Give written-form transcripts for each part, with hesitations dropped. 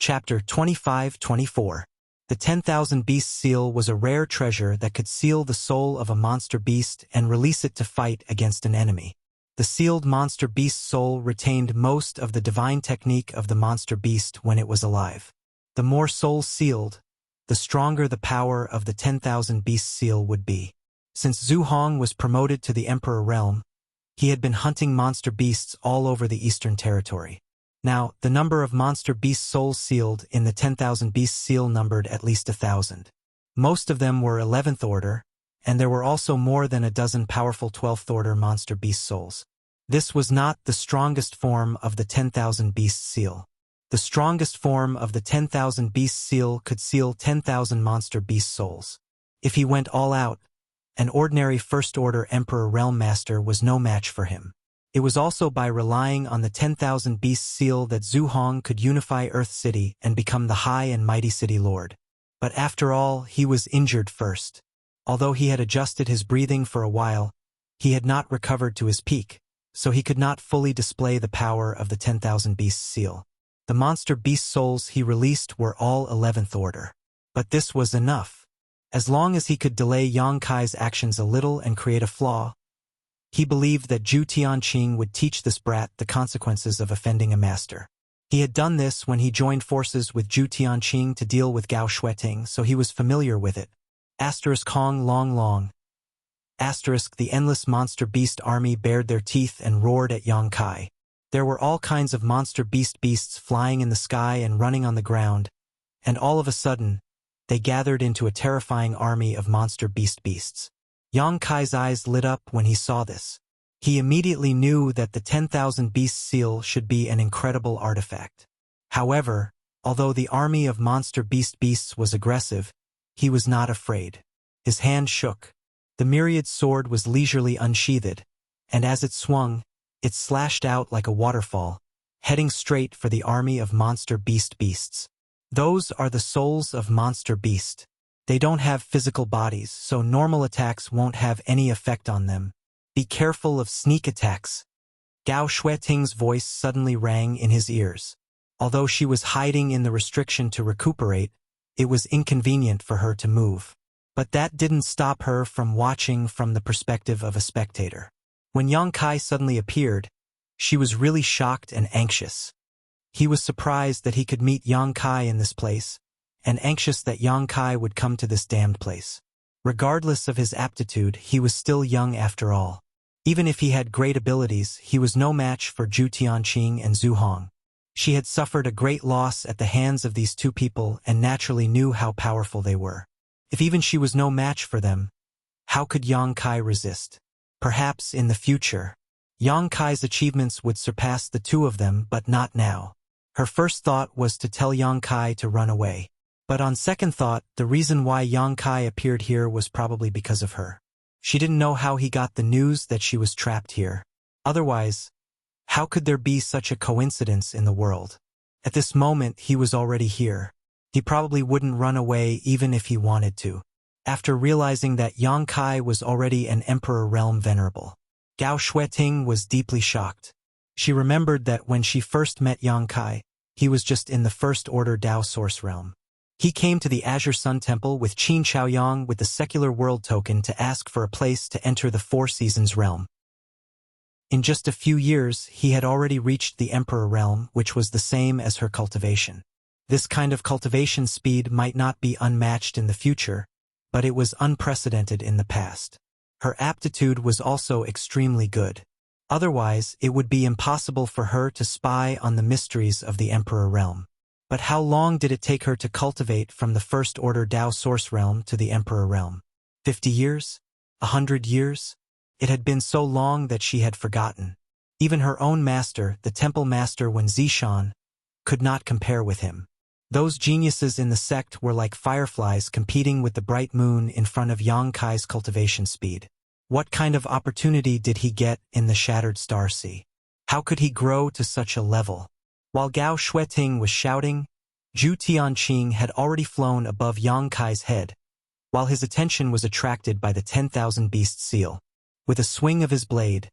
Chapter 25-24. The 10,000 Beasts seal was a rare treasure that could seal the soul of a monster beast and release it to fight against an enemy. The sealed monster beast soul retained most of the divine technique of the monster beast when it was alive. The more souls sealed, the stronger the power of the 10,000 Beasts seal would be. Since Zhu Hong was promoted to the Emperor realm, he had been hunting monster beasts all over the Eastern Territory. Now, the number of monster beast souls sealed in the 10,000 Beasts seal numbered at least 1,000. Most of them were 11th order, and there were also more than a dozen powerful 12th order monster beast souls. This was not the strongest form of the 10,000 Beasts seal. The strongest form of the 10,000 Beasts seal could seal 10,000 monster beast souls. If he went all out, an ordinary First Order Emperor Realm Master was no match for him. It was also by relying on the 10,000 Beasts seal that Zhu Hong could unify Earth City and become the high and mighty city lord. But after all, he was injured first. Although he had adjusted his breathing for a while, he had not recovered to his peak, so he could not fully display the power of the 10,000 Beasts seal. The monster beast souls he released were all 11th order. But this was enough. As long as he could delay Yang Kai's actions a little and create a flaw, he believed that Zhu Tianqing would teach this brat the consequences of offending a master. He had done this when he joined forces with Zhu Tianqing to deal with Gao Xueting, so he was familiar with it. Hong Long. The endless monster beast army bared their teeth and roared at Yang Kai. There were all kinds of monster beasts flying in the sky and running on the ground, and all of a sudden, they gathered into a terrifying army of monster beasts. Yang Kai's eyes lit up when he saw this. He immediately knew that the 10,000 Beasts seal should be an incredible artifact. However, although the army of monster beasts was aggressive, he was not afraid. His hand shook. The myriad sword was leisurely unsheathed, and as it swung, it slashed out like a waterfall, heading straight for the army of monster beasts. Those are the souls of monster beast. They don't have physical bodies, so normal attacks won't have any effect on them. Be careful of sneak attacks. Gao Xueting's voice suddenly rang in his ears. Although she was hiding in the restriction to recuperate, it was inconvenient for her to move. But that didn't stop her from watching from the perspective of a spectator. When Yang Kai suddenly appeared, she was really shocked and anxious. He was surprised that he could meet Yang Kai in this place, and anxious that Yang Kai would come to this damned place. Regardless of his aptitude, he was still young after all. Even if he had great abilities, he was no match for Zhu Tianqing and Zhu Hong. She had suffered a great loss at the hands of these two people and naturally knew how powerful they were. If even she was no match for them, how could Yang Kai resist? Perhaps in the future, Yang Kai's achievements would surpass the two of them, but not now. Her first thought was to tell Yang Kai to run away. But on second thought, the reason why Yang Kai appeared here was probably because of her. She didn't know how he got the news that she was trapped here. Otherwise, how could there be such a coincidence in the world? At this moment, he was already here. He probably wouldn't run away even if he wanted to. After realizing that Yang Kai was already an Emperor Realm Venerable, Gao Xueting was deeply shocked. She remembered that when she first met Yang Kai, he was just in the First Order Dao Source Realm. He came to the Azure Sun Temple with Qin Chaoyang with the Secular World Token to ask for a place to enter the Four Seasons realm. In just a few years, he had already reached the Emperor realm, which was the same as her cultivation. This kind of cultivation speed might not be unmatched in the future, but it was unprecedented in the past. Her aptitude was also extremely good. Otherwise, it would be impossible for her to spy on the mysteries of the Emperor realm. But how long did it take her to cultivate from the First Order Dao Source Realm to the Emperor Realm? 50 years? 100 years? It had been so long that she had forgotten. Even her own master, the Temple Master Wen Zishan, could not compare with him. Those geniuses in the sect were like fireflies competing with the bright moon in front of Yang Kai's cultivation speed. What kind of opportunity did he get in the Shattered Star Sea? How could he grow to such a level? While Gao Xueting was shouting, Zhu Tianqing had already flown above Yang Kai's head, while his attention was attracted by the 10,000 Beast seal. With a swing of his blade,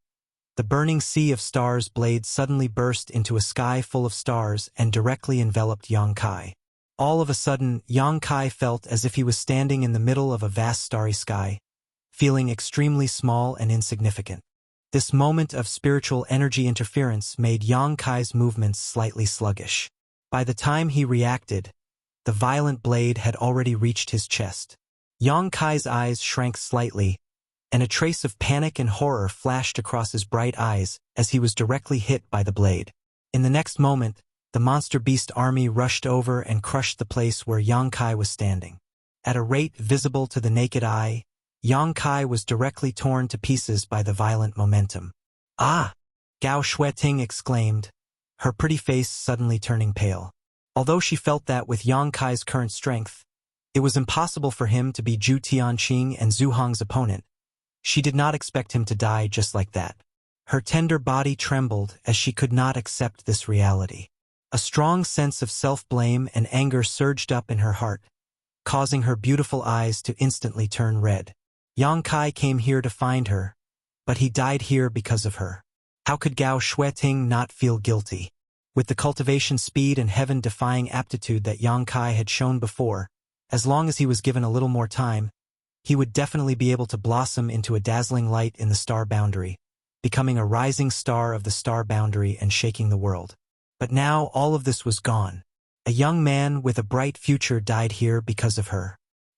The burning sea of stars blade suddenly burst into a sky full of stars and directly enveloped Yang Kai. All of a sudden, Yang Kai felt as if he was standing in the middle of a vast starry sky, feeling extremely small and insignificant. This moment of spiritual energy interference made Yang Kai's movements slightly sluggish. By the time he reacted, the violent blade had already reached his chest. Yang Kai's eyes shrank slightly, and a trace of panic and horror flashed across his bright eyes as he was directly hit by the blade. In the next moment, the monster beast army rushed over and crushed the place where Yang Kai was standing. At a rate visible to the naked eye, Yang Kai was directly torn to pieces by the violent momentum. "Ah!" Gao Shueting exclaimed, her pretty face suddenly turning pale. Although she felt that with Yang Kai's current strength, it was impossible for him to be Zhu Tianqing and Zhu Hong's opponent, she did not expect him to die just like that. Her tender body trembled as she could not accept this reality. A strong sense of self-blame and anger surged up in her heart, causing her beautiful eyes to instantly turn red. Yang Kai came here to find her, but he died here because of her. How could Gao Shueting not feel guilty? With the cultivation speed and heaven-defying aptitude that Yang Kai had shown before, as long as he was given a little more time, he would definitely be able to blossom into a dazzling light in the star boundary, becoming a rising star of the star boundary and shaking the world. But now all of this was gone. A young man with a bright future died here because of her.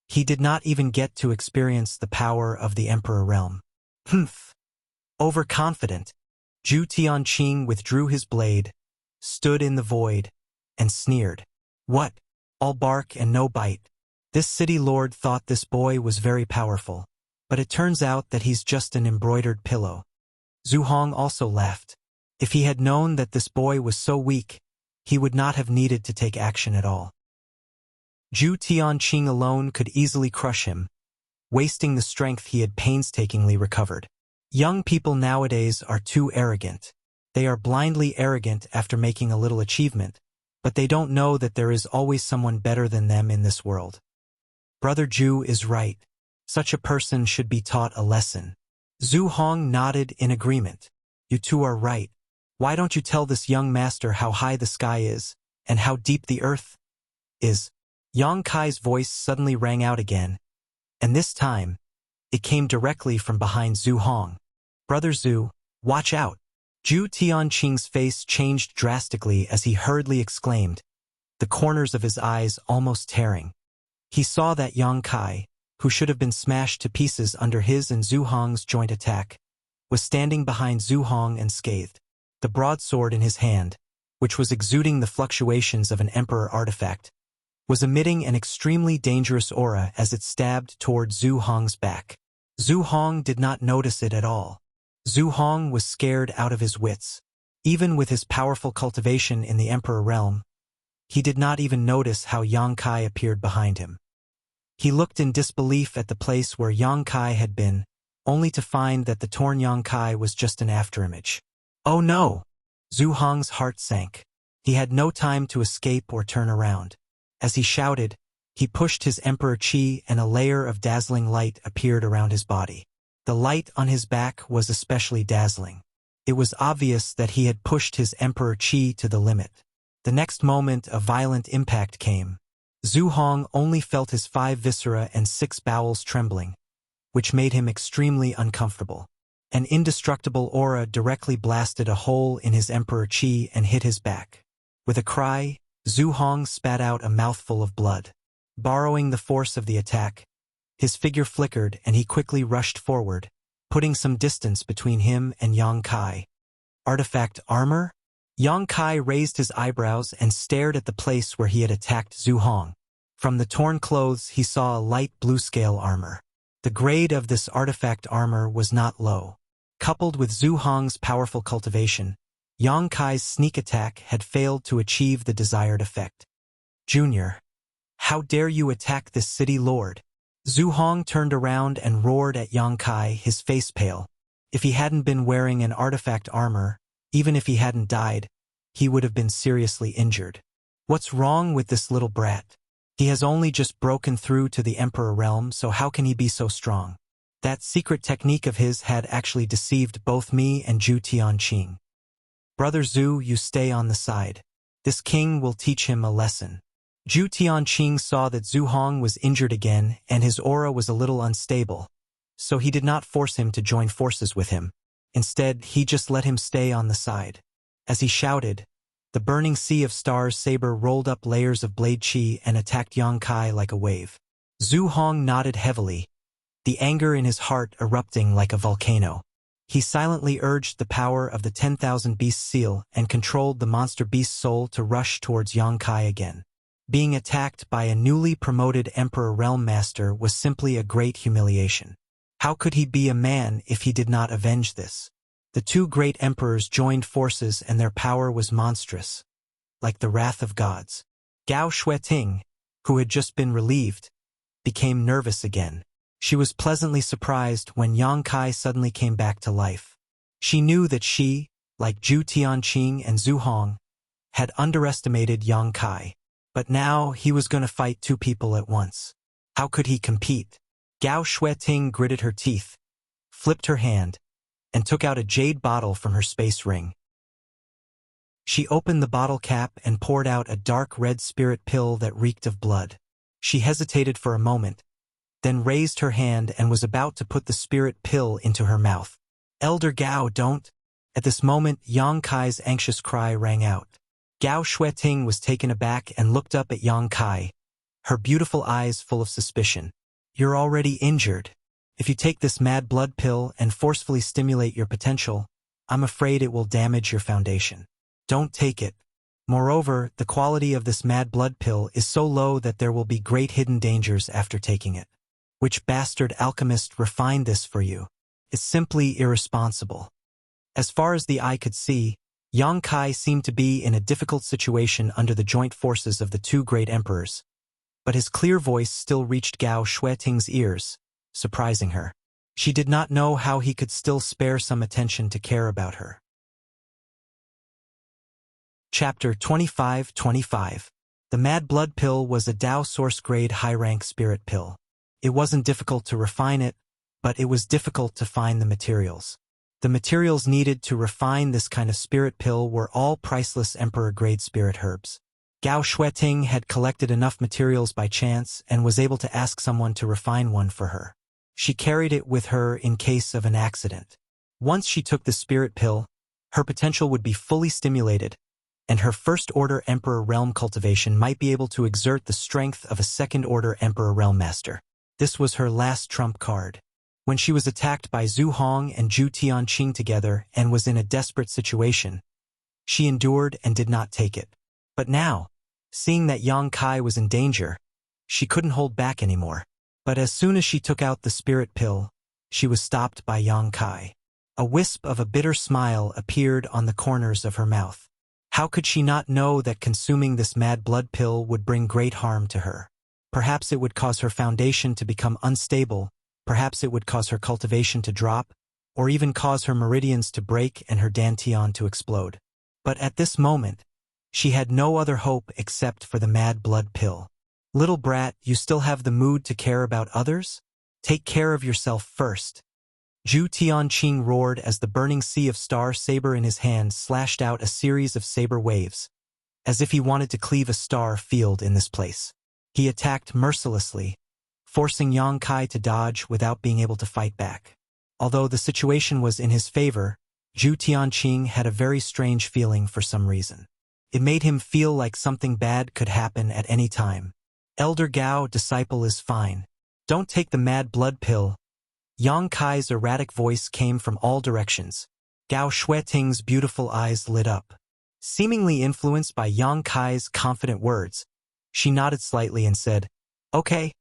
He did not even get to experience the power of the Emperor realm. Humph! Overconfident, Zhu Tianqing withdrew his blade, stood in the void, and sneered. "What? All bark and no bite." This city lord thought this boy was very powerful, but it turns out that he's just an embroidered pillow. Zhu Hong also laughed. If he had known that this boy was so weak, he would not have needed to take action at all. Zhu Tianqing alone could easily crush him, wasting the strength he had painstakingly recovered. Young people nowadays are too arrogant. They are blindly arrogant after making a little achievement, but they don't know that there is always someone better than them in this world. Brother Zhu is right. Such a person should be taught a lesson. Zhu Hong nodded in agreement. You two are right. Why don't you tell this young master how high the sky is, and how deep the earth is? Yang Kai's voice suddenly rang out again, and this time, it came directly from behind Zhu Hong. Brother Zhu, watch out! Zhu Tianqing's face changed drastically as he hurriedly exclaimed, the corners of his eyes almost tearing. He saw that Yang Kai, who should have been smashed to pieces under his and Zhu Hong's joint attack, was standing behind Zhu Hong and scathed. The broadsword in his hand, which was exuding the fluctuations of an emperor artifact, was emitting an extremely dangerous aura as it stabbed toward Zhu Hong's back. Zhu Hong did not notice it at all. Zhu Hong was scared out of his wits. Even with his powerful cultivation in the Emperor realm, he did not even notice how Yang Kai appeared behind him. He looked in disbelief at the place where Yang Kai had been, only to find that the torn Yang Kai was just an afterimage. Oh no! Zhu Hong's heart sank. He had no time to escape or turn around. As he shouted, he pushed his Emperor Qi and a layer of dazzling light appeared around his body. The light on his back was especially dazzling. It was obvious that he had pushed his Emperor Qi to the limit. The next moment a violent impact came. Zhu Hong only felt his 5 viscera and 6 bowels trembling, which made him extremely uncomfortable. An indestructible aura directly blasted a hole in his Emperor Qi and hit his back. With a cry, Zhu Hong spat out a mouthful of blood. Borrowing the force of the attack, his figure flickered and he quickly rushed forward, putting some distance between him and Yang Kai. Artifact armor? Yang Kai raised his eyebrows and stared at the place where he had attacked Zhu Hong. From the torn clothes he saw a light blue scale armor. The grade of this artifact armor was not low. Coupled with Zhu Hong's powerful cultivation, Yang Kai's sneak attack had failed to achieve the desired effect. Junior, how dare you attack this city lord? Zhu Hong turned around and roared at Yang Kai, his face pale. If he hadn't been wearing an artifact armor, even if he hadn't died, he would have been seriously injured. What's wrong with this little brat? He has only just broken through to the Emperor realm, so how can he be so strong? That secret technique of his had actually deceived both me and Zhu Tianqing. Brother Zhu, you stay on the side. This king will teach him a lesson. Zhu Tianqing saw that Zhu Hong was injured again and his aura was a little unstable, so he did not force him to join forces with him. Instead, he just let him stay on the side. As he shouted, the burning sea of stars saber rolled up layers of blade chi and attacked Yang Kai like a wave. Zhu Hong nodded heavily, the anger in his heart erupting like a volcano. He silently urged the power of the 10,000 Beast seal and controlled the monster beast soul to rush towards Yang Kai again. Being attacked by a newly promoted Emperor Realm Master was simply a great humiliation. How could he be a man if he did not avenge this? The two great emperors joined forces and their power was monstrous, like the wrath of gods. Gao Xueting, who had just been relieved, became nervous again. She was pleasantly surprised when Yang Kai suddenly came back to life. She knew that she, like Zhu Tianqing and Zhu Hong, had underestimated Yang Kai. But now he was going to fight two people at once. How could he compete? Gao Xueting gritted her teeth, flipped her hand, and took out a jade bottle from her space ring. She opened the bottle cap and poured out a dark red spirit pill that reeked of blood. She hesitated for a moment, then raised her hand and was about to put the spirit pill into her mouth. Elder Gao, don't! At this moment, Yang Kai's anxious cry rang out. Gao Xueting was taken aback and looked up at Yang Kai, her beautiful eyes full of suspicion. You're already injured. If you take this mad blood pill and forcefully stimulate your potential, I'm afraid it will damage your foundation. Don't take it. Moreover, the quality of this mad blood pill is so low that there will be great hidden dangers after taking it. Which bastard alchemist refined this for you? It's simply irresponsible. As far as the eye could see, Yang Kai seemed to be in a difficult situation under the joint forces of the two great emperors. But his clear voice still reached Gao Xueting's ears, surprising her. She did not know how he could still spare some attention to care about her. Chapter 25-25. The Mad Blood Pill was a Dao Source-grade high-rank spirit pill. It wasn't difficult to refine it, but it was difficult to find the materials. The materials needed to refine this kind of spirit pill were all priceless Emperor-grade spirit herbs. Gao Xueting had collected enough materials by chance and was able to ask someone to refine one for her. She carried it with her in case of an accident. Once she took the spirit pill, her potential would be fully stimulated, and her first-order Emperor Realm cultivation might be able to exert the strength of a second-order Emperor Realm Master. This was her last trump card. When she was attacked by Zhu Hong and Zhu Tianqing together and was in a desperate situation, she endured and did not take it. But now, seeing that Yang Kai was in danger, she couldn't hold back anymore. But as soon as she took out the spirit pill, she was stopped by Yang Kai. A wisp of a bitter smile appeared on the corners of her mouth. How could she not know that consuming this mad blood pill would bring great harm to her? Perhaps it would cause her foundation to become unstable, perhaps it would cause her cultivation to drop, or even cause her meridians to break and her dantian to explode. But at this moment, she had no other hope except for the mad blood pill. Little brat, you still have the mood to care about others? Take care of yourself first. Zhu Tianqing roared as the burning sea of star saber in his hand slashed out a series of saber waves, as if he wanted to cleave a star field in this place. He attacked mercilessly, forcing Yang Kai to dodge without being able to fight back. Although the situation was in his favor, Zhu Tianqing had a very strange feeling for some reason. It made him feel like something bad could happen at any time. Elder Gao, disciple is fine. Don't take the mad blood pill. Yang Kai's erratic voice came from all directions. Gao Xueting's beautiful eyes lit up. Seemingly influenced by Yang Kai's confident words, she nodded slightly and said, "Okay,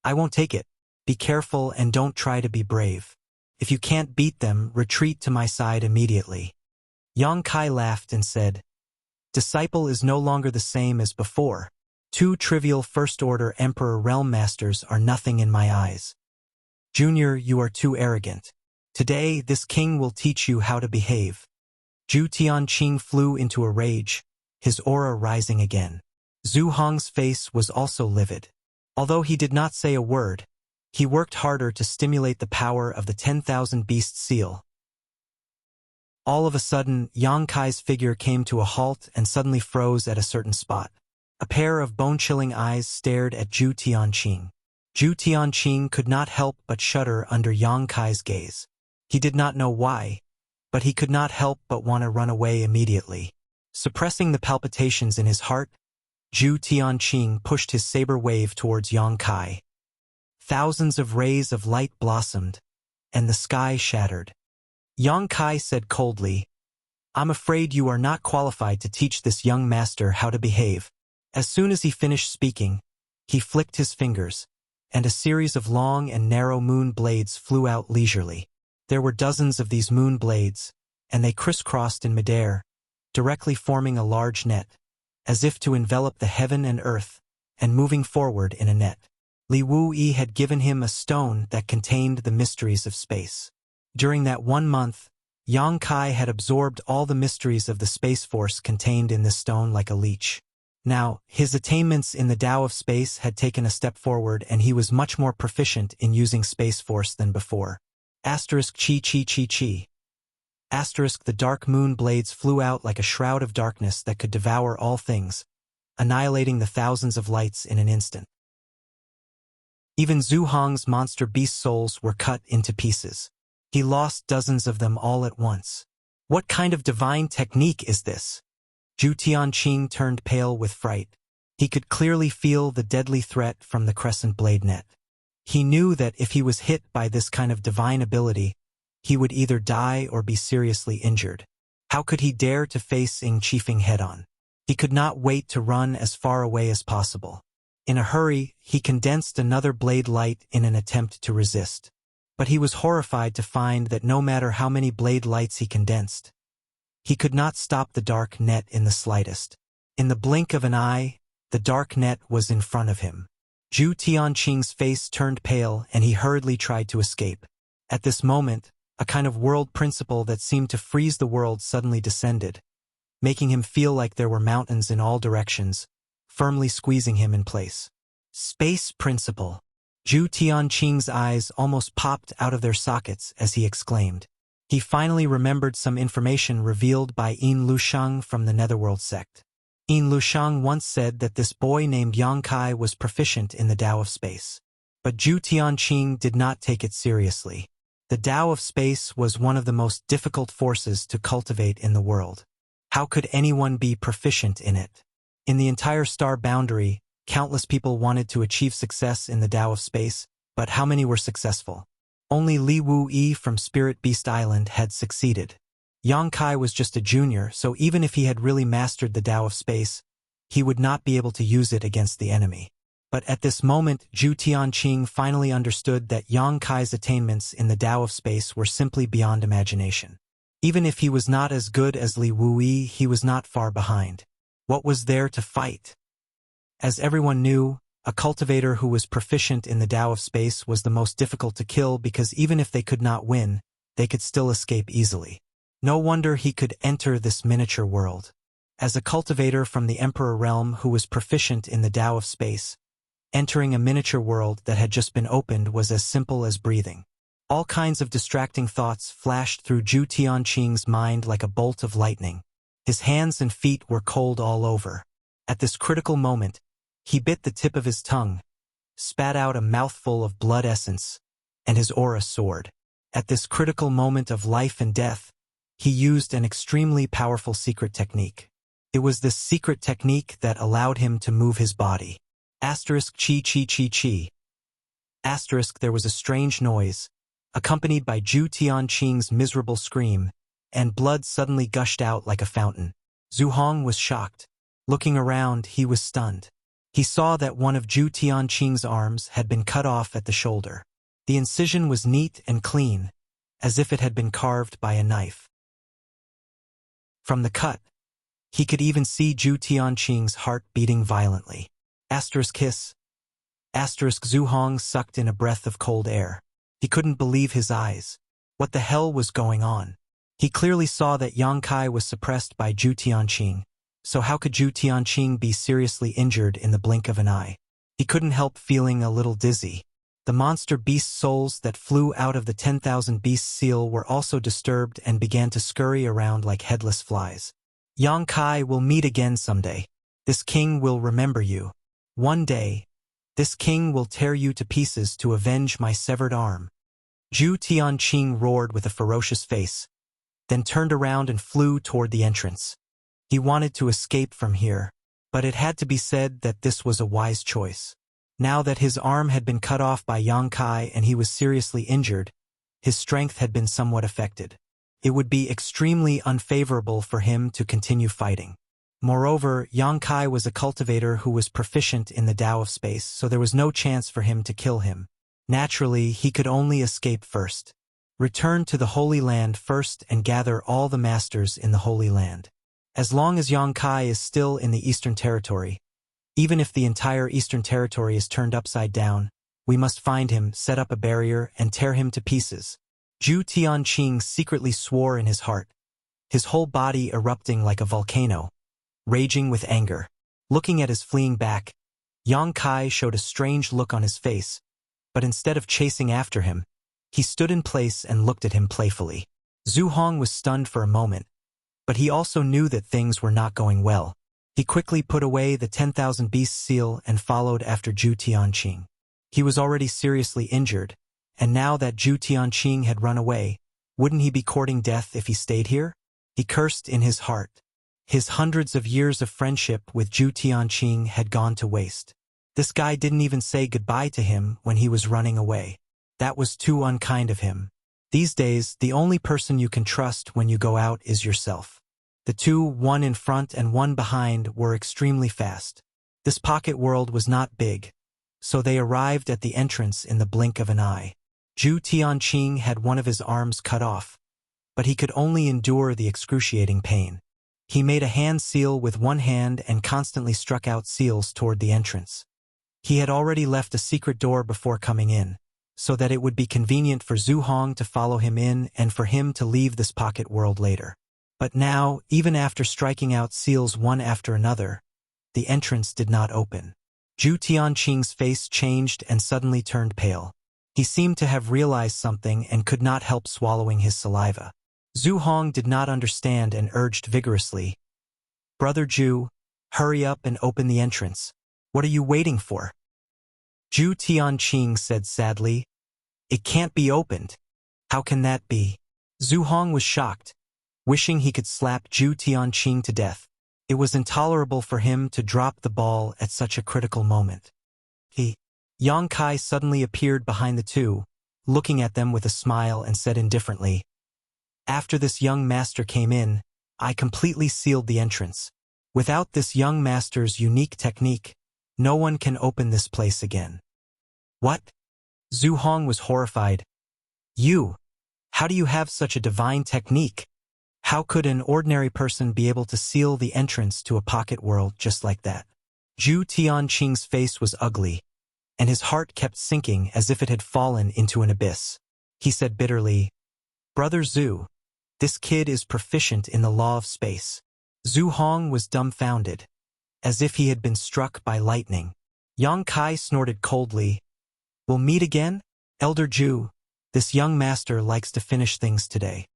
I won't take it. Be careful and don't try to be brave. If you can't beat them, retreat to my side immediately." Yang Kai laughed and said, "Disciple is no longer the same as before. Two trivial first-order Emperor Realm Masters are nothing in my eyes. Junior, you are too arrogant. Today, this king will teach you how to behave." Zhu Tianqing flew into a rage, his aura rising again. Zhu Hong's face was also livid. Although he did not say a word, He worked harder to stimulate the power of the 10,000 Beast seal. All of a sudden, Yang Kai's figure came to a halt and suddenly froze at a certain spot. A pair of bone-chilling eyes stared at Zhu Tianqing. Zhu Tianqing could not help but shudder under Yang Kai's gaze. He did not know why, but he could not help but want to run away immediately. Suppressing the palpitations in his heart, Zhu Tianqing pushed his saber wave towards Yang Kai. Thousands of rays of light blossomed, and the sky shattered. Yang Kai said coldly, "I'm afraid you are not qualified to teach this young master how to behave." As soon as he finished speaking, he flicked his fingers, and a series of long and narrow moon blades flew out leisurely. There were dozens of these moon blades, and they crisscrossed in midair, directly forming a large net, as if to envelop the heaven and earth, and moving forward in a net. Li Wuyi had given him a stone that contained the mysteries of space. During that 1 month, Yang Kai had absorbed all the mysteries of the space force contained in this stone like a leech. Now, his attainments in the Tao of space had taken a step forward, and he was much more proficient in using space force than before. Asterisk chi chi chi chi. Asterisk the dark moon blades flew out like a shroud of darkness that could devour all things, annihilating the thousands of lights in an instant. Even Zhu Hong's monster beast souls were cut into pieces. He lost dozens of them all at once. What kind of divine technique is this? Zhu Tianqing turned pale with fright. He could clearly feel the deadly threat from the crescent blade net. He knew that if he was hit by this kind of divine ability, he would either die or be seriously injured. How could he dare to face Ying Qifeng head-on? He could not wait to run as far away as possible. In a hurry, he condensed another blade light in an attempt to resist. But he was horrified to find that no matter how many blade lights he condensed, he could not stop the dark net in the slightest. In the blink of an eye, the dark net was in front of him. Zhu Tianqing's face turned pale, and he hurriedly tried to escape. At this moment, a kind of world principle that seemed to freeze the world suddenly descended, making him feel like there were mountains in all directions, firmly squeezing him in place. Space principle. Zhu Tianqing's eyes almost popped out of their sockets as he exclaimed. He finally remembered some information revealed by Yin Lushang from the Netherworld sect. Yin Lushang once said that this boy named Yang Kai was proficient in the Tao of space. But Zhu Tianqing did not take it seriously. The Tao of space was one of the most difficult forces to cultivate in the world. How could anyone be proficient in it? In the entire star boundary, countless people wanted to achieve success in the Tao of space, but how many were successful? Only Li Wuyi from Spirit Beast Island had succeeded. Yang Kai was just a junior, so even if he had really mastered the Tao of space, he would not be able to use it against the enemy. But at this moment, Zhu Tianqing finally understood that Yang Kai's attainments in the Tao of space were simply beyond imagination. Even if he was not as good as Li Wuyi, he was not far behind. What was there to fight? As everyone knew, a cultivator who was proficient in the Tao of space was the most difficult to kill, because even if they could not win, they could still escape easily. No wonder he could enter this miniature world. As a cultivator from the Emperor realm who was proficient in the Tao of space, entering a miniature world that had just been opened was as simple as breathing. All kinds of distracting thoughts flashed through Zhu Tianqing's mind like a bolt of lightning. His hands and feet were cold all over. At this critical moment, he bit the tip of his tongue, spat out a mouthful of blood essence, and his aura soared. At this critical moment of life and death, he used an extremely powerful secret technique. It was this secret technique that allowed him to move his body. Asterisk chi chi chi chi. Asterisk there was a strange noise, accompanied by Zhu Tianqing's miserable scream, and blood suddenly gushed out like a fountain. Zhu Hong was shocked. Looking around, he was stunned. He saw that one of Zhu Tianqing's arms had been cut off at the shoulder. The incision was neat and clean, as if it had been carved by a knife. From the cut, he could even see Zhu Tianqing's heart beating violently. Asterisk hiss. Asterisk Zhu Hong sucked in a breath of cold air. He couldn't believe his eyes. What the hell was going on? He clearly saw that Yang Kai was suppressed by Zhu Tianqing. So how could Zhu Tianqing be seriously injured in the blink of an eye? He couldn't help feeling a little dizzy. The monster beast souls that flew out of the 10,000 beast seal were also disturbed and began to scurry around like headless flies. Yang Kai will meet again someday. This king will remember you. One day, this king will tear you to pieces to avenge my severed arm. Zhu Tianqing roared with a ferocious face, then turned around and flew toward the entrance. He wanted to escape from here, but it had to be said that this was a wise choice. Now that his arm had been cut off by Yang Kai and he was seriously injured, his strength had been somewhat affected. It would be extremely unfavorable for him to continue fighting. Moreover, Yang Kai was a cultivator who was proficient in the Tao of space, so there was no chance for him to kill him. Naturally, he could only escape first. Return to the Holy Land first and gather all the masters in the Holy Land. As long as Yang Kai is still in the Eastern Territory, even if the entire Eastern Territory is turned upside down, we must find him, set up a barrier, and tear him to pieces. Zhu Tianqing secretly swore in his heart, his whole body erupting like a volcano, raging with anger. Looking at his fleeing back, Yang Kai showed a strange look on his face, but instead of chasing after him, he stood in place and looked at him playfully. Zhu Hong was stunned for a moment, but he also knew that things were not going well. He quickly put away the 10,000 beast seal and followed after Zhu Tianqing. He was already seriously injured, and now that Zhu Tianqing had run away, wouldn't he be courting death if he stayed here? He cursed in his heart. His hundreds of years of friendship with Zhu Tianqing had gone to waste. This guy didn't even say goodbye to him when he was running away. That was too unkind of him. These days, the only person you can trust when you go out is yourself. The two, one in front and one behind, were extremely fast. This pocket world was not big, so they arrived at the entrance in the blink of an eye. Zhu Tianqing had one of his arms cut off, but he could only endure the excruciating pain. He made a hand seal with one hand and constantly struck out seals toward the entrance. He had already left a secret door before coming in, so that it would be convenient for Zhu Hong to follow him in and for him to leave this pocket world later. But now, even after striking out seals one after another, the entrance did not open. Zhu Tianqing's face changed and suddenly turned pale. He seemed to have realized something and could not help swallowing his saliva. Zhu Hong did not understand and urged vigorously, "Brother Zhu, hurry up and open the entrance. What are you waiting for?" Zhu Tianqing said sadly, "It can't be opened." "How can that be?" Zhu Hong was shocked, wishing he could slap Zhu Tianqing to death. It was intolerable for him to drop the ball at such a critical moment. Yang Kai suddenly appeared behind the two, looking at them with a smile, and said indifferently, "After this young master came in, I completely sealed the entrance. Without this young master's unique technique, no one can open this place again." "What?" Zhu Hong was horrified. "You? How do you have such a divine technique? How could an ordinary person be able to seal the entrance to a pocket world just like that?" Zhu Tianqing's face was ugly, and his heart kept sinking as if it had fallen into an abyss. He said bitterly, "Brother Zhu, this kid is proficient in the law of space." Zhu Hong was dumbfounded, as if he had been struck by lightning. Yang Kai snorted coldly, "We'll meet again, Elder Zhu. This young master likes to finish things today.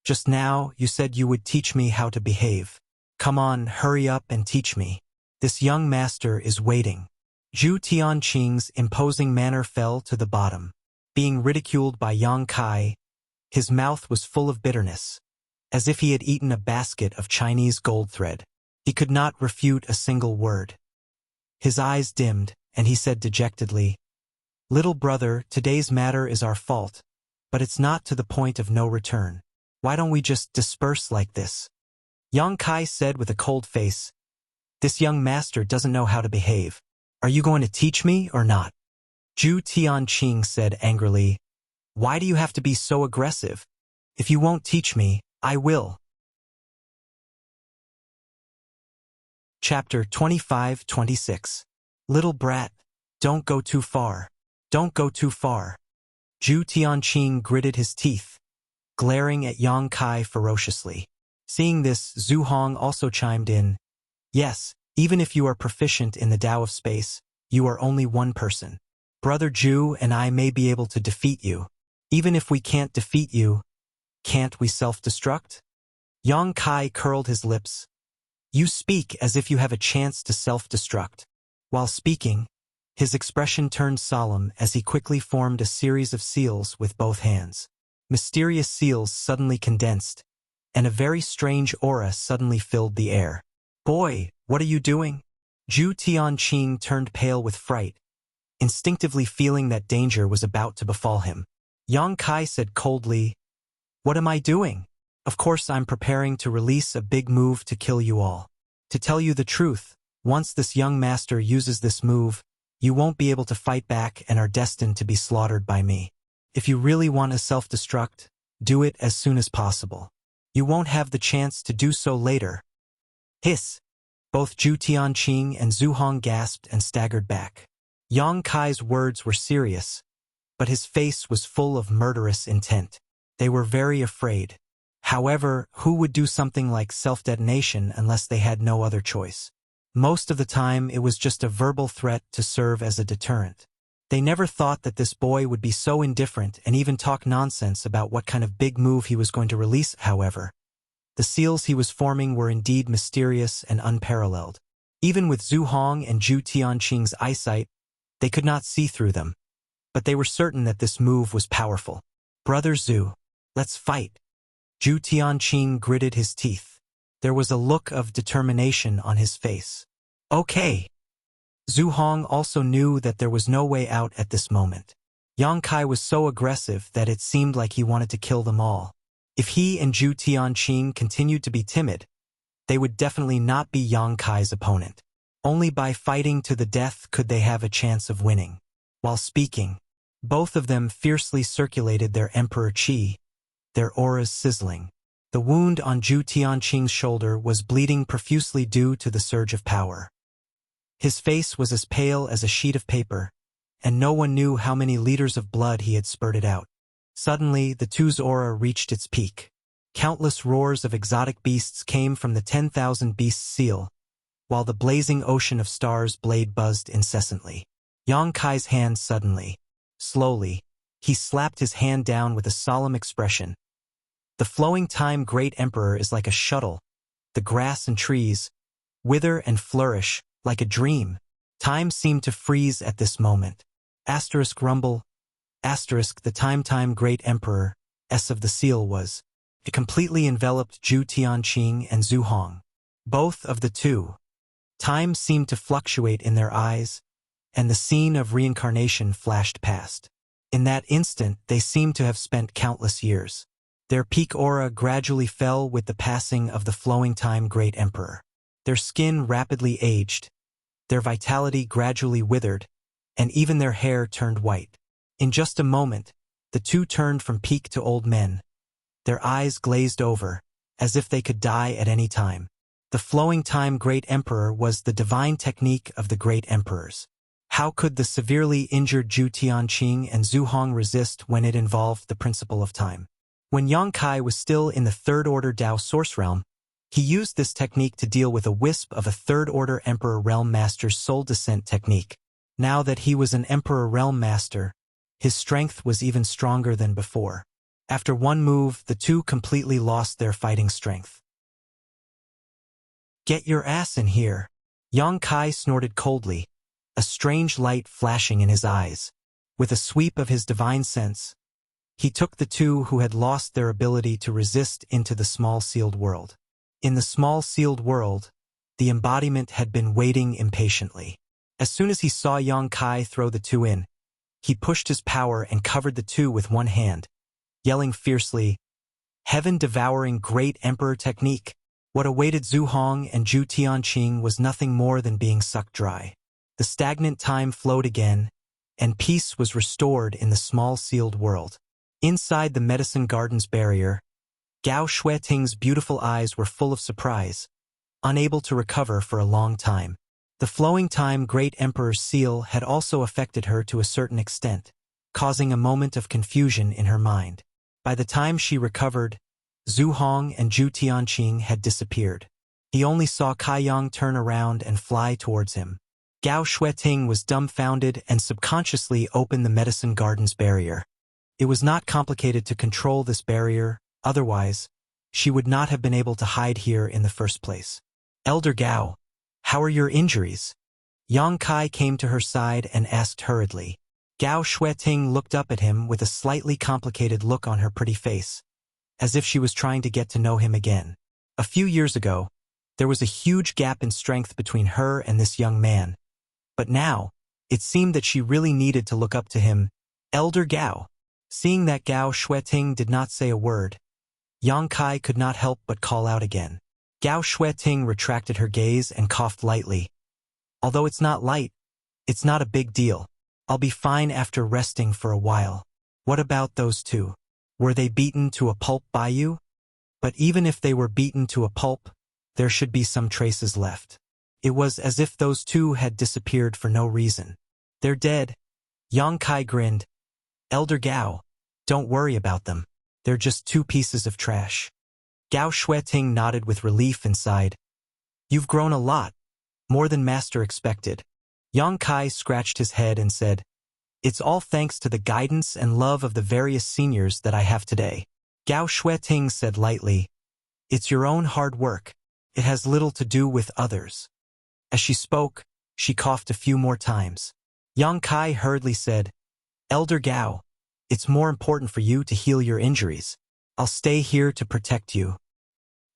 Just now, you said you would teach me how to behave. Come on, hurry up and teach me. This young master is waiting." Zhu Tianqing's imposing manner fell to the bottom. Being ridiculed by Yang Kai, his mouth was full of bitterness, as if he had eaten a basket of Chinese gold thread. He could not refute a single word. His eyes dimmed, and he said dejectedly, "Little brother, today's matter is our fault, but it's not to the point of no return. Why don't we just disperse like this?" Yang Kai said with a cold face, "This young master doesn't know how to behave. Are you going to teach me or not?" Zhu Tianqing said angrily, "Why do you have to be so aggressive? If you won't teach me, I will." Chapter 25-26. Little brat, don't go too far. Don't go too far. Zhu Tianqing gritted his teeth, glaring at Yang Kai ferociously. Seeing this, Zhu Hong also chimed in, "Yes, even if you are proficient in the Tao of space, you are only one person. Brother Zhu and I may be able to defeat you. Even if we can't defeat you, can't we self-destruct? Yang Kai curled his lips. You speak as if you have a chance to self-destruct. While speaking, his expression turned solemn as he quickly formed a series of seals with both hands. Mysterious seals suddenly condensed, and a very strange aura suddenly filled the air. Boy, what are you doing? Zhu Tianqing turned pale with fright, instinctively feeling that danger was about to befall him. Yang Kai said coldly, What am I doing? Of course I'm preparing to release a big move to kill you all. To tell you the truth, once this young master uses this move, you won't be able to fight back and are destined to be slaughtered by me. If you really want to self-destruct, do it as soon as possible. You won't have the chance to do so later. Hiss! Both Zhu Tianqing and Zhu Hong gasped and staggered back. Yang Kai's words were serious, but his face was full of murderous intent. They were very afraid. However, who would do something like self-detonation unless they had no other choice? Most of the time, it was just a verbal threat to serve as a deterrent. They never thought that this boy would be so indifferent and even talk nonsense about what kind of big move he was going to release. However, the seals he was forming were indeed mysterious and unparalleled. Even with Zhu Hong and Zhu Tianqing's eyesight, they could not see through them. But they were certain that this move was powerful. Brother Zhu, let's fight. Zhu Tianqing gritted his teeth. There was a look of determination on his face. Okay. Zhu Hong also knew that there was no way out at this moment. Yang Kai was so aggressive that it seemed like he wanted to kill them all. If he and Zhu Tianqing continued to be timid, they would definitely not be Yang Kai's opponent. Only by fighting to the death could they have a chance of winning. While speaking, both of them fiercely circulated their emperor qi, their auras sizzling. The wound on Zhu Tianqing's shoulder was bleeding profusely due to the surge of power. His face was as pale as a sheet of paper, and no one knew how many liters of blood he had spurted out. Suddenly, the two's aura reached its peak. Countless roars of exotic beasts came from the 10,000 beasts seal, while the blazing ocean of stars blade buzzed incessantly. Yang Kai's hand suddenly, slowly, he slapped his hand down with a solemn expression. The flowing time great emperor is like a shuttle. The grass and trees wither and flourish like a dream. Time seemed to freeze at this moment. Asterisk rumble. Asterisk the time great emperor, S of the seal was. It completely enveloped Zhu Tianqing and Zhu Hong. Both of the two. Time seemed to fluctuate in their eyes, and the scene of reincarnation flashed past. In that instant, they seemed to have spent countless years. Their peak aura gradually fell with the passing of the flowing time great emperor. Their skin rapidly aged, their vitality gradually withered, and even their hair turned white. In just a moment, the two turned from peak to old men. Their eyes glazed over, as if they could die at any time. The flowing time great emperor was the divine technique of the great emperors. How could the severely injured Zhu Tianqing and Zhu Hong resist when it involved the principle of time? When Yang Kai was still in the third-order Dao Source Realm, he used this technique to deal with a wisp of a third-order Emperor Realm Master's soul descent technique. Now that he was an Emperor Realm Master, his strength was even stronger than before. After one move, the two completely lost their fighting strength. Get your ass in here. Yang Kai snorted coldly, a strange light flashing in his eyes. With a sweep of his divine sense, he took the two who had lost their ability to resist into the small sealed world. In the small sealed world, the embodiment had been waiting impatiently. As soon as he saw Yang Kai throw the two in, he pushed his power and covered the two with one hand, yelling fiercely, "Heaven-devouring great emperor technique!" What awaited Zhu Hong and Zhu Tianqing was nothing more than being sucked dry. The stagnant time flowed again, and peace was restored in the small sealed world. Inside the medicine garden's barrier, Gao Xueting's beautiful eyes were full of surprise, unable to recover for a long time. The flowing time great emperor's seal had also affected her to a certain extent, causing a moment of confusion in her mind. By the time she recovered, Zhu Hong and Zhu Tianqing had disappeared. He only saw Kai Yang turn around and fly towards him. Gao Shueting was dumbfounded and subconsciously opened the medicine garden's barrier. It was not complicated to control this barrier, otherwise, she would not have been able to hide here in the first place. Elder Gao, how are your injuries? Yang Kai came to her side and asked hurriedly. Gao Shueting looked up at him with a slightly complicated look on her pretty face, as if she was trying to get to know him again. A few years ago, there was a huge gap in strength between her and this young man, but now, it seemed that she really needed to look up to him. Elder Gao. Seeing that Gao Shueting did not say a word, Yang Kai could not help but call out again. Gao Shueting retracted her gaze and coughed lightly. Although it's not light, it's not a big deal. I'll be fine after resting for a while. What about those two? Were they beaten to a pulp by you? But even if they were beaten to a pulp, there should be some traces left. It was as if those two had disappeared for no reason. They're dead. Yang Kai grinned. Elder Gao, don't worry about them. They're just two pieces of trash. Gao Shueting nodded with relief and sighed. You've grown a lot, more than Master expected. Yang Kai scratched his head and said, It's all thanks to the guidance and love of the various seniors that I have today. Gao Shueting said lightly, It's your own hard work. It has little to do with others. As she spoke, she coughed a few more times. Yang Kai hurriedly said, Elder Gao, it's more important for you to heal your injuries. I'll stay here to protect you.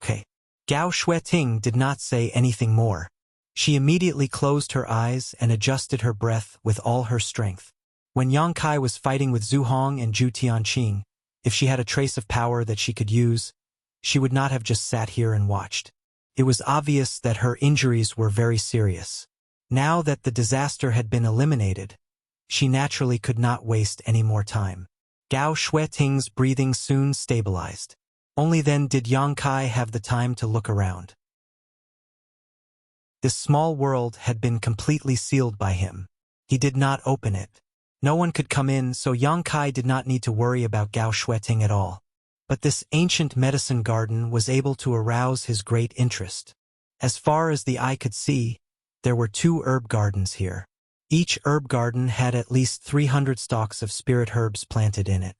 Okay. Gao Shueting did not say anything more. She immediately closed her eyes and adjusted her breath with all her strength. When Yang Kai was fighting with Zhu Hong and Zhu Tianqing, if she had a trace of power that she could use, she would not have just sat here and watched. It was obvious that her injuries were very serious. Now that the disaster had been eliminated, she naturally could not waste any more time. Gao Shueting's breathing soon stabilized. Only then did Yang Kai have the time to look around. This small world had been completely sealed by him. He did not open it. No one could come in, so Yang Kai did not need to worry about Gao Shueting at all. But this ancient medicine garden was able to arouse his great interest. As far as the eye could see, there were 2 herb gardens here. Each herb garden had at least 300 stalks of spirit herbs planted in it.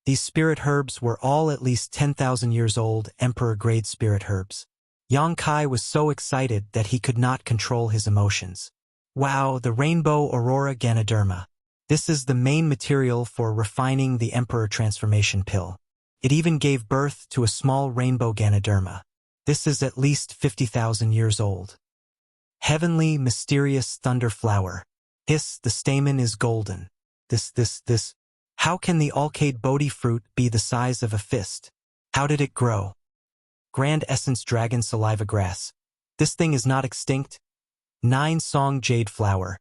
These spirit herbs were all at least 10,000 years old emperor-grade spirit herbs. Yang Kai was so excited that he could not control his emotions. Wow, the rainbow aurora Ganoderma. This is the main material for refining the emperor transformation pill. It even gave birth to a small rainbow Ganoderma. This is at least 50,000 years old. Heavenly, mysterious thunder flower. Hiss, the stamen is golden. This. How can the Alcade Bodhi fruit be the size of a fist? How did it grow? Grand Essence Dragon Saliva Grass. This thing is not extinct. 9 Song Jade Flower.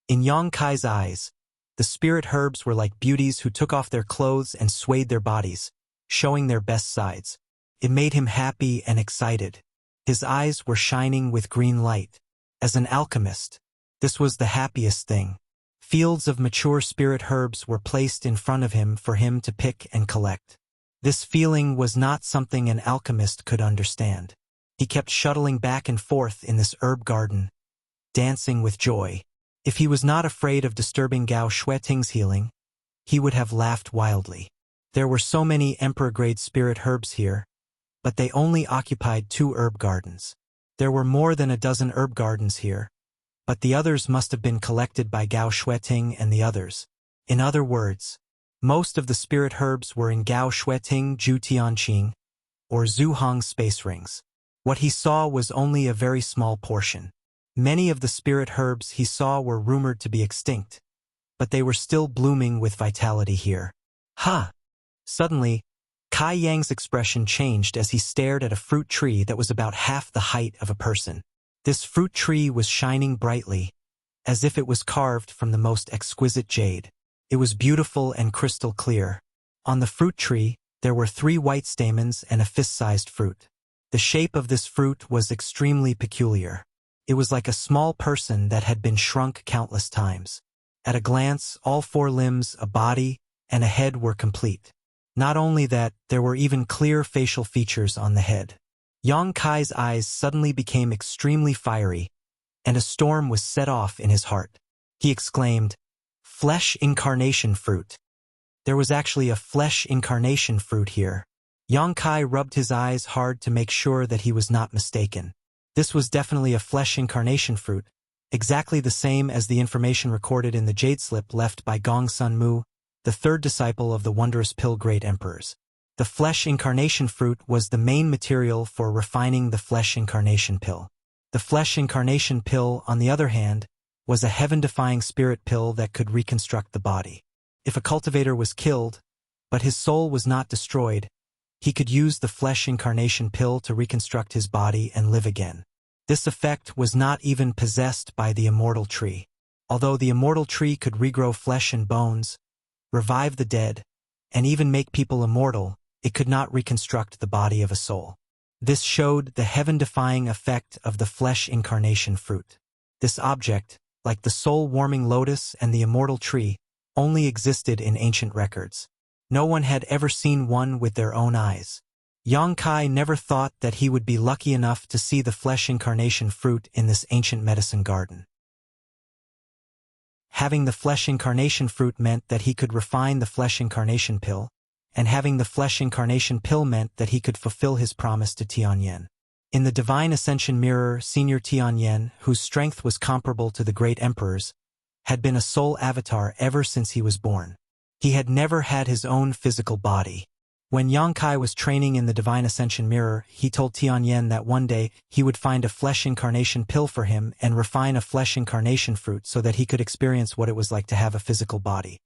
In Yang Kai's eyes, the spirit herbs were like beauties who took off their clothes and swayed their bodies, showing their best sides. It made him happy and excited. His eyes were shining with green light. As an alchemist, this was the happiest thing. Fields of mature spirit herbs were placed in front of him for him to pick and collect. This feeling was not something an alchemist could understand. He kept shuttling back and forth in this herb garden, dancing with joy. If he was not afraid of disturbing Gao Shueting's healing, he would have laughed wildly. There were so many emperor-grade spirit herbs here, but they only occupied 2 herb gardens. There were more than a dozen herb gardens here, but the others must have been collected by Gao Shueting and the others. In other words, most of the spirit herbs were in Gao Shueting Zhu Tianqing, or Zhu Hong's space rings. What he saw was only a very small portion. Many of the spirit herbs he saw were rumored to be extinct, but they were still blooming with vitality here. Ha! Suddenly, Kai Yang's expression changed as he stared at a fruit tree that was about half the height of a person. This fruit tree was shining brightly, as if it was carved from the most exquisite jade. It was beautiful and crystal clear. On the fruit tree, there were 3 white stamens and a fist-sized fruit. The shape of this fruit was extremely peculiar. It was like a small person that had been shrunk countless times. At a glance, all 4 limbs, a body, and a head were complete. Not only that, there were even clear facial features on the head. Yang Kai's eyes suddenly became extremely fiery, and a storm was set off in his heart. He exclaimed, "Flesh incarnation fruit." There was actually a flesh incarnation fruit here. Yang Kai rubbed his eyes hard to make sure that he was not mistaken. This was definitely a flesh incarnation fruit, exactly the same as the information recorded in the jade slip left by Gong Sun Mu, the third disciple of the wondrous pill great emperors. The flesh incarnation fruit was the main material for refining the flesh incarnation pill. The flesh incarnation pill, on the other hand, was a heaven-defying spirit pill that could reconstruct the body. If a cultivator was killed, but his soul was not destroyed, he could use the flesh incarnation pill to reconstruct his body and live again. This effect was not even possessed by the immortal tree. Although the immortal tree could regrow flesh and bones, revive the dead, and even make people immortal, it could not reconstruct the body of a soul. This showed the heaven-defying effect of the flesh incarnation fruit. This object, like the soul-warming lotus and the immortal tree, only existed in ancient records. No one had ever seen one with their own eyes. Yang Kai never thought that he would be lucky enough to see the flesh incarnation fruit in this ancient medicine garden. Having the flesh incarnation fruit meant that he could refine the flesh incarnation pill, and having the flesh incarnation pill meant that he could fulfill his promise to Tianyan. In the divine ascension mirror, Senior Tianyan, whose strength was comparable to the great emperor's, had been a soul avatar ever since he was born. He had never had his own physical body. When Yang Kai was training in the divine ascension mirror, he told Tianyan that one day he would find a flesh incarnation pill for him and refine a flesh incarnation fruit so that he could experience what it was like to have a physical body.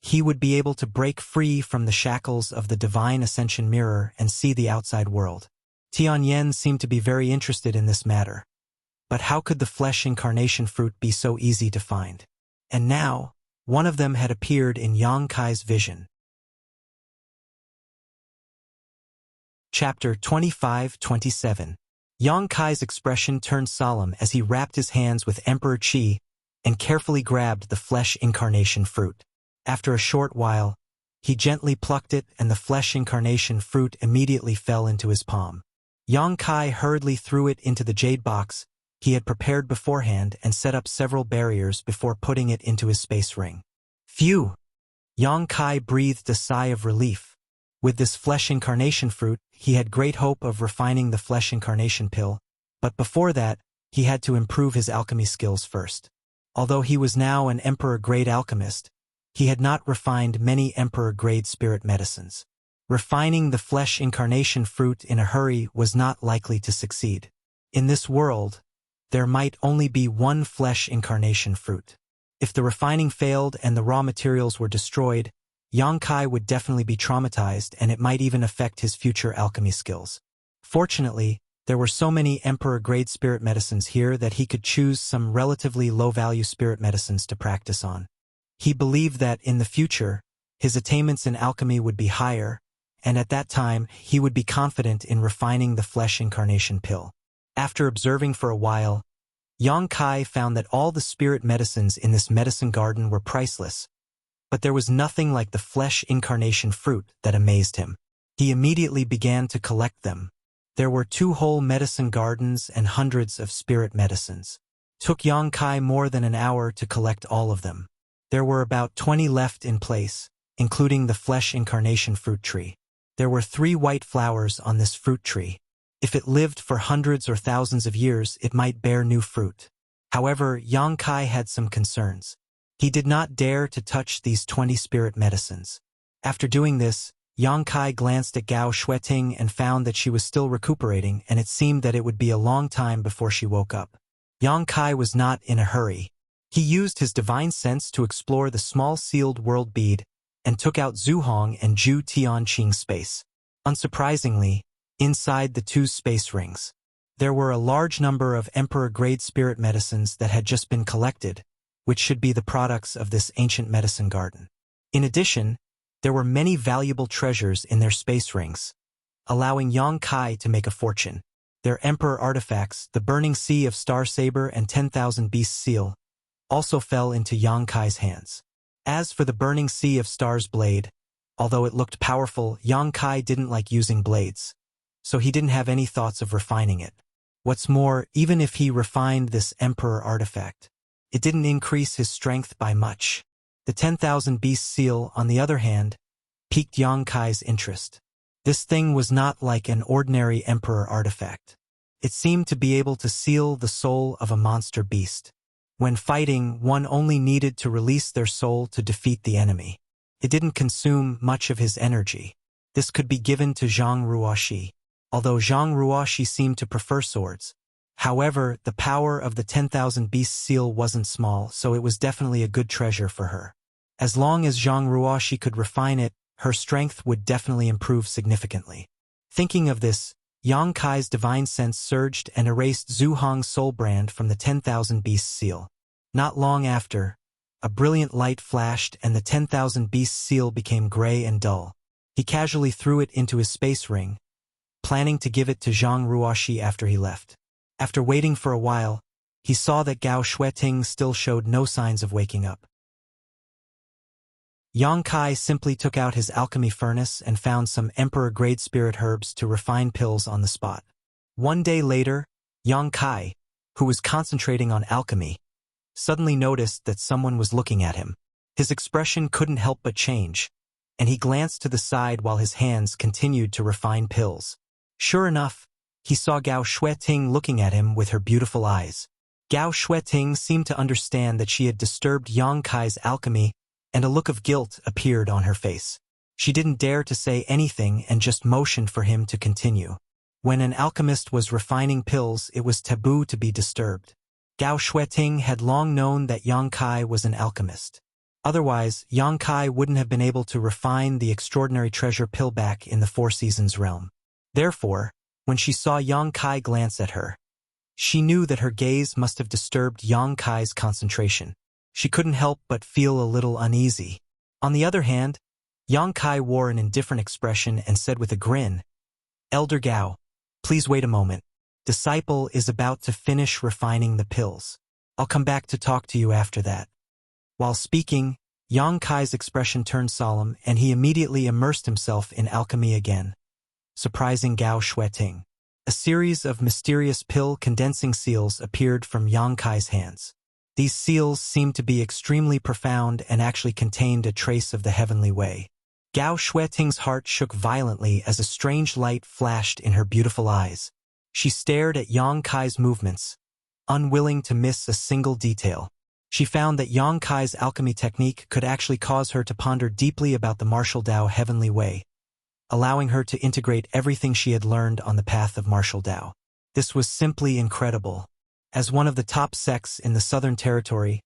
He would be able to break free from the shackles of the divine ascension mirror and see the outside world. Tianyan seemed to be very interested in this matter. But how could the flesh incarnation fruit be so easy to find? And now, one of them had appeared in Yang Kai's vision. Chapter 25-27. Yang Kai's expression turned solemn as he wrapped his hands with Emperor Qi and carefully grabbed the flesh incarnation fruit. After a short while, he gently plucked it and the flesh incarnation fruit immediately fell into his palm. Yang Kai hurriedly threw it into the jade box he had prepared beforehand and set up several barriers before putting it into his space ring. Phew! Yang Kai breathed a sigh of relief. With this flesh incarnation fruit, he had great hope of refining the flesh incarnation pill, but before that, he had to improve his alchemy skills first. Although he was now an emperor-grade alchemist, he had not refined many emperor-grade spirit medicines. Refining the flesh incarnation fruit in a hurry was not likely to succeed. In this world, there might only be one flesh incarnation fruit. If the refining failed and the raw materials were destroyed, Yang Kai would definitely be traumatized and it might even affect his future alchemy skills. Fortunately, there were so many emperor-grade spirit medicines here that he could choose some relatively low-value spirit medicines to practice on. He believed that, in the future, his attainments in alchemy would be higher, and at that time, he would be confident in refining the flesh incarnation pill. After observing for a while, Yang Kai found that all the spirit medicines in this medicine garden were priceless, but there was nothing like the flesh incarnation fruit that amazed him. He immediately began to collect them. There were 2 whole medicine gardens and hundreds of spirit medicines. It took Yang Kai more than an hour to collect all of them. There were about 20 left in place, including the flesh incarnation fruit tree. There were 3 white flowers on this fruit tree. If it lived for hundreds or thousands of years, it might bear new fruit. However, Yang Kai had some concerns. He did not dare to touch these 20 spirit medicines. After doing this, Yang Kai glanced at Gao Xueting and found that she was still recuperating, and it seemed that it would be a long time before she woke up. Yang Kai was not in a hurry. He used his divine sense to explore the small sealed world bead and took out Zhu Hong and Zhu Tianqing's space. Unsurprisingly, inside the 2 space rings, there were a large number of emperor-grade spirit medicines that had just been collected, which should be the products of this ancient medicine garden. In addition, there were many valuable treasures in their space rings, allowing Yang Kai to make a fortune. Their emperor artifacts, the Burning Sea of Star Saber and 10,000 Beast Seal, also fell into Yang Kai's hands. As for the Burning Sea of Stars blade, although it looked powerful, Yang Kai didn't like using blades, so he didn't have any thoughts of refining it. What's more, even if he refined this emperor artifact, it didn't increase his strength by much. The 10,000 Beast Seal, on the other hand, piqued Yang Kai's interest. This thing was not like an ordinary emperor artifact. It seemed to be able to seal the soul of a monster beast. When fighting, one only needed to release their soul to defeat the enemy. It didn't consume much of his energy. This could be given to Zhang Ruoxi, although Zhang Ruoxi seemed to prefer swords. However, the power of the 10,000 Beast Seal wasn't small, so it was definitely a good treasure for her. As long as Zhang Ruoxi could refine it, her strength would definitely improve significantly. Thinking of this, Yang Kai's divine sense surged and erased Zhu Hong's soul brand from the 10,000 Beast Seal. Not long after, a brilliant light flashed and the 10,000 Beast Seal became gray and dull. He casually threw it into his space ring, planning to give it to Zhang Ruoxi after he left. After waiting for a while, he saw that Gao Xueting still showed no signs of waking up. Yang Kai simply took out his alchemy furnace and found some emperor-grade spirit herbs to refine pills on the spot. One day later, Yang Kai, who was concentrating on alchemy, suddenly noticed that someone was looking at him. His expression couldn't help but change, and he glanced to the side while his hands continued to refine pills. Sure enough, he saw Gao Xueting looking at him with her beautiful eyes. Gao Xueting seemed to understand that she had disturbed Yang Kai's alchemy, and a look of guilt appeared on her face. She didn't dare to say anything and just motioned for him to continue. When an alchemist was refining pills, it was taboo to be disturbed. Gao Xueting had long known that Yang Kai was an alchemist. Otherwise, Yang Kai wouldn't have been able to refine the extraordinary treasure pill back in the Four Seasons realm. Therefore, when she saw Yang Kai glance at her, she knew that her gaze must have disturbed Yang Kai's concentration. She couldn't help but feel a little uneasy. On the other hand, Yang Kai wore an indifferent expression and said with a grin, "Elder Gao, please wait a moment. Disciple is about to finish refining the pills. I'll come back to talk to you after that." While speaking, Yang Kai's expression turned solemn and he immediately immersed himself in alchemy again, surprising Gao Xueting. A series of mysterious pill condensing seals appeared from Yang Kai's hands. These seals seemed to be extremely profound and actually contained a trace of the heavenly way. Gao Xueting's heart shook violently as a strange light flashed in her beautiful eyes. She stared at Yang Kai's movements, unwilling to miss a single detail. She found that Yang Kai's alchemy technique could actually cause her to ponder deeply about the martial Dao heavenly way, allowing her to integrate everything she had learned on the path of martial Dao. This was simply incredible. As one of the top sects in the Southern Territory,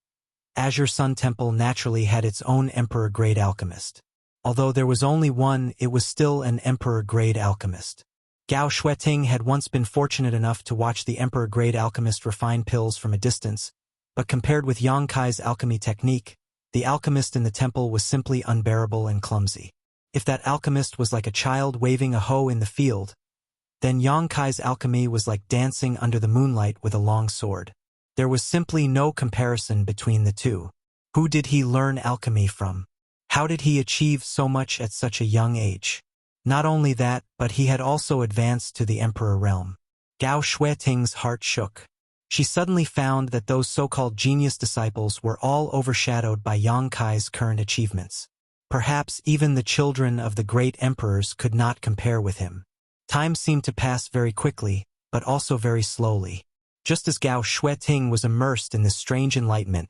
Azure Sun Temple naturally had its own Emperor-grade alchemist. Although there was only one, it was still an Emperor-grade alchemist. Gao Xueting had once been fortunate enough to watch the Emperor-grade alchemist refine pills from a distance, but compared with Yang Kai's alchemy technique, the alchemist in the temple was simply unbearable and clumsy. If that alchemist was like a child waving a hoe in the field, then Yang Kai's alchemy was like dancing under the moonlight with a long sword. There was simply no comparison between the two. Who did he learn alchemy from? How did he achieve so much at such a young age? Not only that, but he had also advanced to the Emperor realm. Gao Xueting's heart shook. She suddenly found that those so-called genius disciples were all overshadowed by Yang Kai's current achievements. Perhaps even the children of the great emperors could not compare with him. Time seemed to pass very quickly, but also very slowly. Just as Gao Xueting was immersed in this strange enlightenment,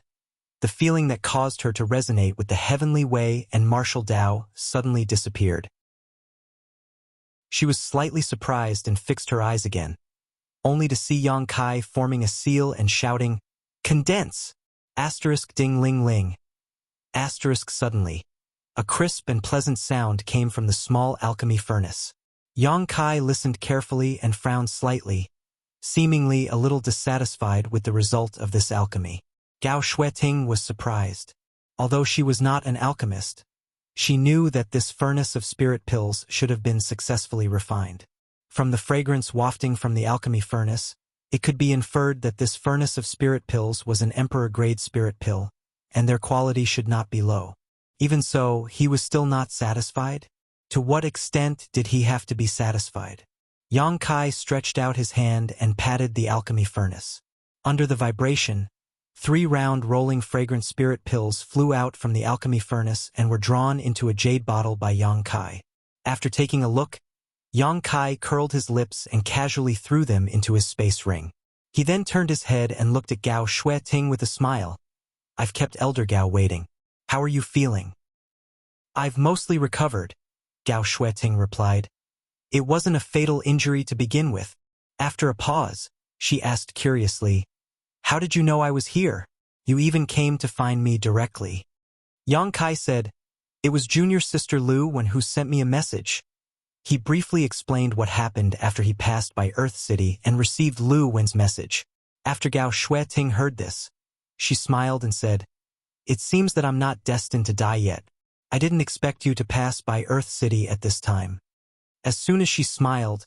the feeling that caused her to resonate with the heavenly way and martial Dao suddenly disappeared. She was slightly surprised and fixed her eyes again, only to see Yang Kai forming a seal and shouting, "Condense! Asterisk ding ling ling." Asterisk suddenly. A crisp and pleasant sound came from the small alchemy furnace. Yang Kai listened carefully and frowned slightly, seemingly a little dissatisfied with the result of this alchemy. Gao Xueting was surprised. Although she was not an alchemist, she knew that this furnace of spirit pills should have been successfully refined. From the fragrance wafting from the alchemy furnace, it could be inferred that this furnace of spirit pills was an emperor-grade spirit pill, and their quality should not be low. Even so, he was still not satisfied. To what extent did he have to be satisfied? Yang Kai stretched out his hand and patted the alchemy furnace. Under the vibration, 3 round rolling fragrant spirit pills flew out from the alchemy furnace and were drawn into a jade bottle by Yang Kai. After taking a look, Yang Kai curled his lips and casually threw them into his space ring. He then turned his head and looked at Gao Shueting with a smile. "I've kept Elder Gao waiting. How are you feeling?" "I've mostly recovered," Gao Shueting replied. "It wasn't a fatal injury to begin with." After a pause, she asked curiously, "How did you know I was here? You even came to find me directly." Yang Kai said, "It was Junior Sister Lu Wen who sent me a message." He briefly explained what happened after he passed by Earth City and received Lu Wen's message. After Gao Shueting heard this, she smiled and said, "It seems that I'm not destined to die yet. I didn't expect you to pass by Earth City at this time." As soon as she smiled,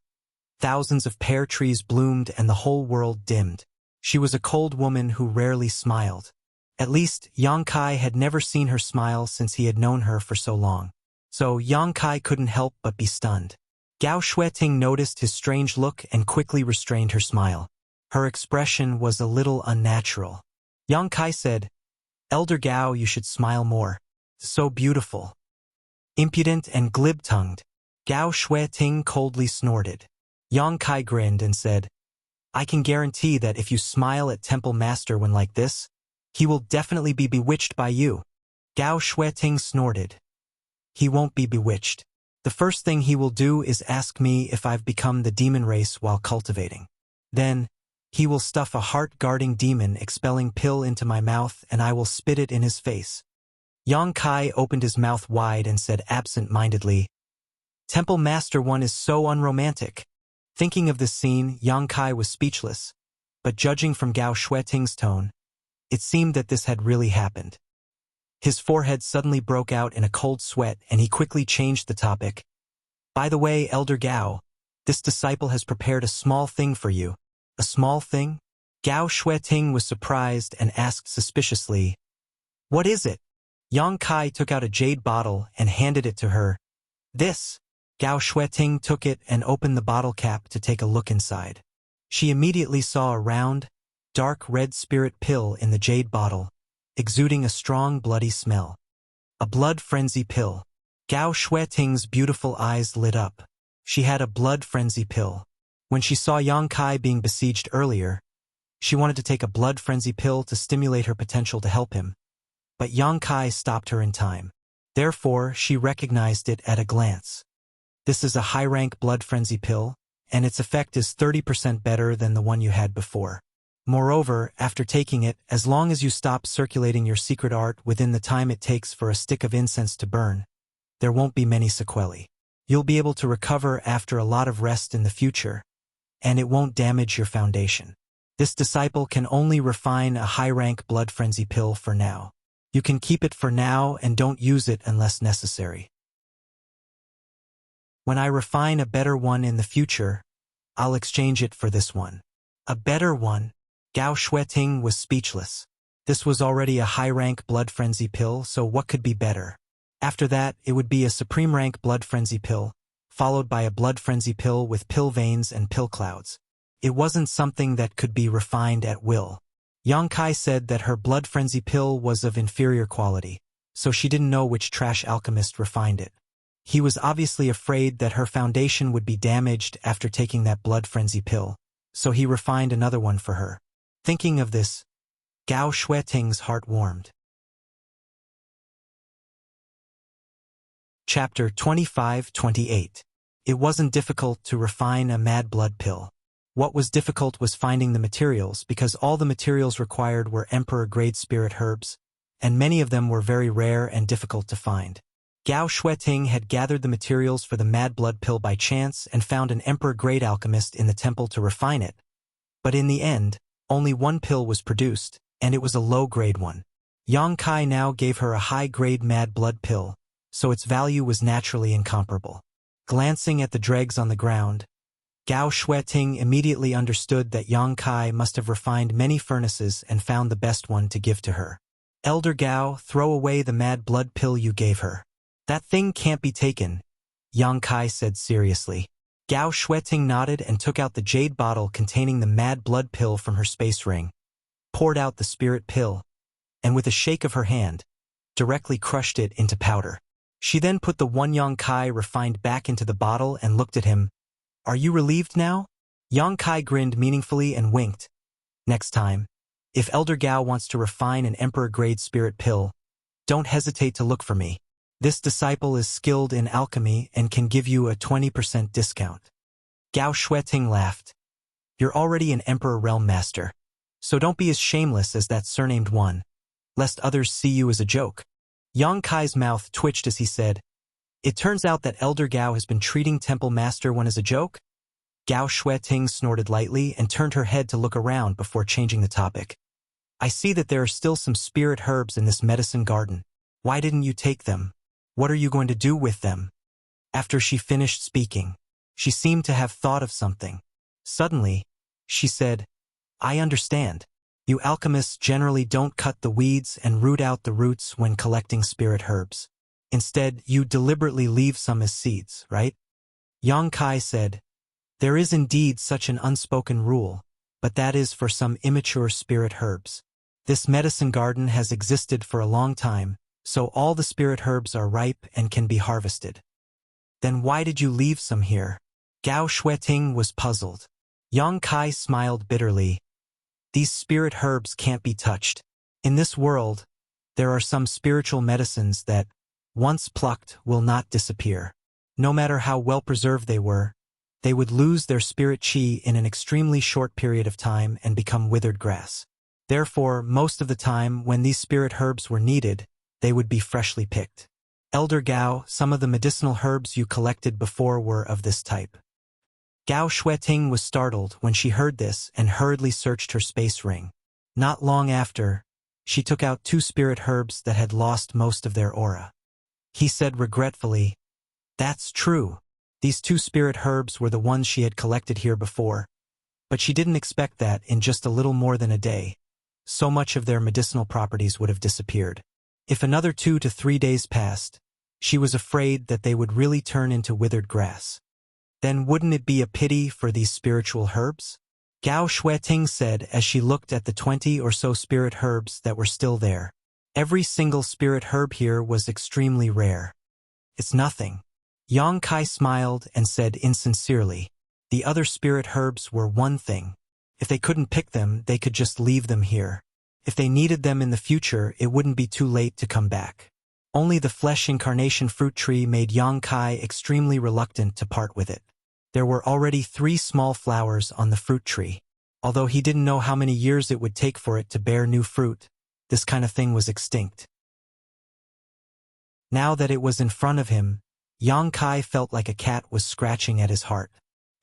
thousands of pear trees bloomed and the whole world dimmed. She was a cold woman who rarely smiled. At least, Yang Kai had never seen her smile since he had known her for so long. So Yang Kai couldn't help but be stunned. Gao Shueting noticed his strange look and quickly restrained her smile. Her expression was a little unnatural. Yang Kai said, "Elder Gao, you should smile more. So beautiful." Impudent and glib-tongued, Gao Shueting coldly snorted. Yang Kai grinned and said, "I can guarantee that if you smile at Temple Master when like this, he will definitely be bewitched by you." Gao Shueting snorted. "He won't be bewitched. The first thing he will do is ask me if I've become the demon race while cultivating. Then, he will stuff a heart-guarding demon expelling pill into my mouth and I will spit it in his face." Yang Kai opened his mouth wide and said absent-mindedly, "Temple Master One is so unromantic." Thinking of this scene, Yang Kai was speechless, but judging from Gao Shueting's tone, it seemed that this had really happened. His forehead suddenly broke out in a cold sweat and he quickly changed the topic. "By the way, Elder Gao, this disciple has prepared a small thing for you." "A small thing?" Gao Shueting was surprised and asked suspiciously, "What is it?" Yang Kai took out a jade bottle and handed it to her. "This." Gao Shueting took it and opened the bottle cap to take a look inside. She immediately saw a round, dark red spirit pill in the jade bottle, exuding a strong bloody smell. A blood frenzy pill. Gao Shueting's beautiful eyes lit up. She had a blood frenzy pill. When she saw Yang Kai being besieged earlier, she wanted to take a blood frenzy pill to stimulate her potential to help him. But Yang Kai stopped her in time. Therefore, she recognized it at a glance. This is a high-rank blood frenzy pill, and its effect is 30% better than the one you had before. Moreover, after taking it, as long as you stop circulating your secret art within the time it takes for a stick of incense to burn, there won't be many sequelae. You'll be able to recover after a lot of rest in the future, and it won't damage your foundation. This disciple can only refine a high-rank blood frenzy pill for now. You can keep it for now and don't use it unless necessary. When I refine a better one in the future, I'll exchange it for this one. A better one? Gao Shueting was speechless. This was already a high-rank blood frenzy pill, so what could be better? After that, it would be a supreme-rank blood frenzy pill, followed by a blood frenzy pill with pill veins and pill clouds. It wasn't something that could be refined at will. Yang Kai said that her blood frenzy pill was of inferior quality, so she didn't know which trash alchemist refined it. He was obviously afraid that her foundation would be damaged after taking that blood frenzy pill, so he refined another one for her. Thinking of this, Gao Shueting's heart warmed. Chapter 25-28. It wasn't difficult to refine a mad blood pill. What was difficult was finding the materials, because all the materials required were emperor-grade spirit herbs, and many of them were very rare and difficult to find. Gao Shueting had gathered the materials for the mad blood pill by chance and found an emperor-grade alchemist in the temple to refine it. But in the end, only one pill was produced, and it was a low-grade one. Yang Kai now gave her a high-grade mad blood pill, so its value was naturally incomparable. Glancing at the dregs on the ground, Gao Shueting immediately understood that Yang Kai must have refined many furnaces and found the best one to give to her. "Elder Gao, throw away the mad blood pill you gave her. That thing can't be taken," Yang Kai said seriously. Gao Shueting nodded and took out the jade bottle containing the mad blood pill from her space ring, poured out the spirit pill, and with a shake of her hand, directly crushed it into powder. She then put the one Yang Kai refined back into the bottle and looked at him. "Are you relieved now?" Yang Kai grinned meaningfully and winked. "Next time, if Elder Gao wants to refine an emperor-grade spirit pill, don't hesitate to look for me. This disciple is skilled in alchemy and can give you a 20% discount." Gao Shueting laughed. "You're already an Emperor Realm Master, so don't be as shameless as that surnamed one, lest others see you as a joke." Yang Kai's mouth twitched as he said, "It turns out that Elder Gao has been treating Temple Master one as a joke?" Gao Shueting snorted lightly and turned her head to look around before changing the topic. "I see that there are still some spirit herbs in this medicine garden. Why didn't you take them? What are you going to do with them?" After she finished speaking, she seemed to have thought of something. Suddenly, she said, "I understand. You alchemists generally don't cut the weeds and root out the roots when collecting spirit herbs. Instead, you deliberately leave some as seeds, right?" Yang Kai said, "There is indeed such an unspoken rule, but that is for some immature spirit herbs. This medicine garden has existed for a long time, so all the spirit herbs are ripe and can be harvested." "Then why did you leave some here?" Gao Shueting was puzzled. Yang Kai smiled bitterly. "These spirit herbs can't be touched. In this world, there are some spiritual medicines that, once plucked, will not disappear. No matter how well preserved they were, they would lose their spirit chi in an extremely short period of time and become withered grass. Therefore, most of the time when these spirit herbs were needed, they would be freshly picked. Elder Gao, some of the medicinal herbs you collected before were of this type." Gao Shueting was startled when she heard this and hurriedly searched her space ring. Not long after, she took out 2 spirit herbs that had lost most of their aura. He said regretfully, "That's true. These 2 spirit herbs were the ones she had collected here before, but she didn't expect that in just a little more than a day, so much of their medicinal properties would have disappeared. If another 2 to 3 days passed, she was afraid that they would really turn into withered grass. Then wouldn't it be a pity for these spiritual herbs?" Gao Shueting said as she looked at the 20 or so spirit herbs that were still there. Every single spirit herb here was extremely rare. "It's nothing." Yang Kai smiled and said insincerely, "The other spirit herbs were one thing. If they couldn't pick them, they could just leave them here. If they needed them in the future, it wouldn't be too late to come back." Only the flesh incarnation fruit tree made Yang Kai extremely reluctant to part with it. There were already 3 small flowers on the fruit tree. Although he didn't know how many years it would take for it to bear new fruit, this kind of thing was extinct. Now that it was in front of him, Yang Kai felt like a cat was scratching at his heart.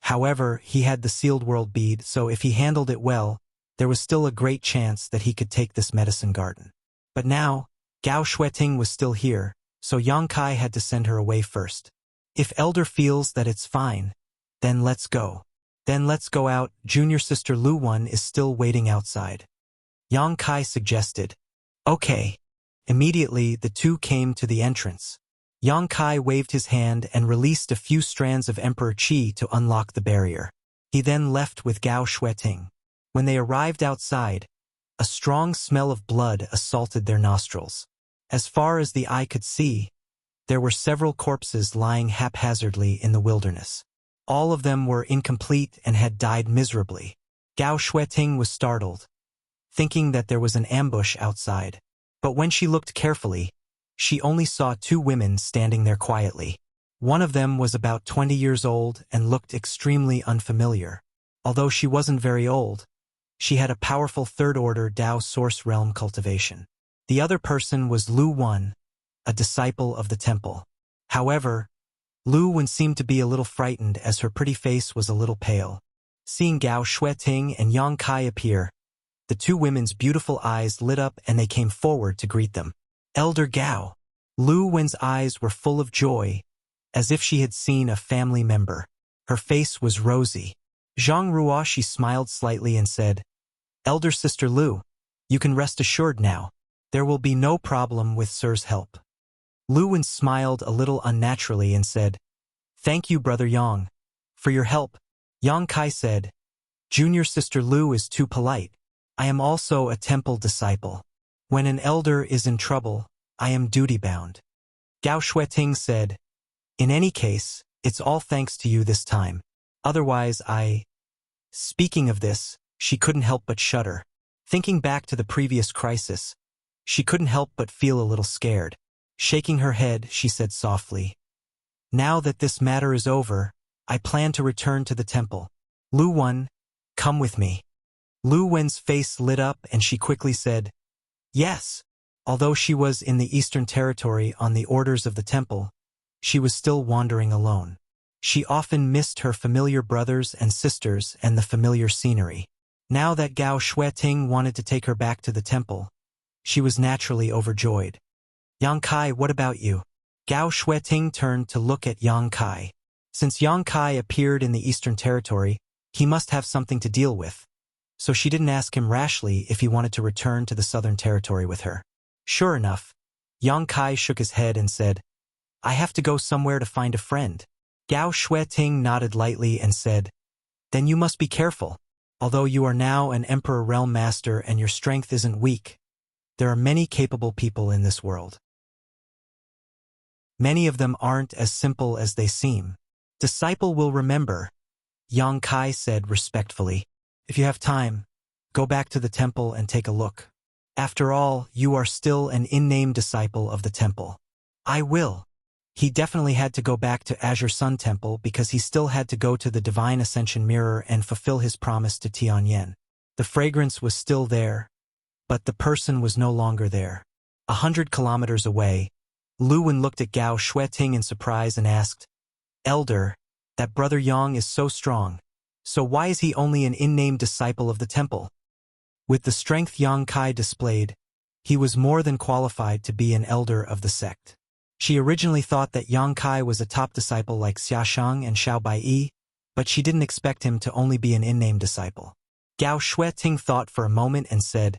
However, he had the sealed world bead, so if he handled it well, there was still a great chance that he could take this medicine garden. But now, Gao Shueting was still here, so Yang Kai had to send her away first. "If Elder feels that it's fine, then let's go. Then let's go out, junior sister Lu Wan is still waiting outside." Yang Kai suggested. "Okay." Immediately, the 2 came to the entrance. Yang Kai waved his hand and released a few strands of Emperor Qi to unlock the barrier. He then left with Gao Shueting. When they arrived outside, a strong smell of blood assaulted their nostrils. As far as the eye could see, there were several corpses lying haphazardly in the wilderness. All of them were incomplete and had died miserably. Gao Shueting was startled, thinking that there was an ambush outside. But when she looked carefully, she only saw 2 women standing there quietly. One of them was about 20 years old and looked extremely unfamiliar. Although she wasn't very old, she had a powerful 3rd-order Dao source realm cultivation. The other person was Lu Wan, a disciple of the temple. However, Lu Wan seemed to be a little frightened as her pretty face was a little pale. Seeing Gao Shueting and Yang Kai appear, the 2 women's beautiful eyes lit up and they came forward to greet them. "Elder Gao." Lu Wan's eyes were full of joy, as if she had seen a family member. Her face was rosy. Zhang Ruo, she smiled slightly and said, "Elder Sister Lu, you can rest assured now. There will be no problem with Sir's help." Lu Wan smiled a little unnaturally and said, "Thank you, Brother Yang, For your help, Yang Kai said. Junior sister Lu is too polite. I am also a temple disciple. When an elder is in trouble, I am duty-bound. Gao Shueting said. In any case, it's all thanks to you this time. Otherwise Speaking of this, she couldn't help but shudder. Thinking back to the previous crisis, she couldn't help but feel a little scared. Shaking her head, she said softly. Now that this matter is over, I plan to return to the temple. Lu Wen, come with me. Lu Wen's face lit up and she quickly said, yes. Although she was in the Eastern Territory on the orders of the temple, she was still wandering alone. She often missed her familiar brothers and sisters and the familiar scenery. Now that Gao Shueting wanted to take her back to the temple, she was naturally overjoyed. Yang Kai, what about you? Gao Shueting turned to look at Yang Kai. Since Yang Kai appeared in the Eastern Territory, he must have something to deal with. So she didn't ask him rashly if he wanted to return to the Southern Territory with her. Sure enough, Yang Kai shook his head and said, I have to go somewhere to find a friend. Gao Shueting nodded lightly and said, then you must be careful. Although you are now an Emperor Realm Master and your strength isn't weak, there are many capable people in this world. Many of them aren't as simple as they seem. Disciple will remember, Yang Kai said respectfully. If you have time, go back to the temple and take a look. After all, you are still an in-name disciple of the temple. I will. He definitely had to go back to Azure Sun Temple because he still had to go to the Divine Ascension Mirror and fulfill his promise to Tianyan. The fragrance was still there, but the person was no longer there. 100 kilometers away, Lu Wen looked at Gao Shueting in surprise and asked, Elder, that brother Yang is so strong, so why is he only an in-name disciple of the temple? With the strength Yang Kai displayed, he was more than qualified to be an elder of the sect. She originally thought that Yang Kai was a top disciple like Xiaoshang and Xiao Baiyi, but she didn't expect him to only be an in-name disciple. Gao Shueting thought for a moment and said,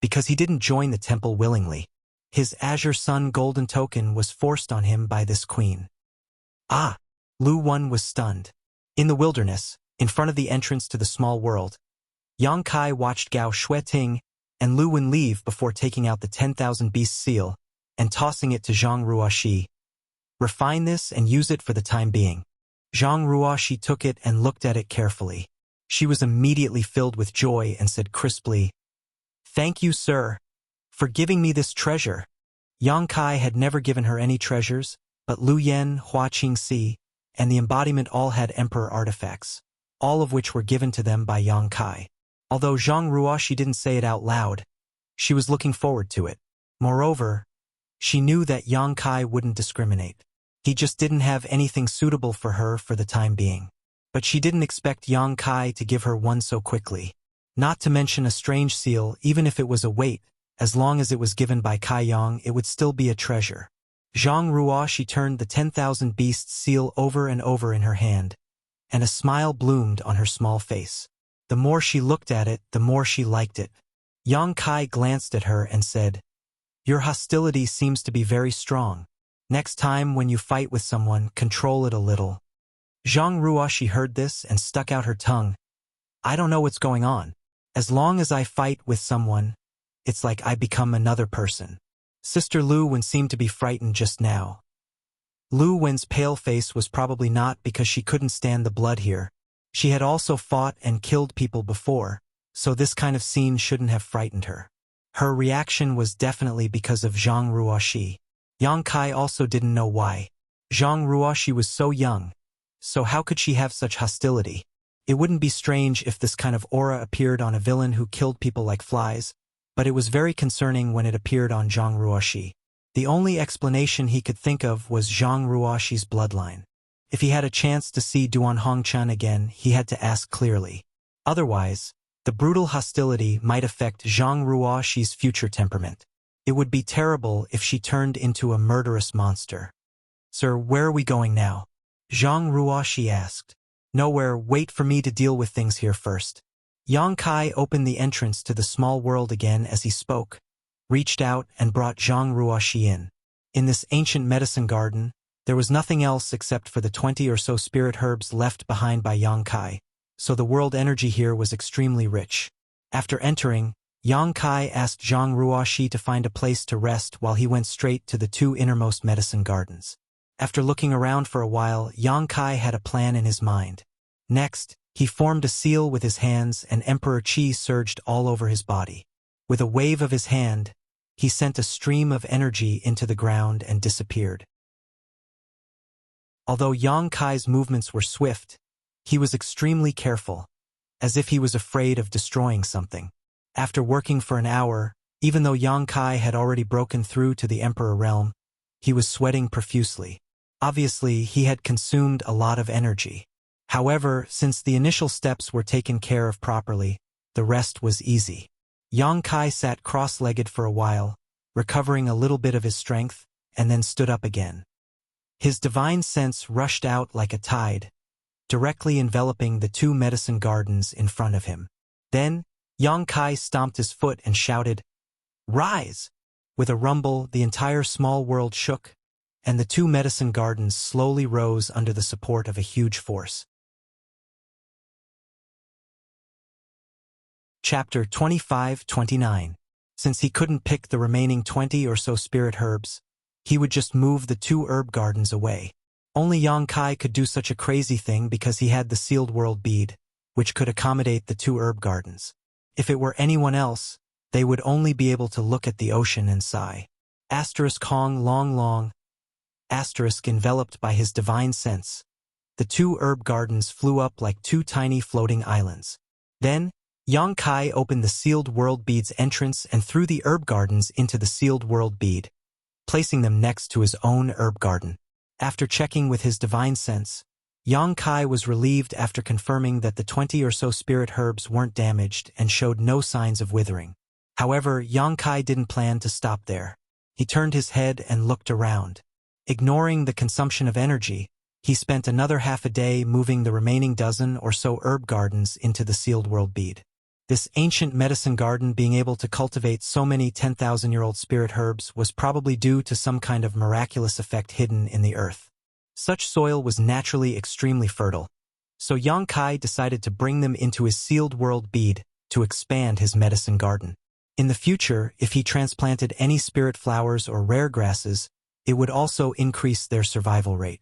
because he didn't join the temple willingly. His Azure Sun golden token was forced on him by this queen. Ah! Lu Wen was stunned. In the wilderness, in front of the entrance to the small world, Yang Kai watched Gao Shueting and Lu Wen leave before taking out the 10,000 beast seal and tossing it to Zhang Ruoxi. Refine this and use it for the time being. Zhang Ruoxi took it and looked at it carefully. She was immediately filled with joy and said crisply, Thank you, sir, for giving me this treasure. Yang Kai had never given her any treasures, but Lu Yen, Hua Qingxi, and the embodiment all had emperor artifacts, all of which were given to them by Yang Kai. Although Zhang Ruoxi didn't say it out loud, she was looking forward to it. Moreover, she knew that Yang Kai wouldn't discriminate. He just didn't have anything suitable for her for the time being. But she didn't expect Yang Kai to give her one so quickly. Not to mention a strange seal, even if it was a weight, as long as it was given by Kai Yang, it would still be a treasure. Zhang Ruoxi turned the 10,000 beasts seal over and over in her hand, and a smile bloomed on her small face. The more she looked at it, the more she liked it. Yang Kai glanced at her and said, Your hostility seems to be very strong. Next time when you fight with someone, control it a little. Zhang Ruoxi heard this and stuck out her tongue. I don't know what's going on. As long as I fight with someone, it's like I become another person. Sister Lu Wen seemed to be frightened just now. Lu Wen's pale face was probably not because she couldn't stand the blood here. She had also fought and killed people before, so this kind of scene shouldn't have frightened her. Her reaction was definitely because of Zhang Ruoxi. Yang Kai also didn't know why. Zhang Ruoxi was so young, so how could she have such hostility? It wouldn't be strange if this kind of aura appeared on a villain who killed people like flies, but it was very concerning when it appeared on Zhang Ruoxi. The only explanation he could think of was Zhang Ruoxi's bloodline. If he had a chance to see Duan Hongchen again, he had to ask clearly. Otherwise, the brutal hostility might affect Zhang Ruoxi's future temperament. It would be terrible if she turned into a murderous monster. Sir, where are we going now? Zhang Ruoxi asked. Nowhere, wait for me to deal with things here first. Yang Kai opened the entrance to the small world again as he spoke, reached out and brought Zhang Ruoxi in. In this ancient medicine garden, There was nothing else except for the 20 or so spirit herbs left behind by Yang Kai, so the world energy here was extremely rich. After entering, Yang Kai asked Zhang Ruoxi to find a place to rest while he went straight to the 2 innermost medicine gardens. After looking around for a while, Yang Kai had a plan in his mind. Next, he formed a seal with his hands and Emperor Qi surged all over his body. With a wave of his hand, he sent a stream of energy into the ground and disappeared. Although Yang Kai's movements were swift, he was extremely careful, as if he was afraid of destroying something. After working for an hour, even though Yang Kai had already broken through to the Emperor realm, he was sweating profusely. Obviously, he had consumed a lot of energy. However, since the initial steps were taken care of properly, the rest was easy. Yang Kai sat cross-legged for a while, recovering a little bit of his strength, and then stood up again. His divine sense rushed out like a tide, directly enveloping the 2 medicine gardens in front of him. Then, Yang Kai stomped his foot and shouted, "Rise!" With a rumble, the entire small world shook, and the 2 medicine gardens slowly rose under the support of a huge force. Chapter 25-29. Since he couldn't pick the remaining 20 or so spirit herbs, he would just move the 2 herb gardens away. Only Yang Kai could do such a crazy thing because he had the sealed world bead, which could accommodate the 2 herb gardens. If it were anyone else, they would only be able to look at the ocean and sigh. Hong long. Enveloped by his divine sense, the 2 herb gardens flew up like 2 tiny floating islands. Then, Yang Kai opened the sealed world bead's entrance and threw the herb gardens into the sealed world bead, placing them next to his own herb garden. After checking with his divine sense, Yang Kai was relieved after confirming that the 20 or so spirit herbs weren't damaged and showed no signs of withering. However, Yang Kai didn't plan to stop there. He turned his head and looked around. Ignoring the consumption of energy, he spent another half a day moving the remaining dozen or so herb gardens into the sealed world bead. This ancient medicine garden being able to cultivate so many 10,000-year-old spirit herbs was probably due to some kind of miraculous effect hidden in the earth. Such soil was naturally extremely fertile, so Yang Kai decided to bring them into his sealed world bead to expand his medicine garden. In the future, if he transplanted any spirit flowers or rare grasses, it would also increase their survival rate.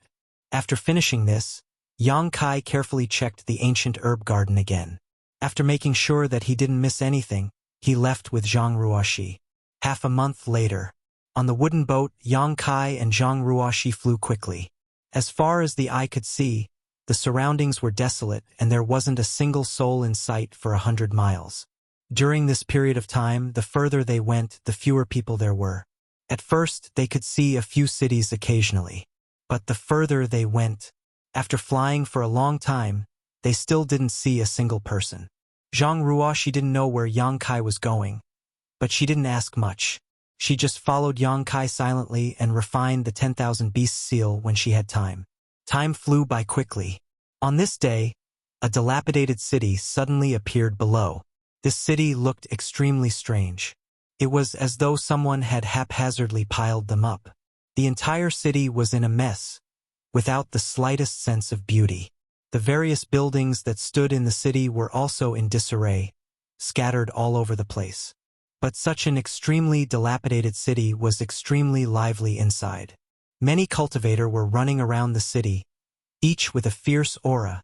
After finishing this, Yang Kai carefully checked the ancient herb garden again. After making sure that he didn't miss anything, he left with Zhang Ruoxi. Half a month later, on the wooden boat, Yang Kai and Zhang Ruoxi flew quickly. As far as the eye could see, the surroundings were desolate and there wasn't a single soul in sight for 100 miles. During this period of time, the further they went, the fewer people there were. At first, they could see a few cities occasionally. But the further they went, after flying for a long time, they still didn't see a single person. Zhang Ruoxi didn't know where Yang Kai was going, but she didn't ask much. She just followed Yang Kai silently and refined the 10,000 beasts seal when she had time. Time flew by quickly. On this day, a dilapidated city suddenly appeared below. This city looked extremely strange. It was as though someone had haphazardly piled them up. The entire city was in a mess, without the slightest sense of beauty. The various buildings that stood in the city were also in disarray, scattered all over the place. But such an extremely dilapidated city was extremely lively inside. Many cultivators were running around the city, each with a fierce aura,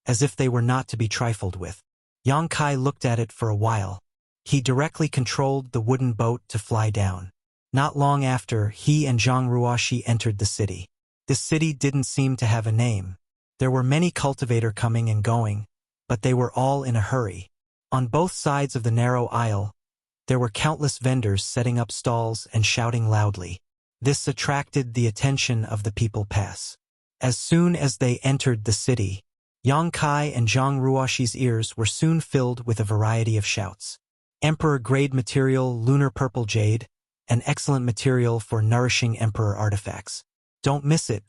as if they were not to be trifled with. Yang Kai looked at it for a while. He directly controlled the wooden boat to fly down. Not long after, he and Zhang Ruoxi entered the city. This city didn't seem to have a name. There were many cultivators coming and going, but they were all in a hurry. On both sides of the narrow aisle, there were countless vendors setting up stalls and shouting loudly. This attracted the attention of the people pass. As soon as they entered the city, Yang Kai and Zhang Ruoxi's ears were soon filled with a variety of shouts. Emperor-grade material, lunar purple jade, an excellent material for nourishing Emperor artifacts. Don't miss it.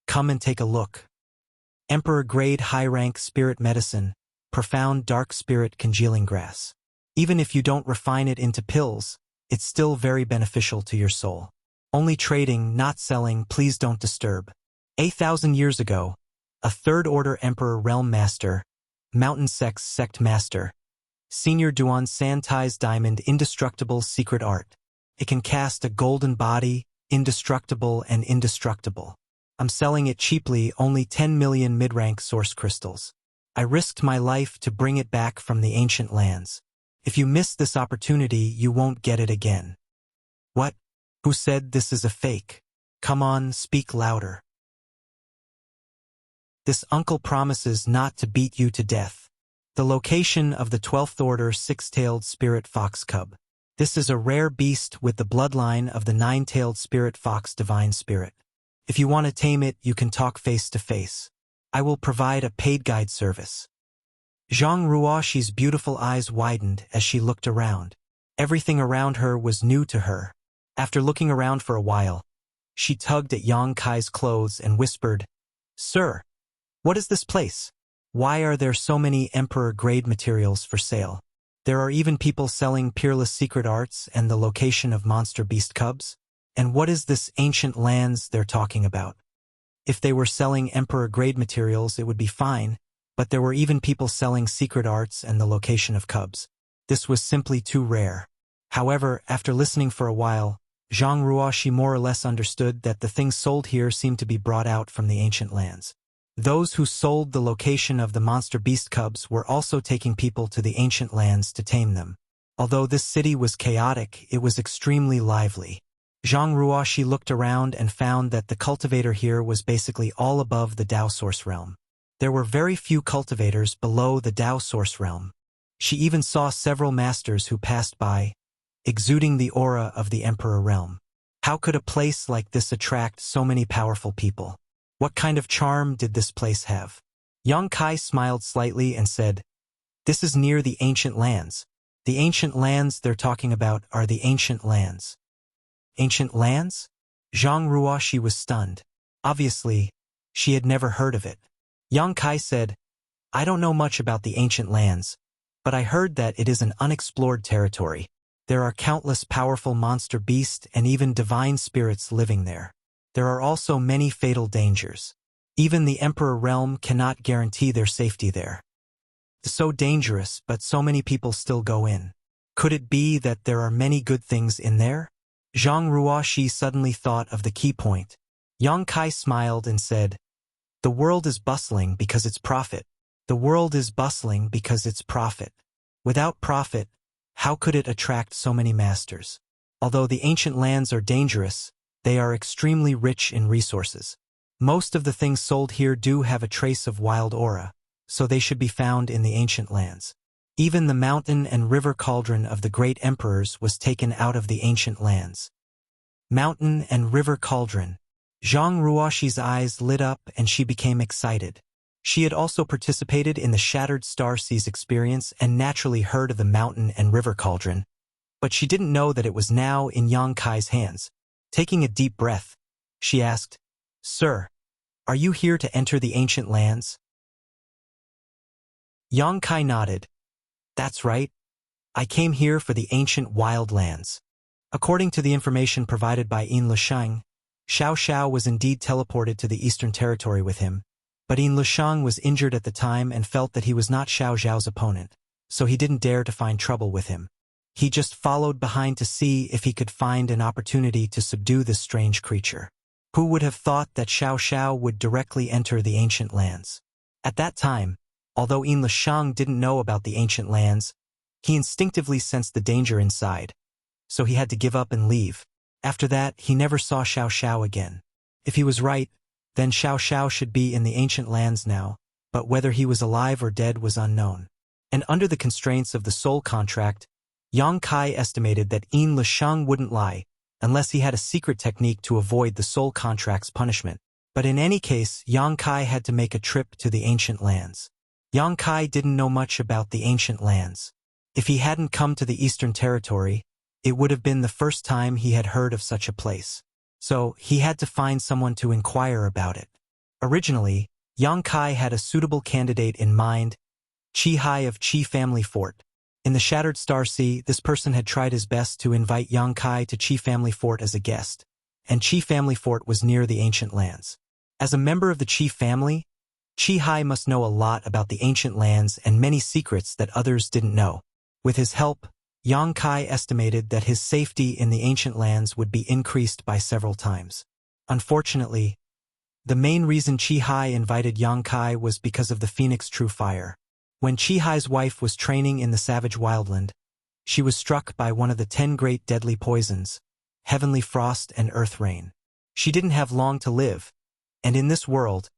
Come and take a look. Emperor-grade high-rank spirit medicine, profound dark spirit congealing grass. Even if you don't refine it into pills, it's still very beneficial to your soul. Only trading, not selling, please don't disturb. 8,000 years ago, a third-order emperor realm master, mountain sect master, Senior Duan Santai's diamond indestructible secret art. It can cast a golden body, indestructible and indestructible. I'm selling it cheaply, only 10 million mid-rank source crystals. I risked my life to bring it back from the ancient lands. If you miss this opportunity, you won't get it again. What? Who said this is a fake? Come on, speak louder. This uncle promises not to beat you to death. The location of the 12th Order six-tailed spirit fox cub. This is a rare beast with the bloodline of the nine-tailed spirit fox divine spirit. If you want to tame it, you can talk face to face. I will provide a paid guide service. Zhang Ruoxi's beautiful eyes widened as she looked around. Everything around her was new to her. After looking around for a while, she tugged at Yang Kai's clothes and whispered, "Sir, what is this place? Why are there so many emperor-grade materials for sale? There are even people selling peerless secret arts and the location of monster beast cubs? And what is this ancient lands they're talking about? If they were selling emperor-grade materials, it would be fine, but there were even people selling secret arts and the location of cubs. This was simply too rare." However, after listening for a while, Zhang Ruoxi more or less understood that the things sold here seemed to be brought out from the ancient lands. Those who sold the location of the monster beast cubs were also taking people to the ancient lands to tame them. Although this city was chaotic, it was extremely lively. Zhang Ruoxi looked around and found that the cultivator here was basically all above the Dao source realm. There were very few cultivators below the Dao source realm. She even saw several masters who passed by, exuding the aura of the emperor realm. How could a place like this attract so many powerful people? What kind of charm did this place have? Yang Kai smiled slightly and said, "This is near the ancient lands. The ancient lands they're talking about are the ancient lands." Ancient lands? Zhang Ruoxi was stunned. Obviously, she had never heard of it. Yang Kai said, "I don't know much about the ancient lands, but I heard that it is an unexplored territory. There are countless powerful monster beasts and even divine spirits living there. There are also many fatal dangers. Even the Emperor realm cannot guarantee their safety there. It's so dangerous, but so many people still go in. Could it be that there are many good things in there?" Zhang Ruoxi suddenly thought of the key point. Yang Kai smiled and said, "The world is bustling because it's profit. The world is bustling because it's profit. Without profit, how could it attract so many masters? Although the ancient lands are dangerous, they are extremely rich in resources. Most of the things sold here do have a trace of wild aura, so they should be found in the ancient lands. Even the mountain and river cauldron of the great emperors was taken out of the ancient lands." Mountain and river cauldron. Zhang Ruoxi's eyes lit up and she became excited. She had also participated in the Shattered Star Seas experience and naturally heard of the mountain and river cauldron, but she didn't know that it was now in Yang Kai's hands. Taking a deep breath, she asked, "Sir, are you here to enter the ancient lands?" Yang Kai nodded. "That's right. I came here for the ancient wild lands." According to the information provided by Yin Lisheng, Xiao Xiao was indeed teleported to the Eastern Territory with him, but Yin Lisheng was injured at the time and felt that he was not Xiao Xiao's opponent, so he didn't dare to find trouble with him. He just followed behind to see if he could find an opportunity to subdue this strange creature. Who would have thought that Xiao Xiao would directly enter the ancient lands? At that time, although Yin Lisheng didn't know about the ancient lands, he instinctively sensed the danger inside, so he had to give up and leave. After that, he never saw Xiao Xiao again. If he was right, then Xiao Xiao should be in the ancient lands now, but whether he was alive or dead was unknown. And under the constraints of the soul contract, Yang Kai estimated that Yin Lisheng wouldn't lie, unless he had a secret technique to avoid the soul contract's punishment. But in any case, Yang Kai had to make a trip to the ancient lands. Yang Kai didn't know much about the ancient lands. If he hadn't come to the Eastern Territory, it would have been the first time he had heard of such a place. So, he had to find someone to inquire about it. Originally, Yang Kai had a suitable candidate in mind, Qi Hai of Qi Family Fort. In the Shattered Star Sea, this person had tried his best to invite Yang Kai to Qi Family Fort as a guest, and Qi Family Fort was near the ancient lands. As a member of the Qi family, Qi Hai must know a lot about the ancient lands and many secrets that others didn't know. With his help, Yang Kai estimated that his safety in the ancient lands would be increased by several times. Unfortunately, the main reason Qi Hai invited Yang Kai was because of the Phoenix True Fire. When Qi Hai's wife was training in the savage wildland, she was struck by one of the 10 great deadly poisons, heavenly frost and earth rain. She didn't have long to live, and in this world,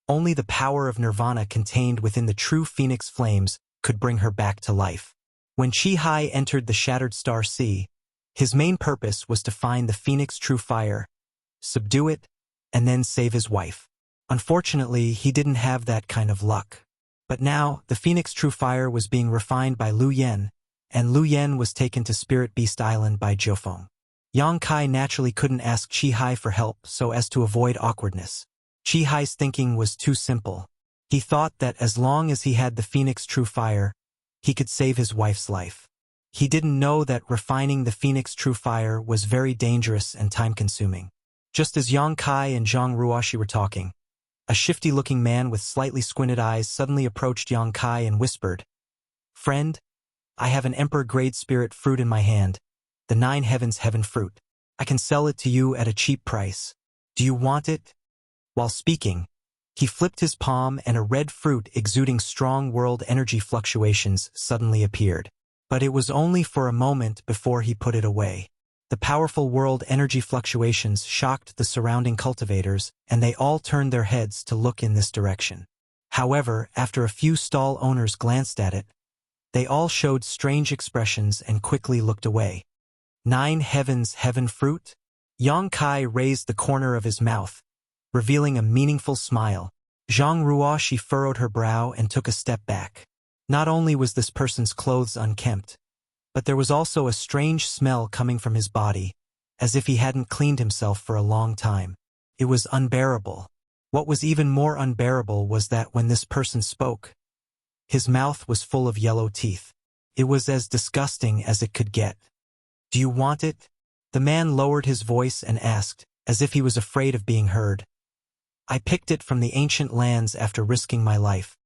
only the power of nirvana contained within the true phoenix flames could bring her back to life. When Qi Hai entered the Shattered Star Sea, his main purpose was to find the Phoenix True Fire, subdue it, and then save his wife. Unfortunately, he didn't have that kind of luck. But now, the Phoenix True Fire was being refined by Lu Yen, and Lu Yen was taken to Spirit Beast Island by Jiufeng. Yang Kai naturally couldn't ask Qi Hai for help so as to avoid awkwardness. Qi Hai's thinking was too simple. He thought that as long as he had the Phoenix True Fire, he could save his wife's life. He didn't know that refining the Phoenix True Fire was very dangerous and time-consuming. Just as Yang Kai and Zhang Ruoxi were talking, a shifty-looking man with slightly squinted eyes suddenly approached Yang Kai and whispered, "Friend, I have an emperor-grade spirit fruit in my hand, the 9 Heavens Heaven Fruit. I can sell it to you at a cheap price. Do you want it?" While speaking, he flipped his palm and a red fruit exuding strong world energy fluctuations suddenly appeared. But it was only for a moment before he put it away. The powerful world energy fluctuations shocked the surrounding cultivators, and they all turned their heads to look in this direction. However, after a few stall owners glanced at it, they all showed strange expressions and quickly looked away. 9 Heavens Heaven Fruit? Yang Kai raised the corner of his mouth, revealing a meaningful smile. Zhang Ruoxi furrowed her brow and took a step back. Not only was this person's clothes unkempt, but there was also a strange smell coming from his body, as if he hadn't cleaned himself for a long time. It was unbearable. What was even more unbearable was that when this person spoke, his mouth was full of yellow teeth. It was as disgusting as it could get. "Do you want it?" The man lowered his voice and asked, as if he was afraid of being heard. "I picked it from the ancient lands after risking my life.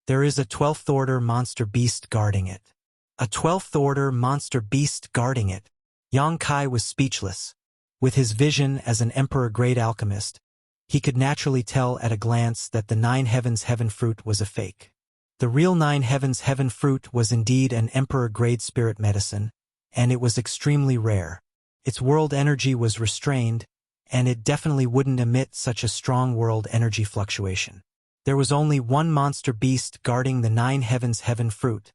There is a 12th order monster beast guarding it." A 12th order monster beast guarding it. Yang Kai was speechless. With his vision as an emperor-grade alchemist, he could naturally tell at a glance that the 9 Heavens Heaven Fruit was a fake. The real 9 Heavens Heaven Fruit was indeed an emperor-grade spirit medicine, and it was extremely rare. Its world energy was restrained, and it definitely wouldn't emit such a strong world energy fluctuation. There was only one monster beast guarding the 9 Heavens Heaven Fruit,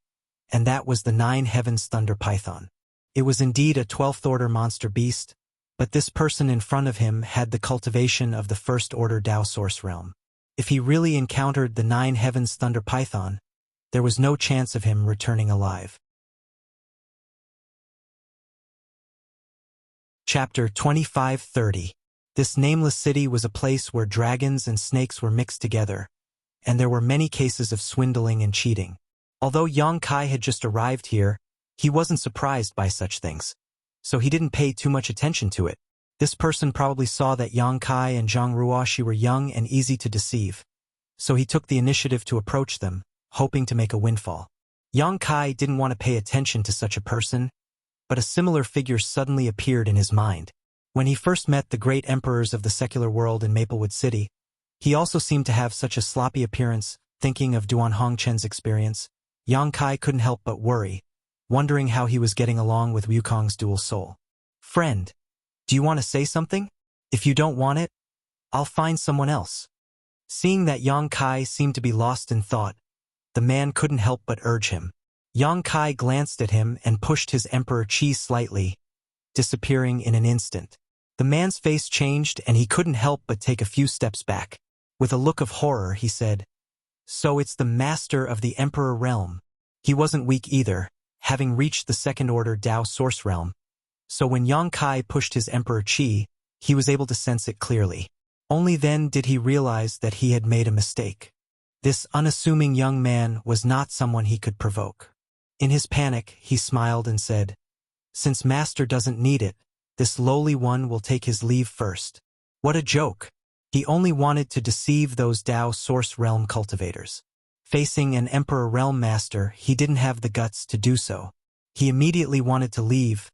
and that was the 9 Heavens Thunder Python. It was indeed a 12th order monster beast, but this person in front of him had the cultivation of the 1st order Tao Source realm. If he really encountered the 9 Heavens Thunder Python, there was no chance of him returning alive. Chapter 2530. This nameless city was a place where dragons and snakes were mixed together, and there were many cases of swindling and cheating. Although Yang Kai had just arrived here, he wasn't surprised by such things, so he didn't pay too much attention to it. This person probably saw that Yang Kai and Zhang Ruoxi were young and easy to deceive, so he took the initiative to approach them, hoping to make a windfall. Yang Kai didn't want to pay attention to such a person, but a similar figure suddenly appeared in his mind. When he first met the great emperors of the secular world in Maplewood City, he also seemed to have such a sloppy appearance. Thinking of Duan Hongchen's experience, Yang Kai couldn't help but worry, wondering how he was getting along with Wukong's dual soul. "Friend, do you want to say something? If you don't want it, I'll find someone else." Seeing that Yang Kai seemed to be lost in thought, the man couldn't help but urge him. Yang Kai glanced at him and pushed his Emperor Qi slightly, disappearing in an instant. The man's face changed and he couldn't help but take a few steps back. With a look of horror, he said, "So it's the master of the Emperor realm." He wasn't weak either, having reached the 2nd order Tao Source realm. So when Yang Kai pushed his Emperor Qi, he was able to sense it clearly. Only then did he realize that he had made a mistake. This unassuming young man was not someone he could provoke. In his panic, he smiled and said, "Since Master doesn't need it, this lowly one will take his leave first." What a joke. He only wanted to deceive those Dao Source Realm cultivators. Facing an Emperor Realm Master, he didn't have the guts to do so. He immediately wanted to leave,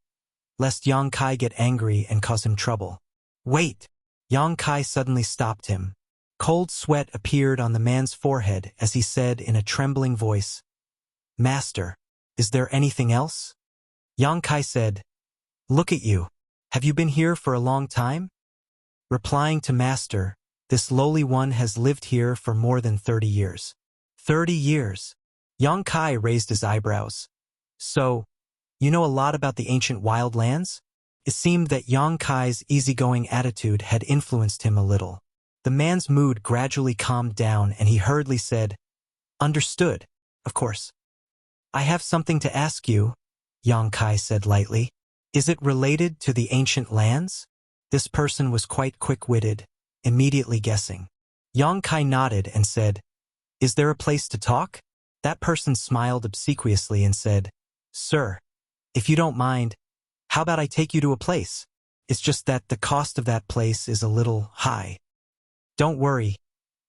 lest Yang Kai get angry and cause him trouble. Wait! Yang Kai suddenly stopped him. Cold sweat appeared on the man's forehead as he said in a trembling voice, "Master, is there anything else?" Yang Kai said, "Look at you. Have you been here for a long time?" Replying to Master, this lowly one has lived here for more than 30 years. 30 years. Yang Kai raised his eyebrows. So, you know a lot about the ancient wildlands? It seemed that Yang Kai's easygoing attitude had influenced him a little. The man's mood gradually calmed down and he hurriedly said, "Understood, of course." "I have something to ask you," Yang Kai said lightly. "Is it related to the ancient lands?" This person was quite quick-witted, immediately guessing. Yang Kai nodded and said, "Is there a place to talk?" That person smiled obsequiously and said, "Sir, if you don't mind, how about I take you to a place? It's just that the cost of that place is a little high." "Don't worry.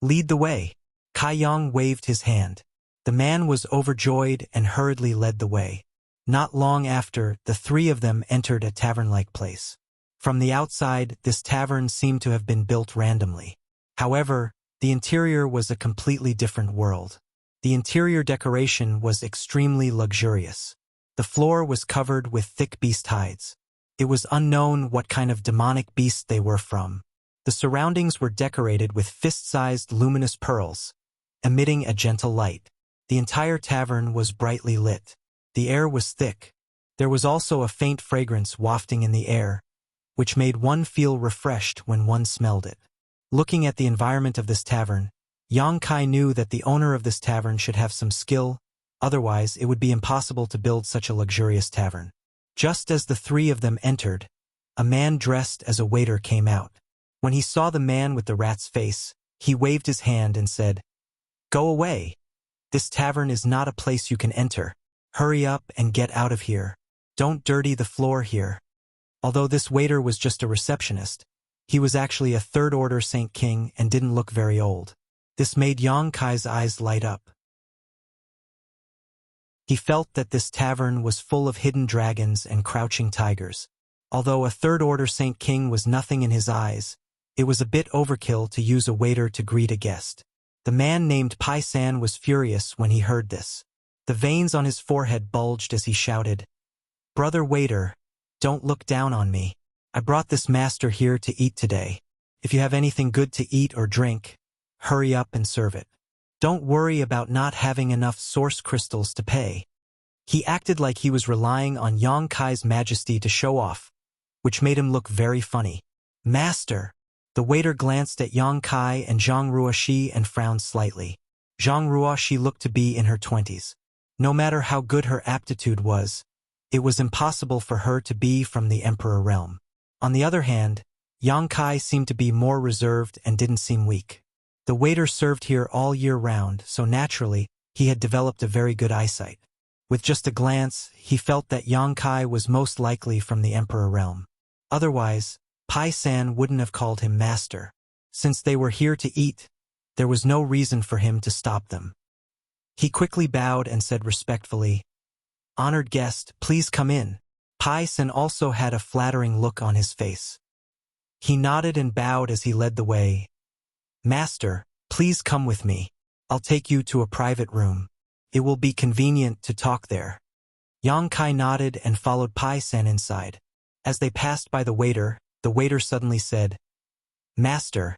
Lead the way." Kai Yang waved his hand. The man was overjoyed and hurriedly led the way. Not long after, the three of them entered a tavern-like place. From the outside, this tavern seemed to have been built randomly. However, the interior was a completely different world. The interior decoration was extremely luxurious. The floor was covered with thick beast hides. It was unknown what kind of demonic beast they were from. The surroundings were decorated with fist-sized luminous pearls, emitting a gentle light. The entire tavern was brightly lit. The air was thick. There was also a faint fragrance wafting in the air, which made one feel refreshed when one smelled it. Looking at the environment of this tavern, Yang Kai knew that the owner of this tavern should have some skill, otherwise it would be impossible to build such a luxurious tavern. Just as the three of them entered, a man dressed as a waiter came out. When he saw the man with the rat's face, he waved his hand and said, "Go away. This tavern is not a place you can enter. Hurry up and get out of here. Don't dirty the floor here." Although this waiter was just a receptionist, he was actually a third-order Saint King and didn't look very old. This made Yang Kai's eyes light up. He felt that this tavern was full of hidden dragons and crouching tigers. Although a third-order Saint King was nothing in his eyes, it was a bit overkill to use a waiter to greet a guest. The man named Pai San was furious when he heard this. The veins on his forehead bulged as he shouted, "Brother waiter, don't look down on me. I brought this master here to eat today. If you have anything good to eat or drink, hurry up and serve it. Don't worry about not having enough source crystals to pay." He acted like he was relying on Yang Kai's majesty to show off, which made him look very funny. "Master!" The waiter glanced at Yang Kai and Zhang Ruoxi and frowned slightly. Zhang Ruoxi looked to be in her 20s. No matter how good her aptitude was, it was impossible for her to be from the Emperor realm. On the other hand, Yang Kai seemed to be more reserved and didn't seem weak. The waiter served here all year round, so naturally, he had developed a very good eyesight. With just a glance, he felt that Yang Kai was most likely from the Emperor realm. Otherwise, Pai San wouldn't have called him master. Since they were here to eat, there was no reason for him to stop them. He quickly bowed and said respectfully, "Honored guest, please come in." Pai San also had a flattering look on his face. He nodded and bowed as he led the way. "Master, please come with me. I'll take you to a private room. It will be convenient to talk there." Yang Kai nodded and followed Pai San inside. As they passed by the waiter suddenly said, "Master,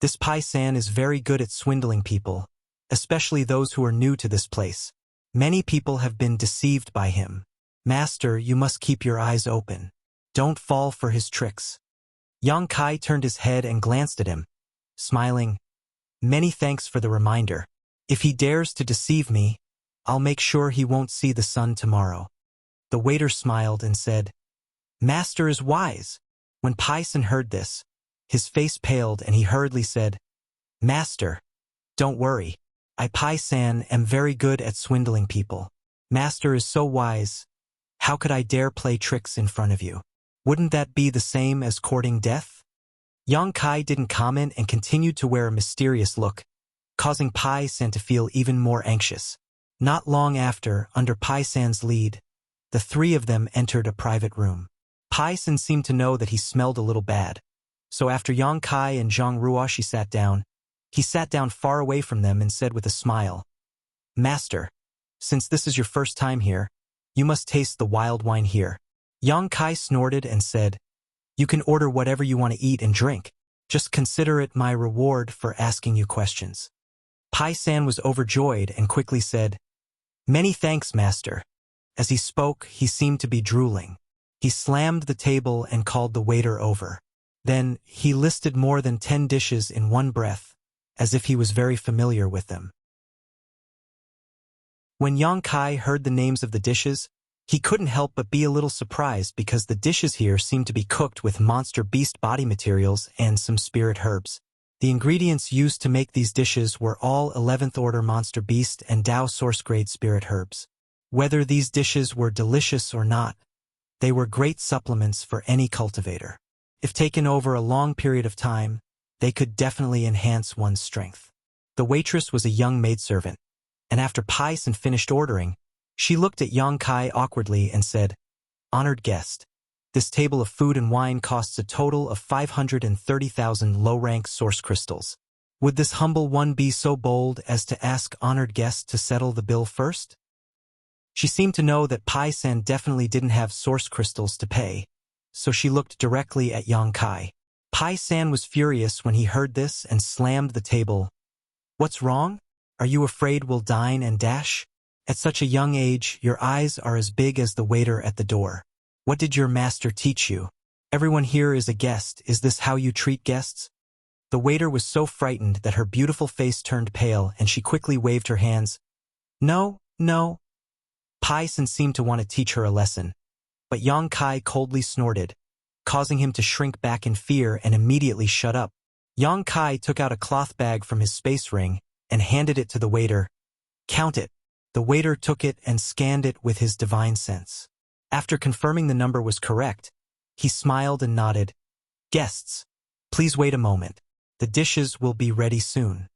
this Pai San is very good at swindling people, especially those who are new to this place. Many people have been deceived by him. Master, you must keep your eyes open. Don't fall for his tricks." Yang Kai turned his head and glanced at him, smiling, "Many thanks for the reminder. If he dares to deceive me, I'll make sure he won't see the sun tomorrow." The waiter smiled and said, "Master is wise." When Pai San heard this, his face paled and he hurriedly said, "Master, don't worry. I Pai San am very good at swindling people. Master is so wise. How could I dare play tricks in front of you? Wouldn't that be the same as courting death?" Yang Kai didn't comment and continued to wear a mysterious look, causing Pai San to feel even more anxious. Not long after, under Pai San's lead, the three of them entered a private room. Pai San seemed to know that he smelled a little bad, so after Yang Kai and Zhang Ruoshi sat down, he sat down far away from them and said with a smile, "Master, since this is your first time here, you must taste the wild wine here." Yang Kai snorted and said, "You can order whatever you want to eat and drink. Just consider it my reward for asking you questions." Pai San was overjoyed and quickly said, "Many thanks, master." As he spoke, he seemed to be drooling. He slammed the table and called the waiter over. Then, he listed more than 10 dishes in one breath, as if he was very familiar with them. When Yang Kai heard the names of the dishes, he couldn't help but be a little surprised because the dishes here seemed to be cooked with monster beast body materials and some spirit herbs. The ingredients used to make these dishes were all 11th order monster beast and Dao source grade spirit herbs. Whether these dishes were delicious or not, they were great supplements for any cultivator. If taken over a long period of time, they could definitely enhance one's strength. The waitress was a young maidservant, and after Pai San finished ordering, she looked at Yang Kai awkwardly and said, "Honored guest, this table of food and wine costs a total of 530,000 low-rank source crystals. Would this humble one be so bold as to ask honored guest to settle the bill first?" She seemed to know that Pai San definitely didn't have source crystals to pay, so she looked directly at Yang Kai. Pai San was furious when he heard this and slammed the table. "What's wrong? Are you afraid we'll dine and dash? At such a young age, your eyes are as big as the waiter at the door. What did your master teach you? Everyone here is a guest. Is this how you treat guests?" The waiter was so frightened that her beautiful face turned pale and she quickly waved her hands. "No, no." Pai San seemed to want to teach her a lesson, but Yang Kai coldly snorted, causing him to shrink back in fear and immediately shut up. Yang Kai took out a cloth bag from his space ring and handed it to the waiter. "Count it." The waiter took it and scanned it with his divine sense. After confirming the number was correct, he smiled and nodded. "Guests, please wait a moment. The dishes will be ready soon."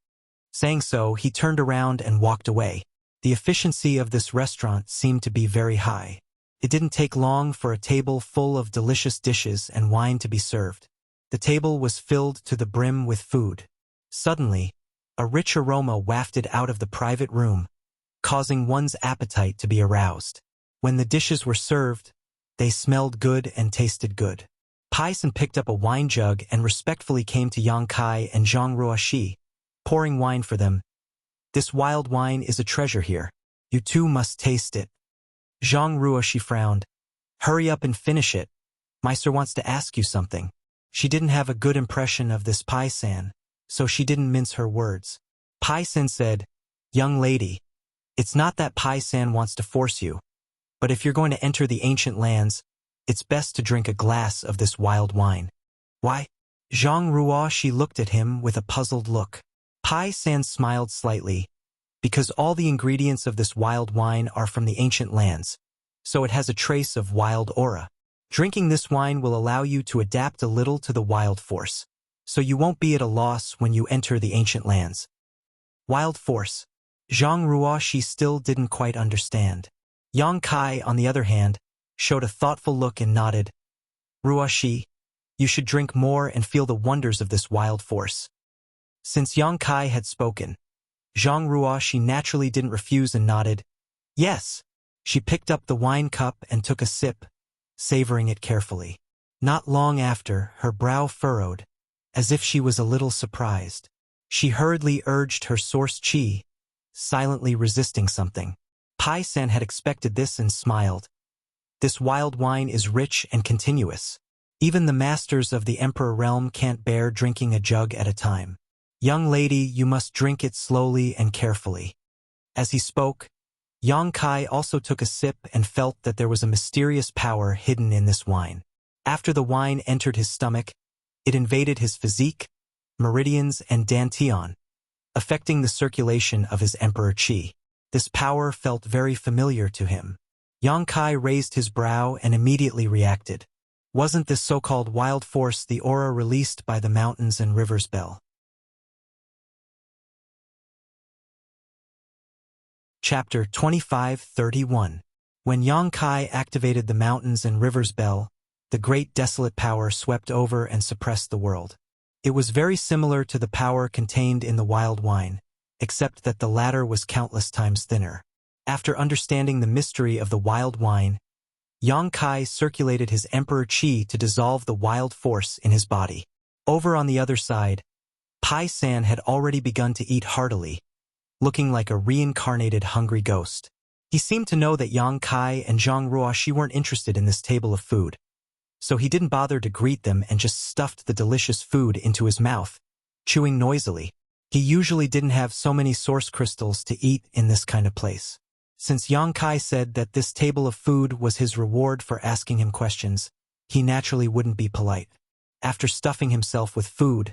Saying so, he turned around and walked away. The efficiency of this restaurant seemed to be very high. It didn't take long for a table full of delicious dishes and wine to be served. The table was filled to the brim with food. Suddenly, a rich aroma wafted out of the private room, causing one's appetite to be aroused. When the dishes were served, they smelled good and tasted good. Pai San picked up a wine jug and respectfully came to Yang Kai and Zhang Ruoshi, pouring wine for them. "This wild wine is a treasure here. You two must taste it." Zhang Ruoshi frowned. "Hurry up and finish it. My sir wants to ask you something." She didn't have a good impression of this Pai San, so she didn't mince her words. Pai San said, "Young lady, it's not that Pai San wants to force you, but if you're going to enter the ancient lands, it's best to drink a glass of this wild wine." "Why?" Zhang Ruoshi looked at him with a puzzled look. Pai San smiled slightly, "Because all the ingredients of this wild wine are from the ancient lands, so it has a trace of wild aura. Drinking this wine will allow you to adapt a little to the wild force, so you won't be at a loss when you enter the ancient lands." Wild force. Zhang Ruoshi still didn't quite understand. Yang Kai, on the other hand, showed a thoughtful look and nodded. "Ruoshi, you should drink more and feel the wonders of this wild force." Since Yang Kai had spoken, Zhang Ruoshi naturally didn't refuse and nodded. "Yes." She picked up the wine cup and took a sip, savoring it carefully. Not long after, her brow furrowed, as if she was a little surprised. She hurriedly urged her source chi, silently resisting something. Pai San had expected this and smiled. "This wild wine is rich and continuous. Even the masters of the Emperor realm can't bear drinking a jug at a time. Young lady, you must drink it slowly and carefully." As he spoke, Yang Kai also took a sip and felt that there was a mysterious power hidden in this wine. After the wine entered his stomach, it invaded his physique, meridians, and dantian, affecting the circulation of his emperor chi. This power felt very familiar to him. Yang Kai raised his brow and immediately reacted. Wasn't this so-called wild force the aura released by the mountains and rivers bell? Chapter 25:31. When Yang Kai activated the mountains and rivers bell, the great desolate power swept over and suppressed the world. It was very similar to the power contained in the wild wine, except that the latter was countless times thinner. After understanding the mystery of the wild wine, Yang Kai circulated his emperor qi to dissolve the wild force in his body. Over on the other side, Pai San had already begun to eat heartily, looking like a reincarnated hungry ghost. He seemed to know that Yang Kai and Zhang Ruoxi weren't interested in this table of food, so he didn't bother to greet them and just stuffed the delicious food into his mouth, chewing noisily. He usually didn't have so many source crystals to eat in this kind of place. Since Yang Kai said that this table of food was his reward for asking him questions, he naturally wouldn't be polite. After stuffing himself with food,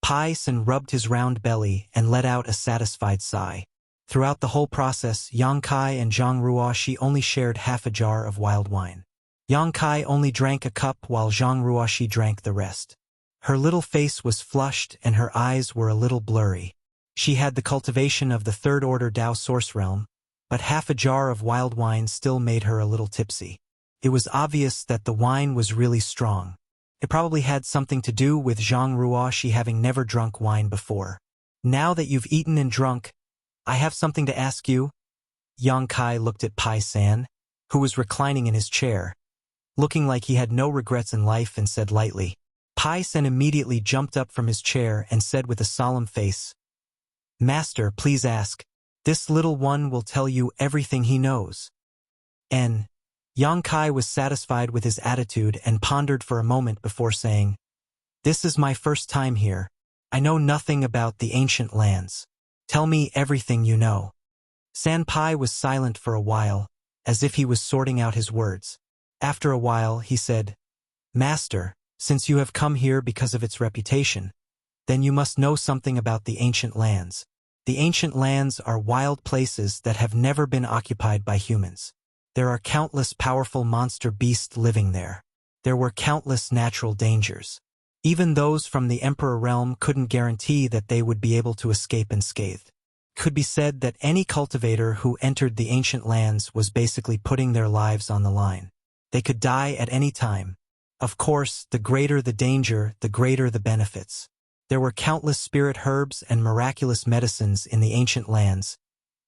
Pai San rubbed his round belly and let out a satisfied sigh. Throughout the whole process, Yang Kai and Zhang Ruoxi only shared half a jar of wild wine. Yang Kai only drank a cup while Zhang Ruoxi drank the rest. Her little face was flushed and her eyes were a little blurry. She had the cultivation of the third-order Tao source realm, but half a jar of wild wine still made her a little tipsy. It was obvious that the wine was really strong. It probably had something to do with Zhang Ruoxi having never drunk wine before. Now that you've eaten and drunk, I have something to ask you. Yang Kai looked at Pai San, who was reclining in his chair, looking like he had no regrets in life, and said lightly. Pai San immediately jumped up from his chair and said with a solemn face, "Master, please ask. This little one will tell you everything he knows." Yang Kai was satisfied with his attitude and pondered for a moment before saying, "This is my first time here. I know nothing about the ancient lands. Tell me everything you know." San Pai was silent for a while, as if he was sorting out his words. After a while, he said, "Master, since you have come here because of its reputation, then you must know something about the ancient lands. The ancient lands are wild places that have never been occupied by humans. There are countless powerful monster beasts living there. There were countless natural dangers. Even those from the Emperor realm couldn't guarantee that they would be able to escape unscathed. It could be said that any cultivator who entered the ancient lands was basically putting their lives on the line. They could die at any time. Of course, the greater the danger, the greater the benefits. There were countless spirit herbs and miraculous medicines in the ancient lands,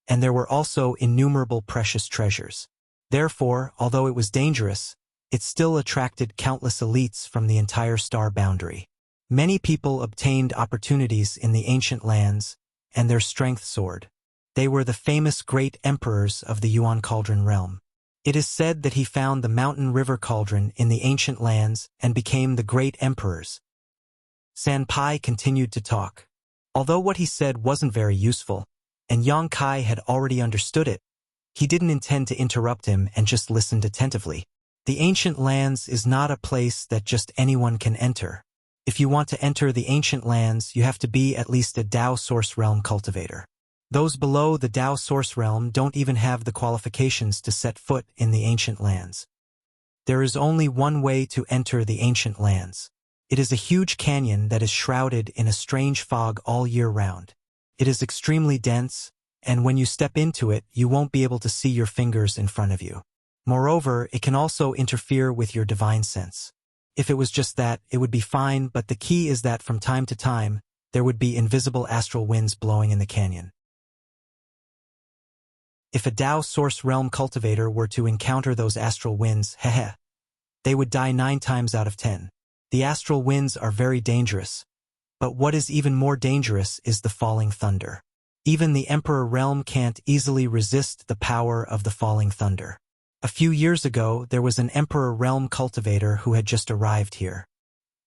and there were also innumerable precious treasures. Therefore, although it was dangerous, it still attracted countless elites from the entire star boundary. Many people obtained opportunities in the ancient lands, and their strength soared. They were the famous great emperors of the Yuan Cauldron realm. It is said that he found the mountain river cauldron in the ancient lands and became the great emperors. San Pai continued to talk. Although what he said wasn't very useful, and Yang Kai had already understood it, he didn't intend to interrupt him and just listened attentively. The ancient lands is not a place that just anyone can enter. If you want to enter the ancient lands, you have to be at least a Tao source realm cultivator. Those below the Tao source realm don't even have the qualifications to set foot in the ancient lands. There is only one way to enter the ancient lands. It is a huge canyon that is shrouded in a strange fog all year round. It is extremely dense, and when you step into it, you won't be able to see your fingers in front of you. Moreover, it can also interfere with your divine sense. If it was just that, it would be fine, but the key is that from time to time, there would be invisible astral winds blowing in the canyon. If a Tao source realm cultivator were to encounter those astral winds, they would die 9 times out of 10. The astral winds are very dangerous, but what is even more dangerous is the falling thunder. Even the Emperor realm can't easily resist the power of the falling thunder. A few years ago, there was an Emperor realm cultivator who had just arrived here.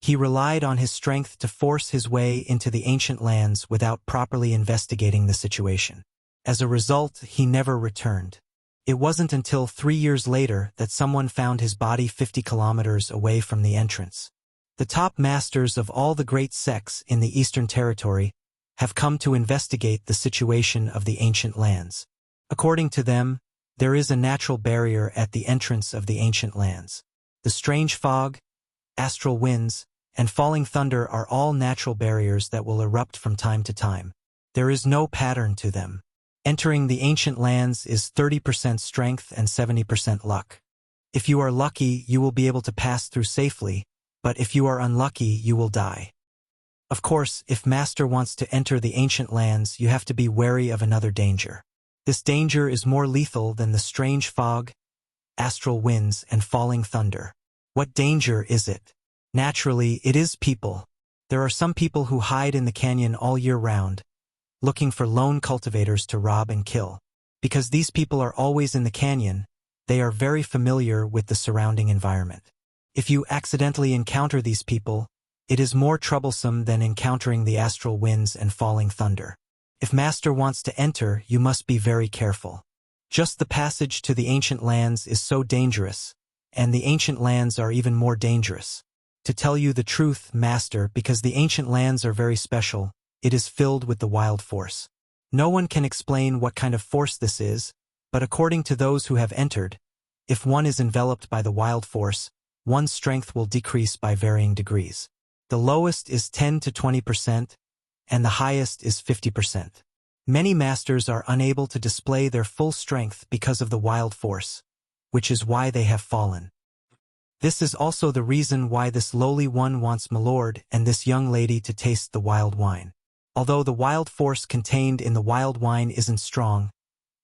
He relied on his strength to force his way into the ancient lands without properly investigating the situation. As a result, he never returned. It wasn't until 3 years later that someone found his body 50 kilometers away from the entrance. The top masters of all the great sects in the Eastern Territory have come to investigate the situation of the ancient lands. According to them, there is a natural barrier at the entrance of the ancient lands. The strange fog, astral winds, and falling thunder are all natural barriers that will erupt from time to time. There is no pattern to them. Entering the ancient lands is 30% strength and 70% luck. If you are lucky, you will be able to pass through safely, but if you are unlucky, you will die. Of course, if Master wants to enter the ancient lands, you have to be wary of another danger. This danger is more lethal than the strange fog, astral winds, and falling thunder. What danger is it? Naturally, it is people. There are some people who hide in the canyon all year round, looking for lone cultivators to rob and kill. Because these people are always in the canyon, they are very familiar with the surrounding environment. If you accidentally encounter these people, it is more troublesome than encountering the astral winds and falling thunder. If Master wants to enter, you must be very careful. Just the passage to the ancient lands is so dangerous, and the ancient lands are even more dangerous. To tell you the truth, Master, because the ancient lands are very special, it is filled with the wild force. No one can explain what kind of force this is, but according to those who have entered, if one is enveloped by the wild force, one's strength will decrease by varying degrees. The lowest is 10 to 20%, and the highest is 50%. Many masters are unable to display their full strength because of the wild force, which is why they have fallen. This is also the reason why this lowly one wants Milord and this young lady to taste the wild wine. Although the wild force contained in the wild wine isn't strong,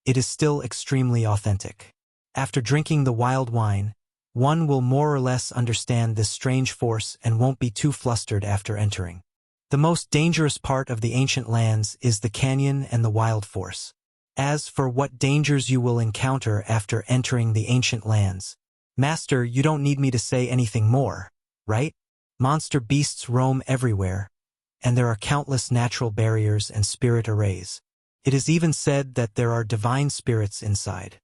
it is still extremely authentic. After drinking the wild wine, one will more or less understand this strange force and won't be too flustered after entering. The most dangerous part of the ancient lands is the canyon and the wild force. As for what dangers you will encounter after entering the ancient lands, Master, you don't need me to say anything more, right? Monster beasts roam everywhere, and there are countless natural barriers and spirit arrays. It is even said that there are divine spirits inside.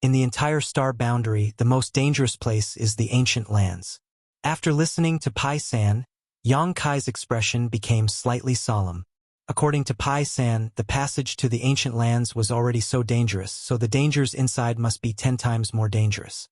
In the entire star boundary, the most dangerous place is the ancient lands. After listening to Pai San, Yang Kai's expression became slightly solemn. According to Pai San, the passage to the ancient lands was already so dangerous, so the dangers inside must be 10 times more dangerous.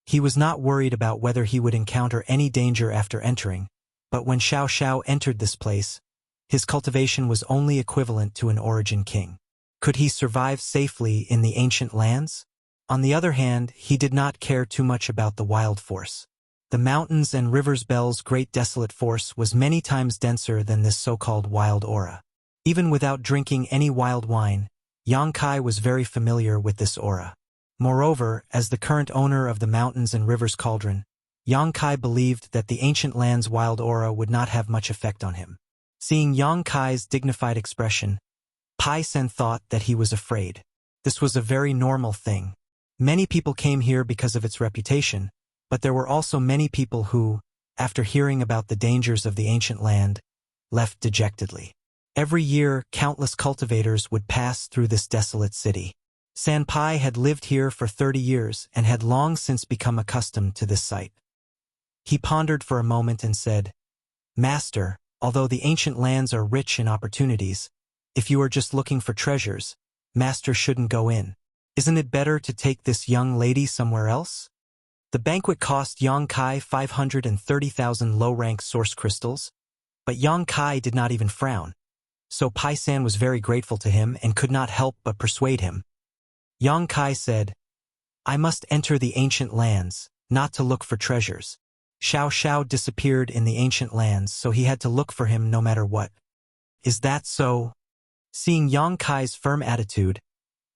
He was not worried about whether he would encounter any danger after entering, but when Xiao Xiao entered this place, his cultivation was only equivalent to an origin king. Could he survive safely in the ancient lands? On the other hand, he did not care too much about the wild force. The mountains and rivers Bell's great desolate force was many times denser than this so-called wild aura. Even without drinking any wild wine, Yang Kai was very familiar with this aura. Moreover, as the current owner of the mountains and rivers cauldron, Yang Kai believed that the ancient land's wild aura would not have much effect on him. Seeing Yang Kai's dignified expression, Pai Sen thought that he was afraid. This was a very normal thing. Many people came here because of its reputation, but there were also many people who, after hearing about the dangers of the ancient land, left dejectedly. Every year, countless cultivators would pass through this desolate city. Sanpai had lived here for 30 years and had long since become accustomed to this sight. He pondered for a moment and said, "Master, although the ancient lands are rich in opportunities, if you are just looking for treasures, Master shouldn't go in. Isn't it better to take this young lady somewhere else?" The banquet cost Yang Kai 530,000 low-rank source crystals, but Yang Kai did not even frown, so Pai San was very grateful to him and could not help but persuade him. Yang Kai said, "I must enter the ancient lands, not to look for treasures." Xiao Xiao disappeared in the ancient lands, so he had to look for him no matter what. "Is that so?" Seeing Yang Kai's firm attitude,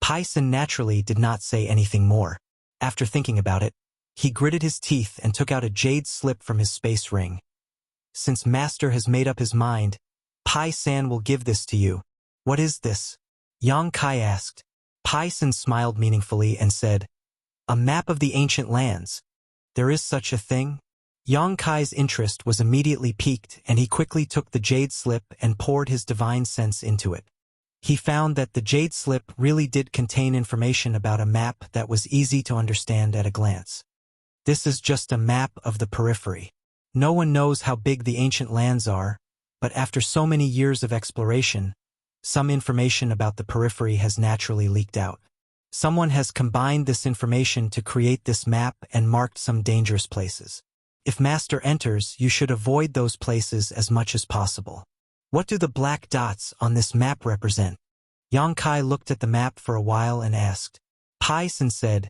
Pai San naturally did not say anything more. After thinking about it, he gritted his teeth and took out a jade slip from his space ring. "Since Master has made up his mind, Pai San will give this to you." "What is this?" Yang Kai asked. Pai San smiled meaningfully and said, "A map of the ancient lands. There is such a thing?" Yang Kai's interest was immediately piqued, and he quickly took the jade slip and poured his divine sense into it. He found that the jade slip really did contain information about a map that was easy to understand at a glance. This is just a map of the periphery. No one knows how big the ancient lands are, but after so many years of exploration, some information about the periphery has naturally leaked out. Someone has combined this information to create this map and marked some dangerous places. If Master enters, you should avoid those places as much as possible. What do the black dots on this map represent? Yang Kai looked at the map for a while and asked. Pai San said,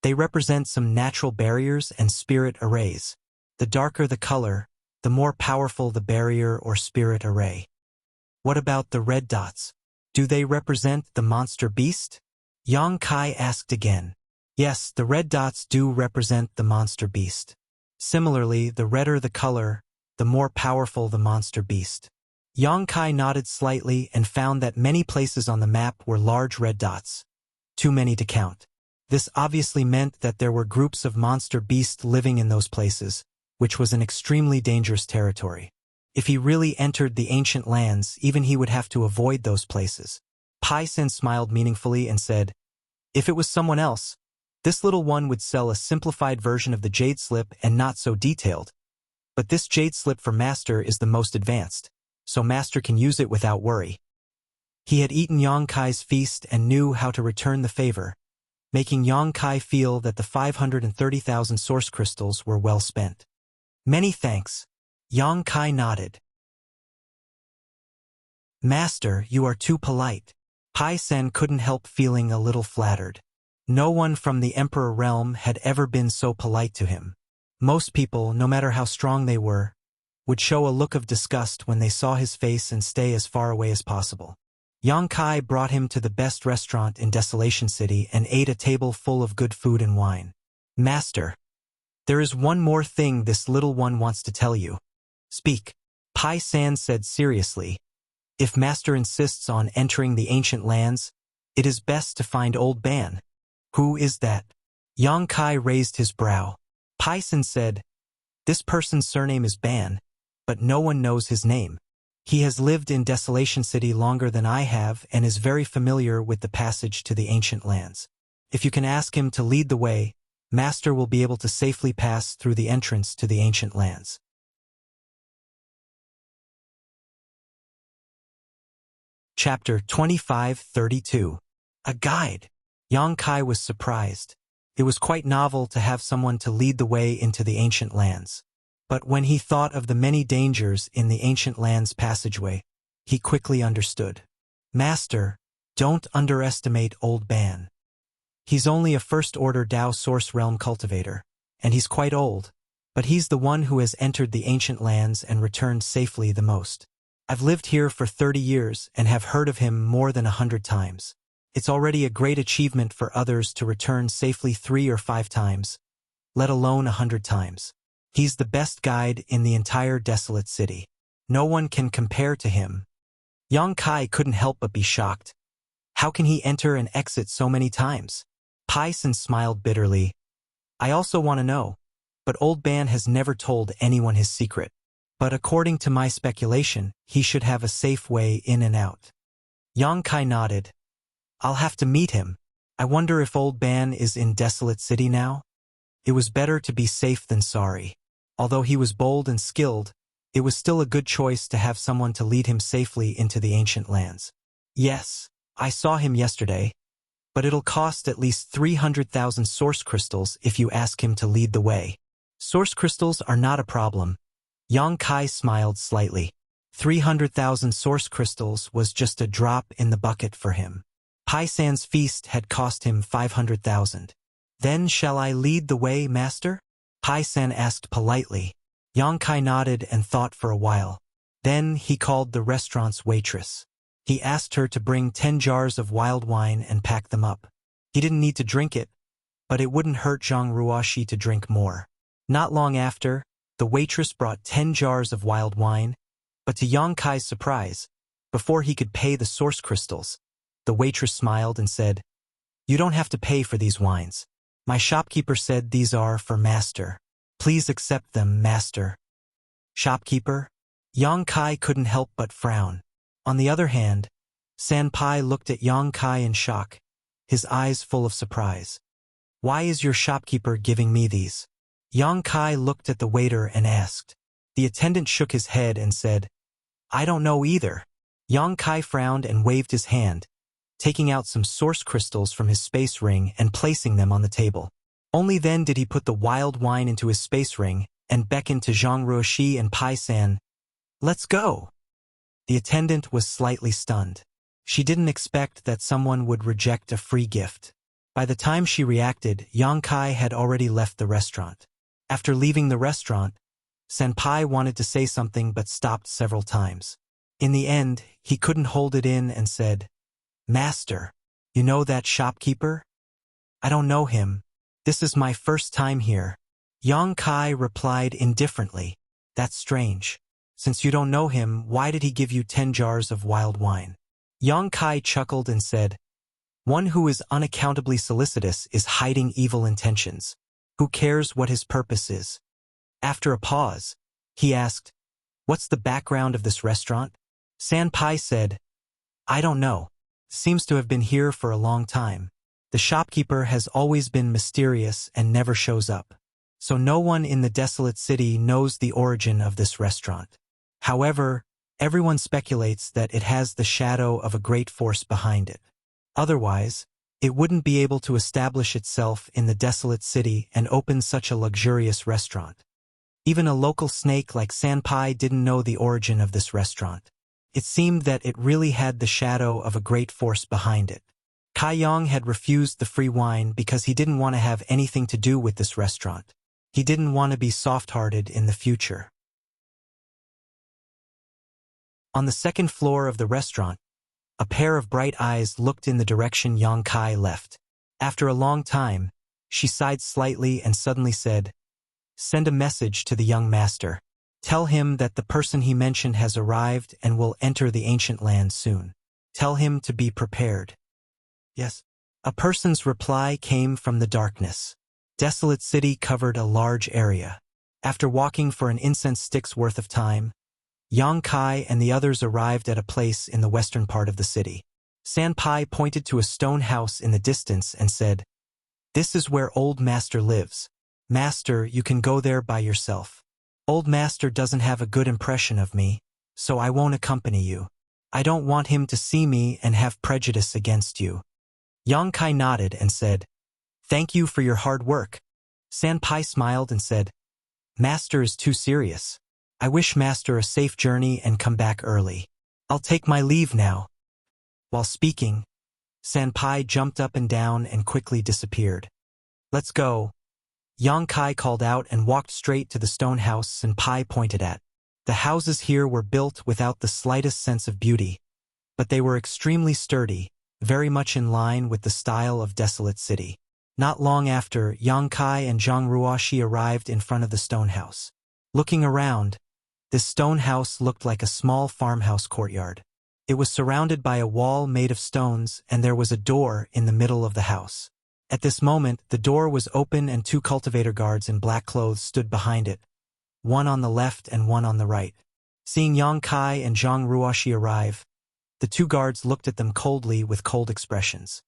they represent some natural barriers and spirit arrays. The darker the color, the more powerful the barrier or spirit array. What about the red dots? Do they represent the monster beast? Yang Kai asked again. Yes, the red dots do represent the monster beast. Similarly, the redder the color, the more powerful the monster beast. Yang Kai nodded slightly and found that many places on the map were large red dots. Too many to count. This obviously meant that there were groups of monster beasts living in those places, which was an extremely dangerous territory. If he really entered the ancient lands, even he would have to avoid those places. Pai San smiled meaningfully and said, if it was someone else, this little one would sell a simplified version of the jade slip and not so detailed. But this jade slip for Master is the most advanced, so Master can use it without worry. He had eaten Yang Kai's feast and knew how to return the favor, making Yang Kai feel that the 530,000 source crystals were well spent. Many thanks. Yang Kai nodded. Master, you are too polite. Pai San couldn't help feeling a little flattered. No one from the Emperor realm had ever been so polite to him. Most people, no matter how strong they were, would show a look of disgust when they saw his face and stay as far away as possible. Yang Kai brought him to the best restaurant in Desolation City and ate a table full of good food and wine. Master, there is one more thing this little one wants to tell you. Speak. Pai San said seriously. If Master insists on entering the ancient lands, it is best to find Old Ban. Who is that? Yang Kai raised his brow. Pai San said, this person's surname is Ban, but no one knows his name. He has lived in Desolation City longer than I have and is very familiar with the passage to the ancient lands. If you can ask him to lead the way, Master will be able to safely pass through the entrance to the ancient lands. Chapter 2532. A guide. Yang Kai was surprised. It was quite novel to have someone to lead the way into the ancient lands. But when he thought of the many dangers in the ancient lands passageway, he quickly understood. Master, don't underestimate Old Ban. He's only a first-order Dao Source Realm cultivator, and he's quite old, but he's the one who has entered the ancient lands and returned safely the most. I've lived here for 30 years and have heard of him more than 100 times. It's already a great achievement for others to return safely 3 or 5 times, let alone 100 times. He's the best guide in the entire desolate city. No one can compare to him. Yang Kai couldn't help but be shocked. How can he enter and exit so many times? Pai San smiled bitterly. I also want to know, but Old Ban has never told anyone his secret. But according to my speculation, he should have a safe way in and out. Yang Kai nodded. I'll have to meet him. I wonder if Old Ban is in Desolate City now? It was better to be safe than sorry. Although he was bold and skilled, it was still a good choice to have someone to lead him safely into the ancient lands. Yes, I saw him yesterday, but it'll cost at least 300,000 source crystals if you ask him to lead the way. Source crystals are not a problem. Yang Kai smiled slightly. 300,000 source crystals was just a drop in the bucket for him. Pai San's feast had cost him 500,000. Then shall I lead the way, Master? Pai San asked politely. Yang Kai nodded and thought for a while. Then he called the restaurant's waitress. He asked her to bring 10 jars of wild wine and pack them up. He didn't need to drink it, but it wouldn't hurt Zhang Ruoshi to drink more. Not long after, the waitress brought 10 jars of wild wine, but to Yang Kai's surprise, before he could pay the source crystals, the waitress smiled and said, You don't have to pay for these wines. My shopkeeper said these are for Master. Please accept them, Master. Shopkeeper? Yang Kai couldn't help but frown. On the other hand, Sanpai looked at Yang Kai in shock, his eyes full of surprise. Why is your shopkeeper giving me these? Yang Kai looked at the waiter and asked. The attendant shook his head and said, I don't know either. Yang Kai frowned and waved his hand, taking out some source crystals from his space ring and placing them on the table. Only then did he put the wild wine into his space ring and beckon to Zhang Ruoxi and Pai San. "Let's go." The attendant was slightly stunned. She didn't expect that someone would reject a free gift. By the time she reacted, Yang Kai had already left the restaurant. After leaving the restaurant, Senpai wanted to say something but stopped several times. In the end, he couldn't hold it in and said, "Master, you know that shopkeeper?" "I don't know him. This is my first time here." Yang Kai replied indifferently, "That's strange. Since you don't know him, why did he give you 10 jars of wild wine?" Yang Kai chuckled and said, "One who is unaccountably solicitous is hiding evil intentions. Who cares what his purpose is?" After a pause, he asked, "What's the background of this restaurant?" Senpai said, "I don't know. Seems to have been here for a long time. The shopkeeper has always been mysterious and never shows up. So no one in the desolate city knows the origin of this restaurant. However, everyone speculates that it has the shadow of a great force behind it. Otherwise, it wouldn't be able to establish itself in the desolate city and open such a luxurious restaurant. Even a local snake like Senpai didn't know the origin of this restaurant. It seemed that it really had the shadow of a great force behind it. Kai Yang had refused the free wine because he didn't want to have anything to do with this restaurant. He didn't want to be soft-hearted in the future. On the second floor of the restaurant, a pair of bright eyes looked in the direction Yang Kai left. After a long time, she sighed slightly and suddenly said, "Send a message to the young master. Tell him that the person he mentioned has arrived and will enter the ancient land soon. Tell him to be prepared." "Yes." A person's reply came from the darkness. Desolate City covered a large area. After walking for an incense stick's worth of time, Yang Kai and the others arrived at a place in the western part of the city. Senpai pointed to a stone house in the distance and said, "This is where Old Master lives. Master, you can go there by yourself. Old Master doesn't have a good impression of me, so I won't accompany you. I don't want him to see me and have prejudice against you." Yang Kai nodded and said, "Thank you for your hard work." Senpai smiled and said, "Master is too serious. I wish Master a safe journey and come back early. I'll take my leave now." While speaking, Senpai jumped up and down and quickly disappeared. "Let's go." Yang Kai called out and walked straight to the stone house Senpai pointed at. The houses here were built without the slightest sense of beauty, but they were extremely sturdy, very much in line with the style of Desolate City. Not long after, Yang Kai and Zhang Ruoxi arrived in front of the stone house. Looking around, this stone house looked like a small farmhouse courtyard. It was surrounded by a wall made of stones, and there was a door in the middle of the house. At this moment, the door was open and 2 cultivator guards in black clothes stood behind it, one on the left and one on the right. Seeing Yang Kai and Zhang Ruoxi arrive, the 2 guards looked at them coldly with cold expressions.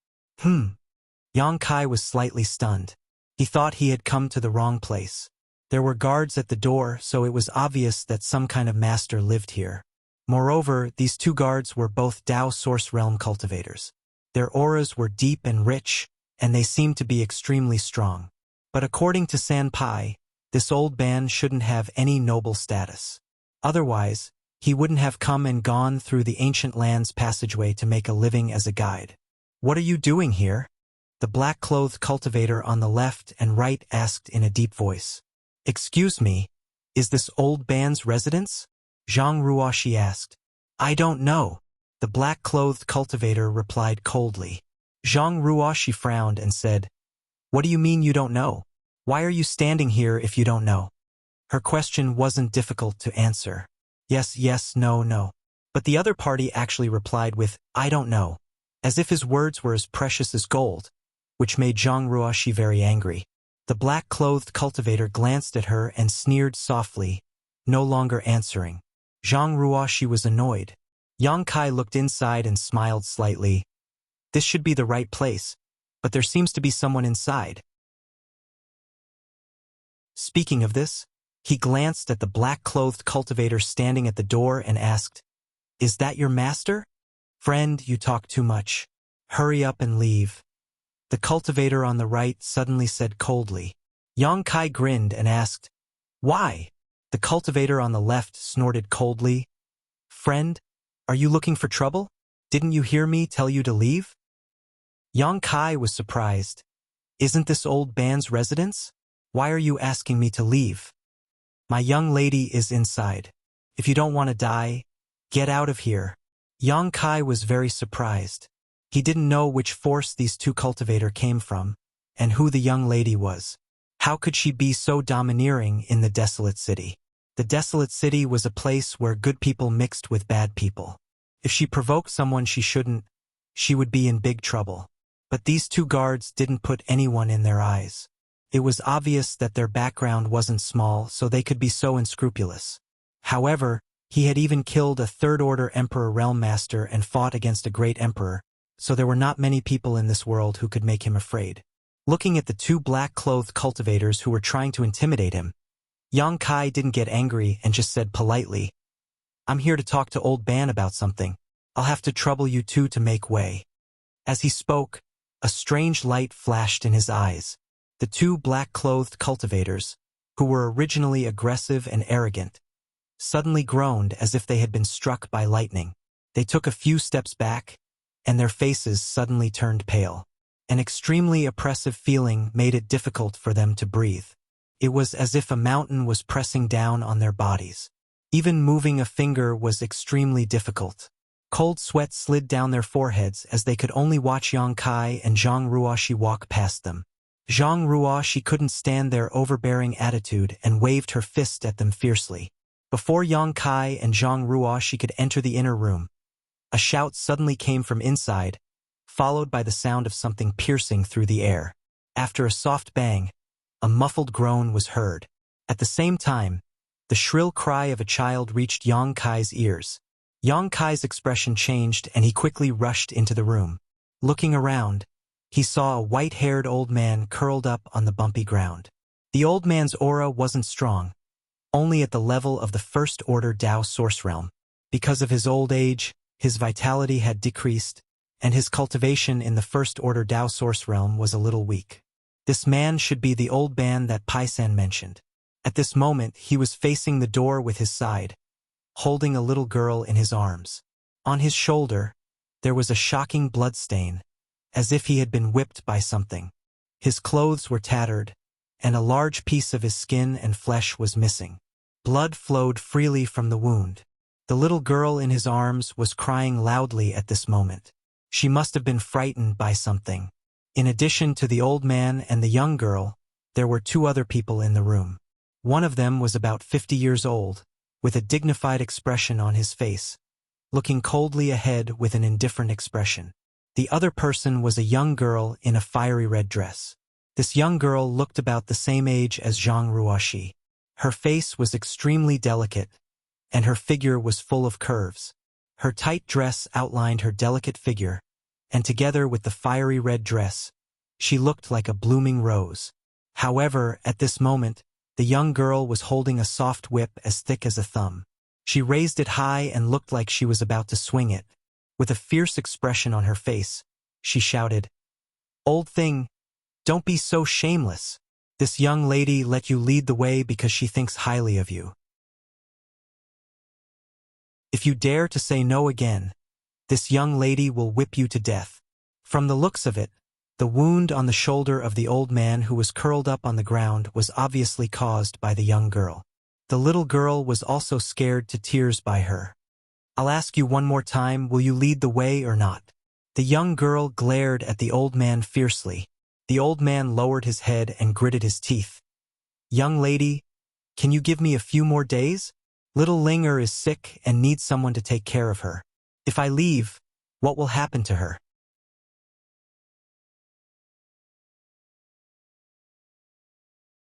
Yang Kai was slightly stunned. He thought he had come to the wrong place. There were guards at the door, so it was obvious that some kind of master lived here. Moreover, these 2 guards were both Dao Source Realm cultivators. Their auras were deep and rich, and they seemed to be extremely strong. But according to Senpai, this old man shouldn't have any noble status. Otherwise, he wouldn't have come and gone through the ancient land's passageway to make a living as a guide. "What are you doing here?" The black-clothed cultivator on the left and right asked in a deep voice. "Excuse me, is this old man's residence?" Zhang Ruoxi asked. "I don't know," the black-clothed cultivator replied coldly. Zhang Ruoxi frowned and said, "What do you mean you don't know? Why are you standing here if you don't know?" Her question wasn't difficult to answer. Yes, yes, no, no. But the other party actually replied with, "I don't know," as if his words were as precious as gold, which made Zhang Ruoxi very angry. The black-clothed cultivator glanced at her and sneered softly, no longer answering. Zhang Ruoxi was annoyed. Yang Kai looked inside and smiled slightly. This should be the right place, but there seems to be someone inside. Speaking of this, he glanced at the black-clothed cultivator standing at the door and asked, "Is that your master?" "Friend, you talk too much. Hurry up and leave. The cultivator on the right suddenly said coldly. Yang Kai grinned and asked, Why? The cultivator on the left snorted coldly. Friend, are you looking for trouble? Didn't you hear me tell you to leave? Yang Kai was surprised. Isn't this old man's residence? Why are you asking me to leave? My young lady is inside. If you don't want to die, get out of here. Yang Kai was very surprised. He didn't know which force these two cultivators came from, and who the young lady was. How could she be so domineering in the desolate city? The desolate city was a place where good people mixed with bad people. If she provoked someone she shouldn't, she would be in big trouble. But these two guards didn't put anyone in their eyes. It was obvious that their background wasn't small, so they could be so unscrupulous. However, he had even killed a third-order emperor realm master and fought against a great emperor, so there were not many people in this world who could make him afraid. Looking at the two black-clothed cultivators who were trying to intimidate him, Yang Kai didn't get angry and just said politely, I'm here to talk to Old Ban about something. I'll have to trouble you two to make way. As he spoke, a strange light flashed in his eyes. The two black-clothed cultivators, who were originally aggressive and arrogant, suddenly groaned as if they had been struck by lightning. They took a few steps back, and their faces suddenly turned pale. An extremely oppressive feeling made it difficult for them to breathe. It was as if a mountain was pressing down on their bodies. Even moving a finger was extremely difficult. Cold sweat slid down their foreheads as they could only watch Yang Kai and Zhang Ruoshi walk past them. Zhang Ruoshi couldn't stand their overbearing attitude and waved her fist at them fiercely. Before Yang Kai and Zhang Ruoshi could enter the inner room, a shout suddenly came from inside, followed by the sound of something piercing through the air. After a soft bang, a muffled groan was heard. At the same time, the shrill cry of a child reached Yang Kai's ears. Yang Kai's expression changed and he quickly rushed into the room. Looking around, he saw a white-haired old man curled up on the bumpy ground. The old man's aura wasn't strong, only at the level of the first-order Dao source realm. Because of his old age, his vitality had decreased, and his cultivation in the first-order Dao source realm was a little weak. This man should be the old man that Pai-san mentioned. At this moment, he was facing the door with his side, holding a little girl in his arms. On his shoulder, there was a shocking bloodstain, as if he had been whipped by something. His clothes were tattered, and a large piece of his skin and flesh was missing. Blood flowed freely from the wound. The little girl in his arms was crying loudly at this moment. She must have been frightened by something. In addition to the old man and the young girl, there were two other people in the room. One of them was about 50 years old, with a dignified expression on his face, looking coldly ahead with an indifferent expression. The other person was a young girl in a fiery red dress. This young girl looked about the same age as Zhang Ruoshi. Her face was extremely delicate, and her figure was full of curves. Her tight dress outlined her delicate figure, and together with the fiery red dress, she looked like a blooming rose. However, at this moment, the young girl was holding a soft whip as thick as a thumb. She raised it high and looked like she was about to swing it. With a fierce expression on her face, she shouted, "Old thing, don't be so shameless. This young lady let you lead the way because she thinks highly of you. If you dare to say no again, this young lady will whip you to death." From the looks of it, the wound on the shoulder of the old man who was curled up on the ground was obviously caused by the young girl. The little girl was also scared to tears by her. "I'll ask you one more time, will you lead the way or not?" The young girl glared at the old man fiercely. The old man lowered his head and gritted his teeth. "Young lady, can you give me a few more days? Little Linger is sick and needs someone to take care of her. If I leave, what will happen to her?"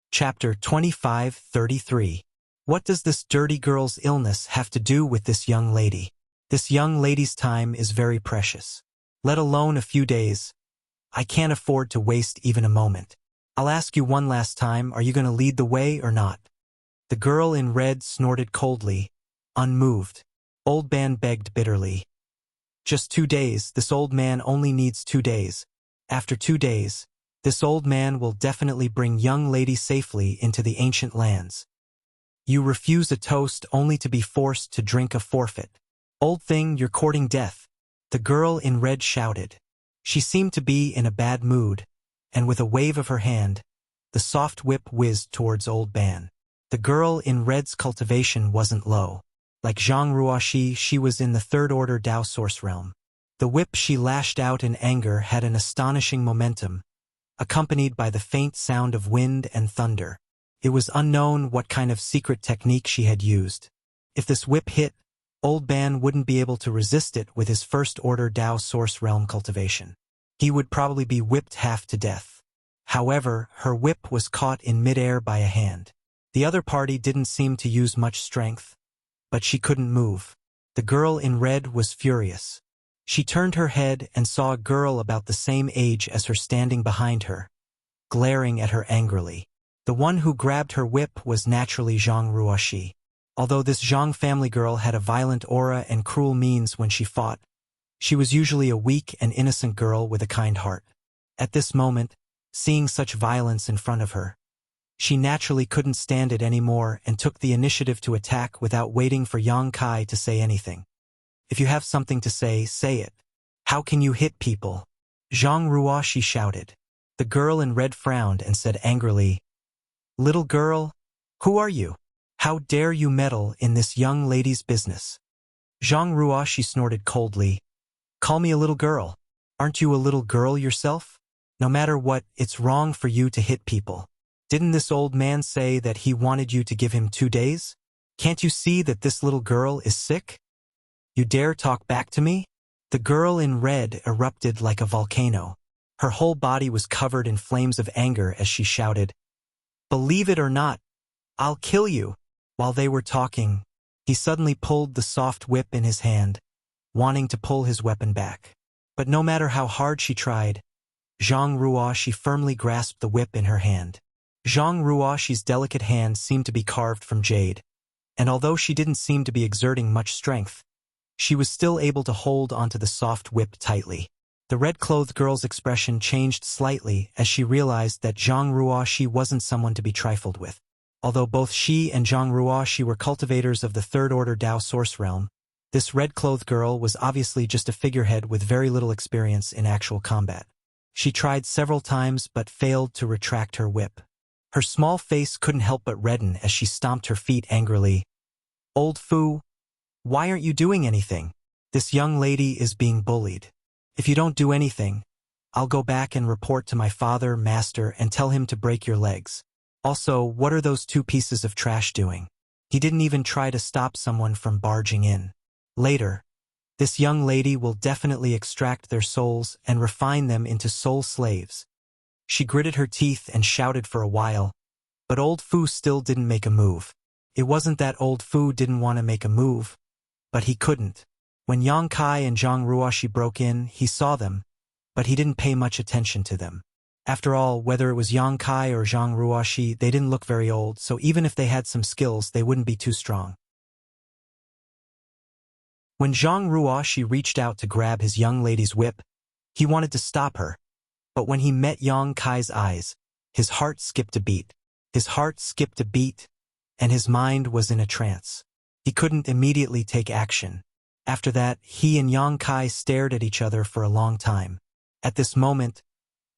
Chapter 25-33. What does this dirty girl's illness have to do with this young lady? This young lady's time is very precious. Let alone a few days. I can't afford to waste even a moment. I'll ask you one last time, are you going to lead the way or not? The girl in red snorted coldly, unmoved. Old Ban begged bitterly, Just 2 days, this old man only needs 2 days. After 2 days, this old man will definitely bring young lady safely into the ancient lands. You refuse a toast only to be forced to drink a forfeit. Old thing, you're courting death, the girl in red shouted. She seemed to be in a bad mood, and with a wave of her hand, the soft whip whizzed towards Old Man. The girl in red's cultivation wasn't low. Like Zhang Ruoxi, she was in the third-order Dao source realm. The whip she lashed out in anger had an astonishing momentum, accompanied by the faint sound of wind and thunder. It was unknown what kind of secret technique she had used. If this whip hit, Old Man wouldn't be able to resist it with his first-order Dao source realm cultivation. He would probably be whipped half to death. However, her whip was caught in midair by a hand. The other party didn't seem to use much strength, but she couldn't move. The girl in red was furious. She turned her head and saw a girl about the same age as her standing behind her, glaring at her angrily. The one who grabbed her whip was naturally Zhang Ruoxi. Although this Zhang family girl had a violent aura and cruel means when she fought, she was usually a weak and innocent girl with a kind heart. At this moment, seeing such violence in front of her, she naturally couldn't stand it anymore and took the initiative to attack without waiting for Yang Kai to say anything. If you have something to say it. How can you hit people? Zhang Ruoxi shouted. The girl in red frowned and said angrily, "Little girl, who are you? How dare you meddle in this young lady's business?" Zhang Ruoxi snorted coldly. "Call me a little girl. Aren't you a little girl yourself? No matter what, it's wrong for you to hit people. Didn't this old man say that he wanted you to give him 2 days? Can't you see that this little girl is sick? You dare talk back to me?" The girl in red erupted like a volcano. Her whole body was covered in flames of anger as she shouted, "Believe it or not, I'll kill you." While they were talking, he suddenly pulled the soft whip in his hand, wanting to pull his weapon back. But no matter how hard she tried, Zhang Ruoxi firmly grasped the whip in her hand. Zhang Ruoxi's delicate hand seemed to be carved from jade, and although she didn't seem to be exerting much strength, she was still able to hold onto the soft whip tightly. The red-clothed girl's expression changed slightly as she realized that Zhang Ruoxi wasn't someone to be trifled with. Although both she and Zhang Ruoxi were cultivators of the third-order Dao source realm, this red-clothed girl was obviously just a figurehead with very little experience in actual combat. She tried several times but failed to retract her whip. Her small face couldn't help but redden as she stomped her feet angrily. "Old Fu, why aren't you doing anything? This young lady is being bullied. If you don't do anything, I'll go back and report to my father, master, and tell him to break your legs. Also, what are those 2 pieces of trash doing?" He didn't even try to stop someone from barging in. Later, this young lady will definitely extract their souls and refine them into soul slaves. She gritted her teeth and shouted for a while, but Old Fu still didn't make a move. It wasn't that Old Fu didn't want to make a move, but he couldn't. When Yang Kai and Zhang Ruoxi broke in, he saw them, but he didn't pay much attention to them. After all, whether it was Yang Kai or Zhang Ruoxi, they didn't look very old, so even if they had some skills, they wouldn't be too strong. When Zhang Ruoxi reached out to grab his young lady's whip, he wanted to stop her. But when he met Yang Kai's eyes, his heart skipped a beat. His heart skipped a beat, and his mind was in a trance. He couldn't immediately take action. After that, he and Yang Kai stared at each other for a long time. At this moment,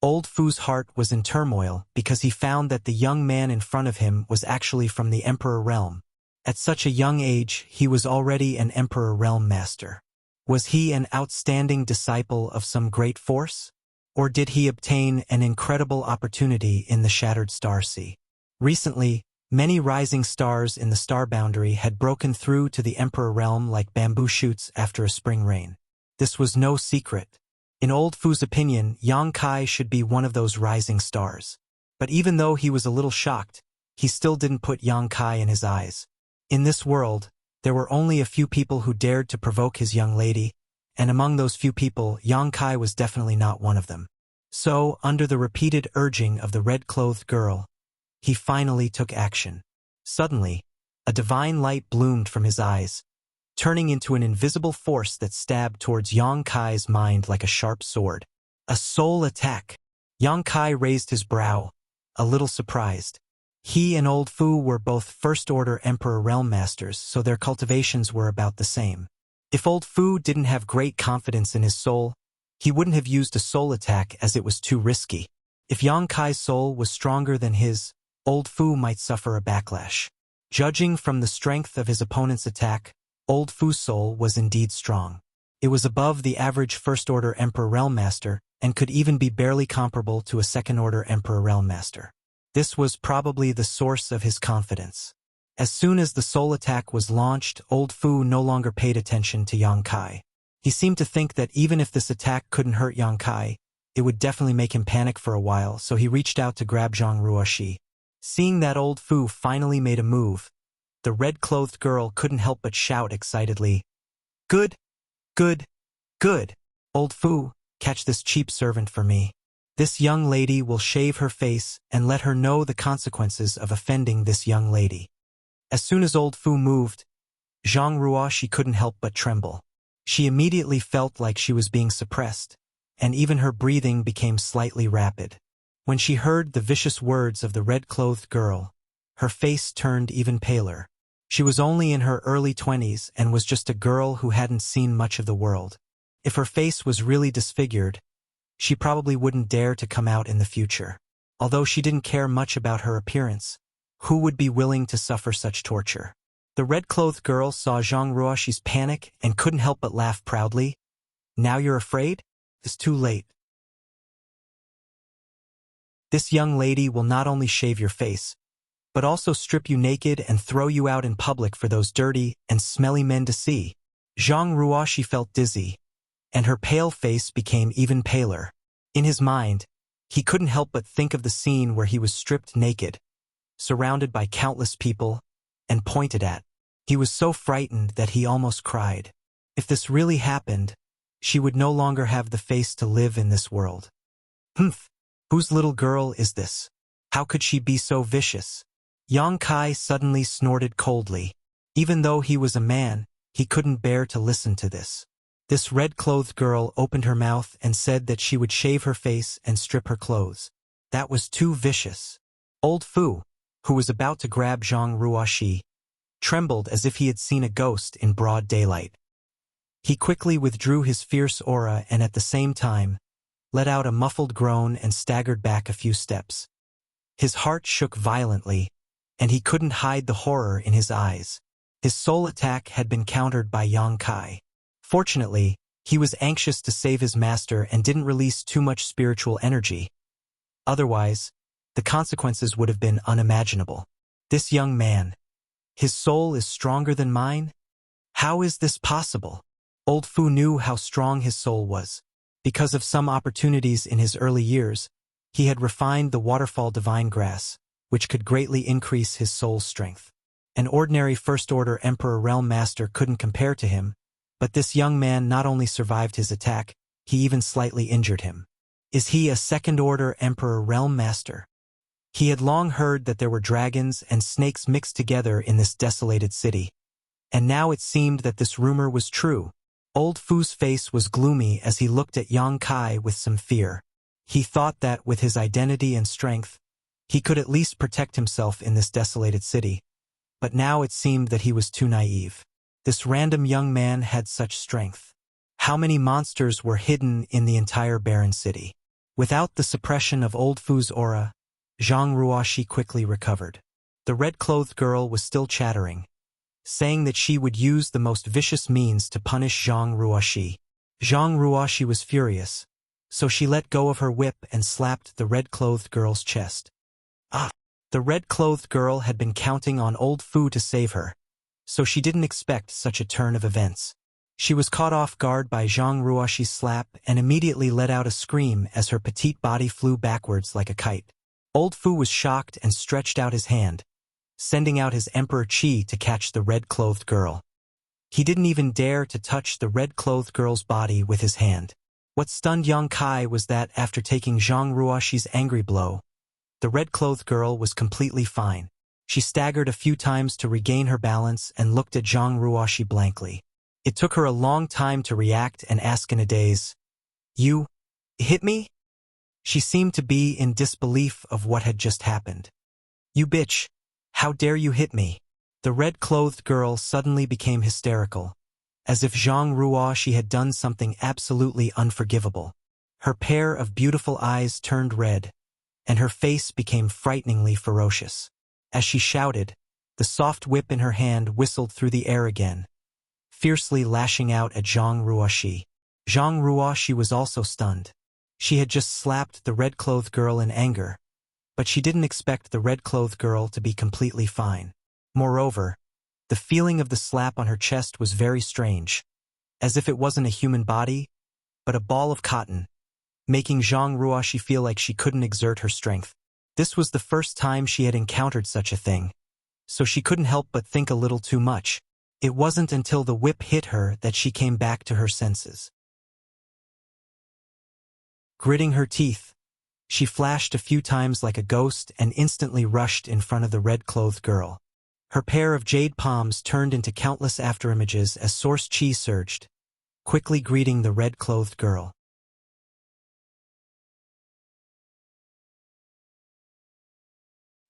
Old Fu's heart was in turmoil because he found that the young man in front of him was actually from the Emperor Realm. At such a young age, he was already an Emperor Realm master. Was he an outstanding disciple of some great force? Or did he obtain an incredible opportunity in the Shattered Star Sea? Recently, many rising stars in the star boundary had broken through to the Emperor Realm like bamboo shoots after a spring rain. This was no secret. In Old Fu's opinion, Yang Kai should be one of those rising stars. But even though he was a little shocked, he still didn't put Yang Kai in his eyes. In this world, there were only a few people who dared to provoke his young lady, and among those few people, Yang Kai was definitely not one of them. So, under the repeated urging of the red-clothed girl, he finally took action. Suddenly, a divine light bloomed from his eyes, turning into an invisible force that stabbed towards Yang Kai's mind like a sharp sword. A soul attack. Yang Kai raised his brow, a little surprised. He and Old Fu were both First-Order Emperor Realm Masters, so their cultivations were about the same. If Old Fu didn't have great confidence in his soul, he wouldn't have used a soul attack as it was too risky. If Yang Kai's soul was stronger than his, Old Fu might suffer a backlash. Judging from the strength of his opponent's attack, Old Fu's soul was indeed strong. It was above the average First-Order Emperor Realm Master, and could even be barely comparable to a Second-Order Emperor Realm Master. This was probably the source of his confidence. As soon as the soul attack was launched, Old Fu no longer paid attention to Yang Kai. He seemed to think that even if this attack couldn't hurt Yang Kai, it would definitely make him panic for a while, so he reached out to grab Zhang Ruoxi. Seeing that Old Fu finally made a move, the red-clothed girl couldn't help but shout excitedly, "Good! Good! Good! Old Fu, catch this cheap servant for me. This young lady will shave her face and let her know the consequences of offending this young lady." As soon as Old Fu moved, Zhang Ruoxi couldn't help but tremble. She immediately felt like she was being suppressed, and even her breathing became slightly rapid. When she heard the vicious words of the red-clothed girl, her face turned even paler. She was only in her early 20s and was just a girl who hadn't seen much of the world. If her face was really disfigured, she probably wouldn't dare to come out in the future. Although she didn't care much about her appearance, who would be willing to suffer such torture? The red-clothed girl saw Zhang Ruoxi's panic and couldn't help but laugh proudly. "Now you're afraid? It's too late. This young lady will not only shave your face, but also strip you naked and throw you out in public for those dirty and smelly men to see." Zhang Ruoxi felt dizzy, and her pale face became even paler. In his mind, he couldn't help but think of the scene where he was stripped naked, surrounded by countless people, and pointed at. He was so frightened that he almost cried. If this really happened, she would no longer have the face to live in this world. Humph! Whose little girl is this? How could she be so vicious? Yang Kai suddenly snorted coldly. Even though he was a man, he couldn't bear to listen to this. This red-clothed girl opened her mouth and said that she would shave her face and strip her clothes. That was too vicious. Old Fu, who was about to grab Zhang Ruoxi, trembled as if he had seen a ghost in broad daylight. He quickly withdrew his fierce aura and at the same time, let out a muffled groan and staggered back a few steps. His heart shook violently, and he couldn't hide the horror in his eyes. His soul attack had been countered by Yang Kai. Fortunately, he was anxious to save his master and didn't release too much spiritual energy. Otherwise, the consequences would have been unimaginable. This young man, his soul is stronger than mine? How is this possible? Old Fu knew how strong his soul was. Because of some opportunities in his early years, he had refined the waterfall divine grass, which could greatly increase his soul's strength. An ordinary First-Order Emperor Realm Master couldn't compare to him, but this young man not only survived his attack, he even slightly injured him. Is he a Second-Order Emperor Realm Master? He had long heard that there were dragons and snakes mixed together in this desolated city, and now it seemed that this rumor was true. Old Fu's face was gloomy as he looked at Yang Kai with some fear. He thought that with his identity and strength, he could at least protect himself in this desolated city, but now it seemed that he was too naive. This random young man had such strength. How many monsters were hidden in the entire barren city? Without the suppression of Old Fu's aura, Zhang Ruoxi quickly recovered. The red-clothed girl was still chattering, saying that she would use the most vicious means to punish Zhang Ruoxi. Zhang Ruoxi was furious, so she let go of her whip and slapped the red-clothed girl's chest. The red-clothed girl had been counting on Old Fu to save her, so she didn't expect such a turn of events. She was caught off guard by Zhang Ruoxi's slap and immediately let out a scream as her petite body flew backwards like a kite. Old Fu was shocked and stretched out his hand, sending out his Emperor Qi to catch the red-clothed girl. He didn't even dare to touch the red-clothed girl's body with his hand. What stunned Yang Kai was that after taking Zhang Ruoxi's angry blow, the red-clothed girl was completely fine. She staggered a few times to regain her balance and looked at Zhang Ruoxi blankly. It took her a long time to react and ask in a daze, "You hit me?" She seemed to be in disbelief of what had just happened. "You bitch! How dare you hit me?" The red-clothed girl suddenly became hysterical, as if Zhang Ruoxi had done something absolutely unforgivable. Her pair of beautiful eyes turned red, and her face became frighteningly ferocious. As she shouted, the soft whip in her hand whistled through the air again, fiercely lashing out at Zhang Ruoxi. Zhang Ruoxi was also stunned. She had just slapped the red-clothed girl in anger, but she didn't expect the red-clothed girl to be completely fine. Moreover, the feeling of the slap on her chest was very strange, as if it wasn't a human body, but a ball of cotton, making Zhang Ruoxi feel like she couldn't exert her strength. This was the first time she had encountered such a thing, so she couldn't help but think a little too much. It wasn't until the whip hit her that she came back to her senses. Gritting her teeth, she flashed a few times like a ghost and instantly rushed in front of the red-clothed girl. Her pair of jade palms turned into countless afterimages as source chi surged, quickly greeting the red-clothed girl.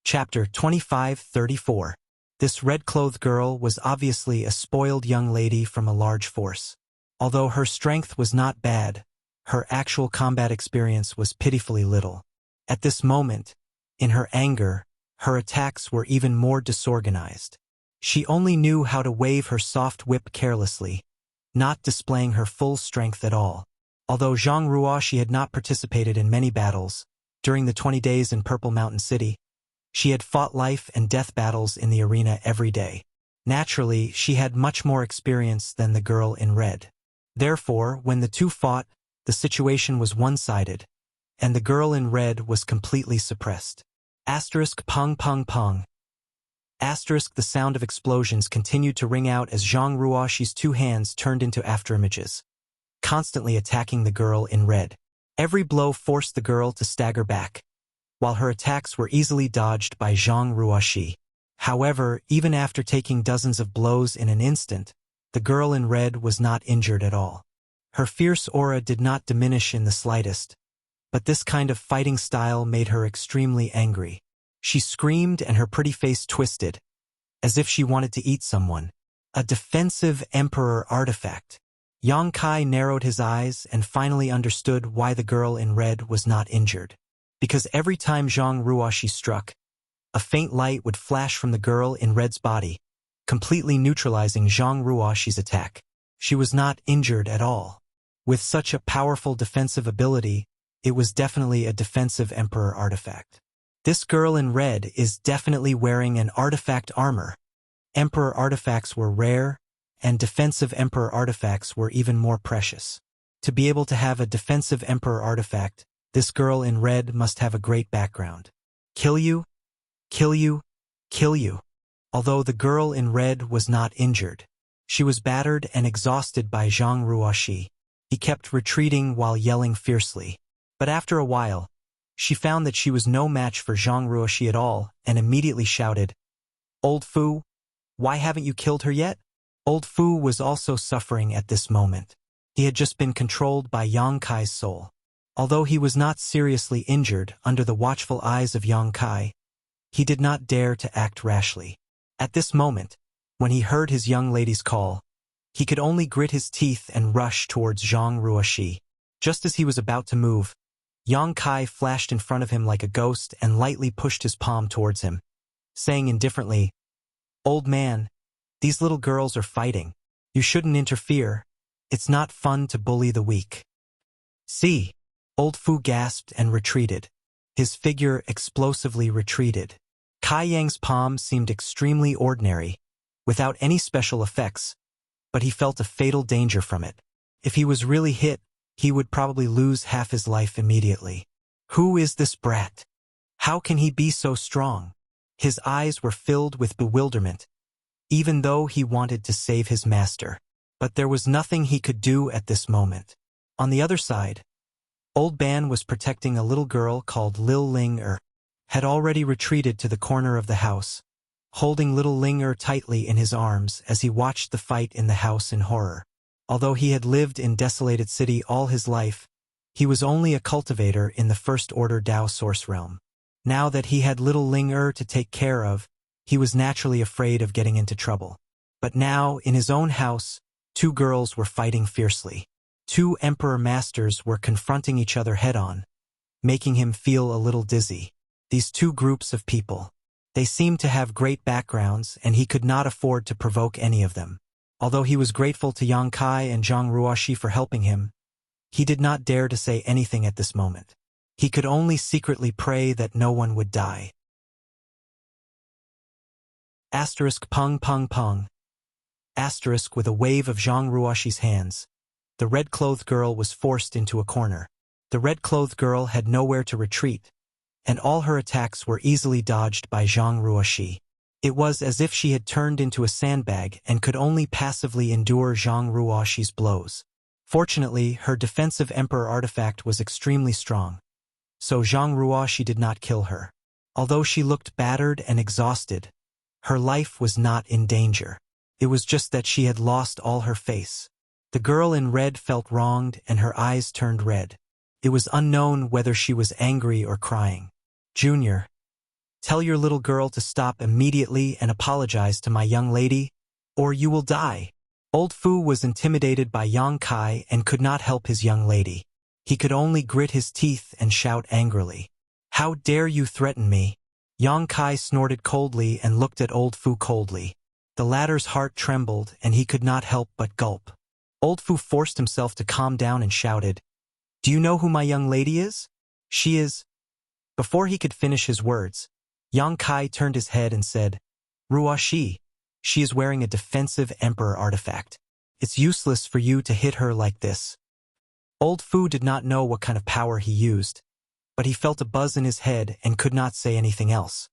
Chapter 25-34. This red-clothed girl was obviously a spoiled young lady from a large force. Although her strength was not bad, her actual combat experience was pitifully little. At this moment, in her anger, her attacks were even more disorganized. She only knew how to wave her soft whip carelessly, not displaying her full strength at all. Although Zhang Ruoxi had not participated in many battles during the 20 days in Purple Mountain City, she had fought life and death battles in the arena every day. Naturally, she had much more experience than the girl in red. Therefore, when the two fought, the situation was one-sided, and the girl in red was completely suppressed. Asterisk pong pong pong. Asterisk the sound of explosions continued to ring out as Zhang Ruoxi's two hands turned into afterimages, constantly attacking the girl in red. Every blow forced the girl to stagger back, while her attacks were easily dodged by Zhang Ruoxi. However, even after taking dozens of blows in an instant, the girl in red was not injured at all. Her fierce aura did not diminish in the slightest, but this kind of fighting style made her extremely angry. She screamed and her pretty face twisted, as if she wanted to eat someone. A defensive emperor artifact. Yang Kai narrowed his eyes and finally understood why the girl in red was not injured. Because every time Zhang Ruoxi struck, a faint light would flash from the girl in red's body, completely neutralizing Zhang Ruoxi's attack. She was not injured at all. With such a powerful defensive ability, it was definitely a defensive emperor artifact. This girl in red is definitely wearing an artifact armor. Emperor artifacts were rare, and defensive emperor artifacts were even more precious. To be able to have a defensive emperor artifact, this girl in red must have a great background. Kill you? Kill you? Kill you. Although the girl in red was not injured, she was battered and exhausted by Zhang Ruoxi. He kept retreating while yelling fiercely. But after a while, she found that she was no match for Zhang Ruoxi at all and immediately shouted, "Old Fu, why haven't you killed her yet?" Old Fu was also suffering at this moment. He had just been controlled by Yang Kai's soul. Although he was not seriously injured under the watchful eyes of Yang Kai, he did not dare to act rashly. At this moment, when he heard his young lady's call, he could only grit his teeth and rush towards Zhang Ruoxi. Just as he was about to move, Yang Kai flashed in front of him like a ghost and lightly pushed his palm towards him, saying indifferently, "Old man, these little girls are fighting. You shouldn't interfere. It's not fun to bully the weak." "See." Old Fu gasped and retreated. His figure explosively retreated. Kai Yang's palm seemed extremely ordinary, without any special effects, but he felt a fatal danger from it. If he was really hit, he would probably lose half his life immediately. Who is this brat? How can he be so strong? His eyes were filled with bewilderment, even though he wanted to save his master. But there was nothing he could do at this moment. On the other side, Old Ban was protecting a little girl called Lil Ling had already retreated to the corner of the house, holding little Ling tightly in his arms as he watched the fight in the house in horror. Although he had lived in Desolated City all his life, he was only a cultivator in the First Order Dao Source realm. Now that he had little Ling to take care of, he was naturally afraid of getting into trouble. But now, in his own house, two girls were fighting fiercely. Two Emperor Masters were confronting each other head-on, making him feel a little dizzy. These two groups of people. They seemed to have great backgrounds, and he could not afford to provoke any of them. Although he was grateful to Yang Kai and Zhang Ruoxi for helping him, he did not dare to say anything at this moment. He could only secretly pray that no one would die. Asterisk pung pung pung. Asterisk with a wave of Zhang Ruoxi's hands. The red-clothed girl was forced into a corner. The red-clothed girl had nowhere to retreat, and all her attacks were easily dodged by Zhang Ruoxi. It was as if she had turned into a sandbag and could only passively endure Zhang Ruoxi's blows. Fortunately, her defensive Emperor artifact was extremely strong, so Zhang Ruoxi did not kill her. Although she looked battered and exhausted, her life was not in danger. It was just that she had lost all her face. The girl in red felt wronged and her eyes turned red. It was unknown whether she was angry or crying. Junior, tell your little girl to stop immediately and apologize to my young lady, or you will die. Old Fu was intimidated by Yang Kai and could not help his young lady. He could only grit his teeth and shout angrily. How dare you threaten me? Yang Kai snorted coldly and looked at Old Fu coldly. The latter's heart trembled and he could not help but gulp. Old Fu forced himself to calm down and shouted, Do you know who my young lady is? She is... Before he could finish his words, Yang Kai turned his head and said, Ruoxi, she is wearing a defensive Emperor artifact. It's useless for you to hit her like this. Old Fu did not know what kind of power he used, but he felt a buzz in his head and could not say anything else.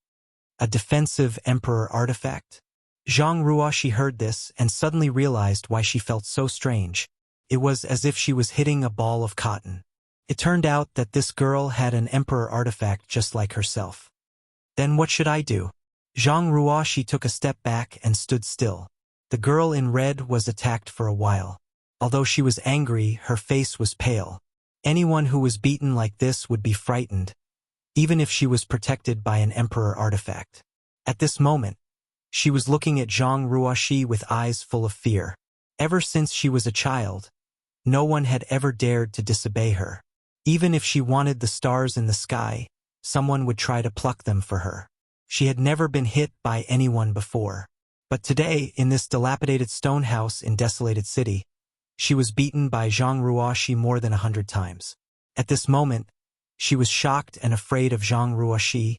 A defensive Emperor artifact? Zhang Ruoxi heard this and suddenly realized why she felt so strange. It was as if she was hitting a ball of cotton. It turned out that this girl had an Emperor artifact just like herself. Then what should I do? Zhang Ruoxi took a step back and stood still. The girl in red was attacked for a while. Although she was angry, her face was pale. Anyone who was beaten like this would be frightened, even if she was protected by an Emperor artifact. At this moment, she was looking at Zhang Ruoxi with eyes full of fear. Ever since she was a child, no one had ever dared to disobey her. Even if she wanted the stars in the sky, someone would try to pluck them for her. She had never been hit by anyone before. But today, in this dilapidated stone house in Desolated City, she was beaten by Zhang Ruoxi more than 100 times. At this moment, she was shocked and afraid of Zhang Ruoxi,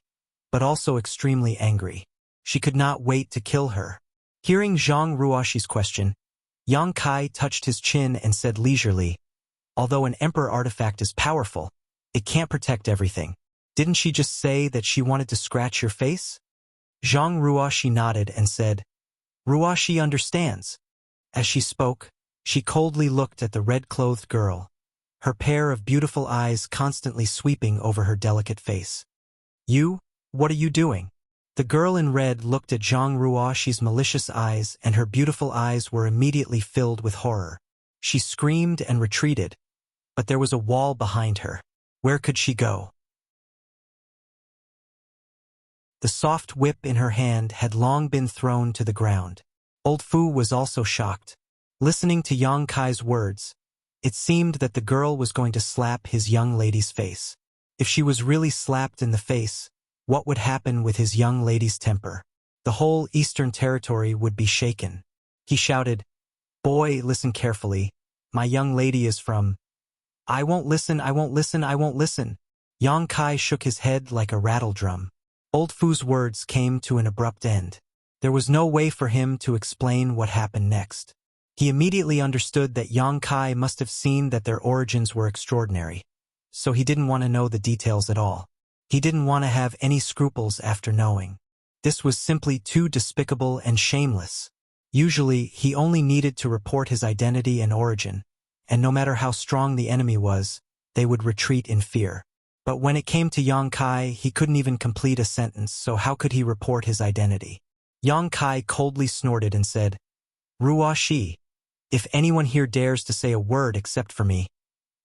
but also extremely angry. She could not wait to kill her. Hearing Zhang Ruoxi's question, Yang Kai touched his chin and said leisurely, Although an Emperor artifact is powerful, it can't protect everything. Didn't she just say that she wanted to scratch your face? Zhang Ruoxi nodded and said, Ruoxi understands. As she spoke, she coldly looked at the red-clothed girl, her pair of beautiful eyes constantly sweeping over her delicate face. You? What are you doing? The girl in red looked at Zhang Ruoxi's malicious eyes and her beautiful eyes were immediately filled with horror. She screamed and retreated, but there was a wall behind her. Where could she go? The soft whip in her hand had long been thrown to the ground. Old Fu was also shocked. Listening to Yang Kai's words, it seemed that the girl was going to slap his young lady's face. If she was really slapped in the face, what would happen with his young lady's temper? The whole Eastern Territory would be shaken. He shouted, Boy, listen carefully. My young lady is from... I won't listen, I won't listen, I won't listen. Yang Kai shook his head like a rattle drum. Old Fu's words came to an abrupt end. There was no way for him to explain what happened next. He immediately understood that Yang Kai must have seen that their origins were extraordinary, so he didn't want to know the details at all. He didn't want to have any scruples after knowing. This was simply too despicable and shameless. Usually, he only needed to report his identity and origin, and no matter how strong the enemy was, they would retreat in fear. But when it came to Yang Kai, he couldn't even complete a sentence, so how could he report his identity? Yang Kai coldly snorted and said, Ruo Shi, if anyone here dares to say a word except for me,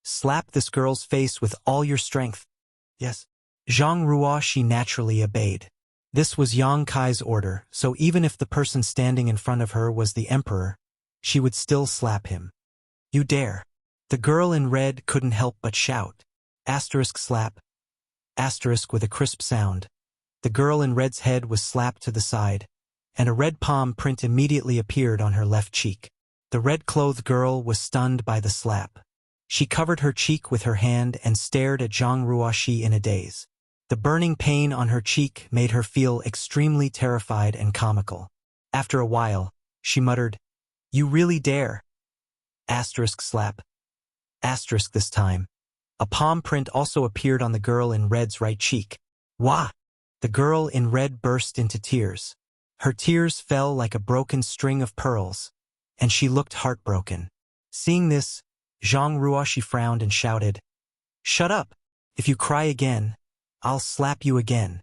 slap this girl's face with all your strength. Yes. Zhang Ruo Shi naturally obeyed. This was Yang Kai's order, so even if the person standing in front of her was the emperor, she would still slap him. You dare. The girl in red couldn't help but shout. Asterisk slap. Asterisk with a crisp sound. The girl in red's head was slapped to the side, and a red palm print immediately appeared on her left cheek. The red-clothed girl was stunned by the slap. She covered her cheek with her hand and stared at Zhang Ruoshi in a daze. The burning pain on her cheek made her feel extremely terrified and comical. After a while, she muttered, You really dare? Asterisk slap. Asterisk this time. A palm print also appeared on the girl in red's right cheek. Wah! The girl in red burst into tears. Her tears fell like a broken string of pearls, and she looked heartbroken. Seeing this, Zhang Ruoshi frowned and shouted, Shut up! If you cry again, I'll slap you again.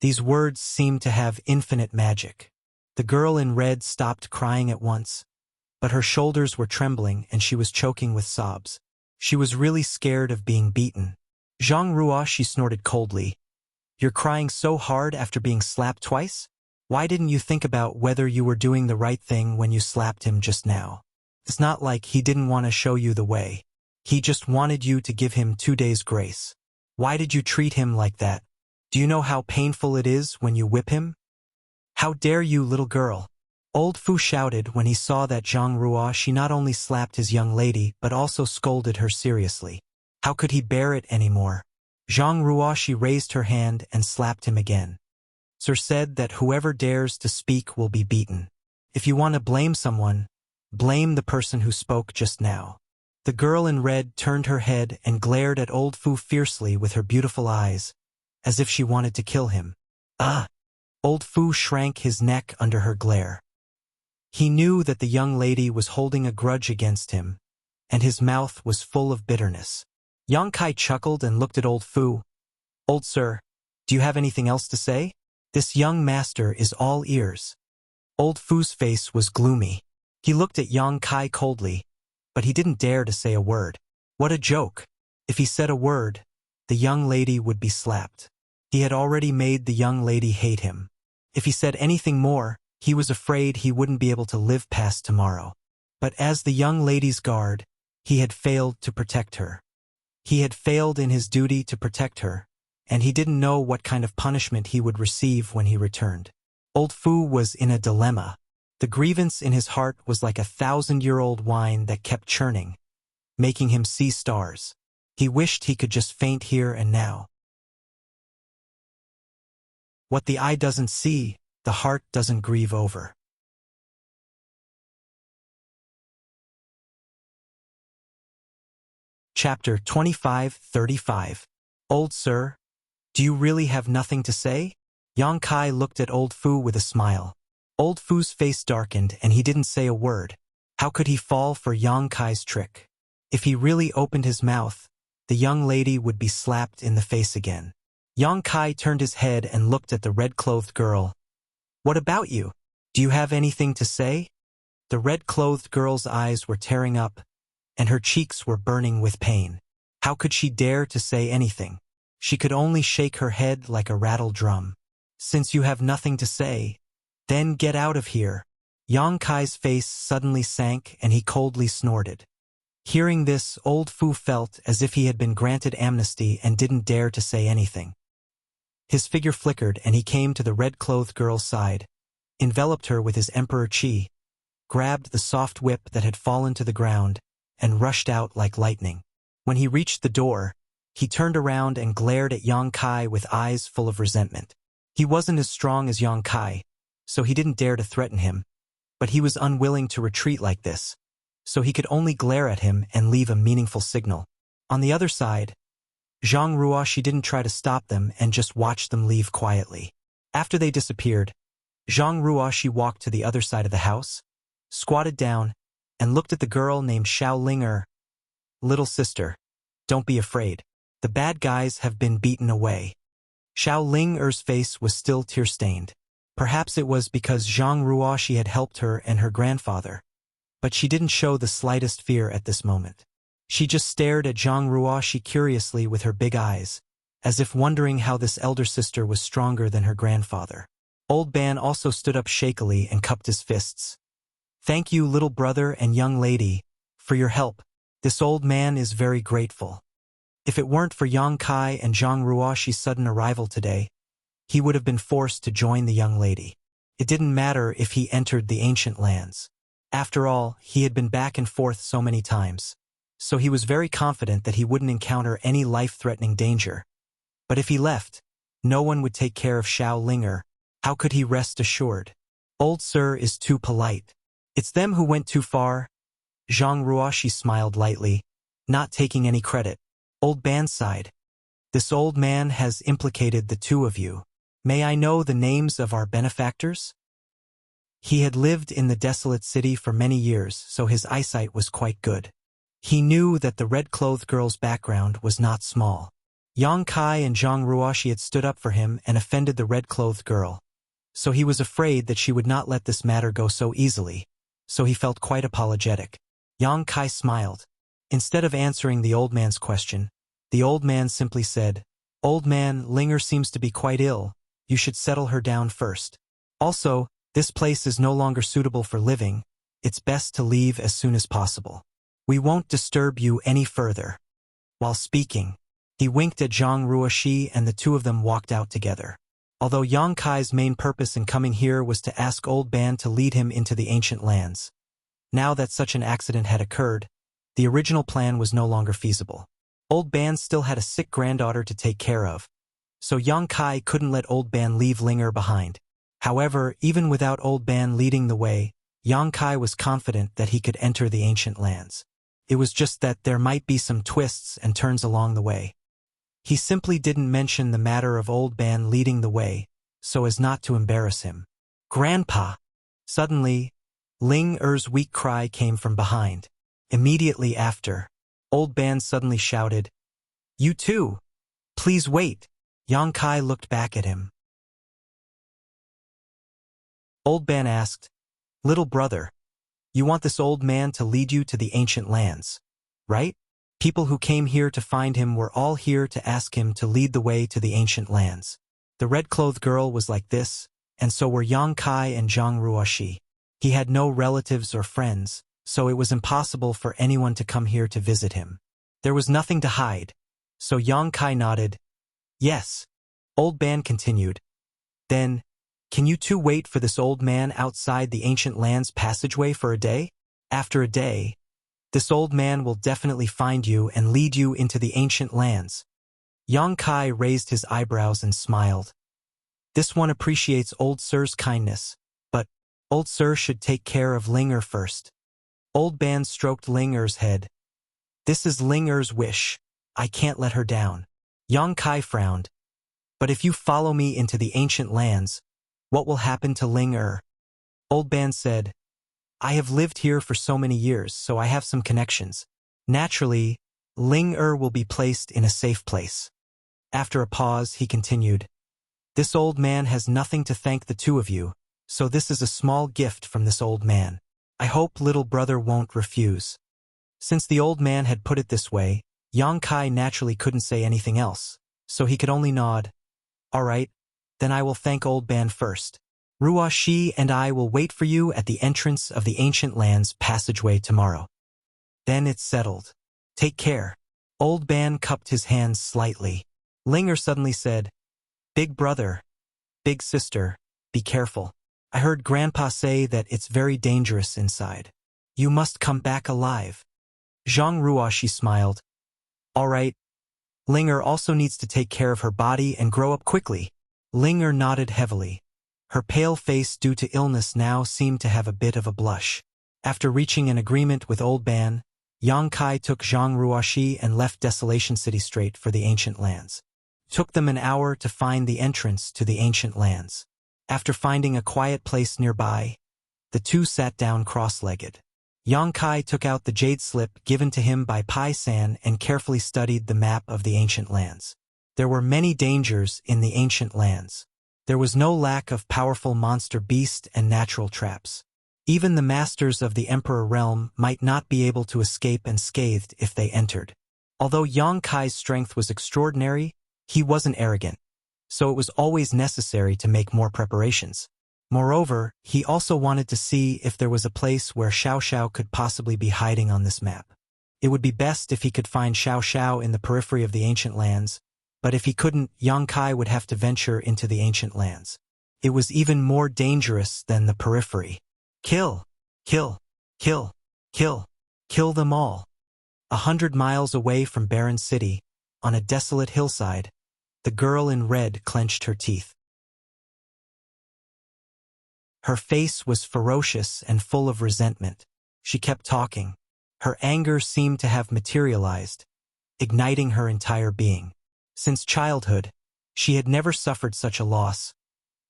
These words seemed to have infinite magic. The girl in red stopped crying at once, but her shoulders were trembling and she was choking with sobs. She was really scared of being beaten. Zhang Ruoshi snorted coldly. You're crying so hard after being slapped twice? Why didn't you think about whether you were doing the right thing when you slapped him just now? It's not like he didn't want to show you the way. He just wanted you to give him 2 days grace. Why did you treat him like that? Do you know how painful it is when you whip him? How dare you, little girl? Old Fu shouted when he saw that Zhang Ruoshi not only slapped his young lady but also scolded her seriously. How could he bear it anymore? Zhang Ruoshi raised her hand and slapped him again. Sir said that whoever dares to speak will be beaten. If you want to blame someone, blame the person who spoke just now. The girl in red turned her head and glared at Old Fu fiercely with her beautiful eyes, as if she wanted to kill him. Ah! Old Fu shrank his neck under her glare. He knew that the young lady was holding a grudge against him, and his mouth was full of bitterness. Yang Kai chuckled and looked at Old Fu. Old sir, do you have anything else to say? This young master is all ears. Old Fu's face was gloomy. He looked at Yang Kai coldly, but he didn't dare to say a word. What a joke! If he said a word, the young lady would be slapped. He had already made the young lady hate him. If he said anything more, he was afraid he wouldn't be able to live past tomorrow. But as the young lady's guard, he had failed to protect her. He had failed in his duty to protect her, and he didn't know what kind of punishment he would receive when he returned. Old Fu was in a dilemma. The grievance in his heart was like a 1,000-year-old wine that kept churning, making him see stars. He wished he could just faint here and now. What the eye doesn't see, the heart doesn't grieve over. Chapter 25-35. Old sir, do you really have nothing to say? Yang Kai looked at Old Fu with a smile. Old Fu's face darkened and he didn't say a word. How could he fall for Yang Kai's trick? If he really opened his mouth, the young lady would be slapped in the face again. Yang Kai turned his head and looked at the red-clothed girl. What about you? Do you have anything to say? The red-clothed girl's eyes were tearing up, and her cheeks were burning with pain. How could she dare to say anything? She could only shake her head like a rattle drum. Since you have nothing to say, then get out of here. Yang Kai's face suddenly sank and he coldly snorted. Hearing this, Old Fu felt as if he had been granted amnesty and didn't dare to say anything. His figure flickered and he came to the red-clothed girl's side, enveloped her with his emperor chi, grabbed the soft whip that had fallen to the ground, and rushed out like lightning. When he reached the door, he turned around and glared at Yang Kai with eyes full of resentment. He wasn't as strong as Yang Kai, so he didn't dare to threaten him, but he was unwilling to retreat like this, so he could only glare at him and leave a meaningful signal. On the other side, Zhang Ruoshi didn't try to stop them and just watched them leave quietly. After they disappeared, Zhang Ruoshi walked to the other side of the house, squatted down, and looked at the girl named Xiao Ling. Little sister, don't be afraid. The bad guys have been beaten away. Xiao Ling face was still tear-stained. Perhaps it was because Zhang Ruoxi had helped her and her grandfather. But she didn't show the slightest fear at this moment. She just stared at Zhang Ruoxi curiously with her big eyes, as if wondering how this elder sister was stronger than her grandfather. Old Ban also stood up shakily and cupped his fists. "Thank you, little brother and young lady, for your help. This old man is very grateful. If it weren't for Yang Kai and Zhang Ruoxi's sudden arrival today, he would have been forced to join the young lady. It didn't matter if he entered the ancient lands. After all, he had been back and forth so many times. So he was very confident that he wouldn't encounter any life-threatening danger. But if he left, no one would take care of Xiao Linger. How could he rest assured? Old Sir is too polite. It's them who went too far." Zhang Ruoxi smiled lightly, not taking any credit. Old Ban sighed. "This old man has implicated the two of you. May I know the names of our benefactors?" He had lived in the desolate city for many years, so his eyesight was quite good. He knew that the red-clothed girl's background was not small. Yang Kai and Zhang Ruoxi had stood up for him and offended the red-clothed girl. So he was afraid that she would not let this matter go so easily, so he felt quite apologetic. Yang Kai smiled. Instead of answering the old man's question, the old man simply said, "Old man, Linger seems to be quite ill. You should settle her down first. Also, this place is no longer suitable for living. It's best to leave as soon as possible. We won't disturb you any further." While speaking, he winked at Zhang Ruoxi and the two of them walked out together. Although Yang Kai's main purpose in coming here was to ask Old Ban to lead him into the ancient lands, now that such an accident had occurred, the original plan was no longer feasible. Old Ban still had a sick granddaughter to take care of, so Yang Kai couldn't let Old Ban leave Linger behind. However, even without Old Ban leading the way, Yang Kai was confident that he could enter the ancient lands. It was just that there might be some twists and turns along the way. He simply didn't mention the matter of Old Ban leading the way, so as not to embarrass him. "Grandpa!" Suddenly, Ling Er's weak cry came from behind. Immediately after, Old Ban suddenly shouted, "You too! Please wait!" Yang Kai looked back at him. Old Ban asked, "Little brother, you want this old man to lead you to the ancient lands, right?" People who came here to find him were all here to ask him to lead the way to the ancient lands. The red-clothed girl was like this, and so were Yang Kai and Zhang Ruoxi. He had no relatives or friends, so it was impossible for anyone to come here to visit him. There was nothing to hide, so Yang Kai nodded. "Yes." Old Ban continued. "Then, can you two wait for this old man outside the ancient lands passageway for a day? After a day, this old man will definitely find you and lead you into the ancient lands." Yang Kai raised his eyebrows and smiled. "This one appreciates Old Sir's kindness, but Old Sir should take care of Linger first." Old Ban stroked Linger's head. "This is Linger's wish. I can't let her down." Yang Kai frowned. "But if you follow me into the ancient lands, what will happen to Linger?" Old Ban said, "I have lived here for so many years, so I have some connections. Naturally, Linger will be placed in a safe place." After a pause, he continued, "This old man has nothing to thank the two of you, so this is a small gift from this old man. I hope little brother won't refuse." Since the old man had put it this way, Yang Kai naturally couldn't say anything else, so he could only nod. "All right, then I will thank Old Ban first. Ruoxi and I will wait for you at the entrance of the ancient lands passageway tomorrow." "Then it's settled. Take care." Old Ban cupped his hands slightly. Linger suddenly said, "Big brother, big sister, be careful. I heard Grandpa say that it's very dangerous inside. You must come back alive." Zhang Ruoxi smiled. "All right. Linger also needs to take care of her body and grow up quickly." Linger nodded heavily. Her pale face due to illness now seemed to have a bit of a blush. After reaching an agreement with Old Ban, Yang Kai took Zhang Ruoxi and left Desolation City straight for the ancient lands. It took them an hour to find the entrance to the ancient lands. After finding a quiet place nearby, the two sat down cross-legged. Yang Kai took out the jade slip given to him by Pai San and carefully studied the map of the ancient lands. There were many dangers in the ancient lands. There was no lack of powerful monster beast and natural traps. Even the masters of the Emperor realm might not be able to escape unscathed if they entered. Although Yang Kai's strength was extraordinary, he wasn't arrogant, so it was always necessary to make more preparations. Moreover, he also wanted to see if there was a place where Xiao Xiao could possibly be hiding on this map. It would be best if he could find Xiao Xiao in the periphery of the ancient lands, but if he couldn't, Yang Kai would have to venture into the ancient lands. It was even more dangerous than the periphery. Kill, kill, kill, kill, kill them all. 100 miles away from Barren City, on a desolate hillside, the girl in red clenched her teeth. Her face was ferocious and full of resentment. She kept talking. Her anger seemed to have materialized, igniting her entire being. Since childhood, she had never suffered such a loss,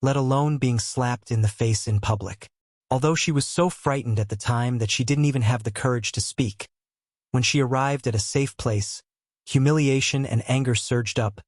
let alone being slapped in the face in public. Although she was so frightened at the time that she didn't even have the courage to speak. When she arrived at a safe place, humiliation and anger surged up,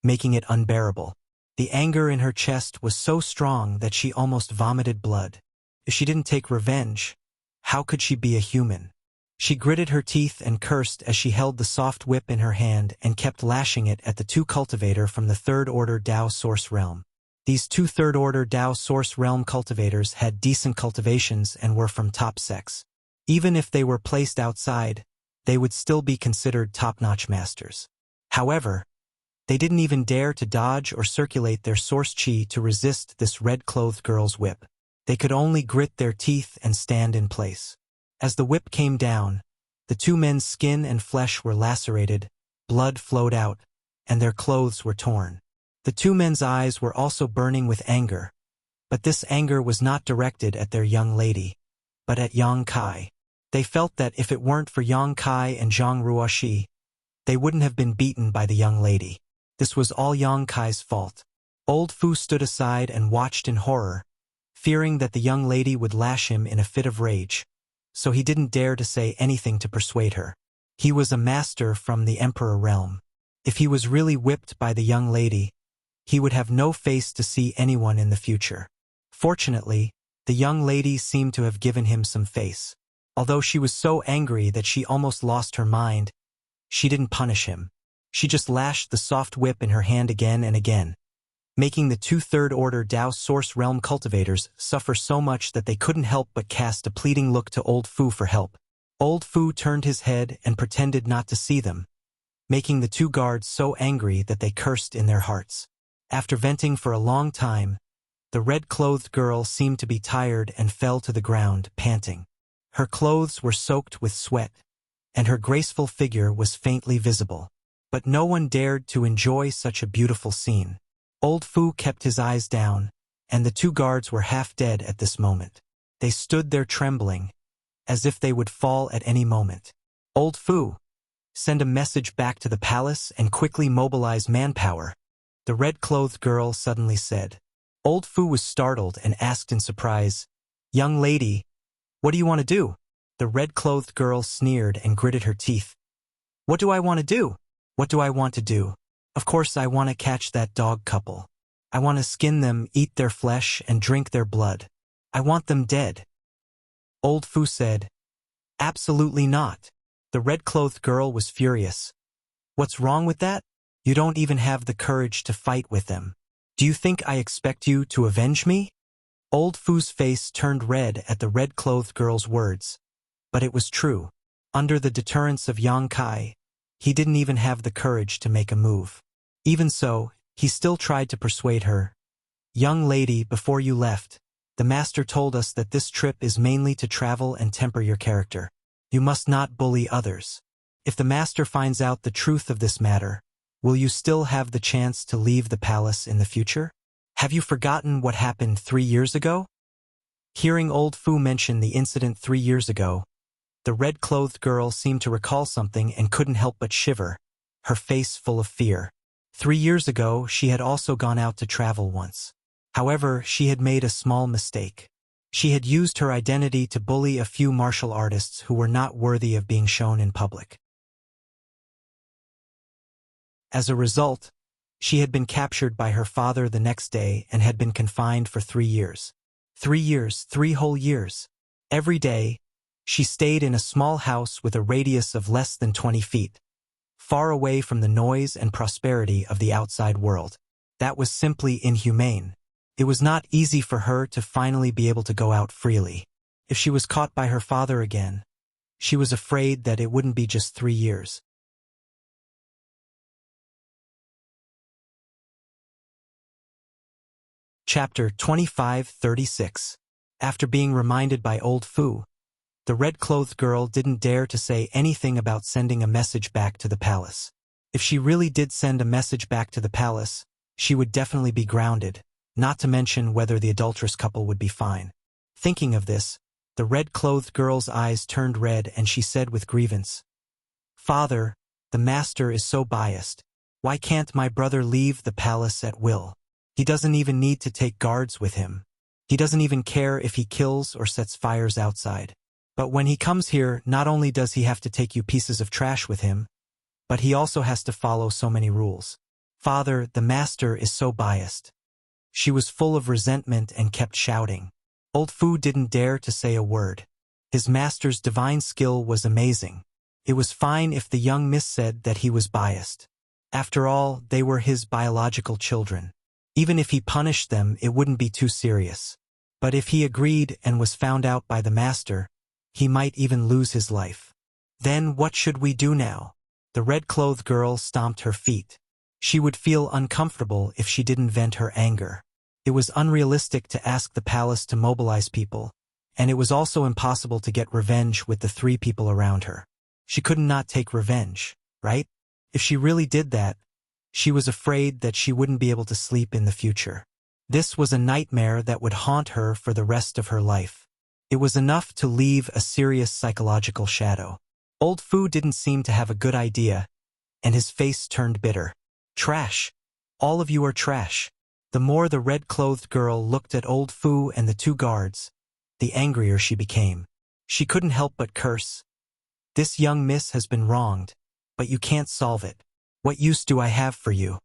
making it unbearable. The anger in her chest was so strong that she almost vomited blood. If she didn't take revenge, how could she be a human? She gritted her teeth and cursed as she held the soft whip in her hand and kept lashing it at the two cultivators from the third-order Dao Source Realm. These two third-order Dao Source Realm cultivators had decent cultivations and were from top sex. Even if they were placed outside, they would still be considered top-notch masters. However, they didn't even dare to dodge or circulate their source chi to resist this red-clothed girl's whip. They could only grit their teeth and stand in place. As the whip came down, the two men's skin and flesh were lacerated, blood flowed out, and their clothes were torn. The two men's eyes were also burning with anger, but this anger was not directed at their young lady, but at Yang Kai. They felt that if it weren't for Yang Kai and Zhang Ruoxi, they wouldn't have been beaten by the young lady. This was all Yang Kai's fault. Old Fu stood aside and watched in horror, fearing that the young lady would lash him in a fit of rage, so he didn't dare to say anything to persuade her. He was a master from the Emperor realm. If he was really whipped by the young lady, he would have no face to see anyone in the future. Fortunately, the young lady seemed to have given him some face. Although she was so angry that she almost lost her mind, she didn't punish him. She just lashed the soft whip in her hand again and again, making the two third-order Dao Source Realm cultivators suffer so much that they couldn't help but cast a pleading look to Old Fu for help. Old Fu turned his head and pretended not to see them, making the two guards so angry that they cursed in their hearts. After venting for a long time, the red-clothed girl seemed to be tired and fell to the ground, panting. Her clothes were soaked with sweat, and her graceful figure was faintly visible. But no one dared to enjoy such a beautiful scene. Old Fu kept his eyes down, and the two guards were half dead at this moment. They stood there trembling, as if they would fall at any moment. Old Fu, send a message back to the palace and quickly mobilize manpower, the red-clothed girl suddenly said. Old Fu was startled and asked in surprise, "Young lady, what do you want to do?" The red-clothed girl sneered and gritted her teeth. "What do I want to do? What do I want to do? Of course I want to catch that dog couple. I want to skin them, eat their flesh, and drink their blood. I want them dead." Old Fu said, "Absolutely not." The red-clothed girl was furious. "What's wrong with that? You don't even have the courage to fight with them. Do you think I expect you to avenge me?" Old Fu's face turned red at the red-clothed girl's words. But it was true. Under the deterrence of Yang Kai, he didn't even have the courage to make a move. Even so, he still tried to persuade her. "Young lady, before you left, the master told us that this trip is mainly to travel and temper your character. You must not bully others. If the master finds out the truth of this matter, will you still have the chance to leave the palace in the future? Have you forgotten what happened 3 years ago?" Hearing Old Fu mention the incident 3 years ago, the red-clothed girl seemed to recall something and couldn't help but shiver, her face full of fear. 3 years ago, she had also gone out to travel once. However, she had made a small mistake. She had used her identity to bully a few martial artists who were not worthy of being shown in public. As a result, She had been captured by her father the next day and had been confined for 3 years. 3 years, 3 whole years. Every day, she stayed in a small house with a radius of less than 20 feet, far away from the noise and prosperity of the outside world. That was simply inhumane. It was not easy for her to finally be able to go out freely. If she was caught by her father again, she was afraid that it wouldn't be just 3 years. Chapter 25:36. After being reminded by old Fu, the red-clothed girl didn't dare to say anything about sending a message back to the palace. If she really did send a message back to the palace, she would definitely be grounded, not to mention whether the adulterous couple would be fine. Thinking of this, the red-clothed girl's eyes turned red and she said with grievance, "Father, the master is so biased. Why can't my brother leave the palace at will? He doesn't even need to take guards with him. He doesn't even care if he kills or sets fires outside. But when he comes here, not only does he have to take you pieces of trash with him, but he also has to follow so many rules. Father, the master is so biased." She was full of resentment and kept shouting. Old Fu didn't dare to say a word. His master's divine skill was amazing. It was fine if the young miss said that he was biased. After all, they were his biological children. Even if he punished them, it wouldn't be too serious. But if he agreed and was found out by the master, he might even lose his life. Then what should we do now? The red-clothed girl stomped her feet. She would feel uncomfortable if she didn't vent her anger. It was unrealistic to ask the palace to mobilize people, and it was also impossible to get revenge with the 3 people around her. She could not take revenge, right? If she really did that, she was afraid that she wouldn't be able to sleep in the future. This was a nightmare that would haunt her for the rest of her life. It was enough to leave a serious psychological shadow. Old Fu didn't seem to have a good idea, and his face turned bitter. Trash. All of you are trash. The more the red-clothed girl looked at old Fu and the 2 guards, the angrier she became. She couldn't help but curse. This young miss has been wronged, but you can't solve it. What use do I have for you?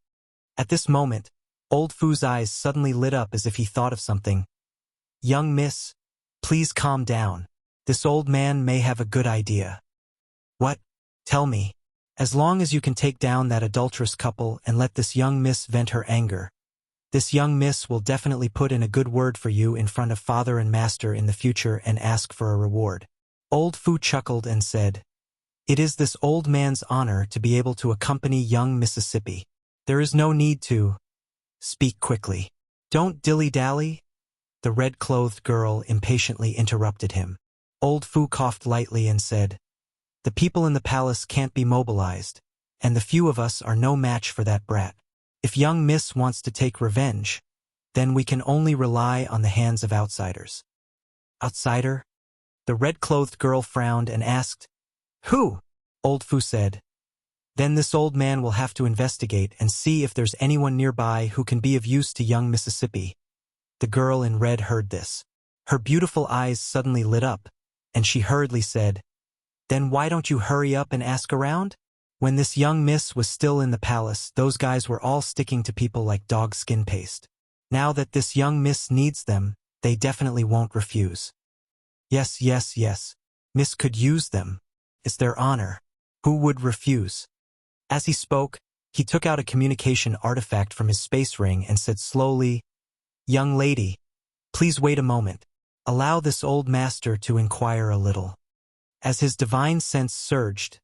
At this moment, old Fu's eyes suddenly lit up as if he thought of something. Young miss, please calm down. This old man may have a good idea. What? Tell me. As long as you can take down that adulterous couple and let this young miss vent her anger, this young miss will definitely put in a good word for you in front of father and master in the future and ask for a reward. Old Fu chuckled and said, "It is this old man's honor to be able to accompany young Mississippi. There is no need to speak quickly. Don't dilly-dally." The red-clothed girl impatiently interrupted him. Old Fu coughed lightly and said, "The people in the palace can't be mobilized, and the few of us are no match for that brat. If young miss wants to take revenge, then we can only rely on the hands of outsiders." Outsider? The red-clothed girl frowned and asked, "Who?" Old Fu said, "Then this old man will have to investigate and see if there's anyone nearby who can be of use to young Mississippi." The girl in red heard this. Her beautiful eyes suddenly lit up, and she hurriedly said, "Then why don't you hurry up and ask around?" When this young miss was still in the palace, those guys were all sticking to people like dog skin paste. Now that this young miss needs them, they definitely won't refuse. Yes, yes, yes. Miss could use them. It's their honor. Who would refuse? As he spoke, he took out a communication artifact from his space ring and said slowly, "Young lady, please wait a moment. Allow this old master to inquire a little." As his divine sense surged,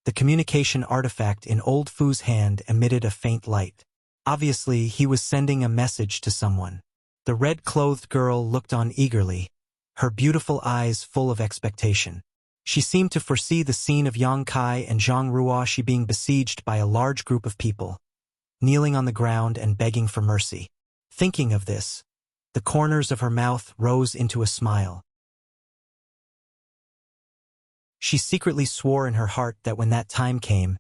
the communication artifact in old Fu's hand emitted a faint light. Obviously, he was sending a message to someone. The red-clothed girl looked on eagerly, her beautiful eyes full of expectation. She seemed to foresee the scene of Yang Kai and Zhang Ruoshi being besieged by a large group of people, kneeling on the ground and begging for mercy. Thinking of this, the corners of her mouth rose into a smile. She secretly swore in her heart that when that time came,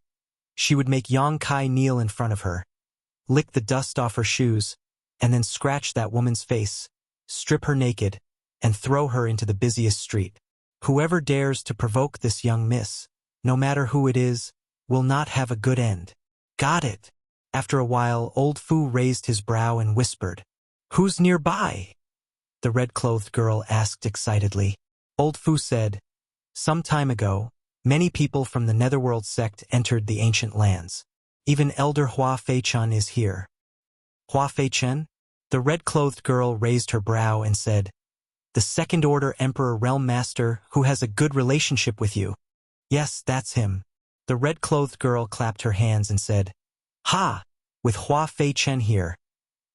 she would make Yang Kai kneel in front of her, lick the dust off her shoes, and then scratch that woman's face, strip her naked, and throw her into the busiest street. Whoever dares to provoke this young miss, no matter who it is, will not have a good end. Got it. After a while, old Fu raised his brow and whispered, "Who's nearby?" The red-clothed girl asked excitedly. Old Fu said, "Some time ago, many people from the Netherworld sect entered the ancient lands. Even Elder Hua Fei-chen is here." Hua Fei-chen? The red-clothed girl raised her brow and said, "The Second Order Emperor Realm Master who has a good relationship with you." "Yes, that's him." The red-clothed girl clapped her hands and said, "Ha! With Hua Fei-chen here,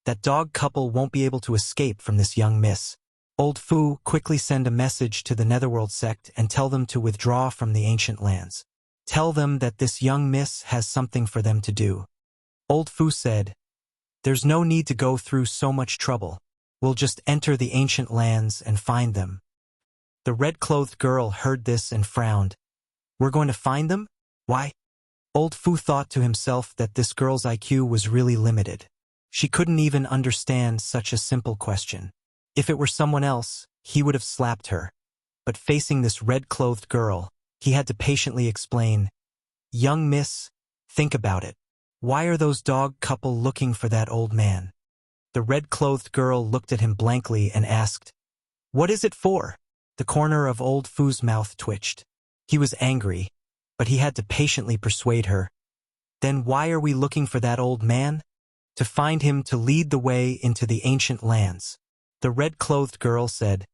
that dog couple won't be able to escape from this young miss. Old Fu, quickly send a message to the Netherworld sect and tell them to withdraw from the ancient lands. Tell them that this young miss has something for them to do." Old Fu said, "There's no need to go through so much trouble. We'll just enter the ancient lands and find them." The red-clothed girl heard this and frowned. "We're going to find them? Why?" Old Fu thought to himself that this girl's IQ was really limited. She couldn't even understand such a simple question. If it were someone else, he would have slapped her. But facing this red-clothed girl, he had to patiently explain, "Young miss, think about it. Why are those dog couple looking for that old man?" The red-clothed girl looked at him blankly and asked, "What is it for?" The corner of old Fu's mouth twitched. He was angry, but he had to patiently persuade her. "Then why are we looking for that old man?" "To find him to lead the way into the ancient lands." The red-clothed girl said,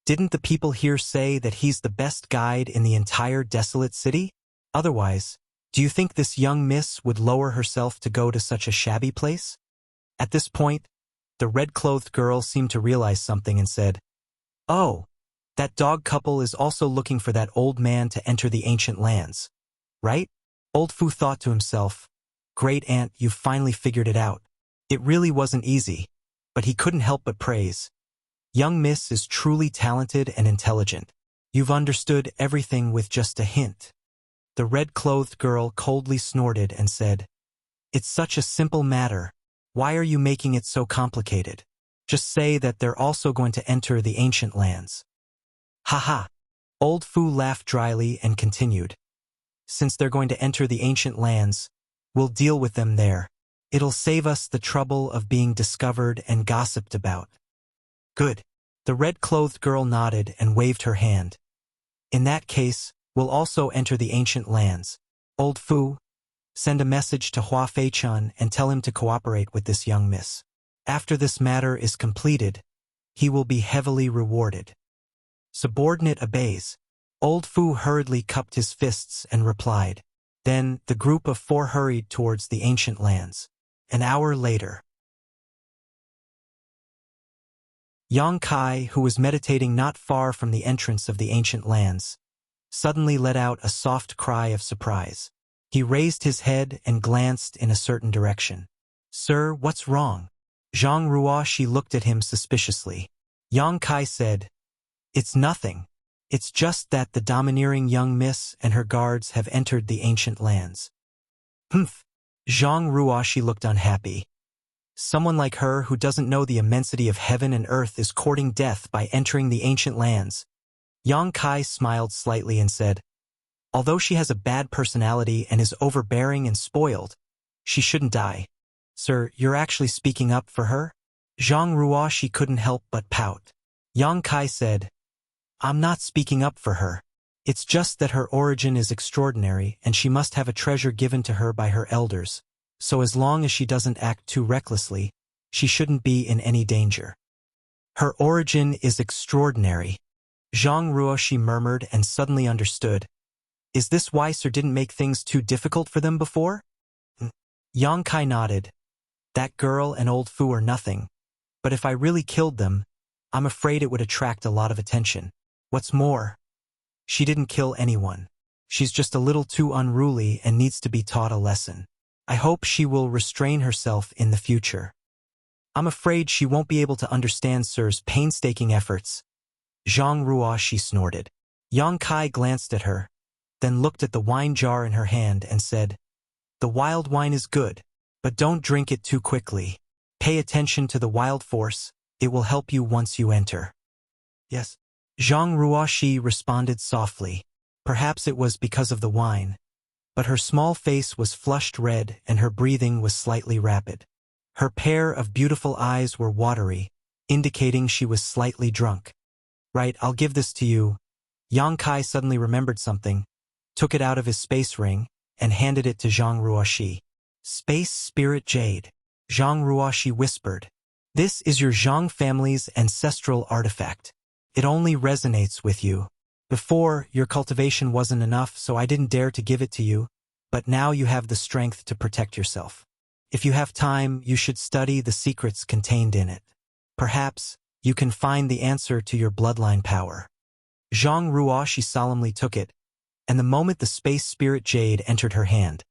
"Didn't the people here say that he's the best guide in the entire desolate city? Otherwise, do you think this young miss would lower herself to go to such a shabby place?" At this point, the red-clothed girl seemed to realize something and said, "Oh, that dog couple is also looking for that old man to enter the ancient lands, right?" Old Fu thought to himself, "Great aunt, you've finally figured it out." It really wasn't easy, but he couldn't help but praise. "Young miss is truly talented and intelligent. You've understood everything with just a hint." The red-clothed girl coldly snorted and said, "It's such a simple matter. Why are you making it so complicated? Just say that they're also going to enter the ancient lands." "Ha ha!" Old Fu laughed dryly and continued, "Since they're going to enter the ancient lands, we'll deal with them there. It'll save us the trouble of being discovered and gossiped about." "Good." The red-clothed girl nodded and waved her hand. "In that case, we'll also enter the ancient lands. Old Fu, send a message to Hua Fei-chen and tell him to cooperate with this young miss. After this matter is completed, he will be heavily rewarded." Subordinate obeys. Old Fu hurriedly cupped his fists and replied. Then the group of four hurried towards the ancient lands. An hour later, Yang Kai, who was meditating not far from the entrance of the ancient lands, suddenly let out a soft cry of surprise. He raised his head and glanced in a certain direction. "Sir, what's wrong?" Zhang Ruoshi looked at him suspiciously. Yang Kai said, "It's nothing. It's just that the domineering young miss and her guards have entered the ancient lands." "Humph." Zhang Ruoshi looked unhappy. Someone like her who doesn't know the immensity of heaven and earth is courting death by entering the ancient lands. Yang Kai smiled slightly and said, "Although she has a bad personality and is overbearing and spoiled, she shouldn't die." "Sir, you're actually speaking up for her?" Zhang Ruoshi couldn't help but pout. Yang Kai said, "I'm not speaking up for her. It's just that her origin is extraordinary and she must have a treasure given to her by her elders. So as long as she doesn't act too recklessly, she shouldn't be in any danger." "Her origin is extraordinary," Zhang Ruoshi murmured and suddenly understood. "Is this why Sir didn't make things too difficult for them before?" Yang Kai nodded. "That girl and old Fu are nothing, but if I really killed them, I'm afraid it would attract a lot of attention. What's more, she didn't kill anyone. She's just a little too unruly and needs to be taught a lesson. I hope she will restrain herself in the future. I'm afraid she won't be able to understand Sir's painstaking efforts." Zhang Ruoshi snorted. Yang Kai glanced at her, then looked at the wine jar in her hand and said, "The wild wine is good, but don't drink it too quickly. Pay attention to the wild force. It will help you once you enter." "Yes." Zhang Ruoshi responded softly. Perhaps it was because of the wine, but her small face was flushed red and her breathing was slightly rapid. Her pair of beautiful eyes were watery, indicating she was slightly drunk. Right, I'll give this to you. Yang Kai suddenly remembered something, took it out of his space ring, and handed it to Zhang Ruoxi. Space Spirit Jade. Zhang Ruoxi whispered. This is your Zhang family's ancestral artifact. It only resonates with you. Before, your cultivation wasn't enough, so I didn't dare to give it to you, but now you have the strength to protect yourself. If you have time, you should study the secrets contained in it. Perhaps, you can find the answer to your bloodline power. Zhang Ruoxi solemnly took it, and the moment the space spirit jade entered her hand,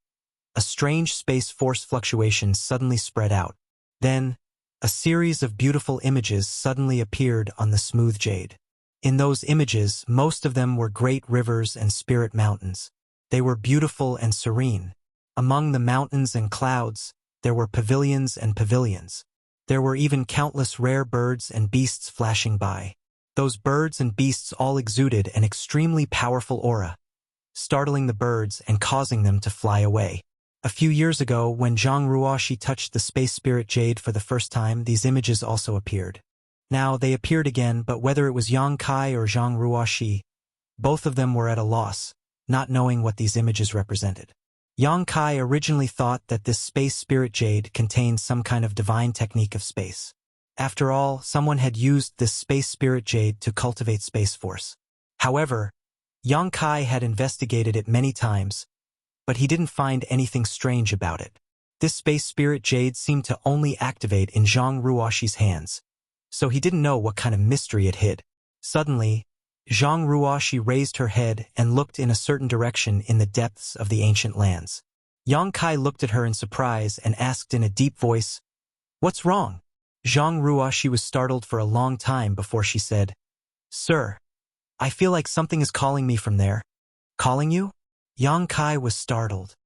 a strange space force fluctuation suddenly spread out. Then, a series of beautiful images suddenly appeared on the smooth jade. In those images, most of them were great rivers and spirit mountains. They were beautiful and serene. Among the mountains and clouds, there were pavilions and pavilions. There were even countless rare birds and beasts flashing by. Those birds and beasts all exuded an extremely powerful aura, startling the birds and causing them to fly away. A few years ago, when Zhang Ruoxi touched the space spirit jade for the first time, these images also appeared. Now they appeared again, but whether it was Yang Kai or Zhang Ruoxi, both of them were at a loss, not knowing what these images represented. Yang Kai originally thought that this space spirit jade contained some kind of divine technique of space. After all, someone had used this space spirit jade to cultivate space force. However, Yang Kai had investigated it many times, but he didn't find anything strange about it. This space spirit jade seemed to only activate in Zhang Ruoxi's hands, so he didn't know what kind of mystery it hid. Suddenly, Zhang Ruoxi raised her head and looked in a certain direction in the depths of the ancient lands. Yang Kai looked at her in surprise and asked in a deep voice, "What's wrong?" Zhang Ruoxi was startled for a long time before she said, "Sir, I feel like something is calling me from there." "Calling you?" Yang Kai was startled.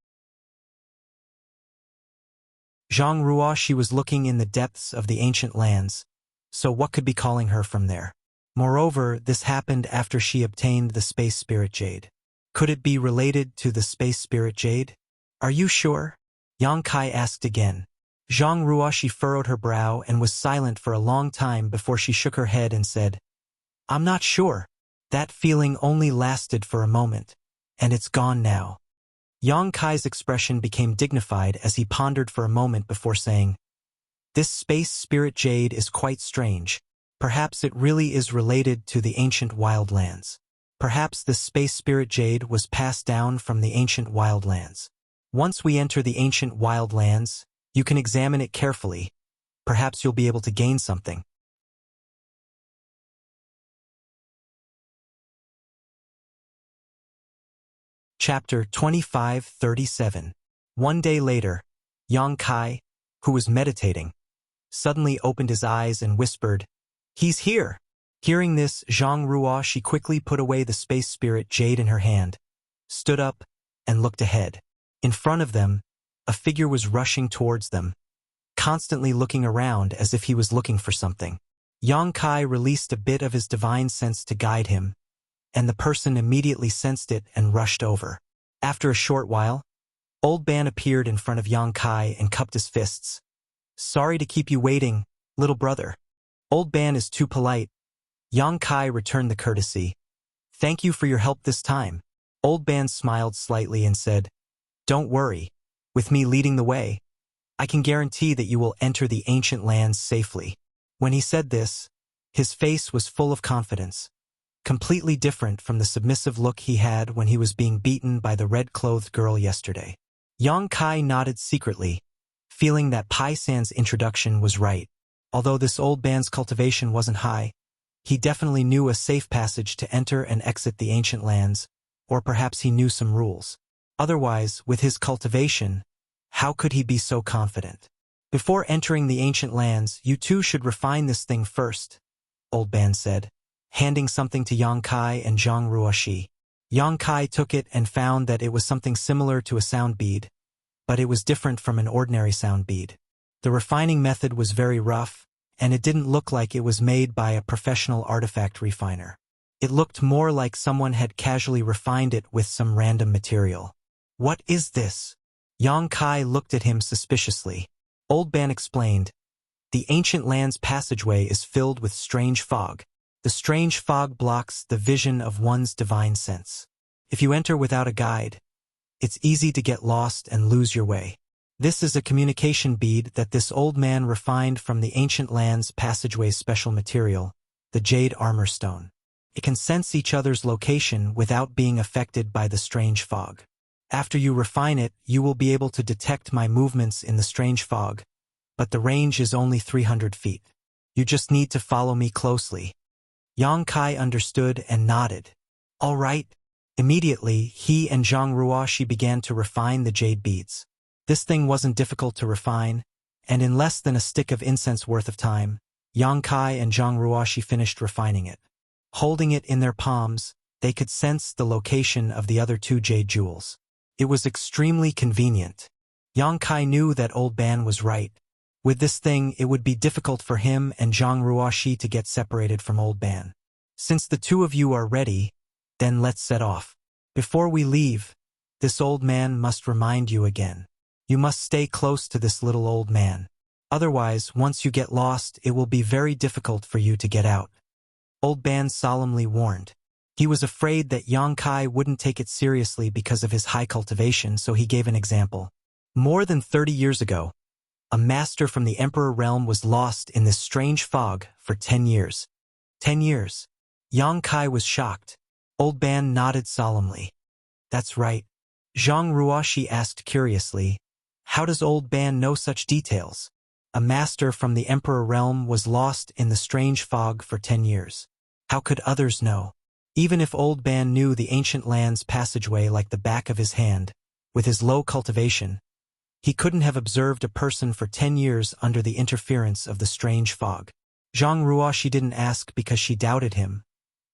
Zhang Ruoxi was looking in the depths of the ancient lands, so what could be calling her from there? Moreover, this happened after she obtained the space spirit jade. Could it be related to the space spirit jade? "Are you sure?" Yang Kai asked again. Zhang Ruoxi furrowed her brow and was silent for a long time before she shook her head and said, "I'm not sure. That feeling only lasted for a moment, and it's gone now." Yang Kai's expression became dignified as he pondered for a moment before saying, "This space spirit jade is quite strange. Perhaps it really is related to the ancient wildlands. Perhaps this space spirit jade was passed down from the ancient wildlands. Once we enter the ancient wildlands, you can examine it carefully. Perhaps you'll be able to gain something." Chapter 2537. One day later, Yang Kai, who was meditating, suddenly opened his eyes and whispered, "He's here!" Hearing this, Zhang Ruoxi quickly put away the space spirit jade in her hand, stood up, and looked ahead. In front of them, a figure was rushing towards them, constantly looking around as if he was looking for something. Yang Kai released a bit of his divine sense to guide him, and the person immediately sensed it and rushed over. After a short while, Old Ban appeared in front of Yang Kai and cupped his fists. "Sorry to keep you waiting, little brother." Old Ban is too polite. Yang Kai returned the courtesy. "Thank you for your help this time." Old Ban smiled slightly and said, "Don't worry. With me leading the way, I can guarantee that you will enter the ancient lands safely." When he said this, his face was full of confidence, completely different from the submissive look he had when he was being beaten by the red-clothed girl yesterday. Yang Kai nodded secretly, feeling that Pai San's introduction was right. Although this old band's cultivation wasn't high, he definitely knew a safe passage to enter and exit the ancient lands, or perhaps he knew some rules. Otherwise, with his cultivation, how could he be so confident? "Before entering the ancient lands, you two should refine this thing first," Old Ban said, handing something to Yang Kai and Zhang Ruoxi. Yang Kai took it and found that it was something similar to a sound bead, but it was different from an ordinary sound bead. The refining method was very rough, and it didn't look like it was made by a professional artifact refiner. It looked more like someone had casually refined it with some random material. What is this? Yang Kai looked at him suspiciously. Old Ban explained, the ancient land's passageway is filled with strange fog. The strange fog blocks the vision of one's divine sense. If you enter without a guide, it's easy to get lost and lose your way. This is a communication bead that this old man refined from the ancient land's passageway's special material, the jade armor stone. It can sense each other's location without being affected by the strange fog. After you refine it, you will be able to detect my movements in the strange fog, but the range is only 300 feet. You just need to follow me closely. Yang Kai understood and nodded. All right. Immediately, he and Zhang Ruoxi began to refine the jade beads. This thing wasn't difficult to refine, and in less than a stick of incense worth of time, Yang Kai and Zhang Ruoxi finished refining it. Holding it in their palms, they could sense the location of the other two jade jewels. It was extremely convenient. Yang Kai knew that Old Ban was right. With this thing, it would be difficult for him and Zhang Ruoxi to get separated from Old Ban. Since the two of you are ready, then let's set off. Before we leave, this old man must remind you again. You must stay close to this little old man. Otherwise, once you get lost, it will be very difficult for you to get out. Old Ban solemnly warned. He was afraid that Yang Kai wouldn't take it seriously because of his high cultivation, so he gave an example. More than 30 years ago, a master from the Emperor realm was lost in this strange fog for 10 years. 10 years. Yang Kai was shocked. Old Ban nodded solemnly. That's right. Zhang Ruoxi asked curiously, how does Old Ban know such details? A master from the Emperor realm was lost in the strange fog for 10 years. How could others know? Even if Old Ban knew the ancient land's passageway like the back of his hand, with his low cultivation, he couldn't have observed a person for 10 years under the interference of the strange fog. Zhang Ruoxi didn't ask because she doubted him,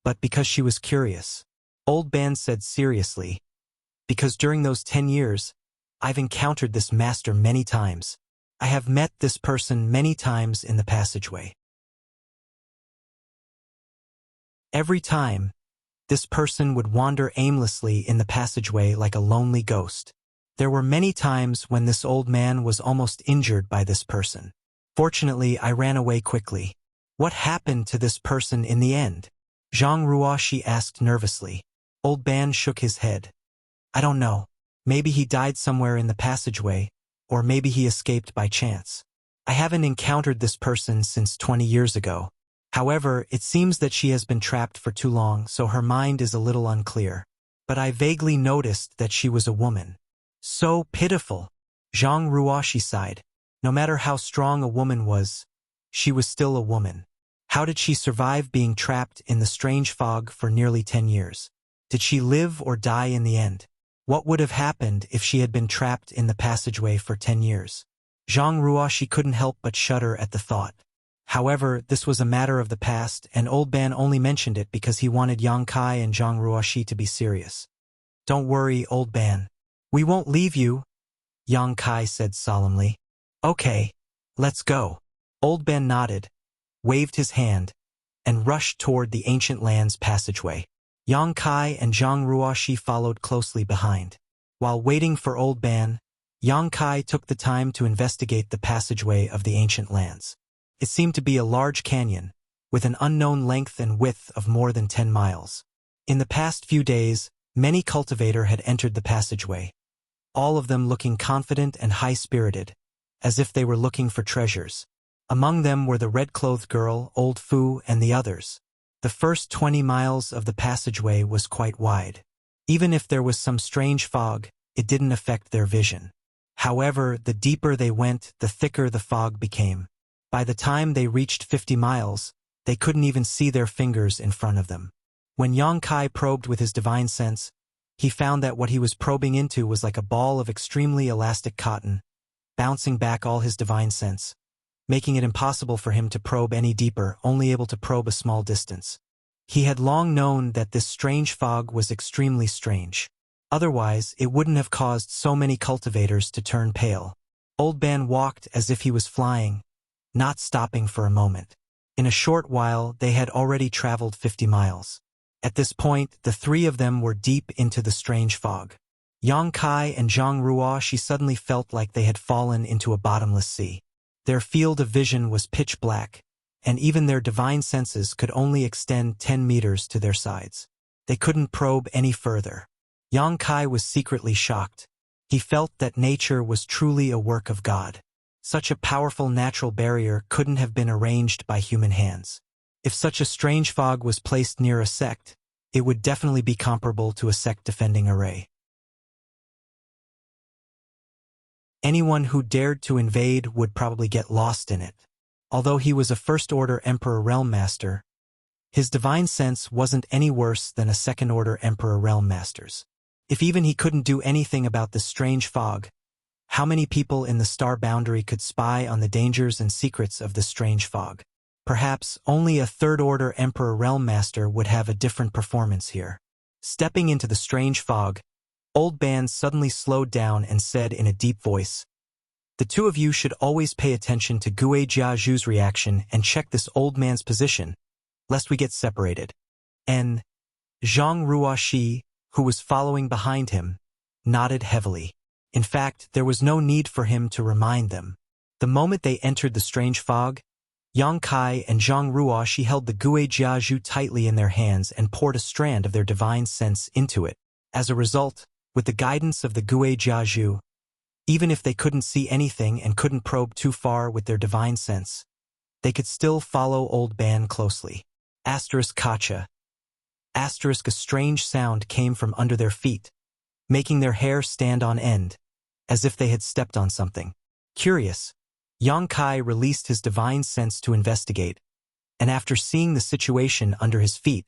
but because she was curious. Old Ban said seriously, because during those 10 years, I've encountered this master many times. I have met this person many times in the passageway. Every time, this person would wander aimlessly in the passageway like a lonely ghost. There were many times when this old man was almost injured by this person. Fortunately, I ran away quickly. What happened to this person in the end? Zhang Ruoxi asked nervously. Old Ban shook his head. I don't know. Maybe he died somewhere in the passageway, or maybe he escaped by chance. I haven't encountered this person since 20 years ago. However, it seems that she has been trapped for too long, so her mind is a little unclear. But I vaguely noticed that she was a woman. So pitiful. Zhang Ruoxi sighed. No matter how strong a woman was, she was still a woman. How did she survive being trapped in the strange fog for nearly 10 years? Did she live or die in the end? What would have happened if she had been trapped in the passageway for 10 years? Zhang Ruoxi couldn't help but shudder at the thought. However, this was a matter of the past, and Old Ban only mentioned it because he wanted Yang Kai and Zhang Ruoxi to be serious. Don't worry, Old Ban. We won't leave you, Yang Kai said solemnly. Okay, let's go. Old Ban nodded, waved his hand, and rushed toward the ancient land's passageway. Yang Kai and Zhang Ruoxi followed closely behind. While waiting for Old Ban, Yang Kai took the time to investigate the passageway of the ancient lands. It seemed to be a large canyon, with an unknown length and width of more than 10 miles. In the past few days, many cultivators had entered the passageway, all of them looking confident and high-spirited, as if they were looking for treasures. Among them were the red-clothed girl, Old Fu, and the others. The first 20 miles of the passageway was quite wide. Even if there was some strange fog, it didn't affect their vision. However, the deeper they went, the thicker the fog became. By the time they reached 50 miles, they couldn't even see their fingers in front of them. When Yang Kai probed with his divine sense, he found that what he was probing into was like a ball of extremely elastic cotton, bouncing back all his divine sense, making it impossible for him to probe any deeper, only able to probe a small distance. He had long known that this strange fog was extremely strange. Otherwise, it wouldn't have caused so many cultivators to turn pale. Old Ban walked as if he was flying, not stopping for a moment. In a short while, they had already traveled 50 miles. At this point, the three of them were deep into the strange fog. Yang Kai and Zhang Ruo, she suddenly felt like they had fallen into a bottomless sea. Their field of vision was pitch black, and even their divine senses could only extend 10 meters to their sides. They couldn't probe any further. Yang Kai was secretly shocked. He felt that nature was truly a work of God. Such a powerful natural barrier couldn't have been arranged by human hands. If such a strange fog was placed near a sect, it would definitely be comparable to a sect-defending array. Anyone who dared to invade would probably get lost in it. Although he was a First-Order Emperor Realm Master, his divine sense wasn't any worse than a Second-Order Emperor Realm Master's. If even he couldn't do anything about this strange fog, how many people in the star boundary could spy on the dangers and secrets of this strange fog? Perhaps only a Third-Order Emperor Realm Master would have a different performance here. Stepping into the strange fog, Old Ban suddenly slowed down and said in a deep voice, "The two of you should always pay attention to Gui Jiaju's reaction and check this old man's position, lest we get separated." And Zhang Ruoxi, who was following behind him, nodded heavily. In fact, there was no need for him to remind them. The moment they entered the strange fog, Yang Kai and Zhang Ruoxi held the Gui Jiaju tightly in their hands and poured a strand of their divine sense into it. As a result, with the guidance of the Gui Jiaju, even if they couldn't see anything and couldn't probe too far with their divine sense, they could still follow Old Ban closely. Kacha. A strange sound came from under their feet, making their hair stand on end, as if they had stepped on something. Curious, Yang Kai released his divine sense to investigate, and after seeing the situation under his feet,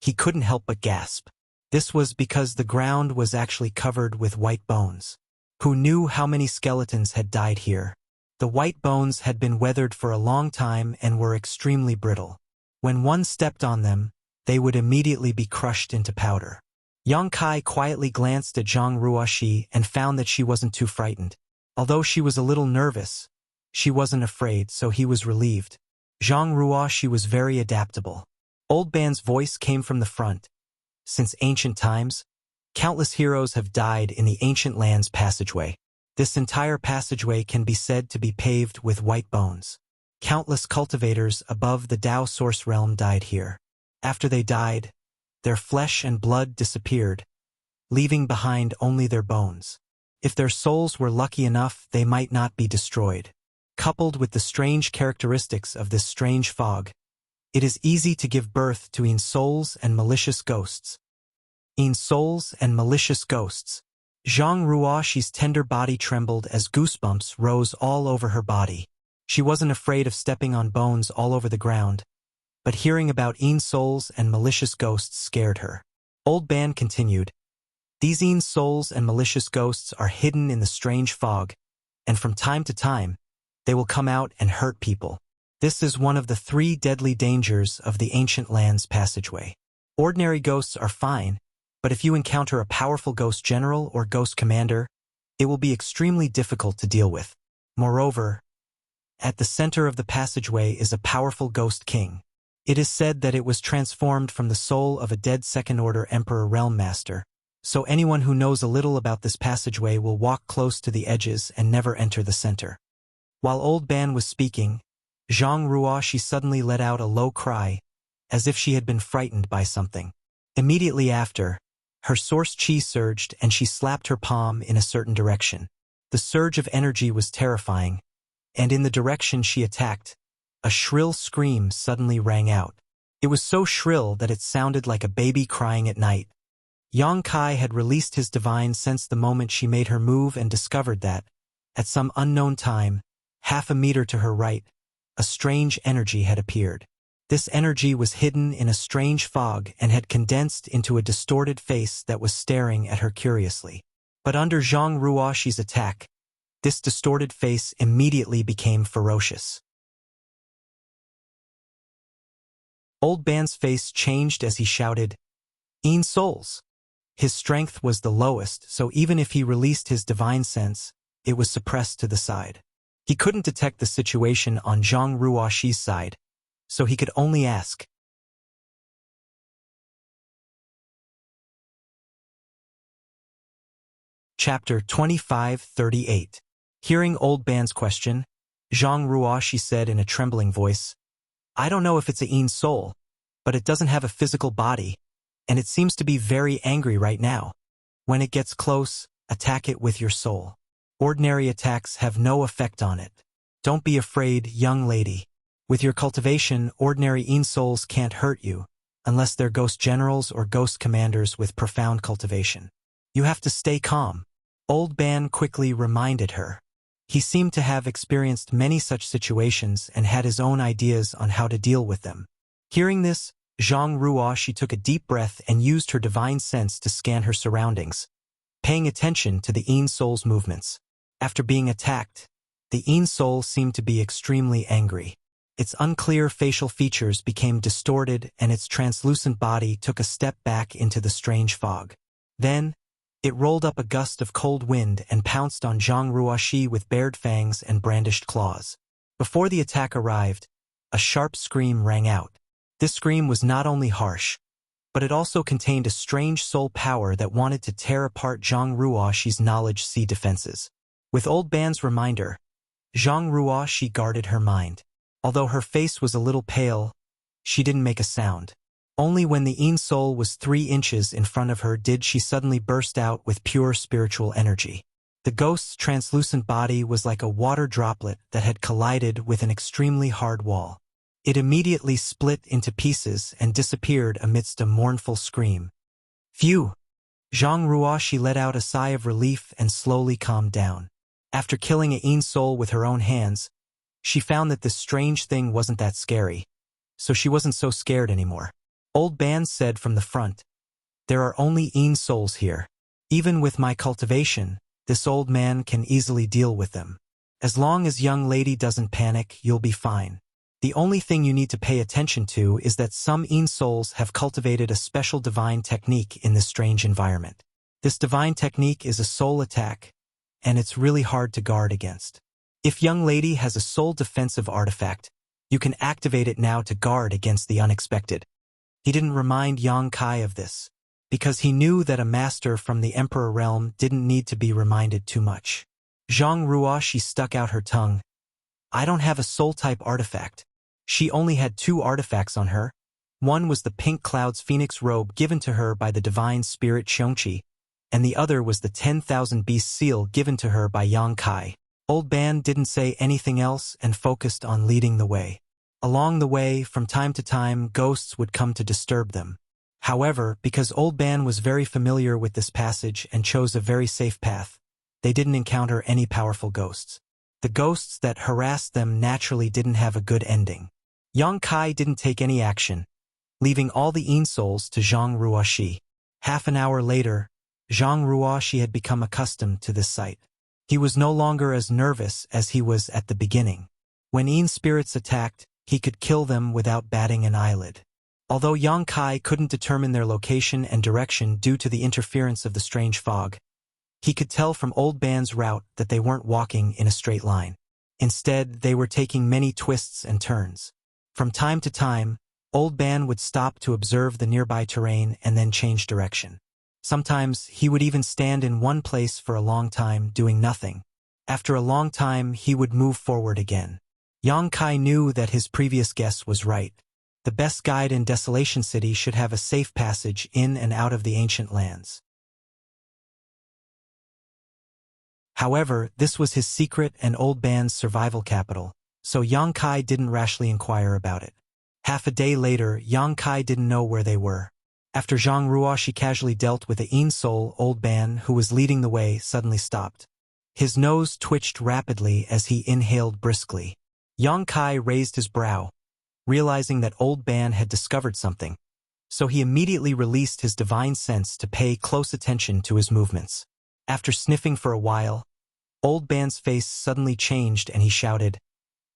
he couldn't help but gasp. This was because the ground was actually covered with white bones. Who knew how many skeletons had died here? The white bones had been weathered for a long time and were extremely brittle. When one stepped on them, they would immediately be crushed into powder. Yang Kai quietly glanced at Zhang Ruoxi and found that she wasn't too frightened. Although she was a little nervous, she wasn't afraid, so he was relieved. Zhang Ruoxi was very adaptable. Old Ban's voice came from the front. Since ancient times, countless heroes have died in the ancient land's passageway. This entire passageway can be said to be paved with white bones. Countless cultivators above the Dao Source realm died here. After they died, their flesh and blood disappeared, leaving behind only their bones. If their souls were lucky enough, they might not be destroyed. Coupled with the strange characteristics of this strange fog, it is easy to give birth to souls and malicious ghosts. Souls and malicious ghosts. Zhang Ruoxi's tender body trembled as goosebumps rose all over her body. She wasn't afraid of stepping on bones all over the ground, but hearing about souls and malicious ghosts scared her. Old Ban continued, "These souls and malicious ghosts are hidden in the strange fog, and from time to time, they will come out and hurt people. This is one of the 3 deadly dangers of the ancient land's passageway. Ordinary ghosts are fine, but if you encounter a powerful ghost general or ghost commander, it will be extremely difficult to deal with. Moreover, at the center of the passageway is a powerful ghost king. It is said that it was transformed from the soul of a dead Second-Order Emperor Realm Master, so anyone who knows a little about this passageway will walk close to the edges and never enter the center." While Old Ban was speaking, Zhang Ruoxi suddenly let out a low cry, as if she had been frightened by something. Immediately after, her source chi surged and she slapped her palm in a certain direction. The surge of energy was terrifying, and in the direction she attacked, a shrill scream suddenly rang out. It was so shrill that it sounded like a baby crying at night. Yang Kai had released his divine sense the moment she made her move and discovered that, at some unknown time, half a meter to her right, a strange energy had appeared. This energy was hidden in a strange fog and had condensed into a distorted face that was staring at her curiously. But under Zhang Ruoxi's attack, this distorted face immediately became ferocious. Old Ban's face changed as he shouted, souls!" His strength was the lowest, so even if he released his divine sense, it was suppressed to the side. He couldn't detect the situation on Zhang Ruoxi's side, so he could only ask, Chapter 2538. Hearing Old Ban's question, Zhang Ruoshi said in a trembling voice, I don't know if it's a Yin soul, but it doesn't have a physical body, and it seems to be very angry right now. When it gets close, attack it with your soul. Ordinary attacks have no effect on it. Don't be afraid, young lady. With your cultivation, ordinary Yin souls can't hurt you, unless they're ghost generals or ghost commanders with profound cultivation. You have to stay calm. Old Ban quickly reminded her. He seemed to have experienced many such situations and had his own ideas on how to deal with them. Hearing this, Zhang Ruoshi took a deep breath and used her divine sense to scan her surroundings, paying attention to the Yin soul's movements. After being attacked, the Yin soul seemed to be extremely angry. Its unclear facial features became distorted and its translucent body took a step back into the strange fog. Then, it rolled up a gust of cold wind and pounced on Zhang Ruoshi with bared fangs and brandished claws. Before the attack arrived, a sharp scream rang out. This scream was not only harsh, but it also contained a strange soul power that wanted to tear apart Zhang Ruoshi's knowledge sea defenses. With Old Ban's reminder, Zhang Ruoshi guarded her mind. Although her face was a little pale, she didn't make a sound. Only when the Yin soul was 3 inches in front of her did she suddenly burst out with pure spiritual energy. The ghost's translucent body was like a water droplet that had collided with an extremely hard wall. It immediately split into pieces and disappeared amidst a mournful scream. Phew! Zhang Ruoshi let out a sigh of relief and slowly calmed down. After killing a Yin soul with her own hands, she found that this strange thing wasn't that scary, so she wasn't so scared anymore. Old Ban said from the front, There are only Yin souls here. Even with my cultivation, this old man can easily deal with them. As long as young lady doesn't panic, you'll be fine. The only thing you need to pay attention to is that some Yin souls have cultivated a special divine technique in this strange environment. This divine technique is a soul attack, and it's really hard to guard against. If young lady has a soul defensive artifact, you can activate it now to guard against the unexpected. He didn't remind Yang Kai of this, because he knew that a master from the Emperor realm didn't need to be reminded too much. Zhang Ruoshi stuck out her tongue. I don't have a soul-type artifact. She only had 2 artifacts on her. One was the Pink Cloud's Phoenix robe given to her by the divine spirit Xiongqi, and the other was the 10,000 Beast seal given to her by Yang Kai. Old Ban didn't say anything else and focused on leading the way. Along the way, from time to time, ghosts would come to disturb them. However, because Old Ban was very familiar with this passage and chose a very safe path, they didn't encounter any powerful ghosts. The ghosts that harassed them naturally didn't have a good ending. Yang Kai didn't take any action, leaving all the Yin souls to Zhang Ruoshi. Half an hour later, Zhang Ruoshi had become accustomed to this sight. He was no longer as nervous as he was at the beginning. When Yin spirits attacked, he could kill them without batting an eyelid. Although Yang Kai couldn't determine their location and direction due to the interference of the strange fog, he could tell from Old Ban's route that they weren't walking in a straight line. Instead, they were taking many twists and turns. From time to time, Old Ban would stop to observe the nearby terrain and then change direction. Sometimes, he would even stand in one place for a long time doing nothing. After a long time, he would move forward again. Yang Kai knew that his previous guess was right. The best guide in Desolation City should have a safe passage in and out of the ancient lands. However, this was his secret and Old Ban's survival capital, so Yang Kai didn't rashly inquire about it. Half a day later, Yang Kai didn't know where they were. After Zhang Ruoshi casually dealt with a Yin soul, Old Ban, who was leading the way, suddenly stopped. His nose twitched rapidly as he inhaled briskly. Yang Kai raised his brow, realizing that Old Ban had discovered something, so he immediately released his divine sense to pay close attention to his movements. After sniffing for a while, Old Ban's face suddenly changed and he shouted,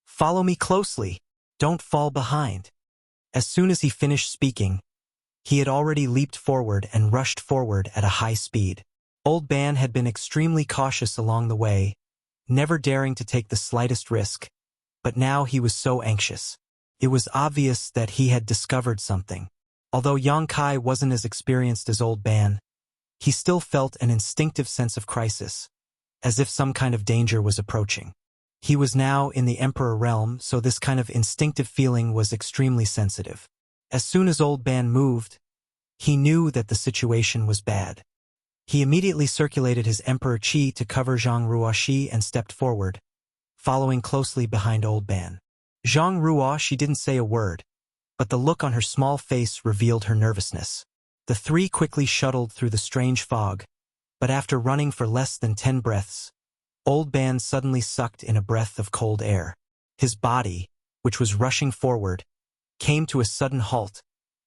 "Follow me closely! Don't fall behind!" As soon as he finished speaking, he had already leaped forward and rushed forward at a high speed. Old Ban had been extremely cautious along the way, never daring to take the slightest risk, but now he was so anxious. It was obvious that he had discovered something. Although Yang Kai wasn't as experienced as Old Ban, he still felt an instinctive sense of crisis, as if some kind of danger was approaching. He was now in the Emperor realm, so this kind of instinctive feeling was extremely sensitive. As soon as Old Ban moved, he knew that the situation was bad. He immediately circulated his Emperor Qi to cover Zhang Ruoxi and stepped forward, following closely behind Old Ban. Zhang Ruoxi didn't say a word, but the look on her small face revealed her nervousness. The three quickly shuttled through the strange fog, but after running for less than 10 breaths, Old Ban suddenly sucked in a breath of cold air. His body, which was rushing forward, came to a sudden halt,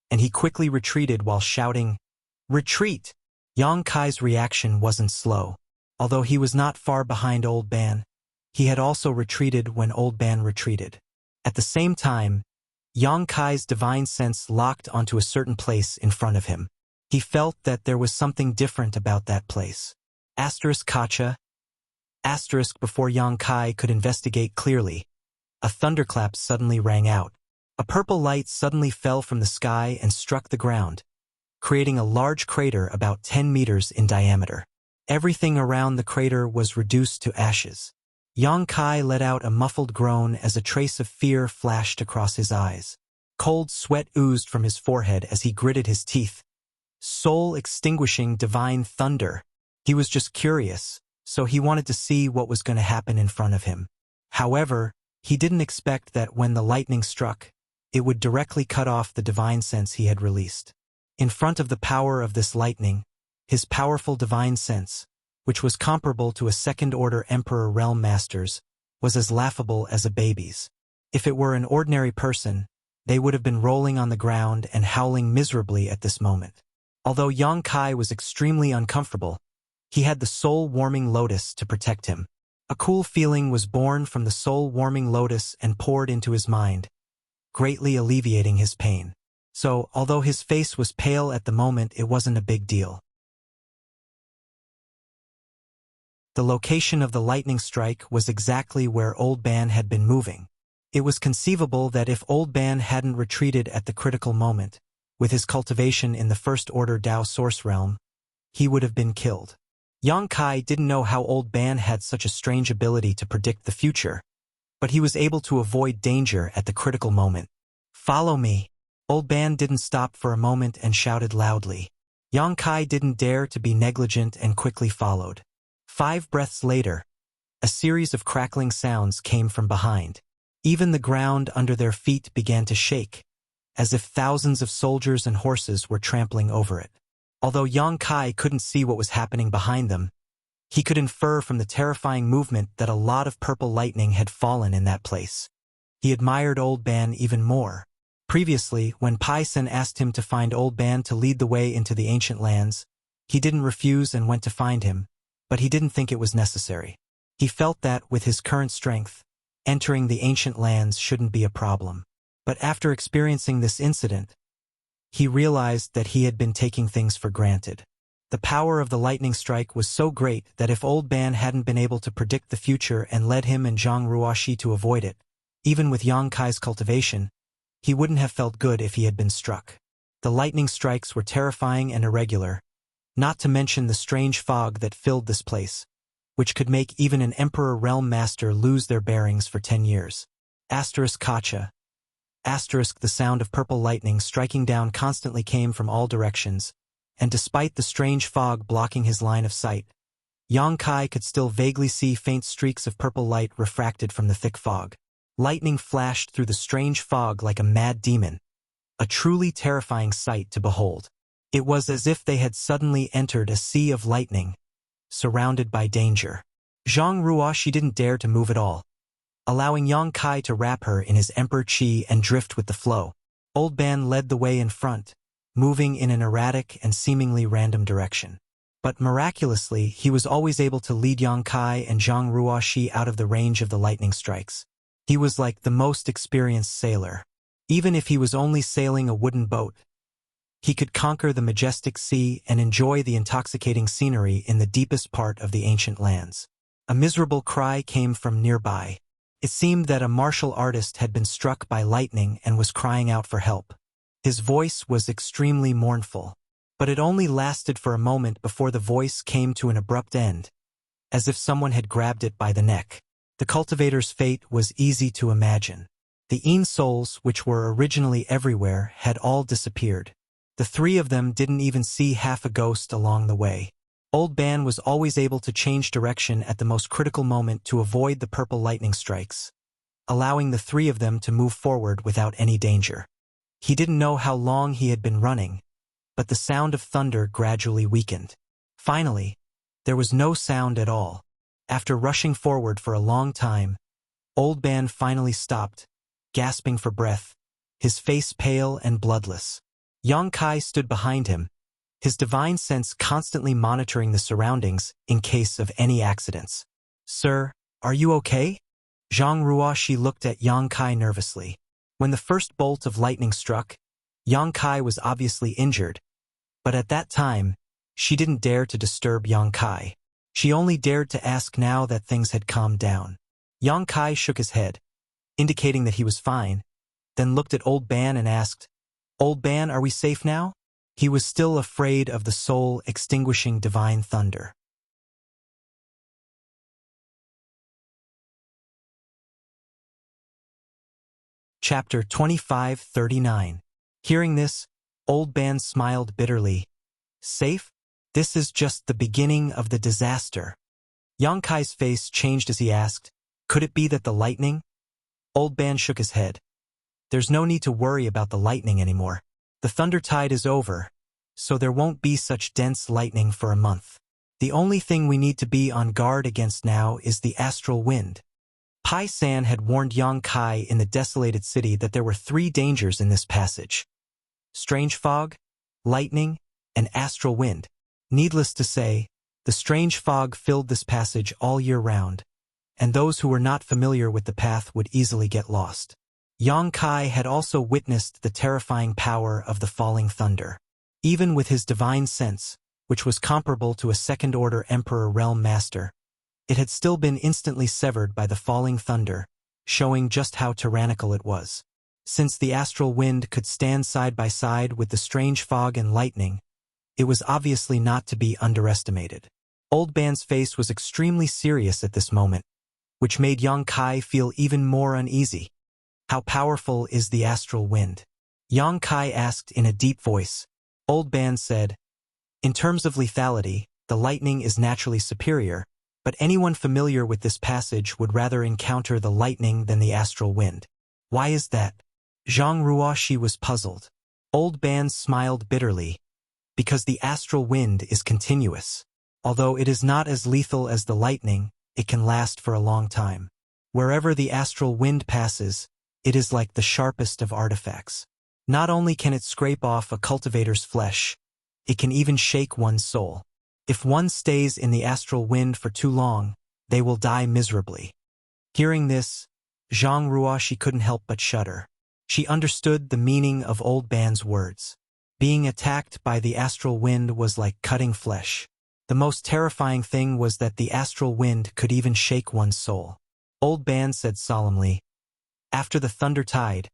and he quickly retreated while shouting, "Retreat!" Yang Kai's reaction wasn't slow. Although he was not far behind Old Ban, he had also retreated when Old Ban retreated. At the same time, Yang Kai's divine sense locked onto a certain place in front of him. He felt that there was something different about that place. Kacha. Before Yang Kai could investigate clearly, a thunderclap suddenly rang out. A purple light suddenly fell from the sky and struck the ground, creating a large crater about 10 meters in diameter. Everything around the crater was reduced to ashes. Yang Kai let out a muffled groan as a trace of fear flashed across his eyes. Cold sweat oozed from his forehead as he gritted his teeth. Soul-extinguishing divine thunder. He was just curious, so he wanted to see what was going to happen in front of him. However, he didn't expect that when the lightning struck, it would directly cut off the divine sense he had released. In front of the power of this lightning, his powerful divine sense, which was comparable to a second-order Emperor Realm Master's, was as laughable as a baby's. If it were an ordinary person, they would have been rolling on the ground and howling miserably at this moment. Although Yang Kai was extremely uncomfortable, he had the soul-warming lotus to protect him. A cool feeling was born from the soul-warming lotus and poured into his mind, greatly alleviating his pain. So, although his face was pale at the moment, it wasn't a big deal. The location of the lightning strike was exactly where Old Ban had been moving. It was conceivable that if Old Ban hadn't retreated at the critical moment, with his cultivation in the first-order Dao Source Realm, he would have been killed. Yang Kai didn't know how Old Ban had such a strange ability to predict the future, but he was able to avoid danger at the critical moment. "Follow me." Old Ban didn't stop for a moment and shouted loudly. Yang Kai didn't dare to be negligent and quickly followed. 5 breaths later, a series of crackling sounds came from behind. Even the ground under their feet began to shake, as if thousands of soldiers and horses were trampling over it. Although Yang Kai couldn't see what was happening behind them, he could infer from the terrifying movement that a lot of purple lightning had fallen in that place. He admired Old Ban even more. Previously, when Pai Sen asked him to find Old Ban to lead the way into the ancient lands, he didn't refuse and went to find him, but he didn't think it was necessary. He felt that, with his current strength, entering the ancient lands shouldn't be a problem. But after experiencing this incident, he realized that he had been taking things for granted. The power of the lightning strike was so great that if Old Ban hadn't been able to predict the future and led him and Zhang Ruoxi to avoid it, even with Yang Kai's cultivation, he wouldn't have felt good if he had been struck. The lightning strikes were terrifying and irregular, not to mention the strange fog that filled this place, which could make even an Emperor Realm Master lose their bearings for 10 years. Kacha. The sound of purple lightning striking down constantly came from all directions, and despite the strange fog blocking his line of sight, Yang Kai could still vaguely see faint streaks of purple light refracted from the thick fog. Lightning flashed through the strange fog like a mad demon, a truly terrifying sight to behold. It was as if they had suddenly entered a sea of lightning, surrounded by danger. Zhang Ruoxi didn't dare to move at all, allowing Yang Kai to wrap her in his Emperor Qi and drift with the flow. Old Ban led the way in front, moving in an erratic and seemingly random direction. But miraculously, he was always able to lead Yang Kai and Zhang Ruoxi out of the range of the lightning strikes. He was like the most experienced sailor. Even if he was only sailing a wooden boat, he could conquer the majestic sea and enjoy the intoxicating scenery in the deepest part of the ancient lands. A miserable cry came from nearby. It seemed that a martial artist had been struck by lightning and was crying out for help. His voice was extremely mournful. But it only lasted for a moment before the voice came to an abrupt end, as if someone had grabbed it by the neck. The cultivator's fate was easy to imagine. The Een souls, which were originally everywhere, had all disappeared. The three of them didn't even see half a ghost along the way. Old Ban was always able to change direction at the most critical moment to avoid the purple lightning strikes, allowing the three of them to move forward without any danger. He didn't know how long he had been running, but the sound of thunder gradually weakened. Finally, there was no sound at all. After rushing forward for a long time, Old Ban finally stopped, gasping for breath, his face pale and bloodless. Yang Kai stood behind him, his divine sense constantly monitoring the surroundings in case of any accidents. "Sir, are you okay?" Zhang Ruoxi looked at Yang Kai nervously. When the first bolt of lightning struck, Yang Kai was obviously injured, but at that time, she didn't dare to disturb Yang Kai. She only dared to ask now that things had calmed down. Yang Kai shook his head, indicating that he was fine, then looked at Old Ban and asked, "Old Ban, are we safe now?" He was still afraid of the soul-extinguishing divine thunder. Chapter 25:39. Hearing this, Old Ban smiled bitterly. "Safe? This is just the beginning of the disaster." Yang Kai's face changed as he asked, "Could it be that the lightning?" Old Ban shook his head. "There's no need to worry about the lightning anymore. The thunder tide is over, so there won't be such dense lightning for a month. The only thing we need to be on guard against now is the astral wind." Pai San had warned Yang Kai in the desolated city that there were 3 dangers in this passage: strange fog, lightning, and astral wind. Needless to say, the strange fog filled this passage all year round, and those who were not familiar with the path would easily get lost. Yang Kai had also witnessed the terrifying power of the falling thunder. Even with his divine sense, which was comparable to a second-order Emperor Realm Master, it had still been instantly severed by the falling thunder, showing just how tyrannical it was. Since the astral wind could stand side by side with the strange fog and lightning, it was obviously not to be underestimated. Old Ban's face was extremely serious at this moment, which made Yang Kai feel even more uneasy. "How powerful is the astral wind?" Yang Kai asked in a deep voice. Old Ban said, "In terms of lethality, the lightning is naturally superior, but anyone familiar with this passage would rather encounter the lightning than the astral wind." "Why is that?" Zhang Ruoxi was puzzled. Old Ban smiled bitterly. "Because the astral wind is continuous. Although it is not as lethal as the lightning, it can last for a long time. Wherever the astral wind passes, it is like the sharpest of artifacts. Not only can it scrape off a cultivator's flesh, it can even shake one's soul. If one stays in the astral wind for too long, they will die miserably." Hearing this, Zhang Ruoxi couldn't help but shudder. She understood the meaning of Old Ban's words. Being attacked by the astral wind was like cutting flesh. The most terrifying thing was that the astral wind could even shake one's soul. Old Ban said solemnly, "After the thunder tide,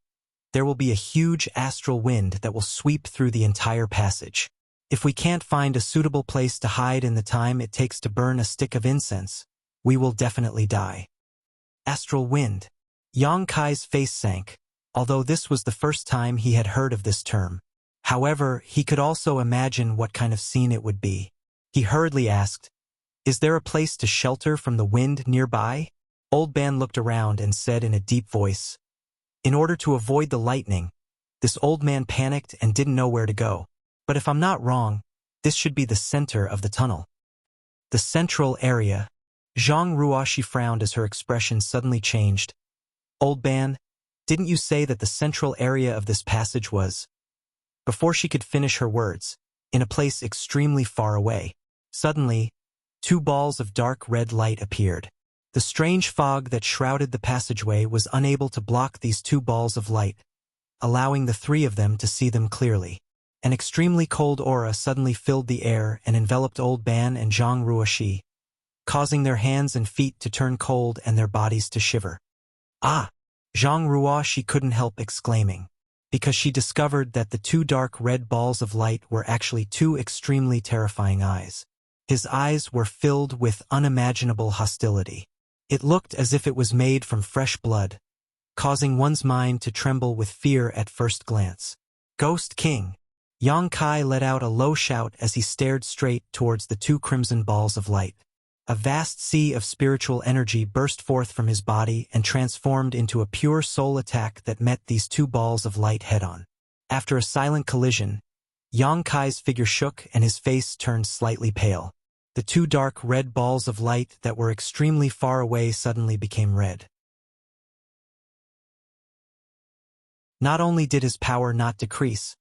there will be a huge astral wind that will sweep through the entire passage. If we can't find a suitable place to hide in the time it takes to burn a stick of incense, we will definitely die." Astral wind. Yang Kai's face sank, although this was the first time he had heard of this term. However, he could also imagine what kind of scene it would be. He hurriedly asked, "Is there a place to shelter from the wind nearby?" Old Ban looked around and said in a deep voice, "In order to avoid the lightning, this old man panicked and didn't know where to go. But if I'm not wrong, this should be the center of the tunnel." The central area. Zhang Ruoxi frowned as her expression suddenly changed. "Old Ban, didn't you say that the central area of this passage was—" Before she could finish her words, in a place extremely far away, suddenly, 2 balls of dark red light appeared. The strange fog that shrouded the passageway was unable to block these 2 balls of light, allowing the 3 of them to see them clearly. An extremely cold aura suddenly filled the air and enveloped Old Ban and Zhang Ruoxi, causing their hands and feet to turn cold and their bodies to shiver. "Ah!" Zhang Ruoxi couldn't help exclaiming. because she discovered that the two dark red balls of light were actually two extremely terrifying eyes. His eyes were filled with unimaginable hostility. It looked as if it was made from fresh blood, causing one's mind to tremble with fear at first glance. Ghost King! Yang Kai let out a low shout as he stared straight towards the two crimson balls of light. A vast sea of spiritual energy burst forth from his body and transformed into a pure soul attack that met these two balls of light head-on. After a silent collision, Yang Kai's figure shook and his face turned slightly pale. The two dark red balls of light that were extremely far away suddenly became red. Not only did his power not decrease,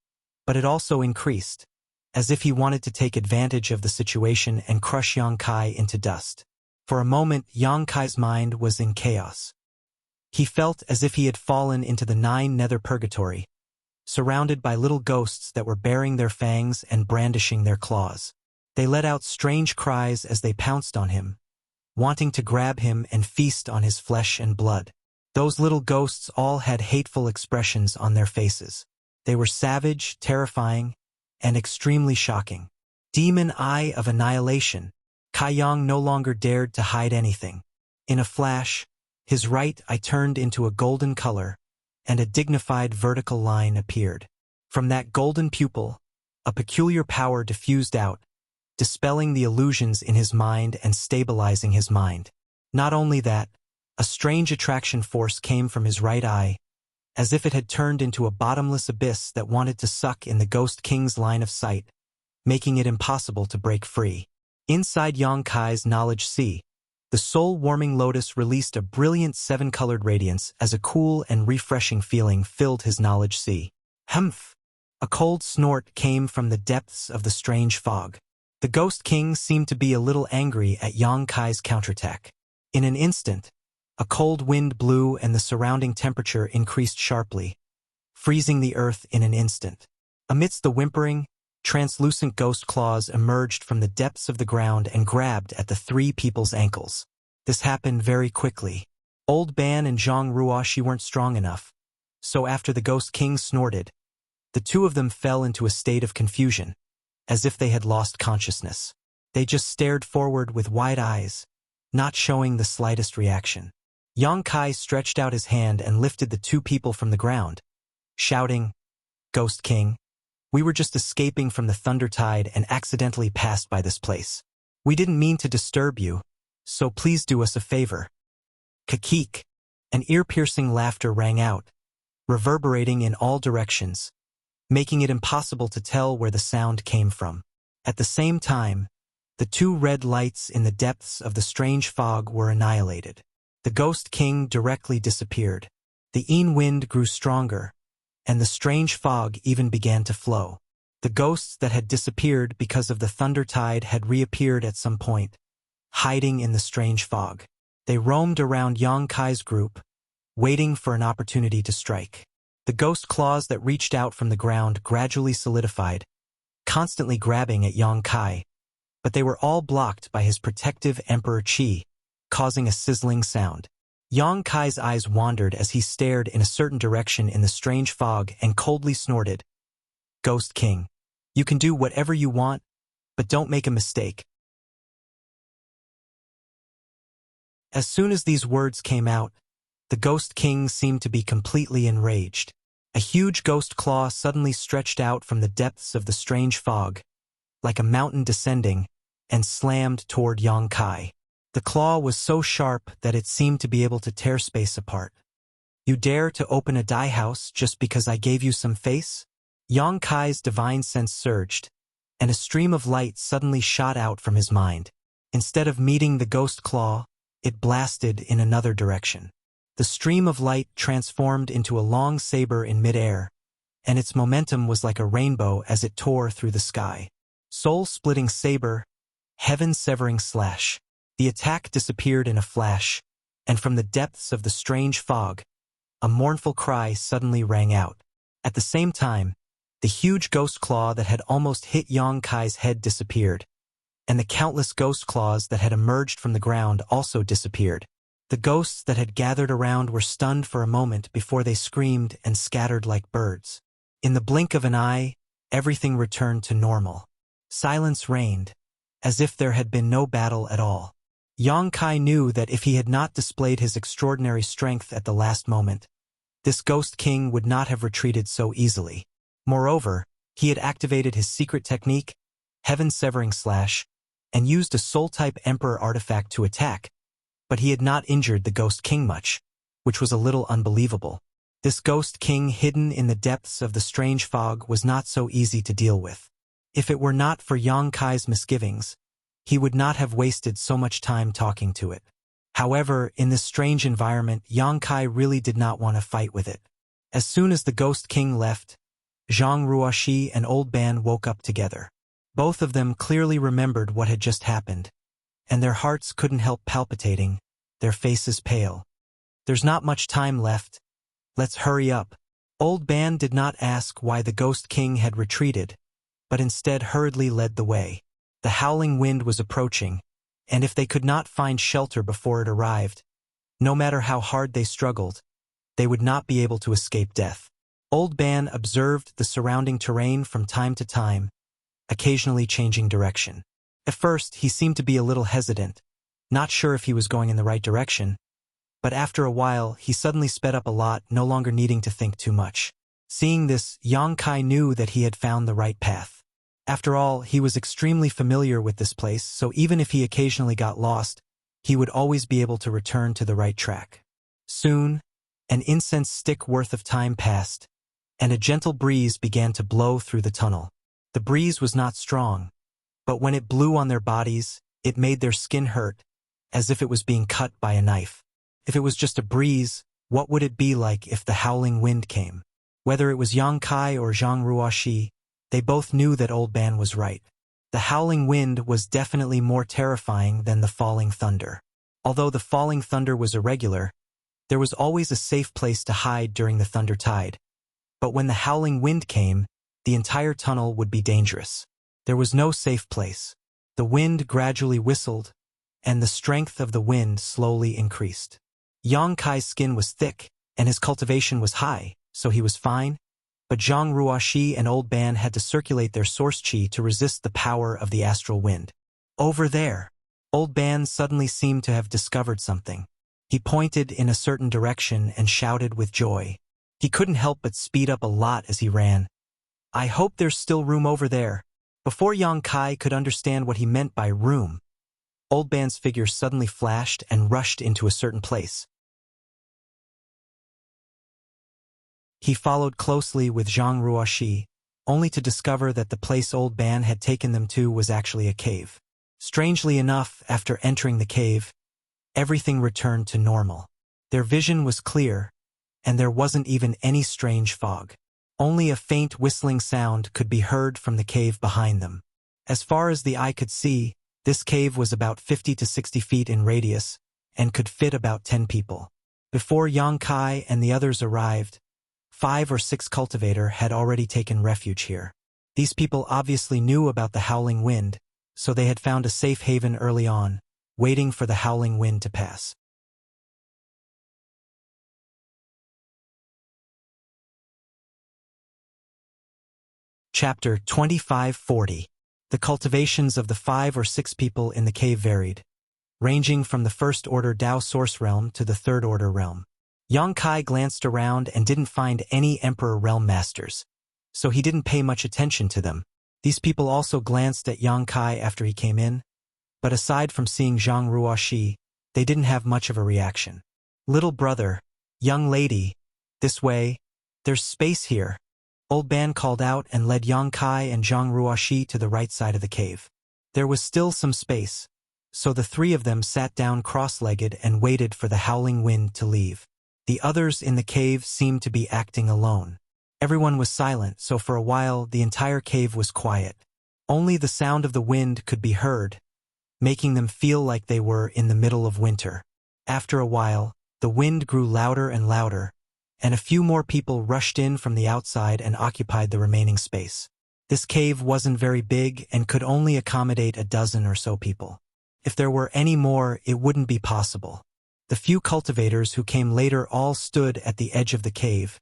but it also increased, as if he wanted to take advantage of the situation and crush Yang Kai into dust. For a moment, Yang Kai's mind was in chaos. He felt as if he had fallen into the 9 nether purgatory, surrounded by little ghosts that were baring their fangs and brandishing their claws. They let out strange cries as they pounced on him, wanting to grab him and feast on his flesh and blood. Those little ghosts all had hateful expressions on their faces. They were savage, terrifying, and extremely shocking. Demon Eye of Annihilation. Kai Yang no longer dared to hide anything. In a flash, his right eye turned into a golden color, and a dignified vertical line appeared. From that golden pupil, a peculiar power diffused out, dispelling the illusions in his mind and stabilizing his mind. Not only that, a strange attraction force came from his right eye, as if it had turned into a bottomless abyss that wanted to suck in the Ghost King's line of sight, making it impossible to break free. Inside Yang Kai's knowledge sea, the soul-warming lotus released a brilliant 7-colored radiance as a cool and refreshing feeling filled his knowledge sea. Humph! A cold snort came from the depths of the strange fog. The Ghost King seemed to be a little angry at Yang Kai's counterattack. In an instant, a cold wind blew and the surrounding temperature increased sharply, freezing the earth in an instant. Amidst the whimpering, translucent ghost claws emerged from the depths of the ground and grabbed at the 3 people's ankles. This happened very quickly. Old Ban and Zhang Ruoshi weren't strong enough, so after the Ghost King snorted, the 2 of them fell into a state of confusion, as if they had lost consciousness. They just stared forward with wide eyes, not showing the slightest reaction. Yang Kai stretched out his hand and lifted the 2 people from the ground, shouting, "Ghost King, we were just escaping from the Thunder Tide and accidentally passed by this place. We didn't mean to disturb you, so please do us a favor." Kakik! An ear-piercing laughter rang out, reverberating in all directions, making it impossible to tell where the sound came from. At the same time, the 2 red lights in the depths of the strange fog were annihilated. The Ghost King directly disappeared. The Een wind grew stronger, and the strange fog even began to flow. The ghosts that had disappeared because of the Thunder Tide had reappeared at some point, hiding in the strange fog. They roamed around Yang Kai's group, waiting for an opportunity to strike. The ghost claws that reached out from the ground gradually solidified, constantly grabbing at Yang Kai, but they were all blocked by his protective Emperor Qi, causing a sizzling sound. Yang Kai's eyes wandered as he stared in a certain direction in the strange fog and coldly snorted, "Ghost King, you can do whatever you want, but don't make a mistake." As soon as these words came out, the Ghost King seemed to be completely enraged. A huge ghost claw suddenly stretched out from the depths of the strange fog, like a mountain descending, and slammed toward Yang Kai. The claw was so sharp that it seemed to be able to tear space apart. "You dare to open a dye house just because I gave you some face?" Yang Kai's divine sense surged, and a stream of light suddenly shot out from his mind. Instead of meeting the ghost claw, it blasted in another direction. The stream of light transformed into a long saber in midair, and its momentum was like a rainbow as it tore through the sky. Soul-splitting saber, heaven-severing slash. The attack disappeared in a flash, and from the depths of the strange fog, a mournful cry suddenly rang out. At the same time, the huge ghost claw that had almost hit Yang Kai's head disappeared, and the countless ghost claws that had emerged from the ground also disappeared. The ghosts that had gathered around were stunned for a moment before they screamed and scattered like birds. In the blink of an eye, everything returned to normal. Silence reigned, as if there had been no battle at all. Yang Kai knew that if he had not displayed his extraordinary strength at the last moment, this Ghost King would not have retreated so easily. Moreover, he had activated his secret technique, Heaven-Severing Slash, and used a Soul-type Emperor artifact to attack, but he had not injured the Ghost King much, which was a little unbelievable. This Ghost King hidden in the depths of the strange fog was not so easy to deal with. If it were not for Yang Kai's misgivings, he would not have wasted so much time talking to it. However, in this strange environment, Yang Kai really did not want to fight with it. As soon as the Ghost King left, Zhang Ruoxi and Old Ban woke up together. Both of them clearly remembered what had just happened, and their hearts couldn't help palpitating, their faces pale. There's not much time left. Let's hurry up. Old Ban did not ask why the Ghost King had retreated, but instead hurriedly led the way. The howling wind was approaching, and if they could not find shelter before it arrived, no matter how hard they struggled, they would not be able to escape death. Old Ban observed the surrounding terrain from time to time, occasionally changing direction. At first, he seemed to be a little hesitant, not sure if he was going in the right direction, but after a while, he suddenly sped up a lot, no longer needing to think too much. Seeing this, Yang Kai knew that he had found the right path. After all, he was extremely familiar with this place, so even if he occasionally got lost, he would always be able to return to the right track. Soon, an incense stick worth of time passed, and a gentle breeze began to blow through the tunnel. The breeze was not strong, but when it blew on their bodies, it made their skin hurt, as if it was being cut by a knife. If it was just a breeze, what would it be like if the howling wind came? Whether it was Yang Kai or Zhang Ruoxi, they both knew that Old Ban was right. The howling wind was definitely more terrifying than the falling thunder. Although the falling thunder was irregular, there was always a safe place to hide during the thunder tide. But when the howling wind came, the entire tunnel would be dangerous. There was no safe place. The wind gradually whistled, and the strength of the wind slowly increased. Yang Kai's skin was thick, and his cultivation was high, so he was fine, but Zhang Ruoxi and Old Ban had to circulate their source qi to resist the power of the astral wind. Over there, Old Ban suddenly seemed to have discovered something. He pointed in a certain direction and shouted with joy. He couldn't help but speed up a lot as he ran. I hope there's still room over there. Before Yang Kai could understand what he meant by room, Old Ban's figure suddenly flashed and rushed into a certain place. He followed closely with Zhang Ruoxi, only to discover that the place Old Ban had taken them to was actually a cave. Strangely enough, after entering the cave, everything returned to normal. Their vision was clear, and there wasn't even any strange fog. Only a faint whistling sound could be heard from the cave behind them. As far as the eye could see, this cave was about 50 to 60 feet in radius and could fit about 10 people. Before Yang Kai and the others arrived, 5 or 6 cultivators had already taken refuge here. These people obviously knew about the howling wind, so they had found a safe haven early on, waiting for the howling wind to pass. Chapter 2540. The cultivations of the 5 or 6 people in the cave varied, ranging from the first order Dao Source Realm to the third order realm. Yang Kai glanced around and didn't find any Emperor Realm Masters, so he didn't pay much attention to them. These people also glanced at Yang Kai after he came in, but aside from seeing Zhang Ruoxi, they didn't have much of a reaction. Little brother, young lady, this way, there's space here. Old Ban called out and led Yang Kai and Zhang Ruoxi to the right side of the cave. There was still some space, so the 3 of them sat down cross-legged and waited for the howling wind to leave. The others in the cave seemed to be acting alone. Everyone was silent, so for a while the entire cave was quiet. Only the sound of the wind could be heard, making them feel like they were in the middle of winter. After a while, the wind grew louder and louder, and a few more people rushed in from the outside and occupied the remaining space. This cave wasn't very big and could only accommodate a dozen or so people. If there were any more, it wouldn't be possible. The few cultivators who came later all stood at the edge of the cave,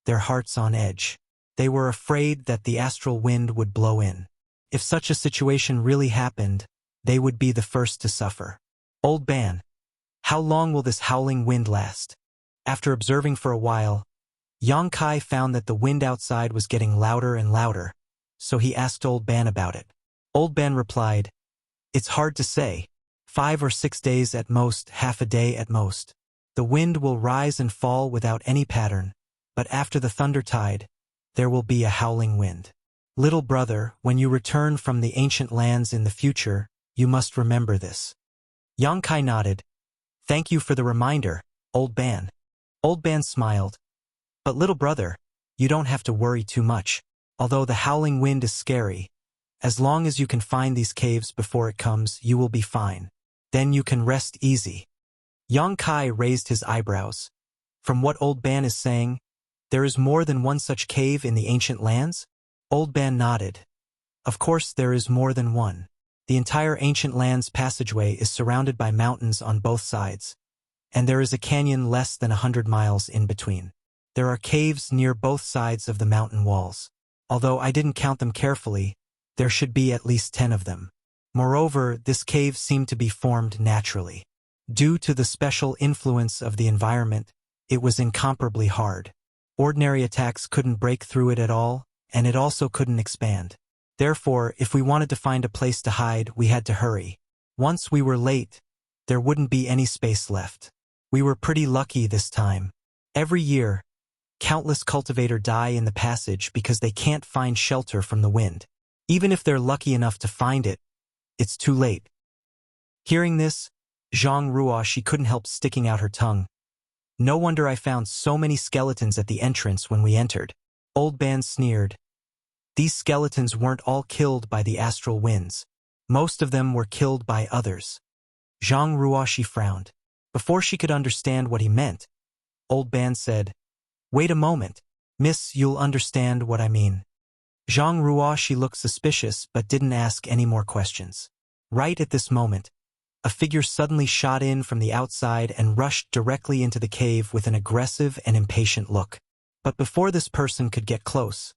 their hearts on edge. They were afraid that the astral wind would blow in. If such a situation really happened, they would be the first to suffer. Old Ban, how long will this howling wind last? After observing for a while, Yang Kai found that the wind outside was getting louder and louder, so he asked Old Ban about it. Old Ban replied, "It's hard to say. 5 or 6 days at most, half a day at most. The wind will rise and fall without any pattern, but after the thunder tide, there will be a howling wind. Little brother, when you return from the ancient lands in the future, you must remember this." Yang Kai nodded. "Thank you for the reminder, Old Ban." Old Ban smiled. "But little brother, you don't have to worry too much. Although the howling wind is scary, as long as you can find these caves before it comes, you will be fine. Then you can rest easy." Yang Kai raised his eyebrows. From what Old Ban is saying, there is more than one such cave in the ancient lands? Old Ban nodded. Of course there is more than one. The entire ancient lands passageway is surrounded by mountains on both sides, and there is a canyon less than 100 miles in between. There are caves near both sides of the mountain walls. Although I didn't count them carefully, there should be at least 10 of them. Moreover, this cave seemed to be formed naturally. Due to the special influence of the environment, it was incomparably hard. Ordinary attacks couldn't break through it at all, and it also couldn't expand. Therefore, if we wanted to find a place to hide, we had to hurry. Once we were late, there wouldn't be any space left. We were pretty lucky this time. Every year, countless cultivators die in the passage because they can't find shelter from the wind. Even if they're lucky enough to find it, it's too late. Hearing this, Zhang Ruo, she couldn't help sticking out her tongue. "No wonder I found so many skeletons at the entrance when we entered." Old Ban sneered. "These skeletons weren't all killed by the astral winds. Most of them were killed by others." Zhang Ruo, she frowned. Before she could understand what he meant, Old Ban said, "Wait a moment. Miss, you'll understand what I mean." Zhang Ruo, she looked suspicious but didn't ask any more questions. Right at this moment, a figure suddenly shot in from the outside and rushed directly into the cave with an aggressive and impatient look. But before this person could get close,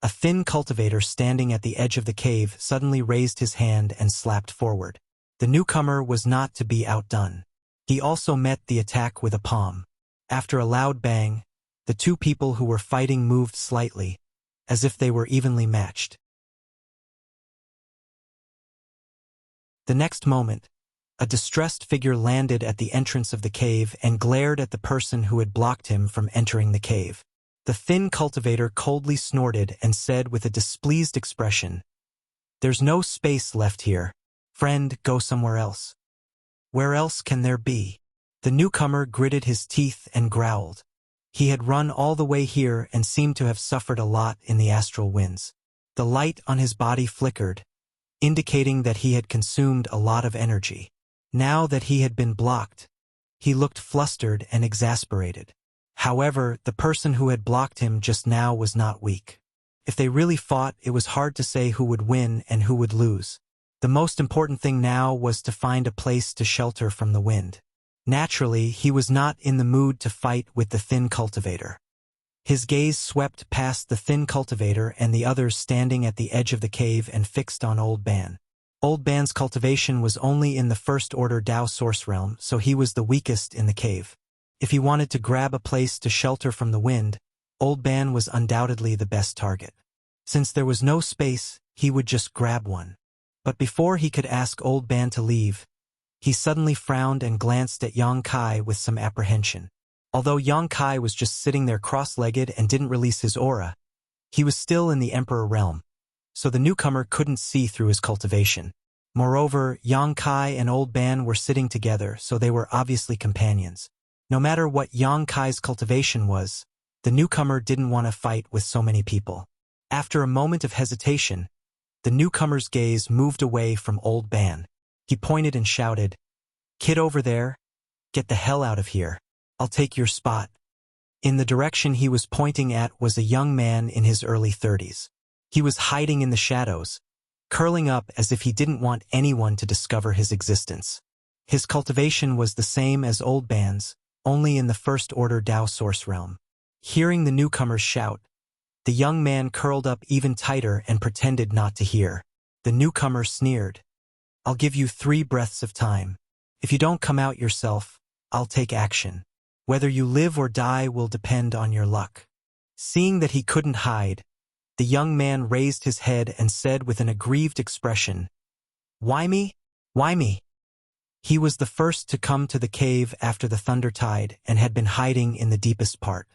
a thin cultivator standing at the edge of the cave suddenly raised his hand and slapped forward. The newcomer was not to be outdone. He also met the attack with a palm. After a loud bang, the two people who were fighting moved slightly, as if they were evenly matched. The next moment, a distressed figure landed at the entrance of the cave and glared at the person who had blocked him from entering the cave. The thin cultivator coldly snorted and said with a displeased expression, "There's no space left here. Friend, go somewhere else." "Where else can there be?" The newcomer gritted his teeth and growled. He had run all the way here and seemed to have suffered a lot in the astral winds. The light on his body flickered, indicating that he had consumed a lot of energy. Now that he had been blocked, he looked flustered and exasperated. However, the person who had blocked him just now was not weak. If they really fought, it was hard to say who would win and who would lose. The most important thing now was to find a place to shelter from the wind. Naturally, he was not in the mood to fight with the thin cultivator. His gaze swept past the thin cultivator and the others standing at the edge of the cave and fixed on Old Ban. Old Ban's cultivation was only in the first order Dao source realm, so he was the weakest in the cave. If he wanted to grab a place to shelter from the wind, Old Ban was undoubtedly the best target. Since there was no space, he would just grab one. But before he could ask Old Ban to leave, he suddenly frowned and glanced at Yang Kai with some apprehension. Although Yang Kai was just sitting there cross-legged and didn't release his aura, he was still in the Emperor realm, so the newcomer couldn't see through his cultivation. Moreover, Yang Kai and Old Ban were sitting together, so they were obviously companions. No matter what Yang Kai's cultivation was, the newcomer didn't want to fight with so many people. After a moment of hesitation, the newcomer's gaze moved away from Old Ban. He pointed and shouted, "Kid over there, get the hell out of here. I'll take your spot." In the direction he was pointing at was a young man in his early 30s. He was hiding in the shadows, curling up as if he didn't want anyone to discover his existence. His cultivation was the same as Old Ban's, only in the first order Tao source realm. Hearing the newcomers shout, the young man curled up even tighter and pretended not to hear. The newcomer sneered. I'll give you 3 breaths of time. If you don't come out yourself, I'll take action. Whether you live or die will depend on your luck. Seeing that he couldn't hide, the young man raised his head and said with an aggrieved expression, Why me? Why me? He was the first to come to the cave after the thunder tide and had been hiding in the deepest part.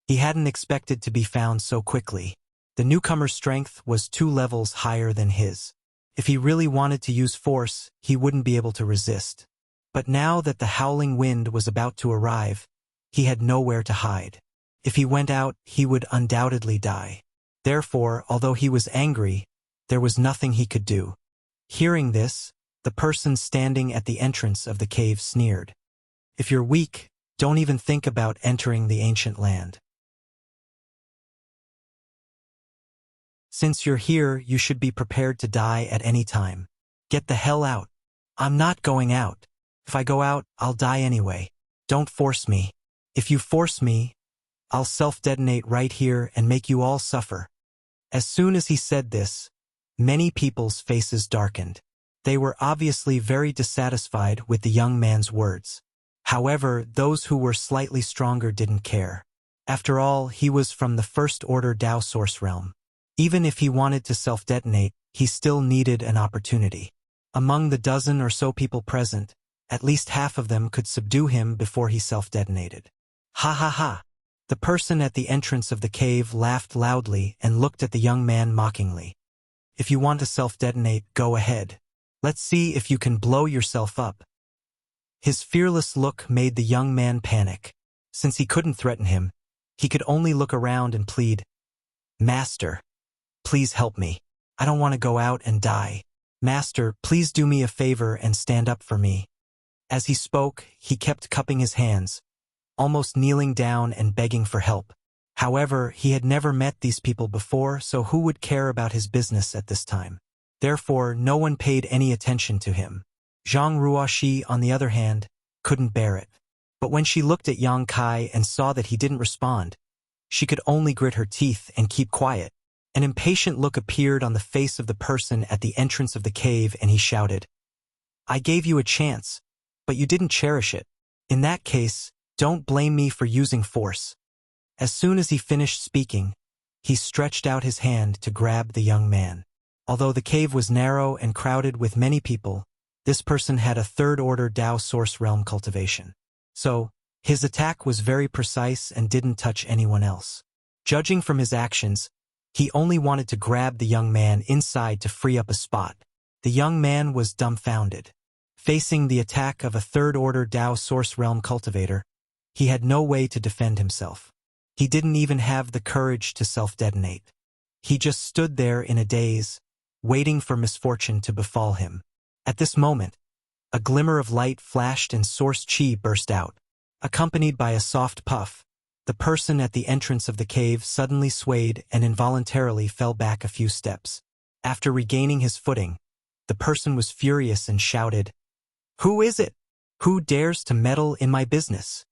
He hadn't expected to be found so quickly. The newcomer's strength was 2 levels higher than his. If he really wanted to use force, he wouldn't be able to resist. But now that the howling wind was about to arrive, he had nowhere to hide. If he went out, he would undoubtedly die. Therefore, although he was angry, there was nothing he could do. Hearing this, the person standing at the entrance of the cave sneered. If you're weak, don't even think about entering the ancient land. Since you're here, you should be prepared to die at any time. Get the hell out. I'm not going out. If I go out, I'll die anyway. Don't force me. If you force me, I'll self-detonate right here and make you all suffer. As soon as he said this, many people's faces darkened. They were obviously very dissatisfied with the young man's words. However, those who were slightly stronger didn't care. After all, he was from the first order Tao source realm. Even if he wanted to self-detonate, he still needed an opportunity. Among the dozen or so people present, at least half of them could subdue him before he self-detonated. Ha ha ha! The person at the entrance of the cave laughed loudly and looked at the young man mockingly. If you want to self-detonate, go ahead. Let's see if you can blow yourself up. His fearless look made the young man panic. Since he couldn't threaten him, he could only look around and plead, Master, please help me. I don't want to go out and die. Master, please do me a favor and stand up for me. As he spoke, he kept cupping his hands, almost kneeling down and begging for help. However, he had never met these people before, so who would care about his business at this time? Therefore, no one paid any attention to him. Zhang Ruoxi, on the other hand, couldn't bear it. But when she looked at Yang Kai and saw that he didn't respond, she could only grit her teeth and keep quiet. An impatient look appeared on the face of the person at the entrance of the cave, and he shouted, I gave you a chance, but you didn't cherish it. In that case, don't blame me for using force. As soon as he finished speaking, he stretched out his hand to grab the young man. Although the cave was narrow and crowded with many people, this person had a third-order Tao source realm cultivation. So, his attack was very precise and didn't touch anyone else. Judging from his actions, he only wanted to grab the young man inside to free up a spot. The young man was dumbfounded. Facing the attack of a third-order Tao source realm cultivator, he had no way to defend himself. He didn't even have the courage to self-detonate. He just stood there in a daze, waiting for misfortune to befall him. At this moment, a glimmer of light flashed and source chi burst out. Accompanied by a soft puff, the person at the entrance of the cave suddenly swayed and involuntarily fell back a few steps. After regaining his footing, the person was furious and shouted, Who is it? Who dares to meddle in my business?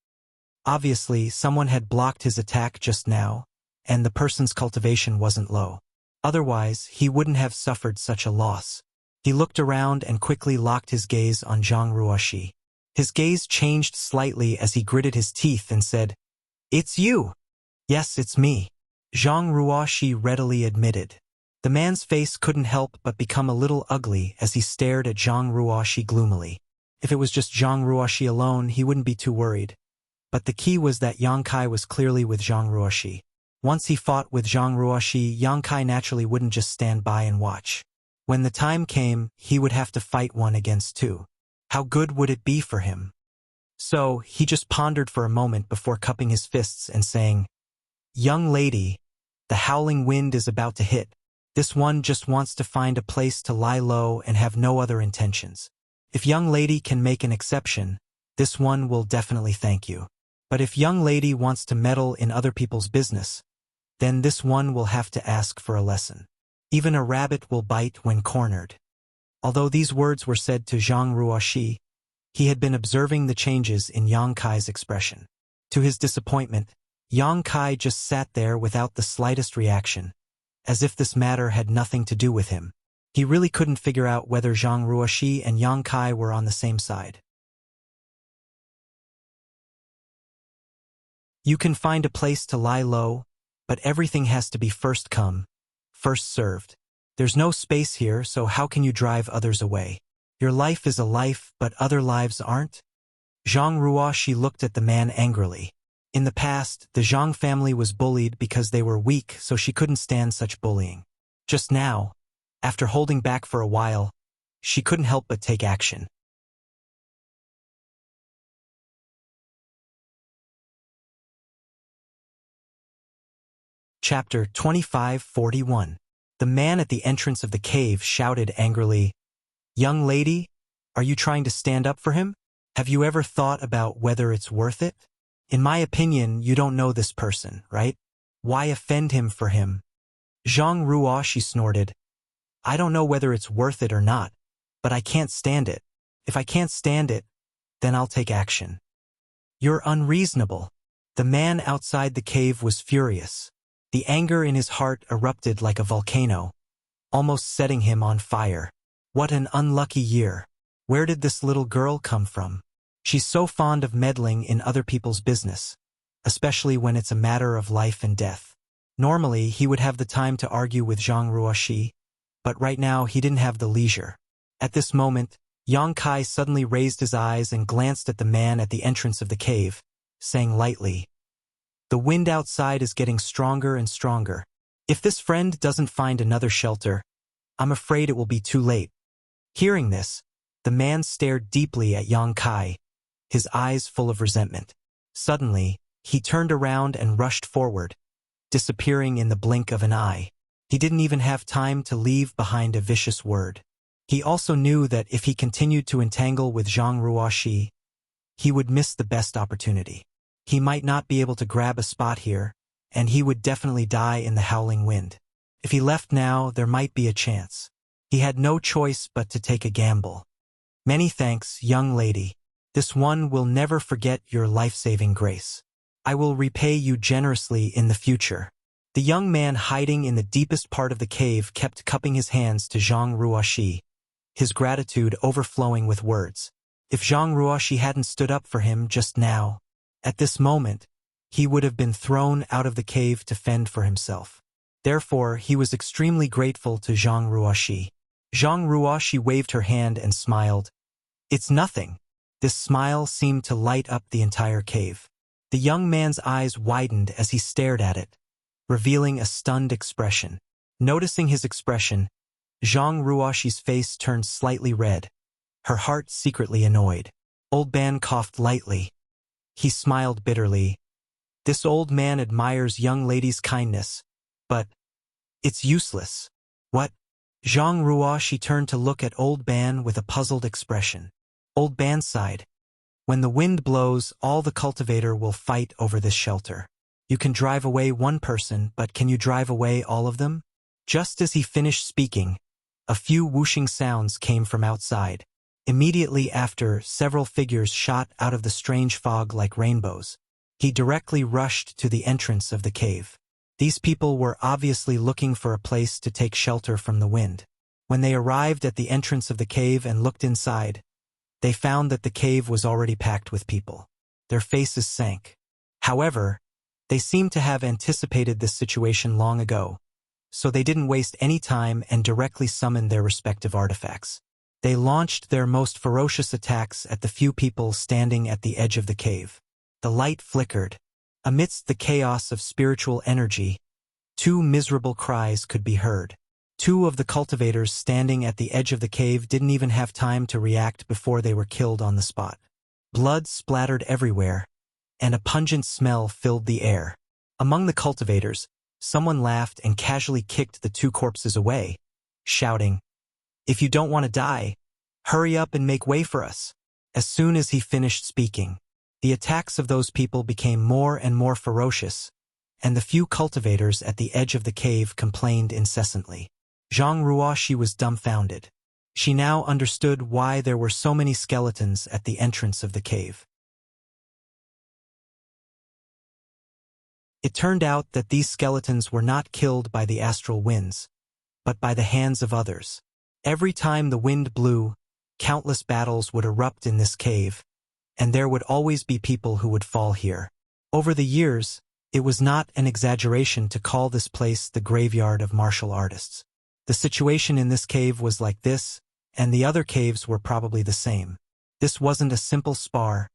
Obviously, someone had blocked his attack just now, and the person's cultivation wasn't low. Otherwise, he wouldn't have suffered such a loss. He looked around and quickly locked his gaze on Zhang Ruoxi. His gaze changed slightly as he gritted his teeth and said, It's you! Yes, it's me. Zhang Ruoxi readily admitted. The man's face couldn't help but become a little ugly as he stared at Zhang Ruoxi gloomily. If it was just Zhang Ruoxi alone, he wouldn't be too worried. But the key was that Yang Kai was clearly with Zhang Ruoxi. Once he fought with Zhang Ruoxi, Yang Kai naturally wouldn't just stand by and watch. When the time came, he would have to fight 1 against 2. How good would it be for him? So, he just pondered for a moment before cupping his fists and saying, Young lady, the howling wind is about to hit. This one just wants to find a place to lie low and have no other intentions. If young lady can make an exception, this one will definitely thank you. But if young lady wants to meddle in other people's business, then this one will have to ask for a lesson. Even a rabbit will bite when cornered. Although these words were said to Zhang Ruoxi, He had been observing the changes in Yang Kai's expression. To his disappointment, Yang Kai just sat there without the slightest reaction, as if this matter had nothing to do with him. He really couldn't figure out whether Zhang Ruoxi and Yang Kai were on the same side. You can find a place to lie low, but everything has to be first come, first served. There's no space here, so how can you drive others away? Your life is a life, but other lives aren't? Zhang Ruoxi looked at the man angrily. In the past, the Zhang family was bullied because they were weak, so she couldn't stand such bullying. Just now, after holding back for a while, she couldn't help but take action. Chapter 2541. The man at the entrance of the cave shouted angrily, "Young lady, are you trying to stand up for him? Have you ever thought about whether it's worth it? In my opinion, you don't know this person, right? Why offend him for him?" Zhang Ruoxi snorted, "I don't know whether it's worth it or not, but I can't stand it. If I can't stand it, then I'll take action." "You're unreasonable." The man outside the cave was furious. The anger in his heart erupted like a volcano, almost setting him on fire. What an unlucky year. Where did this little girl come from? She's so fond of meddling in other people's business, especially when it's a matter of life and death. Normally, he would have the time to argue with Zhang Ruoxi, but right now he didn't have the leisure. At this moment, Yang Kai suddenly raised his eyes and glanced at the man at the entrance of the cave, saying lightly, "The wind outside is getting stronger and stronger. If this friend doesn't find another shelter, I'm afraid it will be too late." Hearing this, the man stared deeply at Yang Kai, his eyes full of resentment. Suddenly, he turned around and rushed forward, disappearing in the blink of an eye. He didn't even have time to leave behind a vicious word. He also knew that if he continued to entangle with Zhang Ruoxi, he would miss the best opportunity. He might not be able to grab a spot here, and he would definitely die in the howling wind. If he left now, there might be a chance. He had no choice but to take a gamble. "Many thanks, young lady. This one will never forget your life-saving grace. I will repay you generously in the future." The young man hiding in the deepest part of the cave kept cupping his hands to Zhang Ruoxi, his gratitude overflowing with words. If Zhang Ruoxi hadn't stood up for him just now, at this moment, he would have been thrown out of the cave to fend for himself. Therefore, he was extremely grateful to Zhang Ruoxi. Zhang Ruoxi waved her hand and smiled. "It's nothing." This smile seemed to light up the entire cave. The young man's eyes widened as he stared at it, revealing a stunned expression. Noticing his expression, Zhang Ruoxi's face turned slightly red, her heart secretly annoyed. Old man coughed lightly. He smiled bitterly. This old man admires young lady's kindness, but it's useless. What? Zhang Ruoxi turned to look at Old Ban with a puzzled expression. Old Ban sighed. "When the wind blows, all the cultivator will fight over this shelter. You can drive away one person, but can you drive away all of them?" Just as he finished speaking, a few whooshing sounds came from outside. Immediately after, several figures shot out of the strange fog like rainbows. He directly rushed to the entrance of the cave. These people were obviously looking for a place to take shelter from the wind. When they arrived at the entrance of the cave and looked inside, they found that the cave was already packed with people. Their faces sank. However, they seemed to have anticipated this situation long ago, so they didn't waste any time and directly summoned their respective artifacts. They launched their most ferocious attacks at the few people standing at the edge of the cave. The light flickered. Amidst the chaos of spiritual energy, two miserable cries could be heard. Two of the cultivators standing at the edge of the cave didn't even have time to react before they were killed on the spot. Blood splattered everywhere, and a pungent smell filled the air. Among the cultivators, someone laughed and casually kicked the two corpses away, shouting, "If you don't want to die, hurry up and make way for us." As soon as he finished speaking, the attacks of those people became more and more ferocious, and the few cultivators at the edge of the cave complained incessantly. Zhang Ruoxi was dumbfounded. She now understood why there were so many skeletons at the entrance of the cave. It turned out that these skeletons were not killed by the astral winds, but by the hands of others. Every time the wind blew, countless battles would erupt in this cave, and there would always be people who would fall here. Over the years, it was not an exaggeration to call this place the graveyard of martial artists. The situation in this cave was like this, and the other caves were probably the same. This wasn't a simple spar,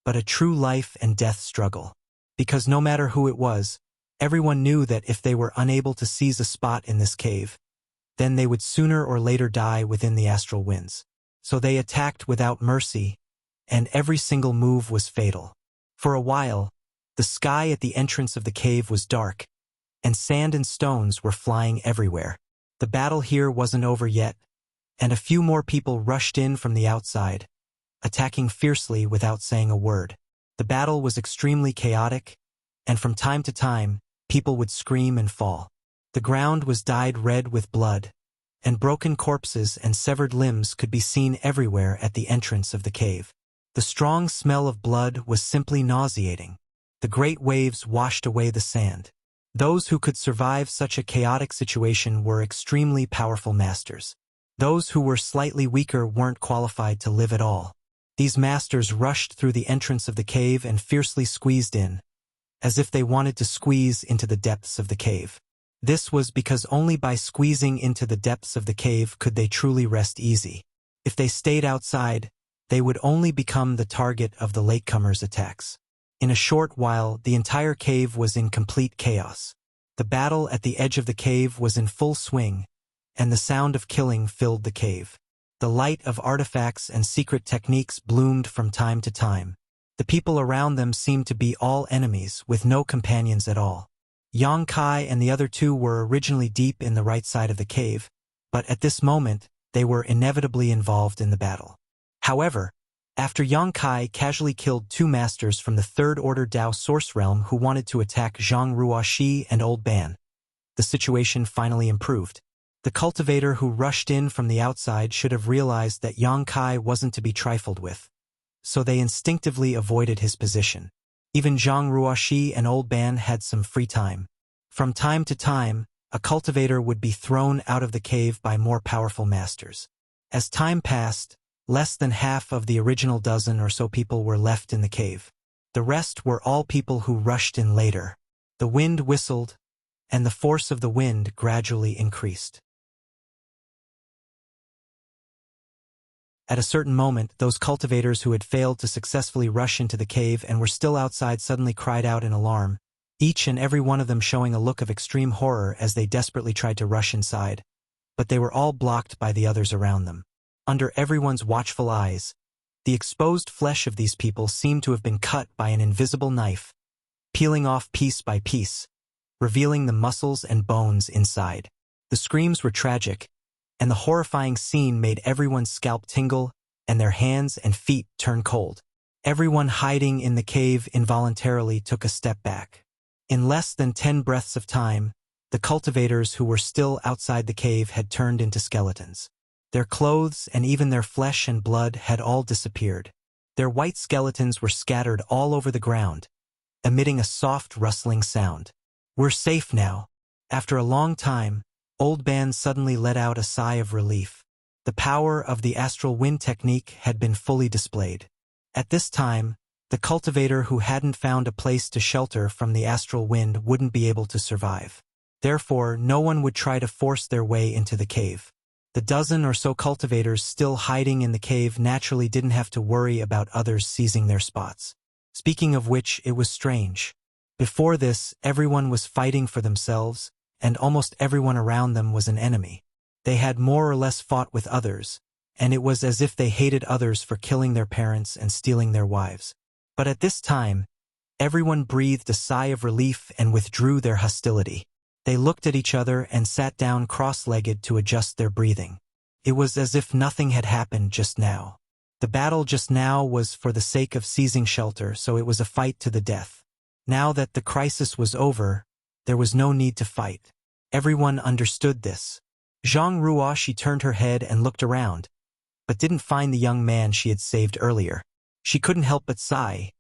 but a true life and death struggle. Because no matter who it was, everyone knew that if they were unable to seize a spot in this cave, then they would sooner or later die within the astral winds. So they attacked without mercy, and every single move was fatal. For a while, the sky at the entrance of the cave was dark, and sand and stones were flying everywhere. The battle here wasn't over yet, and a few more people rushed in from the outside, attacking fiercely without saying a word. The battle was extremely chaotic, and from time to time, people would scream and fall. The ground was dyed red with blood, and broken corpses and severed limbs could be seen everywhere at the entrance of the cave. The strong smell of blood was simply nauseating. The great waves washed away the sand. Those who could survive such a chaotic situation were extremely powerful masters. Those who were slightly weaker weren't qualified to live at all. These masters rushed through the entrance of the cave and fiercely squeezed in, as if they wanted to squeeze into the depths of the cave. This was because only by squeezing into the depths of the cave could they truly rest easy. If they stayed outside, they would only become the target of the latecomers' attacks. In a short while, the entire cave was in complete chaos. The battle at the edge of the cave was in full swing, and the sound of killing filled the cave. The light of artifacts and secret techniques bloomed from time to time. The people around them seemed to be all enemies, with no companions at all. Yang Kai and the other two were originally deep in the right side of the cave, but at this moment, they were inevitably involved in the battle. However, after Yang Kai casually killed two masters from the Third Order Dao Source Realm who wanted to attack Zhang Ruoxi and Old Ban, the situation finally improved. The cultivator who rushed in from the outside should have realized that Yang Kai wasn't to be trifled with, so they instinctively avoided his position. Even Zhang Ruoxi and Old Ban had some free time. From time to time, a cultivator would be thrown out of the cave by more powerful masters. As time passed, less than half of the original dozen or so people were left in the cave. The rest were all people who rushed in later. The wind whistled, and the force of the wind gradually increased. At a certain moment, those cultivators who had failed to successfully rush into the cave and were still outside suddenly cried out in alarm, each and every one of them showing a look of extreme horror as they desperately tried to rush inside, but they were all blocked by the others around them. Under everyone's watchful eyes, the exposed flesh of these people seemed to have been cut by an invisible knife, peeling off piece by piece, revealing the muscles and bones inside. The screams were tragic, and the horrifying scene made everyone's scalp tingle and their hands and feet turn cold. Everyone hiding in the cave involuntarily took a step back. In less than 10 breaths of time, the cultivators who were still outside the cave had turned into skeletons. Their clothes and even their flesh and blood had all disappeared. Their white skeletons were scattered all over the ground, emitting a soft rustling sound. "We're safe now." After a long time, Old Ban suddenly let out a sigh of relief. The power of the astral wind technique had been fully displayed. At this time, the cultivator who hadn't found a place to shelter from the astral wind wouldn't be able to survive. Therefore, no one would try to force their way into the cave. The dozen or so cultivators still hiding in the cave naturally didn't have to worry about others seizing their spots. Speaking of which, it was strange. Before this, everyone was fighting for themselves, and almost everyone around them was an enemy. They had more or less fought with others, and it was as if they hated others for killing their parents and stealing their wives. But at this time, everyone breathed a sigh of relief and withdrew their hostility. They looked at each other and sat down cross-legged to adjust their breathing. It was as if nothing had happened just now. The battle just now was for the sake of seizing shelter, so it was a fight to the death. Now that the crisis was over, there was no need to fight. Everyone understood this. Zhang Ruoshi turned her head and looked around, but didn't find the young man she had saved earlier. She couldn't help but sigh,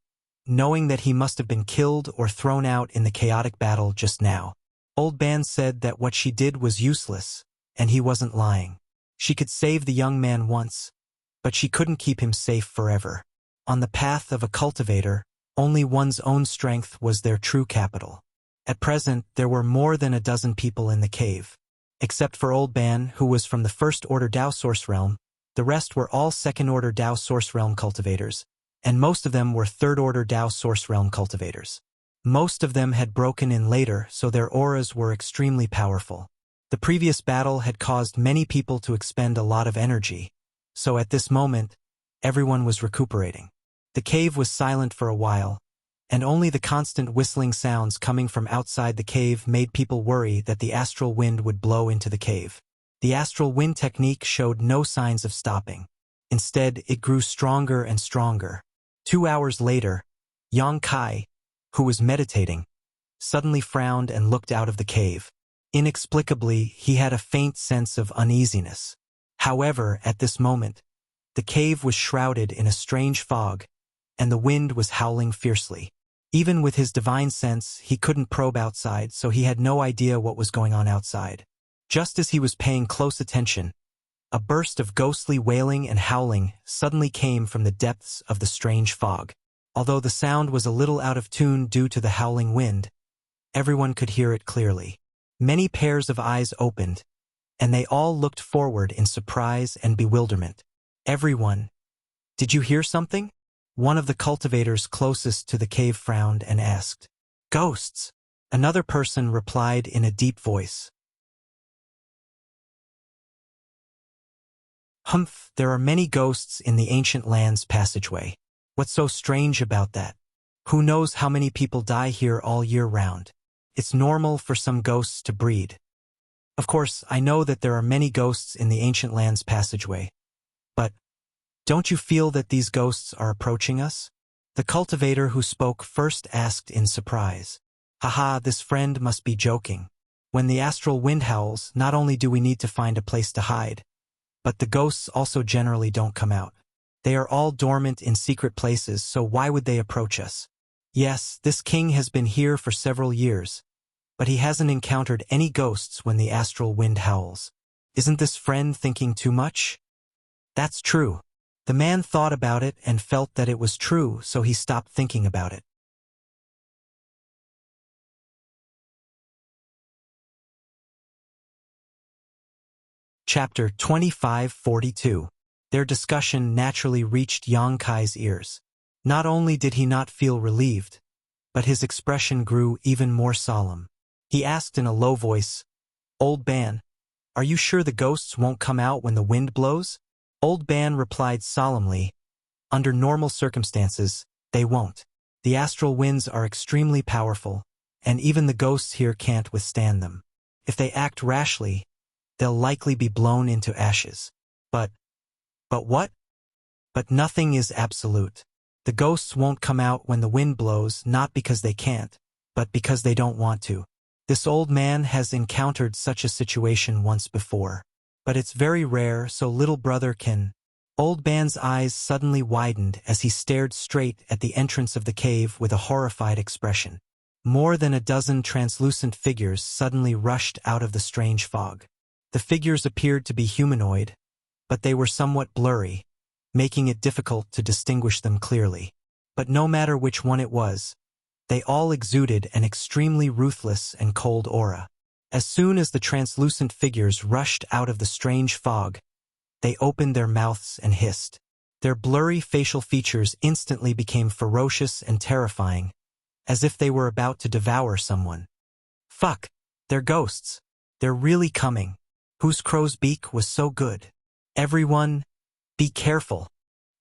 knowing that he must have been killed or thrown out in the chaotic battle just now. Old Ban said that what she did was useless, and he wasn't lying. She could save the young man once, but she couldn't keep him safe forever. On the path of a cultivator, only one's own strength was their true capital. At present, there were more than a dozen people in the cave. Except for Old Ban, who was from the First-Order Dao Source Realm, the rest were all Second-Order Dao Source Realm cultivators, and most of them were Third-Order Dao Source Realm cultivators. Most of them had broken in later, so their auras were extremely powerful. The previous battle had caused many people to expend a lot of energy, so at this moment, everyone was recuperating. The cave was silent for a while, and only the constant whistling sounds coming from outside the cave made people worry that the astral wind would blow into the cave. The astral wind technique showed no signs of stopping. Instead, it grew stronger and stronger. 2 hours later, Yang Kai, who was meditating, suddenly frowned and looked out of the cave. Inexplicably, he had a faint sense of uneasiness. However, at this moment, the cave was shrouded in a strange fog, and the wind was howling fiercely. Even with his divine sense, he couldn't probe outside, so he had no idea what was going on outside. Just as he was paying close attention, a burst of ghostly wailing and howling suddenly came from the depths of the strange fog. Although the sound was a little out of tune due to the howling wind, everyone could hear it clearly. Many pairs of eyes opened, and they all looked forward in surprise and bewilderment. Everyone, "Did you hear something?" One of the cultivators closest to the cave frowned and asked. "Ghosts." Another person replied in a deep voice. "Humph, there are many ghosts in the ancient land's passageway. What's so strange about that? Who knows how many people die here all year round? It's normal for some ghosts to breed. Of course, I know that there are many ghosts in the ancient land's passageway. But don't you feel that these ghosts are approaching us?" The cultivator who spoke first asked in surprise. "Haha, this friend must be joking. When the astral wind howls, not only do we need to find a place to hide, but the ghosts also generally don't come out. They are all dormant in secret places, so why would they approach us? Yes, this king has been here for several years, but he hasn't encountered any ghosts when the astral wind howls. Isn't this friend thinking too much?" "That's true." The man thought about it and felt that it was true, so he stopped thinking about it. Chapter 2542. Their discussion naturally reached Yang Kai's ears. Not only did he not feel relieved, but his expression grew even more solemn. He asked in a low voice, "Old Ban, are you sure the ghosts won't come out when the wind blows?" Old Ban replied solemnly, "Under normal circumstances, they won't. The astral winds are extremely powerful, and even the ghosts here can't withstand them. If they act rashly, they'll likely be blown into ashes. But what? But nothing is absolute. The ghosts won't come out when the wind blows, not because they can't, but because they don't want to. This old man has encountered such a situation once before. But it's very rare, so little brother can—" Old Ban's eyes suddenly widened as he stared straight at the entrance of the cave with a horrified expression. More than a dozen translucent figures suddenly rushed out of the strange fog. The figures appeared to be humanoid, but they were somewhat blurry, making it difficult to distinguish them clearly. But no matter which one it was, they all exuded an extremely ruthless and cold aura. As soon as the translucent figures rushed out of the strange fog, they opened their mouths and hissed. Their blurry facial features instantly became ferocious and terrifying, as if they were about to devour someone. "Fuck! They're ghosts! They're really coming! Whose crow's beak was so good? Everyone, be careful!"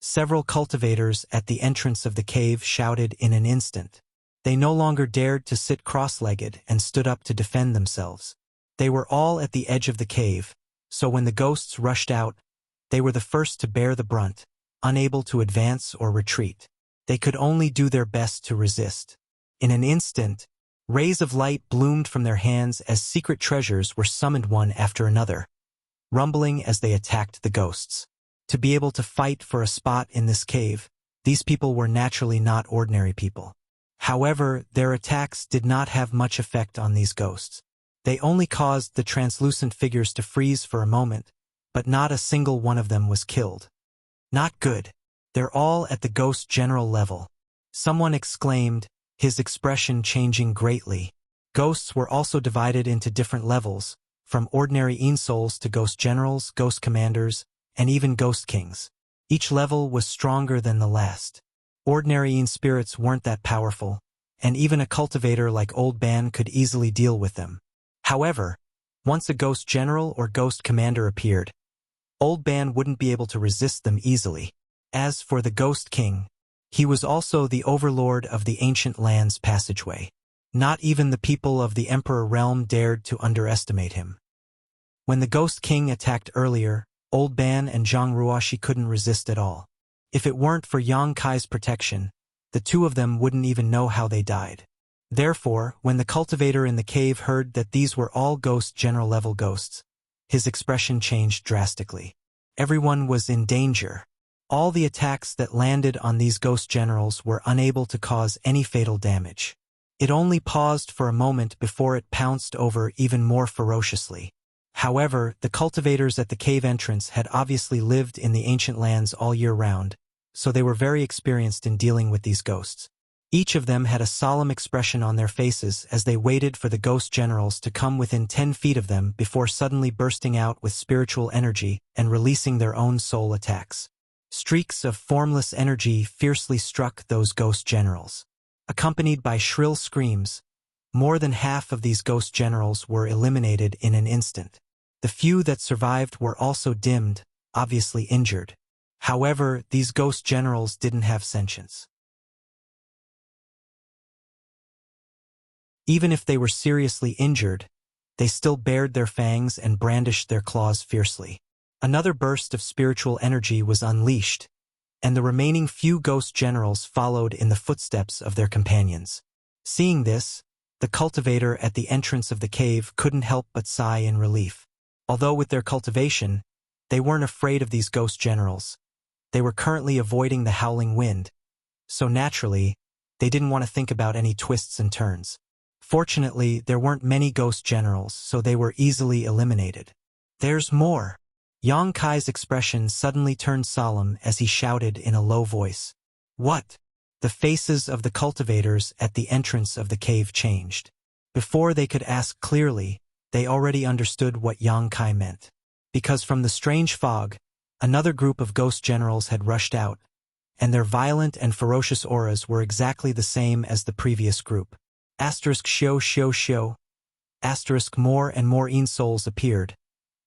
Several cultivators at the entrance of the cave shouted in an instant. They no longer dared to sit cross-legged and stood up to defend themselves. They were all at the edge of the cave, so when the ghosts rushed out, they were the first to bear the brunt, unable to advance or retreat. They could only do their best to resist. In an instant, rays of light bloomed from their hands as secret treasures were summoned one after another. rumbling as they attacked the ghosts. To be able to fight for a spot in this cave, these people were naturally not ordinary people. However, their attacks did not have much effect on these ghosts. They only caused the translucent figures to freeze for a moment, but not a single one of them was killed. Not good. They're all at the ghost general level. Someone exclaimed, his expression changing greatly. Ghosts were also divided into different levels, from ordinary souls to ghost generals, ghost commanders, and even ghost kings. Each level was stronger than the last. Ordinary spirits weren't that powerful, and even a cultivator like Old Ban could easily deal with them. However, once a ghost general or ghost commander appeared, Old Ban wouldn't be able to resist them easily. As for the Ghost King, he was also the overlord of the ancient land's passageway. Not even the people of the Emperor realm dared to underestimate him. When the Ghost King attacked earlier, Old Ban and Zhang Ruoxi couldn't resist at all. If it weren't for Yang Kai's protection, the two of them wouldn't even know how they died. Therefore, when the cultivator in the cave heard that these were all ghost general level ghosts, his expression changed drastically. Everyone was in danger. All the attacks that landed on these ghost generals were unable to cause any fatal damage. It only paused for a moment before it pounced over even more ferociously. However, the cultivators at the cave entrance had obviously lived in the ancient lands all year round, so they were very experienced in dealing with these ghosts. Each of them had a solemn expression on their faces as they waited for the ghost generals to come within 10 feet of them before suddenly bursting out with spiritual energy and releasing their own soul attacks. Streaks of formless energy fiercely struck those ghost generals. Accompanied by shrill screams, more than half of these ghost generals were eliminated in an instant. The few that survived were also dimmed, obviously injured. However, these ghost generals didn't have sentience. Even if they were seriously injured, they still bared their fangs and brandished their claws fiercely. Another burst of spiritual energy was unleashed, and the remaining few ghost generals followed in the footsteps of their companions. Seeing this, the cultivator at the entrance of the cave couldn't help but sigh in relief. Although with their cultivation, they weren't afraid of these ghost generals. They were currently avoiding the howling wind, so naturally, they didn't want to think about any twists and turns. Fortunately, there weren't many ghost generals, so they were easily eliminated. There's more. Yang Kai's expression suddenly turned solemn as he shouted in a low voice. What? The faces of the cultivators at the entrance of the cave changed. Before they could ask clearly, they already understood what Yang Kai meant. Because from the strange fog, another group of ghost generals had rushed out, and their violent and ferocious auras were exactly the same as the previous group. ****. More and more souls appeared,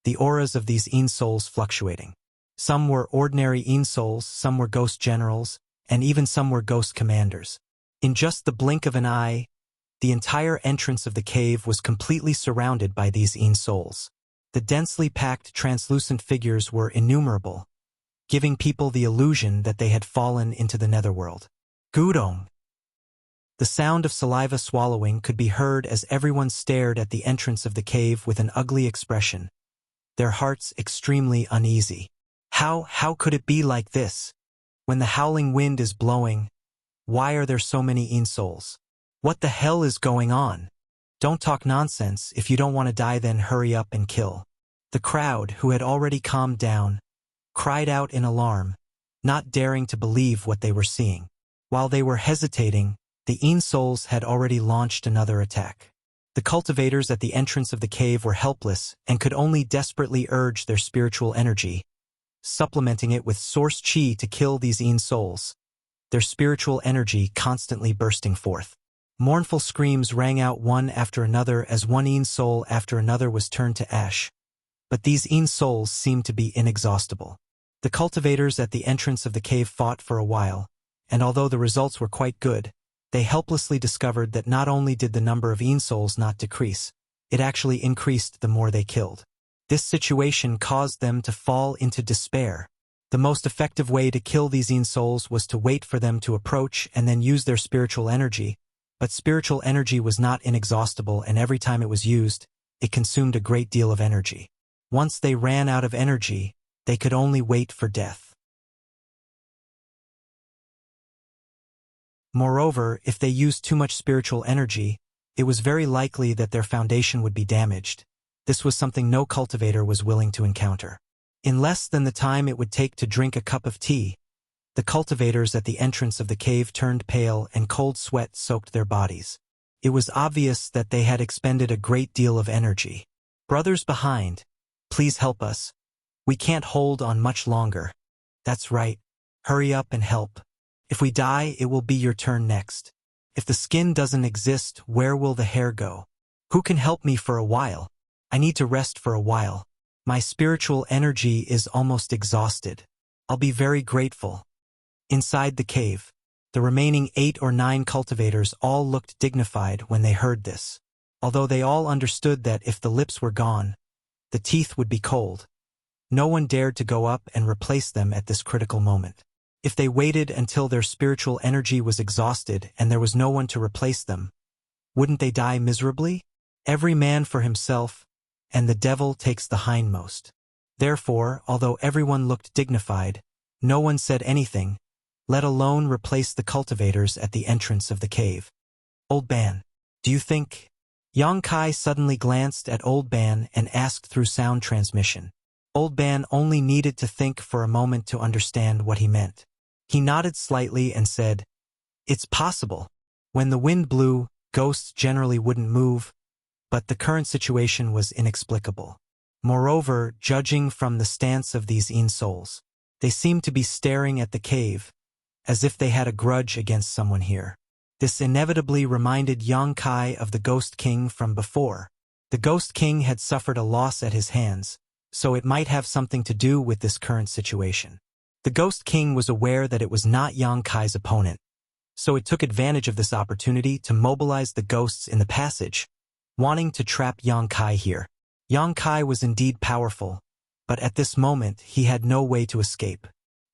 the auras of these souls fluctuating. Some were ordinary souls, some were ghost generals, and even some were ghost commanders. In just the blink of an eye, the entire entrance of the cave was completely surrounded by these souls. The densely packed translucent figures were innumerable, giving people the illusion that they had fallen into the netherworld. Gudong! The sound of saliva swallowing could be heard as everyone stared at the entrance of the cave with an ugly expression, their hearts extremely uneasy. How could it be like this? When the howling wind is blowing, why are there so many souls? What the hell is going on? Don't talk nonsense. If you don't want to die, then hurry up and kill. The crowd, who had already calmed down, cried out in alarm, not daring to believe what they were seeing. While they were hesitating, the souls had already launched another attack. The cultivators at the entrance of the cave were helpless and could only desperately urge their spiritual energy, supplementing it with source chi to kill these souls, their spiritual energy constantly bursting forth. Mournful screams rang out one after another as one soul after another was turned to ash. But these souls seemed to be inexhaustible. The cultivators at the entrance of the cave fought for a while, and although the results were quite good, they helplessly discovered that not only did the number of souls not decrease, it actually increased the more they killed. This situation caused them to fall into despair. The most effective way to kill these souls was to wait for them to approach and then use their spiritual energy, but spiritual energy was not inexhaustible, and every time it was used, it consumed a great deal of energy. Once they ran out of energy, they could only wait for death. Moreover, if they used too much spiritual energy, it was very likely that their foundation would be damaged. This was something no cultivator was willing to encounter. In less than the time it would take to drink a cup of tea, the cultivators at the entrance of the cave turned pale and cold sweat soaked their bodies. It was obvious that they had expended a great deal of energy. Brothers behind, please help us. We can't hold on much longer. That's right. Hurry up and help. If we die, it will be your turn next. If the skin doesn't exist, where will the hair go? Who can help me for a while? I need to rest for a while. My spiritual energy is almost exhausted. I'll be very grateful. Inside the cave, the remaining 8 or 9 cultivators all looked dignified when they heard this. Although they all understood that if the lips were gone, the teeth would be cold. No one dared to go up and replace them at this critical moment. If they waited until their spiritual energy was exhausted and there was no one to replace them, wouldn't they die miserably? Every man for himself, and the devil takes the hindmost. Therefore, although everyone looked dignified, no one said anything, let alone replace the cultivators at the entrance of the cave. Old Ban, do you think? Yang Kai suddenly glanced at Old Ban and asked through sound transmission. Old Ban only needed to think for a moment to understand what he meant. He nodded slightly and said, "It's possible. When the wind blew, ghosts generally wouldn't move, but the current situation was inexplicable. Moreover, judging from the stance of these souls, they seemed to be staring at the cave, as if they had a grudge against someone here." This inevitably reminded Yang Kai of the Ghost King from before. The Ghost King had suffered a loss at his hands, so it might have something to do with this current situation. The Ghost King was aware that it was not Yang Kai's opponent, so it took advantage of this opportunity to mobilize the ghosts in the passage, wanting to trap Yang Kai here. Yang Kai was indeed powerful, but at this moment he had no way to escape.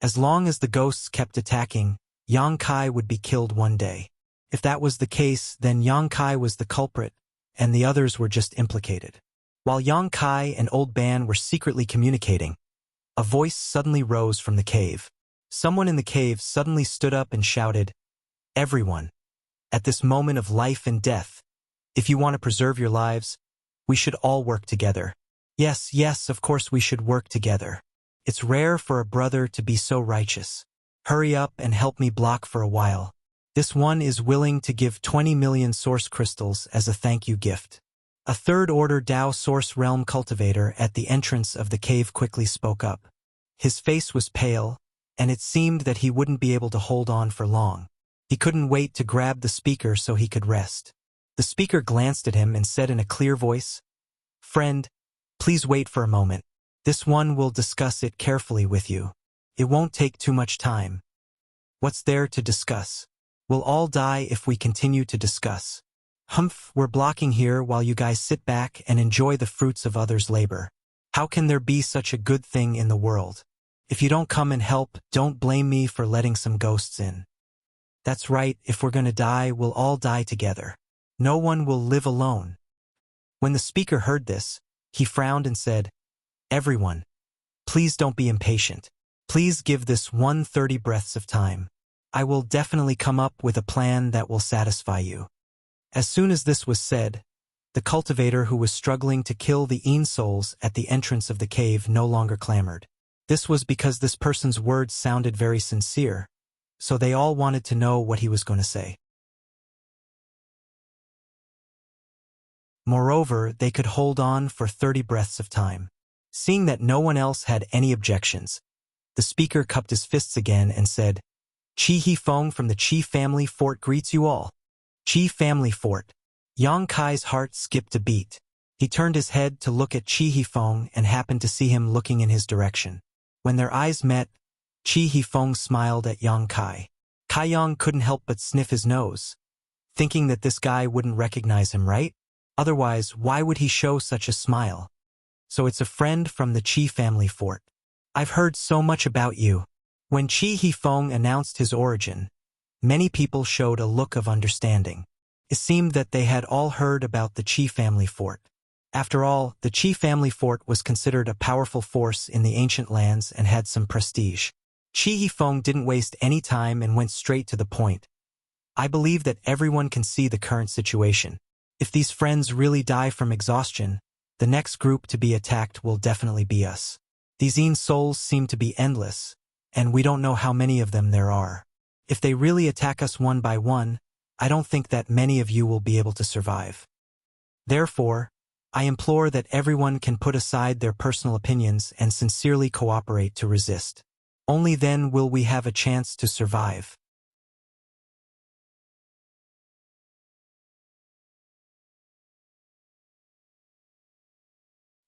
As long as the ghosts kept attacking, Yang Kai would be killed one day. If that was the case, then Yang Kai was the culprit, and the others were just implicated. While Yang Kai and Old Ban were secretly communicating, a voice suddenly rose from the cave. Someone in the cave suddenly stood up and shouted, "Everyone, at this moment of life and death, if you want to preserve your lives, we should all work together. Yes, yes, of course we should work together. It's rare for a brother to be so righteous. Hurry up and help me block for a while. This one is willing to give 20 million source crystals as a thank you gift." A third-order Tao Source Realm cultivator at the entrance of the cave quickly spoke up. His face was pale, and it seemed that he wouldn't be able to hold on for long. He couldn't wait to grab the speaker so he could rest. The speaker glanced at him and said in a clear voice, "Friend, please wait for a moment. This one will discuss it carefully with you. It won't take too much time." "What's there to discuss? We'll all die if we continue to discuss. Humph, we're blocking here while you guys sit back and enjoy the fruits of others' labor. How can there be such a good thing in the world? If you don't come and help, don't blame me for letting some ghosts in. That's right, if we're gonna die, we'll all die together. No one will live alone." When the speaker heard this, he frowned and said, "Everyone, please don't be impatient. Please give this one 30 breaths of time. I will definitely come up with a plan that will satisfy you." As soon as this was said, the cultivator who was struggling to kill the souls at the entrance of the cave no longer clamored. This was because this person's words sounded very sincere, so they all wanted to know what he was going to say. Moreover, they could hold on for 30 breaths of time. Seeing that no one else had any objections, the speaker cupped his fists again and said, "Chi He Feng from the Chi family fort greets you all." Chi family fort. Yang Kai's heart skipped a beat. He turned his head to look at Chi He Feng and happened to see him looking in his direction. When their eyes met, Chi He Feng smiled at Yang Kai. Kai Yang couldn't help but sniff his nose, thinking that this guy wouldn't recognize him, right? Otherwise, why would he show such a smile? So it's a friend from the Chi family fort. "I've heard so much about you." When Chi He Feng announced his origin, many people showed a look of understanding. It seemed that they had all heard about the Chi family fort. After all, the Qi family fort was considered a powerful force in the ancient lands and had some prestige. Qi Hifeng didn't waste any time and went straight to the point. I believe that everyone can see the current situation. If these friends really die from exhaustion, the next group to be attacked will definitely be us. These Yin souls seem to be endless, and we don't know how many of them there are. If they really attack us one by one, I don't think that many of you will be able to survive. Therefore, I implore that everyone can put aside their personal opinions and sincerely cooperate to resist. Only then will we have a chance to survive.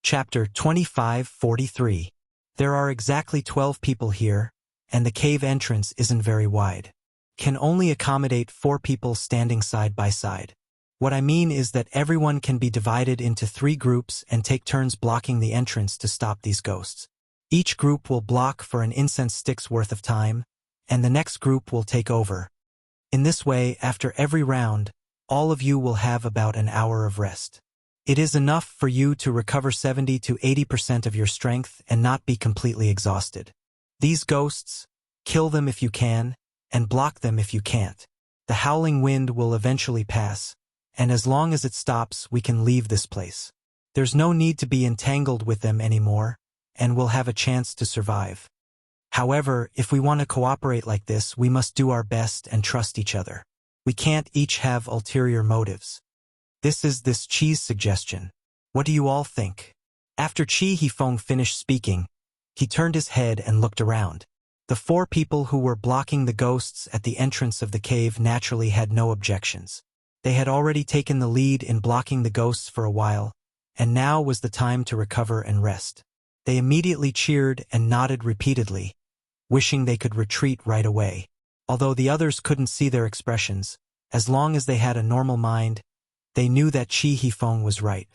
Chapter 25:43. There are exactly 12 people here, and the cave entrance isn't very wide. Can only accommodate 4 people standing side by side. What I mean is that everyone can be divided into 3 groups and take turns blocking the entrance to stop these ghosts. Each group will block for an incense stick's worth of time, and the next group will take over. In this way, after every round, all of you will have about an hour of rest. It is enough for you to recover 70 to 80% of your strength and not be completely exhausted. These ghosts, kill them if you can, and block them if you can't. The howling wind will eventually pass, and as long as it stops, we can leave this place. There's no need to be entangled with them anymore, and we'll have a chance to survive. However, if we want to cooperate like this, we must do our best and trust each other. We can't each have ulterior motives. This is this Qi's suggestion. What do you all think? After Qi Hifeng finished speaking, he turned his head and looked around. The 4 people who were blocking the ghosts at the entrance of the cave naturally had no objections. They had already taken the lead in blocking the ghosts for a while, and now was the time to recover and rest. They immediately cheered and nodded repeatedly, wishing they could retreat right away. Although the others couldn't see their expressions, as long as they had a normal mind, they knew that Qi Hifeng was right.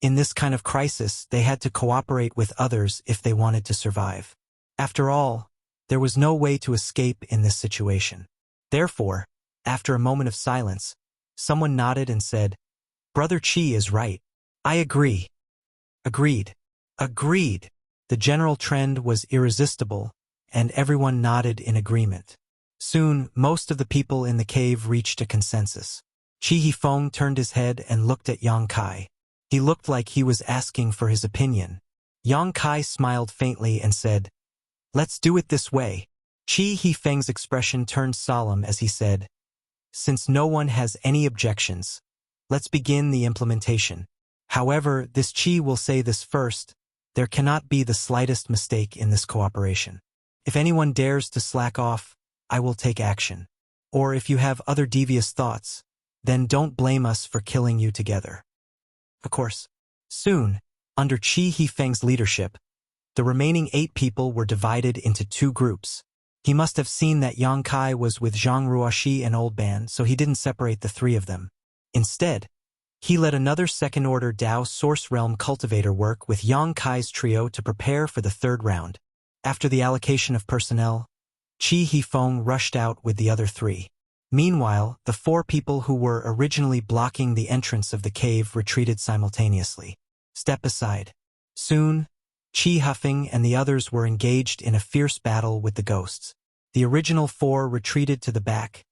In this kind of crisis, they had to cooperate with others if they wanted to survive. After all, there was no way to escape in this situation. Therefore, after a moment of silence, someone nodded and said, "Brother Qi is right. I agree." Agreed. Agreed. The general trend was irresistible, and everyone nodded in agreement. Soon, most of the people in the cave reached a consensus. Qi Hifeng turned his head and looked at Yang Kai. He looked like he was asking for his opinion. Yang Kai smiled faintly and said, "Let's do it this way." Qi Hifeng's expression turned solemn as he said, "Since no one has any objections, let's begin the implementation. However, this Qi will say this first, there cannot be the slightest mistake in this cooperation. If anyone dares to slack off, I will take action. Or if you have other devious thoughts, then don't blame us for killing you together." Of course. Soon, under Qi Hifeng's leadership, the remaining 8 people were divided into 2 groups. He must have seen that Yang Kai was with Zhang Ruoxi and Old Ban, so he didn't separate the 3 of them. Instead, he led another second-order Dao Source Realm cultivator work with Yang Kai's trio to prepare for the 3rd round. After the allocation of personnel, Qi Hifeng rushed out with the other 3. Meanwhile, the 4 people who were originally blocking the entrance of the cave retreated simultaneously. Step aside. Soon, Qi Hifeng and the others were engaged in a fierce battle with the ghosts. The original 4 retreated to the back,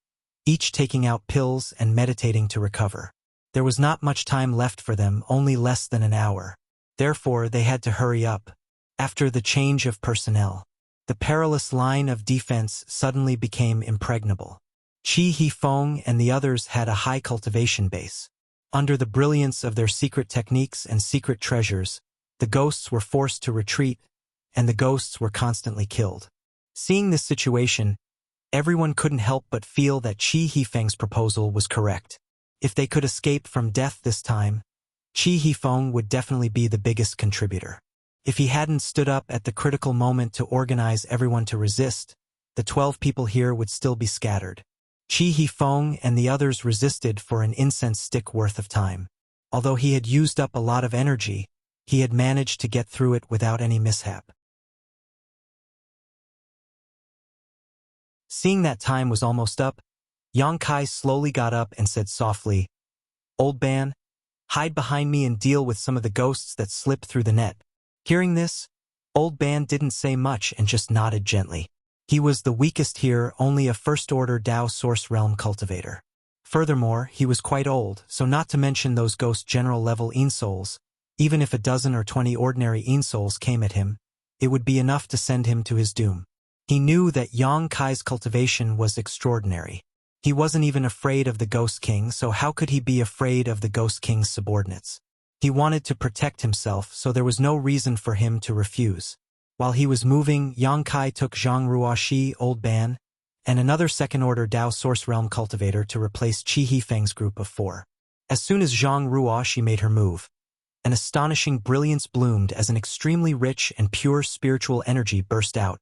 each taking out pills and meditating to recover. There was not much time left for them, only less than an hour. Therefore, they had to hurry up. After the change of personnel, the perilous line of defense suddenly became impregnable. Qi Hifeng and the others had a high cultivation base. Under the brilliance of their secret techniques and secret treasures, the ghosts were forced to retreat, and the ghosts were constantly killed. Seeing this situation, everyone couldn't help but feel that Qi Hifeng's proposal was correct. If they could escape from death this time, Qi Hifeng would definitely be the biggest contributor. If he hadn't stood up at the critical moment to organize everyone to resist, the 12 people here would still be scattered. Qi Hifeng and the others resisted for an incense stick worth of time. Although he had used up a lot of energy, he had managed to get through it without any mishap. Seeing that time was almost up, Yang Kai slowly got up and said softly, "Old Ban, Hide behind me and deal with some of the ghosts that slip through the net." Hearing this, Old Ban didn't say much and just nodded gently. He was the weakest here, only a first-order Dao Source Realm cultivator. Furthermore, he was quite old, so not to mention those ghost general-level Yin souls, even if a dozen or 20 ordinary Yin souls came at him, it would be enough to send him to his doom. He knew that Yang Kai's cultivation was extraordinary. He wasn't even afraid of the Ghost King, so how could he be afraid of the Ghost King's subordinates? He wanted to protect himself, so there was no reason for him to refuse. While he was moving, Yang Kai took Zhang Ruoxi, Old Ban, and another second-order Dao Source Realm cultivator to replace Qi Hifeng's group of 4. As soon as Zhang Ruoxi made her move, an astonishing brilliance bloomed as an extremely rich and pure spiritual energy burst out,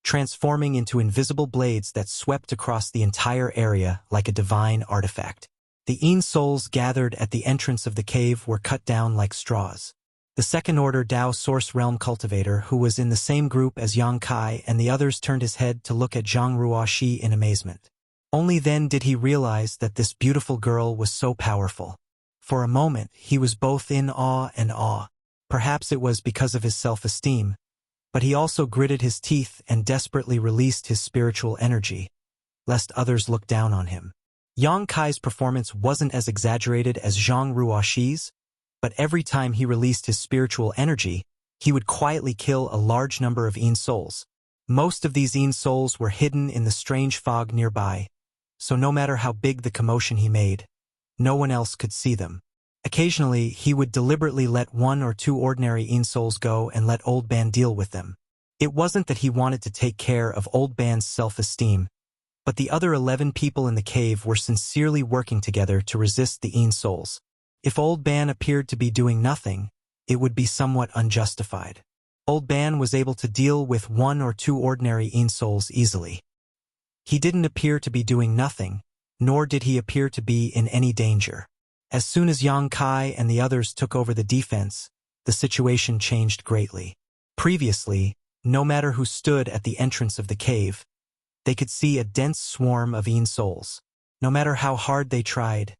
transforming into invisible blades that swept across the entire area like a divine artifact. The Yin souls gathered at the entrance of the cave were cut down like straws. The second-order Dao Source Realm cultivator, who was in the same group as Yang Kai and the others, turned his head to look at Zhang Ruoxi in amazement. Only then did he realize that this beautiful girl was so powerful. For a moment, he was both in awe and awe. Perhaps it was because of his self-esteem, but he also gritted his teeth and desperately released his spiritual energy, lest others look down on him. Yang Kai's performance wasn't as exaggerated as Zhang Ruoxi's, but every time he released his spiritual energy, he would quietly kill a large number of Yin souls. Most of these Yin souls were hidden in the strange fog nearby, so no matter how big the commotion he made, no one else could see them. Occasionally, he would deliberately let 1 or 2 ordinary Yin souls go and let Old Ban deal with them. It wasn't that he wanted to take care of Old Ban's self-esteem, but the other 11 people in the cave were sincerely working together to resist the Yin souls. If Old Ban appeared to be doing nothing, it would be somewhat unjustified. Old Ban was able to deal with 1 or 2 ordinary Yin souls easily. He didn't appear to be doing nothing, nor did he appear to be in any danger. As soon as Yang Kai and the others took over the defense, the situation changed greatly. Previously, no matter who stood at the entrance of the cave, they could see a dense swarm of Yin souls. No matter how hard they tried,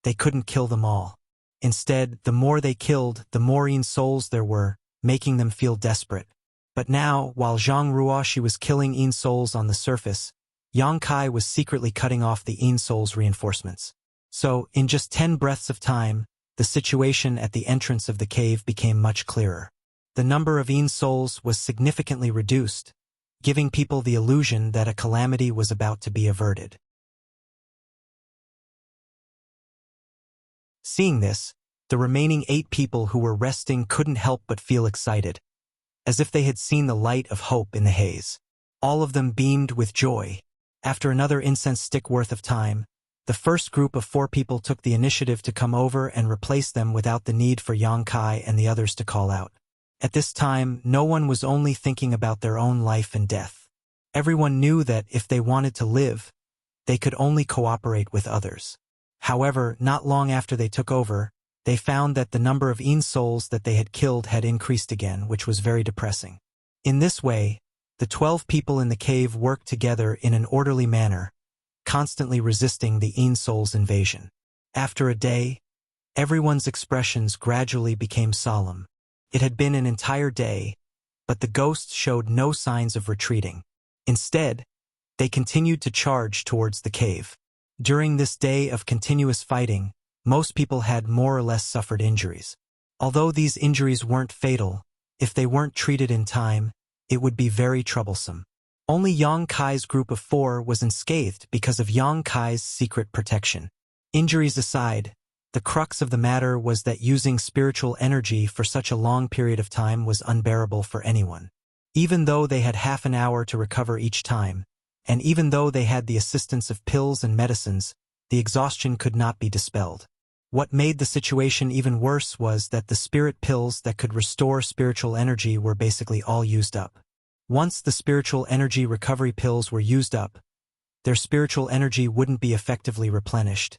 they couldn't kill them all. Instead, the more they killed, the more Yin souls there were, making them feel desperate. But now, while Zhang Ruoxi was killing Yin souls on the surface, Yang Kai was secretly cutting off the Yin souls' reinforcements. So, in just 10 breaths of time, the situation at the entrance of the cave became much clearer. The number of Yin souls was significantly reduced, giving people the illusion that a calamity was about to be averted. Seeing this, the remaining 8 people who were resting couldn't help but feel excited, as if they had seen the light of hope in the haze. All of them beamed with joy. After another incense stick worth of time, the first group of 4 people took the initiative to come over and replace them without the need for Yang Kai and the others to call out. At this time, no one was only thinking about their own life and death. Everyone knew that if they wanted to live, they could only cooperate with others. However, not long after they took over, they found that the number of Yin souls that they had killed had increased again, which was very depressing. In this way, the 12 people in the cave worked together in an orderly manner, constantly resisting the Yin souls' invasion. After a day, everyone's expressions gradually became solemn. It had been an entire day, but the ghosts showed no signs of retreating. Instead, they continued to charge towards the cave. During this day of continuous fighting, most people had more or less suffered injuries. Although these injuries weren't fatal, if they weren't treated in time, it would be very troublesome. Only Yang Kai's group of 4 was unscathed because of Yang Kai's secret protection. Injuries aside, the crux of the matter was that using spiritual energy for such a long period of time was unbearable for anyone. Even though they had half an hour to recover each time, and even though they had the assistance of pills and medicines, the exhaustion could not be dispelled. What made the situation even worse was that the spirit pills that could restore spiritual energy were basically all used up. Once the spiritual energy recovery pills were used up, their spiritual energy wouldn't be effectively replenished,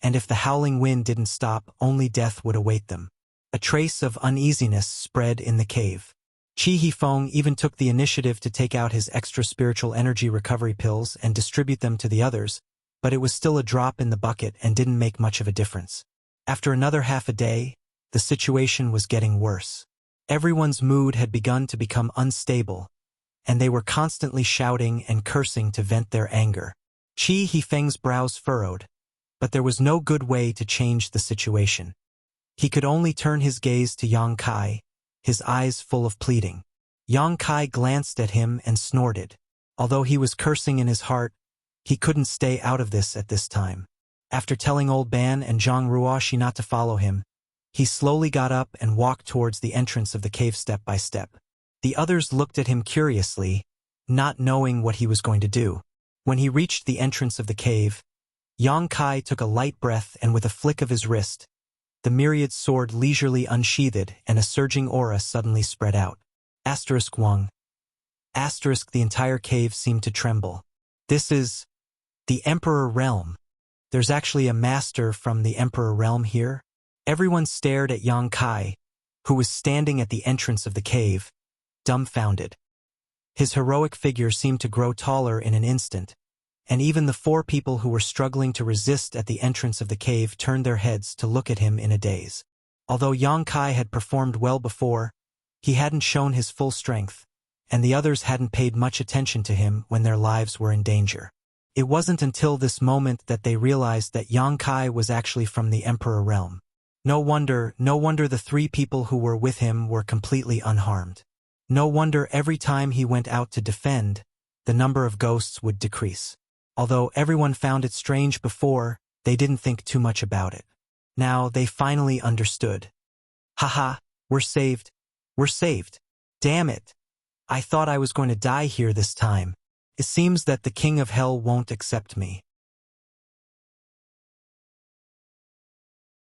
and if the howling wind didn't stop, only death would await them. A trace of uneasiness spread in the cave. Qi Hifeng even took the initiative to take out his extra spiritual energy recovery pills and distribute them to the others, but it was still a drop in the bucket and didn't make much of a difference. After another half a day, the situation was getting worse. Everyone's mood had begun to become unstable, and they were constantly shouting and cursing to vent their anger. Qi Hifeng's brows furrowed, but there was no good way to change the situation. He could only turn his gaze to Yang Kai, his eyes full of pleading. Yang Kai glanced at him and snorted. Although he was cursing in his heart, he couldn't stay out of this at this time. After telling Old Ban and Zhang Ruoxi not to follow him, he slowly got up and walked towards the entrance of the cave step by step. The others looked at him curiously, not knowing what he was going to do. When he reached the entrance of the cave, Yang Kai took a light breath and with a flick of his wrist, the myriad sword leisurely unsheathed and a surging aura suddenly spread out. Asterisk Wang. Asterisk the entire cave seemed to tremble. This is the Emperor Realm. There's actually a master from the Emperor Realm here? Everyone stared at Yang Kai, who was standing at the entrance of the cave, dumbfounded. His heroic figure seemed to grow taller in an instant, and even the 4 people who were struggling to resist at the entrance of the cave turned their heads to look at him in a daze. Although Yang Kai had performed well before, he hadn't shown his full strength, and the others hadn't paid much attention to him when their lives were in danger. It wasn't until this moment that they realized that Yang Kai was actually from the Emperor Realm. No wonder the 3 people who were with him were completely unharmed. No wonder every time he went out to defend, the number of ghosts would decrease. Although everyone found it strange before, they didn't think too much about it. Now they finally understood. Haha, we're saved. We're saved. Damn it. I thought I was going to die here this time. It seems that the King of Hell won't accept me.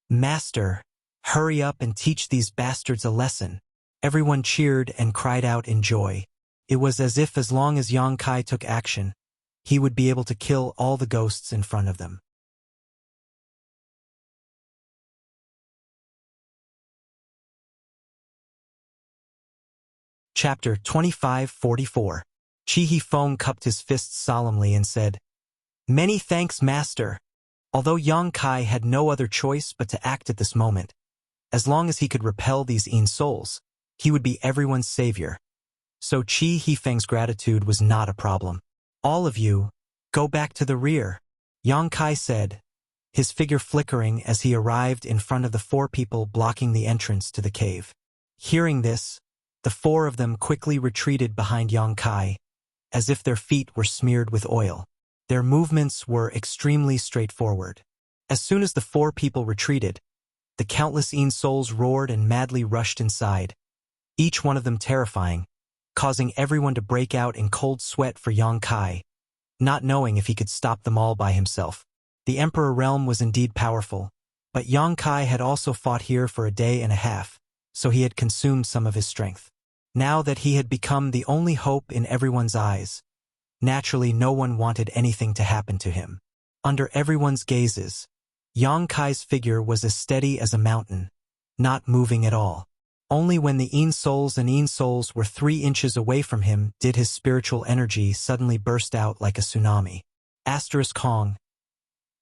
Master, hurry up and teach these bastards a lesson. Everyone cheered and cried out in joy. It was as if as long as Yang Kai took action, he would be able to kill all the ghosts in front of them. Chapter 2544. Qi Hifeng cupped his fists solemnly and said, "Many thanks, Master." Although Yang Kai had no other choice but to act at this moment, as long as he could repel these Yin souls, he would be everyone's savior. So Qi Hifeng's gratitude was not a problem. "All of you, go back to the rear," Yang Kai said, his figure flickering as he arrived in front of the 4 people blocking the entrance to the cave. Hearing this, the 4 of them quickly retreated behind Yang Kai, as if their feet were smeared with oil. Their movements were extremely straightforward. As soon as the 4 people retreated, the countless Yin souls roared and madly rushed inside, each one of them terrifying, causing everyone to break out in cold sweat for Yang Kai, not knowing if he could stop them all by himself. The Emperor Realm was indeed powerful, but Yang Kai had also fought here for a day and a half, so he had consumed some of his strength. Now that he had become the only hope in everyone's eyes, naturally no one wanted anything to happen to him. Under everyone's gazes, Yang Kai's figure was as steady as a mountain, not moving at all. Only when the Yin souls and Yin souls were 3 inches away from him did his spiritual energy suddenly burst out like a tsunami. Asterisk Hong.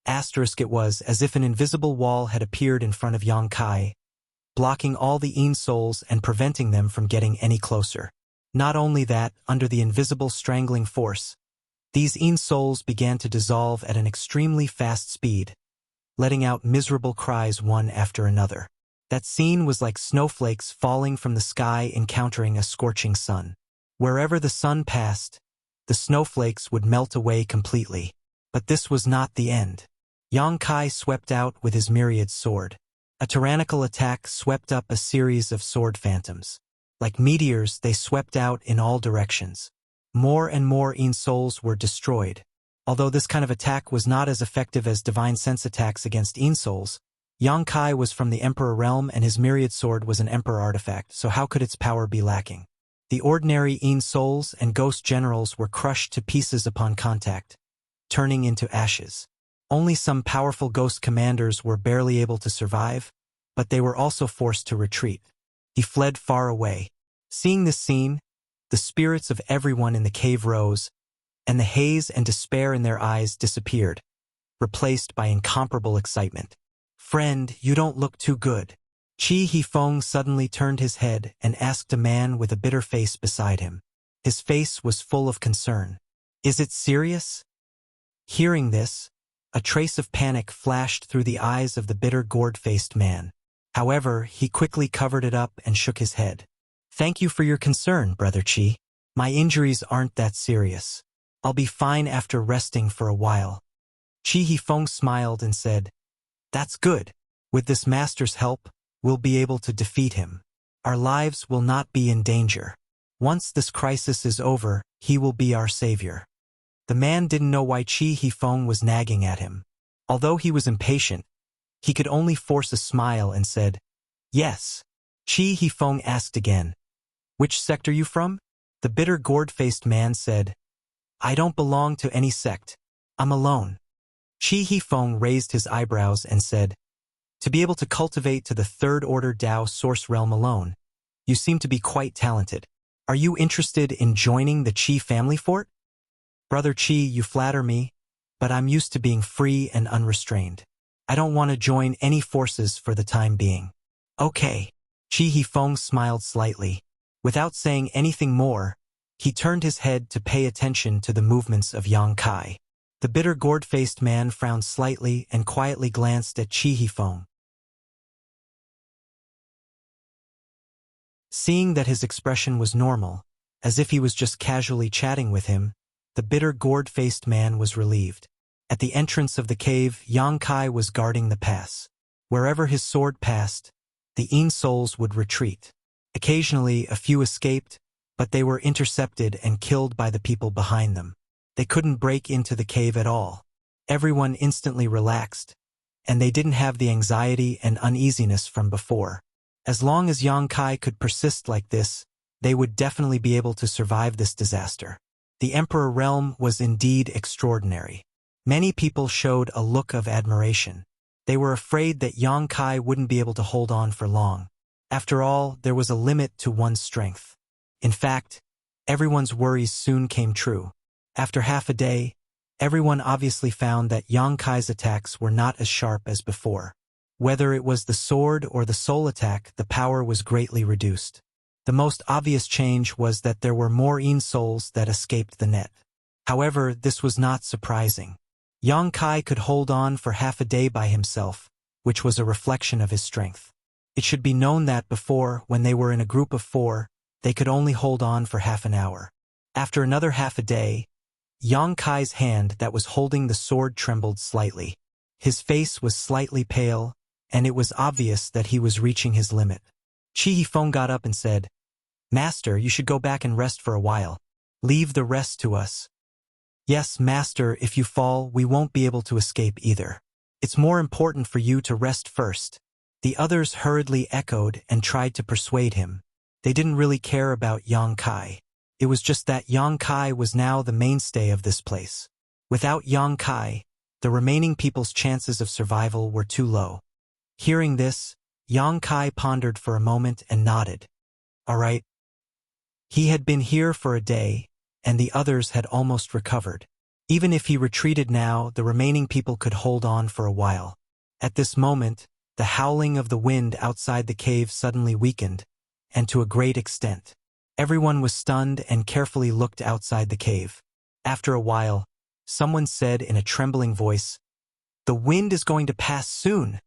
Asterisk it was as if an invisible wall had appeared in front of Yang Kai, blocking all the Yin souls and preventing them from getting any closer. Not only that, under the invisible strangling force, these Yin souls began to dissolve at an extremely fast speed, letting out miserable cries one after another. That scene was like snowflakes falling from the sky encountering a scorching sun. Wherever the sun passed, the snowflakes would melt away completely. But this was not the end. Yang Kai swept out with his myriad sword. A tyrannical attack swept up a series of sword phantoms. Like meteors, they swept out in all directions. More and more Yin souls were destroyed. Although this kind of attack was not as effective as divine sense attacks against Yin souls, Yang Kai was from the Emperor Realm and his myriad sword was an Emperor artifact, so how could its power be lacking? The ordinary Yin souls and ghost generals were crushed to pieces upon contact, turning into ashes. Only some powerful ghost commanders were barely able to survive, but they were also forced to retreat. He fled far away. Seeing this scene, the spirits of everyone in the cave rose, and the haze and despair in their eyes disappeared, replaced by incomparable excitement. Friend, you don't look too good. Chi Hifeng suddenly turned his head and asked a man with a bitter face beside him. His face was full of concern. Is it serious? Hearing this, a trace of panic flashed through the eyes of the bitter gourd-faced man. However, he quickly covered it up and shook his head. Thank you for your concern, Brother Chi. My injuries aren't that serious. I'll be fine after resting for a while. Chi Hifeng smiled and said, That's good. With this master's help, we'll be able to defeat him. Our lives will not be in danger. Once this crisis is over, he will be our savior. The man didn't know why Chi Hifeng was nagging at him. Although he was impatient, he could only force a smile and said, Yes. Chi Hifeng asked again, Which sect are you from? The bitter gourd-faced man said, I don't belong to any sect. I'm alone. Chi Hifeng raised his eyebrows and said, To be able to cultivate to the third-order Dao source realm alone, you seem to be quite talented. Are you interested in joining the Chi family fort? Brother Chi, you flatter me, but I'm used to being free and unrestrained. I don't want to join any forces for the time being. Okay. Chi Hifeng smiled slightly. Without saying anything more, he turned his head to pay attention to the movements of Yang Kai. The bitter gourd-faced man frowned slightly and quietly glanced at Chi Hifeng. Seeing that his expression was normal, as if he was just casually chatting with him, the bitter gourd-faced man was relieved. At the entrance of the cave, Yang Kai was guarding the pass. Wherever his sword passed, the Yin souls would retreat. Occasionally, a few escaped, but they were intercepted and killed by the people behind them. They couldn't break into the cave at all. Everyone instantly relaxed, and they didn't have the anxiety and uneasiness from before. As long as Yang Kai could persist like this, they would definitely be able to survive this disaster. The Emperor realm was indeed extraordinary. Many people showed a look of admiration. They were afraid that Yang Kai wouldn't be able to hold on for long. After all, there was a limit to one's strength. In fact, everyone's worries soon came true. After half a day, everyone obviously found that Yang Kai's attacks were not as sharp as before. Whether it was the sword or the soul attack, the power was greatly reduced. The most obvious change was that there were more Yin souls that escaped the net. However, this was not surprising. Yang Kai could hold on for half a day by himself, which was a reflection of his strength. It should be known that before, when they were in a group of 4, they could only hold on for half an hour. After another half a day, Yang Kai's hand that was holding the sword trembled slightly. His face was slightly pale, and it was obvious that he was reaching his limit. Chi Hifeng got up and said, Master, you should go back and rest for a while. Leave the rest to us. Yes, Master, if you fall, we won't be able to escape either. It's more important for you to rest first. The others hurriedly echoed and tried to persuade him. They didn't really care about Yang Kai. It was just that Yang Kai was now the mainstay of this place. Without Yang Kai, the remaining people's chances of survival were too low. Hearing this, Yang Kai pondered for a moment and nodded. All right. He had been here for a day, and the others had almost recovered. Even if he retreated now, the remaining people could hold on for a while. At this moment, the howling of the wind outside the cave suddenly weakened, and to a great extent. Everyone was stunned and carefully looked outside the cave. After a while, someone said in a trembling voice, The wind is going to pass soon.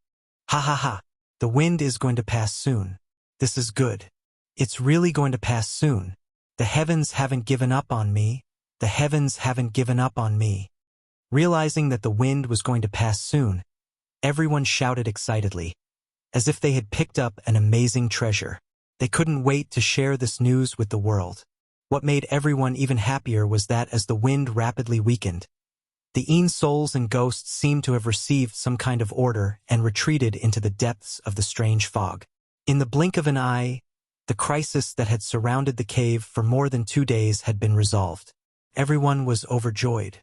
Ha ha ha. The wind is going to pass soon. This is good. It's really going to pass soon. The heavens haven't given up on me. The heavens haven't given up on me. Realizing that the wind was going to pass soon, everyone shouted excitedly, as if they had picked up an amazing treasure. They couldn't wait to share this news with the world. What made everyone even happier was that as the wind rapidly weakened, the Yin souls and ghosts seemed to have received some kind of order and retreated into the depths of the strange fog. In the blink of an eye, the crisis that had surrounded the cave for more than 2 days had been resolved. Everyone was overjoyed.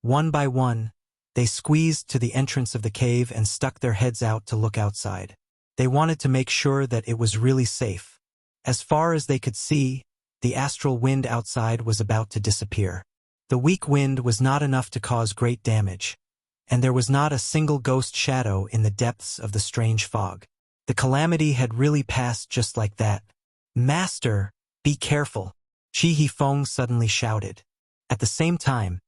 One by one, they squeezed to the entrance of the cave and stuck their heads out to look outside. They wanted to make sure that it was really safe. As far as they could see, the astral wind outside was about to disappear. The weak wind was not enough to cause great damage, and there was not a single ghost shadow in the depths of the strange fog. The calamity had really passed just like that. "Master, be careful," Chi Hifeng suddenly shouted. At the same time,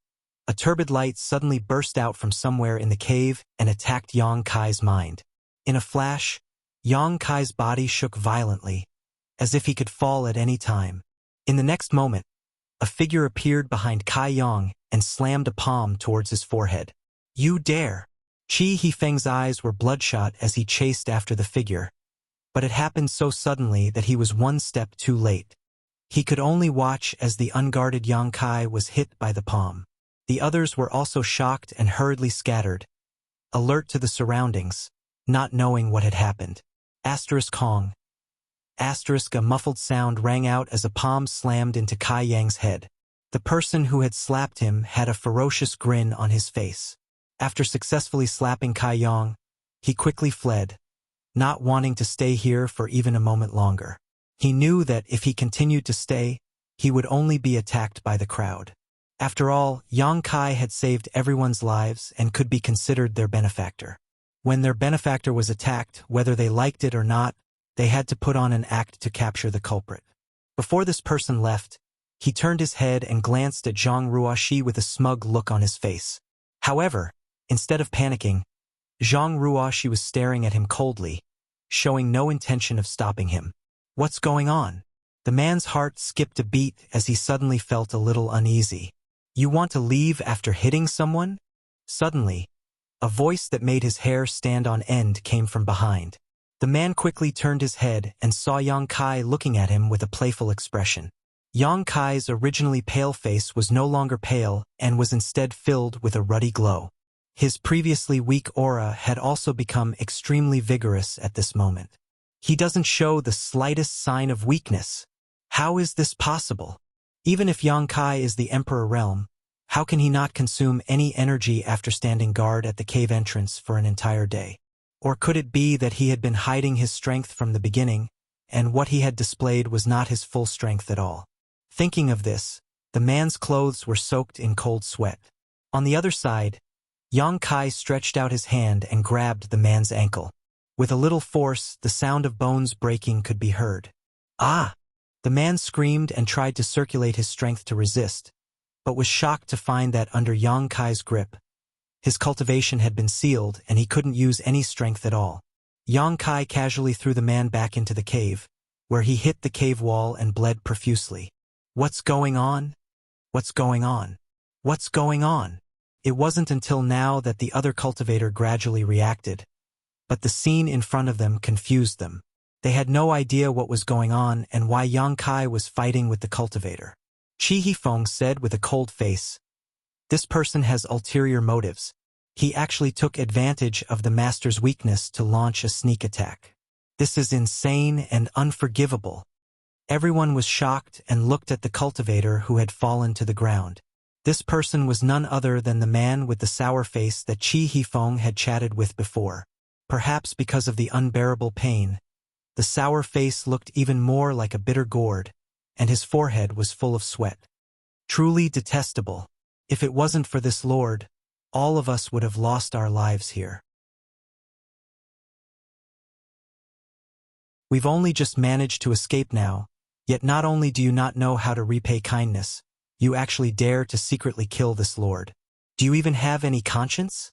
a turbid light suddenly burst out from somewhere in the cave and attacked Yang Kai's mind. In a flash, Yang Kai's body shook violently, as if he could fall at any time. In the next moment, a figure appeared behind Kai Yang and slammed a palm towards his forehead. "You dare!" Chi Hifeng's eyes were bloodshot as he chased after the figure, but it happened so suddenly that he was one step too late. He could only watch as the unguarded Yang Kai was hit by the palm. The others were also shocked and hurriedly scattered, alert to the surroundings, not knowing what had happened. Kong. A muffled sound rang out as a palm slammed into Kai Yang's head. The person who had slapped him had a ferocious grin on his face. After successfully slapping Kai Yang, he quickly fled, not wanting to stay here for even a moment longer. He knew that if he continued to stay, he would only be attacked by the crowd. After all, Yang Kai had saved everyone's lives and could be considered their benefactor. When their benefactor was attacked, whether they liked it or not, they had to put on an act to capture the culprit. Before this person left, he turned his head and glanced at Zhang Ruoxi with a smug look on his face. However, instead of panicking, Zhang Ruoxi was staring at him coldly, showing no intention of stopping him. "What's going on?" The man's heart skipped a beat as he suddenly felt a little uneasy. "You want to leave after hitting someone?" Suddenly, a voice that made his hair stand on end came from behind. The man quickly turned his head and saw Yang Kai looking at him with a playful expression. Yang Kai's originally pale face was no longer pale and was instead filled with a ruddy glow. His previously weak aura had also become extremely vigorous at this moment. "He doesn't show the slightest sign of weakness. How is this possible? Even if Yang Kai is the Emperor Realm, how can he not consume any energy after standing guard at the cave entrance for an entire day? Or could it be that he had been hiding his strength from the beginning, and what he had displayed was not his full strength at all?" Thinking of this, the man's clothes were soaked in cold sweat. On the other side, Yang Kai stretched out his hand and grabbed the man's ankle. With a little force, the sound of bones breaking could be heard. "Ah!" The man screamed and tried to circulate his strength to resist, but was shocked to find that under Yang Kai's grip, his cultivation had been sealed and he couldn't use any strength at all. Yang Kai casually threw the man back into the cave, where he hit the cave wall and bled profusely. "What's going on? What's going on? What's going on?" It wasn't until now that the other cultivator gradually reacted, but the scene in front of them confused them. They had no idea what was going on and why Yang Kai was fighting with the cultivator. Chi Hifeng said with a cold face, "This person has ulterior motives. He actually took advantage of the master's weakness to launch a sneak attack. This is insane and unforgivable." Everyone was shocked and looked at the cultivator who had fallen to the ground. This person was none other than the man with the sour face that Chi Hifeng had chatted with before. Perhaps because of the unbearable pain, the sour face looked even more like a bitter gourd, and his forehead was full of sweat. Truly detestable. If it wasn't for this lord, all of us would have lost our lives here. We've only just managed to escape now, yet not only do you not know how to repay kindness, you actually dare to secretly kill this lord. Do you even have any conscience?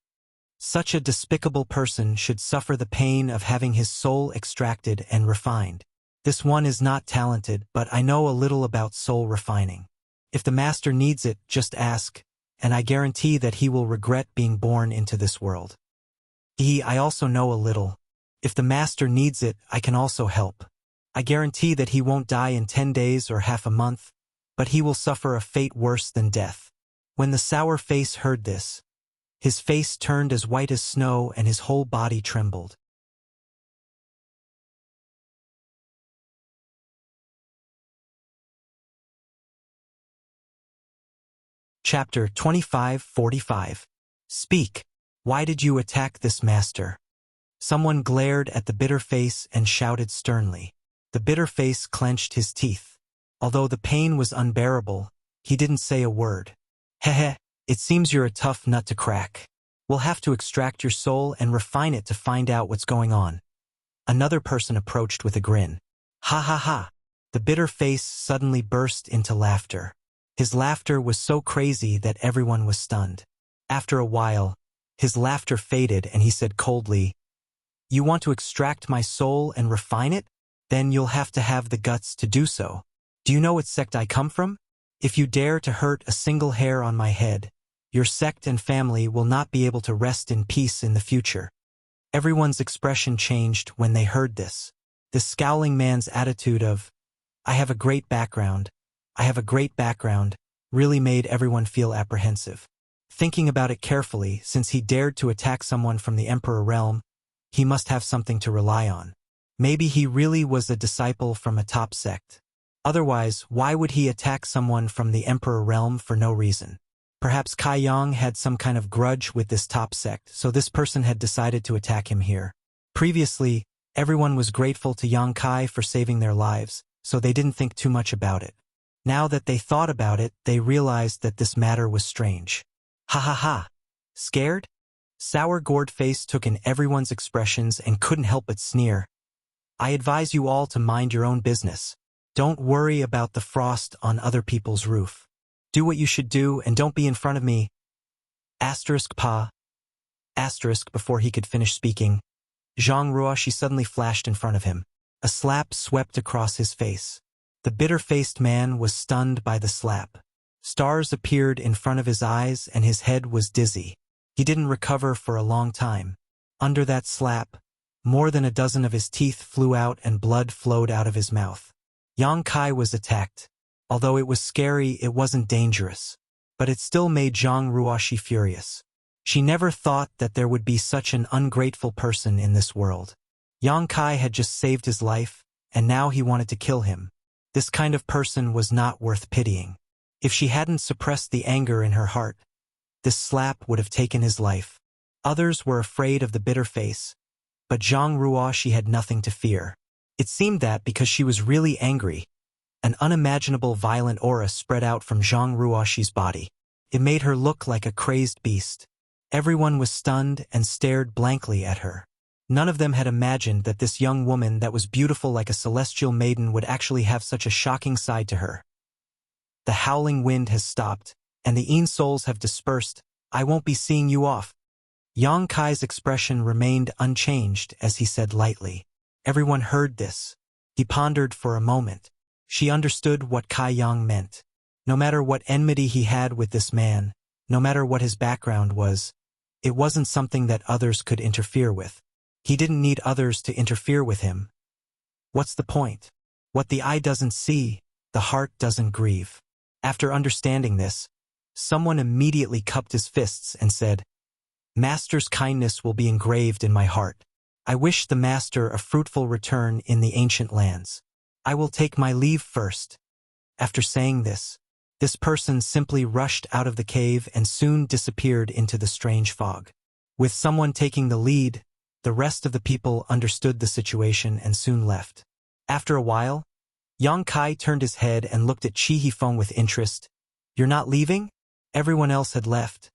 Such a despicable person should suffer the pain of having his soul extracted and refined. This one is not talented, but I know a little about soul refining. If the master needs it, just ask, and I guarantee that he will regret being born into this world. I also know a little. If the master needs it, I can also help. I guarantee that he won't die in 10 days or half a month, but he will suffer a fate worse than death. When the sour face heard this, his face turned as white as snow and his whole body trembled. Chapter 25:45. Speak. Why did you attack this master? Someone glared at the bitter face and shouted sternly. The bitter face clenched his teeth. Although the pain was unbearable, he didn't say a word. Heh, it seems you're a tough nut to crack. We'll have to extract your soul and refine it to find out what's going on. Another person approached with a grin. Ha ha ha. The bitter face suddenly burst into laughter. His laughter was so crazy that everyone was stunned. After a while, his laughter faded and he said coldly, "You want to extract my soul and refine it? Then you'll have to have the guts to do so. Do you know what sect I come from? If you dare to hurt a single hair on my head, your sect and family will not be able to rest in peace in the future." Everyone's expression changed when they heard this. This scowling man's attitude of, "I have a great background, I have a great background," really made everyone feel apprehensive. Thinking about it carefully, since he dared to attack someone from the Emperor realm, he must have something to rely on. Maybe he really was a disciple from a top sect. Otherwise, why would he attack someone from the Emperor realm for no reason? Perhaps Kai Yang had some kind of grudge with this top sect, so this person had decided to attack him here. Previously, everyone was grateful to Yang Kai for saving their lives, so they didn't think too much about it. Now that they thought about it, they realized that this matter was strange. Ha ha ha. Scared? Sour gourd face took in everyone's expressions and couldn't help but sneer. I advise you all to mind your own business. Don't worry about the frost on other people's roof. Do what you should do and don't be in front of me. Asterisk pa. Asterisk before he could finish speaking. Zhang Ruoxi suddenly flashed in front of him. A slap swept across his face. The bitter-faced man was stunned by the slap. Stars appeared in front of his eyes and his head was dizzy. He didn't recover for a long time. Under that slap, more than a dozen of his teeth flew out and blood flowed out of his mouth. Yang Kai was attacked. Although it was scary, it wasn't dangerous. But it still made Zhang Ruoxi furious. She never thought that there would be such an ungrateful person in this world. Yang Kai had just saved his life, and now he wanted to kill him. This kind of person was not worth pitying. If she hadn't suppressed the anger in her heart, this slap would have taken his life. Others were afraid of the bitter face, but Zhang Ruoxi had nothing to fear. It seemed that because she was really angry, an unimaginable violent aura spread out from Zhang Ruoxi's body. It made her look like a crazed beast. Everyone was stunned and stared blankly at her. None of them had imagined that this young woman that was beautiful like a celestial maiden would actually have such a shocking side to her. The howling wind has stopped, and the Een souls have dispersed. I won't be seeing you off. Yang Kai's expression remained unchanged as he said lightly. Everyone heard this. He pondered for a moment. She understood what Kai Yang meant. No matter what enmity he had with this man, no matter what his background was, it wasn't something that others could interfere with. He didn't need others to interfere with him. What's the point? What the eye doesn't see, the heart doesn't grieve. After understanding this, someone immediately cupped his fists and said, Master's kindness will be engraved in my heart. I wish the Master a fruitful return in the ancient lands. I will take my leave first. After saying this person simply rushed out of the cave and soon disappeared into the strange fog. With someone taking the lead, the rest of the people understood the situation and soon left. After a while, Yang Kai turned his head and looked at Qi Hifeng with interest. You're not leaving? Everyone else had left,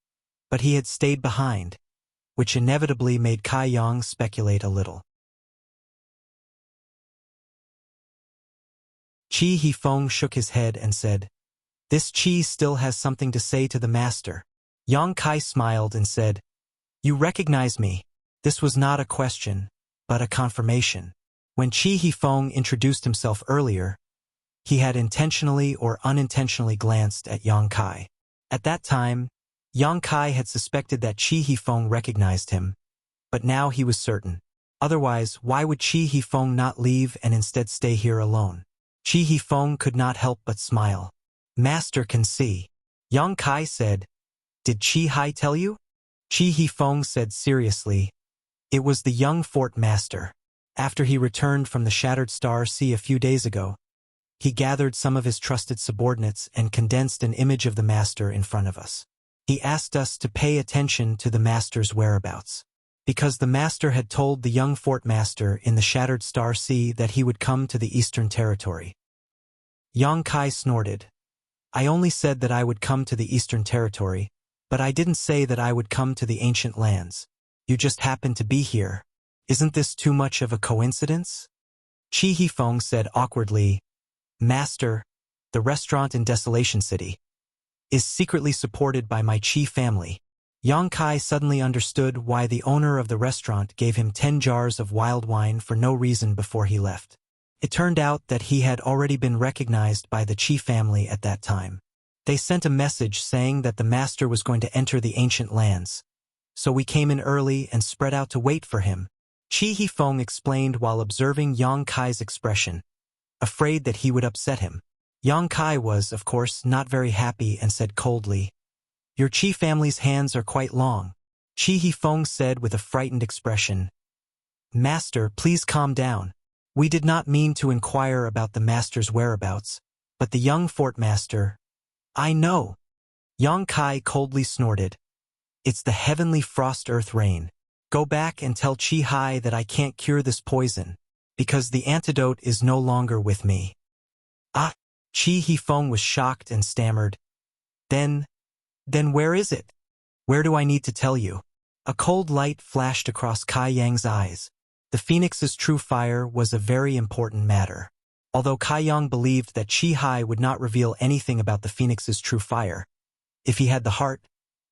but he had stayed behind, which inevitably made Kai Yang speculate a little. Qi Hifeng shook his head and said, This Qi still has something to say to the Master. Yang Kai smiled and said, You recognize me. This was not a question, but a confirmation. When Qi Hifeng introduced himself earlier, he had intentionally or unintentionally glanced at Yang Kai. At that time, Yang Kai had suspected that Qi Hifeng recognized him, but now he was certain. Otherwise, why would Qi Hifeng not leave and instead stay here alone? Qi Hifeng could not help but smile. Master can see. Yang Kai said, Did Qi Hai tell you? Qi Hifeng said seriously, It was the young fort master. After he returned from the Shattered Star Sea a few days ago, he gathered some of his trusted subordinates and condensed an image of the master in front of us. He asked us to pay attention to the master's whereabouts, because the master had told the young fort master in the Shattered Star Sea that he would come to the Eastern Territory. Yang Kai snorted. I only said that I would come to the Eastern Territory, but I didn't say that I would come to the ancient lands. You just happened to be here. Isn't this too much of a coincidence? Chi Hifeng said awkwardly, Master, the restaurant in Desolation City is secretly supported by my Chi family. Yang Kai suddenly understood why the owner of the restaurant gave him 10 jars of wild wine for no reason before he left. It turned out that he had already been recognized by the Chi family at that time. They sent a message saying that the master was going to enter the ancient lands, so we came in early and spread out to wait for him. Chi Hifeng explained while observing Yang Kai's expression, afraid that he would upset him. Yang Kai was, of course, not very happy and said coldly, Your Chi family's hands are quite long. Chi Hifeng said with a frightened expression, Master, please calm down. We did not mean to inquire about the master's whereabouts, but the young fort master. I know. Yang Kai coldly snorted. It's the heavenly frost earth rain. Go back and tell Chi Hai that I can't cure this poison, because the antidote is no longer with me. Ah! Chi Hifeng was shocked and stammered. Then where is it? Where do I need to tell you? A cold light flashed across Kai Yang's eyes. The phoenix's true fire was a very important matter. Although Kai Yang believed that Chi Hai would not reveal anything about the phoenix's true fire, if he had the heart,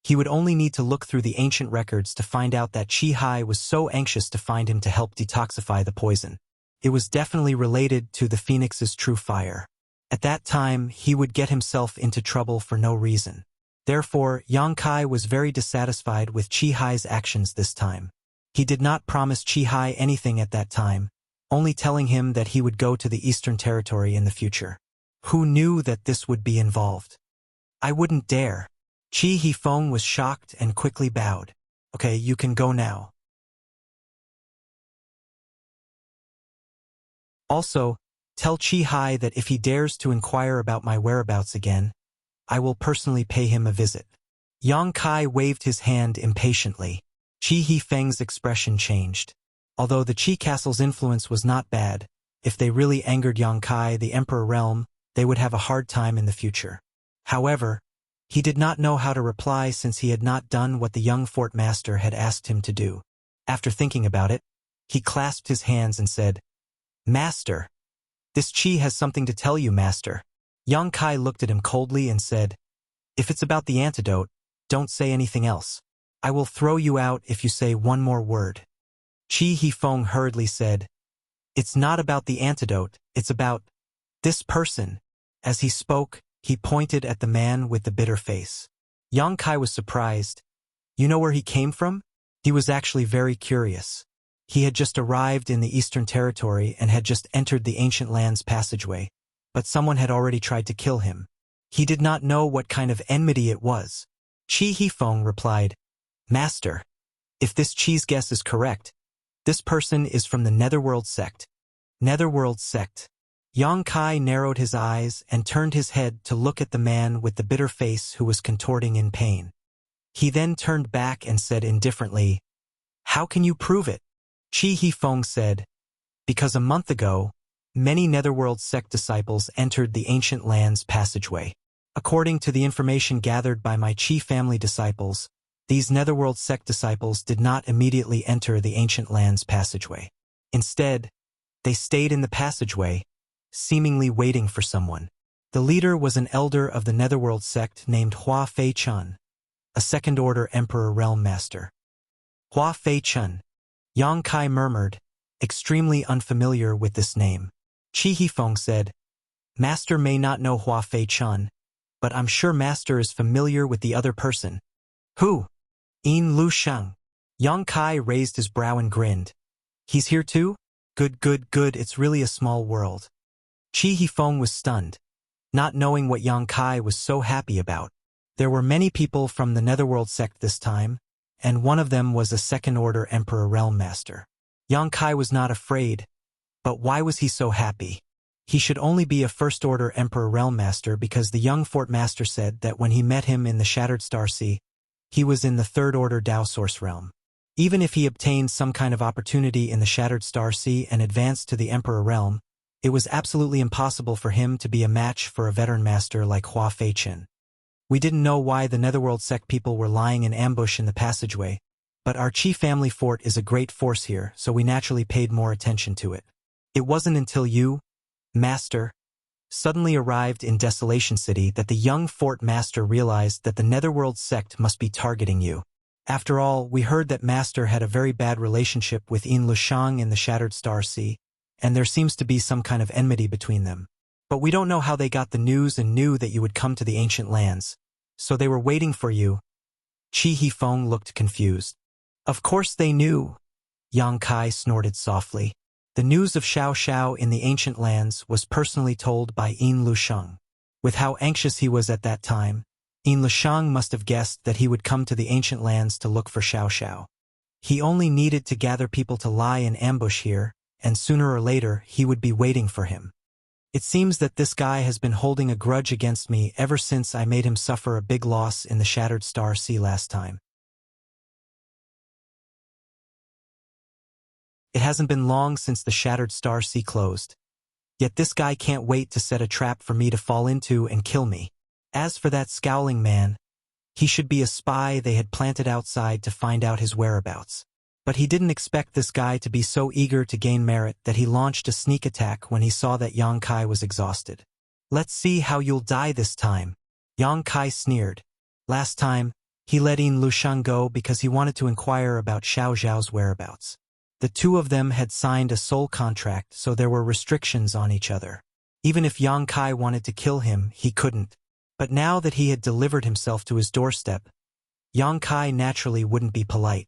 he would only need to look through the ancient records to find out that Chi Hai was so anxious to find him to help detoxify the poison. It was definitely related to the phoenix's true fire. At that time, he would get himself into trouble for no reason. Therefore, Yang Kai was very dissatisfied with Chi Hai's actions this time. He did not promise Chi Hai anything at that time, only telling him that he would go to the Eastern Territory in the future. Who knew that this would be involved? I wouldn't dare. Chi Hifeng was shocked and quickly bowed. Okay, you can go now. Also, tell Chi Hai that if he dares to inquire about my whereabouts again, I will personally pay him a visit. Yang Kai waved his hand impatiently. Chi Hifeng's expression changed. Although the Chi Castle's influence was not bad, if they really angered Yang Kai, the Emperor realm, they would have a hard time in the future. However, he did not know how to reply since he had not done what the young fort master had asked him to do. After thinking about it, he clasped his hands and said, Master, this Chi has something to tell you, Master. Yang Kai looked at him coldly and said, If it's about the antidote, don't say anything else. I will throw you out if you say one more word. Chi Hifeng hurriedly said, It's not about the antidote, it's about this person. As he spoke, he pointed at the man with the bitter face. Yang Kai was surprised. You know where he came from? He was actually very curious. He had just arrived in the Eastern Territory and had just entered the ancient land's passageway, but someone had already tried to kill him. He did not know what kind of enmity it was. Chi Hifeng replied, Master, if this Chi's guess is correct, this person is from the Netherworld sect. Netherworld sect. Yang Kai narrowed his eyes and turned his head to look at the man with the bitter face who was contorting in pain. He then turned back and said indifferently, How can you prove it? Chi Hifeng said, Because a month ago, many Netherworld sect disciples entered the ancient land's passageway. According to the information gathered by my Chi family disciples, these Netherworld sect disciples did not immediately enter the ancient land's passageway. Instead, they stayed in the passageway, seemingly waiting for someone. The leader was an elder of the Netherworld sect named Hua Fei Chun, a second-order Emperor Realm Master. Hua Fei Chun. Yang Kai murmured, extremely unfamiliar with this name. Chi Hifeng said, Master may not know Hua Fei Chun, but I'm sure Master is familiar with the other person. Who? Yin Lu Sheng. Yang Kai raised his brow and grinned. He's here too? Good, it's really a small world. Chi Hifeng was stunned, not knowing what Yang Kai was so happy about. There were many people from the Netherworld sect this time, and one of them was a second-order Emperor Realm Master. Yang Kai was not afraid, but why was he so happy? He should only be a first-order Emperor Realm Master because the young Fort Master said that when he met him in the Shattered Star Sea, he was in the third-order Dao Source Realm. Even if he obtained some kind of opportunity in the Shattered Star Sea and advanced to the Emperor Realm, It was absolutely impossible for him to be a match for a veteran master like Hua Feichen. We didn't know why the Netherworld sect people were lying in ambush in the passageway, but our Qi family fort is a great force here, so we naturally paid more attention to it. It wasn't until you, Master, suddenly arrived in Desolation City that the young fort master realized that the Netherworld sect must be targeting you. After all, we heard that Master had a very bad relationship with Yin Lushang in the Shattered Star Sea, and there seems to be some kind of enmity between them. But we don't know how they got the news and knew that you would come to the ancient lands. So they were waiting for you. Qi Hifeng looked confused. Of course they knew. Yang Kai snorted softly. The news of Xiao Xiao in the ancient lands was personally told by Yin Lushang. With how anxious he was at that time, Yin Lushang must have guessed that he would come to the ancient lands to look for Xiao Xiao. He only needed to gather people to lie in ambush here, and sooner or later he would be waiting for him. It seems that this guy has been holding a grudge against me ever since I made him suffer a big loss in the Shattered Star Sea last time. It hasn't been long since the Shattered Star Sea closed. Yet this guy can't wait to set a trap for me to fall into and kill me. As for that scowling man, he should be a spy they had planted outside to find out his whereabouts. But he didn't expect this guy to be so eager to gain merit that he launched a sneak attack when he saw that Yang Kai was exhausted. Let's see how you'll die this time. Yang Kai sneered. Last time, he let Yin Lushang go because he wanted to inquire about Xiao Zhao's whereabouts. The two of them had signed a soul contract, so there were restrictions on each other. Even if Yang Kai wanted to kill him, he couldn't. But now that he had delivered himself to his doorstep, Yang Kai naturally wouldn't be polite.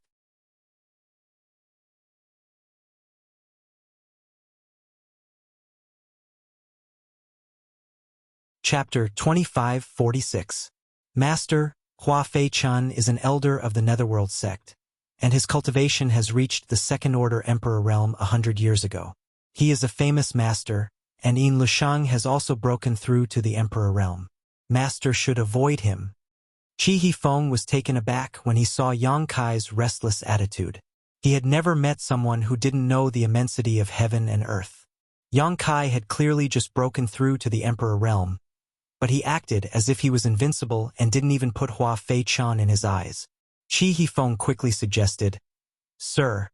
Chapter 2546. Master, Hua Fei-chan is an elder of the Netherworld sect, and his cultivation has reached the Second Order Emperor realm 100 years ago. He is a famous master, and Yin Lushang has also broken through to the Emperor realm. Master should avoid him. Qi Hifeng was taken aback when he saw Yang Kai's restless attitude. He had never met someone who didn't know the immensity of heaven and earth. Yang Kai had clearly just broken through to the Emperor realm, but he acted as if he was invincible and didn't even put Hua Fei-chan in his eyes. Qi Hifeng quickly suggested, "Sir,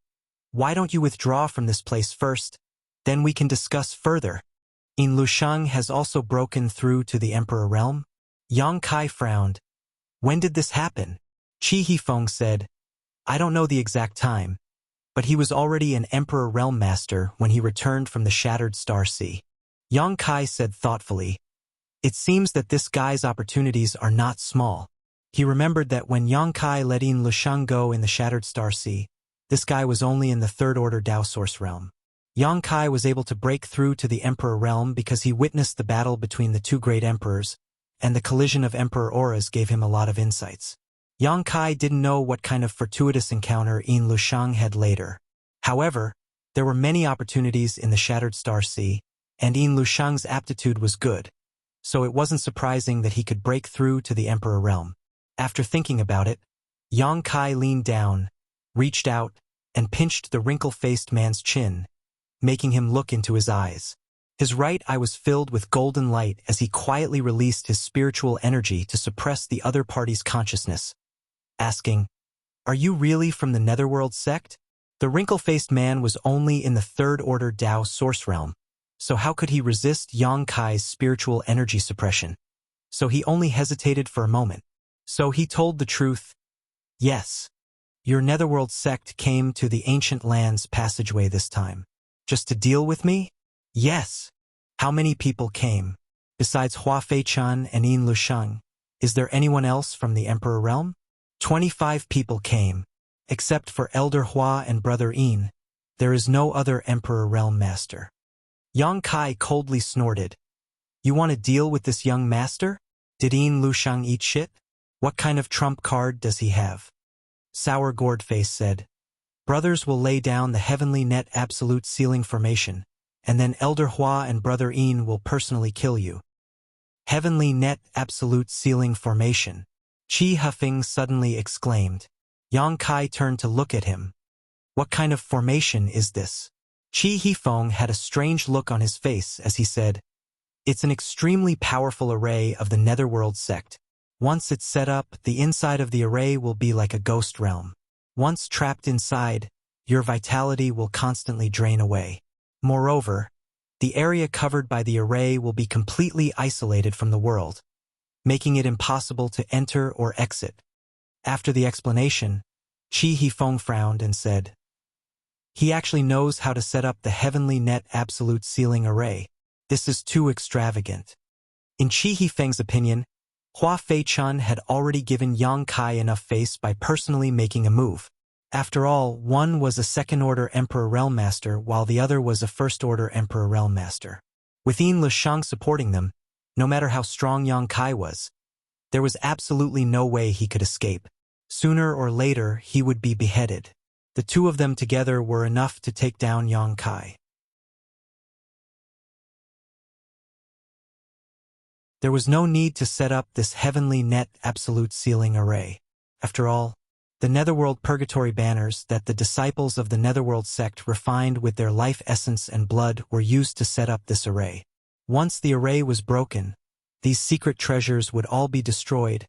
why don't you withdraw from this place first? Then we can discuss further." Yin Lushang has also broken through to the Emperor realm? Yang Kai frowned. When did this happen? Qi Hifeng said, I don't know the exact time, but he was already an Emperor realm master when he returned from the Shattered Star Sea. Yang Kai said thoughtfully, It seems that this guy's opportunities are not small. He remembered that when Yang Kai let Yin Lushang go in the Shattered Star Sea, this guy was only in the Third Order Dao Source realm. Yang Kai was able to break through to the Emperor realm because he witnessed the battle between the two great emperors, and the collision of Emperor auras gave him a lot of insights. Yang Kai didn't know what kind of fortuitous encounter Yin Lushang had later. However, there were many opportunities in the Shattered Star Sea, and Yin Lushang's aptitude was good, so it wasn't surprising that he could break through to the Emperor realm. After thinking about it, Yang Kai leaned down, reached out, and pinched the wrinkle-faced man's chin, making him look into his eyes. His right eye was filled with golden light as he quietly released his spiritual energy to suppress the other party's consciousness, asking, Are you really from the Netherworld sect? The wrinkle-faced man was only in the Third Order Dao Source realm, so how could he resist Yang Kai's spiritual energy suppression? So he only hesitated for a moment. So he told the truth. Yes. Your Netherworld sect came to the Ancient Lands passageway this time. Just to deal with me? Yes. How many people came? Besides Hua Fei-chan and Yin Lushang, is there anyone else from the Emperor realm? 25 people came. Except for Elder Hua and Brother Yin, there is no other Emperor realm master. Yang Kai coldly snorted. You want to deal with this young master? Did Yin Lushang eat shit? What kind of trump card does he have? Sour Gourdface said, Brothers will lay down the Heavenly Net Absolute Sealing Formation, and then Elder Hua and Brother Yin will personally kill you. Heavenly Net Absolute Sealing Formation. Qi Hifeng suddenly exclaimed. Yang Kai turned to look at him. What kind of formation is this? Qi Hifeng had a strange look on his face as he said, "It's an extremely powerful array of the Netherworld sect. Once it's set up, the inside of the array will be like a ghost realm. Once trapped inside, your vitality will constantly drain away. Moreover, the area covered by the array will be completely isolated from the world, making it impossible to enter or exit." After the explanation, Qi Hifeng frowned and said, "He actually knows how to set up the heavenly net absolute ceiling array. This is too extravagant." In Qi Hifeng's opinion, Hua Fei-chun had already given Yang Kai enough face by personally making a move. After all, one was a second-order Emperor Realm Master while the other was a first-order Emperor Realm Master. With Yin Lishang supporting them, no matter how strong Yang Kai was, there was absolutely no way he could escape. Sooner or later, he would be beheaded. The two of them together were enough to take down Yang Kai. There was no need to set up this heavenly net absolute ceiling array. After all, the Netherworld Purgatory banners that the disciples of the Netherworld sect refined with their life essence and blood were used to set up this array. Once the array was broken, these secret treasures would all be destroyed,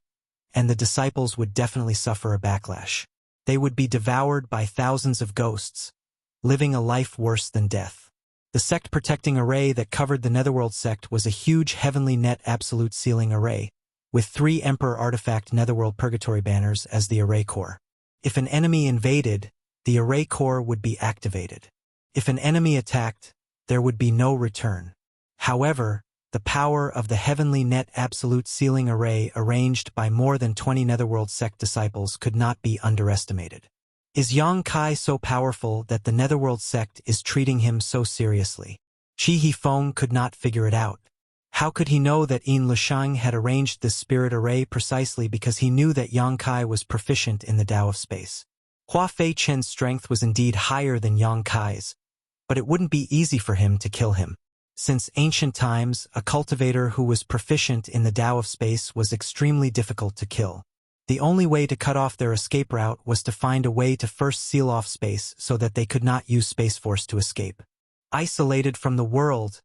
and the disciples would definitely suffer a backlash. They would be devoured by thousands of ghosts, living a life worse than death. The sect-protecting array that covered the Netherworld sect was a huge heavenly net absolute ceiling array, with 3 Emperor Artifact Netherworld Purgatory banners as the array core. If an enemy invaded, the array core would be activated. If an enemy attacked, there would be no return. However, the power of the heavenly net absolute ceiling array arranged by more than 20 Netherworld sect disciples could not be underestimated. Is Yang Kai so powerful that the Netherworld sect is treating him so seriously? Qi Hifeng could not figure it out. How could he know that Yin Lishang had arranged this spirit array precisely because he knew that Yang Kai was proficient in the Tao of space? Hua Fei-chen's strength was indeed higher than Yang Kai's, but it wouldn't be easy for him to kill him. Since ancient times, a cultivator who was proficient in the Tao of space was extremely difficult to kill. The only way to cut off their escape route was to find a way to first seal off space so that they could not use Space Force to escape. Isolated from the world,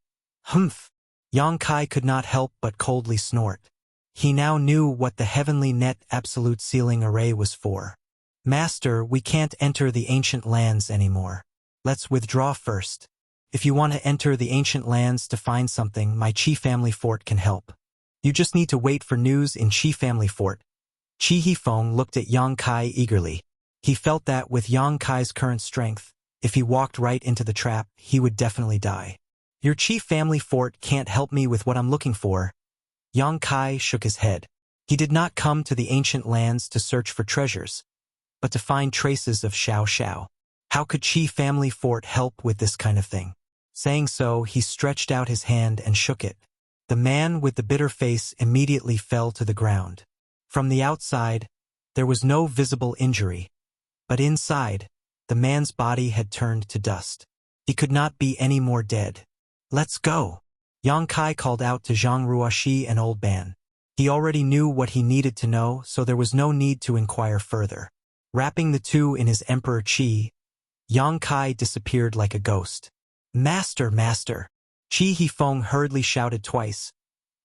humph! Yang Kai could not help but coldly snort. He now knew what the heavenly net absolute ceiling array was for. "Master, we can't enter the ancient lands anymore. Let's withdraw first. If you want to enter the ancient lands to find something, my Qi family fort can help. You just need to wait for news in Qi family fort." Qi Hifeng looked at Yang Kai eagerly. He felt that with Yang Kai's current strength, if he walked right into the trap, he would definitely die. "Your Qi family fort can't help me with what I'm looking for." Yang Kai shook his head. He did not come to the ancient lands to search for treasures, but to find traces of Xiao Xiao. How could Qi family fort help with this kind of thing? Saying so, he stretched out his hand and shook it. The man with the bitter face immediately fell to the ground. From the outside, there was no visible injury, but inside, the man's body had turned to dust. He could not be any more dead. "Let's go!" Yang Kai called out to Zhang Ruoxi and Old Ban. He already knew what he needed to know, so there was no need to inquire further. Wrapping the two in his Emperor Qi, Yang Kai disappeared like a ghost. "Master, master!" Qi Hifeng hurriedly shouted twice,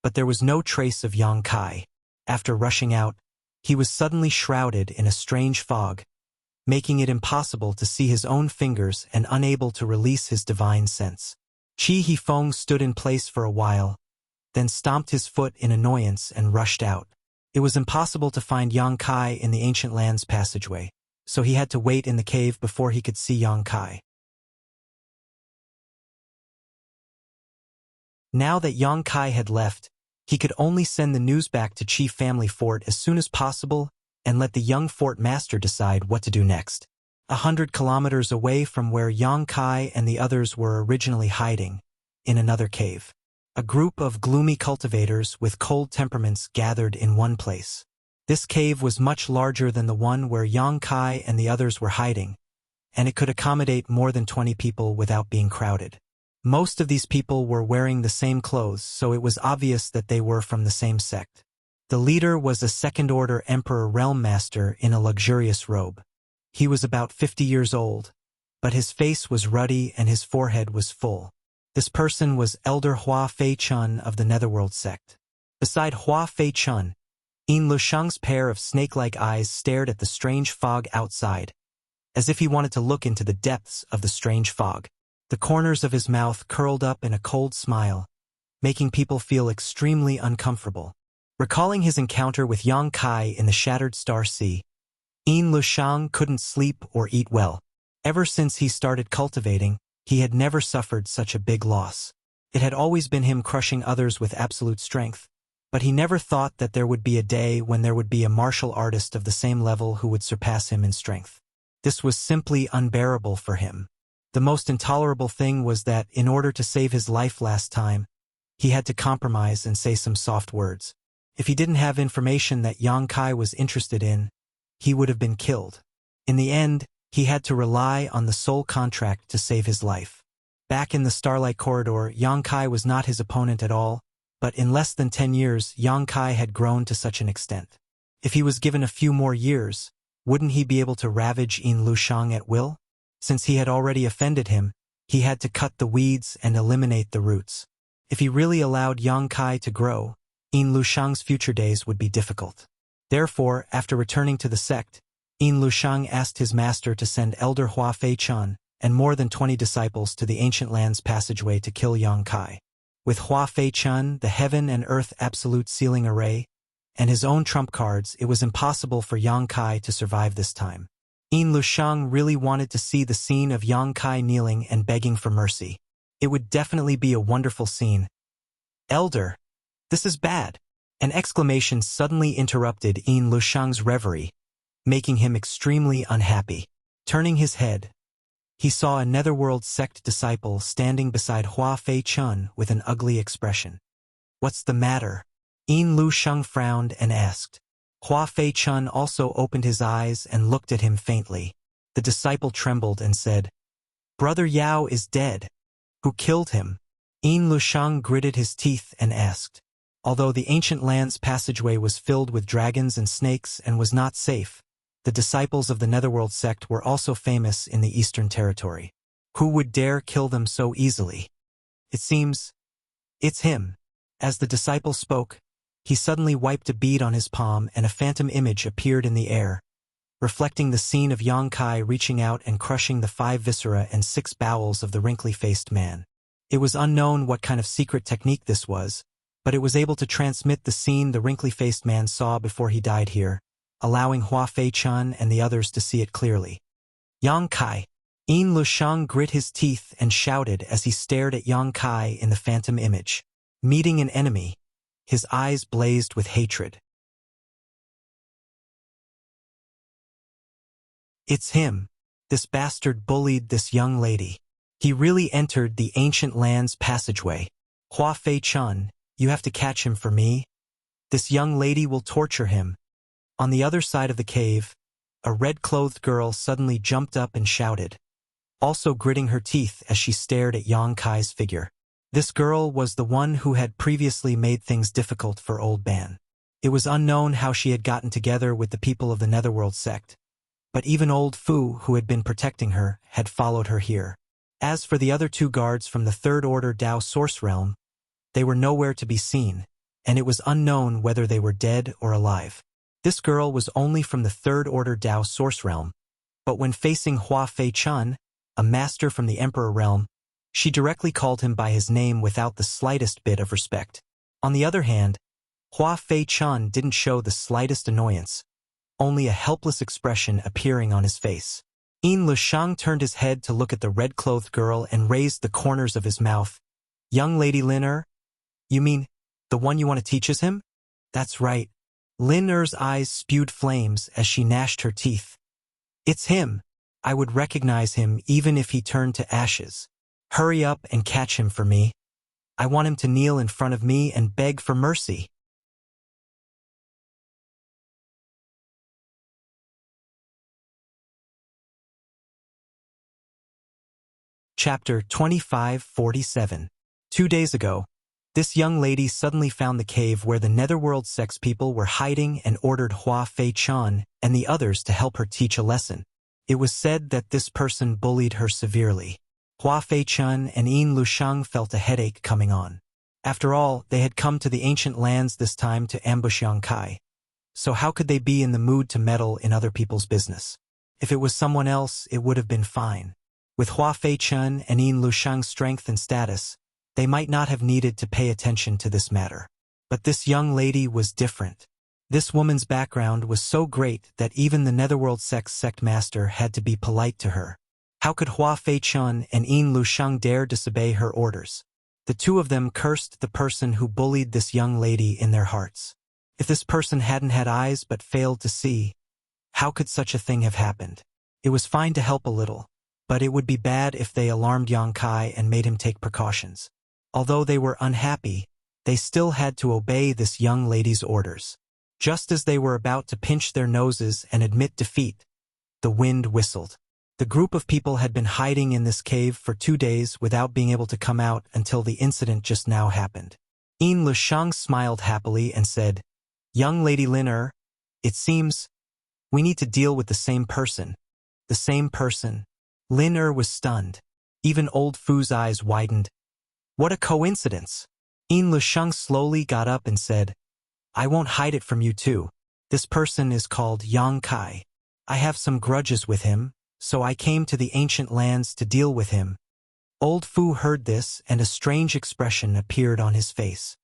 but there was no trace of Yang Kai. After rushing out, he was suddenly shrouded in a strange fog, making it impossible to see his own fingers and unable to release his divine sense. Qi Hifeng stood in place for a while, then stomped his foot in annoyance and rushed out. It was impossible to find Yang Kai in the ancient lands passageway, so he had to wait in the cave before he could see Yang Kai. Now that Yang Kai had left, he could only send the news back to Qi family fort as soon as possible and let the young fort master decide what to do next. 100 kilometers away from where Yang Kai and the others were originally hiding, in another cave, a group of gloomy cultivators with cold temperaments gathered in one place. This cave was much larger than the one where Yang Kai and the others were hiding, and it could accommodate more than 20 people without being crowded. Most of these people were wearing the same clothes, so it was obvious that they were from the same sect. The leader was a second-order Emperor Realm Master in a luxurious robe. He was about 50 years old, but his face was ruddy and his forehead was full. This person was Elder Hua Fei-chun of the Netherworld sect. Beside Hua Fei-chun, Yin Lushang's pair of snake-like eyes stared at the strange fog outside, as if he wanted to look into the depths of the strange fog. The corners of his mouth curled up in a cold smile, making people feel extremely uncomfortable. Recalling his encounter with Yang Kai in the Shattered Star Sea, Yin Lushang couldn't sleep or eat well. Ever since he started cultivating, he had never suffered such a big loss. It had always been him crushing others with absolute strength, but he never thought that there would be a day when there would be a martial artist of the same level who would surpass him in strength. This was simply unbearable for him. The most intolerable thing was that, in order to save his life last time, he had to compromise and say some soft words. If he didn't have information that Yang Kai was interested in, he would have been killed. In the end, he had to rely on the soul contract to save his life. Back in the Starlight Corridor, Yang Kai was not his opponent at all, but in less than 10 years, Yang Kai had grown to such an extent. If he was given a few more years, wouldn't he be able to ravage Yin Lushang at will? Since he had already offended him, he had to cut the weeds and eliminate the roots. If he really allowed Yang Kai to grow, Yin Lushang's future days would be difficult. Therefore, after returning to the sect, Yin Lushang asked his master to send Elder Hua Fei-chun and more than 20 disciples to the Ancient Lands passageway to kill Yang Kai. With Hua Fei-chun, the Heaven and Earth Absolute Sealing Array, and his own trump cards, it was impossible for Yang Kai to survive this time. Yin Lushang really wanted to see the scene of Yang Kai kneeling and begging for mercy. It would definitely be a wonderful scene. "Elder, this is bad!" An exclamation suddenly interrupted Yin Lushang's reverie, making him extremely unhappy. Turning his head, he saw a Netherworld sect disciple standing beside Hua Fei-chun with an ugly expression. "What's the matter?" Yin Lushang frowned and asked. Hua Fei-chun also opened his eyes and looked at him faintly. The disciple trembled and said, "Brother Yao is dead." "Who killed him?" Yin Lushang gritted his teeth and asked. Although the Ancient Lands passageway was filled with dragons and snakes and was not safe, the disciples of the Netherworld sect were also famous in the Eastern Territory. Who would dare kill them so easily? "It seems it's him." As the disciple spoke, he suddenly wiped a bead on his palm and a phantom image appeared in the air, reflecting the scene of Yang Kai reaching out and crushing the 5 viscera and 6 bowels of the wrinkly-faced man. It was unknown what kind of secret technique this was, but it was able to transmit the scene the wrinkly-faced man saw before he died here, allowing Hua Fei-chun and the others to see it clearly. "Yang Kai!" Yin Lushang grit his teeth and shouted as he stared at Yang Kai in the phantom image. Meeting an enemy, his eyes blazed with hatred. "It's him. This bastard bullied this young lady. He really entered the Ancient Lands passageway. Hua Fei-chun, you have to catch him for me. This young lady will torture him." On the other side of the cave, a red-clothed girl suddenly jumped up and shouted, also gritting her teeth as she stared at Yang Kai's figure. This girl was the one who had previously made things difficult for Old Ban. It was unknown how she had gotten together with the people of the Netherworld sect, but even Old Fu, who had been protecting her, had followed her here. As for the other 2 guards from the Third Order Dao Source Realm, they were nowhere to be seen, and it was unknown whether they were dead or alive. This girl was only from the Third Order Dao Source Realm, but when facing Hua Fei-chun, a master from the Emperor Realm, she directly called him by his name without the slightest bit of respect. On the other hand, Hua Fei-chun didn't show the slightest annoyance, only a helpless expression appearing on his face. Yin Lushang turned his head to look at the red-clothed girl and raised the corners of his mouth. "Young Lady Lin Er? You mean the one you want to teach us him?" "That's right." Lin Er's eyes spewed flames as she gnashed her teeth. "It's him. I would recognize him even if he turned to ashes. Hurry up and catch him for me. I want him to kneel in front of me and beg for mercy." Chapter 2547. 2 days ago, this young lady suddenly found the cave where the Netherworld sex people were hiding and ordered Hua Fei-chun and the others to help her teach a lesson. It was said that this person bullied her severely. Hua Fei-chun and Yin Lusheng felt a headache coming on. After all, they had come to the ancient lands this time to ambush Yang Kai. So how could they be in the mood to meddle in other people's business? If it was someone else, it would have been fine. With Hua Fei-chun and Yin Lusheng's strength and status, they might not have needed to pay attention to this matter. But this young lady was different. This woman's background was so great that even the Netherworld sect master had to be polite to her. How could Hua Fei-chun and Yin Lusheng dare disobey her orders? The two of them cursed the person who bullied this young lady in their hearts. If this person hadn't had eyes but failed to see, how could such a thing have happened? It was fine to help a little, but it would be bad if they alarmed Yang Kai and made him take precautions. Although they were unhappy, they still had to obey this young lady's orders. Just as they were about to pinch their noses and admit defeat, the wind whistled. The group of people had been hiding in this cave for 2 days without being able to come out until the incident just now happened. Yin Lusheng smiled happily and said, "Young Lady Lin, it seems we need to deal with the same person." The same person? Lin was stunned. Even old Fu's eyes widened. What a coincidence! Yin Lusheng slowly got up and said, "I won't hide it from you too. This person is called Yang Kai. I have some grudges with him, so I came to the ancient lands to deal with him." Old Fu heard this and a strange expression appeared on his face.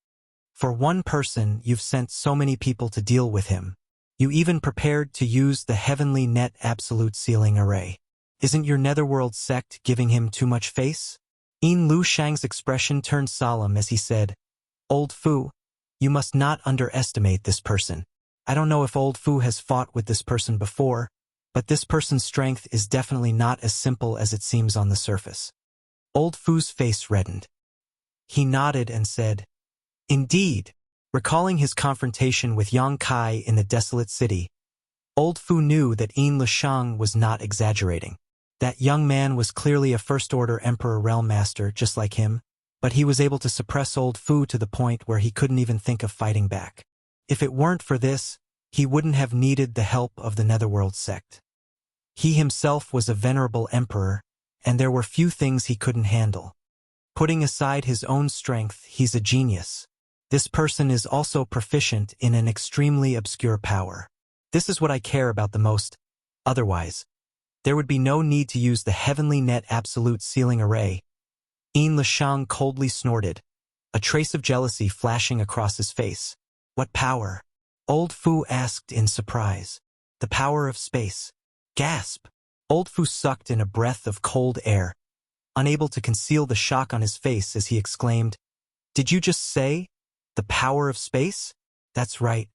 For one person, you've sent so many people to deal with him. You even prepared to use the heavenly net absolute sealing array. Isn't your netherworld sect giving him too much face? Yin Lusheng's expression turned solemn as he said, "Old Fu, you must not underestimate this person. I don't know if Old Fu has fought with this person before, but this person's strength is definitely not as simple as it seems on the surface." Old Fu's face reddened. He nodded and said, "Indeed." Recalling his confrontation with Yang Kai in the desolate city, Old Fu knew that Yin Lusheng was not exaggerating. That young man was clearly a first-order Emperor Realm Master just like him, but he was able to suppress Old Fu to the point where he couldn't even think of fighting back. If it weren't for this, he wouldn't have needed the help of the Netherworld sect. He himself was a venerable emperor, and there were few things he couldn't handle. Putting aside his own strength, he's a genius. This person is also proficient in an extremely obscure power. This is what I care about the most. Otherwise, there would be no need to use the heavenly net absolute sealing array. Yin Lusheng coldly snorted, a trace of jealousy flashing across his face. What power? Old Fu asked in surprise. The power of space. Gasp! Old Fu sucked in a breath of cold air, unable to conceal the shock on his face as he exclaimed, "Did you just say the power of space?" "That's right."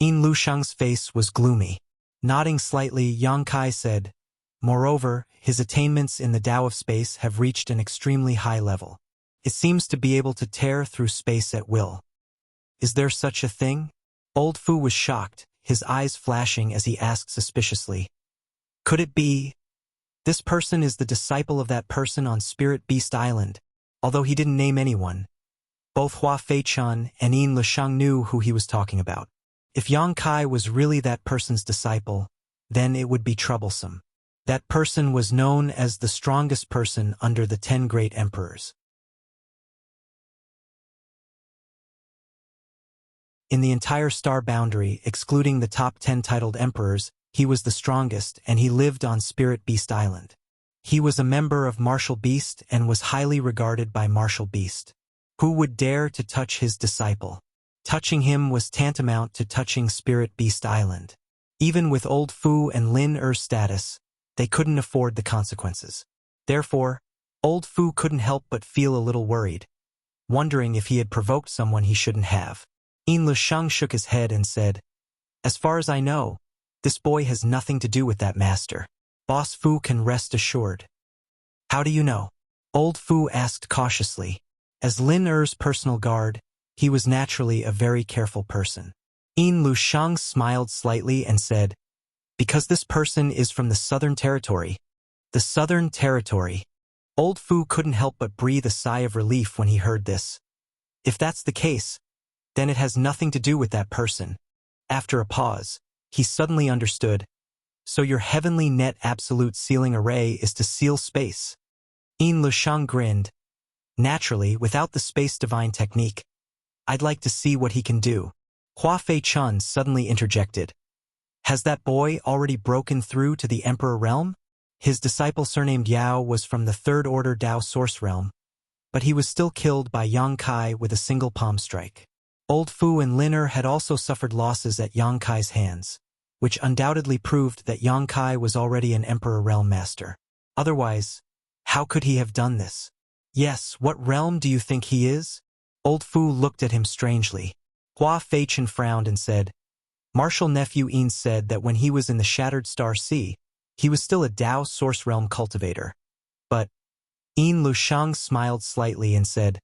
Yin Lusheng's face was gloomy. Nodding slightly, Yang Kai said, "Moreover, his attainments in the Tao of space have reached an extremely high level. It seems to be able to tear through space at will." "Is there such a thing?" Old Fu was shocked, his eyes flashing as he asked suspiciously, "Could it be? This person is the disciple of that person on Spirit Beast Island," although he didn't name anyone. Both Hua Fei-chun and Yin Lusheng knew who he was talking about. If Yang Kai was really that person's disciple, then it would be troublesome. That person was known as the strongest person under the 10 great emperors. In the entire star boundary, excluding the top 10 titled emperors, he was the strongest, and he lived on Spirit Beast Island. He was a member of Martial Beast and was highly regarded by Martial Beast. Who would dare to touch his disciple? Touching him was tantamount to touching Spirit Beast Island. Even with Old Fu and Lin Er's status, they couldn't afford the consequences. Therefore, Old Fu couldn't help but feel a little worried, wondering if he had provoked someone he shouldn't have. Yin Lusheng shook his head and said, "As far as I know, this boy has nothing to do with that master. Boss Fu can rest assured." "How do you know?" Old Fu asked cautiously. As Lin Er's personal guard, he was naturally a very careful person. Yin Lusheng smiled slightly and said, "Because this person is from the Southern Territory." The Southern Territory. Old Fu couldn't help but breathe a sigh of relief when he heard this. If that's the case, then it has nothing to do with that person. After a pause, he suddenly understood. So your heavenly net absolute sealing array is to seal space. Yin Lushang grinned. Naturally, without the space divine technique, I'd like to see what he can do. Hua Fei Chun suddenly interjected. Has that boy already broken through to the Emperor realm? His disciple surnamed Yao was from the third order Dao source realm, but he was still killed by Yang Kai with a single palm strike. Old Fu and Lin Er had also suffered losses at Yang Kai's hands, which undoubtedly proved that Yang Kai was already an Emperor realm master. Otherwise, how could he have done this? Yes, what realm do you think he is? Old Fu looked at him strangely. Hua Feichen frowned and said, Martial nephew Yin said that when he was in the Shattered Star Sea, he was still a Dao source realm cultivator. But Yin Lushang smiled slightly and said,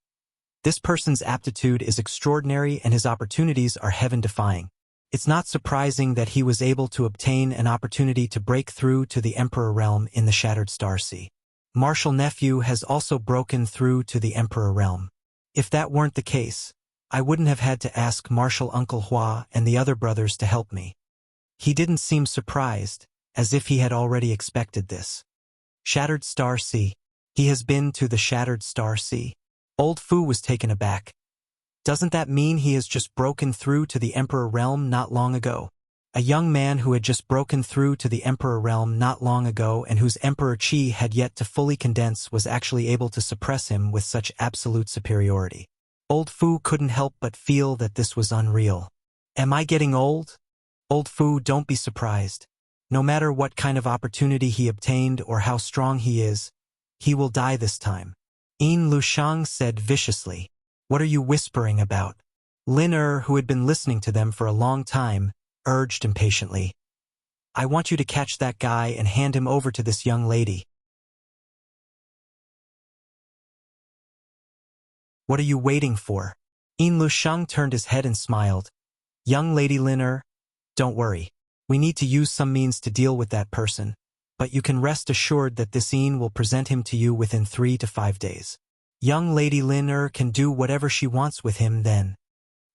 this person's aptitude is extraordinary and his opportunities are heaven-defying. It's not surprising that he was able to obtain an opportunity to break through to the Emperor realm in the Shattered Star Sea. Martial nephew has also broken through to the Emperor realm. If that weren't the case, I wouldn't have had to ask Martial Uncle Hua and the other brothers to help me. He didn't seem surprised, as if he had already expected this. Shattered Star Sea. He has been to the Shattered Star Sea. Old Fu was taken aback. Doesn't that mean he has just broken through to the Emperor realm not long ago? A young man who had just broken through to the Emperor realm not long ago and whose Emperor Qi had yet to fully condense was actually able to suppress him with such absolute superiority. Old Fu couldn't help but feel that this was unreal. Am I getting old? Old Fu, don't be surprised. No matter what kind of opportunity he obtained or how strong he is, he will die this time. Yin Lushang said viciously. What are you whispering about? Lin Er, who had been listening to them for a long time, urged impatiently. I want you to catch that guy and hand him over to this young lady. What are you waiting for? Yin Lushang turned his head and smiled. Young lady Lin Er, don't worry. We need to use some means to deal with that person, but you can rest assured that this Yin will present him to you within 3 to 5 days. Young lady Lin Er can do whatever she wants with him then.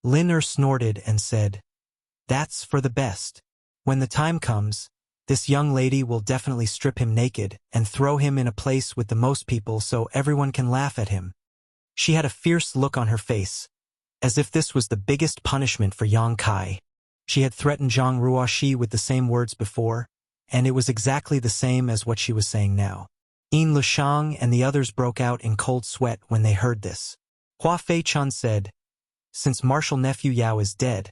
Lin Er snorted and said, that's for the best. When the time comes, this young lady will definitely strip him naked and throw him in a place with the most people so everyone can laugh at him. She had a fierce look on her face, as if this was the biggest punishment for Yang Kai. She had threatened Zhang Ruoxi with the same words before, and it was exactly the same as what she was saying now. Yin Lushang and the others broke out in cold sweat when they heard this. Hua Fei Chun said, since Martial Nephew Yao is dead,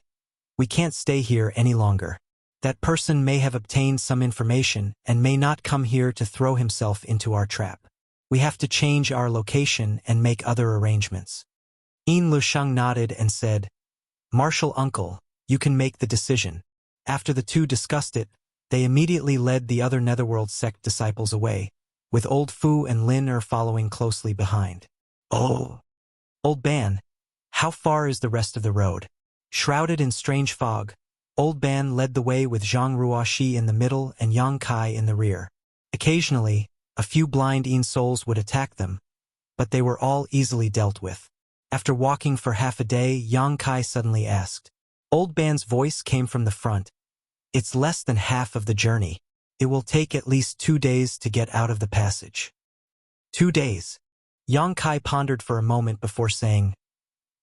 we can't stay here any longer. That person may have obtained some information and may not come here to throw himself into our trap. We have to change our location and make other arrangements. Yin Lushang nodded and said, Martial Uncle, you can make the decision. After the two discussed it, they immediately led the other Netherworld sect disciples away, with Old Fu and Lin Er following closely behind. Oh! Old Ban, how far is the rest of the road? Shrouded in strange fog, Old Ban led the way with Zhang Ruoxi in the middle and Yang Kai in the rear. Occasionally, a few blind Yin souls would attack them, but they were all easily dealt with. After walking for half a day, Yang Kai suddenly asked. Old Ban's voice came from the front. It's less than half of the journey. It will take at least 2 days to get out of the passage. 2 days. Yang Kai pondered for a moment before saying,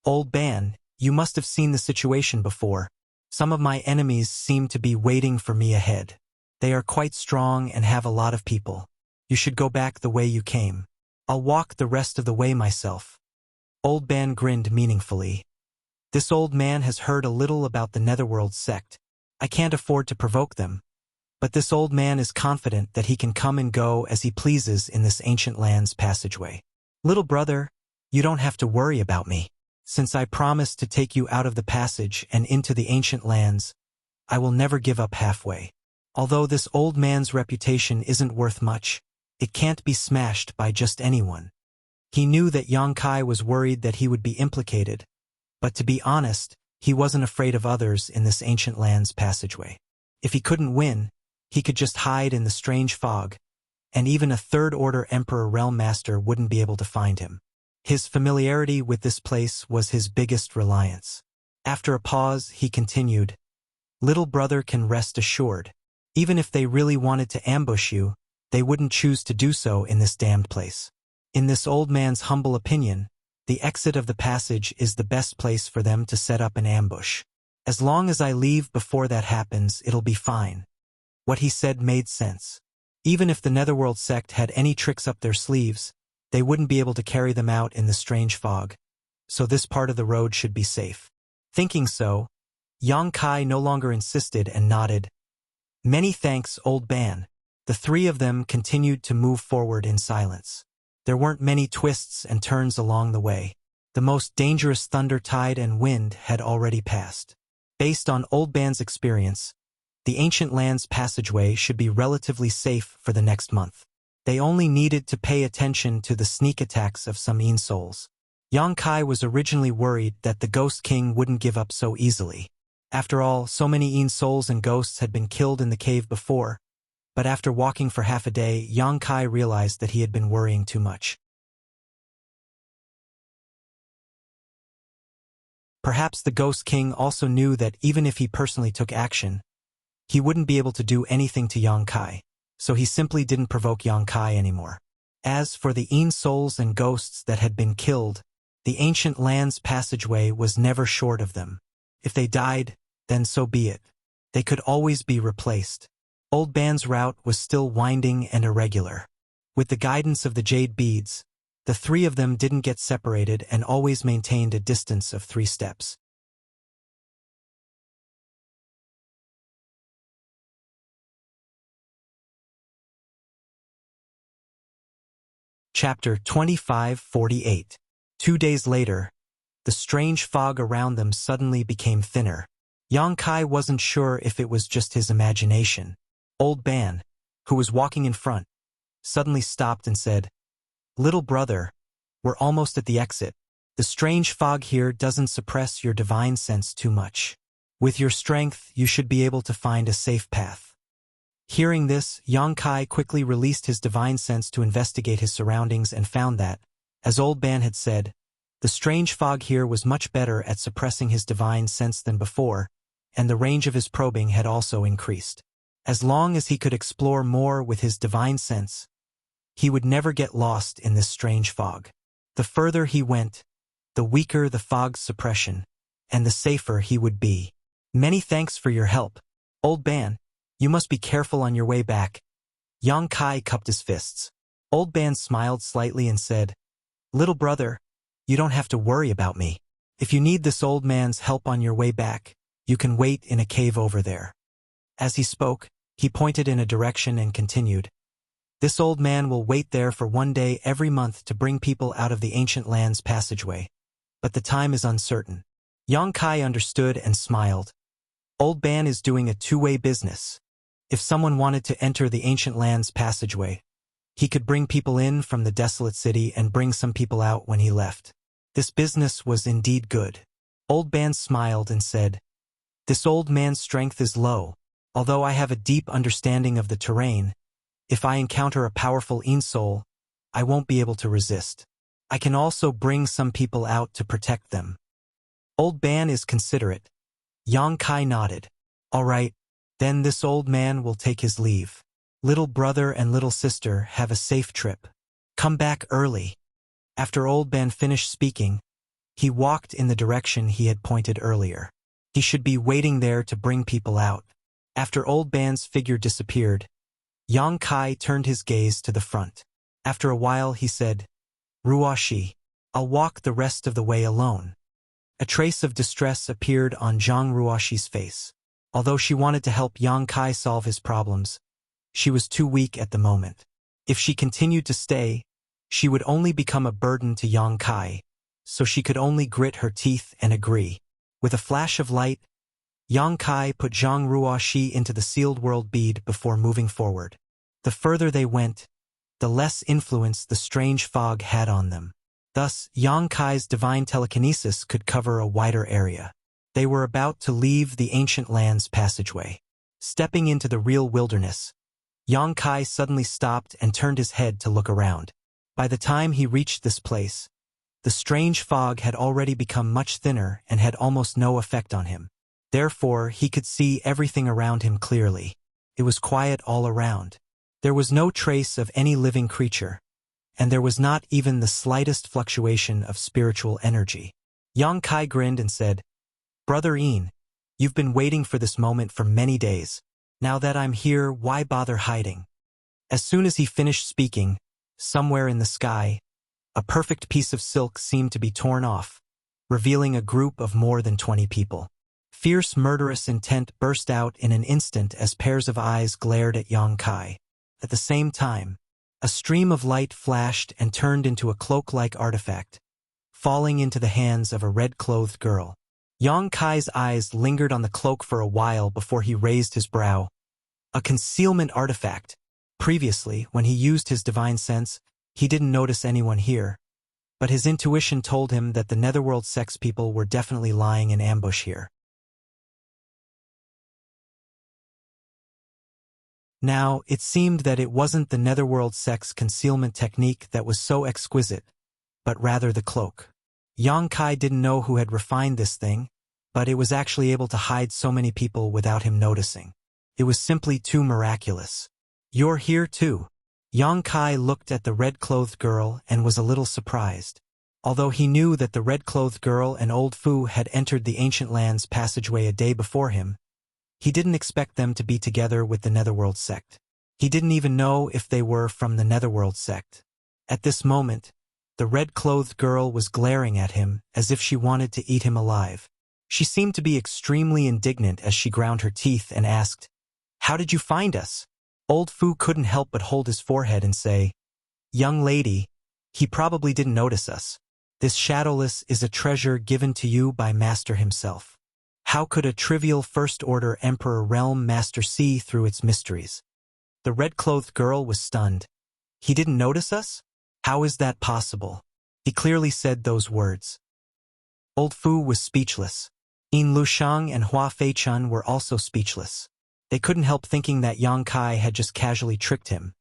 Old Ban, you must have seen the situation before. Some of my enemies seem to be waiting for me ahead. They are quite strong and have a lot of people. You should go back the way you came. I'll walk the rest of the way myself. Old Ban grinned meaningfully. This old man has heard a little about the Netherworld sect. I can't afford to provoke them. But this old man is confident that he can come and go as he pleases in this ancient land's passageway. Little brother, you don't have to worry about me. Since I promised to take you out of the passage and into the ancient lands, I will never give up halfway. Although this old man's reputation isn't worth much, it can't be smashed by just anyone. He knew that Yang Kai was worried that he would be implicated, but to be honest, he wasn't afraid of others in this ancient land's passageway. If he couldn't win, he could just hide in the strange fog, and even a third-order Emperor Realm Master wouldn't be able to find him. His familiarity with this place was his biggest reliance. After a pause, he continued, Little brother can rest assured. Even if they really wanted to ambush you, they wouldn't choose to do so in this damned place. In this old man's humble opinion, the exit of the passage is the best place for them to set up an ambush. As long as I leave before that happens, it'll be fine. What he said made sense. Even if the Netherworld sect had any tricks up their sleeves, they wouldn't be able to carry them out in the strange fog, so this part of the road should be safe. Thinking so, Yang Kai no longer insisted and nodded. Many thanks, old man. The three of them continued to move forward in silence. There weren't many twists and turns along the way. The most dangerous thunder, tide, and wind had already passed. Based on Old Ban's experience, the Ancient Lands passageway should be relatively safe for the next month. They only needed to pay attention to the sneak attacks of some Een souls. Yang Kai was originally worried that the Ghost King wouldn't give up so easily. After all, so many Een souls and ghosts had been killed in the cave before, but after walking for half a day, Yang Kai realized that he had been worrying too much. Perhaps the Ghost King also knew that even if he personally took action, he wouldn't be able to do anything to Yang Kai, so he simply didn't provoke Yang Kai anymore. As for the Een souls and ghosts that had been killed, the Ancient Lands passageway was never short of them. If they died, then so be it. They could always be replaced. Old Ban's route was still winding and irregular. With the guidance of the jade beads, the three of them didn't get separated and always maintained a distance of 3 steps. Chapter 2548. 2 days later, the strange fog around them suddenly became thinner. Yang Kai wasn't sure if it was just his imagination. Old Ban, who was walking in front, suddenly stopped and said, "Little brother, we're almost at the exit. The strange fog here doesn't suppress your divine sense too much. With your strength, you should be able to find a safe path." Hearing this, Yang Kai quickly released his divine sense to investigate his surroundings and found that, as Old Ban had said, the strange fog here was much better at suppressing his divine sense than before, and the range of his probing had also increased. As long as he could explore more with his divine sense, he would never get lost in this strange fog. The further he went, the weaker the fog's suppression, and the safer he would be. Many thanks for your help, Old Ban. You must be careful on your way back. Yang Kai cupped his fists. Old Ban smiled slightly and said, "Little brother, you don't have to worry about me. If you need this old man's help on your way back, you can wait in a cave over there." As he spoke, he pointed in a direction and continued, "This old man will wait there for 1 day every month to bring people out of the Ancient Lands passageway, but the time is uncertain." Yang Kai understood and smiled. Old Ban is doing a two-way business. If someone wanted to enter the Ancient Lands passageway, he could bring people in from the desolate city and bring some people out when he left. This business was indeed good. Old Ban smiled and said, "This old man's strength is low. Although I have a deep understanding of the terrain, if I encounter a powerful Een soul, I won't be able to resist. I can also bring some people out to protect them." Old Ban is considerate. Yang Kai nodded. "All right, then this old man will take his leave. Little brother and little sister, have a safe trip. Come back early." After Old Ban finished speaking, he walked in the direction he had pointed earlier. He should be waiting there to bring people out. After Old Ban's figure disappeared, Yang Kai turned his gaze to the front. After a while he said, "Ruoshi, I'll walk the rest of the way alone." A trace of distress appeared on Zhang Ruoshi's face. Although she wanted to help Yang Kai solve his problems, she was too weak at the moment. If she continued to stay, she would only become a burden to Yang Kai, so she could only grit her teeth and agree. With a flash of light, Yang Kai put Zhang Ruoshi into the sealed world bead before moving forward. The further they went, the less influence the strange fog had on them. Thus, Yang Kai's divine telekinesis could cover a wider area. They were about to leave the Ancient Lands passageway. Stepping into the real wilderness, Yang Kai suddenly stopped and turned his head to look around. By the time he reached this place, the strange fog had already become much thinner and had almost no effect on him. Therefore, he could see everything around him clearly. It was quiet all around. There was no trace of any living creature, and there was not even the slightest fluctuation of spiritual energy. Yang Kai grinned and said, "Brother Yin, you've been waiting for this moment for many days. Now that I'm here, why bother hiding?" As soon as he finished speaking, somewhere in the sky, a perfect piece of silk seemed to be torn off, revealing a group of more than 20 people. Fierce murderous intent burst out in an instant as pairs of eyes glared at Yang Kai. At the same time, a stream of light flashed and turned into a cloak-like artifact, falling into the hands of a red-clothed girl. Yang Kai's eyes lingered on the cloak for a while before he raised his brow. A concealment artifact. Previously, when he used his divine sense, he didn't notice anyone here, but his intuition told him that the Netherworld sex people were definitely lying in ambush here. Now, it seemed that it wasn't the Netherworld sex concealment technique that was so exquisite, but rather the cloak. Yang Kai didn't know who had refined this thing, but it was actually able to hide so many people without him noticing. It was simply too miraculous. "You're here too." Yang Kai looked at the red-clothed girl and was a little surprised. Although he knew that the red-clothed girl and old Fu had entered the Ancient Lands passageway a day before him, he didn't expect them to be together with the Netherworld sect. He didn't even know if they were from the Netherworld sect. At this moment, the red-clothed girl was glaring at him as if she wanted to eat him alive. She seemed to be extremely indignant as she ground her teeth and asked, "How did you find us?" Old Fu couldn't help but hold his forehead and say, "Young lady, he probably didn't notice us. This shadowless is a treasure given to you by Master himself. How could a trivial First-Order Emperor realm master see through its mysteries?" The red-clothed girl was stunned. "He didn't notice us? How is that possible?" He clearly said those words. Old Fu was speechless. Yin Lushang and Hua Fei-chun were also speechless. They couldn't help thinking that Yang Kai had just casually tricked him.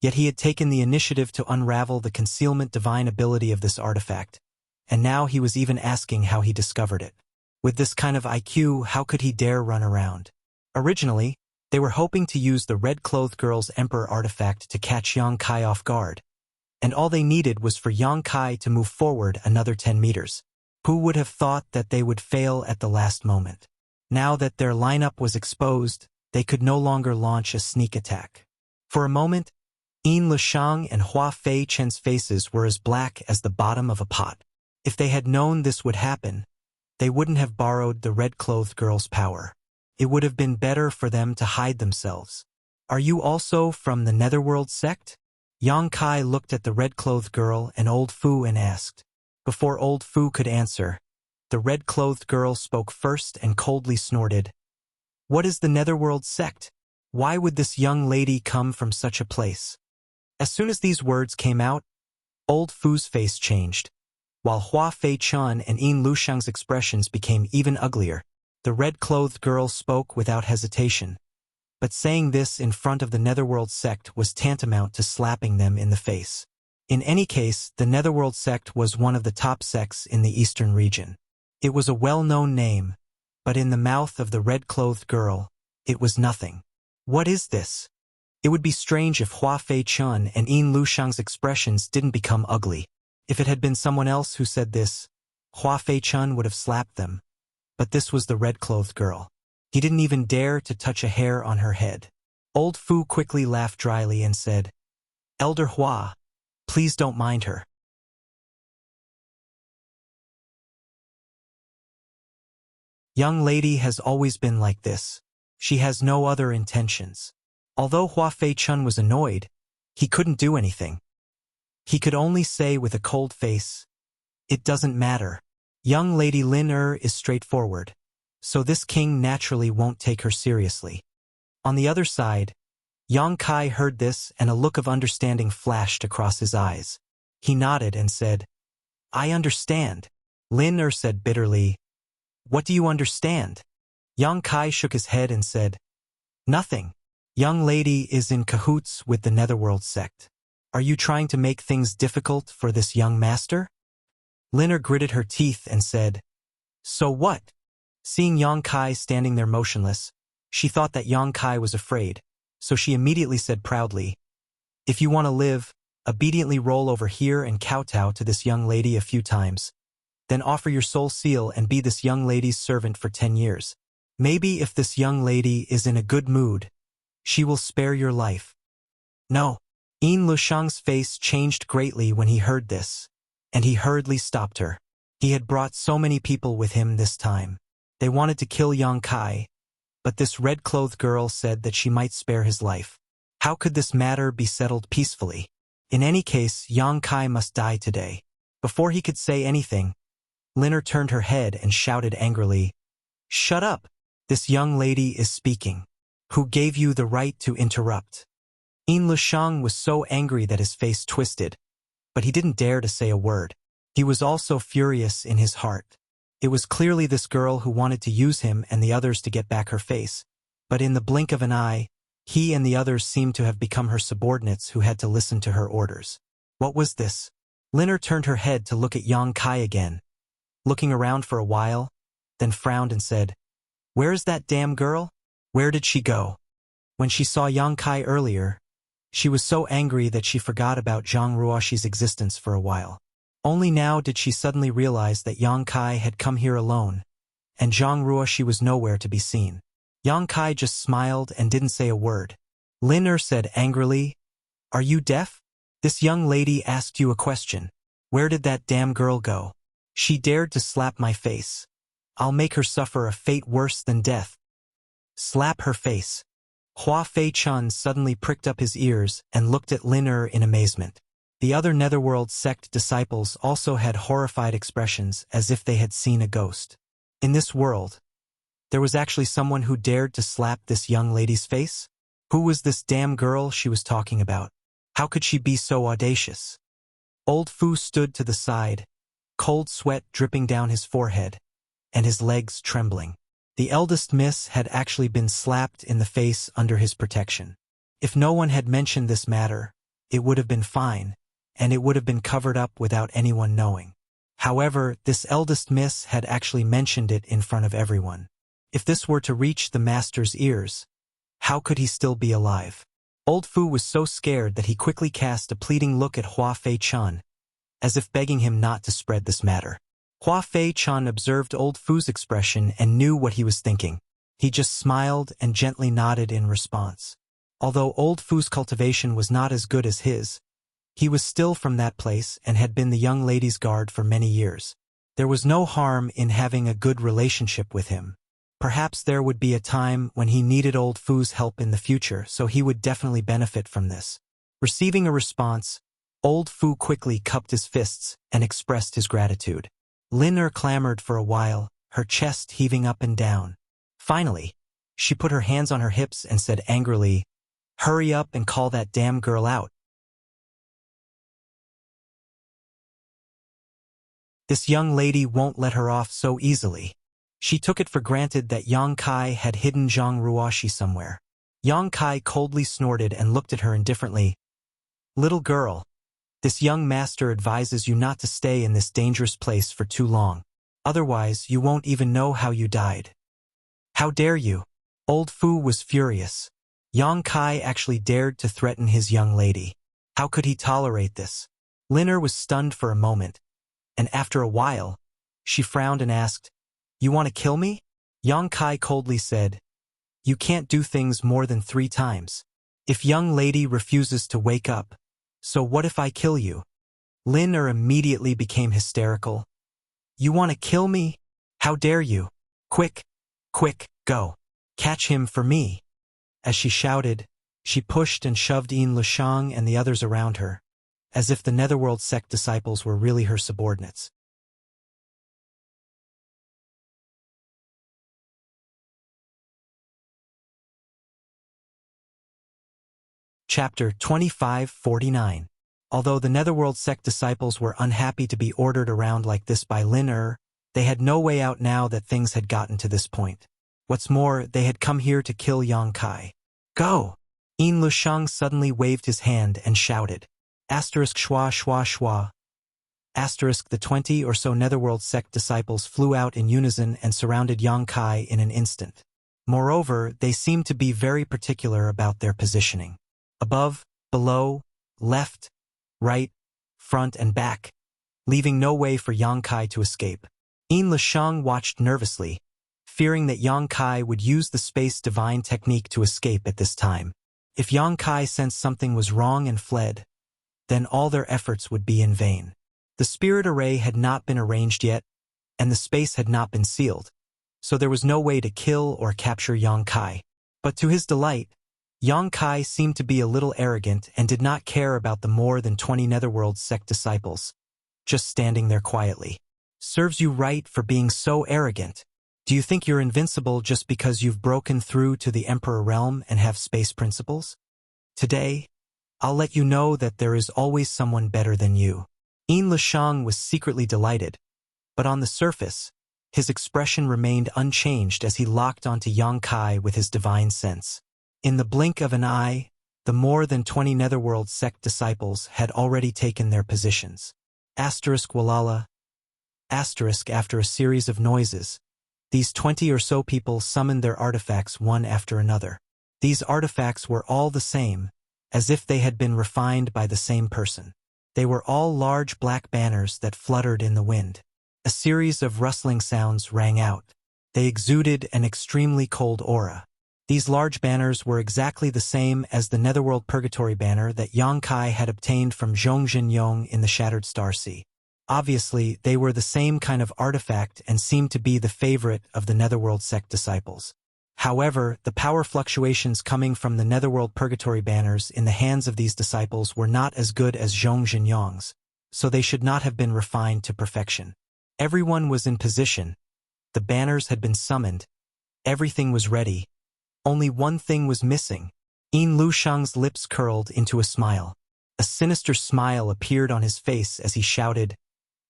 Yet he had taken the initiative to unravel the concealment divine ability of this artifact, and now he was even asking how he discovered it. With this kind of IQ, how could he dare run around? Originally, they were hoping to use the red-clothed girl's Emperor artifact to catch Yang Kai off guard, and all they needed was for Yang Kai to move forward another 10 meters. Who would have thought that they would fail at the last moment? Now that their lineup was exposed, they could no longer launch a sneak attack. For a moment, Yin Lushang and Hua Fei-chen's faces were as black as the bottom of a pot. If they had known this would happen, they wouldn't have borrowed the red-clothed girl's power. It would have been better for them to hide themselves. "Are you also from the Netherworld sect?" Yang Kai looked at the red-clothed girl and old Fu and asked. Before old Fu could answer, the red-clothed girl spoke first and coldly snorted, "What is the Netherworld sect? Why would this young lady come from such a place?" As soon as these words came out, old Fu's face changed. While Hua Fei-chun and Yin Lushang's expressions became even uglier, the red-clothed girl spoke without hesitation. But saying this in front of the Netherworld sect was tantamount to slapping them in the face. In any case, the Netherworld sect was one of the top sects in the eastern region. It was a well-known name, but in the mouth of the red-clothed girl, it was nothing. What is this? It would be strange if Hua Fei-chun and Yin Lushang's expressions didn't become ugly. If it had been someone else who said this, Hua Fei-chun would have slapped them. But this was the red-clothed girl. He didn't even dare to touch a hair on her head. Old Fu quickly laughed dryly and said, "Elder Hua, please don't mind her. Young lady has always been like this. She has no other intentions." Although Hua Fei-chun was annoyed, he couldn't do anything. He could only say with a cold face, "It doesn't matter. Young lady Lin is straightforward, so this king naturally won't take her seriously." On the other side, Yang Kai heard this and a look of understanding flashed across his eyes. He nodded and said, "I understand." Lin said bitterly, "What do you understand?" Yang Kai shook his head and said, "Nothing. Young lady is in cahoots with the Netherworld sect. Are you trying to make things difficult for this young master?" Lin gritted her teeth and said, "So what?" Seeing Yang Kai standing there motionless, she thought that Yang Kai was afraid. so she immediately said proudly, "If you want to live, obediently roll over here and kowtow to this young lady a few times. Then offer your soul seal and be this young lady's servant for 10 years. Maybe if this young lady is in a good mood, she will spare your life." "No." Yin Lushang's face changed greatly when he heard this, and he hurriedly stopped her. He had brought so many people with him this time. They wanted to kill Yang Kai, but this red-clothed girl said that she might spare his life. How could this matter be settled peacefully? In any case, Yang Kai must die today. Before he could say anything, Linner turned her head and shouted angrily, "Shut up! This young lady is speaking. Who gave you the right to interrupt?" Yin Lushang was so angry that his face twisted, but he didn't dare to say a word. He was also furious in his heart. It was clearly this girl who wanted to use him and the others to get back her face, but in the blink of an eye, he and the others seemed to have become her subordinates who had to listen to her orders. What was this? Linner turned her head to look at Yang Kai again, looking around for a while, then frowned and said, "Where is that damn girl? Where did she go?" When she saw Yang Kai earlier, she was so angry that she forgot about Zhang Ruoxi's existence for a while. Only now did she suddenly realize that Yang Kai had come here alone, and Zhang Ruoxi was nowhere to be seen. Yang Kai just smiled and didn't say a word. Linner said angrily, "Are you deaf? This young lady asked you a question. Where did that damn girl go? She dared to slap my face. I'll make her suffer a fate worse than death." "Slap her face." Hua Fei-chun suddenly pricked up his ears and looked at Linner in amazement. The other Netherworld sect disciples also had horrified expressions as if they had seen a ghost. In this world, there was actually someone who dared to slap this young lady's face? Who was this damn girl she was talking about? How could she be so audacious? Old Fu stood to the side, cold sweat dripping down his forehead, and his legs trembling. The eldest miss had actually been slapped in the face under his protection. If no one had mentioned this matter, it would have been fine, and it would have been covered up without anyone knowing. However, this eldest miss had actually mentioned it in front of everyone. If this were to reach the master's ears, how could he still be alive? Old Fu was so scared that he quickly cast a pleading look at Hua Fei-chun, as if begging him not to spread this matter. Hua Fei-chun observed Old Fu's expression and knew what he was thinking. He just smiled and gently nodded in response. Although Old Fu's cultivation was not as good as his, he was still from that place and had been the young lady's guard for many years. There was no harm in having a good relationship with him. Perhaps there would be a time when he needed Old Fu's help in the future, so he would definitely benefit from this. Receiving a response, Old Fu quickly cupped his fists and expressed his gratitude. Linner clamored for a while, her chest heaving up and down. Finally, she put her hands on her hips and said angrily, "Hurry up and call that damn girl out. This young lady won't let her off so easily." She took it for granted that Yang Kai had hidden Zhang Ruoxi somewhere. Yang Kai coldly snorted and looked at her indifferently. "Little girl, this young master advises you not to stay in this dangerous place for too long. Otherwise, you won't even know how you died. How dare you?" Old Fu was furious. Yang Kai actually dared to threaten his young lady. How could he tolerate this? Linner was stunned for a moment, and after a while, she frowned and asked, "You want to kill me?" Yang Kai coldly said, "You can't do things more than 3 times. If young lady refuses to wake up, so what if I kill you?" Linner immediately became hysterical. "You want to kill me? How dare you? Quick, quick, go. Catch him for me." As she shouted, she pushed and shoved Yin Lushang and the others around her, as if the Netherworld sect disciples were really her subordinates. Chapter 2549. Although the Netherworld sect disciples were unhappy to be ordered around like this by Linner, they had no way out now that things had gotten to this point. What's more, they had come here to kill Yang Kai. "Go!" Yin Lushang suddenly waved his hand and shouted. Asterisk schwa schwa schwa. Asterisk the 20 or so Netherworld sect disciples flew out in unison and surrounded Yang Kai in an instant. Moreover, they seemed to be very particular about their positioning. Above, below, left, right, front and back, leaving no way for Yang Kai to escape. Yin Lisheng watched nervously, fearing that Yang Kai would use the space divine technique to escape at this time. If Yang Kai sensed something was wrong and fled, then all their efforts would be in vain. The spirit array had not been arranged yet, and the space had not been sealed, so there was no way to kill or capture Yang Kai. But to his delight, Yang Kai seemed to be a little arrogant and did not care about the more than 20 Netherworld sect disciples, just standing there quietly. Serves you right for being so arrogant. Do you think you're invincible just because you've broken through to the Emperor realm and have space principles? Today, I'll let you know that there is always someone better than you. Yin Lisheng was secretly delighted, but on the surface, his expression remained unchanged as he locked onto Yang Kai with his divine sense. In the blink of an eye, the more than 20 Netherworld sect disciples had already taken their positions. Asterisk Walala. Asterisk after a series of noises, these 20 or so people summoned their artifacts one after another. These artifacts were all the same, as if they had been refined by the same person. They were all large black banners that fluttered in the wind. A series of rustling sounds rang out. They exuded an extremely cold aura. These large banners were exactly the same as the Netherworld Purgatory banner that Yang Kai had obtained from Zhongjin Yong in the Shattered Star Sea. Obviously, they were the same kind of artifact and seemed to be the favorite of the Netherworld sect disciples. However, the power fluctuations coming from the Netherworld Purgatory banners in the hands of these disciples were not as good as Zhongjin Yong's, so they should not have been refined to perfection. Everyone was in position. The banners had been summoned. Everything was ready. Only one thing was missing. Yin Lisheng's lips curled into a smile. A sinister smile appeared on his face as he shouted,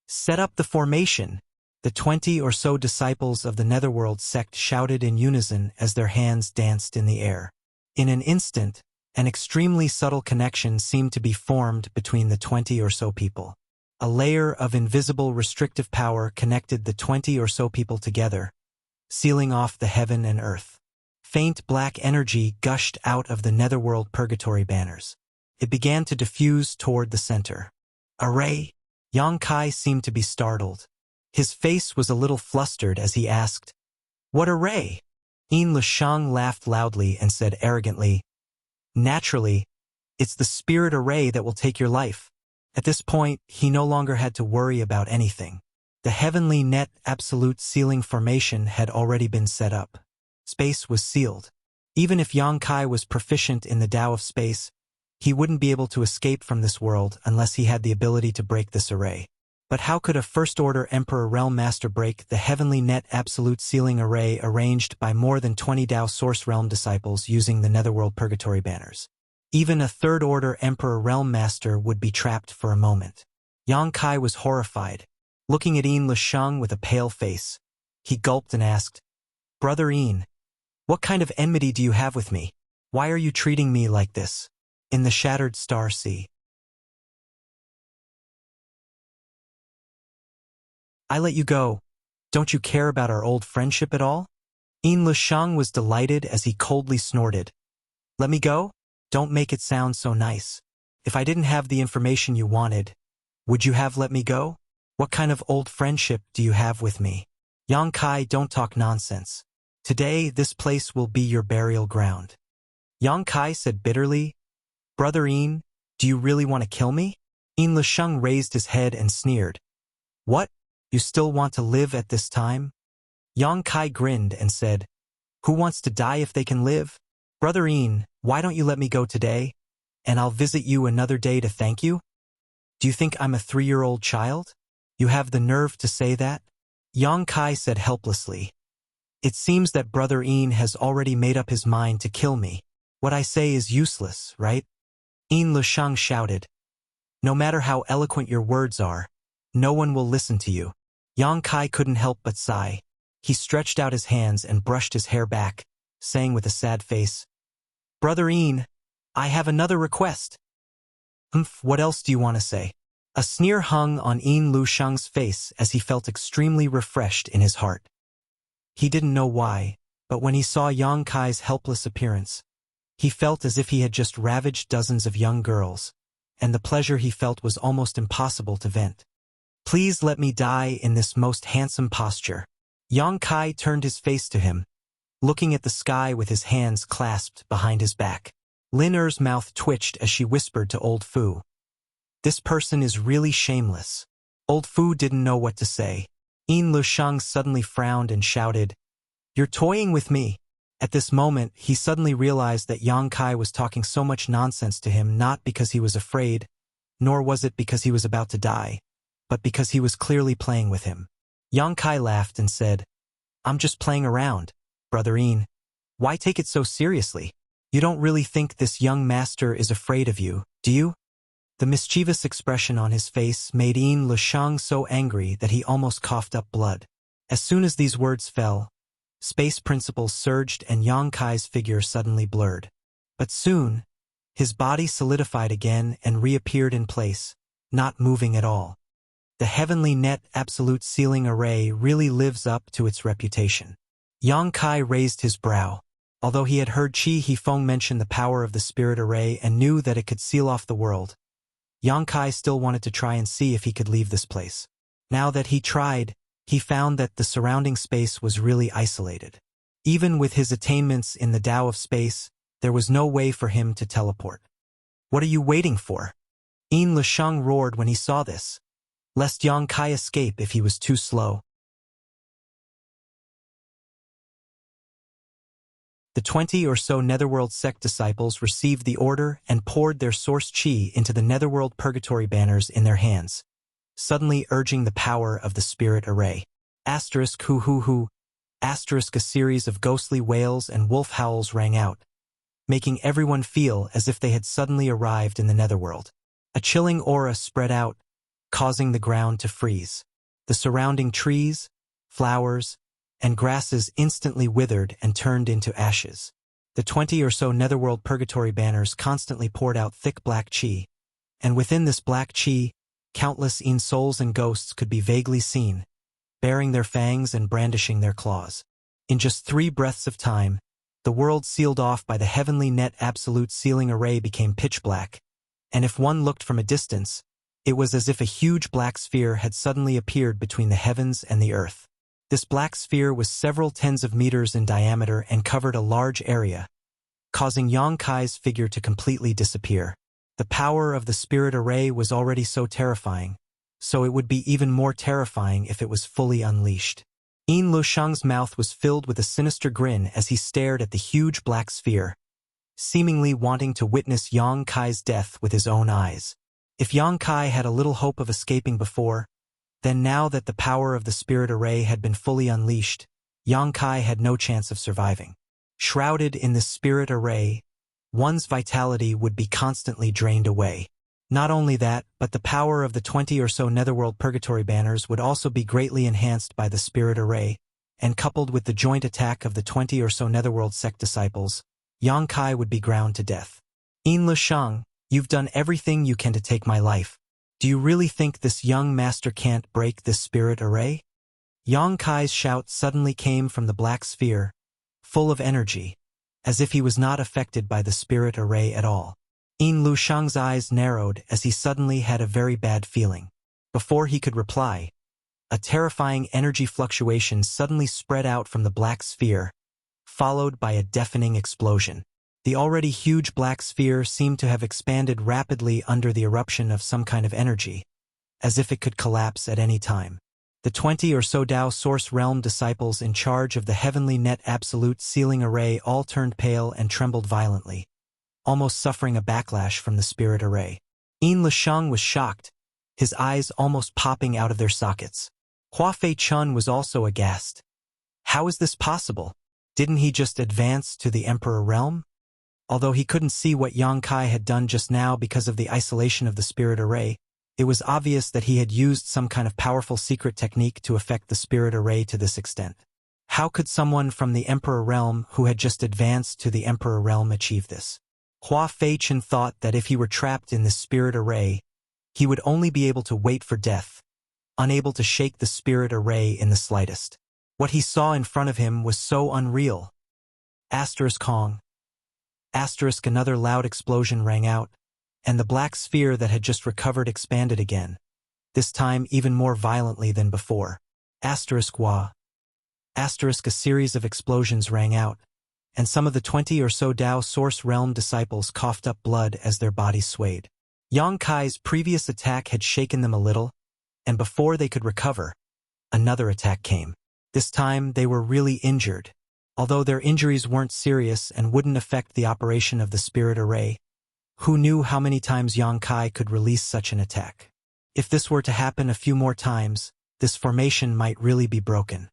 "Set up the formation!" The 20 or so disciples of the Netherworld sect shouted in unison as their hands danced in the air. In an instant, an extremely subtle connection seemed to be formed between the 20 or so people. A layer of invisible restrictive power connected the 20 or so people together, sealing off the heaven and earth. Faint black energy gushed out of the Netherworld Purgatory banners. It began to diffuse toward the center. Array? Yang Kai seemed to be startled. His face was a little flustered as he asked, "What array?" Yin Lisheng laughed loudly and said arrogantly, "Naturally, it's the spirit array that will take your life." At this point, he no longer had to worry about anything. The heavenly net absolute sealing formation had already been set up. Space was sealed. Even if Yang Kai was proficient in the Tao of space, he wouldn't be able to escape from this world unless he had the ability to break this array. But how could a First-Order Emperor Realm Master break the heavenly net absolute sealing array arranged by more than 20 Tao Source Realm disciples using the Netherworld Purgatory banners? Even a Third-Order Emperor Realm Master would be trapped for a moment. Yang Kai was horrified, looking at Yin Lisheng with a pale face. He gulped and asked, "Brother Yin, what kind of enmity do you have with me? Why are you treating me like this?" In the Shattered Star Sea. "I let you go. Don't you care about our old friendship at all?" Yin Lisheng was delighted as he coldly snorted. "Let me go? Don't make it sound so nice. If I didn't have the information you wanted, would you have let me go? What kind of old friendship do you have with me? Yang Kai, don't talk nonsense. Today, this place will be your burial ground." Yang Kai said bitterly, "Brother Yin, do you really want to kill me?" Yin Lisheng raised his head and sneered. "What? You still want to live at this time?" Yang Kai grinned and said, "Who wants to die if they can live? Brother Yin, why don't you let me go today, and I'll visit you another day to thank you? Do you think I'm a 3-year-old child? You have the nerve to say that?" Yang Kai said helplessly, "It seems that Brother Yin has already made up his mind to kill me. What I say is useless, right?" Yin Lisheng shouted, "No matter how eloquent your words are, no one will listen to you." Yang Kai couldn't help but sigh. He stretched out his hands and brushed his hair back, saying with a sad face, "Brother Yin, I have another request." What else do you want to say?" A sneer hung on Yin Lisheng's face as he felt extremely refreshed in his heart. He didn't know why, But when he saw Yang Kai's helpless appearance, he felt as if he had just ravaged dozens of young girls, and the pleasure he felt was almost impossible to vent. "Please let me die in this most handsome posture." Yang Kai turned his face to him, looking at the sky with his hands clasped behind his back. Lin Er's mouth twitched as she whispered to Old Fu, "This person is really shameless." Old Fu didn't know what to say. Yin Lusheng suddenly frowned and shouted, "You're toying with me." At this moment, he suddenly realized that Yang Kai was talking so much nonsense to him not because he was afraid, nor was it because he was about to die, but because he was clearly playing with him. Yang Kai laughed and said, "I'm just playing around, Brother Yin. Why take it so seriously? You don't really think this young master is afraid of you, do you?" The mischievous expression on his face made Yin Lusheng so angry that he almost coughed up blood. As soon as these words fell, space principles surged and Yang Kai's figure suddenly blurred. But soon, his body solidified again and reappeared in place, not moving at all. The heavenly net absolute sealing array really lives up to its reputation. Yang Kai raised his brow. Although he had heard Qi Hifeng mention the power of the spirit array and knew that it could seal off the world, Yang Kai still wanted to try and see if he could leave this place. Now that he tried, he found that the surrounding space was really isolated. Even with his attainments in the Tao of space, there was no way for him to teleport. "What are you waiting for?" Yin Lusheng roared when he saw this, lest Yang Kai escape if he was too slow. The 20 or so Netherworld sect disciples received the order and poured their source chi into the Netherworld purgatory banners in their hands, suddenly urging the power of the spirit array. Asterisk hu hu hu, asterisk a series of ghostly wails and wolf howls rang out, making everyone feel as if they had suddenly arrived in the Netherworld. A chilling aura spread out, causing the ground to freeze. The surrounding trees, flowers, and grasses instantly withered and turned into ashes. The 20 or so Netherworld purgatory banners constantly poured out thick black chi, and within this black chi, countless Yin souls and ghosts could be vaguely seen, baring their fangs and brandishing their claws. In just 3 breaths of time, the world sealed off by the heavenly net absolute sealing array became pitch black, and if one looked from a distance, it was as if a huge black sphere had suddenly appeared between the heavens and the earth. This black sphere was several tens of meters in diameter and covered a large area, causing Yang Kai's figure to completely disappear. The power of the spirit array was already so terrifying, so it would be even more terrifying if it was fully unleashed. Yin Lusheng's mouth was filled with a sinister grin as he stared at the huge black sphere, seemingly wanting to witness Yang Kai's death with his own eyes. If Yang Kai had a little hope of escaping before, then now that the power of the spirit array had been fully unleashed, Yang Kai had no chance of surviving. Shrouded in the spirit array, one's vitality would be constantly drained away. Not only that, but the power of the 20 or so Netherworld purgatory banners would also be greatly enhanced by the spirit array, and coupled with the joint attack of the 20 or so Netherworld sect disciples, Yang Kai would be ground to death. Yin Lusheng, you've done everything you can to take my life. Do you really think this young master can't break this spirit array? Yang Kai's shout suddenly came from the black sphere, full of energy, as if he was not affected by the spirit array at all. Yin Lusheng's eyes narrowed as he suddenly had a very bad feeling. Before he could reply, a terrifying energy fluctuation suddenly spread out from the black sphere, followed by a deafening explosion. The already huge black sphere seemed to have expanded rapidly under the eruption of some kind of energy, as if it could collapse at any time. The 20 or so Tao Source Realm disciples in charge of the heavenly net absolute sealing array all turned pale and trembled violently, almost suffering a backlash from the spirit array. Yin Lusheng was shocked, his eyes almost popping out of their sockets. Hua Fei Chun was also aghast. How is this possible? Didn't he just advance to the Emperor Realm? Although he couldn't see what Yang Kai had done just now because of the isolation of the spirit array, it was obvious that he had used some kind of powerful secret technique to affect the spirit array to this extent. How could someone from the Emperor Realm who had just advanced to the Emperor Realm achieve this? Hua Fei Chun thought that if he were trapped in this spirit array, he would only be able to wait for death, unable to shake the spirit array in the slightest. What he saw in front of him was so unreal, Asterisk Kong. Asterisk another loud explosion rang out, and the black sphere that had just recovered expanded again, this time even more violently than before. Asterisk Wa. Asterisk a series of explosions rang out, and some of the 20 or so Tao Source Realm disciples coughed up blood as their bodies swayed. Yang Kai's previous attack had shaken them a little, and before they could recover, another attack came. This time they were really injured. Although their injuries weren't serious and wouldn't affect the operation of the spirit array, who knew how many times Yang Kai could release such an attack? If this were to happen a few more times, this formation might really be broken.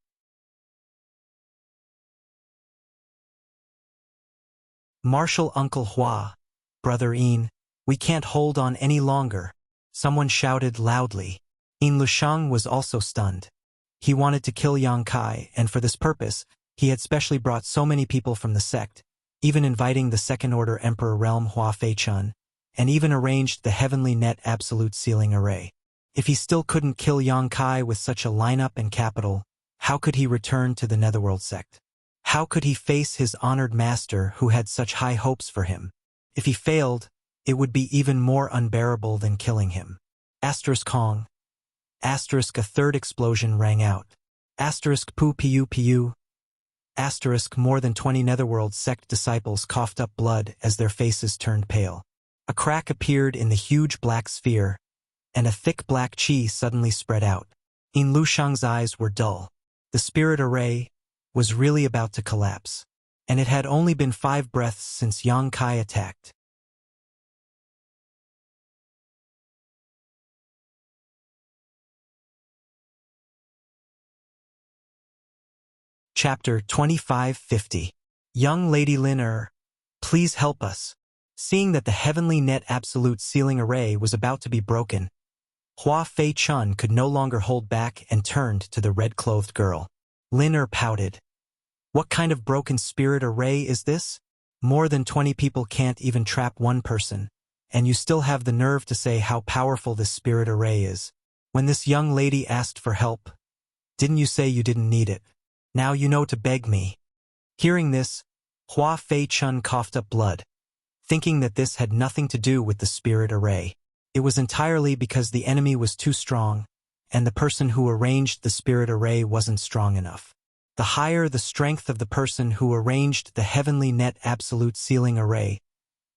Martial Uncle Hua, Brother Yin, we can't hold on any longer, someone shouted loudly. Yin Lusheng was also stunned. He wanted to kill Yang Kai, and for this purpose, he had specially brought so many people from the sect, even inviting the Second-Order Emperor Realm Hua Fei-chun, and even arranged the Heavenly Net Absolute Sealing Array. If he still couldn't kill Yang Kai with such a lineup and capital, how could he return to the Netherworld sect? How could he face his honored master who had such high hopes for him? If he failed, it would be even more unbearable than killing him. Asterisk Kong. Asterisk a third explosion rang out. Asterisk Pu Piu Piu. Asterisk more than 20 Netherworld sect disciples coughed up blood as their faces turned pale. A crack appeared in the huge black sphere, and a thick black chi suddenly spread out. Yin Lusheng's eyes were dull. The spirit array was really about to collapse, and it had only been 5 breaths since Yang Kai attacked. Chapter 2550. Young Lady Lin please help us. Seeing that the Heavenly Net Absolute Sealing Array was about to be broken, Hua Fei-chun could no longer hold back and turned to the red-clothed girl. Lin pouted. What kind of broken spirit array is this? More than 20 people can't even trap one person, and you still have the nerve to say how powerful this spirit array is. When this young lady asked for help, didn't you say you didn't need it? Now you know to beg me. Hearing this, Hua Fei-chun coughed up blood, thinking that this had nothing to do with the spirit array. It was entirely because the enemy was too strong, and the person who arranged the spirit array wasn't strong enough. The higher the strength of the person who arranged the Heavenly Net Absolute Sealing Array,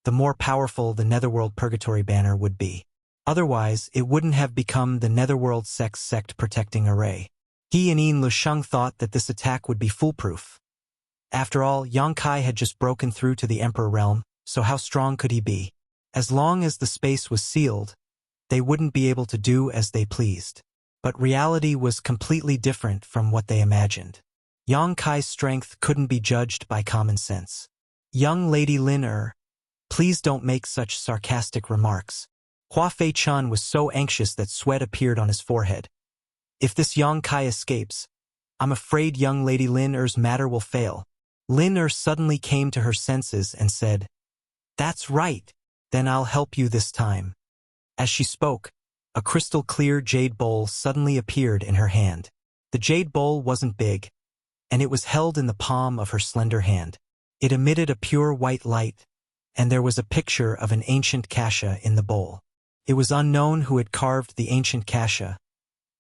the more powerful the Netherworld Purgatory Banner would be. Otherwise, it wouldn't have become the Netherworld Sect Protecting Array. He and Yin Lusheng thought that this attack would be foolproof. After all, Yang Kai had just broken through to the Emperor Realm, so how strong could he be? As long as the space was sealed, they wouldn't be able to do as they pleased. But reality was completely different from what they imagined. Yang Kai's strength couldn't be judged by common sense. Young Lady Lin please don't make such sarcastic remarks. Hua Fei-chun was so anxious that sweat appeared on his forehead. If this Yang Kai escapes, I'm afraid young Lady Lin matter will fail. Lin suddenly came to her senses and said, That's right, then I'll help you this time. As she spoke, a crystal-clear jade bowl suddenly appeared in her hand. The jade bowl wasn't big, and it was held in the palm of her slender hand. It emitted a pure white light, and there was a picture of an ancient kasha in the bowl. It was unknown who had carved the ancient kasha,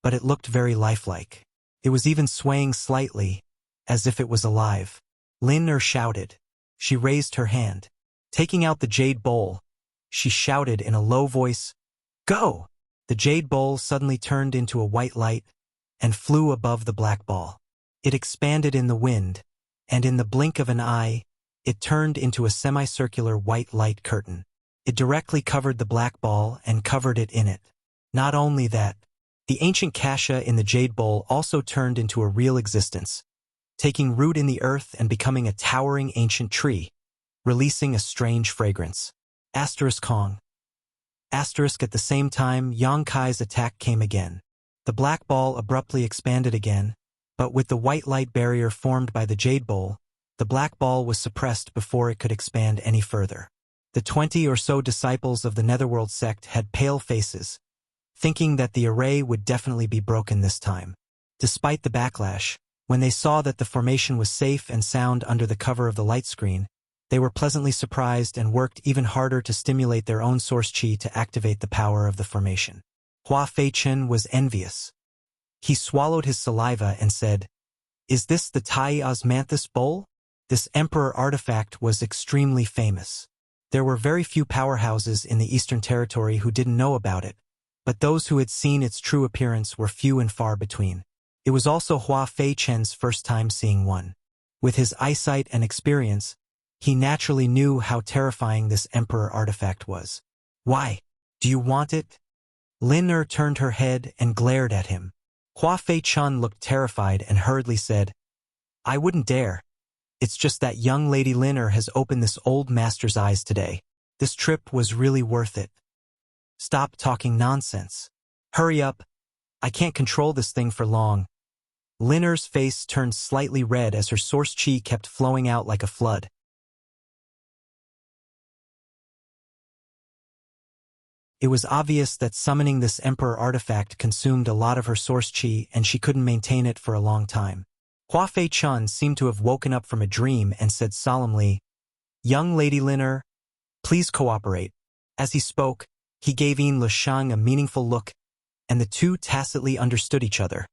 but it looked very lifelike. It was even swaying slightly, as if it was alive. Lin shouted. She raised her hand. Taking out the jade bowl, she shouted in a low voice, Go! The jade bowl suddenly turned into a white light and flew above the black ball. It expanded in the wind, and in the blink of an eye, it turned into a semicircular white light curtain. It directly covered the black ball and covered it in it. Not only that, the ancient kasha in the jade bowl also turned into a real existence, taking root in the earth and becoming a towering ancient tree, releasing a strange fragrance. Asterisk Kong. Asterisk at the same time, Yang Kai's attack came again. The black ball abruptly expanded again, but with the white light barrier formed by the jade bowl, the black ball was suppressed before it could expand any further. The 20 or so disciples of the Netherworld sect had pale faces, thinking that the array would definitely be broken this time. Despite the backlash, When they saw that the formation was safe and sound under the cover of the light screen, they were pleasantly surprised and worked even harder to stimulate their own source chi to activate the power of the formation. Hua Fei-chen was envious. He swallowed his saliva and said, "Is this the Tai Osmanthus bowl?" This emperor artifact was extremely famous. There were very few powerhouses in the Eastern Territory who didn't know about it, but those who had seen its true appearance were few and far between. It was also Hua Fei-chen's first time seeing one. With his eyesight and experience, he naturally knew how terrifying this emperor artifact was. "Why? Do you want it?" Lin Er turned her head and glared at him. Hua Fei-chen looked terrified and hurriedly said, "I wouldn't dare. It's just that young Lady Lin Er has opened this old master's eyes today. This trip was really worth it." "Stop talking nonsense. Hurry up. I can't control this thing for long." Lin Er's face turned slightly red as her source chi kept flowing out like a flood. It was obvious that summoning this emperor artifact consumed a lot of her source chi and she couldn't maintain it for a long time. Hua Fei-chen seemed to have woken up from a dream and said solemnly, "Young Lady Lin Er, please cooperate." As he spoke, he gave Yin Lishang a meaningful look, and the two tacitly understood each other,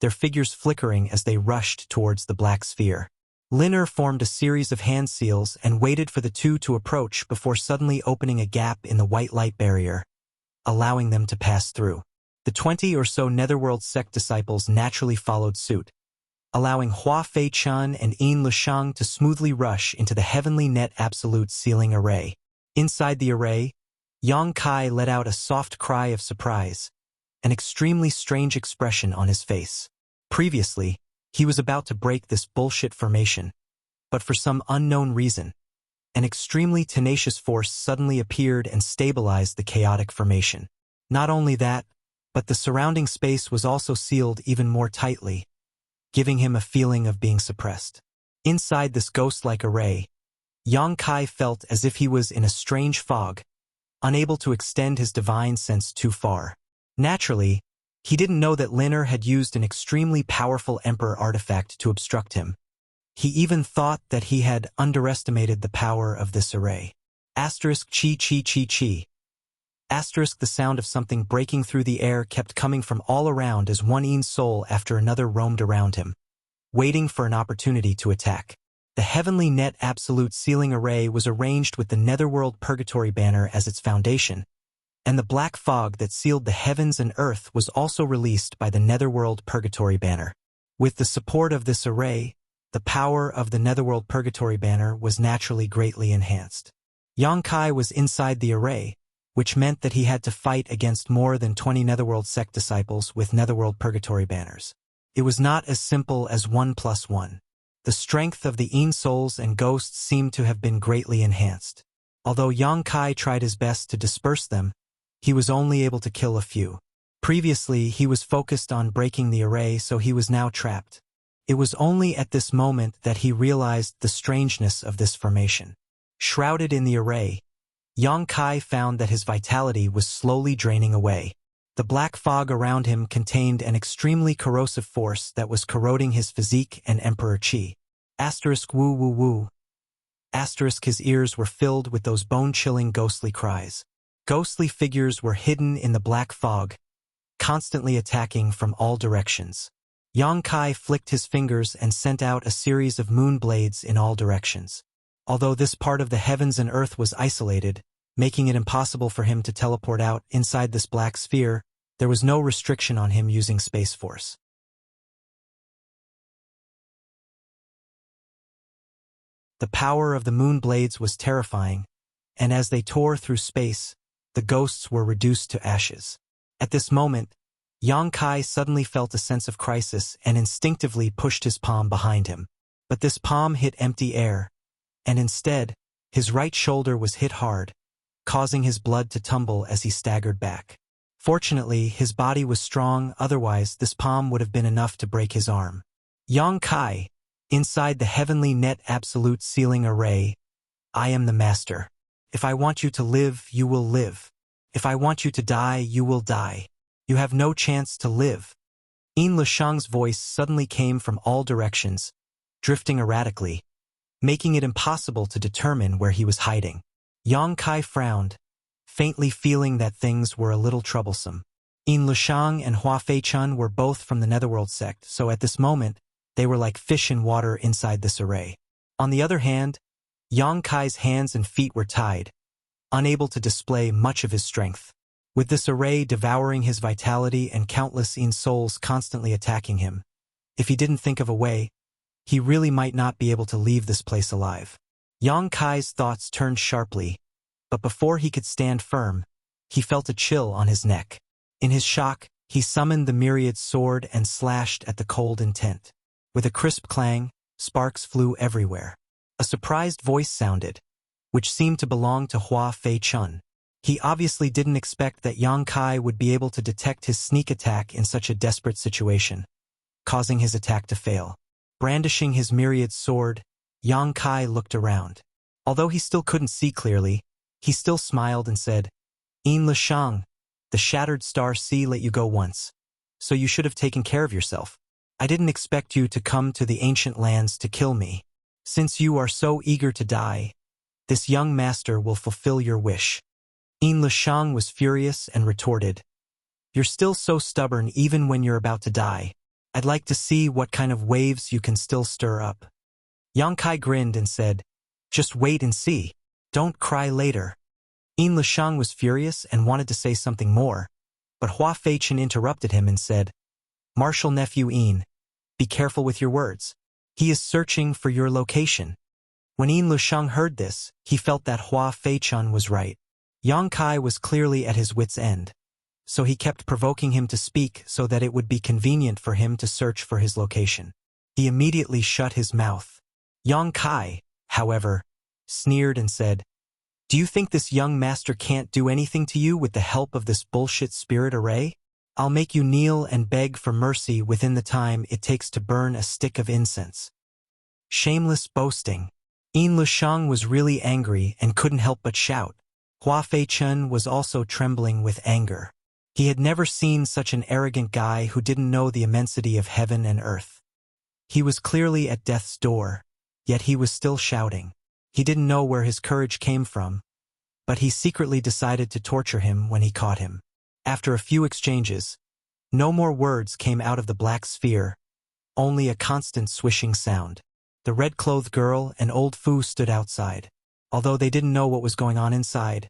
their figures flickering as they rushed towards the black sphere. Lin Er formed a series of hand seals and waited for the two to approach before suddenly opening a gap in the white light barrier, allowing them to pass through. The 20 or so Netherworld sect disciples naturally followed suit, allowing Hua Fei-chen and Yin Lishang to smoothly rush into the heavenly net absolute sealing array. Inside the array, Yang Kai let out a soft cry of surprise, an extremely strange expression on his face. Previously, he was about to break this bullshit formation, but for some unknown reason, an extremely tenacious force suddenly appeared and stabilized the chaotic formation. Not only that, but the surrounding space was also sealed even more tightly, giving him a feeling of being suppressed. Inside this ghost-like array, Yang Kai felt as if he was in a strange fog, unable to extend his divine sense too far. Naturally, he didn't know that Lin Er had used an extremely powerful emperor artifact to obstruct him. He even thought that he had underestimated the power of this array. Asterisk chi chi chi chi. Asterisk the sound of something breaking through the air kept coming from all around as one Yin soul after another roamed around him, waiting for an opportunity to attack. The heavenly net absolute sealing array was arranged with the Netherworld Purgatory banner as its foundation, and the black fog that sealed the heavens and earth was also released by the Netherworld Purgatory banner. With the support of this array, the power of the Netherworld Purgatory banner was naturally greatly enhanced. Yang Kai was inside the array, which meant that he had to fight against more than 20 Netherworld sect disciples with Netherworld Purgatory banners. It was not as simple as 1+1. The strength of the Yin souls and ghosts seemed to have been greatly enhanced. Although Yang Kai tried his best to disperse them, he was only able to kill a few. Previously, he was focused on breaking the array, so he was now trapped. It was only at this moment that he realized the strangeness of this formation. Shrouded in the array, Yang Kai found that his vitality was slowly draining away. The black fog around him contained an extremely corrosive force that was corroding his physique and emperor chi. Asterisk woo woo woo. Asterisk his ears were filled with those bone-chilling ghostly cries. Ghostly figures were hidden in the black fog, constantly attacking from all directions. Yang Kai flicked his fingers and sent out a series of moon blades in all directions. Although this part of the heavens and earth was isolated, making it impossible for him to teleport out inside this black sphere, there was no restriction on him using Space Force. The power of the moon blades was terrifying, and as they tore through space, the ghosts were reduced to ashes. At this moment, Yang Kai suddenly felt a sense of crisis and instinctively pushed his palm behind him. But this palm hit empty air, and instead, his right shoulder was hit hard, causing his blood to tumble as he staggered back. Fortunately, his body was strong, otherwise this palm would have been enough to break his arm. Yang Kai, inside the heavenly net absolute sealing array, I am the master. If I want you to live, you will live. If I want you to die, you will die. You have no chance to live. Yin Lishang's voice suddenly came from all directions, drifting erratically, making it impossible to determine where he was hiding. Yang Kai frowned, faintly feeling that things were a little troublesome. Yin Lishang and Hua Fei-chun were both from the Netherworld sect, so at this moment, they were like fish in water inside this array. On the other hand, Yang Kai's hands and feet were tied, unable to display much of his strength. With this array devouring his vitality and countless Yin souls constantly attacking him, if he didn't think of a way, he really might not be able to leave this place alive. Yang Kai's thoughts turned sharply, but before he could stand firm, he felt a chill on his neck. In his shock, he summoned the myriad sword and slashed at the cold intent. With a crisp clang, sparks flew everywhere. A surprised voice sounded, which seemed to belong to Hua Fei-chun. He obviously didn't expect that Yang Kai would be able to detect his sneak attack in such a desperate situation, causing his attack to fail. Brandishing his myriad sword, Yang Kai looked around. Although he still couldn't see clearly, he still smiled and said, "Yin Lishang, the Shattered Star Sea let you go once, so you should have taken care of yourself. I didn't expect you to come to the ancient lands to kill me. Since you are so eager to die, this young master will fulfill your wish." Yin Lishang was furious and retorted, "You're still so stubborn even when you're about to die. I'd like to see what kind of waves you can still stir up." Yang Kai grinned and said, "Just wait and see. Don't cry later." Yin Lishang was furious and wanted to say something more, but Hua Fei-chun interrupted him and said, "Martial nephew Yin, be careful with your words. He is searching for your location." When Yin Lishang heard this, he felt that Hua Fei-chun was right. Yang Kai was clearly at his wit's end, so he kept provoking him to speak so that it would be convenient for him to search for his location. He immediately shut his mouth. Yang Kai, however, sneered and said, "Do you think this young master can't do anything to you with the help of this bullshit spirit array? I'll make you kneel and beg for mercy within the time it takes to burn a stick of incense." Shameless boasting. Yin Lishang was really angry and couldn't help but shout. Hua Fei-chun was also trembling with anger. He had never seen such an arrogant guy who didn't know the immensity of heaven and earth. He was clearly at death's door, yet he was still shouting. He didn't know where his courage came from, but he secretly decided to torture him when he caught him. After a few exchanges, no more words came out of the black sphere, only a constant swishing sound. The red-clothed girl and old Fu stood outside. Although they didn't know what was going on inside,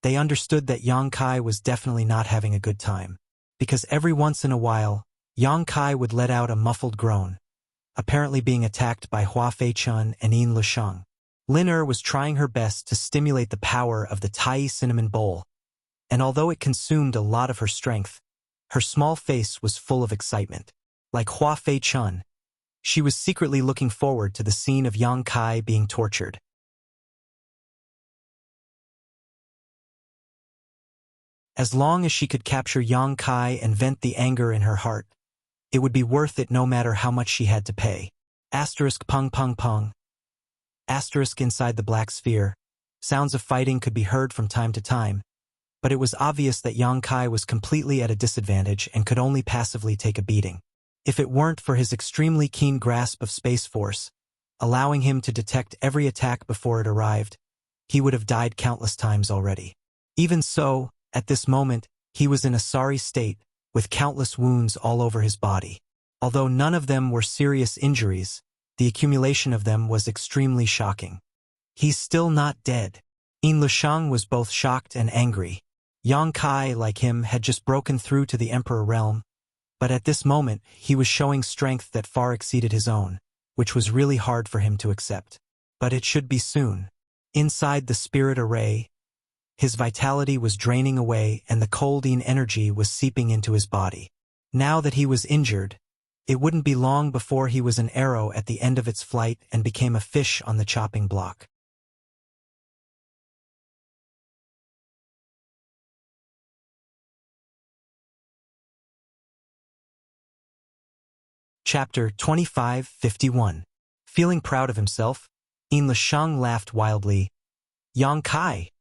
they understood that Yang Kai was definitely not having a good time, because every once in a while, Yang Kai would let out a muffled groan, apparently being attacked by Hua Fei-chun and Yin Lishang. Lin was trying her best to stimulate the power of the Tai cinnamon bowl, and although it consumed a lot of her strength, her small face was full of excitement. Like Hua Fei-chun, she was secretly looking forward to the scene of Yang Kai being tortured. As long as she could capture Yang Kai and vent the anger in her heart, it would be worth it no matter how much she had to pay. Asterisk pung pung pung. Asterisk inside the black sphere. Sounds of fighting could be heard from time to time, but it was obvious that Yang Kai was completely at a disadvantage and could only passively take a beating. If it weren't for his extremely keen grasp of Space Force, allowing him to detect every attack before it arrived, he would have died countless times already. Even so, at this moment, he was in a sorry state, with countless wounds all over his body. Although none of them were serious injuries, the accumulation of them was extremely shocking. He's still not dead. Yin Lishang was both shocked and angry. Yang Kai, like him, had just broken through to the Emperor realm, but at this moment, he was showing strength that far exceeded his own, which was really hard for him to accept. But it should be soon. Inside the spirit array, his vitality was draining away and the cold Yin energy was seeping into his body. Now that he was injured, it wouldn't be long before he was an arrow at the end of its flight and became a fish on the chopping block. Chapter 25:51. Feeling proud of himself, Yin Lishang laughed wildly. "Yang Kai,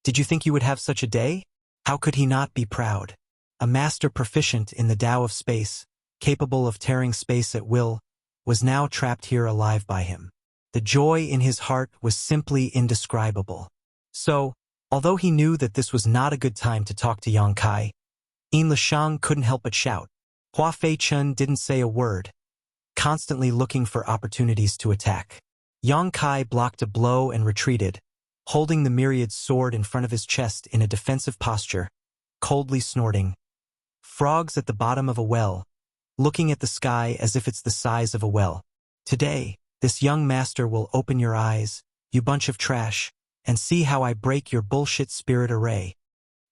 did you think you would have such a day? How could he not be proud? A master proficient in the Tao of space, capable of tearing space at will, was now trapped here alive by him. The joy in his heart was simply indescribable. So, although he knew that this was not a good time to talk to Yang Kai, Yin Lishang couldn't help but shout. Hua Fei-chun didn't say a word, constantly looking for opportunities to attack. Yang Kai blocked a blow and retreated, holding the myriad sword in front of his chest in a defensive posture, coldly snorting. Frogs at the bottom of a well, looking at the sky as if it's the size of a well. Today, this young master will open your eyes, you bunch of trash, and see how I break your bullshit spirit array.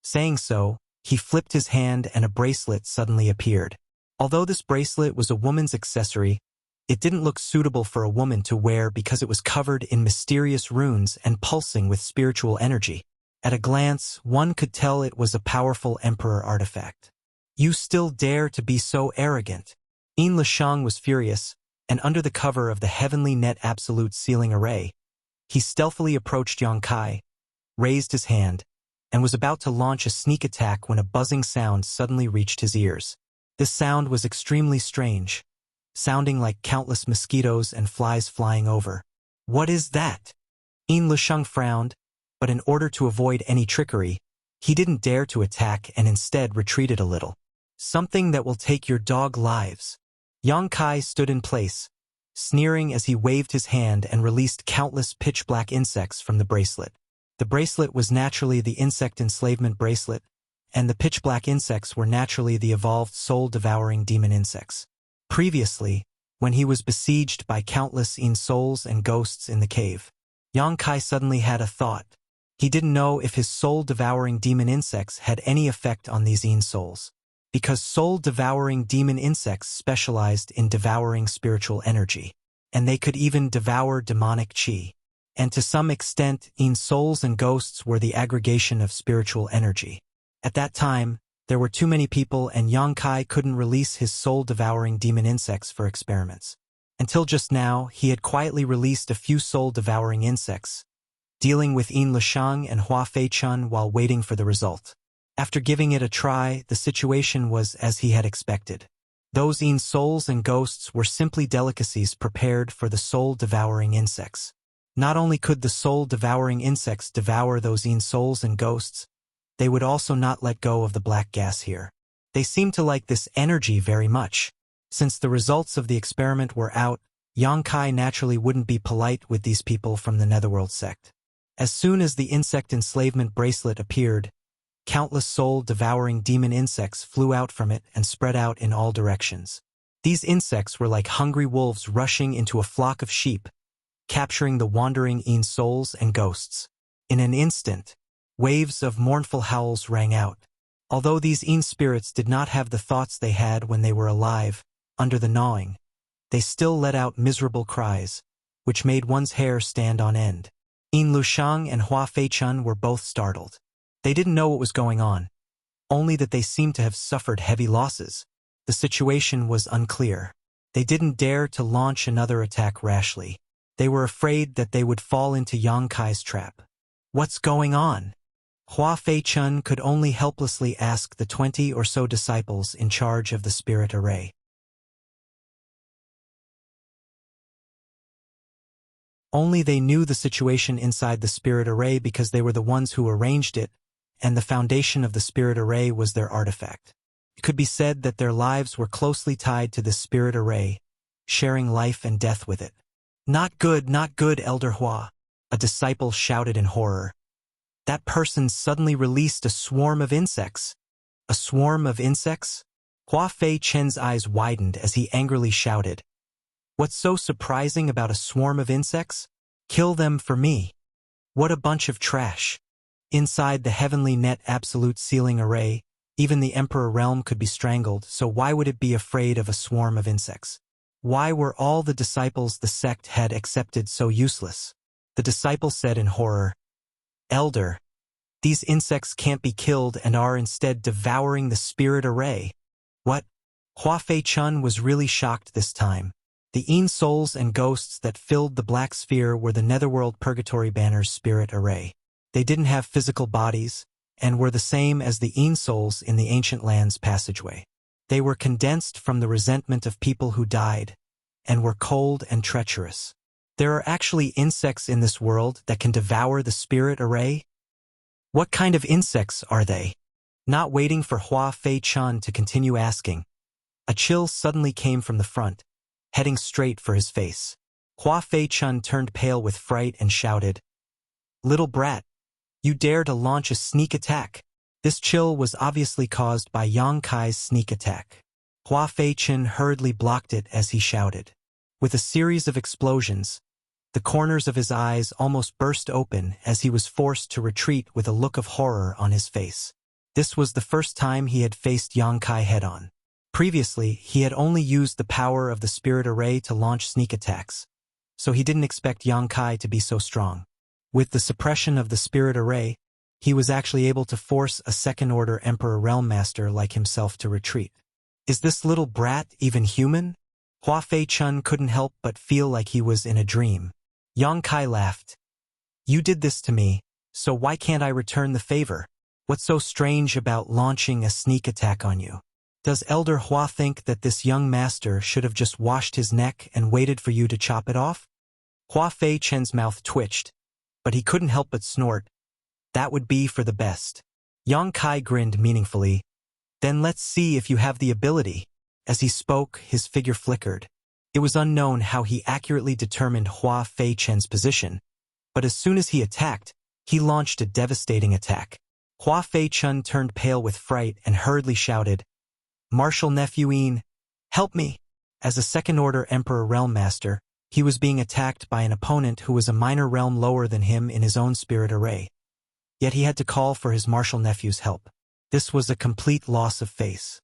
Saying so, he flipped his hand and a bracelet suddenly appeared. Although this bracelet was a woman's accessory, it didn't look suitable for a woman to wear because it was covered in mysterious runes and pulsing with spiritual energy. At a glance, one could tell it was a powerful emperor artifact. You still dare to be so arrogant? Yin Lishang was furious, and under the cover of the heavenly net absolute sealing array, he stealthily approached Yang Kai, raised his hand, and was about to launch a sneak attack when a buzzing sound suddenly reached his ears. This sound was extremely strange, sounding like countless mosquitoes and flies flying over. What is that? Yin Lishang frowned, but in order to avoid any trickery, he didn't dare to attack and instead retreated a little. Something that will take your dog lives. Yang Kai stood in place, sneering as he waved his hand and released countless pitch-black insects from the bracelet. The bracelet was naturally the insect enslavement bracelet, and the pitch-black insects were naturally the evolved soul-devouring demon insects. Previously, when he was besieged by countless Yin souls and ghosts in the cave, Yang Kai suddenly had a thought. He didn't know if his soul-devouring demon insects had any effect on these Yin souls, because soul-devouring demon insects specialized in devouring spiritual energy, and they could even devour demonic qi. And to some extent, Yin souls and ghosts were the aggregation of spiritual energy. At that time, there were too many people and Yang Kai couldn't release his soul-devouring demon insects for experiments. Until just now, he had quietly released a few soul-devouring insects, dealing with Yin Lishang and Hua Fei-chun while waiting for the result. After giving it a try, the situation was as he had expected. Those Yin souls and ghosts were simply delicacies prepared for the soul-devouring insects. Not only could the soul-devouring insects devour those Yin souls and ghosts, they would also not let go of the black gas here. They seemed to like this energy very much. Since the results of the experiment were out, Yang Kai naturally wouldn't be polite with these people from the Netherworld sect. As soon as the insect enslavement bracelet appeared, countless soul-devouring demon insects flew out from it and spread out in all directions. These insects were like hungry wolves rushing into a flock of sheep, capturing the wandering Yin souls and ghosts. In an instant, waves of mournful howls rang out. Although these Yin spirits did not have the thoughts they had when they were alive, under the gnawing, they still let out miserable cries, which made one's hair stand on end. Yin Lishang and Hua Fei-chun were both startled. They didn't know what was going on, only that they seemed to have suffered heavy losses. The situation was unclear. They didn't dare to launch another attack rashly. They were afraid that they would fall into Yang Kai's trap. What's going on? Hua Fei-chun could only helplessly ask the 20 or so disciples in charge of the spirit array. Only they knew the situation inside the spirit array because they were the ones who arranged it, and the foundation of the spirit array was their artifact. It could be said that their lives were closely tied to this spirit array, sharing life and death with it. Not good, Elder Hua, a disciple shouted in horror. That person suddenly released a swarm of insects. A swarm of insects? Hua Fei-chun's eyes widened as he angrily shouted. What's so surprising about a swarm of insects? Kill them for me. What a bunch of trash. Inside the heavenly net absolute sealing array, even the Emperor realm could be strangled, so why would it be afraid of a swarm of insects? Why were all the disciples the sect had accepted so useless? The disciple said in horror, Elder, these insects can't be killed and are instead devouring the spirit array. What? Hua Fei-chun was really shocked this time. The Yin souls and ghosts that filled the black sphere were the Netherworld Purgatory Banner's spirit array. They didn't have physical bodies, and were the same as the Yin souls in the Ancient Lands passageway. They were condensed from the resentment of people who died, and were cold and treacherous. There are actually insects in this world that can devour the spirit array? What kind of insects are they? Not waiting for Hua Fei-chun to continue asking, a chill suddenly came from the front, heading straight for his face. Hua Fei-chun turned pale with fright and shouted, "Little brat, you dare to launch a sneak attack?" This chill was obviously caused by Yang Kai's sneak attack. Hua Fei-chun hurriedly blocked it as he shouted. With a series of explosions, the corners of his eyes almost burst open as he was forced to retreat with a look of horror on his face. This was the first time he had faced Yang Kai head-on. Previously, he had only used the power of the spirit array to launch sneak attacks, so he didn't expect Yang Kai to be so strong. With the suppression of the spirit array, he was actually able to force a second-order Emperor Realm Master like himself to retreat. Is this little brat even human? Hua Fei-chun couldn't help but feel like he was in a dream. Yang Kai laughed. "You did this to me, so why can't I return the favor? What's so strange about launching a sneak attack on you? Does Elder Hua think that this young master should have just washed his neck and waited for you to chop it off?" Hua Fei-chun's mouth twitched, but he couldn't help but snort. "That would be for the best." Yang Kai grinned meaningfully. "Then let's see if you have the ability." As he spoke, his figure flickered. It was unknown how he accurately determined Hua Fei-chun's position, but as soon as he attacked, he launched a devastating attack. Hua Fei-chun turned pale with fright and hurriedly shouted, "Martial Nephew-in, help me!" As a second-order Emperor Realm Master, he was being attacked by an opponent who was a minor realm lower than him in his own spirit array. Yet he had to call for his martial nephew's help. This was a complete loss of face.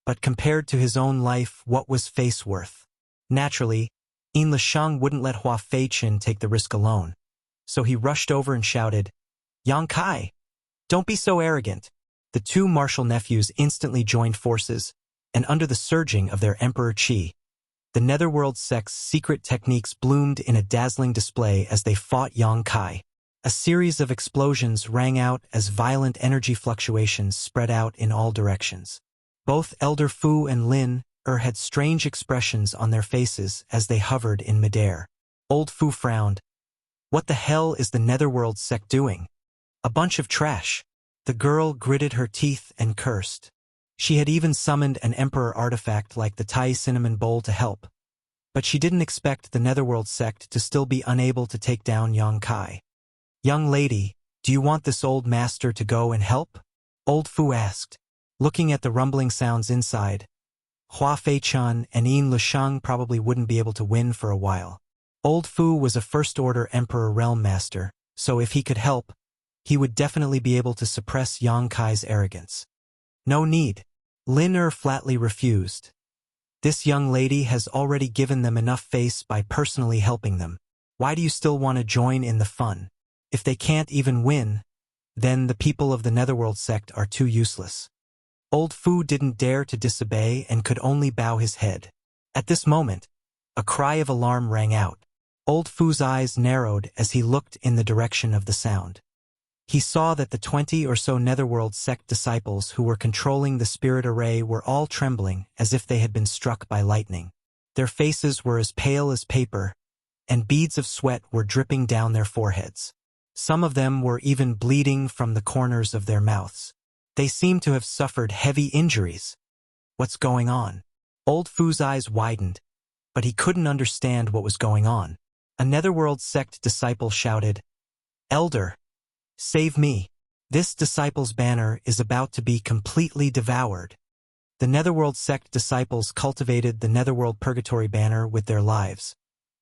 But compared to his own life, what was face worth? Naturally, Yin Lisheng wouldn't let Hua Fei-chun take the risk alone, so he rushed over and shouted, "Yang Kai, don't be so arrogant." The two martial nephews instantly joined forces, and under the surging of their Emperor Qi, the Netherworld sect's secret techniques bloomed in a dazzling display as they fought Yang Kai. A series of explosions rang out as violent energy fluctuations spread out in all directions. Both Elder Fu and Lin had strange expressions on their faces as they hovered in midair. Old Fu frowned. "What the hell is the Netherworld sect doing? A bunch of trash." The girl gritted her teeth and cursed. She had even summoned an Emperor artifact like the Tai Cinnamon Bowl to help, but she didn't expect the Netherworld sect to still be unable to take down Yang Kai. "Young lady, do you want this old master to go and help?" Old Fu asked. Looking at the rumbling sounds inside, Hua Fei-chun and Yin Lisheng probably wouldn't be able to win for a while. Old Fu was a first-order Emperor Realm Master, so if he could help, he would definitely be able to suppress Yang Kai's arrogance. "No need." Lin flatly refused. "This young lady has already given them enough face by personally helping them. Why do you still want to join in the fun? If they can't even win, then the people of the Netherworld sect are too useless." Old Fu didn't dare to disobey and could only bow his head. At this moment, a cry of alarm rang out. Old Fu's eyes narrowed as he looked in the direction of the sound. He saw that the 20 or so Netherworld sect disciples who were controlling the spirit array were all trembling as if they had been struck by lightning. Their faces were as pale as paper, and beads of sweat were dripping down their foreheads. Some of them were even bleeding from the corners of their mouths. They seemed to have suffered heavy injuries. What's going on? Old Fu's eyes widened, but he couldn't understand what was going on. A Netherworld sect disciple shouted, "Elder, save me. This disciple's banner is about to be completely devoured." The Netherworld sect disciples cultivated the Netherworld Purgatory banner with their lives,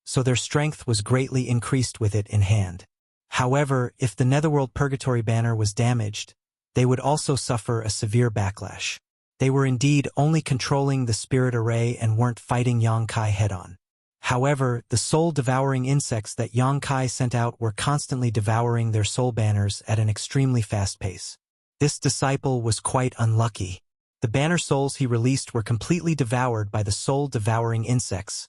so their strength was greatly increased with it in hand. However, if the Netherworld Purgatory banner was damaged, they would also suffer a severe backlash. They were indeed only controlling the spirit array and weren't fighting Yang Kai head-on. However, the soul-devouring insects that Yang Kai sent out were constantly devouring their soul banners at an extremely fast pace. This disciple was quite unlucky. The banner souls he released were completely devoured by the soul-devouring insects,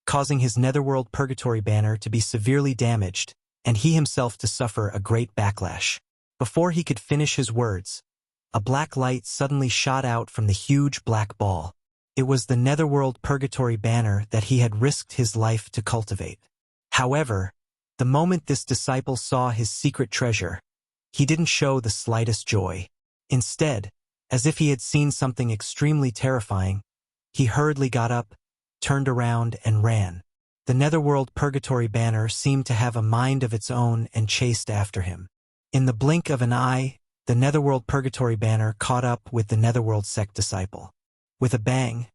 causing his Netherworld Purgatory banner to be severely damaged, and he himself to suffer a great backlash. Before he could finish his words, a black light suddenly shot out from the huge black ball. It was the netherworld purgatory banner that he had risked his life to cultivate. However, the moment this disciple saw his secret treasure, he didn't show the slightest joy. Instead, as if he had seen something extremely terrifying, he hurriedly got up, turned around, and ran. The netherworld purgatory banner seemed to have a mind of its own and chased after him. In the blink of an eye, the netherworld purgatory banner caught up with the netherworld sect disciple. With a bang,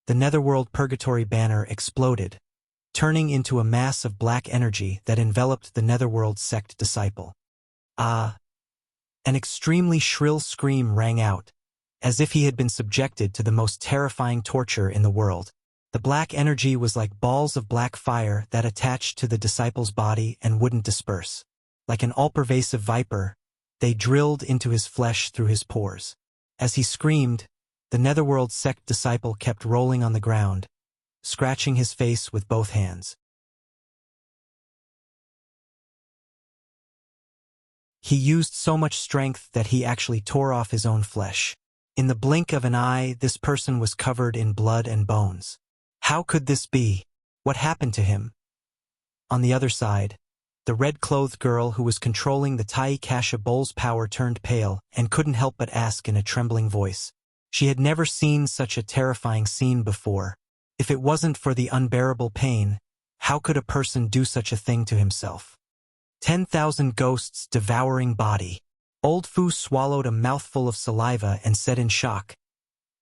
the netherworld purgatory banner exploded, turning into a mass of black energy that enveloped the netherworld sect disciple. Ah! An extremely shrill scream rang out, as if he had been subjected to the most terrifying torture in the world. The black energy was like balls of black fire that attached to the disciple's body and wouldn't disperse. Like an all-pervasive viper, they drilled into his flesh through his pores. As he screamed, the netherworld sect disciple kept rolling on the ground, scratching his face with both hands. He used so much strength that he actually tore off his own flesh. In the blink of an eye, this person was covered in blood and bones. How could this be? What happened to him? On the other side, the red-clothed girl who was controlling the Tai Kasha Bowl's power turned pale and couldn't help but ask in a trembling voice. She had never seen such a terrifying scene before. If it wasn't for the unbearable pain, how could a person do such a thing to himself? 10,000 ghosts devouring body. Old Fu swallowed a mouthful of saliva and said in shock,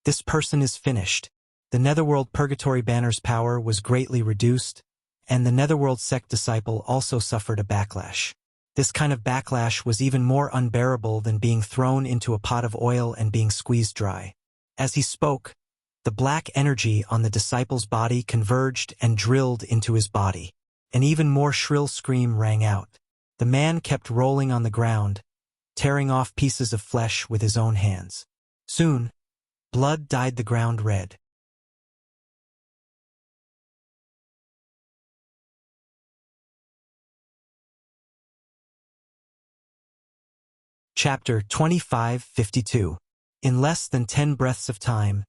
"This person is finished." The netherworld purgatory banner's power was greatly reduced, and the netherworld sect disciple also suffered a backlash. This kind of backlash was even more unbearable than being thrown into a pot of oil and being squeezed dry. As he spoke, the black energy on the disciple's body converged and drilled into his body. An even more shrill scream rang out. The man kept rolling on the ground, tearing off pieces of flesh with his own hands. Soon, blood dyed the ground red. Chapter 2552. In less than 10 breaths of time,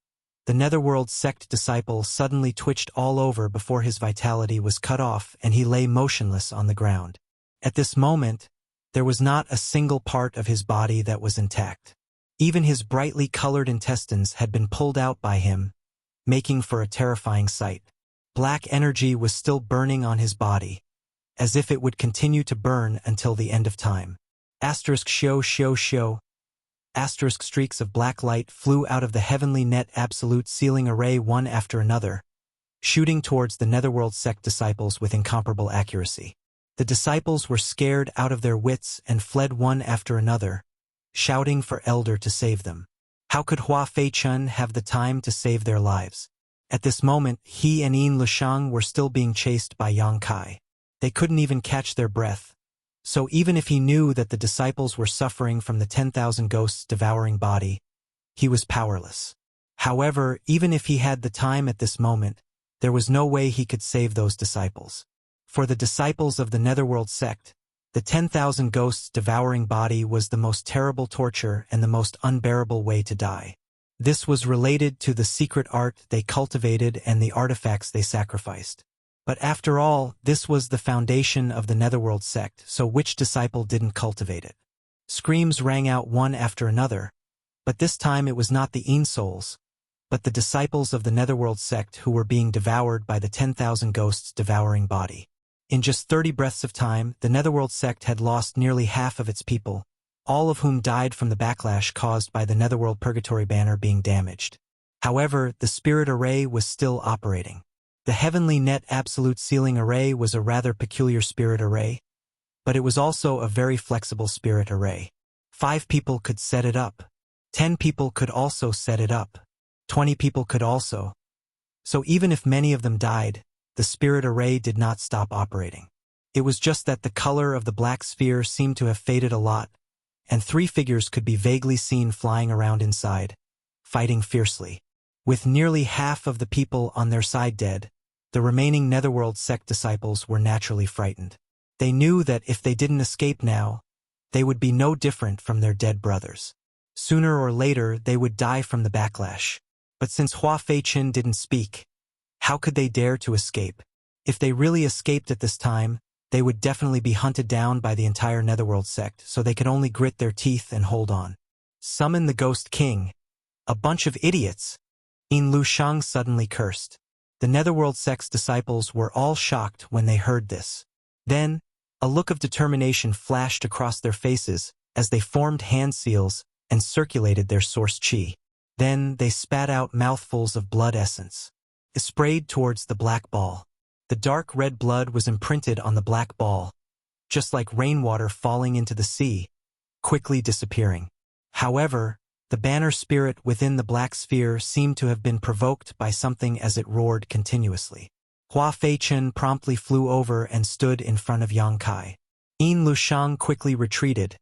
the netherworld sect disciple suddenly twitched all over before his vitality was cut off and he lay motionless on the ground. At this moment, there was not a single part of his body that was intact. Even his brightly colored intestines had been pulled out by him, making for a terrifying sight. Black energy was still burning on his body, as if it would continue to burn until the end of time. Asterisk show show show. Asterisk streaks of black light flew out of the heavenly net absolute ceiling array one after another, shooting towards the netherworld sect disciples with incomparable accuracy. The disciples were scared out of their wits and fled one after another, shouting for Elder to save them. How could Hua Fei Chun have the time to save their lives? At this moment, he and Yin Lushang were still being chased by Yang Kai. They couldn't even catch their breath. So even if he knew that the disciples were suffering from the 10,000 ghosts devouring body, he was powerless. However, even if he had the time at this moment, there was no way he could save those disciples. For the disciples of the netherworld sect, the 10,000 ghosts devouring body was the most terrible torture and the most unbearable way to die. This was related to the secret art they cultivated and the artifacts they sacrificed. But after all, this was the foundation of the netherworld sect, so which disciple didn't cultivate it? Screams rang out one after another, but this time it was not the Yin souls, but the disciples of the netherworld sect who were being devoured by the 10,000 ghosts devouring body. In just 30 breaths of time, the netherworld sect had lost nearly half of its people, all of whom died from the backlash caused by the netherworld purgatory banner being damaged. However, the spirit array was still operating. The heavenly net absolute ceiling array was a rather peculiar spirit array, but it was also a very flexible spirit array. 5 people could set it up. 10 people could also set it up. 20 people could also. So even if many of them died, the spirit array did not stop operating. It was just that the color of the black sphere seemed to have faded a lot, and 3 figures could be vaguely seen flying around inside, fighting fiercely. With nearly half of the people on their side dead, the remaining netherworld sect disciples were naturally frightened. They knew that if they didn't escape now, they would be no different from their dead brothers. Sooner or later, they would die from the backlash. But since Hua Feichen didn't speak, how could they dare to escape? If they really escaped at this time, they would definitely be hunted down by the entire Netherworld sect, so they could only grit their teeth and hold on. Summon the Ghost King. A bunch of idiots! Yin Lushang suddenly cursed. The Netherworld sect's disciples were all shocked when they heard this. Then, a look of determination flashed across their faces as they formed hand seals and circulated their source chi. Then they spat out mouthfuls of blood essence. It sprayed towards the black ball. The dark red blood was imprinted on the black ball, just like rainwater falling into the sea, quickly disappearing. However, the banner spirit within the black sphere seemed to have been provoked by something as it roared continuously. Hua Feichen promptly flew over and stood in front of Yang Kai. Yin Lushang quickly retreated,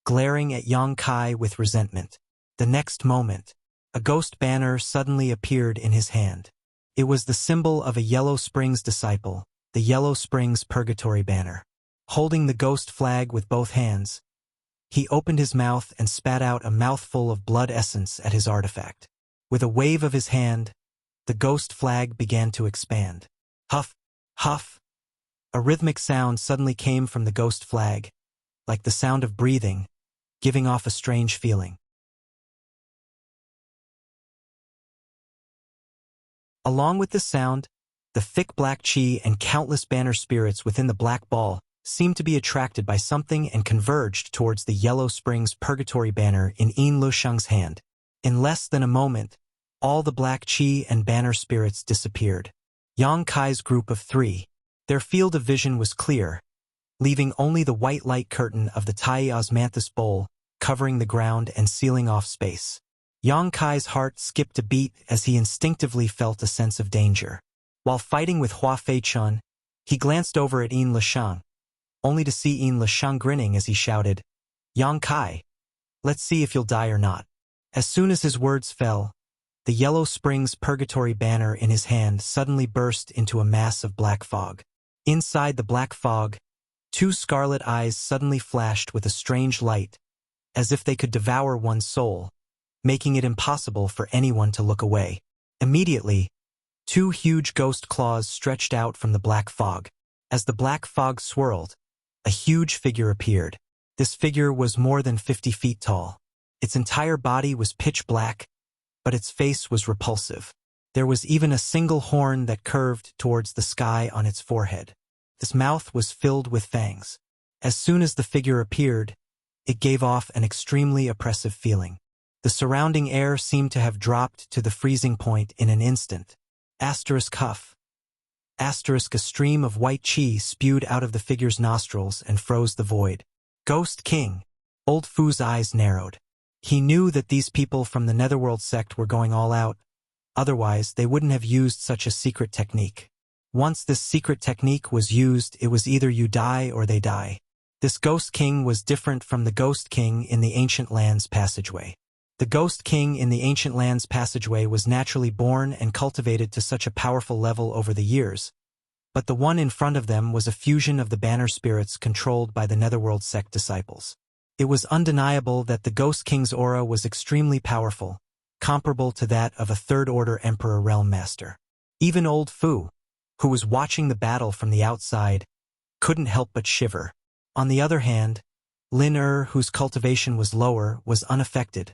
glaring at Yang Kai with resentment. The next moment, a ghost banner suddenly appeared in his hand. It was the symbol of a Yellow Springs disciple, the Yellow Springs Purgatory banner. Holding the ghost flag with both hands, he opened his mouth and spat out a mouthful of blood essence at his artifact. With a wave of his hand, the ghost flag began to expand. Huff, huff. A rhythmic sound suddenly came from the ghost flag, like the sound of breathing, giving off a strange feeling. Along with the sound, the thick black chi and countless banner spirits within the black ball seemed to be attracted by something and converged towards the Yellow Springs Purgatory banner in Yin Lushang's hand. In less than a moment, all the black chi and banner spirits disappeared. Yang Kai's group of three. Their field of vision was clear, leaving only the white light curtain of the Tai Osmanthus bowl covering the ground and sealing off space. Yang Kai's heart skipped a beat as he instinctively felt a sense of danger. While fighting with Hua Feichen, he glanced over at Yin Lushang, only to see Yin Lushang grinning as he shouted, "Yang Kai, let's see if you'll die or not." As soon as his words fell, the Yellow Springs Purgatory banner in his hand suddenly burst into a mass of black fog. Inside the black fog, two scarlet eyes suddenly flashed with a strange light, as if they could devour one's soul, making it impossible for anyone to look away. Immediately, two huge ghost claws stretched out from the black fog. As the black fog swirled, a huge figure appeared. This figure was more than 50 feet tall. Its entire body was pitch black, but its face was repulsive. There was even a single horn that curved towards the sky on its forehead. Its mouth was filled with fangs. As soon as the figure appeared, it gave off an extremely oppressive feeling. The surrounding air seemed to have dropped to the freezing point in an instant. Asterisk huff. Asterisk a stream of white chi spewed out of the figure's nostrils and froze the void. Ghost King. Old Fu's eyes narrowed. He knew that these people from the Netherworld sect were going all out, otherwise they wouldn't have used such a secret technique. Once this secret technique was used, it was either you die or they die. This Ghost King was different from the Ghost King in the Ancient Lands passageway. The Ghost King in the Ancient Lands passageway was naturally born and cultivated to such a powerful level over the years, but the one in front of them was a fusion of the banner spirits controlled by the Netherworld sect disciples. It was undeniable that the Ghost King's aura was extremely powerful, comparable to that of a Third-Order Emperor Realm Master. Even old Fu, who was watching the battle from the outside, couldn't help but shiver. On the other hand, Lin whose cultivation was lower, was unaffected,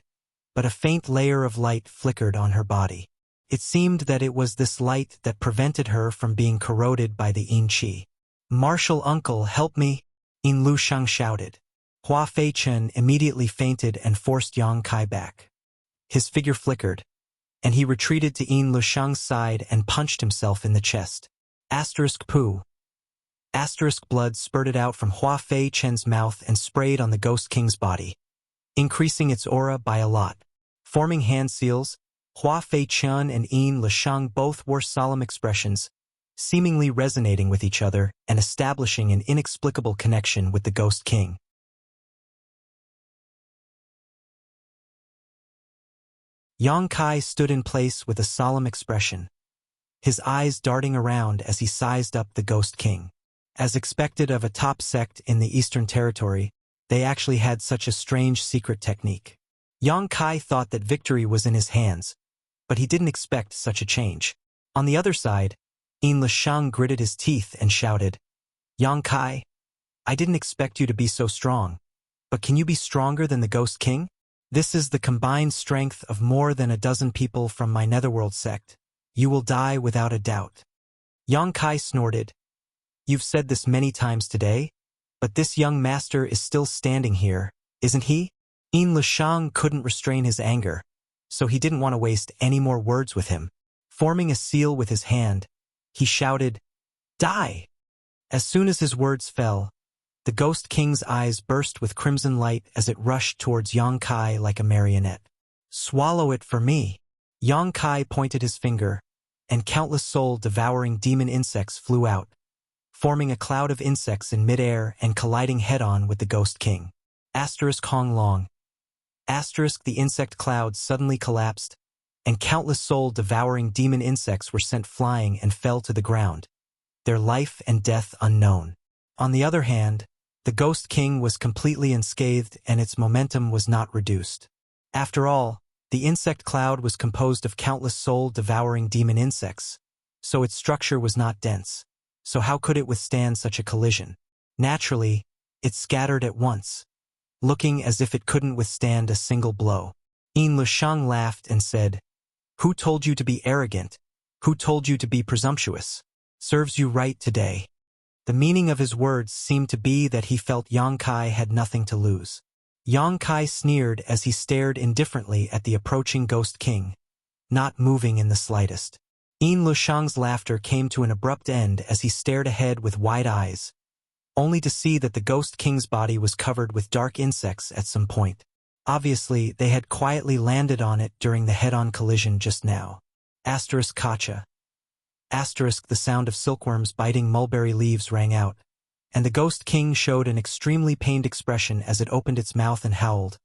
but a faint layer of light flickered on her body. It seemed that it was this light that prevented her from being corroded by the Yin Qi. "Martial uncle, help me!" Yin Lushang shouted. Hua Feichen immediately fainted and forced Yang Kai back. His figure flickered, and he retreated to Yin Lushang's side and punched himself in the chest. Asterisk poo. Asterisk blood spurted out from Hua Feichen's mouth and sprayed on the Ghost King's body, increasing its aura by a lot. Forming hand seals, Hua Feichen and Yin Lushang both wore solemn expressions, seemingly resonating with each other and establishing an inexplicable connection with the Ghost King. Yang Kai stood in place with a solemn expression, his eyes darting around as he sized up the Ghost King. As expected of a top sect in the Eastern Territory, They actually had such a strange secret technique. Yang Kai thought that victory was in his hands, but he didn't expect such a change. On the other side, Yin Lisheng gritted his teeth and shouted, Yang Kai, I didn't expect you to be so strong, but can you be stronger than the Ghost King? This is the combined strength of more than a dozen people from my Netherworld sect. You will die without a doubt. Yang Kai snorted. You've said this many times today, but this young master is still standing here, isn't he? Yin Lisheng couldn't restrain his anger, so he didn't want to waste any more words with him. Forming a seal with his hand, he shouted, Die! As soon as his words fell, the Ghost King's eyes burst with crimson light as it rushed towards Yang Kai like a marionette. Swallow it for me. Yang Kai pointed his finger, and countless soul-devouring demon insects flew out, forming a cloud of insects in midair and colliding head-on with the Ghost King. Hong Long. The insect cloud suddenly collapsed, and countless soul-devouring demon insects were sent flying and fell to the ground, their life and death unknown. On the other hand, the Ghost King was completely unscathed and its momentum was not reduced. After all, the insect cloud was composed of countless soul-devouring demon insects, so its structure was not dense. So how could it withstand such a collision? Naturally, it scattered at once, looking as if it couldn't withstand a single blow. Yin Lisheng laughed and said, Who told you to be arrogant? Who told you to be presumptuous? Serves you right today. The meaning of his words seemed to be that he felt Yang Kai had nothing to lose. Yang Kai sneered as he stared indifferently at the approaching Ghost King, not moving in the slightest. Yin Lisheng's laughter came to an abrupt end as he stared ahead with wide eyes, only to see that the Ghost King's body was covered with dark insects at some point. Obviously, they had quietly landed on it during the head-on collision just now. Kacha. The sound of silkworms biting mulberry leaves rang out, and the Ghost King showed an extremely pained expression as it opened its mouth and howled,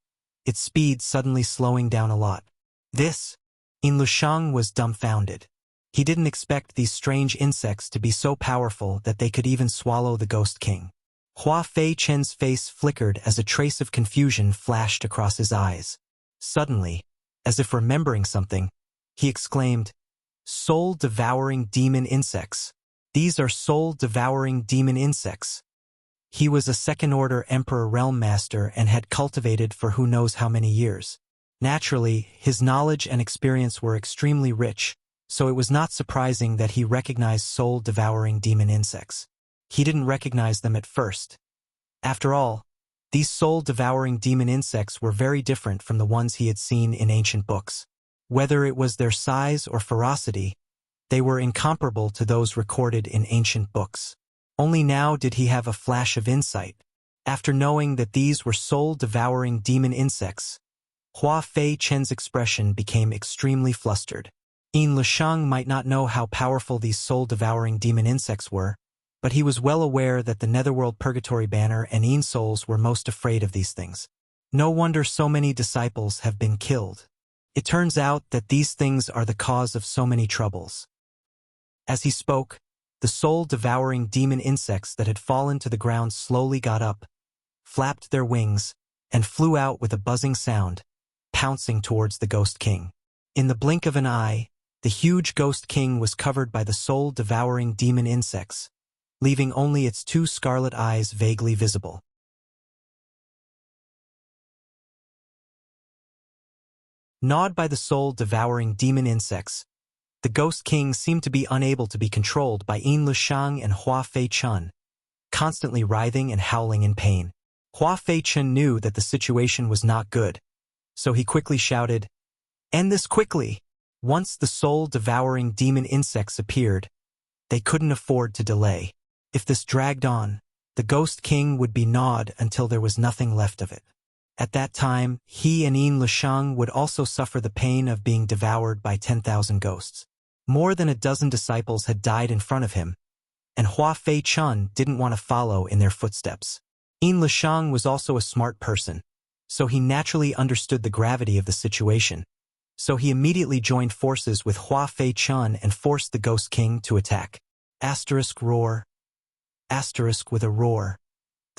its speed suddenly slowing down a lot. Yin Lisheng was dumbfounded. He didn't expect these strange insects to be so powerful that they could even swallow the Ghost King. Hua Fei Chen's face flickered as a trace of confusion flashed across his eyes. Suddenly, as if remembering something, he exclaimed, Soul-devouring demon insects. These are soul-devouring demon insects. He was a second-order Emperor Realm Master and had cultivated for who knows how many years. Naturally, his knowledge and experience were extremely rich, so it was not surprising that he recognized soul-devouring demon insects. He didn't recognize them at first. After all, these soul-devouring demon insects were very different from the ones he had seen in ancient books. Whether it was their size or ferocity, they were incomparable to those recorded in ancient books. Only now did he have a flash of insight. After knowing that these were soul-devouring demon insects, Hua Fei Chen's expression became extremely flustered. Yin Lisheng might not know how powerful these soul-devouring demon insects were, but he was well aware that the Netherworld Purgatory Banner and Yin souls were most afraid of these things. No wonder so many disciples have been killed. It turns out that these things are the cause of so many troubles. As he spoke, the soul-devouring demon insects that had fallen to the ground slowly got up, flapped their wings, and flew out with a buzzing sound, pouncing towards the Ghost King. In the blink of an eye, the huge Ghost King was covered by the soul-devouring demon insects, leaving only its two scarlet eyes vaguely visible. Gnawed by the soul-devouring demon insects, the Ghost King seemed to be unable to be controlled by Yin Lisheng and Hua Fei Chen, constantly writhing and howling in pain. Hua Fei Chen knew that the situation was not good, so he quickly shouted, End this quickly! Once the soul-devouring demon insects appeared, they couldn't afford to delay. If this dragged on, the Ghost King would be gnawed until there was nothing left of it. At that time, he and Yin Lisheng would also suffer the pain of being devoured by 10,000 ghosts. More than a dozen disciples had died in front of him, and Hua Fei Chen didn't want to follow in their footsteps. Yin Lisheng was also a smart person, so he naturally understood the gravity of the situation. So he immediately joined forces with Hua Fei Chen and forced the Ghost King to attack. Roar. With a roar,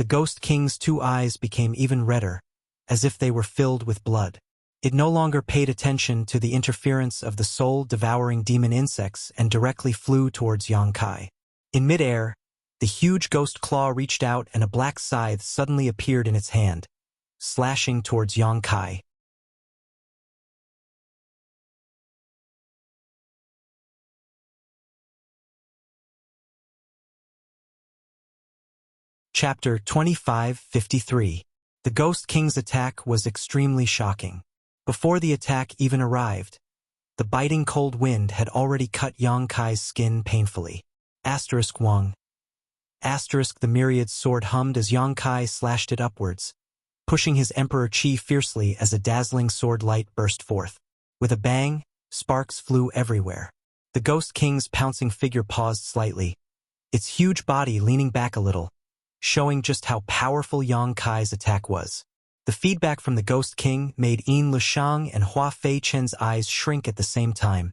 The Ghost King's 2 eyes became even redder, as if they were filled with blood. It no longer paid attention to the interference of the soul-devouring demon insects and directly flew towards Yang Kai. In midair, the huge ghost claw reached out and a black scythe suddenly appeared in its hand, slashing towards Yang Kai. Chapter 2553. The Ghost King's attack was extremely shocking. Before the attack even arrived, the biting cold wind had already cut Yang Kai's skin painfully. Wang. The myriad sword hummed as Yang Kai slashed it upwards, pushing his Emperor Qi fiercely as a dazzling sword light burst forth. With a bang, sparks flew everywhere. The Ghost King's pouncing figure paused slightly, its huge body leaning back a little, showing just how powerful Yang Kai's attack was. The feedback from the Ghost King made Yin Lushang and Hua Fei Chen's eyes shrink at the same time,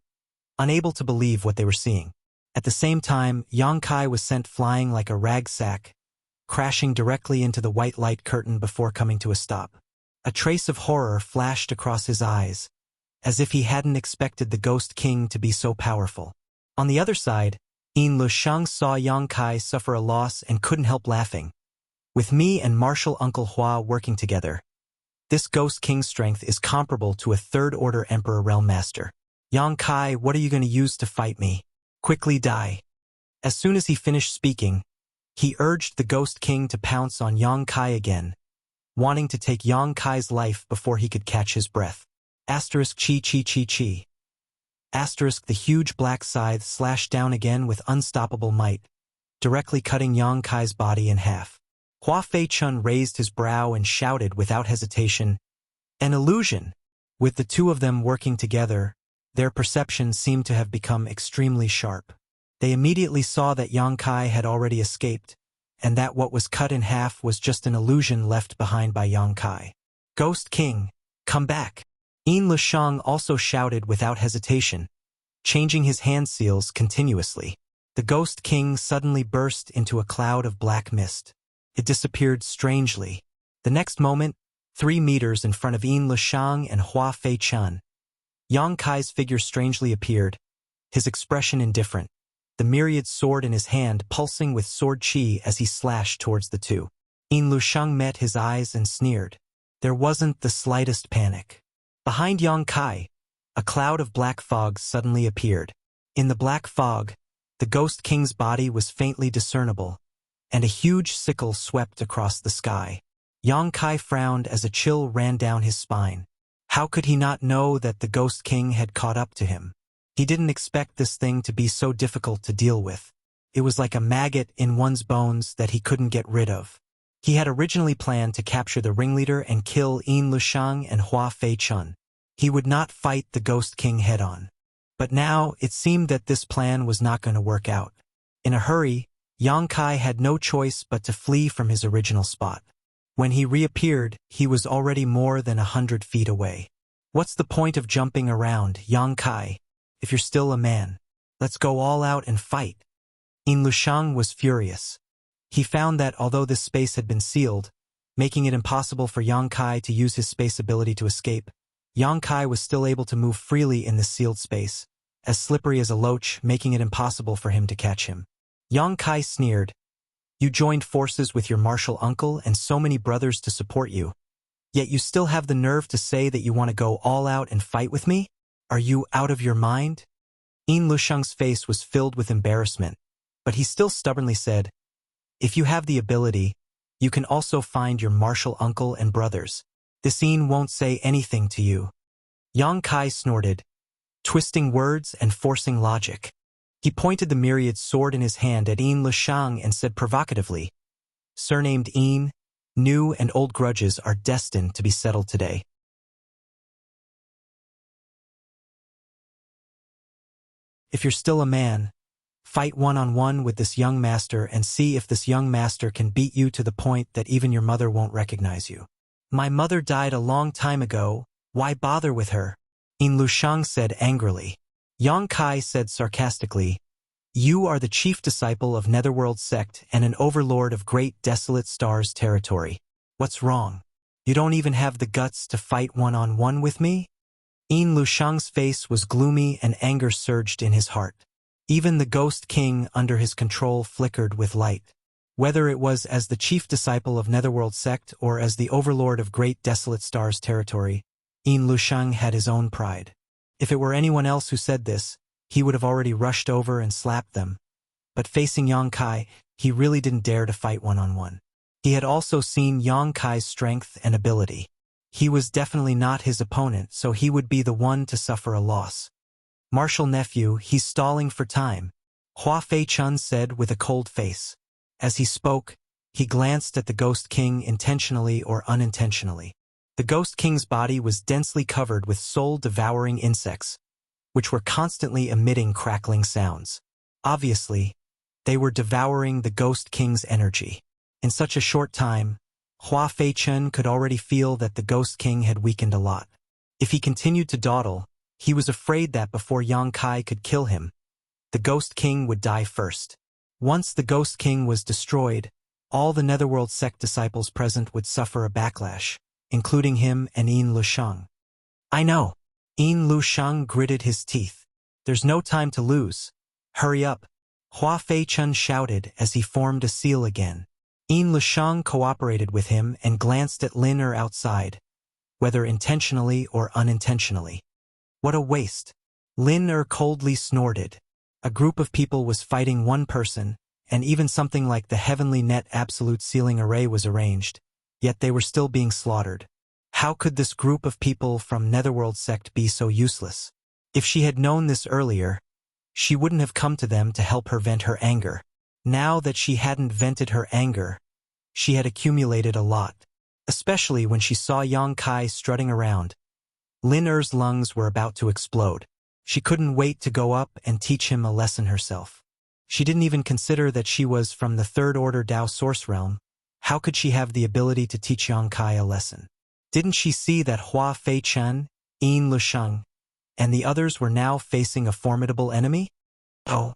unable to believe what they were seeing. At the same time, Yang Kai was sent flying like a rag sack, crashing directly into the white light curtain before coming to a stop. A trace of horror flashed across his eyes, as if he hadn't expected the Ghost King to be so powerful. On the other side, Yin Lushang saw Yang Kai suffer a loss and couldn't help laughing. With me and martial Uncle Hua working together, this Ghost King's strength is comparable to a third-order Emperor Realm Master. Yang Kai, what are you going to use to fight me? Quickly die. As soon as he finished speaking, he urged the Ghost King to pounce on Yang Kai again, wanting to take Yang Kai's life before he could catch his breath. Chi. The huge black scythe slashed down again with unstoppable might, directly cutting Yang Kai's body in half. Hua Fei Chun raised his brow and shouted without hesitation, "An illusion!" With the two of them working together, their perception seemed to have become extremely sharp. They immediately saw that Yang Kai had already escaped, and that what was cut in half was just an illusion left behind by Yang Kai. "Ghost King, come back!" Yin Lushang also shouted without hesitation, changing his hand seals continuously. The Ghost King suddenly burst into a cloud of black mist. It disappeared strangely. The next moment, 3 meters in front of Yin Lushang and Hua Fei Chun, Yang Kai's figure strangely appeared, his expression indifferent, the myriad sword in his hand pulsing with sword chi as he slashed towards the two. Yin Lushang met his eyes and sneered. There wasn't the slightest panic. Behind Yang Kai, a cloud of black fog suddenly appeared. In the black fog, the Ghost King's body was faintly discernible, and a huge sickle swept across the sky. Yang Kai frowned as a chill ran down his spine. How could he not know that the Ghost King had caught up to him? He didn't expect this thing to be so difficult to deal with. It was like a maggot in one's bones that he couldn't get rid of. He had originally planned to capture the ringleader and kill Yin Lushang and Hua Fei Chun. He would not fight the Ghost King head-on. But now it seemed that this plan was not going to work out. In a hurry, Yang Kai had no choice but to flee from his original spot. When he reappeared, he was already more than 100 feet away. What's the point of jumping around, Yang Kai? If you're still a man, let's go all out and fight. Yin Lushang was furious. He found that although this space had been sealed, making it impossible for Yang Kai to use his space ability to escape, Yang Kai was still able to move freely in this sealed space, as slippery as a loach, making it impossible for him to catch him. Yang Kai sneered, "You joined forces with your martial uncle and so many brothers to support you, yet you still have the nerve to say that you want to go all out and fight with me? Are you out of your mind?" Yin Lushang's face was filled with embarrassment, but he still stubbornly said, "If you have the ability, you can also find your martial uncle and brothers. This Yin won't say anything to you." Yang Kai snorted, twisting words and forcing logic. He pointed the myriad sword in his hand at Yin Lushang and said provocatively, "Surnamed Yin, new and old grudges are destined to be settled today. If you're still a man, fight one-on-one with this young master and see if this young master can beat you to the point that even your mother won't recognize you." "My mother died a long time ago, why bother with her?" Yin Lushang said angrily. Yang Kai said sarcastically, You are the chief disciple of Netherworld sect and an overlord of Great Desolate Stars territory. What's wrong? You don't even have the guts to fight one-on-one with me? Yin Lushang's face was gloomy and anger surged in his heart. Even the Ghost King under his control flickered with light. Whether it was as the chief disciple of Netherworld sect or as the overlord of Great Desolate Stars territory, Yin Lushang had his own pride. If it were anyone else who said this, he would have already rushed over and slapped them. But facing Yang Kai, he really didn't dare to fight one-on-one. He had also seen Yang Kai's strength and ability. He was definitely not his opponent, so he would be the one to suffer a loss. Martial nephew, he's stalling for time, Hua Fei-chun said with a cold face. As he spoke, he glanced at the Ghost King intentionally or unintentionally. The Ghost King's body was densely covered with soul-devouring insects, which were constantly emitting crackling sounds. Obviously, they were devouring the Ghost King's energy. In such a short time, Hua Fei-chun could already feel that the Ghost King had weakened a lot. If he continued to dawdle, he was afraid that before Yang Kai could kill him, the Ghost King would die first. Once the Ghost King was destroyed, all the Netherworld sect disciples present would suffer a backlash, including him and Yin Lushang. I know. Yin Lushang gritted his teeth. There's no time to lose. Hurry up. Hua Fei-chun shouted as he formed a seal again. Yin Lushang cooperated with him and glanced at Lin Er outside, whether intentionally or unintentionally. What a waste. Lin Er coldly snorted. A group of people was fighting one person, and even something like the Heavenly Net Absolute Sealing Array was arranged, yet they were still being slaughtered. How could this group of people from Netherworld sect be so useless? If she had known this earlier, she wouldn't have come to them to help her vent her anger. Now that she hadn't vented her anger, she had accumulated a lot, especially when she saw Yang Kai strutting around. Lin Er's lungs were about to explode. She couldn't wait to go up and teach him a lesson herself. She didn't even consider that she was from the Third Order Dao Source Realm. How could she have the ability to teach Yang Kai a lesson? Didn't she see that Hua Fei-chun, Yin Lushang, and the others were now facing a formidable enemy? Oh.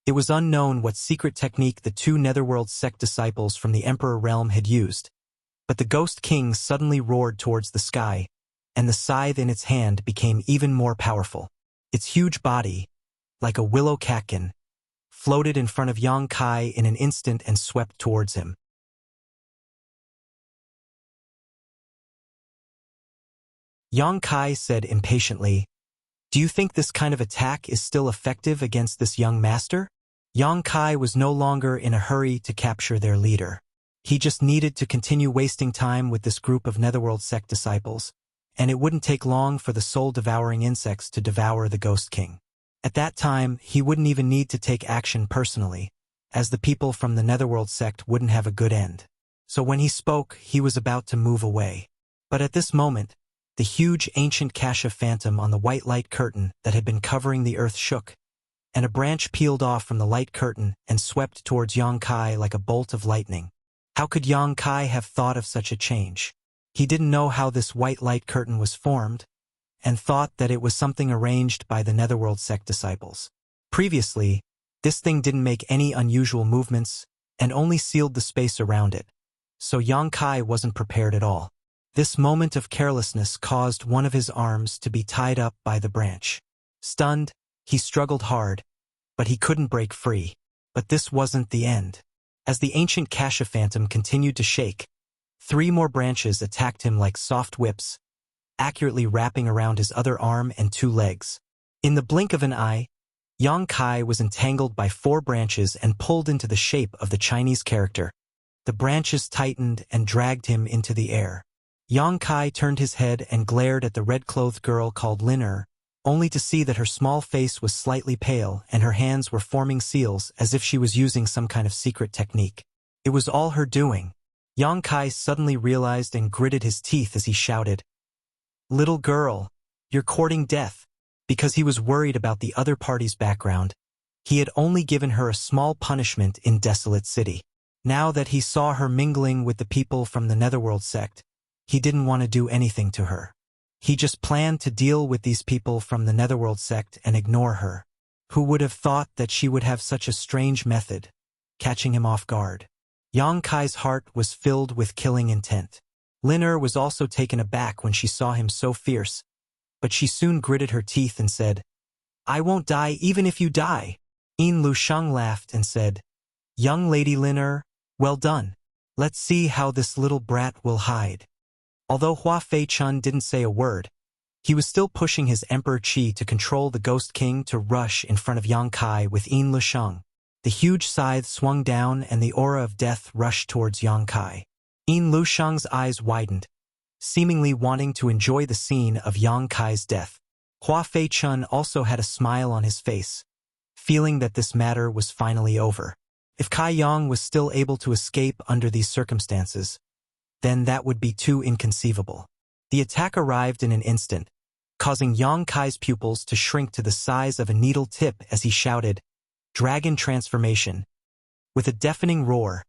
It was unknown what secret technique the two Netherworld sect disciples from the Emperor realm had used, but the Ghost King suddenly roared towards the sky, and the scythe in its hand became even more powerful. Its huge body, like a willow catkin, floated in front of Yang Kai in an instant and swept towards him. Yang Kai said impatiently, "Do you think this kind of attack is still effective against this young master?" Yang Kai was no longer in a hurry to capture their leader. He just needed to continue wasting time with this group of Netherworld sect disciples, and it wouldn't take long for the soul-devouring insects to devour the Ghost King. At that time, he wouldn't even need to take action personally, as the people from the Netherworld sect wouldn't have a good end. So when he spoke, he was about to move away. But at this moment, the huge ancient Kasha phantom on the white light curtain that had been covering the earth shook, and a branch peeled off from the light curtain and swept towards Yang Kai like a bolt of lightning. How could Yang Kai have thought of such a change? He didn't know how this white light curtain was formed, and thought that it was something arranged by the Netherworld sect disciples. Previously, this thing didn't make any unusual movements and only sealed the space around it, so Yang Kai wasn't prepared at all. This moment of carelessness caused one of his arms to be tied up by the branch. Stunned, he struggled hard, but he couldn't break free. But this wasn't the end. As the ancient Kasha phantom continued to shake, 3 more branches attacked him like soft whips, accurately wrapping around his other arm and 2 legs. In the blink of an eye, Yang Kai was entangled by 4 branches and pulled into the shape of the Chinese character. The branches tightened and dragged him into the air. Yang Kai turned his head and glared at the red-clothed girl called Lin Er, only to see that her small face was slightly pale and her hands were forming seals as if she was using some kind of secret technique. It was all her doing. Yang Kai suddenly realized and gritted his teeth as he shouted, "Little girl, you're courting death." Because he was worried about the other party's background, he had only given her a small punishment in Desolate City. Now that he saw her mingling with the people from the Netherworld sect, he didn't want to do anything to her. He just planned to deal with these people from the Netherworld sect and ignore her. Who would have thought that she would have such a strange method, catching him off guard? Yang Kai's heart was filled with killing intent. Lin Er was also taken aback when she saw him so fierce, but she soon gritted her teeth and said, "I won't die even if you die." Yin Lusheng laughed and said, "Young Lady Lin Er, well done. Let's see how this little brat will hide." Although Hua Fei Chun didn't say a word, he was still pushing his Emperor Qi to control the Ghost King to rush in front of Yang Kai with Yin Lusheng. The huge scythe swung down and the aura of death rushed towards Yang Kai. Yin Lusheng's eyes widened, seemingly wanting to enjoy the scene of Yang Kai's death. Hua Fei Chun also had a smile on his face, feeling that this matter was finally over. If Kai Yang was still able to escape under these circumstances, then that would be too inconceivable. The attack arrived in an instant, causing Yang Kai's pupils to shrink to the size of a needle tip as he shouted, "Dragon transformation." With a deafening roar,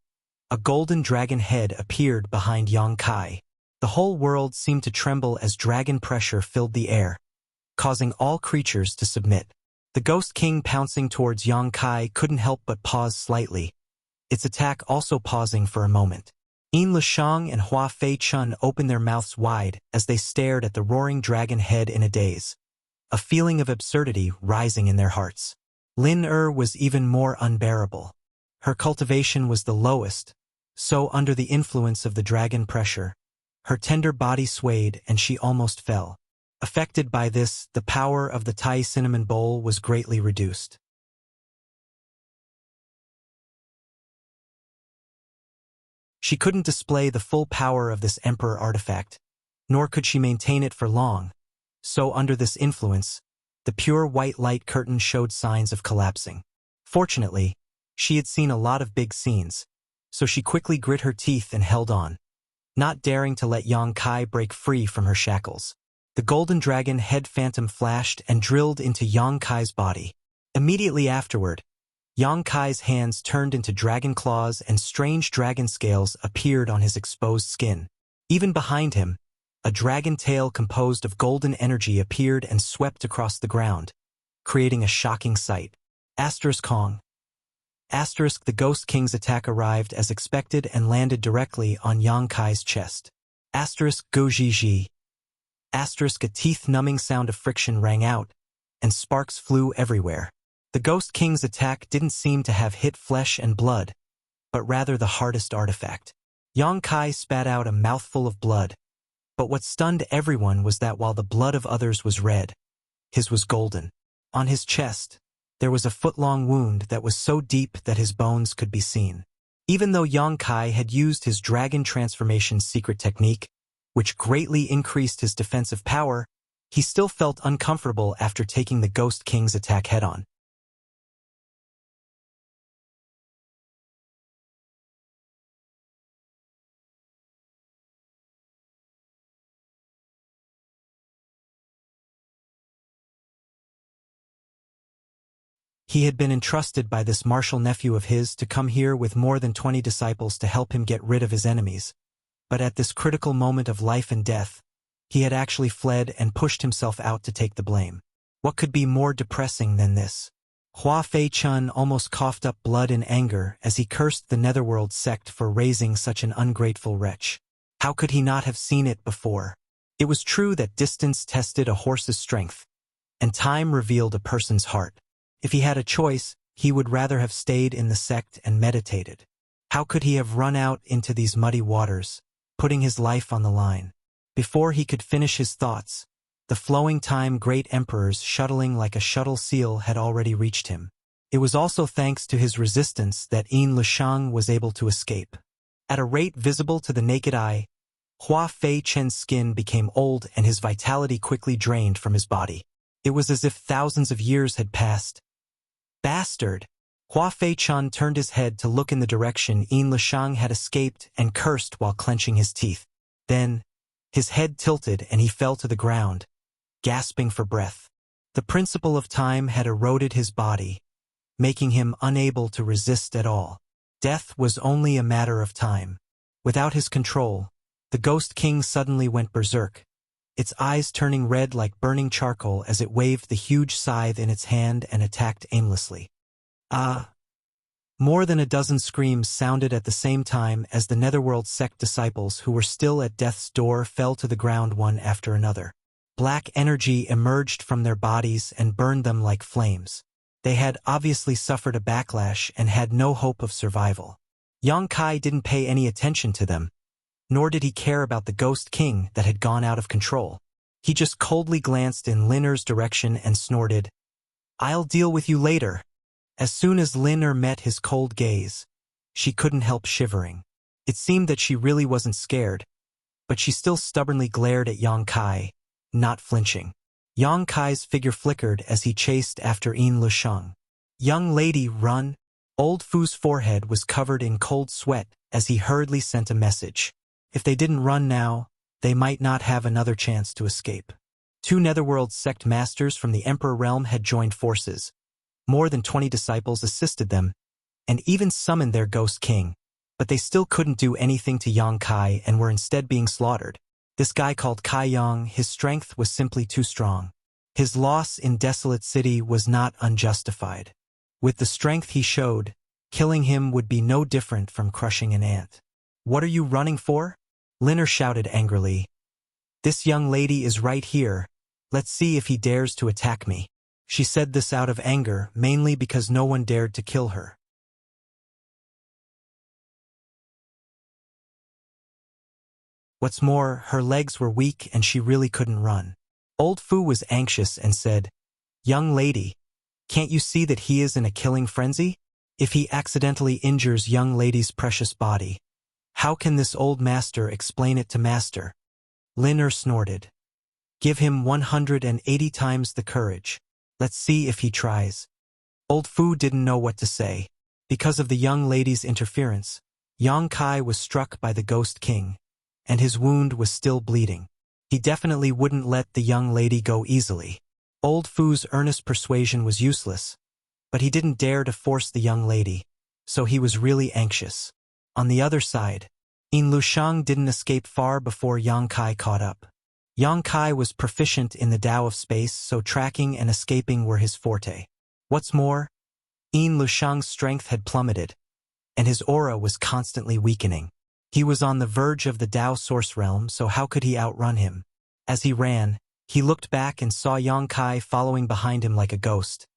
a golden dragon head appeared behind Yang Kai. The whole world seemed to tremble as dragon pressure filled the air, causing all creatures to submit. The Ghost King pouncing towards Yang Kai couldn't help but pause slightly, its attack also pausing for a moment. Yin Lusheng and Hua Fei Chun opened their mouths wide as they stared at the roaring dragon head in a daze, a feeling of absurdity rising in their hearts. Lin Er was even more unbearable. Her cultivation was the lowest, so under the influence of the dragon pressure, her tender body swayed and she almost fell. Affected by this, the power of the Thai cinnamon bowl was greatly reduced. She couldn't display the full power of this emperor artifact, nor could she maintain it for long, so under this influence, the pure white light curtain showed signs of collapsing. Fortunately, she had seen a lot of big scenes, so she quickly grit her teeth and held on, not daring to let Yang Kai break free from her shackles. The golden dragon head phantom flashed and drilled into Yang Kai's body. Immediately afterward, Yang Kai's hands turned into dragon claws and strange dragon scales appeared on his exposed skin. Even behind him, a dragon tail composed of golden energy appeared and swept across the ground, creating a shocking sight. Kong. The Ghost King's attack arrived as expected and landed directly on Yang Kai's chest. Gojiji. A teeth-numbing sound of friction rang out, and sparks flew everywhere. The Ghost King's attack didn't seem to have hit flesh and blood, but rather the hardest artifact. Yang Kai spat out a mouthful of blood, but what stunned everyone was that while the blood of others was red, his was golden. On his chest, there was a foot-long wound that was so deep that his bones could be seen. Even though Yang Kai had used his dragon transformation secret technique, which greatly increased his defensive power, he still felt uncomfortable after taking the Ghost King's attack head-on. He had been entrusted by this martial nephew of his to come here with more than 20 disciples to help him get rid of his enemies. But at this critical moment of life and death, he had actually fled and pushed himself out to take the blame. What could be more depressing than this? Hua Fei Chun almost coughed up blood in anger as he cursed the Netherworld sect for raising such an ungrateful wretch. How could he not have seen it before? It was true that distance tested a horse's strength, and time revealed a person's heart. If he had a choice, he would rather have stayed in the sect and meditated. How could he have run out into these muddy waters, putting his life on the line? Before he could finish his thoughts, the flowing time great emperors shuttling like a shuttle seal had already reached him. It was also thanks to his resistance that Yin Lusheng was able to escape. At a rate visible to the naked eye, Hua Fei Chen's skin became old and his vitality quickly drained from his body. It was as if thousands of years had passed. Bastard! Hua Fei Chun turned his head to look in the direction Yin Lusheng had escaped and cursed while clenching his teeth. Then, his head tilted and he fell to the ground, gasping for breath. The principle of time had eroded his body, making him unable to resist at all. Death was only a matter of time. Without his control, the Ghost King suddenly went berserk, its eyes turning red like burning charcoal as it waved the huge scythe in its hand and attacked aimlessly. Ah! More than a dozen screams sounded at the same time as the Netherworld sect disciples who were still at death's door fell to the ground one after another. Black energy emerged from their bodies and burned them like flames. They had obviously suffered a backlash and had no hope of survival. Yang Kai didn't pay any attention to them, nor did he care about the Ghost King that had gone out of control. He just coldly glanced in Lin Er's direction and snorted, "I'll deal with you later." As soon as Lin Er met his cold gaze, she couldn't help shivering. It seemed that she really wasn't scared, but she still stubbornly glared at Yang Kai, not flinching. Yang Kai's figure flickered as he chased after Yin Lusheng. "Young lady, run!" Old Fu's forehead was covered in cold sweat as he hurriedly sent a message. If they didn't run now, they might not have another chance to escape. 2 Netherworld sect masters from the Emperor realm had joined forces. More than 20 disciples assisted them, and even summoned their Ghost King, but they still couldn't do anything to Yang Kai and were instead being slaughtered. This guy called Kai Yang, his strength was simply too strong. His loss in Desolate City was not unjustified. With the strength he showed, killing him would be no different from crushing an ant. "What are you running for?" Lin Er shouted angrily. "This young lady is right here. Let's see if he dares to attack me." She said this out of anger, mainly because no one dared to kill her. What's more, her legs were weak and she really couldn't run. Old Fu was anxious and said, "Young lady, can't you see that he is in a killing frenzy? If he accidentally injures young lady's precious body, how can this old master explain it to master?" Lin Er snorted. "Give him 180 times the courage. Let's see if he tries." Old Fu didn't know what to say. Because of the young lady's interference, Yang Kai was struck by the Ghost King, and his wound was still bleeding. He definitely wouldn't let the young lady go easily. Old Fu's earnest persuasion was useless, but he didn't dare to force the young lady, so he was really anxious. On the other side, Yin Lusheng didn't escape far before Yang Kai caught up. Yang Kai was proficient in the Tao of space, so tracking and escaping were his forte. What's more, Yin Lusheng's strength had plummeted, and his aura was constantly weakening. He was on the verge of the Tao Source Realm, so how could he outrun him? As he ran, he looked back and saw Yang Kai following behind him like a ghost,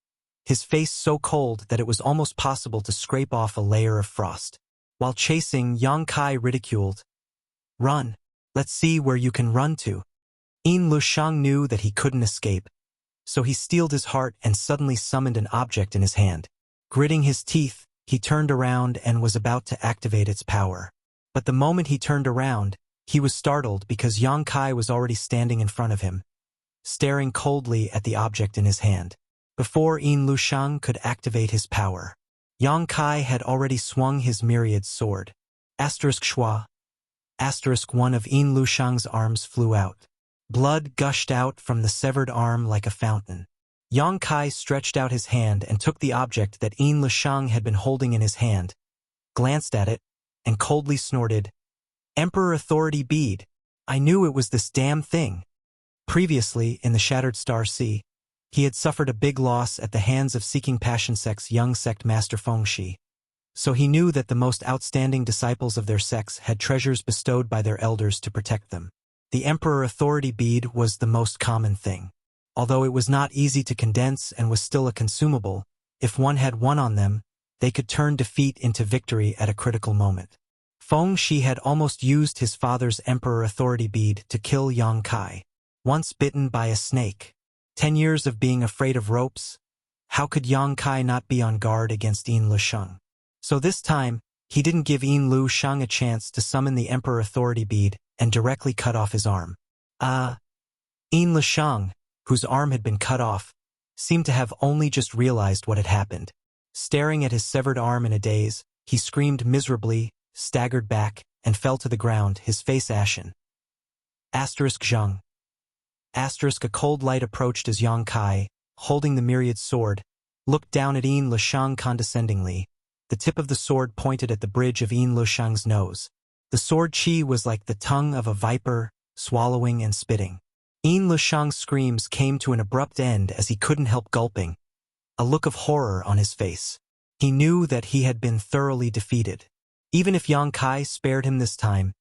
his face so cold that it was almost possible to scrape off a layer of frost. While chasing, Yang Kai ridiculed, "Run! Let's see where you can run to." Yin Lusheng knew that he couldn't escape, so he steeled his heart and suddenly summoned an object in his hand. Gritting his teeth, he turned around and was about to activate its power. But the moment he turned around, he was startled because Yang Kai was already standing in front of him, staring coldly at the object in his hand. Before Yin Lusheng could activate his power, Yang Kai had already swung his myriad sword. *Schwa. *1 of Yin Lusheng's arms flew out. Blood gushed out from the severed arm like a fountain. Yang Kai stretched out his hand and took the object that Yin Lusheng had been holding in his hand, glanced at it, and coldly snorted, "Emperor Authority Bead. I knew it was this damn thing." Previously, in the Shattered Star Sea, he had suffered a big loss at the hands of Seeking Passion Sect's young sect master Fengxi. So he knew that the most outstanding disciples of their sects had treasures bestowed by their elders to protect them. The Emperor Authority Bead was the most common thing. Although it was not easy to condense and was still a consumable, if one had one on them, they could turn defeat into victory at a critical moment. Fengxi had almost used his father's Emperor Authority Bead to kill Yang Kai. Once bitten by a snake, 10 years of being afraid of ropes, how could Yang Kai not be on guard against Yin Lusheng? So this time, he didn't give Yin Lusheng a chance to summon the Emperor Authority Bead and directly cut off his arm. Yin Lusheng, whose arm had been cut off, seemed to have only just realized what had happened. Staring at his severed arm in a daze, he screamed miserably, staggered back, and fell to the ground, his face ashen. *Zheng. A cold light approached as Yang Kai, holding the myriad sword, looked down at Yin Lusheng condescendingly. The tip of the sword pointed at the bridge of Yin Lusheng's nose. The sword chi was like the tongue of a viper, swallowing and spitting. Yin Lushang's screams came to an abrupt end as he couldn't help gulping, a look of horror on his face. He knew that he had been thoroughly defeated. Even if Yang Kai spared him this time,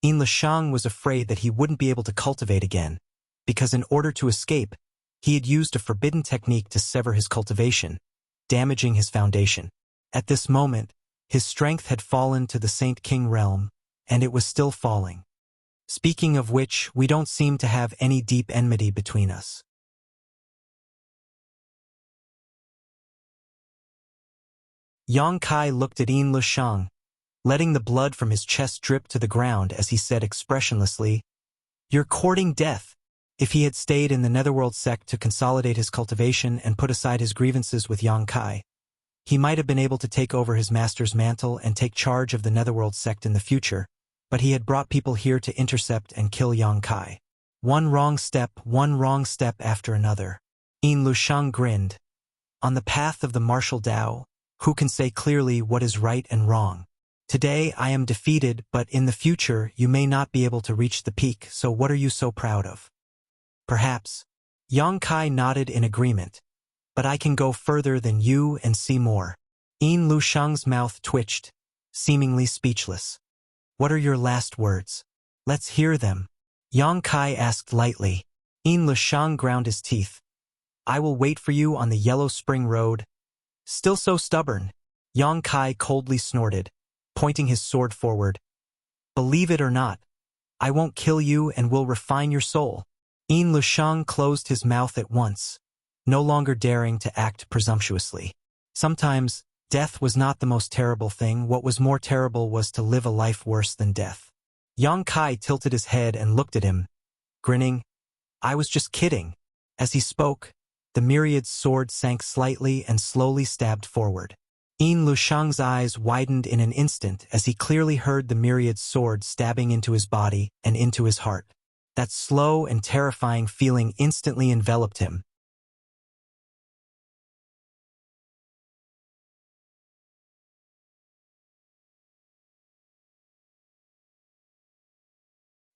Yin Lushang was afraid that he wouldn't be able to cultivate again, because in order to escape, he had used a forbidden technique to sever his cultivation, damaging his foundation. At this moment, his strength had fallen to the Saint King realm, and it was still falling. Speaking of which, we don't seem to have any deep enmity between us. Yang Kai looked at Yin Lushang, letting the blood from his chest drip to the ground as he said expressionlessly, "You're courting death." If he had stayed in the Netherworld sect to consolidate his cultivation and put aside his grievances with Yang Kai, he might have been able to take over his master's mantle and take charge of the Netherworld sect in the future, but he had brought people here to intercept and kill Yang Kai. One wrong step after another. Yin Lushang grinned. On the path of the martial Tao, who can say clearly what is right and wrong? Today I am defeated, but in the future you may not be able to reach the peak, so what are you so proud of? Perhaps. Yang Kai nodded in agreement. But I can go further than you and see more. Yin Lushang's mouth twitched, seemingly speechless. What are your last words? Let's hear them. Yang Kai asked lightly. Yin Lushang ground his teeth. I will wait for you on the Yellow Spring Road. Still so stubborn. Yang Kai coldly snorted, pointing his sword forward. Believe it or not, I won't kill you and will refine your soul. Yin Lushang closed his mouth at once, no longer daring to act presumptuously. Sometimes, death was not the most terrible thing. What was more terrible was to live a life worse than death. Yang Kai tilted his head and looked at him, grinning. I was just kidding. As he spoke, the myriad's sword sank slightly and slowly stabbed forward. Yin Lushang's eyes widened in an instant as he clearly heard the myriad's sword stabbing into his body and into his heart. That slow and terrifying feeling instantly enveloped him.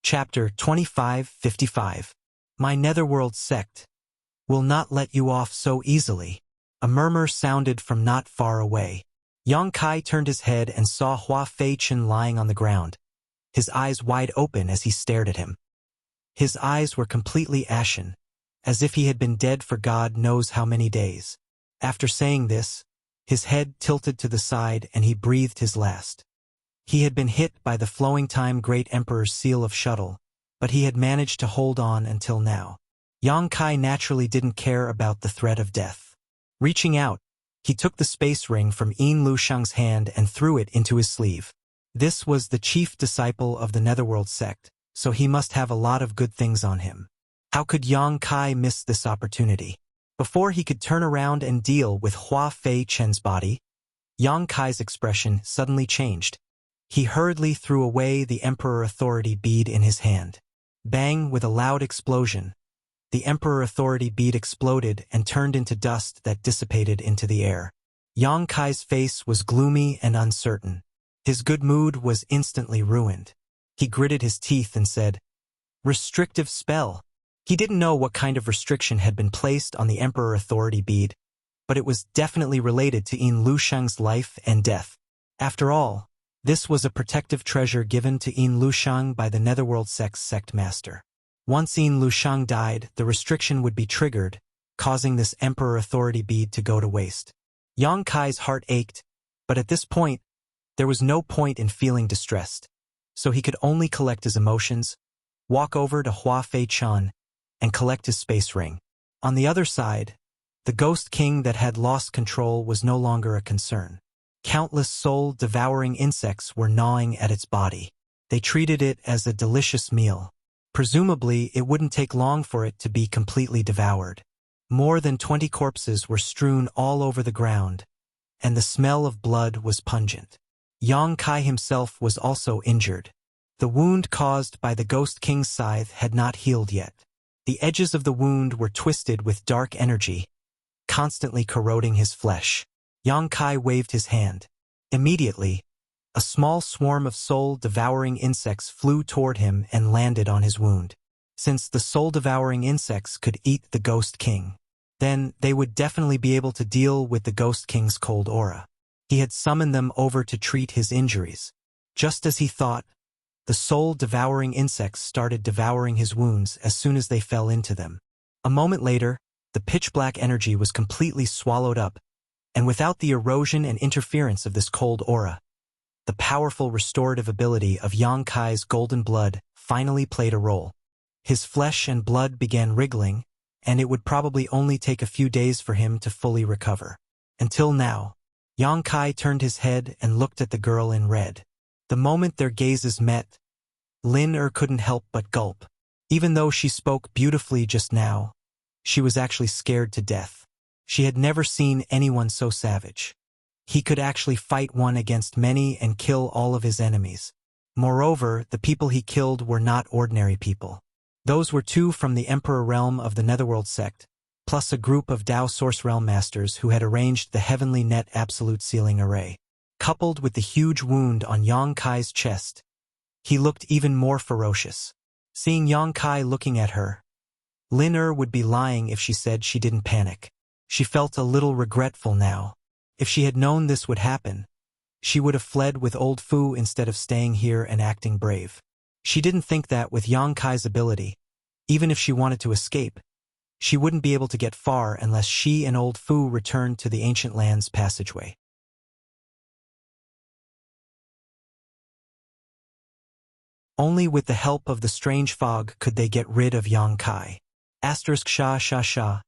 Chapter 2555. My Netherworld sect will not let you off so easily. A murmur sounded from not far away. Yang Kai turned his head and saw Hua Fei-chen lying on the ground, his eyes wide open as he stared at him. His eyes were completely ashen, as if he had been dead for God knows how many days. After saying this, his head tilted to the side and he breathed his last. He had been hit by the Flowing Time Great Emperor's seal of shuttle, but he had managed to hold on until now. Yang Kai naturally didn't care about the threat of death. Reaching out, he took the space ring from Yin Lushang's hand and threw it into his sleeve. This was the chief disciple of the Netherworld sect, so he must have a lot of good things on him. How could Yang Kai miss this opportunity? Before he could turn around and deal with Hua Fei-chen's body, Yang Kai's expression suddenly changed. He hurriedly threw away the Emperor Authority bead in his hand. Bang! With a loud explosion, the Emperor Authority bead exploded and turned into dust that dissipated into the air. Yang Kai's face was gloomy and uncertain. His good mood was instantly ruined. He gritted his teeth and said, "Restrictive spell." He didn't know what kind of restriction had been placed on the Emperor Authority bead, but it was definitely related to Yin Lushang's life and death. After all, this was a protective treasure given to Yin Lushang by the Netherworld sect's sect master. Once Yin Lushang died, the restriction would be triggered, causing this Emperor Authority bead to go to waste. Yang Kai's heart ached, but at this point, there was no point in feeling distressed, so he could only collect his emotions, walk over to Hua Fei-chen, and collect his space ring. On the other side, the Ghost King that had lost control was no longer a concern. Countless soul-devouring insects were gnawing at its body. They treated it as a delicious meal. Presumably, it wouldn't take long for it to be completely devoured. More than 20 corpses were strewn all over the ground, and the smell of blood was pungent. Yang Kai himself was also injured. The wound caused by the Ghost King's scythe had not healed yet. The edges of the wound were twisted with dark energy, constantly corroding his flesh. Yang Kai waved his hand. Immediately, a small swarm of soul-devouring insects flew toward him and landed on his wound. since the soul-devouring insects could eat the Ghost King. Then they would definitely be able to deal with the Ghost King's cold aura. He had summoned them over to treat his injuries. Just as he thought, the soul-devouring insects started devouring his wounds as soon as they fell into them. A moment later, the pitch-black energy was completely swallowed up, and without the erosion and interference of this cold aura, the powerful restorative ability of Yang Kai's golden blood finally played a role. His flesh and blood began wriggling, and it would probably only take a few days for him to fully recover. Until now, Yang Kai turned his head and looked at the girl in red. The moment their gazes met, Lin couldn't help but gulp. Even though she spoke beautifully just now, she was actually scared to death. She had never seen anyone so savage. He could actually fight one against many and kill all of his enemies. Moreover, the people he killed were not ordinary people. Those were two from the Emperor Realm of the Netherworld sect, plus a group of Dao Source Realm Masters who had arranged the Heavenly Net Absolute Sealing Array. Coupled with the huge wound on Yang Kai's chest, he looked even more ferocious. Seeing Yang Kai looking at her, Lin would be lying if she said she didn't panic. She felt a little regretful now. If she had known this would happen, she would have fled with old Fu instead of staying here and acting brave. She didn't think that with Yang Kai's ability, even if she wanted to escape, she wouldn't be able to get far unless she and old Fu returned to the Ancient Lands passageway. Only with the help of the strange fog could they get rid of Yang Kai. Sha sha sha.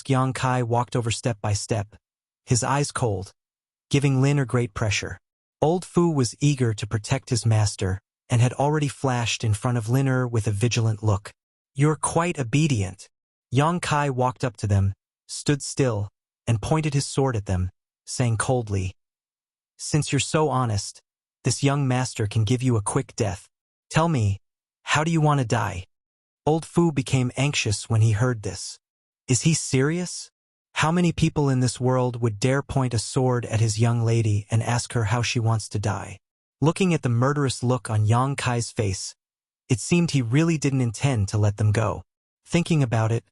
Yang Kai walked over step by step, his eyes cold, giving Lin great pressure. Old Fu was eager to protect his master, and had already flashed in front of Lin with a vigilant look. "You're quite obedient." Yang Kai walked up to them, stood still, and pointed his sword at them, saying coldly, "Since you're so honest, this young master can give you a quick death. Tell me, how do you want to die?" Old Fu became anxious when he heard this. Is he serious? How many people in this world would dare point a sword at his young lady and ask her how she wants to die? Looking at the murderous look on Yang Kai's face, it seemed he really didn't intend to let them go. Thinking about it,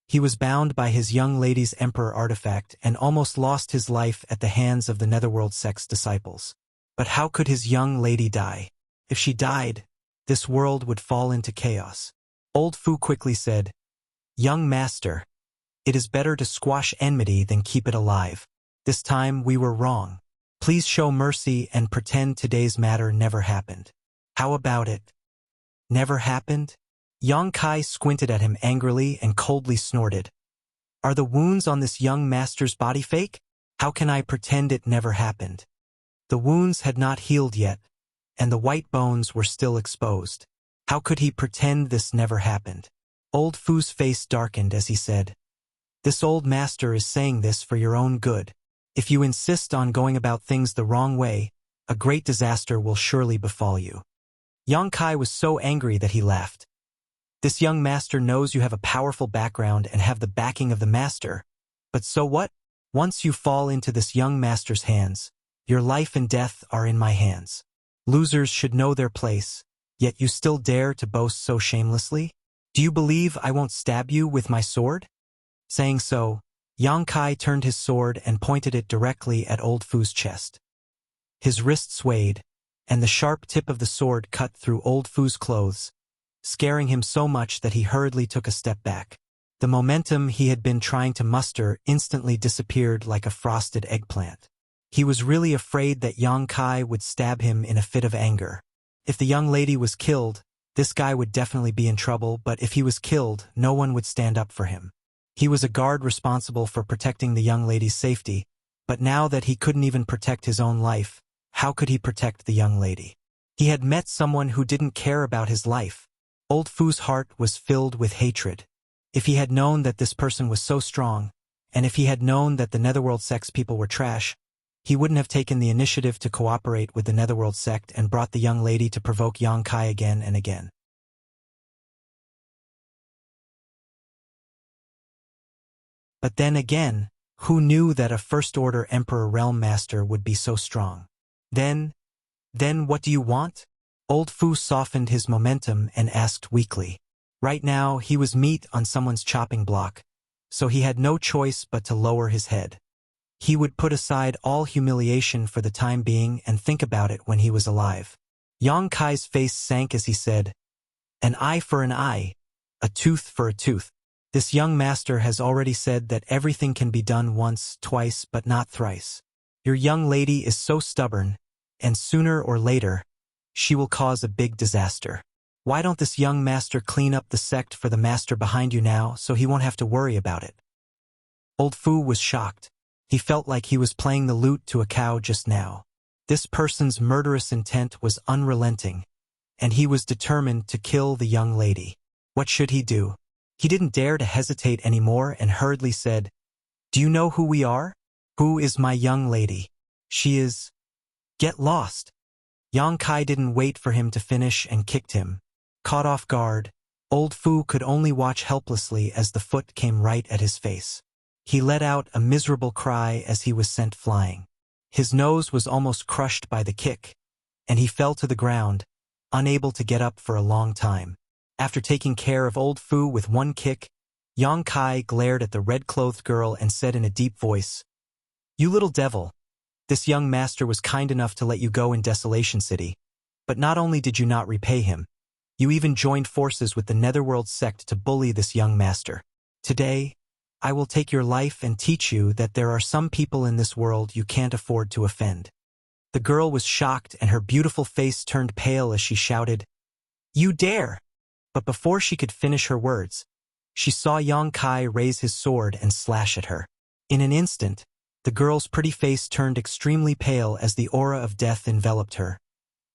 he was bound by his young lady's emperor artifact and almost lost his life at the hands of the Netherworld sect's disciples. But how could his young lady die? If she died, this world would fall into chaos. Old Fu quickly said, "Young master, it is better to squash enmity than keep it alive. This time we were wrong. Please show mercy and pretend today's matter never happened." "How about it? Never happened?" Yang Kai squinted at him angrily and coldly snorted. "Are the wounds on this young master's body fake? How can I pretend it never happened?" The wounds had not healed yet, and the white bones were still exposed. How could he pretend this never happened? Old Fu's face darkened as he said, "This old master is saying this for your own good. If you insist on going about things the wrong way, a great disaster will surely befall you." Yang Kai was so angry that he laughed. "This young master knows you have a powerful background and have the backing of the master. But so what? Once you fall into this young master's hands, your life and death are in my hands. Losers should know their place, yet you still dare to boast so shamelessly? Do you believe I won't stab you with my sword?" Saying so, Yang Kai turned his sword and pointed it directly at Old Fu's chest. His wrist swayed, and the sharp tip of the sword cut through Old Fu's clothes, scaring him so much that he hurriedly took a step back. The momentum he had been trying to muster instantly disappeared like a frosted eggplant. He was really afraid that Yang Kai would stab him in a fit of anger. If the young lady was killed, this guy would definitely be in trouble, but if he was killed, no one would stand up for him. He was a guard responsible for protecting the young lady's safety, but now that he couldn't even protect his own life, how could he protect the young lady? He had met someone who didn't care about his life. Old Fu's heart was filled with hatred. If he had known that this person was so strong, and if he had known that the Netherworld sect's people were trash, he wouldn't have taken the initiative to cooperate with the Netherworld sect and brought the young lady to provoke Yang Kai again and again. But then again, who knew that a First Order Emperor Realm Master would be so strong? Then what do you want? Old Fu softened his momentum and asked weakly. Right now, he was meat on someone's chopping block, so he had no choice but to lower his head. He would put aside all humiliation for the time being and think about it when he was alive. Yang Kai's face sank as he said, "An eye for an eye, a tooth for a tooth. This young master has already said that everything can be done once, twice, but not thrice. Your young lady is so stubborn, and sooner or later, she will cause a big disaster. Why don't this young master clean up the sect for the master behind you now so he won't have to worry about it?" Old Fu was shocked. He felt like he was playing the lute to a cow just now. This person's murderous intent was unrelenting, and he was determined to kill the young lady. What should he do? He didn't dare to hesitate anymore and hurriedly said, "Do you know who we are? Who is my young lady? She is—" "Get lost." Yang Kai didn't wait for him to finish and kicked him. Caught off guard, Old Fu could only watch helplessly as the foot came right at his face. He let out a miserable cry as he was sent flying. His nose was almost crushed by the kick, and he fell to the ground, unable to get up for a long time. After taking care of Old Fu with one kick, Yang Kai glared at the red-clothed girl and said in a deep voice, "You little devil, this young master was kind enough to let you go in Desolation City, but not only did you not repay him, you even joined forces with the Netherworld sect to bully this young master. Today, I will take your life and teach you that there are some people in this world you can't afford to offend." The girl was shocked and her beautiful face turned pale as she shouted, "You dare!" But before she could finish her words, she saw Yang Kai raise his sword and slash at her. In an instant, the girl's pretty face turned extremely pale as the aura of death enveloped her,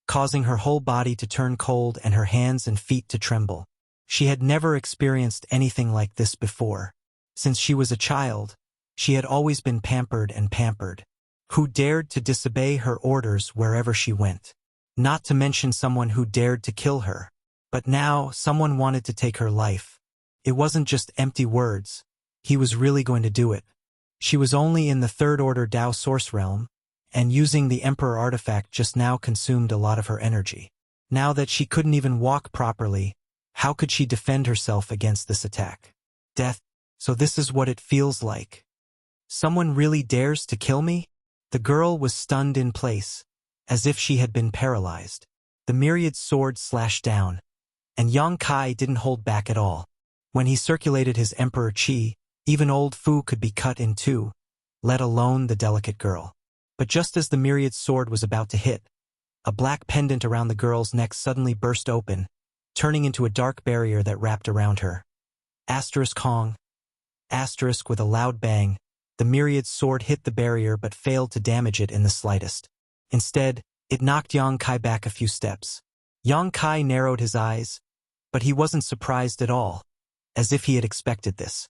causing her whole body to turn cold and her hands and feet to tremble. She had never experienced anything like this before. Since she was a child, she had always been pampered and pampered. Who dared to disobey her orders wherever she went? Not to mention someone who dared to kill her. But now, someone wanted to take her life. It wasn't just empty words. He was really going to do it. She was only in the Third Order Dao Source Realm, and using the Emperor artifact just now consumed a lot of her energy. Now that she couldn't even walk properly, how could she defend herself against this attack? Death. So this is what it feels like. Someone really dares to kill me? The girl was stunned in place, as if she had been paralyzed. The myriad sword slashed down, and Yang Kai didn't hold back at all. When he circulated his Emperor Qi, even Old Fu could be cut in two, let alone the delicate girl. But just as the myriad sword was about to hit, a black pendant around the girl's neck suddenly burst open, turning into a dark barrier that wrapped around her. Asterisk Hong. Asterisk with a loud bang, the myriad sword hit the barrier but failed to damage it in the slightest. Instead, it knocked Yang Kai back a few steps. Yang Kai narrowed his eyes, but he wasn't surprised at all, as if he had expected this.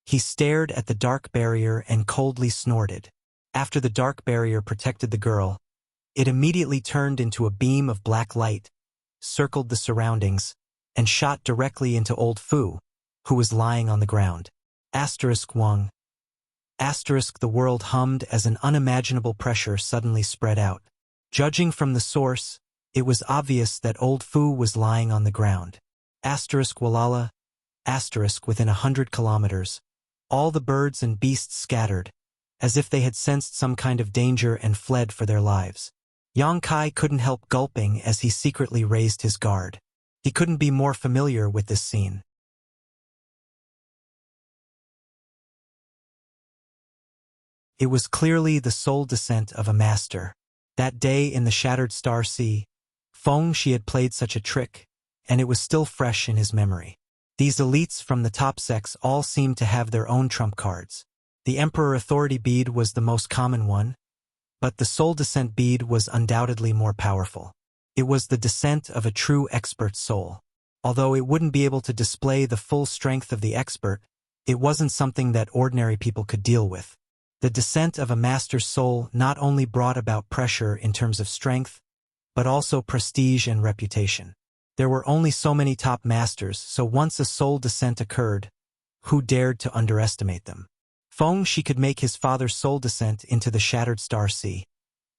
He stared at the dark barrier and coldly snorted. After the dark barrier protected the girl, it immediately turned into a beam of black light, circled the surroundings, and shot directly into Old Fu, who was lying on the ground. Asterisk Wang. Asterisk the world hummed as an unimaginable pressure suddenly spread out. Judging from the source, it was obvious that Old Fu was lying on the ground. Asterisk Walala. Asterisk within 100 kilometers. All the birds and beasts scattered, as if they had sensed some kind of danger and fled for their lives. Yang Kai couldn't help gulping as he secretly raised his guard. He couldn't be more familiar with this scene. It was clearly the soul descent of a master. That day in the Shattered Star Sea, Feng Shi had played such a trick, and it was still fresh in his memory. These elites from the top sects all seemed to have their own trump cards. The Emperor Authority bead was the most common one, but the Soul Descent bead was undoubtedly more powerful. It was the descent of a true expert soul. Although it wouldn't be able to display the full strength of the expert, it wasn't something that ordinary people could deal with. The descent of a master's soul not only brought about pressure in terms of strength, but also prestige and reputation. There were only so many top masters, so once a soul descent occurred, who dared to underestimate them? Feng Shi could make his father's soul descent into the Shattered Star Sea,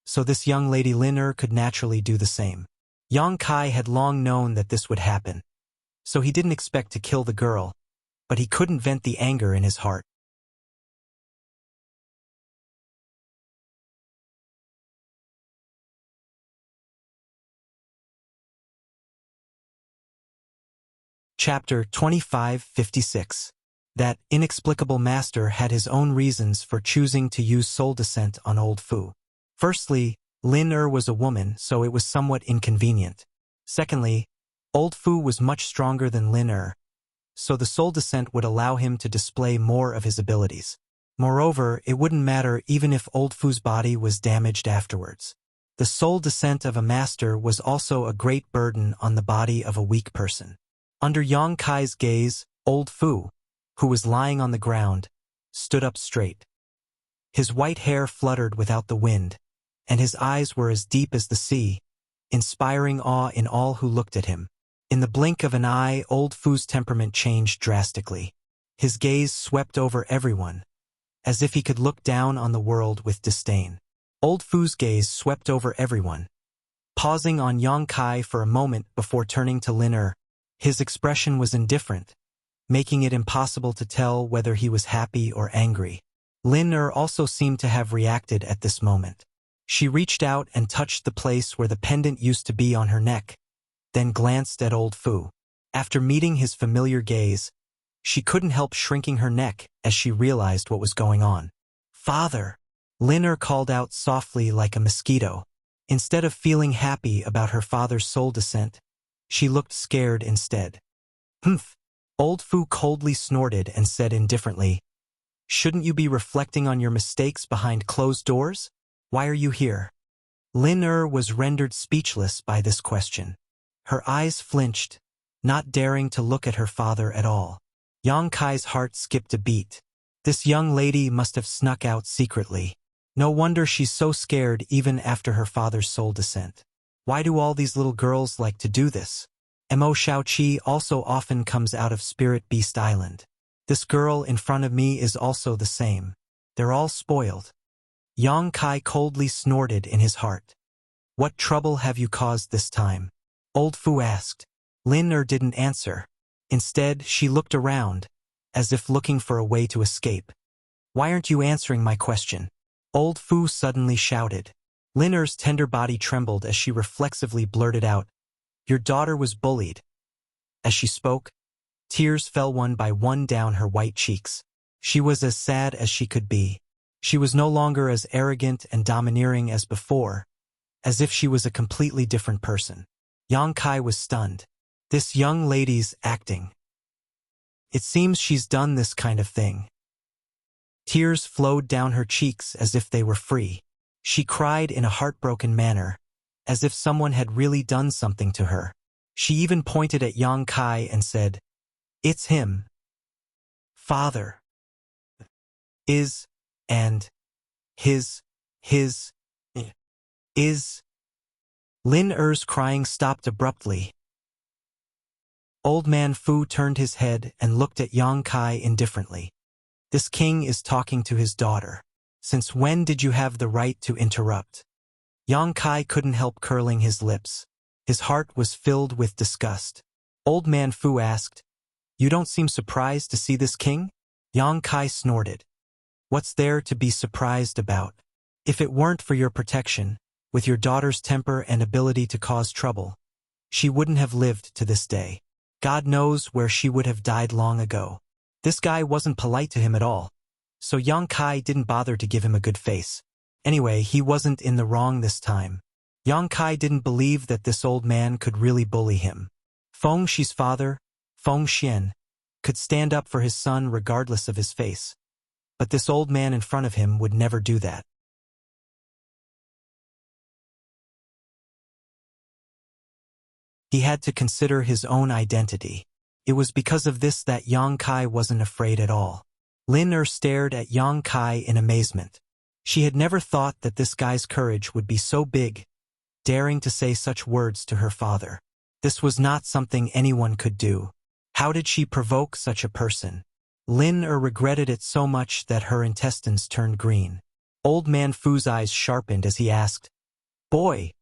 so this young lady Lin Er could naturally do the same. Yang Kai had long known that this would happen, so he didn't expect to kill the girl, but he couldn't vent the anger in his heart. Chapter 2556. That inexplicable master had his own reasons for choosing to use soul descent on old Fu. Firstly, Lin Er was a woman, so it was somewhat inconvenient. Secondly, old Fu was much stronger than Lin Er, so the soul descent would allow him to display more of his abilities. Moreover, it wouldn't matter even if old Fu's body was damaged afterwards. The soul descent of a master was also a great burden on the body of a weak person. Under Yang Kai's gaze, old Fu, who was lying on the ground, stood up straight. His white hair fluttered without the wind, and his eyes were as deep as the sea, inspiring awe in all who looked at him. In the blink of an eye, old Fu's temperament changed drastically. His gaze swept over everyone, as if he could look down on the world with disdain. Old Fu's gaze swept over everyone, pausing on Yang Kai for a moment before turning to Lin Er. His expression was indifferent, making it impossible to tell whether he was happy or angry. Lin Er also seemed to have reacted at this moment. She reached out and touched the place where the pendant used to be on her neck, then glanced at old Fu. After meeting his familiar gaze, she couldn't help shrinking her neck as she realized what was going on. "Father!" Lin Er called out softly like a mosquito. Instead of feeling happy about her father's soul descent, she looked scared instead. "Humph!" Old Fu coldly snorted and said indifferently, "Shouldn't you be reflecting on your mistakes behind closed doors? Why are you here?" Lin Er was rendered speechless by this question. Her eyes flinched, not daring to look at her father at all. Yang Kai's heart skipped a beat. This young lady must have snuck out secretly. No wonder she's so scared even after her father's soul descent. Why do all these little girls like to do this? Mo Shaoqi also often comes out of Spirit Beast Island. This girl in front of me is also the same. They're all spoiled. Yang Kai coldly snorted in his heart. "What trouble have you caused this time?" Old Fu asked. Lin Er didn't answer. Instead, she looked around, as if looking for a way to escape. "Why aren't you answering my question?" Old Fu suddenly shouted. Lin Er's tender body trembled as she reflexively blurted out, "Your daughter was bullied." As she spoke, tears fell one by one down her white cheeks. She was as sad as she could be. She was no longer as arrogant and domineering as before, as if she was a completely different person. Yang Kai was stunned. This young lady's acting. It seems she's done this kind of thing. Tears flowed down her cheeks as if they were free. She cried in a heartbroken manner, as if someone had really done something to her. She even pointed at Yang Kai and said, "It's him. Father. Is, and, his, is." Lin Er's crying stopped abruptly. Old man Fu turned his head and looked at Yang Kai indifferently. This king is talking to his daughter. Since when did you have the right to interrupt? Yang Kai couldn't help curling his lips. His heart was filled with disgust. Old man Fu asked, "You don't seem surprised to see this king?" Yang Kai snorted. "What's there to be surprised about? If it weren't for your protection, with your daughter's temper and ability to cause trouble, she wouldn't have lived to this day. God knows where she would have died long ago." This guy wasn't polite to him at all, so Yang Kai didn't bother to give him a good face. Anyway, he wasn't in the wrong this time. Yang Kai didn't believe that this old man could really bully him. Feng Shi's father, Feng Xian, could stand up for his son regardless of his face. But this old man in front of him would never do that. He had to consider his own identity. It was because of this that Yang Kai wasn't afraid at all. Lin Er stared at Yang Kai in amazement. She had never thought that this guy's courage would be so big, daring to say such words to her father. This was not something anyone could do. How did she provoke such a person? Lin Er regretted it so much that her intestines turned green. Old man Fu's eyes sharpened as he asked, "Boy,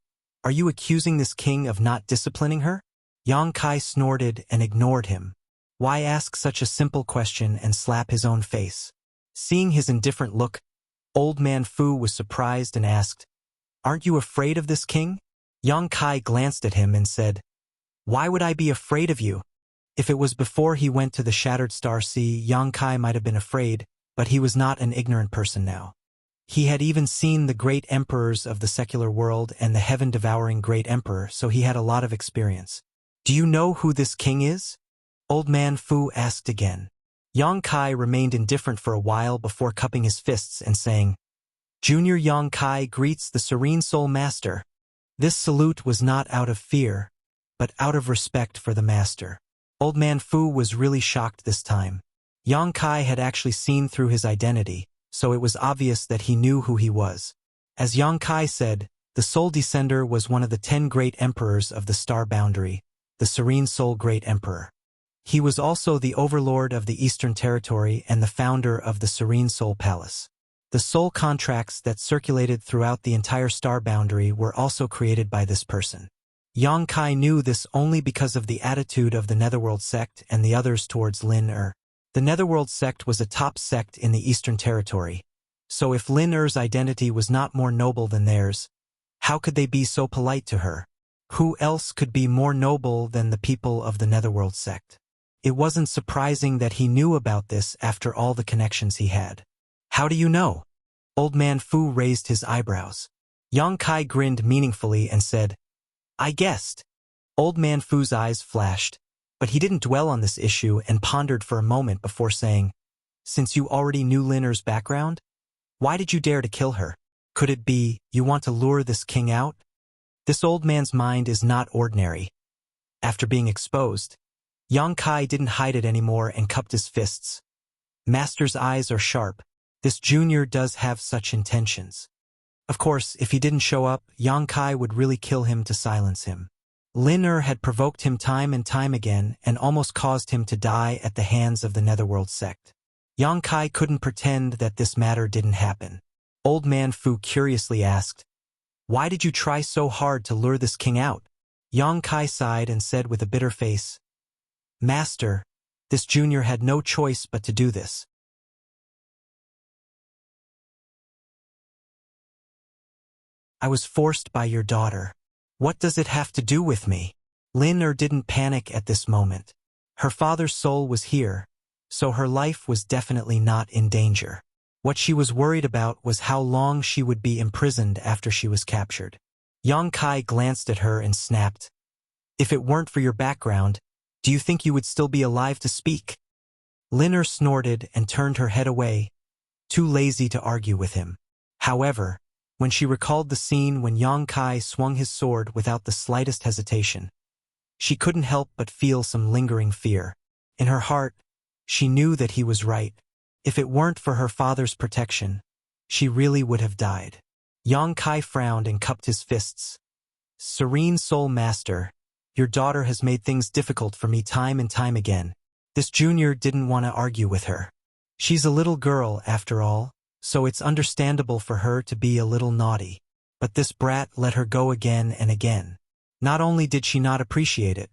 Are you accusing this king of not disciplining her? Yang Kai snorted and ignored him. Why ask such a simple question and slap his own face? Seeing his indifferent look, Old Man Fu was surprised and asked, "Aren't you afraid of this king?" Yang Kai glanced at him and said, "Why would I be afraid of you?" If it was before he went to the Shattered Star Sea, Yang Kai might have been afraid, but he was not an ignorant person now. He had even seen the great emperors of the secular world and the heaven-devouring great emperor, so he had a lot of experience. "Do you know who this king is?" Old Man Fu asked again. Yang Kai remained indifferent for a while before cupping his fists and saying, "Junior Yang Kai greets the Serene Soul Master." This salute was not out of fear, but out of respect for the master. Old Man Fu was really shocked this time. Yang Kai had actually seen through his identity, so it was obvious that he knew who he was. As Yang Kai said, the Soul Descender was one of the 10 great emperors of the Star Boundary, the Serene Soul Great Emperor. He was also the overlord of the Eastern Territory and the founder of the Serene Soul Palace. The soul contracts that circulated throughout the entire Star Boundary were also created by this person. Yang Kai knew this only because of the attitude of the Netherworld sect and the others towards Lin Er. The Netherworld sect was a top sect in the Eastern Territory, so if Lin Er's identity was not more noble than theirs, how could they be so polite to her? Who else could be more noble than the people of the Netherworld sect? It wasn't surprising that he knew about this after all the connections he had. "How do you know?" Old Man Fu raised his eyebrows. Yang Kai grinned meaningfully and said, "I guessed." Old Man Fu's eyes flashed, but he didn't dwell on this issue and pondered for a moment before saying, "Since you already knew Lin Er's background, why did you dare to kill her? Could it be you want to lure this king out?" This old man's mind is not ordinary. After being exposed, Yang Kai didn't hide it anymore and cupped his fists. Master's eyes are sharp. This junior does have such intentions. Of course, if he didn't show up, Yang Kai would really kill him to silence him. Lin Er had provoked him time and time again and almost caused him to die at the hands of the Netherworld sect. Yang Kai couldn't pretend that this matter didn't happen. Old Man Fu curiously asked, "Why did you try so hard to lure this king out?" Yang Kai sighed and said with a bitter face, "Master, this junior had no choice but to do this. I was forced by your daughter. What does it have to do with me?" Lin Er didn't panic at this moment. Her father's soul was here, so her life was definitely not in danger. What she was worried about was how long she would be imprisoned after she was captured. Yang Kai glanced at her and snapped, "If it weren't for your background, do you think you would still be alive to speak?" Lin Er snorted and turned her head away, too lazy to argue with him. However, when she recalled the scene when Yang Kai swung his sword without the slightest hesitation, she couldn't help but feel some lingering fear. In her heart, she knew that he was right. If it weren't for her father's protection, she really would have died. Yang Kai frowned and cupped his fists. "Serene Soul Master, your daughter has made things difficult for me time and time again." This junior didn't want to argue with her. She's a little girl, after all, so it's understandable for her to be a little naughty. But this brat let her go again and again. Not only did she not appreciate it,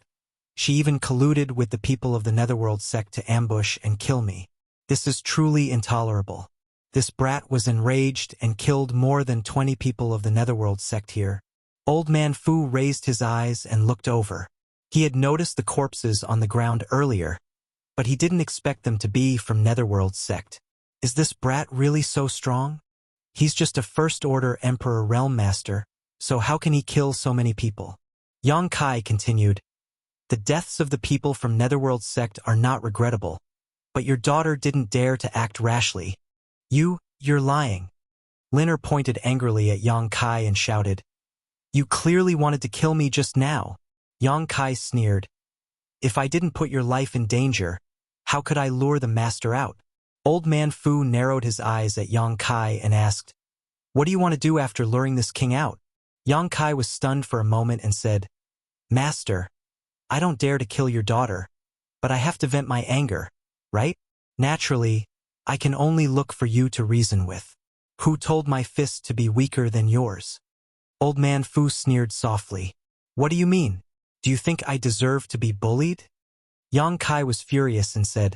she even colluded with the people of the Netherworld sect to ambush and kill me. This is truly intolerable. This brat was enraged and killed more than 20 people of the Netherworld sect here. Old Man Fu raised his eyes and looked over. He had noticed the corpses on the ground earlier, but he didn't expect them to be from Netherworld sect. Is this brat really so strong? He's just a first-order Emperor Realm Master, so how can he kill so many people? Yang Kai continued, "The deaths of the people from Netherworld sect are not regrettable, but your daughter didn't dare to act rashly. You're lying." Lin Er pointed angrily at Yang Kai and shouted, "You clearly wanted to kill me just now." Yang Kai sneered, "If I didn't put your life in danger, how could I lure the master out?" Old Man Fu narrowed his eyes at Yang Kai and asked, "What do you want to do after luring this king out?" Yang Kai was stunned for a moment and said, "Master, I don't dare to kill your daughter, but I have to vent my anger, right? Naturally, I can only look for you to reason with. Who told my fist to be weaker than yours?" Old man Fu sneered softly. What do you mean? Do you think I deserve to be bullied? Yang Kai was furious and said,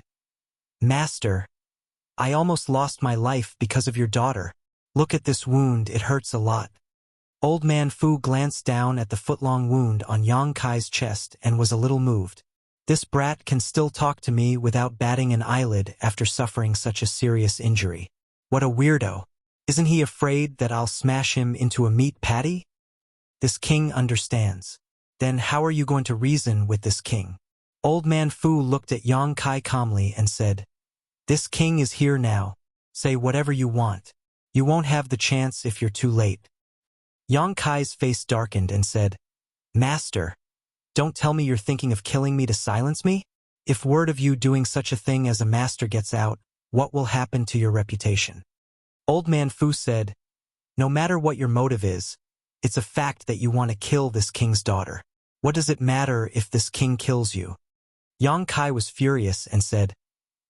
Master, I almost lost my life because of your daughter. Look at this wound, it hurts a lot. Old man Fu glanced down at the foot-long wound on Yang Kai's chest and was a little moved. This brat can still talk to me without batting an eyelid after suffering such a serious injury. What a weirdo. Isn't he afraid that I'll smash him into a meat patty? This king understands. Then how are you going to reason with this king? Old man Fu looked at Yang Kai calmly and said, This king is here now. Say whatever you want. You won't have the chance if you're too late. Yang Kai's face darkened and said, Master, don't tell me you're thinking of killing me to silence me? If word of you doing such a thing as a master gets out, what will happen to your reputation? Old man Fu said, No matter what your motive is, it's a fact that you want to kill this king's daughter. What does it matter if this king kills you? Yang Kai was furious and said,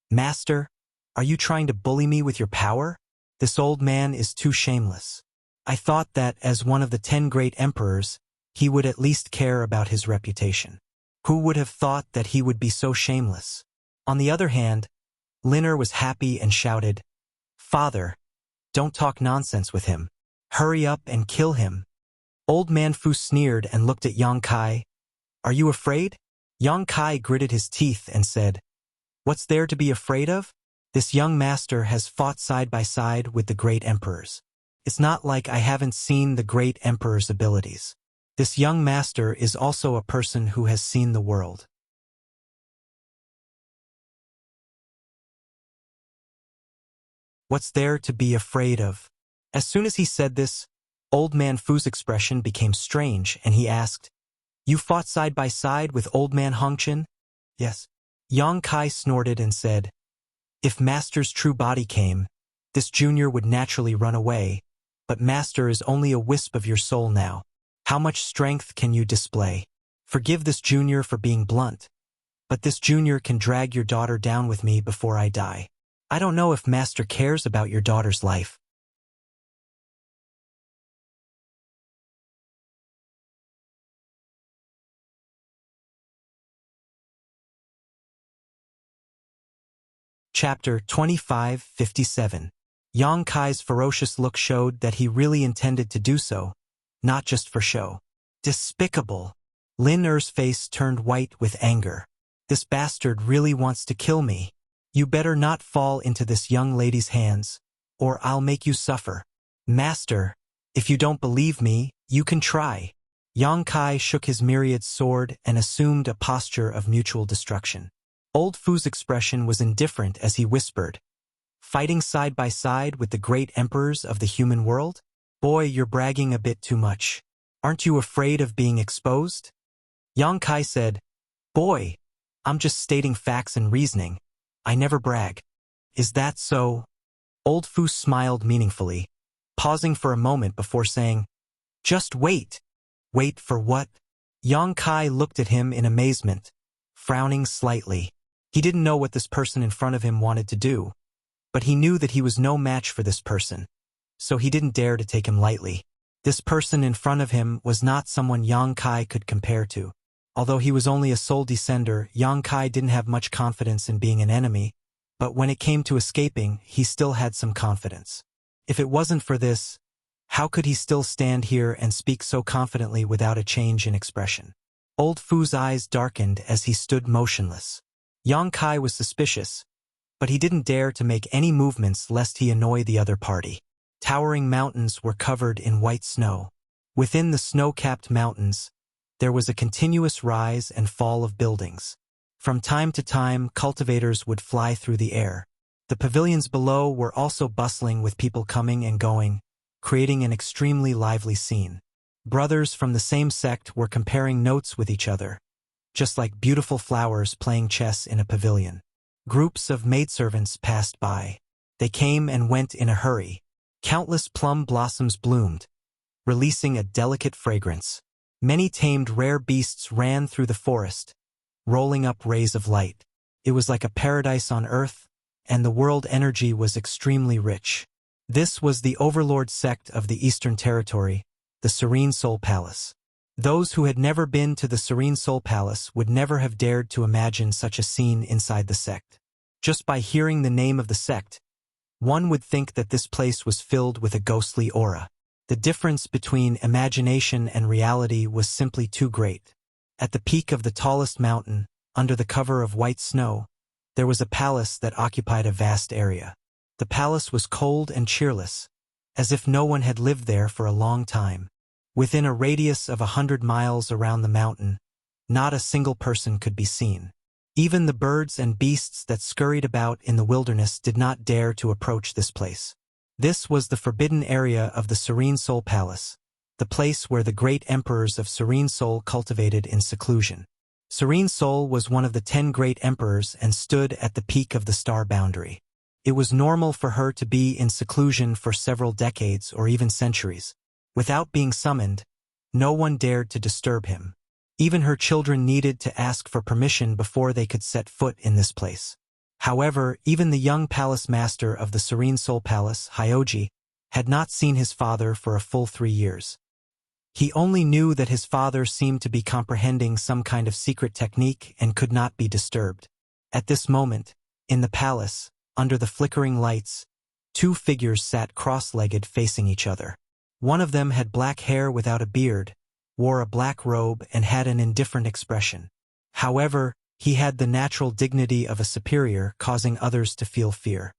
Master, are you trying to bully me with your power? This old man is too shameless. I thought that as one of the 10 great emperors, he would at least care about his reputation. Who would have thought that he would be so shameless? On the other hand, Liner was happy and shouted, Father, don't talk nonsense with him. Hurry up and kill him. Old man Fu sneered and looked at Yang Kai. Are you afraid? Yang Kai gritted his teeth and said, What's there to be afraid of? This young master has fought side by side with the great emperors. It's not like I haven't seen the great emperor's abilities. This young master is also a person who has seen the world. What's there to be afraid of? As soon as he said this, Old man Fu's expression became strange and he asked, You fought side by side with Old man Hongchen? Yes. Yang Kai snorted and said, If Master's true body came, this junior would naturally run away, but Master is only a wisp of your soul now. How much strength can you display? Forgive this junior for being blunt, but this junior can drag your daughter down with me before I die. I don't know if Master cares about your daughter's life. Chapter 25:57. Yang Kai's ferocious look showed that he really intended to do so, not just for show. Despicable. Lin Er's face turned white with anger. This bastard really wants to kill me. You better not fall into this young lady's hands, or I'll make you suffer. Master, if you don't believe me, you can try. Yang Kai shook his myriad sword and assumed a posture of mutual destruction. Old Fu's expression was indifferent as he whispered, Fighting side by side with the great emperors of the human world? Boy, you're bragging a bit too much. Aren't you afraid of being exposed? Yang Kai said, Boy, I'm just stating facts and reasoning. I never brag. Is that so? Old Fu smiled meaningfully, pausing for a moment before saying, Just wait. Wait for what? Yang Kai looked at him in amazement, frowning slightly. He didn't know what this person in front of him wanted to do, but he knew that he was no match for this person, so he didn't dare to take him lightly. This person in front of him was not someone Yang Kai could compare to. Although he was only a soul descender, Yang Kai didn't have much confidence in being an enemy, but when it came to escaping, he still had some confidence. If it wasn't for this, how could he still stand here and speak so confidently without a change in expression? Old Fu's eyes darkened as he stood motionless. Yang Kai was suspicious, but he didn't dare to make any movements lest he annoy the other party. Towering mountains were covered in white snow. Within the snow-capped mountains, there was a continuous rise and fall of buildings. From time to time, cultivators would fly through the air. The pavilions below were also bustling with people coming and going, creating an extremely lively scene. Brothers from the same sect were comparing notes with each other, just like beautiful flowers playing chess in a pavilion. Groups of maidservants passed by. They came and went in a hurry. Countless plum blossoms bloomed, releasing a delicate fragrance. Many tamed rare beasts ran through the forest, rolling up rays of light. It was like a paradise on earth, and the world energy was extremely rich. This was the overlord sect of the Eastern Territory, the Serene Soul Palace. Those who had never been to the Serene Soul Palace would never have dared to imagine such a scene inside the sect. Just by hearing the name of the sect, one would think that this place was filled with a ghostly aura. The difference between imagination and reality was simply too great. At the peak of the tallest mountain, under the cover of white snow, there was a palace that occupied a vast area. The palace was cold and cheerless, as if no one had lived there for a long time. Within a radius of 100 miles around the mountain, not a single person could be seen. Even the birds and beasts that scurried about in the wilderness did not dare to approach this place. This was the forbidden area of the Serene Soul Palace, the place where the great emperors of Serene Soul cultivated in seclusion. Serene Soul was one of the 10 great emperors and stood at the peak of the star boundary. It was normal for her to be in seclusion for several decades or even centuries. Without being summoned, no one dared to disturb him. Even her children needed to ask for permission before they could set foot in this place. However, even the young palace master of the Serene Soul Palace, Hyoji, had not seen his father for a full 3 years. He only knew that his father seemed to be comprehending some kind of secret technique and could not be disturbed. At this moment, in the palace, under the flickering lights, 2 figures sat cross-legged facing each other. One of them had black hair without a beard, wore a black robe and had an indifferent expression. However, he had the natural dignity of a superior, causing others to feel fear.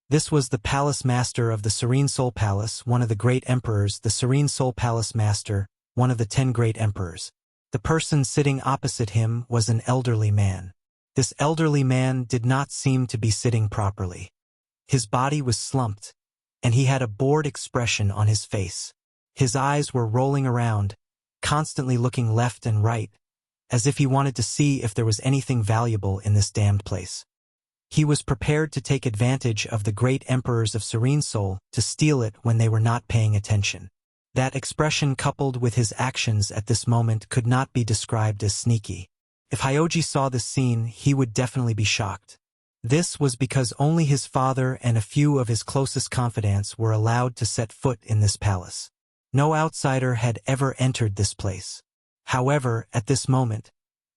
This was the palace master of the Serene Soul Palace, one of the great emperors, the Serene Soul Palace master, one of the 10 great emperors. The person sitting opposite him was an elderly man. This elderly man did not seem to be sitting properly. His body was slumped, and he had a bored expression on his face. His eyes were rolling around, constantly looking left and right, as if he wanted to see if there was anything valuable in this damned place. He was prepared to take advantage of the great emperors of Serene Soul to steal it when they were not paying attention. That expression coupled with his actions at this moment could not be described as sneaky. If Hyoji saw this scene, he would definitely be shocked. This was because only his father and a few of his closest confidants were allowed to set foot in this palace. No outsider had ever entered this place. However, at this moment,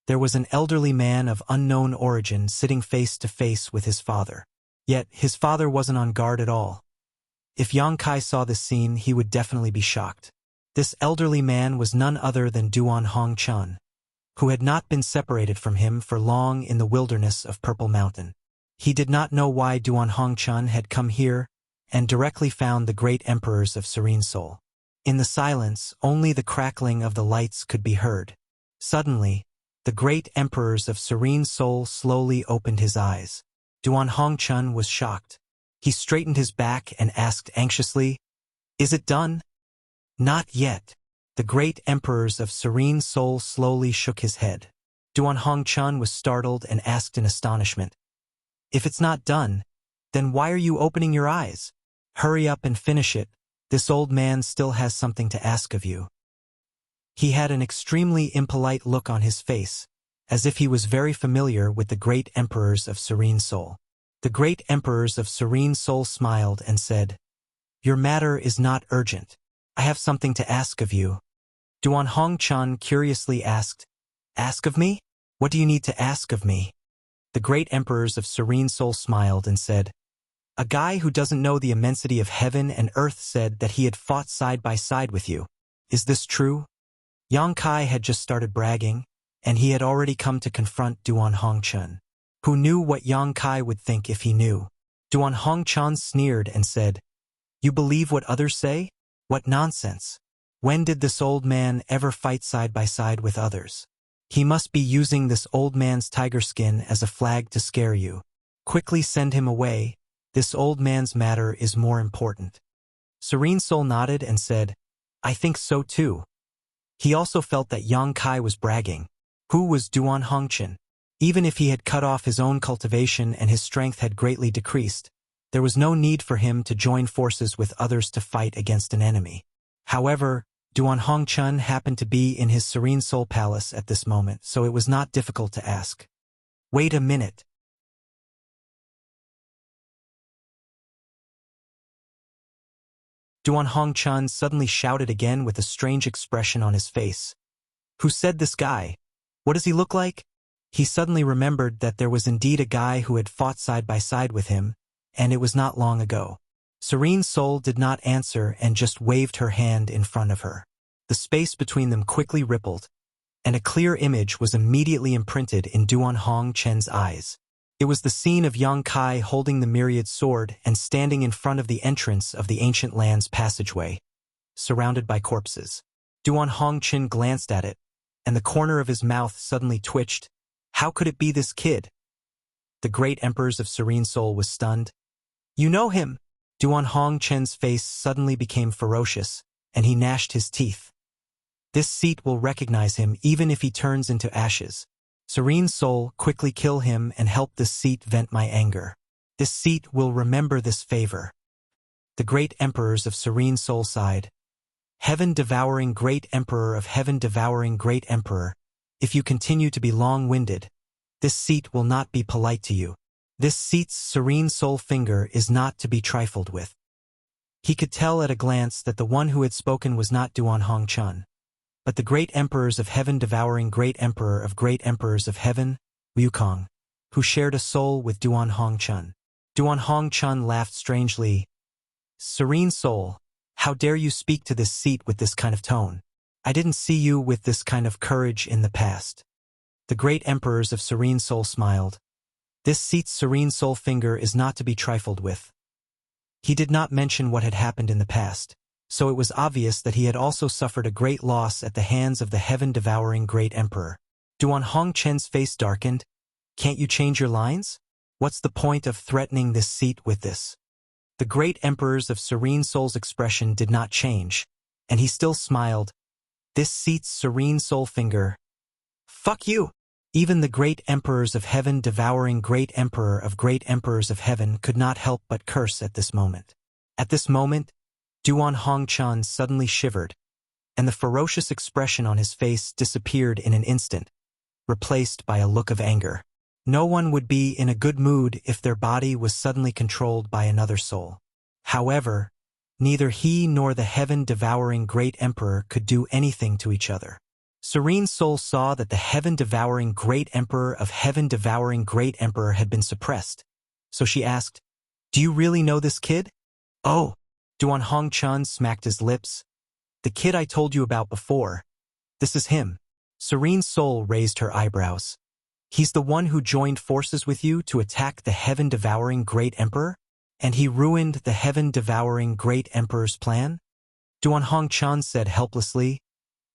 there was an elderly man of unknown origin sitting face to face with his father. Yet, his father wasn't on guard at all. If Yang Kai saw this scene, he would definitely be shocked. This elderly man was none other than Duan Hongchun, who had not been separated from him for long in the wilderness of Purple Mountain. He did not know why Duan Hongchun had come here and directly found the great emperors of Serene Soul. In the silence, only the crackling of the lights could be heard. Suddenly, the great emperors of Serene Soul slowly opened his eyes. Duan Hongchun was shocked. He straightened his back and asked anxiously, "Is it done?" "Not yet." The great emperors of Serene Soul slowly shook his head. Duan Hongchun was startled and asked in astonishment, "If it's not done, then why are you opening your eyes? Hurry up and finish it. This old man still has something to ask of you." He had an extremely impolite look on his face, as if he was very familiar with the great emperors of Serene Soul. The great emperors of Serene Soul smiled and said, "Your matter is not urgent. I have something to ask of you." Duan Hongchun curiously asked, "Ask of me? What do you need to ask of me?" The great emperors of Serene Soul smiled and said, "A guy who doesn't know the immensity of heaven and earth said that he had fought side by side with you. Is this true?" Yang Kai had just started bragging, and he had already come to confront Duan Hongchun, who knew what Yang Kai would think if he knew. Duan Hongchun sneered and said, "You believe what others say? What nonsense. When did this old man ever fight side by side with others? He must be using this old man's tiger skin as a flag to scare you. Quickly send him away. This old man's matter is more important." Serene Soul nodded and said, "I think so too." He also felt that Yang Kai was bragging. Who was Duan Hongchun? Even if he had cut off his own cultivation and his strength had greatly decreased, there was no need for him to join forces with others to fight against an enemy. However, Duan Hongchun happened to be in his Serene Soul Palace at this moment, so it was not difficult to ask. "Wait a minute." Duan Hongchun suddenly shouted again with a strange expression on his face. Who said this guy? What does he look like? He suddenly remembered that there was indeed a guy who had fought side by side with him, and it was not long ago. Serene Soul did not answer and just waved her hand in front of her. The space between them quickly rippled, and a clear image was immediately imprinted in Duan Hongchen's eyes. It was the scene of Yang Kai holding the myriad sword and standing in front of the entrance of the ancient land's passageway, surrounded by corpses. Duan Hongchen glanced at it, and the corner of his mouth suddenly twitched. How could it be this kid? The great emperors of Serene Soul was stunned. You know him! Duan Hongchen's face suddenly became ferocious, and he gnashed his teeth. This seat will recognize him even if he turns into ashes. Serene Soul, quickly kill him and help this seat vent my anger. This seat will remember this favor. The great emperors of Serene Soul sighed. Heaven-devouring great emperor of heaven-devouring great emperor, if you continue to be long-winded, this seat will not be polite to you. This seat's Serene Soul finger is not to be trifled with. He could tell at a glance that the one who had spoken was not Duan Hongchun, but the great emperors of heaven-devouring great emperor of great emperors of heaven, Wukong, who shared a soul with Duan Hongchun. Duan Hongchun laughed strangely. Serene Soul, how dare you speak to this seat with this kind of tone? I didn't see you with this kind of courage in the past. The great emperors of Serene Soul smiled. This seat's Serene Soul finger is not to be trifled with. He did not mention what had happened in the past, so it was obvious that he had also suffered a great loss at the hands of the heaven-devouring great emperor. Duan Hongchen's face darkened. Can't you change your lines? What's the point of threatening this seat with this? The great emperors of Serene Soul's expression did not change, and he still smiled. This seat's Serene Soul finger. Fuck you! Even the great emperors of heaven devouring great emperor of great emperors of heaven could not help but curse at this moment. At this moment, Duan Hongchun suddenly shivered, and the ferocious expression on his face disappeared in an instant, replaced by a look of anger. No one would be in a good mood if their body was suddenly controlled by another soul. However, neither he nor the heaven-devouring great emperor could do anything to each other. Serene Soul saw that the heaven-devouring great emperor of heaven-devouring great emperor had been suppressed, so she asked, Do you really know this kid? Oh, Duan Hongchun smacked his lips. The kid I told you about before. This is him. Serene Soul raised her eyebrows. He's the one who joined forces with you to attack the heaven-devouring great emperor? And he ruined the heaven-devouring great emperor's plan? Duan Hongchun said helplessly.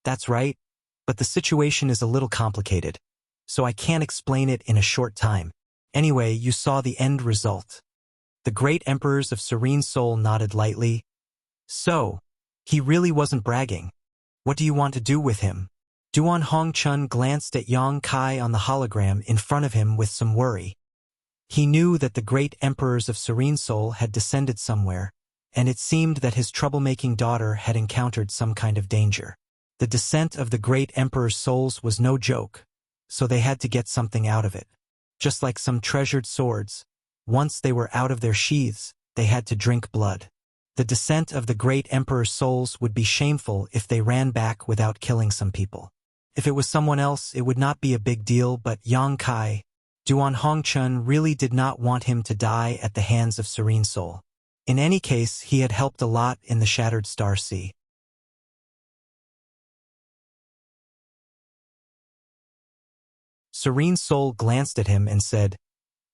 That's right. But the situation is a little complicated, so I can't explain it in a short time. Anyway, you saw the end result. The great emperors of Serene Soul nodded lightly. So, he really wasn't bragging. What do you want to do with him? Duan Hongchun glanced at Yang Kai on the hologram in front of him with some worry. He knew that the great emperors of Serene Soul had descended somewhere, and it seemed that his troublemaking daughter had encountered some kind of danger. The descent of the great emperor's souls was no joke, so they had to get something out of it. Just like some treasured swords, once they were out of their sheaths, they had to drink blood. The descent of the great emperor's souls would be shameful if they ran back without killing some people. If it was someone else, it would not be a big deal, but Yang Kai, Duan Hongchun really did not want him to die at the hands of Serene Soul. In any case, he had helped a lot in the Shattered Star Sea. Serene Soul glanced at him and said,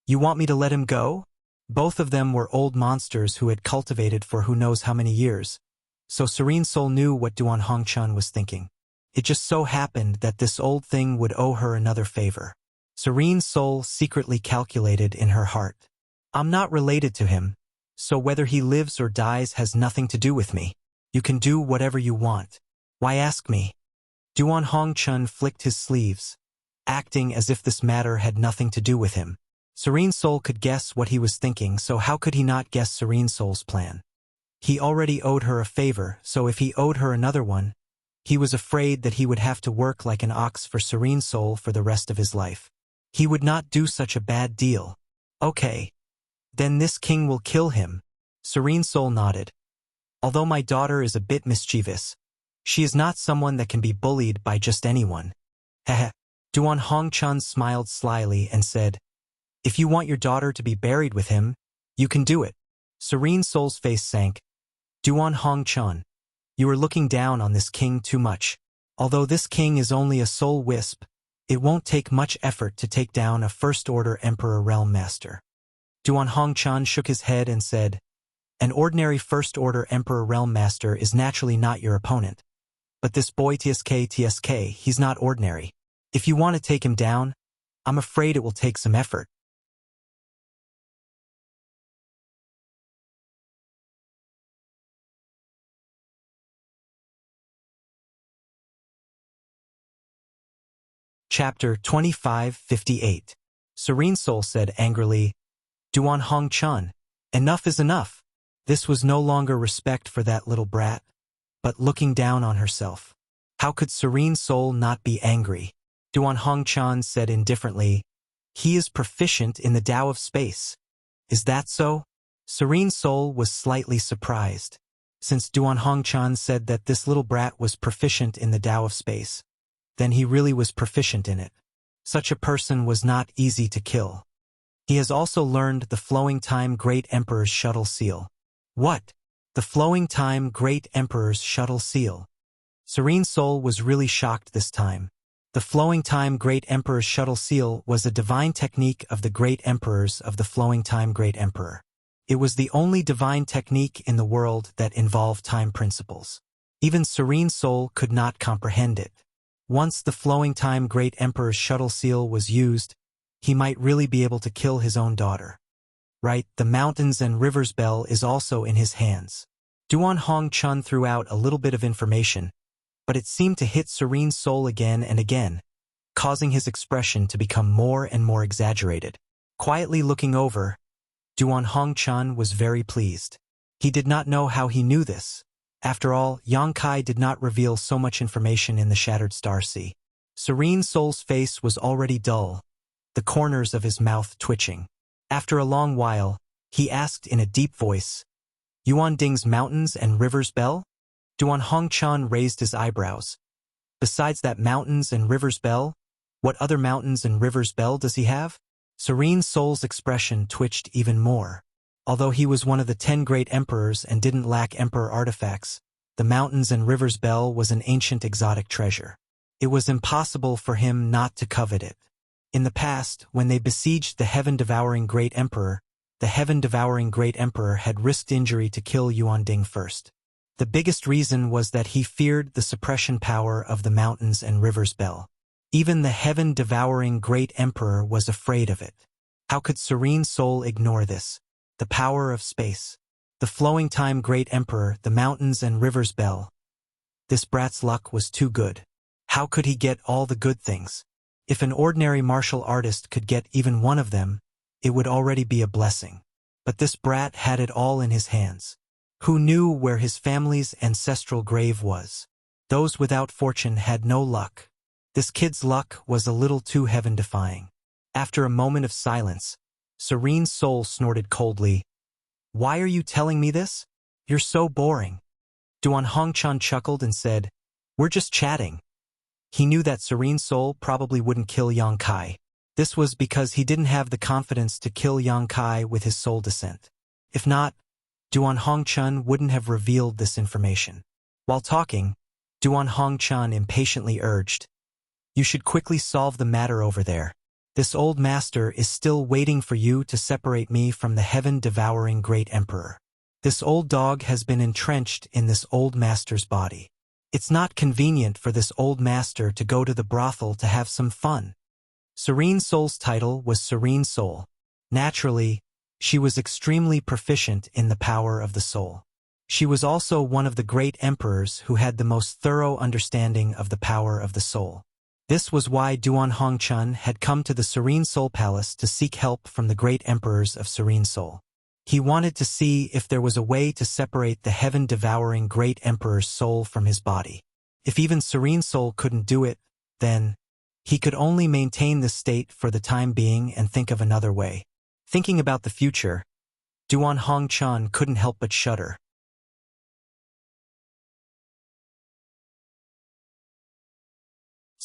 You want me to let him go? Both of them were old monsters who had cultivated for who knows how many years, so Serene Soul knew what Duan Hongchun was thinking. It just so happened that this old thing would owe her another favor. Serene Soul secretly calculated in her heart. I'm not related to him, so whether he lives or dies has nothing to do with me. You can do whatever you want. Why ask me? Duan Hongchun flicked his sleeves, acting as if this matter had nothing to do with him. Serene Soul could guess what he was thinking, so how could he not guess Serene Soul's plan? He already owed her a favor, so if he owed her another one, he was afraid that he would have to work like an ox for Serene Soul for the rest of his life. He would not do such a bad deal. Okay. Then this king will kill him. Serene Soul nodded. Although my daughter is a bit mischievous, she is not someone that can be bullied by just anyone. Heh. Duan Hongchun smiled slyly and said, if you want your daughter to be buried with him, you can do it. Serene Soul's face sank. Duan Hongchun, you are looking down on this king too much. Although this king is only a soul wisp, it won't take much effort to take down a first-order Emperor Realm Master. Duan Hongchun shook his head and said, an ordinary first-order Emperor Realm Master is naturally not your opponent. But this boy TSK, he's not ordinary. If you want to take him down, I'm afraid it will take some effort. Chapter 2558. Serene Soul said angrily, Duan Hongchun, enough is enough. This was no longer respect for that little brat, but looking down on herself. How could Serene Soul not be angry? Duan Hongchun said indifferently, he is proficient in the Tao of space. Is that so? Serene Soul was slightly surprised. Since Duan Hongchun said that this little brat was proficient in the Tao of space, then he really was proficient in it. Such a person was not easy to kill. He has also learned the Flowing Time Great Emperor's Shuttle Seal. What? The Flowing Time Great Emperor's Shuttle Seal. Serene Soul was really shocked this time. The Flowing Time Great Emperor's Shuttle Seal was a divine technique of the Great Emperors of the Flowing Time Great Emperor. It was the only divine technique in the world that involved time principles. Even Serene Soul could not comprehend it. Once the Flowing Time Great Emperor's Shuttle Seal was used, he might really be able to kill his own daughter. Right, the mountains and rivers bell is also in his hands. Duan Hongchun threw out a little bit of information, but it seemed to hit Serene Soul again and again, causing his expression to become more and more exaggerated. Quietly looking over, Duan Hongchun was very pleased. He did not know how he knew this. After all, Yang Kai did not reveal so much information in the Shattered Star Sea. Serene Soul's face was already dull, the corners of his mouth twitching. After a long while, he asked in a deep voice, Yuan Ding's mountains and rivers bell? Duan Hongchun raised his eyebrows. Besides that mountains and rivers bell, what other mountains and rivers bell does he have? Serene Soul's expression twitched even more. Although he was one of the 10 great emperors and didn't lack emperor artifacts, the mountains and rivers bell was an ancient exotic treasure. It was impossible for him not to covet it. In the past, when they besieged the heaven-devouring great emperor, the heaven-devouring great emperor had risked injury to kill Yuan Ding first. The biggest reason was that he feared the suppression power of the mountains and rivers bell. Even the heaven-devouring great emperor was afraid of it. How could Serene Soul ignore this? The power of space. The Flowing Time Great Emperor, the mountains and rivers bell. This brat's luck was too good. How could he get all the good things? If an ordinary martial artist could get even one of them, it would already be a blessing. But this brat had it all in his hands. Who knew where his family's ancestral grave was? Those without fortune had no luck. This kid's luck was a little too heaven-defying. After a moment of silence, Serene Soul snorted coldly. Why are you telling me this? You're so boring. Duan Hongchun chuckled and said, we're just chatting. He knew that Serene Soul probably wouldn't kill Yang Kai. This was because he didn't have the confidence to kill Yang Kai with his soul descent. If not, Duan Hongchun wouldn't have revealed this information. While talking, Duan Hongchun impatiently urged, you should quickly solve the matter over there. This old master is still waiting for you to separate me from the heaven-devouring great emperor. This old dog has been entrenched in this old master's body. It's not convenient for this old master to go to the brothel to have some fun. Serene Soul's title was Serene Soul. Naturally, she was extremely proficient in the power of the soul. She was also one of the great emperors who had the most thorough understanding of the power of the soul. This was why Duan Hongchun had come to the Serene Soul Palace to seek help from the great emperors of Serene Soul. He wanted to see if there was a way to separate the heaven-devouring great emperor's soul from his body. If even Serene Soul couldn't do it, then he could only maintain this state for the time being and think of another way. Thinking about the future, Duan Hongchun couldn't help but shudder.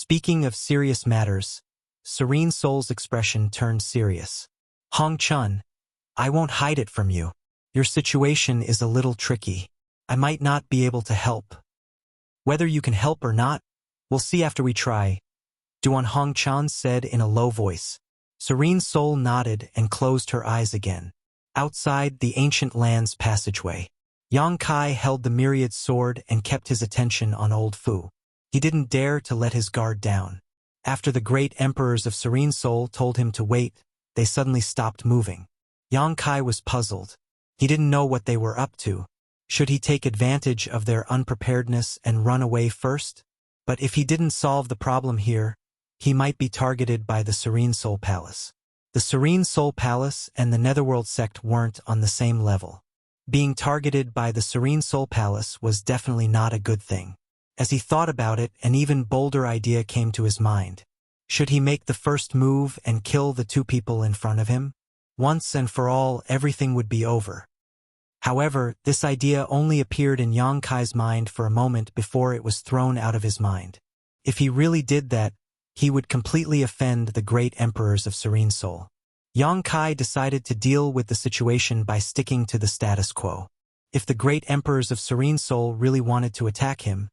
Speaking of serious matters, Serene Soul's expression turned serious. Hong Chun, I won't hide it from you. Your situation is a little tricky. I might not be able to help. Whether you can help or not, we'll see after we try, Duan Hong Chan said in a low voice. Serene Soul nodded and closed her eyes again. Outside the ancient land's passageway, Yang Kai held the myriad sword and kept his attention on Old Fu. He didn't dare to let his guard down. After the great emperors of Serene Soul told him to wait, they suddenly stopped moving. Yang Kai was puzzled. He didn't know what they were up to. Should he take advantage of their unpreparedness and run away first? But if he didn't solve the problem here, he might be targeted by the Serene Soul Palace. The Serene Soul Palace and the Netherworld sect weren't on the same level. Being targeted by the Serene Soul Palace was definitely not a good thing. As he thought about it, an even bolder idea came to his mind. Should he make the first move and kill the two people in front of him? Once and for all, everything would be over. However, this idea only appeared in Yang Kai's mind for a moment before it was thrown out of his mind. If he really did that, he would completely offend the great emperors of Serene Soul. Yang Kai decided to deal with the situation by sticking to the status quo. If the great emperors of Serene Soul really wanted to attack him,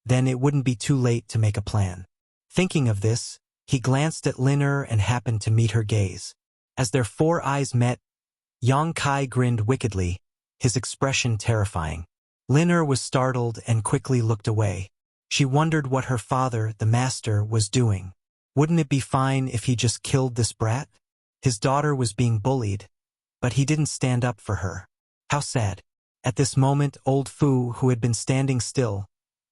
then it wouldn't be too late to make a plan. Thinking of this, he glanced at Liner and happened to meet her gaze. As their four eyes met, Yang Kai grinned wickedly, his expression terrifying. Liner was startled and quickly looked away. She wondered what her father, the master, was doing. Wouldn't it be fine if he just killed this brat? His daughter was being bullied, but he didn't stand up for her. How sad. At this moment, Old Fu, who had been standing still,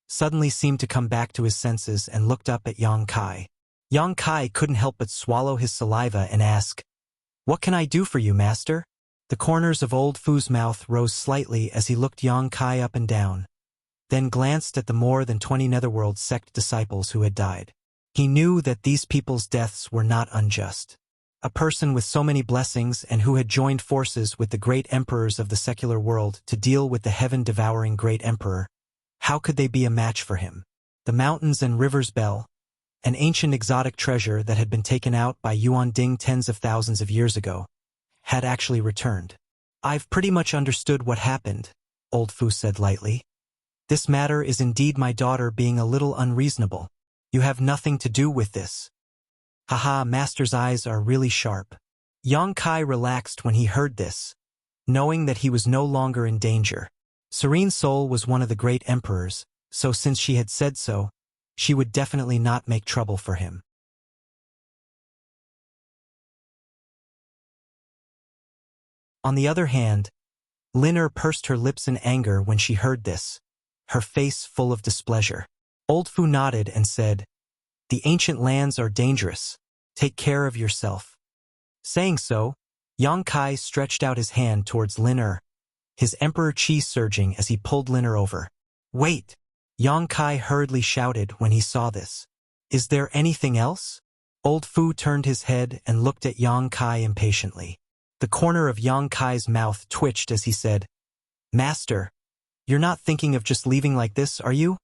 suddenly seemed to come back to his senses and looked up at Yang Kai. Yang Kai couldn't help but swallow his saliva and ask, "What can I do for you, master?" The corners of Old Fu's mouth rose slightly as he looked Yang Kai up and down, then glanced at the more than 20 Netherworld sect disciples who had died. He knew that these people's deaths were not unjust. A person with so many blessings and who had joined forces with the great emperors of the secular world to deal with the heaven-devouring great emperor, how could they be a match for him? The mountains and rivers bell, an ancient exotic treasure that had been taken out by Yuan Ding tens of thousands of years ago, had actually returned. "I've pretty much understood what happened," Old Fu said lightly. "This matter is indeed my daughter being a little unreasonable. You have nothing to do with this." Haha, master's eyes are really sharp. Yang Kai relaxed when he heard this, knowing that he was no longer in danger. Serene Soul was one of the great emperors, so since she had said so, she would definitely not make trouble for him. On the other hand, Liner pursed her lips in anger when she heard this, her face full of displeasure. Old Fu nodded and said, "The ancient lands are dangerous. Take care of yourself." Saying so, Yang Kai stretched out his hand towards Liner, his emperor chi surging as he pulled Liner over. "Wait!" Yang Kai hurriedly shouted when he saw this. "Is there anything else?" Old Fu turned his head and looked at Yang Kai impatiently. The corner of Yang Kai's mouth twitched as he said, "Master, you're not thinking of just leaving like this, are you?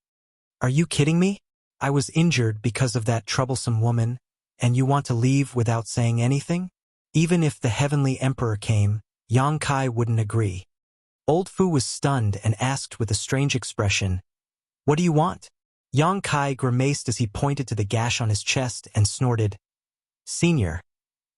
Are you kidding me? I was injured because of that troublesome woman, and you want to leave without saying anything?" Even if the heavenly emperor came, Yang Kai wouldn't agree. Old Fu was stunned and asked with a strange expression, "What do you want?" Yang Kai grimaced as he pointed to the gash on his chest and snorted, "Senior,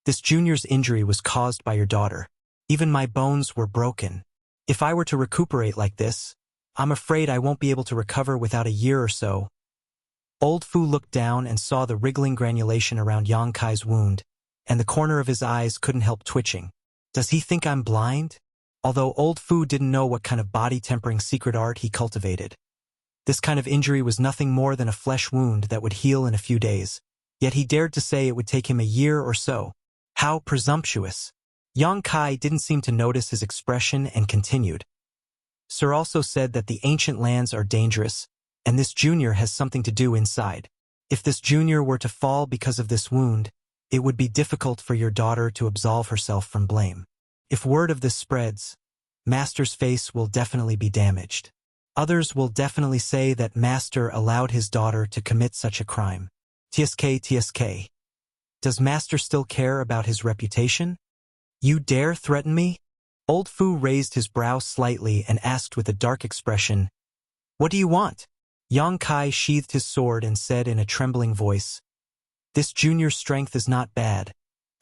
this junior's injury was caused by your daughter. Even my bones were broken. If I were to recuperate like this, I'm afraid I won't be able to recover without a year or so." Old Fu looked down and saw the wriggling granulation around Yang Kai's wound, and the corner of his eyes couldn't help twitching. Does he think I'm blind? Although Old Fu didn't know what kind of body-tempering secret art he cultivated. This kind of injury was nothing more than a flesh wound that would heal in a few days, yet he dared to say it would take him a year or so. How presumptuous! Yang Kai didn't seem to notice his expression and continued. "Sir also said that the ancient lands are dangerous, and this junior has something to do inside. If this junior were to fall because of this wound, it would be difficult for your daughter to absolve herself from blame. If word of this spreads, Master's face will definitely be damaged. Others will definitely say that Master allowed his daughter to commit such a crime. TSK. Does Master still care about his reputation? You dare threaten me? Old Fu raised his brow slightly and asked with a dark expression, What do you want? Yang Kai sheathed his sword and said in a trembling voice, This junior's strength is not bad,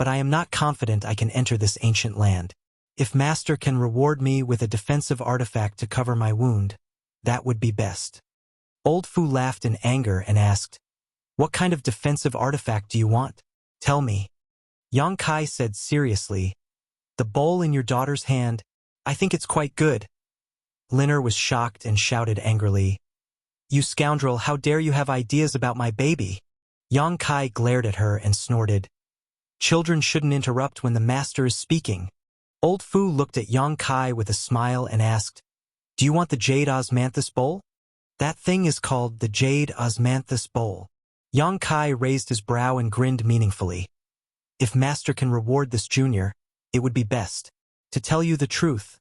but I am not confident I can enter this ancient land. If Master can reward me with a defensive artifact to cover my wound, that would be best. Old Fu laughed in anger and asked, What kind of defensive artifact do you want? Tell me. Yang Kai said seriously, The bowl in your daughter's hand, I think it's quite good. Liner was shocked and shouted angrily, You scoundrel, how dare you have ideas about my baby? Yang Kai glared at her and snorted, Children shouldn't interrupt when the master is speaking. Old Fu looked at Yang Kai with a smile and asked, Do you want the Jade Osmanthus Bowl? That thing is called the Jade Osmanthus Bowl. Yang Kai raised his brow and grinned meaningfully. If Master can reward this junior, it would be best. To tell you the truth,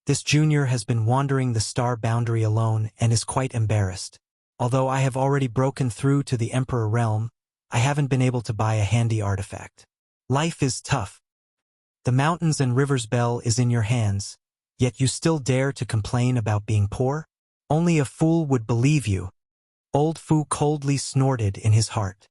this junior has been wandering the star boundary alone and is quite embarrassed. Although I have already broken through to the Emperor realm, I haven't been able to buy a handy artifact. Life is tough. The mountains and rivers bell is in your hands, yet you still dare to complain about being poor? Only a fool would believe you. Old Fu coldly snorted in his heart.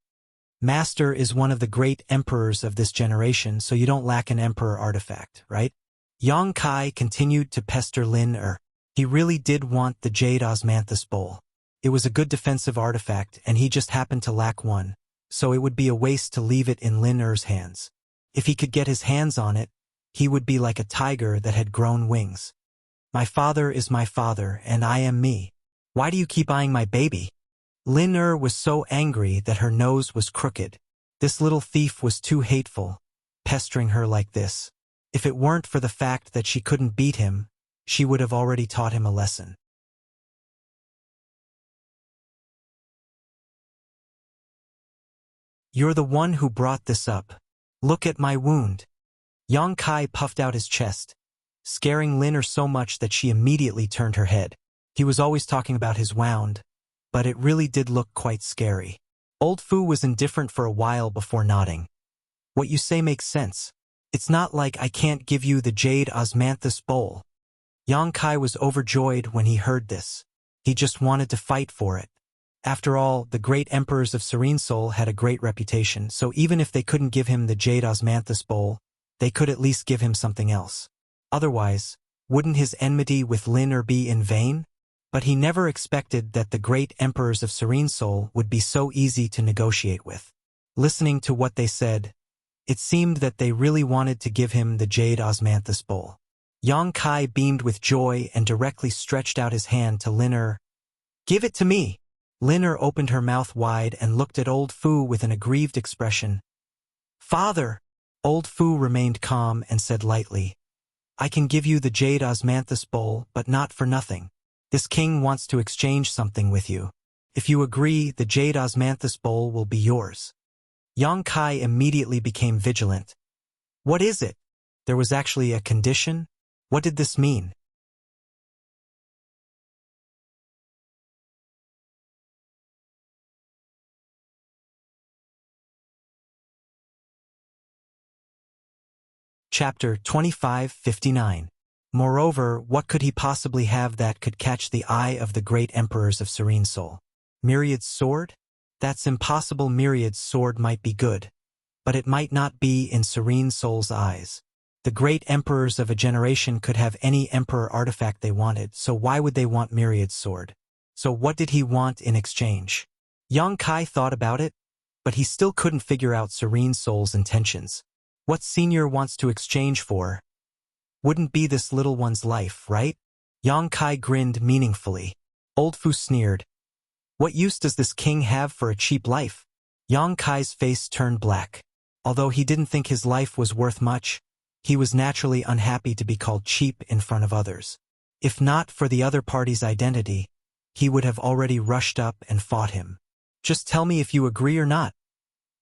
Master is one of the great emperors of this generation, so you don't lack an emperor artifact, right? Yang Kai continued to pester Lin. He really did want the Jade Osmanthus Bowl. It was a good defensive artifact, and he just happened to lack one, so it would be a waste to leave it in Lin hands. If he could get his hands on it, he would be like a tiger that had grown wings. My father is my father, and I am me. Why do you keep eyeing my baby? Lin was so angry that her nose was crooked. This little thief was too hateful, pestering her like this. If it weren't for the fact that she couldn't beat him, she would have already taught him a lesson. You're the one who brought this up. Look at my wound. Yang Kai puffed out his chest, scaring Lin so much that she immediately turned her head. He was always talking about his wound, but it really did look quite scary. Old Fu was indifferent for a while before nodding. What you say makes sense. It's not like I can't give you the Jade Osmanthus Bowl. Yang Kai was overjoyed when he heard this. He just wanted to fight for it. After all, the great emperors of Serene Soul had a great reputation, so even if they couldn't give him the Jade Osmanthus Bowl, they could at least give him something else. Otherwise, wouldn't his enmity with Lin be in vain? But he never expected that the great emperors of Serene Soul would be so easy to negotiate with. Listening to what they said, it seemed that they really wanted to give him the Jade Osmanthus Bowl. Yang Kai beamed with joy and directly stretched out his hand to Lin. Give it to me! Lin opened her mouth wide and looked at Old Fu with an aggrieved expression. Father! Old Fu remained calm and said lightly, I can give you the Jade Osmanthus Bowl, but not for nothing. This king wants to exchange something with you. If you agree, the Jade Osmanthus Bowl will be yours. Yang Kai immediately became vigilant. What is it? There was actually a condition? What did this mean? Chapter 25:59. Moreover, what could he possibly have that could catch the eye of the great emperors of Serene Soul? Myriad's sword? That's impossible. Myriad's sword might be good, but it might not be in Serene Soul's eyes. The great emperors of a generation could have any emperor artifact they wanted, so why would they want Myriad's sword? So what did he want in exchange? Yang Kai thought about it, but he still couldn't figure out Serene Soul's intentions. What senior wants to exchange for? Wouldn't be this little one's life, right? Yang Kai grinned meaningfully. Old Fu sneered. What use does this king have for a cheap life? Yang Kai's face turned black. Although he didn't think his life was worth much, he was naturally unhappy to be called cheap in front of others. If not for the other party's identity, he would have already rushed up and fought him. Just tell me if you agree or not.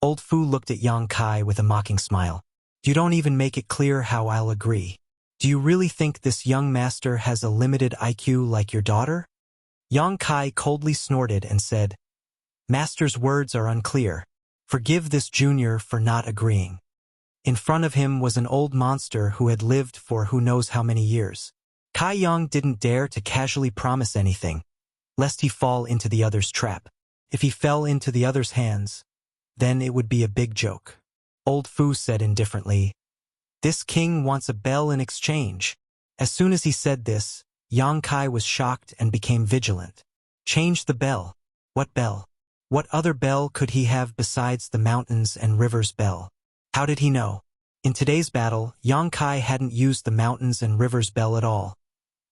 Old Fu looked at Yang Kai with a mocking smile. You don't even make it clear how I'll agree. Do you really think this young master has a limited IQ like your daughter? Yang Kai coldly snorted and said, Master's words are unclear. Forgive this junior for not agreeing. In front of him was an old monster who had lived for who knows how many years. Kai Yang didn't dare to casually promise anything, lest he fall into the other's trap. If he fell into the other's hands, then it would be a big joke. Old Fu said indifferently, "This king wants a bell in exchange." As soon as he said this, Yang Kai was shocked and became vigilant. Change the bell. What bell? What other bell could he have besides the mountains and rivers bell? How did he know? In today's battle, Yang Kai hadn't used the mountains and rivers bell at all,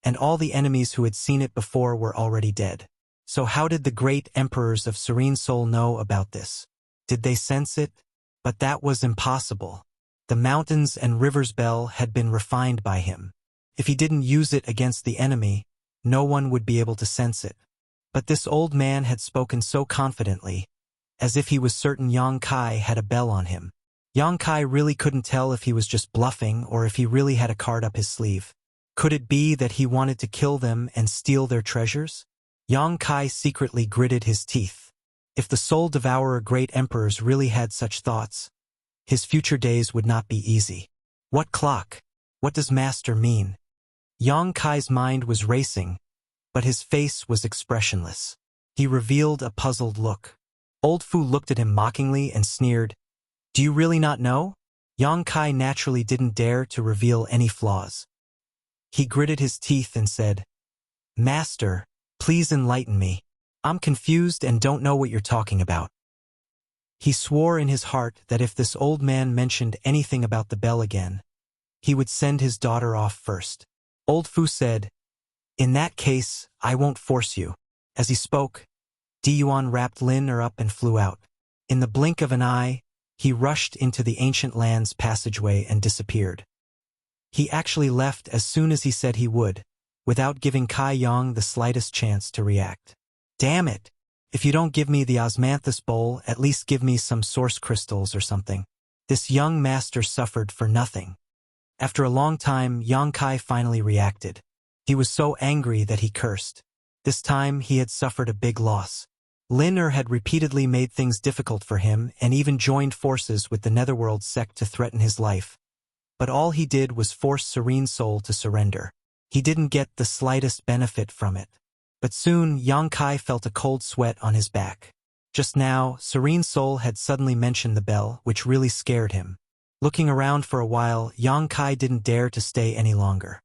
and all the enemies who had seen it before were already dead. So how did the great emperors of Serene Soul know about this? Did they sense it? But that was impossible. The mountains and rivers bell had been refined by him. If he didn't use it against the enemy, no one would be able to sense it. But this old man had spoken so confidently, as if he was certain Yang Kai had a bell on him. Yang Kai really couldn't tell if he was just bluffing or if he really had a card up his sleeve. Could it be that he wanted to kill them and steal their treasures? Yang Kai secretly gritted his teeth. If the Soul Devourer great emperors really had such thoughts, his future days would not be easy. What clock? What does master mean? Yang Kai's mind was racing, but his face was expressionless. He revealed a puzzled look. Old Fu looked at him mockingly and sneered, "Do you really not know?" Yang Kai naturally didn't dare to reveal any flaws. He gritted his teeth and said, "Master, please enlighten me. I'm confused and don't know what you're talking about." He swore in his heart that if this old man mentioned anything about the bell again, he would send his daughter off first. Old Fu said, "In that case, I won't force you." As he spoke, Diyuan wrapped Lin Er up and flew out. In the blink of an eye, he rushed into the ancient land's passageway and disappeared. He actually left as soon as he said he would, without giving Kai Yang the slightest chance to react. Damn it! If you don't give me the osmanthus bowl, at least give me some source crystals or something. This young master suffered for nothing. After a long time, Yang Kai finally reacted. He was so angry that he cursed. This time, he had suffered a big loss. Lin Er had repeatedly made things difficult for him and even joined forces with the Netherworld sect to threaten his life. But all he did was force Serene Soul to surrender. He didn't get the slightest benefit from it. But soon, Yang Kai felt a cold sweat on his back. Just now, Serene Soul had suddenly mentioned the bell, which really scared him. Looking around for a while, Yang Kai didn't dare to stay any longer.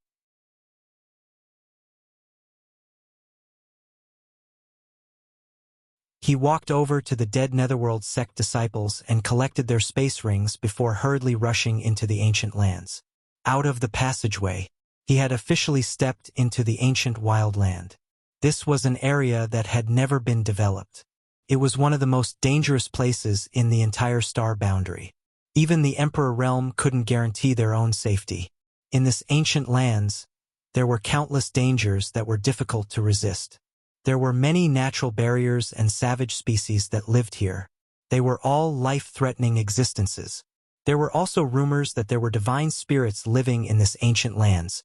He walked over to the dead Netherworld sect disciples and collected their space rings before hurriedly rushing into the ancient lands. Out of the passageway, he had officially stepped into the ancient wild land. This was an area that had never been developed. It was one of the most dangerous places in the entire star boundary. Even the Emperor Realm couldn't guarantee their own safety. In this ancient lands, there were countless dangers that were difficult to resist. There were many natural barriers and savage species that lived here. They were all life-threatening existences. There were also rumors that there were divine spirits living in this ancient lands,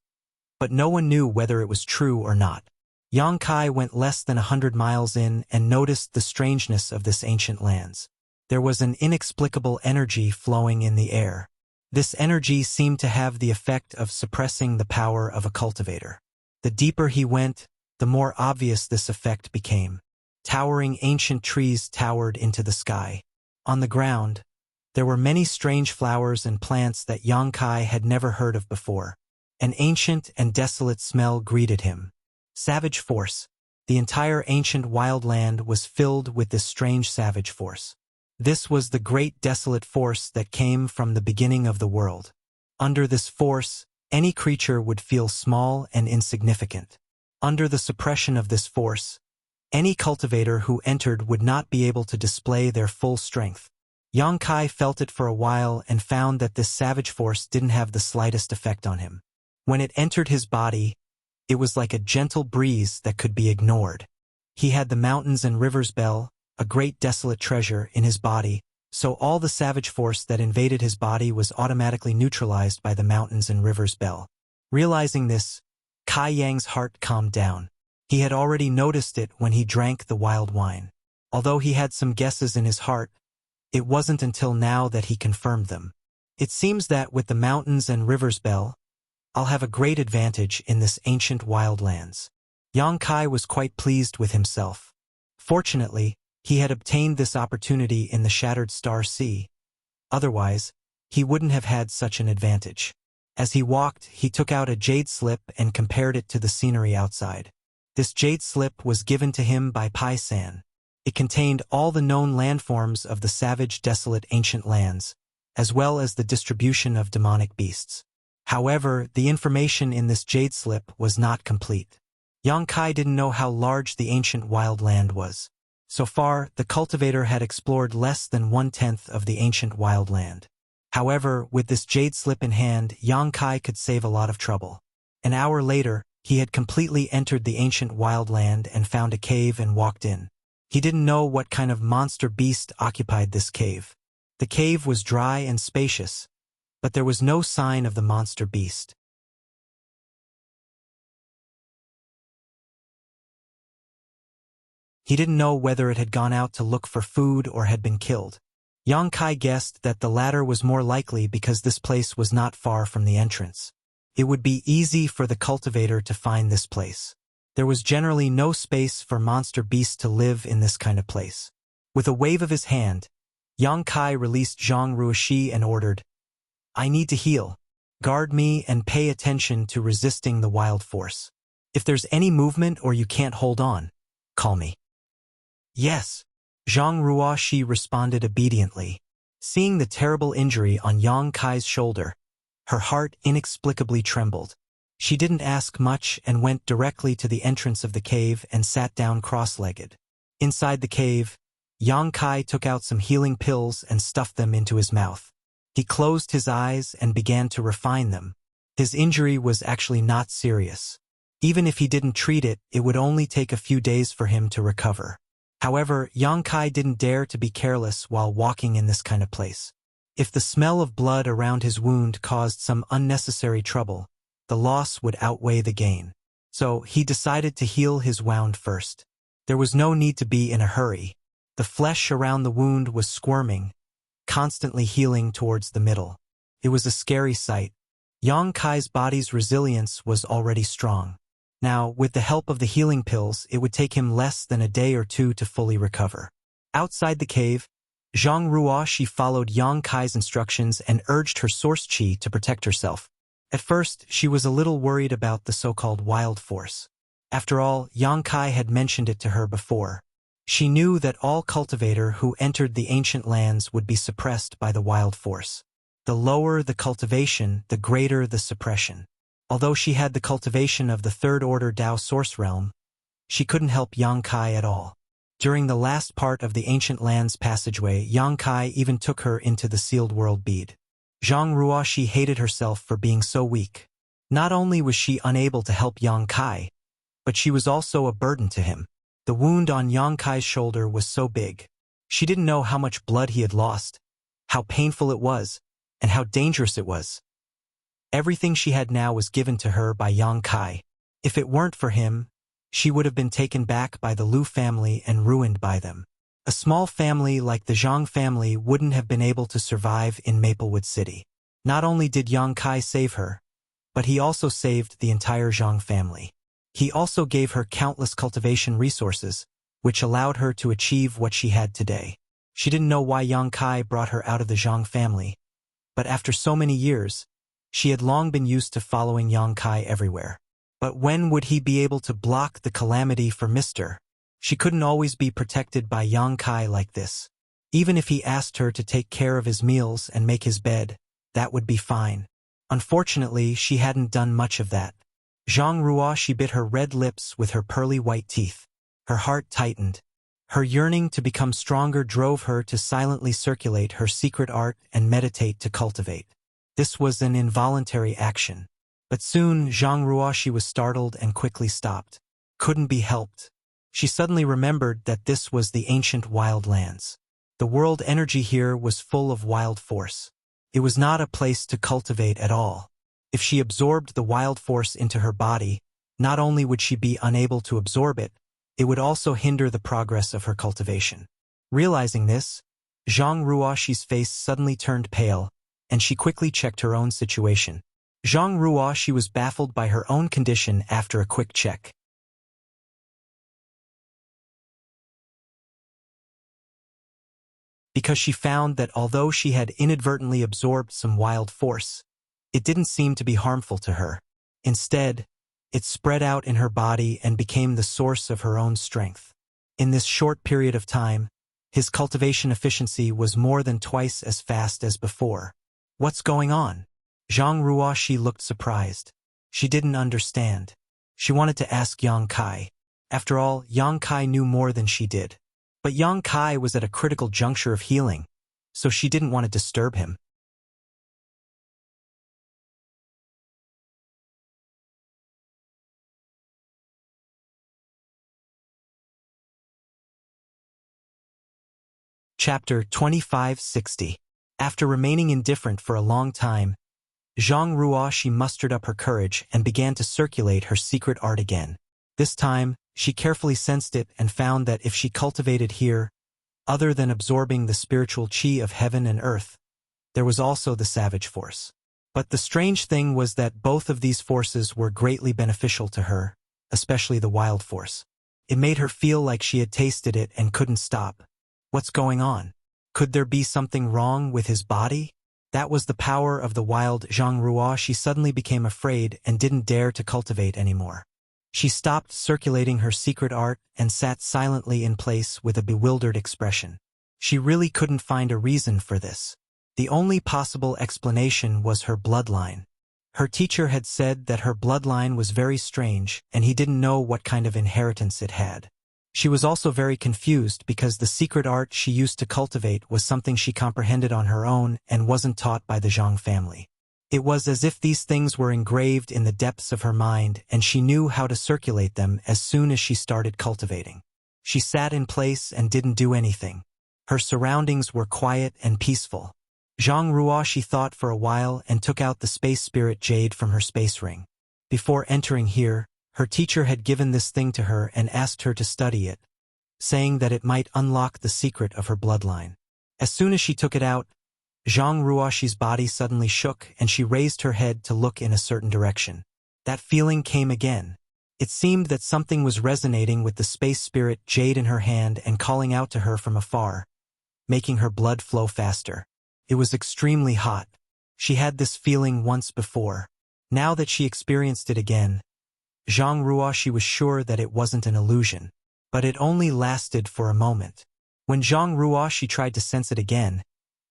but no one knew whether it was true or not. Yang Kai went less than 100 miles in and noticed the strangeness of this ancient lands. There was an inexplicable energy flowing in the air. This energy seemed to have the effect of suppressing the power of a cultivator. The deeper he went, the more obvious this effect became. Towering ancient trees towered into the sky. On the ground, there were many strange flowers and plants that Yang Kai had never heard of before. An ancient and desolate smell greeted him. Savage force. The entire ancient wild land was filled with this strange savage force. This was the great desolate force that came from the beginning of the world. Under this force, any creature would feel small and insignificant. Under the suppression of this force, any cultivator who entered would not be able to display their full strength. Yang Kai felt it for a while and found that this savage force didn't have the slightest effect on him. When it entered his body, it was like a gentle breeze that could be ignored. He had the mountains and rivers bell, a great desolate treasure, in his body, so all the savage force that invaded his body was automatically neutralized by the mountains and rivers bell. Realizing this, Kai Yang's heart calmed down. He had already noticed it when he drank the wild wine. Although he had some guesses in his heart, It wasn't until now that he confirmed them. It seems that with the mountains and rivers Bell, I'll have a great advantage in this ancient wildlands. Yang Kai was quite pleased with himself. Fortunately, he had obtained this opportunity in the Shattered Star Sea. Otherwise, he wouldn't have had such an advantage. As he walked, he took out a jade slip and compared it to the scenery outside. This jade slip was given to him by Pai San. It contained all the known landforms of the savage, desolate ancient lands, as well as the distribution of demonic beasts. However, the information in this jade slip was not complete. Yang Kai didn't know how large the ancient wild land was. So far, the cultivator had explored less than 1/10 of the ancient wild land. However, with this jade slip in hand, Yang Kai could save a lot of trouble. An hour later, he had completely entered the ancient wild land and found a cave and walked in. He didn't know what kind of monster beast occupied this cave. The cave was dry and spacious, but there was no sign of the monster beast. He didn't know whether it had gone out to look for food or had been killed. Yang Kai guessed that the latter was more likely because this place was not far from the entrance. It would be easy for the cultivator to find this place. There was generally no space for monster beasts to live in this kind of place. With a wave of his hand, Yang Kai released Zhang Ruoxi and ordered, "I need to heal. Guard me and pay attention to resisting the wild force. If there's any movement or you can't hold on, call me." "Yes." Zhang Ruoxi responded obediently. Seeing the terrible injury on Yang Kai's shoulder, her heart inexplicably trembled. She didn't ask much and went directly to the entrance of the cave and sat down cross-legged. Inside the cave, Yang Kai took out some healing pills and stuffed them into his mouth. He closed his eyes and began to refine them. His injury was actually not serious. Even if he didn't treat it, it would only take a few days for him to recover. However, Yang Kai didn't dare to be careless while walking in this kind of place. If the smell of blood around his wound caused some unnecessary trouble, the loss would outweigh the gain. So he decided to heal his wound first. There was no need to be in a hurry. The flesh around the wound was squirming, constantly healing towards the middle. It was a scary sight. Yang Kai's body's resilience was already strong. Now, with the help of the healing pills, it would take him less than a day or two to fully recover. Outside the cave, Zhang Ruoxi followed Yang Kai's instructions and urged her source qi to protect herself. At first, she was a little worried about the so-called wild force. After all, Yang Kai had mentioned it to her before. She knew that all cultivator who entered the ancient lands would be suppressed by the wild force. The lower the cultivation, the greater the suppression. Although she had the cultivation of the third-order Dao source realm, she couldn't help Yang Kai at all. During the last part of the ancient lands passageway, Yang Kai even took her into the sealed world bead. Zhang Ruoxi hated herself for being so weak. Not only was she unable to help Yang Kai, but she was also a burden to him. The wound on Yang Kai's shoulder was so big. She didn't know how much blood he had lost, how painful it was, and how dangerous it was. Everything she had now was given to her by Yang Kai. If it weren't for him, she would have been taken back by the Lu family and ruined by them. A small family like the Zhang family wouldn't have been able to survive in Maplewood City. Not only did Yang Kai save her, but he also saved the entire Zhang family. He also gave her countless cultivation resources, which allowed her to achieve what she had today. She didn't know why Yang Kai brought her out of the Zhang family, but after so many years, she had long been used to following Yang Kai everywhere. But when would he be able to block the calamity for Mr.? She couldn't always be protected by Yang Kai like this. Even if he asked her to take care of his meals and make his bed, that would be fine. Unfortunately, she hadn't done much of that. Zhang Ruoxi bit her red lips with her pearly white teeth. Her heart tightened. Her yearning to become stronger drove her to silently circulate her secret art and meditate to cultivate. This was an involuntary action. But soon, Zhang Ruoxi was startled and quickly stopped. Couldn't be helped. She suddenly remembered that this was the ancient wild lands. The world energy here was full of wild force. It was not a place to cultivate at all. If she absorbed the wild force into her body, not only would she be unable to absorb it, it would also hinder the progress of her cultivation. Realizing this, Zhang Ruoxi's face suddenly turned pale, and she quickly checked her own situation. Zhang Ruoxi was baffled by her own condition after a quick check. Because she found that although she had inadvertently absorbed some wild force, it didn't seem to be harmful to her. Instead, it spread out in her body and became the source of her own strength. In this short period of time, his cultivation efficiency was more than twice as fast as before. What's going on? Zhang Ruoxi looked surprised. She didn't understand. She wanted to ask Yang Kai. After all, Yang Kai knew more than she did. But Yang Kai was at a critical juncture of healing, so she didn't want to disturb him. Chapter 2560. After remaining indifferent for a long time, Zhang Ruoxi mustered up her courage and began to circulate her secret art again. This time, she carefully sensed it and found that if she cultivated here, other than absorbing the spiritual qi of heaven and earth, there was also the savage force. But the strange thing was that both of these forces were greatly beneficial to her, especially the wild force. It made her feel like she had tasted it and couldn't stop. What's going on? Could there be something wrong with his body? That was the power of the wild Zhang Ruo. She suddenly became afraid and didn't dare to cultivate anymore. She stopped circulating her secret art and sat silently in place with a bewildered expression. She really couldn't find a reason for this. The only possible explanation was her bloodline. Her teacher had said that her bloodline was very strange and he didn't know what kind of inheritance it had. She was also very confused because the secret art she used to cultivate was something she comprehended on her own and wasn't taught by the Zhang family. It was as if these things were engraved in the depths of her mind and she knew how to circulate them as soon as she started cultivating. She sat in place and didn't do anything. Her surroundings were quiet and peaceful. Zhang Ruoxi thought for a while and took out the space spirit jade from her space ring. Before entering here, her teacher had given this thing to her and asked her to study it, saying that it might unlock the secret of her bloodline. As soon as she took it out, Zhang Ruoxi's body suddenly shook and she raised her head to look in a certain direction. That feeling came again. It seemed that something was resonating with the space spirit jade in her hand and calling out to her from afar, making her blood flow faster. It was extremely hot. She had this feeling once before. Now that she experienced it again, Zhang Ruoxi was sure that it wasn't an illusion. But it only lasted for a moment. When Zhang Ruoxi tried to sense it again,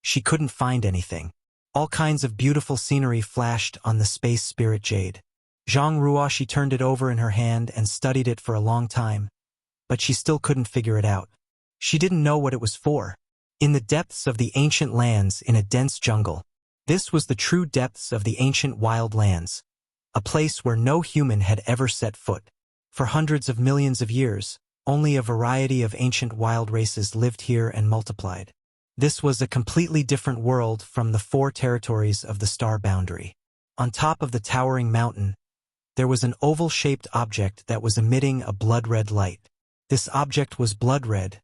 she couldn't find anything. All kinds of beautiful scenery flashed on the space spirit jade. Zhang Ruoxi turned it over in her hand and studied it for a long time, but she still couldn't figure it out. She didn't know what it was for. In the depths of the ancient lands in a dense jungle, this was the true depths of the ancient wild lands, a place where no human had ever set foot. For hundreds of millions of years, only a variety of ancient wild races lived here and multiplied. This was a completely different world from the 4 territories of the star boundary. On top of the towering mountain, there was an oval-shaped object that was emitting a blood-red light. This object was blood-red,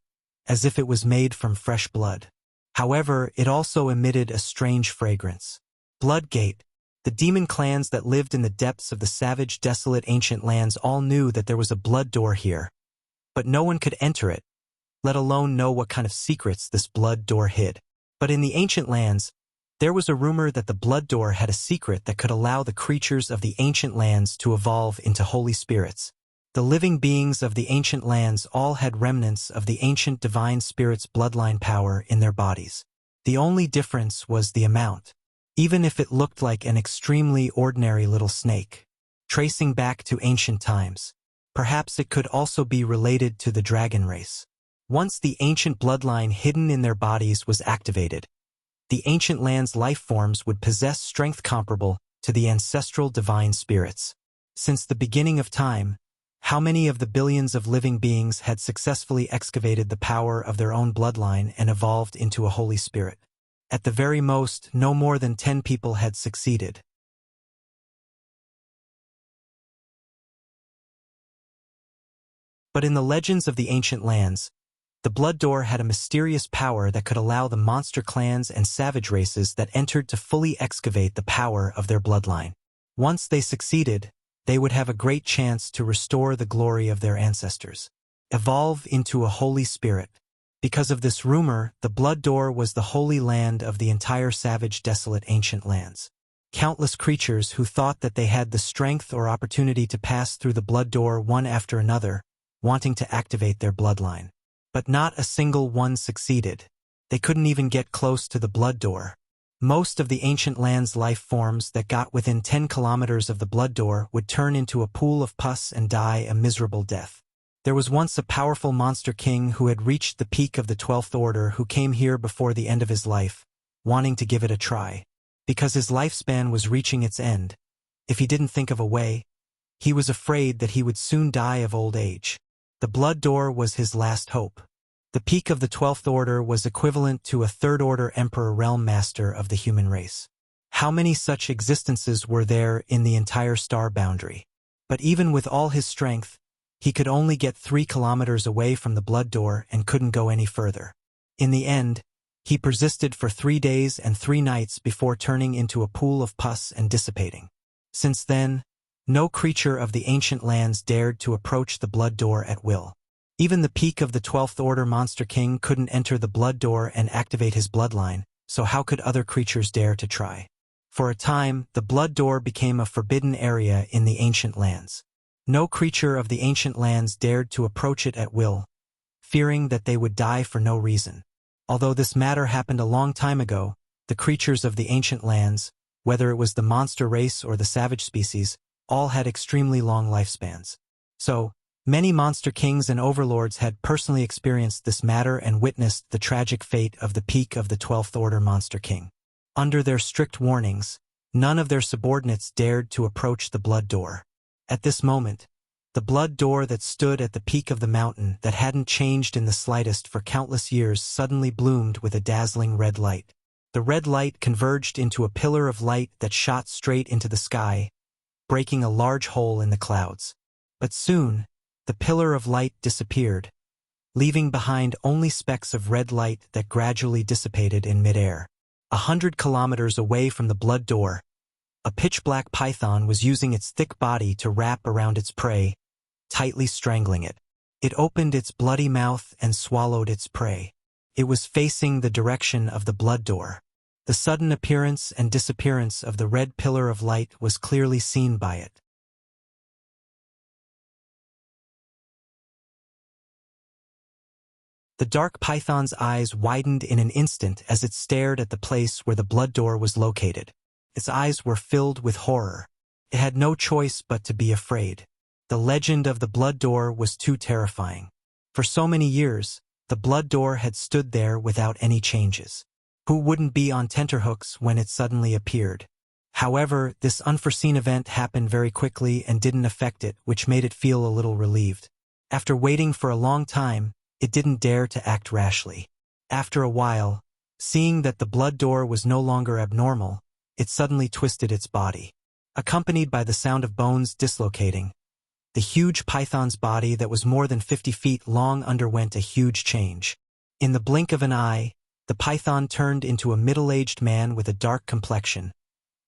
as if it was made from fresh blood. However, it also emitted a strange fragrance. Bloodgate. The demon clans that lived in the depths of the savage, desolate ancient lands all knew that there was a blood door here, but no one could enter it, let alone know what kind of secrets this blood door hid. But in the ancient lands, there was a rumor that the blood door had a secret that could allow the creatures of the ancient lands to evolve into holy spirits. The living beings of the ancient lands all had remnants of the ancient divine spirit's bloodline power in their bodies. The only difference was the amount. Even if it looked like an extremely ordinary little snake, tracing back to ancient times, perhaps it could also be related to the dragon race. Once the ancient bloodline hidden in their bodies was activated, the ancient land's life forms would possess strength comparable to the ancestral divine spirits. Since the beginning of time, how many of the billions of living beings had successfully excavated the power of their own bloodline and evolved into a holy spirit? At the very most, no more than 10 people had succeeded. But in the legends of the ancient lands, The Blood Door had a mysterious power that could allow the monster clans and savage races that entered to fully excavate the power of their bloodline. Once they succeeded, they would have a great chance to restore the glory of their ancestors, evolve into a holy spirit. Because of this rumor, the Blood Door was the holy land of the entire savage, desolate ancient lands. Countless creatures who thought that they had the strength or opportunity to pass through the Blood Door one after another, wanting to activate their bloodline. But not a single one succeeded. They couldn't even get close to the Blood Door. Most of the ancient land's life forms that got within 10 kilometers of the Blood Door would turn into a pool of pus and die a miserable death. There was once a powerful monster king who had reached the peak of the 12th Order who came here before the end of his life, wanting to give it a try. Because his lifespan was reaching its end, if he didn't think of a way, he was afraid that he would soon die of old age. The Blood Door was his last hope. The peak of the 12th Order was equivalent to a Third Order Emperor realm master of the human race. How many such existences were there in the entire star boundary? But even with all his strength, he could only get 3 kilometers away from the Blood Door and couldn't go any further. In the end, he persisted for 3 days and 3 nights before turning into a pool of pus and dissipating. Since then, no creature of the ancient lands dared to approach the Blood Door at will. Even the peak of the 12th Order Monster King couldn't enter the Blood Door and activate his bloodline, so how could other creatures dare to try? For a time, the Blood Door became a forbidden area in the ancient lands. No creature of the ancient lands dared to approach it at will, fearing that they would die for no reason. Although this matter happened a long time ago, the creatures of the ancient lands, whether it was the monster race or the savage species, all had extremely long lifespans. So, many monster kings and overlords had personally experienced this matter and witnessed the tragic fate of the peak of the 12th Order Monster King. Under their strict warnings, none of their subordinates dared to approach the Blood Door. At this moment, the Blood Door that stood at the peak of the mountain that hadn't changed in the slightest for countless years suddenly bloomed with a dazzling red light. The red light converged into a pillar of light that shot straight into the sky, breaking a large hole in the clouds. But soon, the pillar of light disappeared, leaving behind only specks of red light that gradually dissipated in midair. 100 kilometers away from the Blood Door, a pitch-black python was using its thick body to wrap around its prey, tightly strangling it. It opened its bloody mouth and swallowed its prey. It was facing the direction of the Blood Door. The sudden appearance and disappearance of the red pillar of light was clearly seen by it. The dark python's eyes widened in an instant as it stared at the place where the Blood Door was located. Its eyes were filled with horror. It had no choice but to be afraid. The legend of the Blood Door was too terrifying. For so many years, the Blood Door had stood there without any changes. Who wouldn't be on tenterhooks when it suddenly appeared? However, this unforeseen event happened very quickly and didn't affect it, which made it feel a little relieved. After waiting for a long time, it didn't dare to act rashly. After a while, seeing that the Blood Door was no longer abnormal, it suddenly twisted its body. Accompanied by the sound of bones dislocating, the huge python's body that was more than 50 feet long underwent a huge change. In the blink of an eye, the python turned into a middle-aged man with a dark complexion,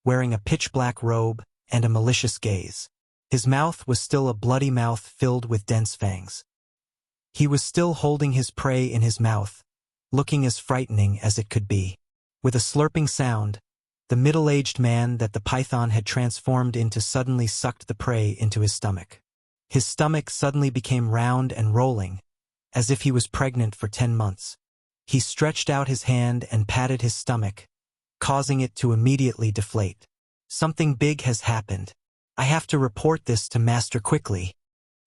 wearing a pitch-black robe and a malicious gaze. His mouth was still a bloody mouth filled with dense fangs. He was still holding his prey in his mouth, looking as frightening as it could be. With a slurping sound, the middle-aged man that the python had transformed into suddenly sucked the prey into his stomach. His stomach suddenly became round and rolling, as if he was pregnant for 10 months. He stretched out his hand and patted his stomach, causing it to immediately deflate. Something big has happened. I have to report this to Master quickly.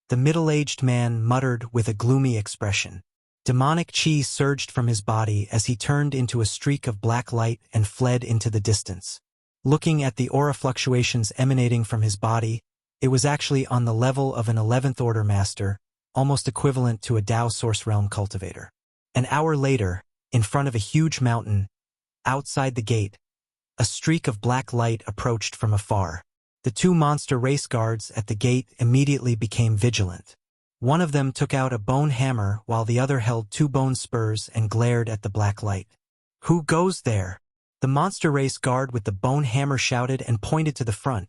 The middle-aged man muttered with a gloomy expression. Demonic chi surged from his body as he turned into a streak of black light and fled into the distance. Looking at the aura fluctuations emanating from his body, it was actually on the level of an 11th Order Master, almost equivalent to a Tao Source Realm cultivator. An hour later, in front of a huge mountain, outside the gate, a streak of black light approached from afar. The 2 monster race guards at the gate immediately became vigilant. One of them took out a bone hammer while the other held two bone spurs and glared at the black light. "Who goes there?" The monster race guard with the bone hammer shouted and pointed to the front.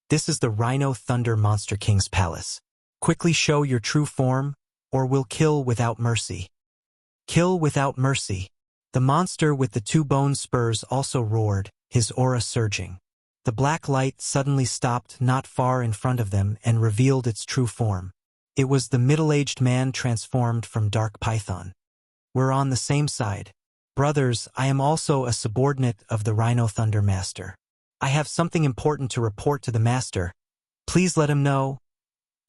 "This is the Rhino Thunder Monster King's palace. Quickly show your true form, or we'll kill without mercy." "Kill without mercy." The monster with the two bone spurs also roared, his aura surging. The black light suddenly stopped not far in front of them and revealed its true form. It was the middle-aged man transformed from Dark Python. "We're on the same side. Brothers, I am also a subordinate of the Rhino Thunder Master. I have something important to report to the Master. Please let him know."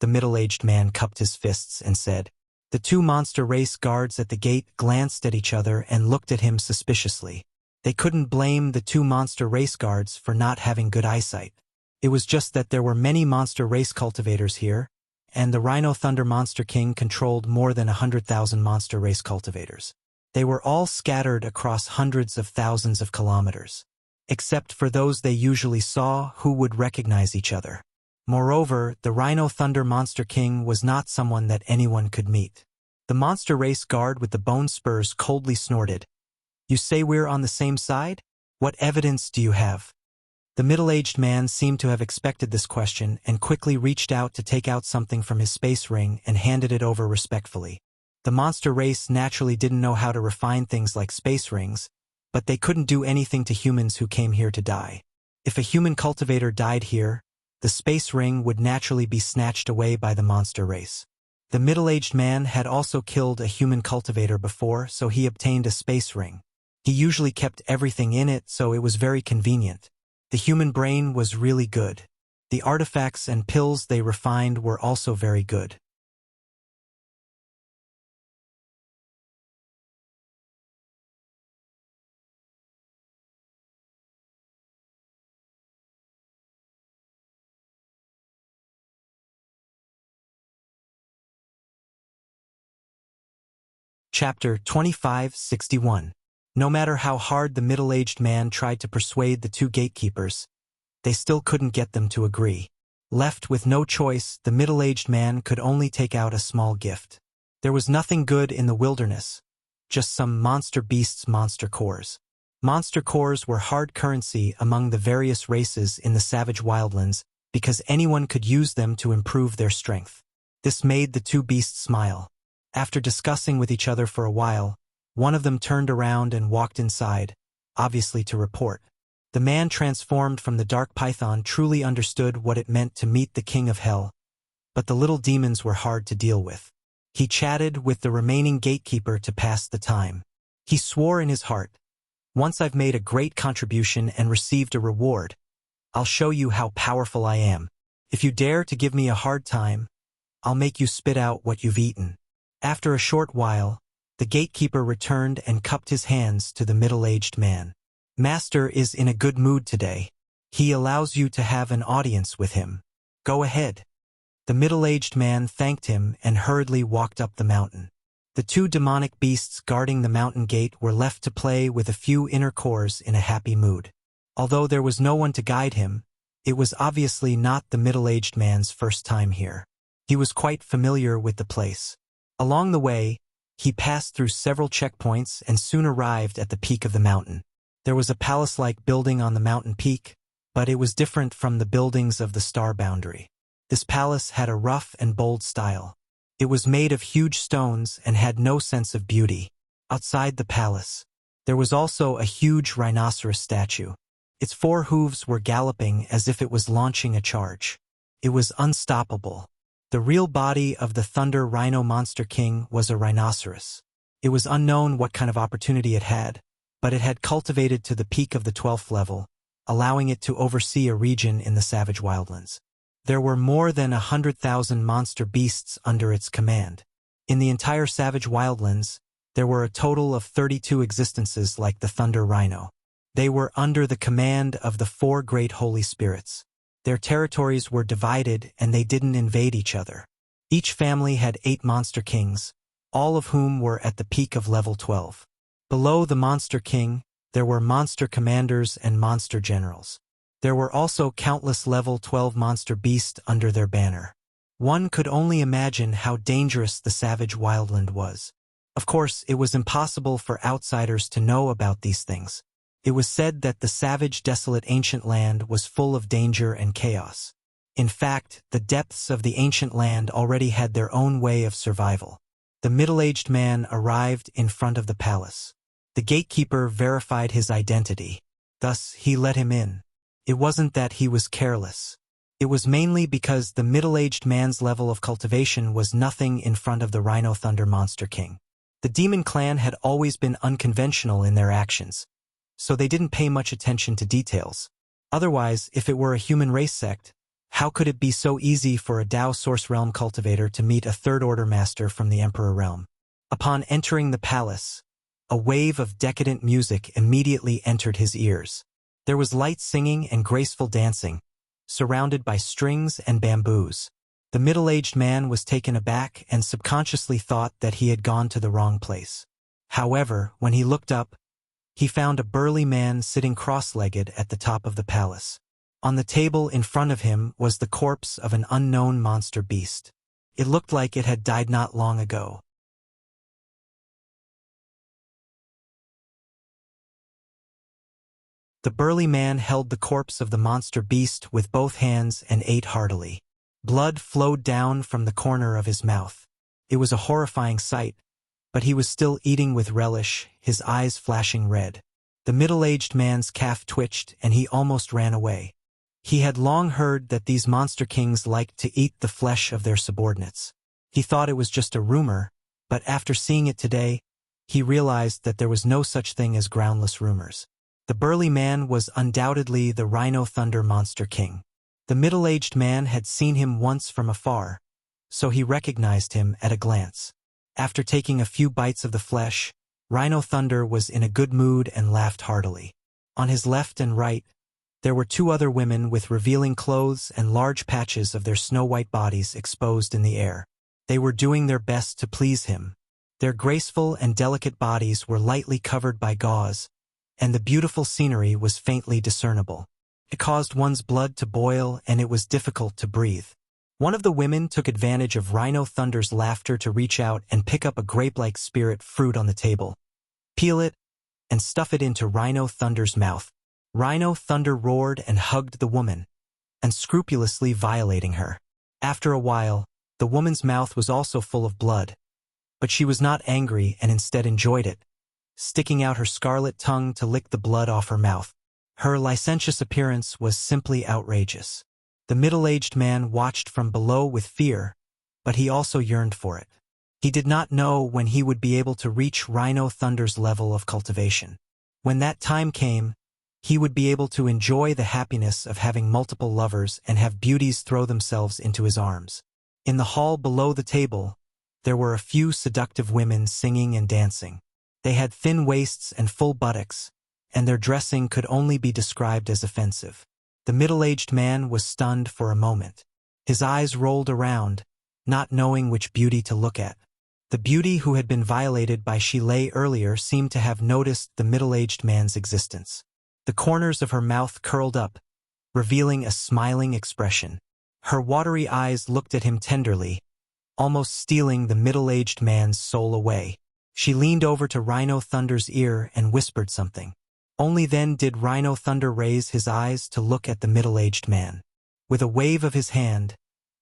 The middle-aged man cupped his fists and said. The two monster race guards at the gate glanced at each other and looked at him suspiciously. They couldn't blame the two monster race guards for not having good eyesight. It was just that there were many monster race cultivators here, and the Rhino Thunder Monster King controlled more than 100,000 monster race cultivators. They were all scattered across hundreds of thousands of kilometers. Except for those they usually saw who would recognize each other. Moreover, the Rhino Thunder Monster King was not someone that anyone could meet. The monster race guard with the bone spurs coldly snorted. "You say we're on the same side? What evidence do you have?" The middle-aged man seemed to have expected this question and quickly reached out to take out something from his space ring and handed it over respectfully. The monster race naturally didn't know how to refine things like space rings, but they couldn't do anything to humans who came here to die. If a human cultivator died here, the space ring would naturally be snatched away by the monster race. The middle-aged man had also killed a human cultivator before, so he obtained a space ring. He usually kept everything in it, so it was very convenient. The human brain was really good. The artifacts and pills they refined were also very good. Chapter 2561. No matter how hard the middle-aged man tried to persuade the two gatekeepers, they still couldn't get them to agree. Left with no choice, the middle-aged man could only take out a small gift. There was nothing good in the wilderness, just some monster beasts' monster cores. Monster cores were hard currency among the various races in the savage wildlands because anyone could use them to improve their strength. This made the two beasts smile. After discussing with each other for a while, one of them turned around and walked inside, obviously to report. The man transformed from the Dark Python truly understood what it meant to meet the King of Hell, but the little demons were hard to deal with. He chatted with the remaining gatekeeper to pass the time. He swore in his heart, "Once I've made a great contribution and received a reward, I'll show you how powerful I am. If you dare to give me a hard time, I'll make you spit out what you've eaten." After a short while, the gatekeeper returned and cupped his hands to the middle-aged man. "Master is in a good mood today. He allows you to have an audience with him. Go ahead." The middle-aged man thanked him and hurriedly walked up the mountain. The two demonic beasts guarding the mountain gate were left to play with a few inner cores in a happy mood. Although there was no one to guide him, it was obviously not the middle-aged man's first time here. He was quite familiar with the place. Along the way, he passed through several checkpoints and soon arrived at the peak of the mountain. There was a palace-like building on the mountain peak, but it was different from the buildings of the star boundary. This palace had a rough and bold style. It was made of huge stones and had no sense of beauty. Outside the palace, there was also a huge rhinoceros statue. Its four hooves were galloping as if it was launching a charge. It was unstoppable. The real body of the Thunder Rhino Monster King was a rhinoceros. It was unknown what kind of opportunity it had, but it had cultivated to the peak of the 12th level, allowing it to oversee a region in the savage wildlands. There were more than 100,000 monster beasts under its command. In the entire savage wildlands, there were a total of 32 existences like the Thunder Rhino. They were under the command of the four great holy spirits. Their territories were divided and they didn't invade each other. Each family had 8 monster kings, all of whom were at the peak of level 12. Below the monster king, there were monster commanders and monster generals. There were also countless level 12 monster beasts under their banner. One could only imagine how dangerous the savage wildland was. Of course, it was impossible for outsiders to know about these things. It was said that the savage, desolate ancient land was full of danger and chaos. In fact, the depths of the ancient land already had their own way of survival. The middle-aged man arrived in front of the palace. The gatekeeper verified his identity. Thus, he let him in. It wasn't that he was careless. It was mainly because the middle-aged man's level of cultivation was nothing in front of the Rhino Thunder Monster King. The demon clan had always been unconventional in their actions, so they didn't pay much attention to details. Otherwise, if it were a human race sect, how could it be so easy for a Dao Source Realm cultivator to meet a third-order master from the Emperor Realm? Upon entering the palace, a wave of decadent music immediately entered his ears. There was light singing and graceful dancing, surrounded by strings and bamboos. The middle-aged man was taken aback and subconsciously thought that he had gone to the wrong place. However, when he looked up, he found a burly man sitting cross-legged at the top of the palace. On the table in front of him was the corpse of an unknown monster beast. It looked like it had died not long ago. The burly man held the corpse of the monster beast with both hands and ate heartily. Blood flowed down from the corner of his mouth. It was a horrifying sight, but he was still eating with relish, his eyes flashing red. The middle-aged man's calf twitched and he almost ran away. He had long heard that these monster kings liked to eat the flesh of their subordinates. He thought it was just a rumor, but after seeing it today, he realized that there was no such thing as groundless rumors. The burly man was undoubtedly the Rhino Thunder Monster King. The middle-aged man had seen him once from afar, so he recognized him at a glance. After taking a few bites of the flesh, Rhino Thunder was in a good mood and laughed heartily. On his left and right, there were two other women with revealing clothes and large patches of their snow-white bodies exposed in the air. They were doing their best to please him. Their graceful and delicate bodies were lightly covered by gauze, and the beautiful scenery was faintly discernible. It caused one's blood to boil and it was difficult to breathe. One of the women took advantage of Rhino Thunder's laughter to reach out and pick up a grape-like spirit fruit on the table, peel it, and stuff it into Rhino Thunder's mouth. Rhino Thunder roared and hugged the woman, unscrupulously violating her. After a while, the woman's mouth was also full of blood, but she was not angry and instead enjoyed it, sticking out her scarlet tongue to lick the blood off her mouth. Her licentious appearance was simply outrageous. The middle-aged man watched from below with fear, but he also yearned for it. He did not know when he would be able to reach Rhino Thunder's level of cultivation. When that time came, he would be able to enjoy the happiness of having multiple lovers and have beauties throw themselves into his arms. In the hall below the table, there were a few seductive women singing and dancing. They had thin waists and full buttocks, and their dressing could only be described as offensive. The middle-aged man was stunned for a moment. His eyes rolled around, not knowing which beauty to look at. The beauty who had been violated by Shilei earlier seemed to have noticed the middle-aged man's existence. The corners of her mouth curled up, revealing a smiling expression. Her watery eyes looked at him tenderly, almost stealing the middle-aged man's soul away. She leaned over to Rhino Thunder's ear and whispered something. Only then did Rhino Thunder raise his eyes to look at the middle-aged man. With a wave of his hand,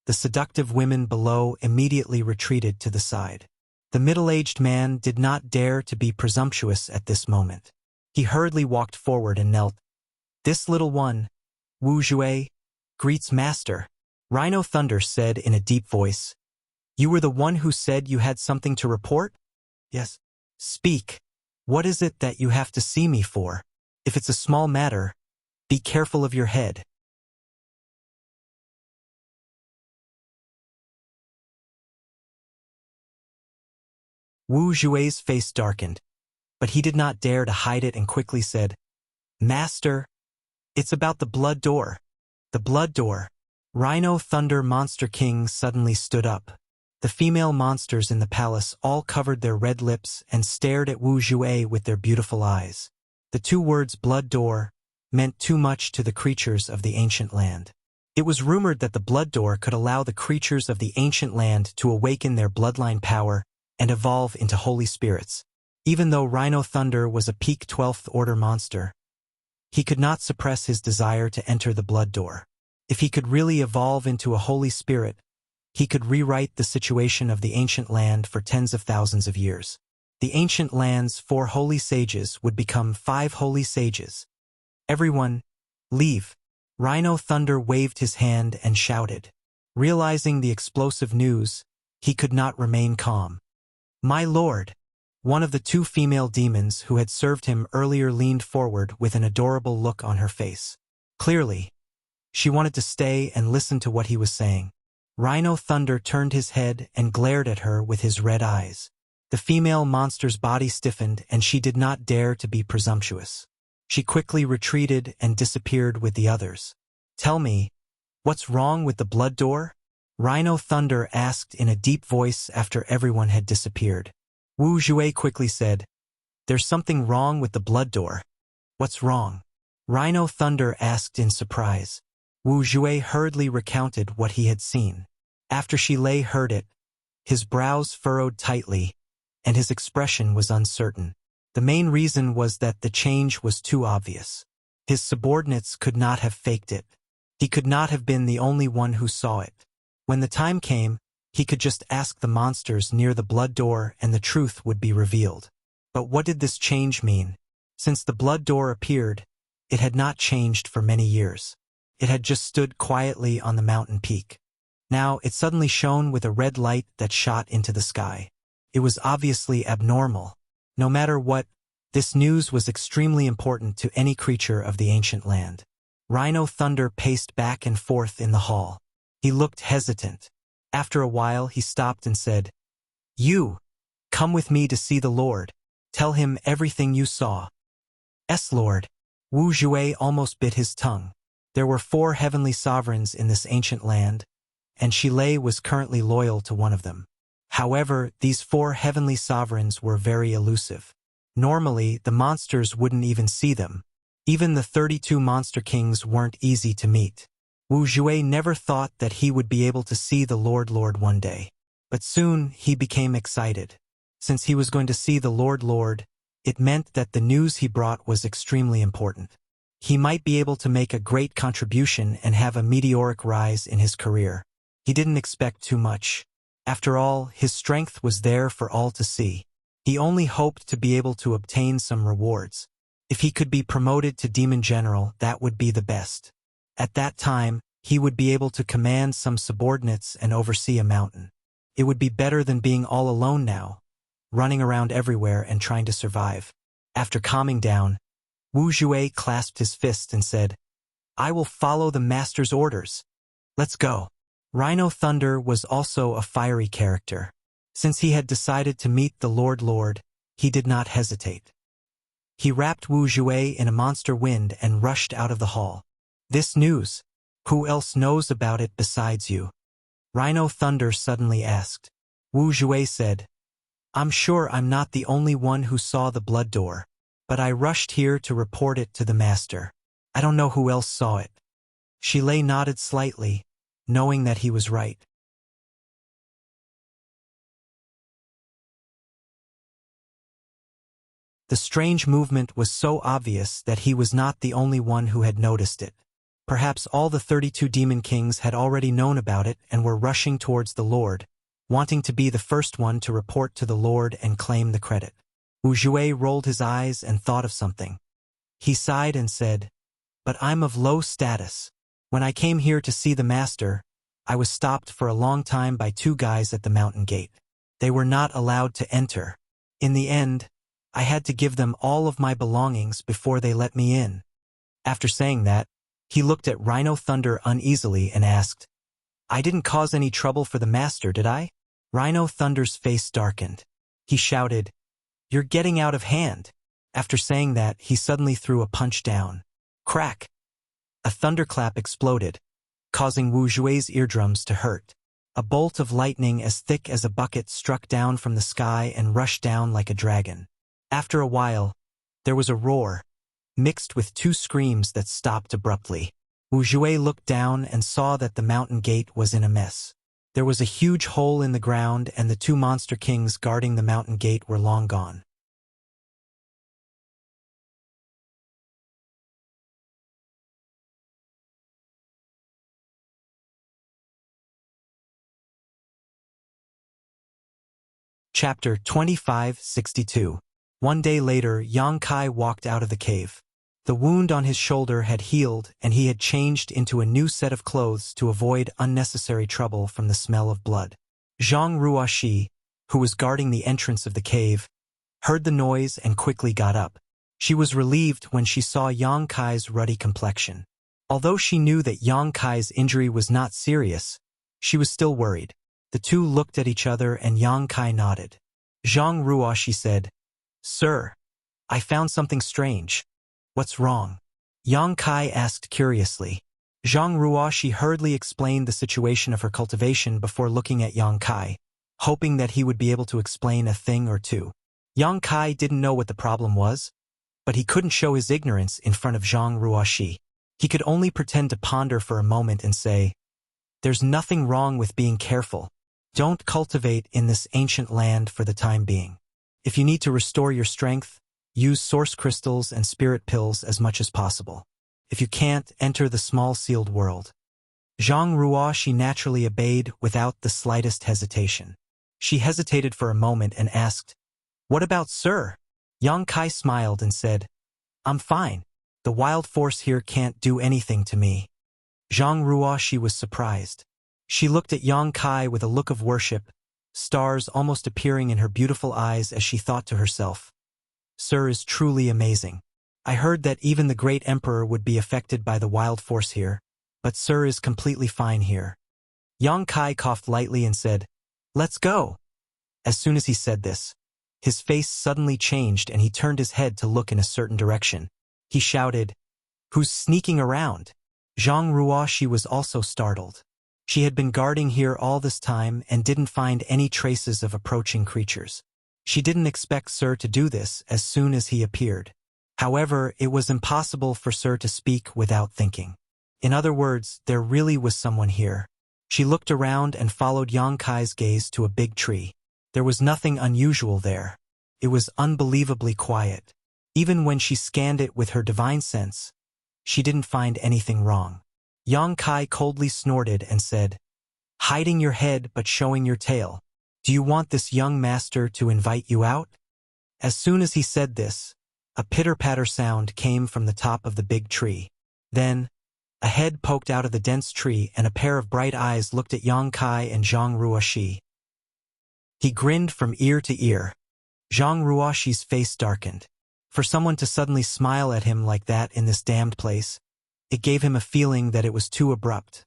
the seductive women below immediately retreated to the side. The middle-aged man did not dare to be presumptuous at this moment. He hurriedly walked forward and knelt. "This little one, Wu Jue, greets master," Rhino Thunder said in a deep voice. "You were the one who said you had something to report?" "Yes." "Speak. What is it that you have to see me for? If it's a small matter, be careful of your head." Wu Jue's face darkened, but he did not dare to hide it and quickly said, "Master, it's about the blood door." "The blood door." Rhino Thunder Monster King suddenly stood up. The female monsters in the palace all covered their red lips and stared at Wu Jue with their beautiful eyes. The two words blood door meant too much to the creatures of the ancient land. It was rumored that the blood door could allow the creatures of the ancient land to awaken their bloodline power and evolve into holy spirits. Even though Rhino Thunder was a peak 12th order monster, he could not suppress his desire to enter the blood door. If he could really evolve into a holy spirit, he could rewrite the situation of the ancient land for tens of thousands of years. The ancient land's 4 holy sages would become 5 holy sages. Everyone, leave. Rhino Thunder waved his hand and shouted. Realizing the explosive news, he could not remain calm. My lord! One of the 2 female demons who had served him earlier leaned forward with an adorable look on her face. Clearly, she wanted to stay and listen to what he was saying. Rhino Thunder turned his head and glared at her with his red eyes. The female monster's body stiffened and she did not dare to be presumptuous. She quickly retreated and disappeared with the others. Tell me, what's wrong with the blood door? Rhino Thunder asked in a deep voice after everyone had disappeared. Wu Jue quickly said, There's something wrong with the blood door. What's wrong? Rhino Thunder asked in surprise. Wu Jue hurriedly recounted what he had seen. After Shi Lei heard it, his brows furrowed tightly, and his expression was uncertain. The main reason was that the change was too obvious. His subordinates could not have faked it. He could not have been the only one who saw it. When the time came, he could just ask the monsters near the blood door and the truth would be revealed. But what did this change mean? Since the blood door appeared, it had not changed for many years. It had just stood quietly on the mountain peak. Now it suddenly shone with a red light that shot into the sky. It was obviously abnormal. No matter what, this news was extremely important to any creature of the ancient land. Rhino Thunder paced back and forth in the hall. He looked hesitant. After a while he stopped and said, You, come with me to see the Lord. Tell him everything you saw. Yes, Lord. Wu Jue almost bit his tongue. There were 4 heavenly sovereigns in this ancient land, and Shi Lei was currently loyal to one of them. However, these 4 heavenly sovereigns were very elusive. Normally, the monsters wouldn't even see them. Even the 32 monster kings weren't easy to meet. Wu Jue never thought that he would be able to see the Lord one day. But soon, he became excited. Since he was going to see the Lord, it meant that the news he brought was extremely important. He might be able to make a great contribution and have a meteoric rise in his career. He didn't expect too much. After all, his strength was there for all to see. He only hoped to be able to obtain some rewards. If he could be promoted to Demon General, that would be the best. At that time, he would be able to command some subordinates and oversee a mountain. It would be better than being all alone now, running around everywhere and trying to survive. After calming down, Wu Jue clasped his fist and said, I will follow the master's orders. Let's go. Rhino Thunder was also a fiery character. Since he had decided to meet the Lord, he did not hesitate. He wrapped Wu Jue in a monster wind and rushed out of the hall. This news, who else knows about it besides you? Rhino Thunder suddenly asked. Wu Jue said, I'm sure I'm not the only one who saw the blood door, but I rushed here to report it to the master. I don't know who else saw it. Shi Lei nodded slightly, knowing that he was right. The strange movement was so obvious that he was not the only one who had noticed it. Perhaps all the 32 demon kings had already known about it and were rushing towards the Lord, wanting to be the first one to report to the Lord and claim the credit. Wu Jue rolled his eyes and thought of something. He sighed and said, But I'm of low status. When I came here to see the master, I was stopped for a long time by 2 guys at the mountain gate. They were not allowed to enter. In the end, I had to give them all of my belongings before they let me in. After saying that, he looked at Rhino Thunder uneasily and asked, I didn't cause any trouble for the master, did I? Rhino Thunder's face darkened. He shouted, You're getting out of hand. After saying that, he suddenly threw a punch down. Crack! A thunderclap exploded, causing Wu Jue's eardrums to hurt. A bolt of lightning as thick as a bucket struck down from the sky and rushed down like a dragon. After a while, there was a roar, mixed with 2 screams that stopped abruptly. Wuxia looked down and saw that the mountain gate was in a mess. There was a huge hole in the ground, and the two monster kings guarding the mountain gate were long gone. Chapter 2562. One day later, Yang Kai walked out of the cave. The wound on his shoulder had healed, and he had changed into a new set of clothes to avoid unnecessary trouble from the smell of blood. Zhang Ruoxi, who was guarding the entrance of the cave, heard the noise and quickly got up. She was relieved when she saw Yang Kai's ruddy complexion. Although she knew that Yang Kai's injury was not serious, she was still worried. The two looked at each other and Yang Kai nodded. Zhang Ruoxi said, "Sir, I found something strange." "What's wrong?" Yang Kai asked curiously. Zhang Ruoxi hurriedly explained the situation of her cultivation before looking at Yang Kai, hoping that he would be able to explain a thing or two. Yang Kai didn't know what the problem was, but he couldn't show his ignorance in front of Zhang Ruoxi. He could only pretend to ponder for a moment and say, "There's nothing wrong with being careful. Don't cultivate in this ancient land for the time being. If you need to restore your strength, use source crystals and spirit pills as much as possible. If you can't, enter the small sealed world." Zhang Ruoxi naturally obeyed without the slightest hesitation. She hesitated for a moment and asked, "What about Sir?" Yang Kai smiled and said, "I'm fine. The wild force here can't do anything to me." Zhang Ruoxi was surprised. She looked at Yang Kai with a look of worship, stars almost appearing in her beautiful eyes as she thought to herself, "Sir is truly amazing. I heard that even the great emperor would be affected by the wild force here, but Sir is completely fine here." Yang Kai coughed lightly and said, "Let's go." As soon as he said this, his face suddenly changed and he turned his head to look in a certain direction. He shouted, "Who's sneaking around?" Zhang Ruoxi was also startled. She had been guarding here all this time and didn't find any traces of approaching creatures. She didn't expect Sir to do this as soon as he appeared. However, it was impossible for Sir to speak without thinking. In other words, there really was someone here. She looked around and followed Yang Kai's gaze to a big tree. There was nothing unusual there. It was unbelievably quiet. Even when she scanned it with her divine sense, she didn't find anything wrong. Yang Kai coldly snorted and said, "Hiding your head but showing your tail. Do you want this young master to invite you out?" As soon as he said this, a pitter-patter sound came from the top of the big tree. Then, a head poked out of the dense tree and a pair of bright eyes looked at Yang Kai and Zhang Ruoxi. He grinned from ear to ear. Zhang Ruoxi's face darkened. For someone to suddenly smile at him like that in this damned place, it gave him a feeling that it was too abrupt.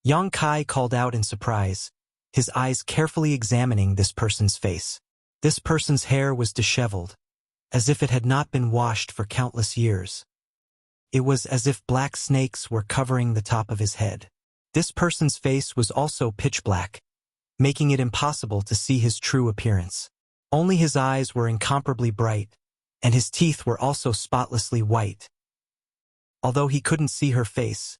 Yang Kai called out in surprise, his eyes carefully examining this person's face. This person's hair was disheveled, as if it had not been washed for countless years. It was as if black snakes were covering the top of his head. This person's face was also pitch black, making it impossible to see his true appearance. Only his eyes were incomparably bright, and his teeth were also spotlessly white. Although he couldn't see her face,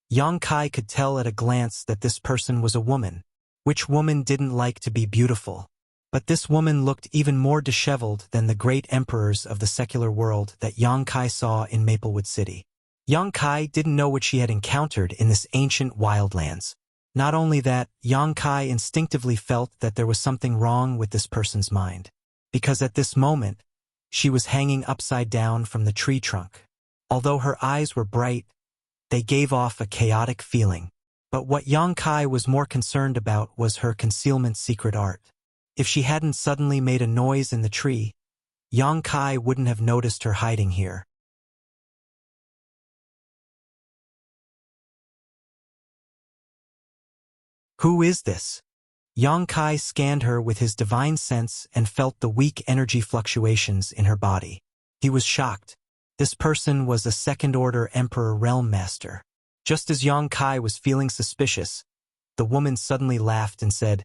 Yang Kai could tell at a glance that this person was a woman. Which woman didn't like to be beautiful? But this woman looked even more disheveled than the great emperors of the secular world that Yang Kai saw in Maplewood City. Yang Kai didn't know what she had encountered in this ancient wildlands. Not only that, Yang Kai instinctively felt that there was something wrong with this person's mind, because at this moment, she was hanging upside down from the tree trunk. Although her eyes were bright, they gave off a chaotic feeling. But what Yang Kai was more concerned about was her concealment secret art. If she hadn't suddenly made a noise in the tree, Yang Kai wouldn't have noticed her hiding here. Who is this? Yang Kai scanned her with his divine sense and felt the weak energy fluctuations in her body. He was shocked. This person was a second-order Emperor Realm Master. Just as Yang Kai was feeling suspicious, the woman suddenly laughed and said,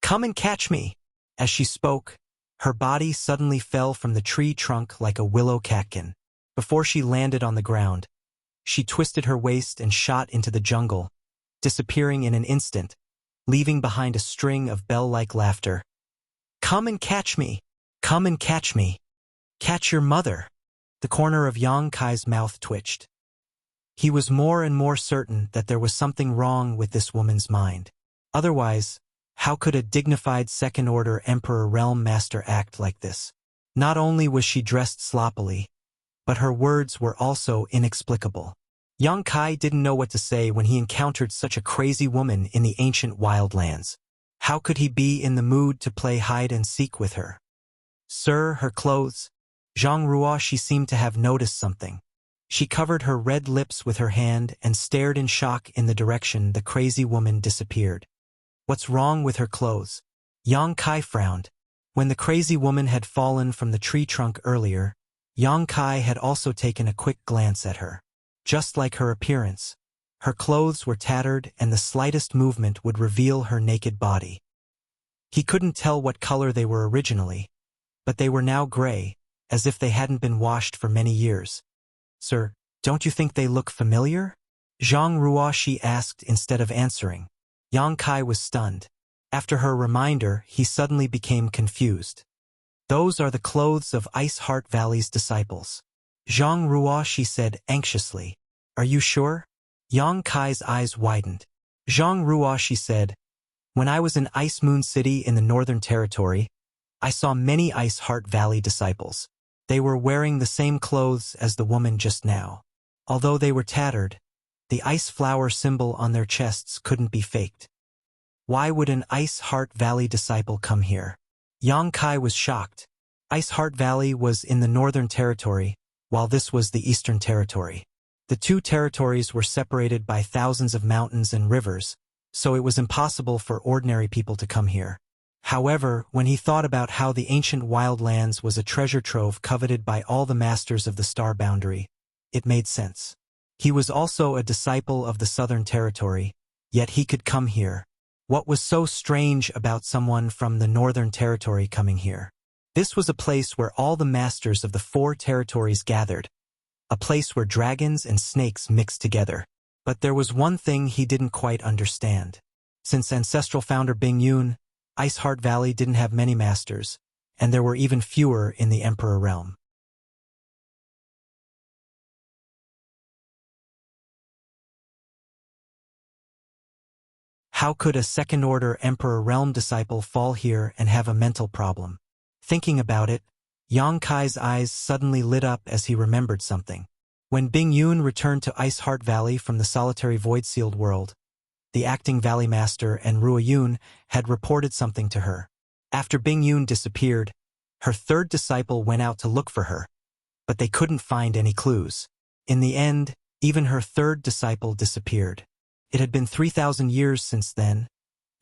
"Come and catch me." As she spoke, her body suddenly fell from the tree trunk like a willow catkin. Before she landed on the ground, She twisted her waist and shot into the jungle, disappearing in an instant, leaving behind a string of bell-like laughter. "Come and catch me! Come and catch me! Catch your mother!" The corner of Yang Kai's mouth twitched. He was more and more certain that there was something wrong with this woman's mind. Otherwise, how could a dignified second-order Emperor Realm Master act like this? Not only was she dressed sloppily, but her words were also inexplicable. Yang Kai didn't know what to say when he encountered such a crazy woman in the ancient wildlands. How could he be in the mood to play hide-and-seek with her? "Sir, her clothes." Zhang Ruo, she seemed to have noticed something. She covered her red lips with her hand and stared in shock in the direction the crazy woman disappeared. "What's wrong with her clothes?" Yang Kai frowned. When the crazy woman had fallen from the tree trunk earlier, Yang Kai had also taken a quick glance at her. Just like her appearance, her clothes were tattered and the slightest movement would reveal her naked body. He couldn't tell what color they were originally, but they were now gray, as if they hadn't been washed for many years. "Sir, don't you think they look familiar?" Zhang Ruoshi asked instead of answering. Yang Kai was stunned. After her reminder, he suddenly became confused. "Those are the clothes of Ice Heart Valley's disciples." Zhang Ruoshi said anxiously. "Are you sure?" Yang Kai's eyes widened. Zhang Ruoshi said, "When I was in Ice Moon City in the Northern Territory, I saw many Ice Heart Valley disciples. They were wearing the same clothes as the woman just now. Although they were tattered, the ice flower symbol on their chests couldn't be faked. Why would an Ice Heart Valley disciple come here?" Yang Kai was shocked. Ice Heart Valley was in the Northern Territory, while this was the Eastern Territory. The two territories were separated by thousands of mountains and rivers, so it was impossible for ordinary people to come here. However, when he thought about how the ancient wildlands was a treasure trove coveted by all the masters of the Star Boundary, it made sense. He was also a disciple of the Southern Territory, yet he could come here. What was so strange about someone from the Northern Territory coming here? This was a place where all the masters of the four territories gathered, a place where dragons and snakes mixed together. But there was one thing he didn't quite understand. Since ancestral founder Bing Yun, Ice Heart Valley didn't have many masters, and there were even fewer in the Emperor Realm. How could a second-order Emperor Realm disciple fall here and have a mental problem? Thinking about it, Yang Kai's eyes suddenly lit up as he remembered something. When Bing Yun returned to Ice Heart Valley from the solitary void-sealed world, the acting Valley Master and Ruo Yun had reported something to her. After Bing Yun disappeared, her third disciple went out to look for her, but they couldn't find any clues. In the end, even her third disciple disappeared. It had been 3,000 years since then,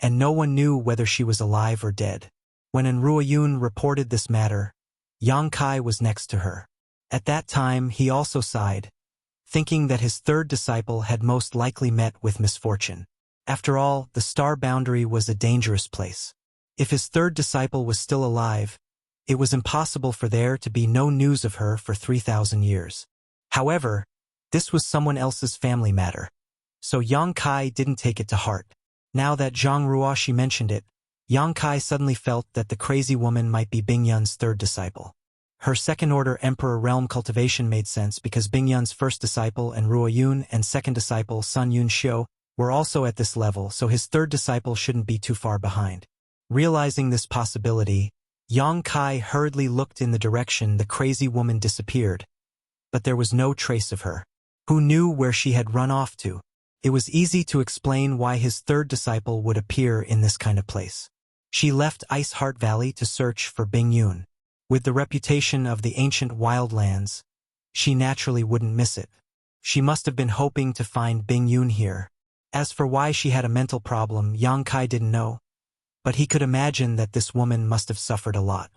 and no one knew whether she was alive or dead. When Ruo Yun reported this matter, Yang Kai was next to her. At that time, he also sighed, thinking that his third disciple had most likely met with misfortune. After all, the Star Boundary was a dangerous place. If his third disciple was still alive, it was impossible for there to be no news of her for 3,000 years. However, this was someone else's family matter, so Yang Kai didn't take it to heart. Now that Zhang Ruoshi mentioned it, Yang Kai suddenly felt that the crazy woman might be Bing Yun's third disciple. Her second-order Emperor Realm cultivation made sense because Bing Yun's first disciple and Ruo Yun and second disciple Sun Yun Xiu were also at this level, so his third disciple shouldn't be too far behind. Realizing this possibility, Yang Kai hurriedly looked in the direction the crazy woman disappeared, but there was no trace of her. Who knew where she had run off to? It was easy to explain why his third disciple would appear in this kind of place. She left Ice Heart Valley to search for Bing Yun. With the reputation of the ancient wildlands, she naturally wouldn't miss it. She must have been hoping to find Bing Yun here. As for why she had a mental problem, Yang Kai didn't know, but he could imagine that this woman must have suffered a lot.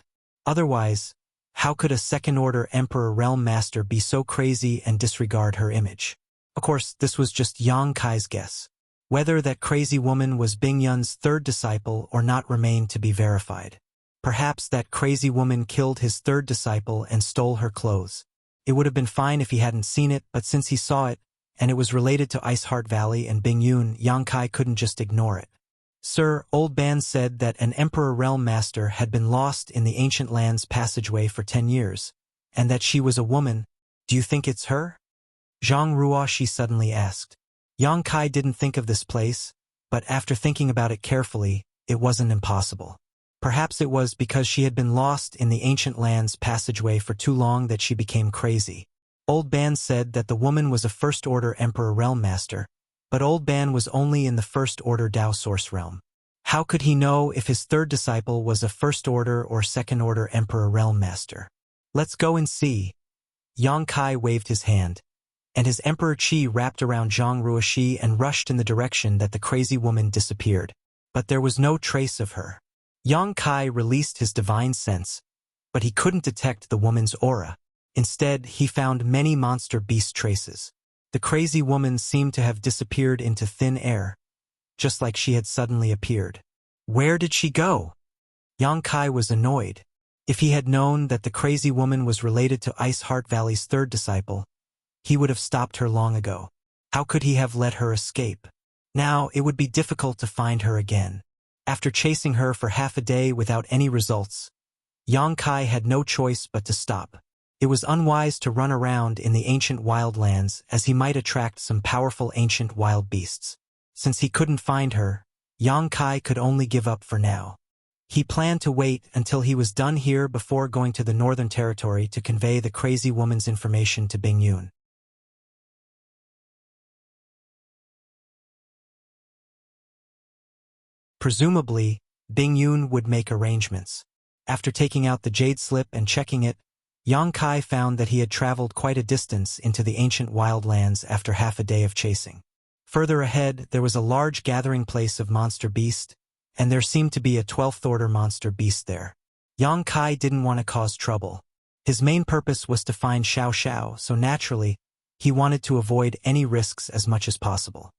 Otherwise, how could a second-order Emperor Realm Master be so crazy and disregard her image? Of course, this was just Yang Kai's guess. Whether that crazy woman was Bing Yun's third disciple or not remained to be verified. Perhaps that crazy woman killed his third disciple and stole her clothes. It would have been fine if he hadn't seen it, but since he saw it, and it was related to Ice Heart Valley and Bingyun. Yang Kai couldn't just ignore it. Sir, Old Ban said that an Emperor Realm Master had been lost in the Ancient Lands passageway for 10 years, and that she was a woman. Do you think it's her? Zhang Ruoshi suddenly asked. Yang Kai didn't think of this place, but after thinking about it carefully, it wasn't impossible. Perhaps it was because she had been lost in the Ancient Lands passageway for too long that she became crazy. Old Ban said that the woman was a First Order Emperor Realm Master, but Old Ban was only in the First Order Dao Source Realm. How could he know if his third disciple was a First Order or Second Order Emperor Realm Master? Let's go and see. Yang Kai waved his hand, and his Emperor Qi wrapped around Zhang Ruoshi and rushed in the direction that the crazy woman disappeared. But there was no trace of her. Yang Kai released his divine sense, but he couldn't detect the woman's aura. Instead, he found many monster beast traces. The crazy woman seemed to have disappeared into thin air, just like she had suddenly appeared. Where did she go? Yang Kai was annoyed. If he had known that the crazy woman was related to Ice Heart Valley's third disciple, he would have stopped her long ago. How could he have let her escape? Now, it would be difficult to find her again. After chasing her for half a day without any results, Yang Kai had no choice but to stop. It was unwise to run around in the ancient wildlands as he might attract some powerful ancient wild beasts. Since he couldn't find her, Yang Kai could only give up for now. He planned to wait until he was done here before going to the Northern Territory to convey the crazy woman's information to Bingyun. Presumably, Bingyun would make arrangements. After taking out the jade slip and checking it, Yang Kai found that he had traveled quite a distance into the ancient wildlands after half a day of chasing. Further ahead, there was a large gathering place of monster beast, and there seemed to be a 12th order monster beast there. Yang Kai didn't want to cause trouble. His main purpose was to find Xiao Xiao, so naturally, he wanted to avoid any risks as much as possible.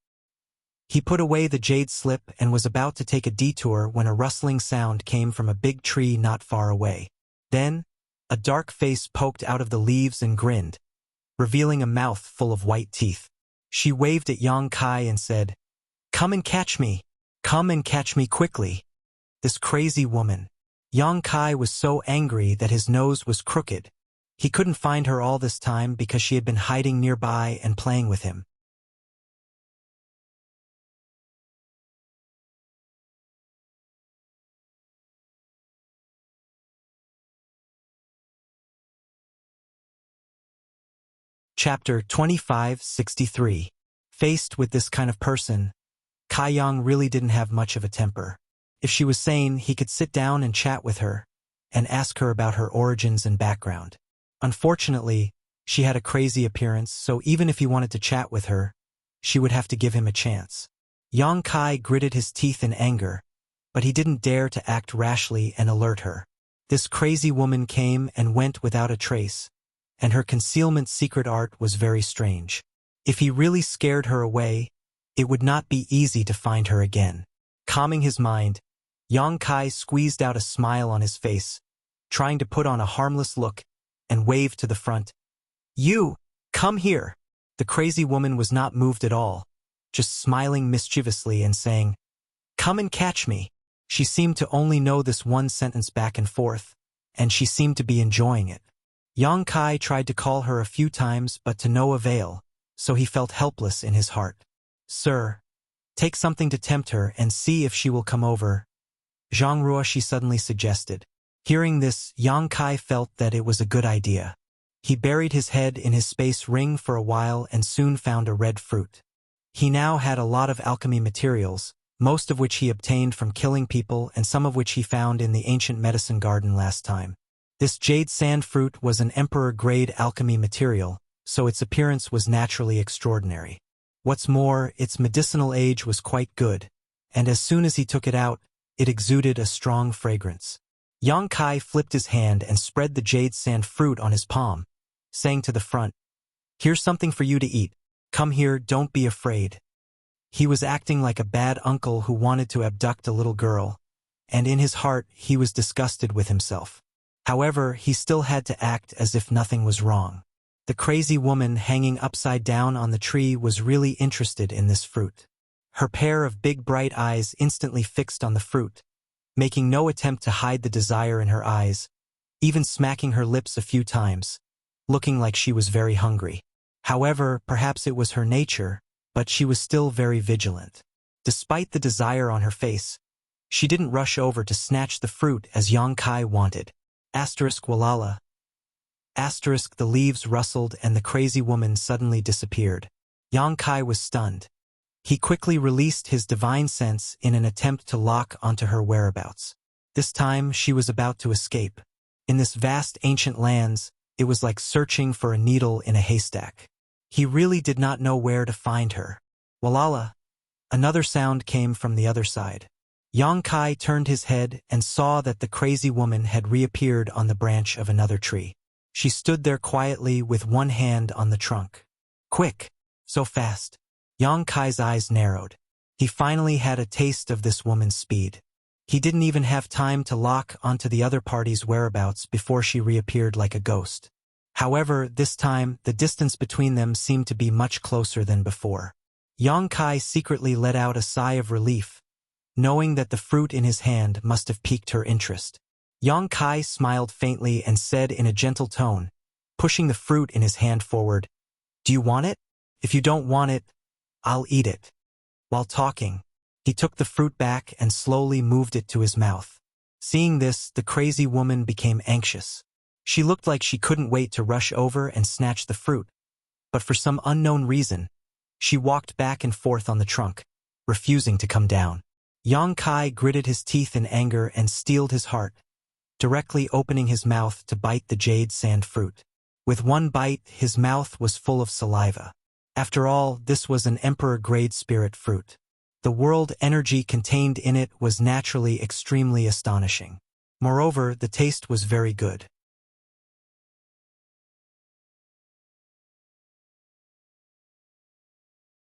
He put away the jade slip and was about to take a detour when a rustling sound came from a big tree not far away. Then, a dark face poked out of the leaves and grinned, revealing a mouth full of white teeth. She waved at Yang Kai and said, "Come and catch me. Come and catch me quickly." This crazy woman. Yang Kai was so angry that his nose was crooked. He couldn't find her all this time because she had been hiding nearby and playing with him. Chapter 2563. Faced with this kind of person, Kai Yang really didn't have much of a temper. If she was sane, he could sit down and chat with her, and ask her about her origins and background. Unfortunately, she had a crazy appearance, so even if he wanted to chat with her, she would have to give him a chance. Yang Kai gritted his teeth in anger, but he didn't dare to act rashly and alert her. This crazy woman came and went without a trace, and her concealment secret art was very strange. If he really scared her away, it would not be easy to find her again. Calming his mind, Yang Kai squeezed out a smile on his face, trying to put on a harmless look, and waved to the front. "You, come here." The crazy woman was not moved at all, just smiling mischievously and saying, "Come and catch me." She seemed to only know this one sentence back and forth, and she seemed to be enjoying it. Yang Kai tried to call her a few times but to no avail, so he felt helpless in his heart. "Sir, take something to tempt her and see if she will come over," Zhang Ruoshi suddenly suggested. Hearing this, Yang Kai felt that it was a good idea. He buried his head in his space ring for a while and soon found a red fruit. He now had a lot of alchemy materials, most of which he obtained from killing people and some of which he found in the ancient medicine garden last time. This jade sand fruit was an emperor-grade alchemy material, so its appearance was naturally extraordinary. What's more, its medicinal age was quite good, and as soon as he took it out, it exuded a strong fragrance. Yang Kai flipped his hand and spread the jade sand fruit on his palm, saying to the front, "Here's something for you to eat. Come here, don't be afraid." He was acting like a bad uncle who wanted to abduct a little girl, and in his heart he was disgusted with himself. However, he still had to act as if nothing was wrong. The crazy woman hanging upside down on the tree was really interested in this fruit. Her pair of big bright eyes instantly fixed on the fruit, making no attempt to hide the desire in her eyes, even smacking her lips a few times, looking like she was very hungry. However, perhaps it was her nature, but she was still very vigilant. Despite the desire on her face, she didn't rush over to snatch the fruit as Yang Kai wanted. Walala. The leaves rustled and the crazy woman suddenly disappeared. Yang Kai was stunned. He quickly released his divine sense in an attempt to lock onto her whereabouts. This time she was about to escape. In this vast ancient lands, it was like searching for a needle in a haystack. He really did not know where to find her. Walala. Another sound came from the other side. Yang Kai turned his head and saw that the crazy woman had reappeared on the branch of another tree. She stood there quietly with one hand on the trunk. Quick! So fast! Yang Kai's eyes narrowed. He finally had a taste of this woman's speed. He didn't even have time to lock onto the other party's whereabouts before she reappeared like a ghost. However, this time, the distance between them seemed to be much closer than before. Yang Kai secretly let out a sigh of relief, knowing that the fruit in his hand must have piqued her interest. Yang Kai smiled faintly and said in a gentle tone, pushing the fruit in his hand forward, "Do you want it? If you don't want it, I'll eat it." While talking, he took the fruit back and slowly moved it to his mouth. Seeing this, the crazy woman became anxious. She looked like she couldn't wait to rush over and snatch the fruit, but for some unknown reason, she walked back and forth on the trunk, refusing to come down. Yang Kai gritted his teeth in anger and steeled his heart, directly opening his mouth to bite the jade sand fruit. With one bite, his mouth was full of saliva. After all, this was an emperor-grade spirit fruit. The world energy contained in it was naturally extremely astonishing. Moreover, the taste was very good.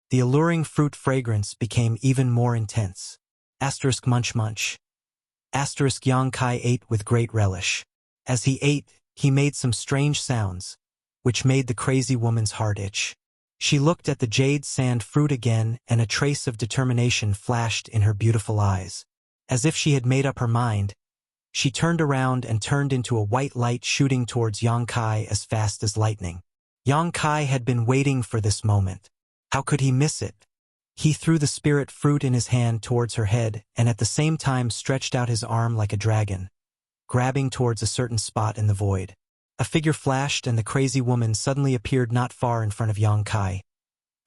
The alluring fruit fragrance became even more intense. Munch munch. Yang Kai ate with great relish. As he ate, he made some strange sounds, which made the crazy woman's heart itch. She looked at the jade sand fruit again, and a trace of determination flashed in her beautiful eyes. As if she had made up her mind, she turned around and turned into a white light shooting towards Yang Kai as fast as lightning. Yang Kai had been waiting for this moment. How could he miss it? He threw the spirit fruit in his hand towards her head and at the same time stretched out his arm like a dragon, grabbing towards a certain spot in the void. A figure flashed and the crazy woman suddenly appeared not far in front of Yang Kai.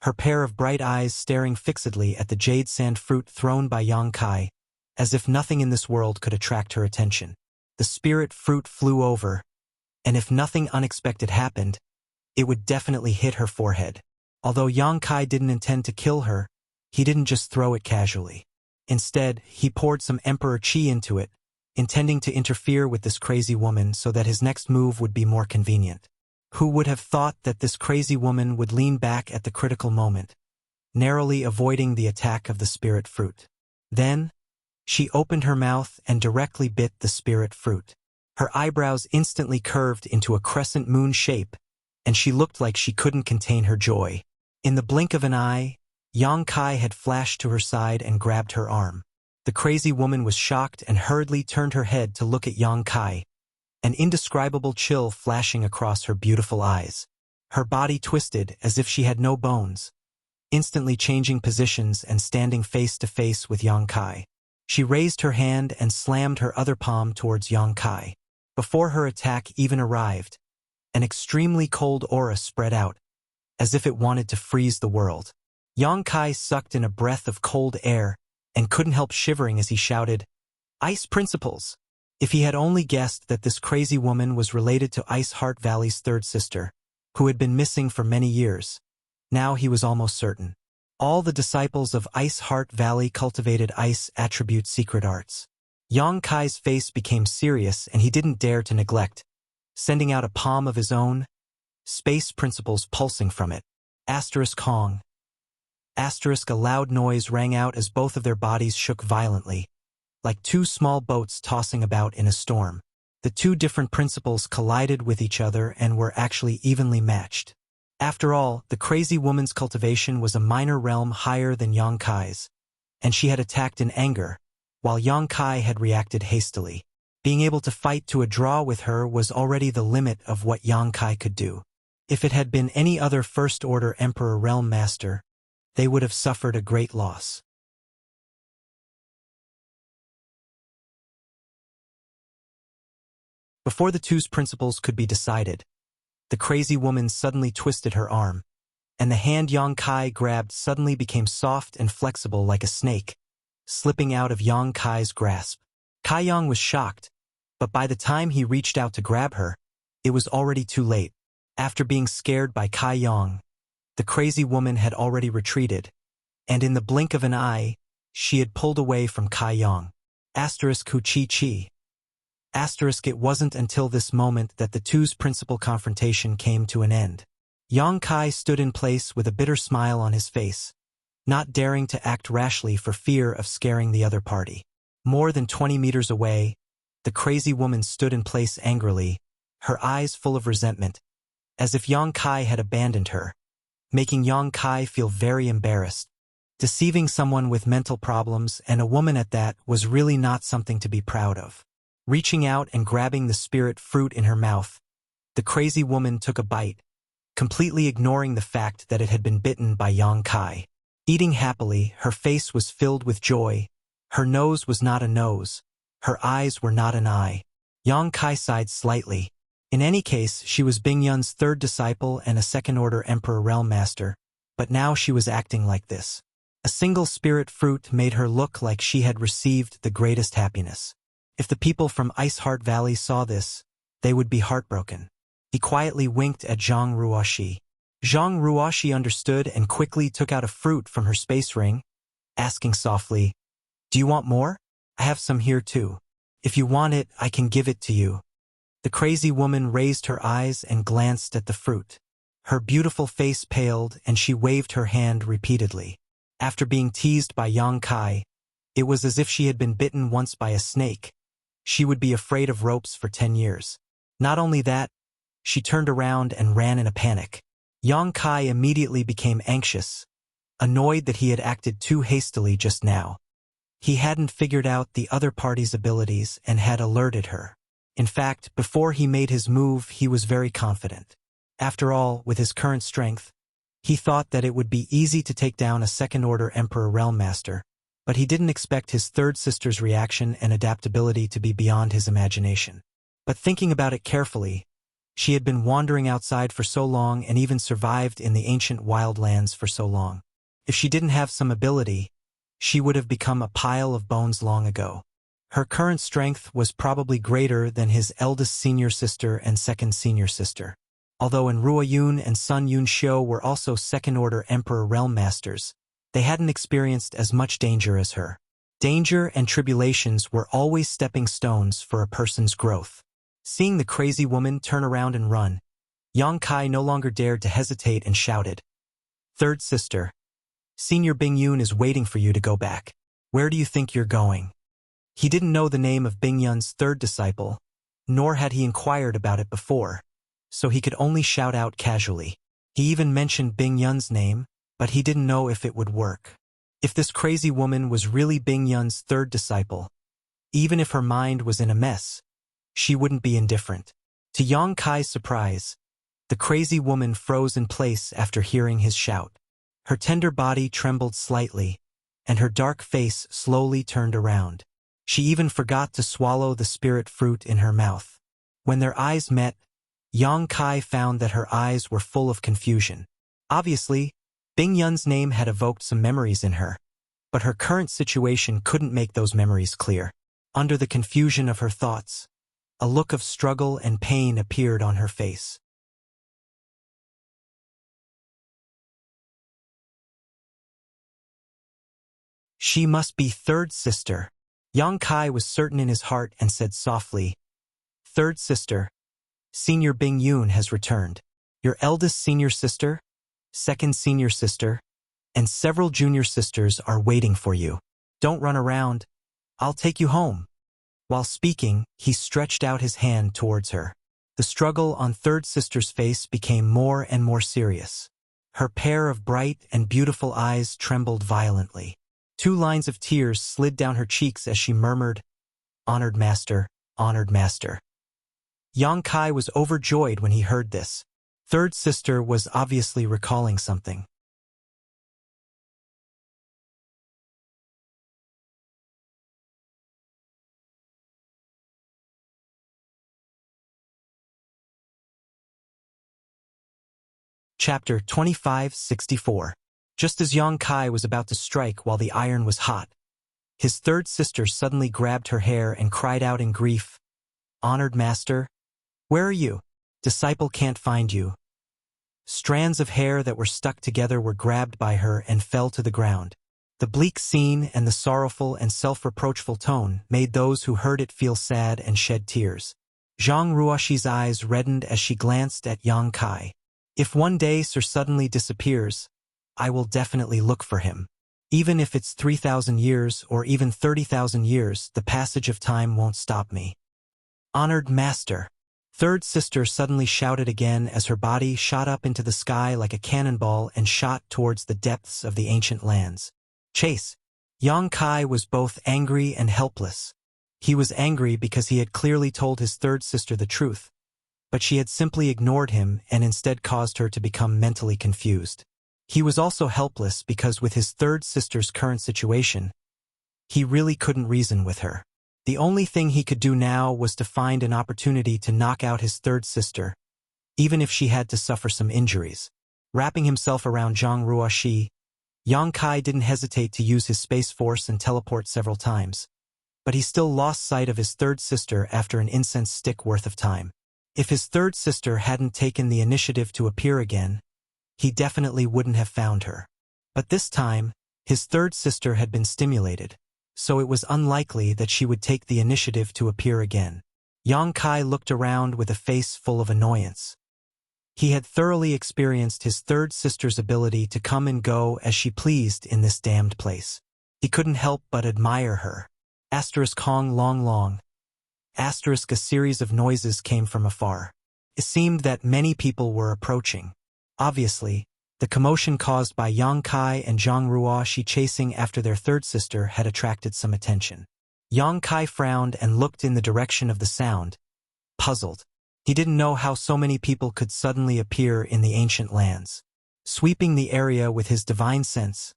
Her pair of bright eyes staring fixedly at the jade sand fruit thrown by Yang Kai, as if nothing in this world could attract her attention. The spirit fruit flew over, and if nothing unexpected happened, it would definitely hit her forehead. Although Yang Kai didn't intend to kill her, he didn't just throw it casually. Instead, he poured some emperor chi into it, intending to interfere with this crazy woman so that his next move would be more convenient. Who would have thought that this crazy woman would lean back at the critical moment, narrowly avoiding the attack of the spirit fruit? Then, she opened her mouth and directly bit the spirit fruit. Her eyebrows instantly curved into a crescent moon shape, and she looked like she couldn't contain her joy. In the blink of an eye, Yang Kai had flashed to her side and grabbed her arm. The crazy woman was shocked and hurriedly turned her head to look at Yang Kai, an indescribable chill flashing across her beautiful eyes. Her body twisted as if she had no bones, instantly changing positions and standing face to face with Yang Kai. She raised her hand and slammed her other palm towards Yang Kai. Before her attack even arrived, an extremely cold aura spread out, as if it wanted to freeze the world. Yang Kai sucked in a breath of cold air and couldn't help shivering as he shouted, "Ice Principles!" If he had only guessed that this crazy woman was related to Ice Heart Valley's third sister, who had been missing for many years, now he was almost certain. All the disciples of Ice Heart Valley cultivated ice attribute secret arts. Yang Kai's face became serious and he didn't dare to neglect, sending out a palm of his own, space principles pulsing from it. Kong. A loud noise rang out as both of their bodies shook violently, like two small boats tossing about in a storm. The two different principles collided with each other and were actually evenly matched. After all, the crazy woman's cultivation was a minor realm higher than Yang Kai's, and she had attacked in anger, while Yang Kai had reacted hastily. Being able to fight to a draw with her was already the limit of what Yang Kai could do. If it had been any other First-Order Emperor Realm Master, they would have suffered a great loss. Before the two's principles could be decided, the crazy woman suddenly twisted her arm, and the hand Yang Kai grabbed suddenly became soft and flexible like a snake, slipping out of Yang Kai's grasp. Kai Yang was shocked, but by the time he reached out to grab her, it was already too late. After being scared by Kai Yang, the crazy woman had already retreated, and in the blink of an eye, she had pulled away from Kai Yang. Hu chi chi. It wasn't until this moment that the two's principal confrontation came to an end. Yang Kai stood in place with a bitter smile on his face, not daring to act rashly for fear of scaring the other party. More than 20 meters away, the crazy woman stood in place angrily, her eyes full of resentment, as if Yang Kai had abandoned her, making Yang Kai feel very embarrassed. Deceiving someone with mental problems, and a woman at that, was really not something to be proud of. Reaching out and grabbing the spirit fruit in her mouth, the crazy woman took a bite, completely ignoring the fact that it had been bitten by Yang Kai. Eating happily, her face was filled with joy. Her nose was not a nose. Her eyes were not an eye. Yang Kai sighed slightly. In any case, she was Bing Yun's third disciple and a second-order Emperor Realm Master, but now she was acting like this. A single spirit fruit made her look like she had received the greatest happiness. If the people from Ice Heart Valley saw this, they would be heartbroken. He quietly winked at Zhang Ruoxi. Zhang Ruoxi understood and quickly took out a fruit from her space ring, asking softly, "Do you want more? I have some here too. If you want it, I can give it to you." The crazy woman raised her eyes and glanced at the fruit. Her beautiful face paled and she waved her hand repeatedly. After being teased by Yang Kai, it was as if she had been bitten once by a snake. She would be afraid of ropes for 10 years. Not only that, she turned around and ran in a panic. Yang Kai immediately became anxious, annoyed that he had acted too hastily just now. He hadn't figured out the other party's abilities and had alerted her. In fact, before he made his move, he was very confident. After all, with his current strength, he thought that it would be easy to take down a second-order Emperor Realm Master, but he didn't expect his third sister's reaction and adaptability to be beyond his imagination. But thinking about it carefully, she had been wandering outside for so long and even survived in the ancient wildlands for so long. If she didn't have some ability, she would have become a pile of bones long ago. Her current strength was probably greater than his eldest senior sister and second senior sister. Although in Ruo Yun and Sun Yun Xiu were also second-order Emperor Realm Masters, they hadn't experienced as much danger as her. Danger and tribulations were always stepping stones for a person's growth. Seeing the crazy woman turn around and run, Yang Kai no longer dared to hesitate and shouted, "Third sister, Senior Bing Yun is waiting for you to go back. Where do you think you're going?" He didn't know the name of Bing Yun's third disciple, nor had he inquired about it before, so he could only shout out casually. He even mentioned Bing Yun's name, but he didn't know if it would work. If this crazy woman was really Bing Yun's third disciple, even if her mind was in a mess, she wouldn't be indifferent. To Yang Kai's surprise, the crazy woman froze in place after hearing his shout. Her tender body trembled slightly, and her dark face slowly turned around. She even forgot to swallow the spirit fruit in her mouth. When their eyes met, Yang Kai found that her eyes were full of confusion. Obviously, Bing Yun's name had evoked some memories in her, but her current situation couldn't make those memories clear. Under the confusion of her thoughts, a look of struggle and pain appeared on her face. She must be third sister. Yang Kai was certain in his heart and said softly, "Third sister, Senior Bing Yun has returned. Your eldest senior sister, second senior sister, and several junior sisters are waiting for you. Don't run around. I'll take you home." While speaking, he stretched out his hand towards her. The struggle on third sister's face became more and more serious. Her pair of bright and beautiful eyes trembled violently. 2 lines of tears slid down her cheeks as she murmured, "Honored master, honored master." Yang Kai was overjoyed when he heard this. Third sister was obviously recalling something. Chapter 2564. Just as Yang Kai was about to strike while the iron was hot, his third sister suddenly grabbed her hair and cried out in grief, "Honored master, where are you? Disciple can't find you." Strands of hair that were stuck together were grabbed by her and fell to the ground. The bleak scene and the sorrowful and self-reproachful tone made those who heard it feel sad and shed tears. Zhang Ruoxi's eyes reddened as she glanced at Yang Kai. "If one day Sir suddenly disappears, I will definitely look for him. Even if it's 3,000 years or even 30,000 years, the passage of time won't stop me." "Honored master," third sister suddenly shouted again as her body shot up into the sky like a cannonball and shot towards the depths of the ancient lands. Chase. Yang Kai was both angry and helpless. He was angry because he had clearly told his third sister the truth, but she had simply ignored him and instead caused her to become mentally confused. He was also helpless because with his third sister's current situation, he really couldn't reason with her. The only thing he could do now was to find an opportunity to knock out his third sister, even if she had to suffer some injuries. Wrapping himself around Zhang Ruoxi, Yang Kai didn't hesitate to use his space force and teleport several times, but he still lost sight of his third sister after an incense stick worth of time. If his third sister hadn't taken the initiative to appear again, he definitely wouldn't have found her. But this time, his third sister had been stimulated, so it was unlikely that she would take the initiative to appear again. Yang Kai looked around with a face full of annoyance. He had thoroughly experienced his third sister's ability to come and go as she pleased in this damned place. He couldn't help but admire her. Hong long long. A series of noises came from afar. It seemed that many people were approaching. Obviously, the commotion caused by Yang Kai and Zhang Ruoxi chasing after their third sister had attracted some attention. Yang Kai frowned and looked in the direction of the sound, puzzled. He didn't know how so many people could suddenly appear in the ancient lands. Sweeping the area with his divine sense,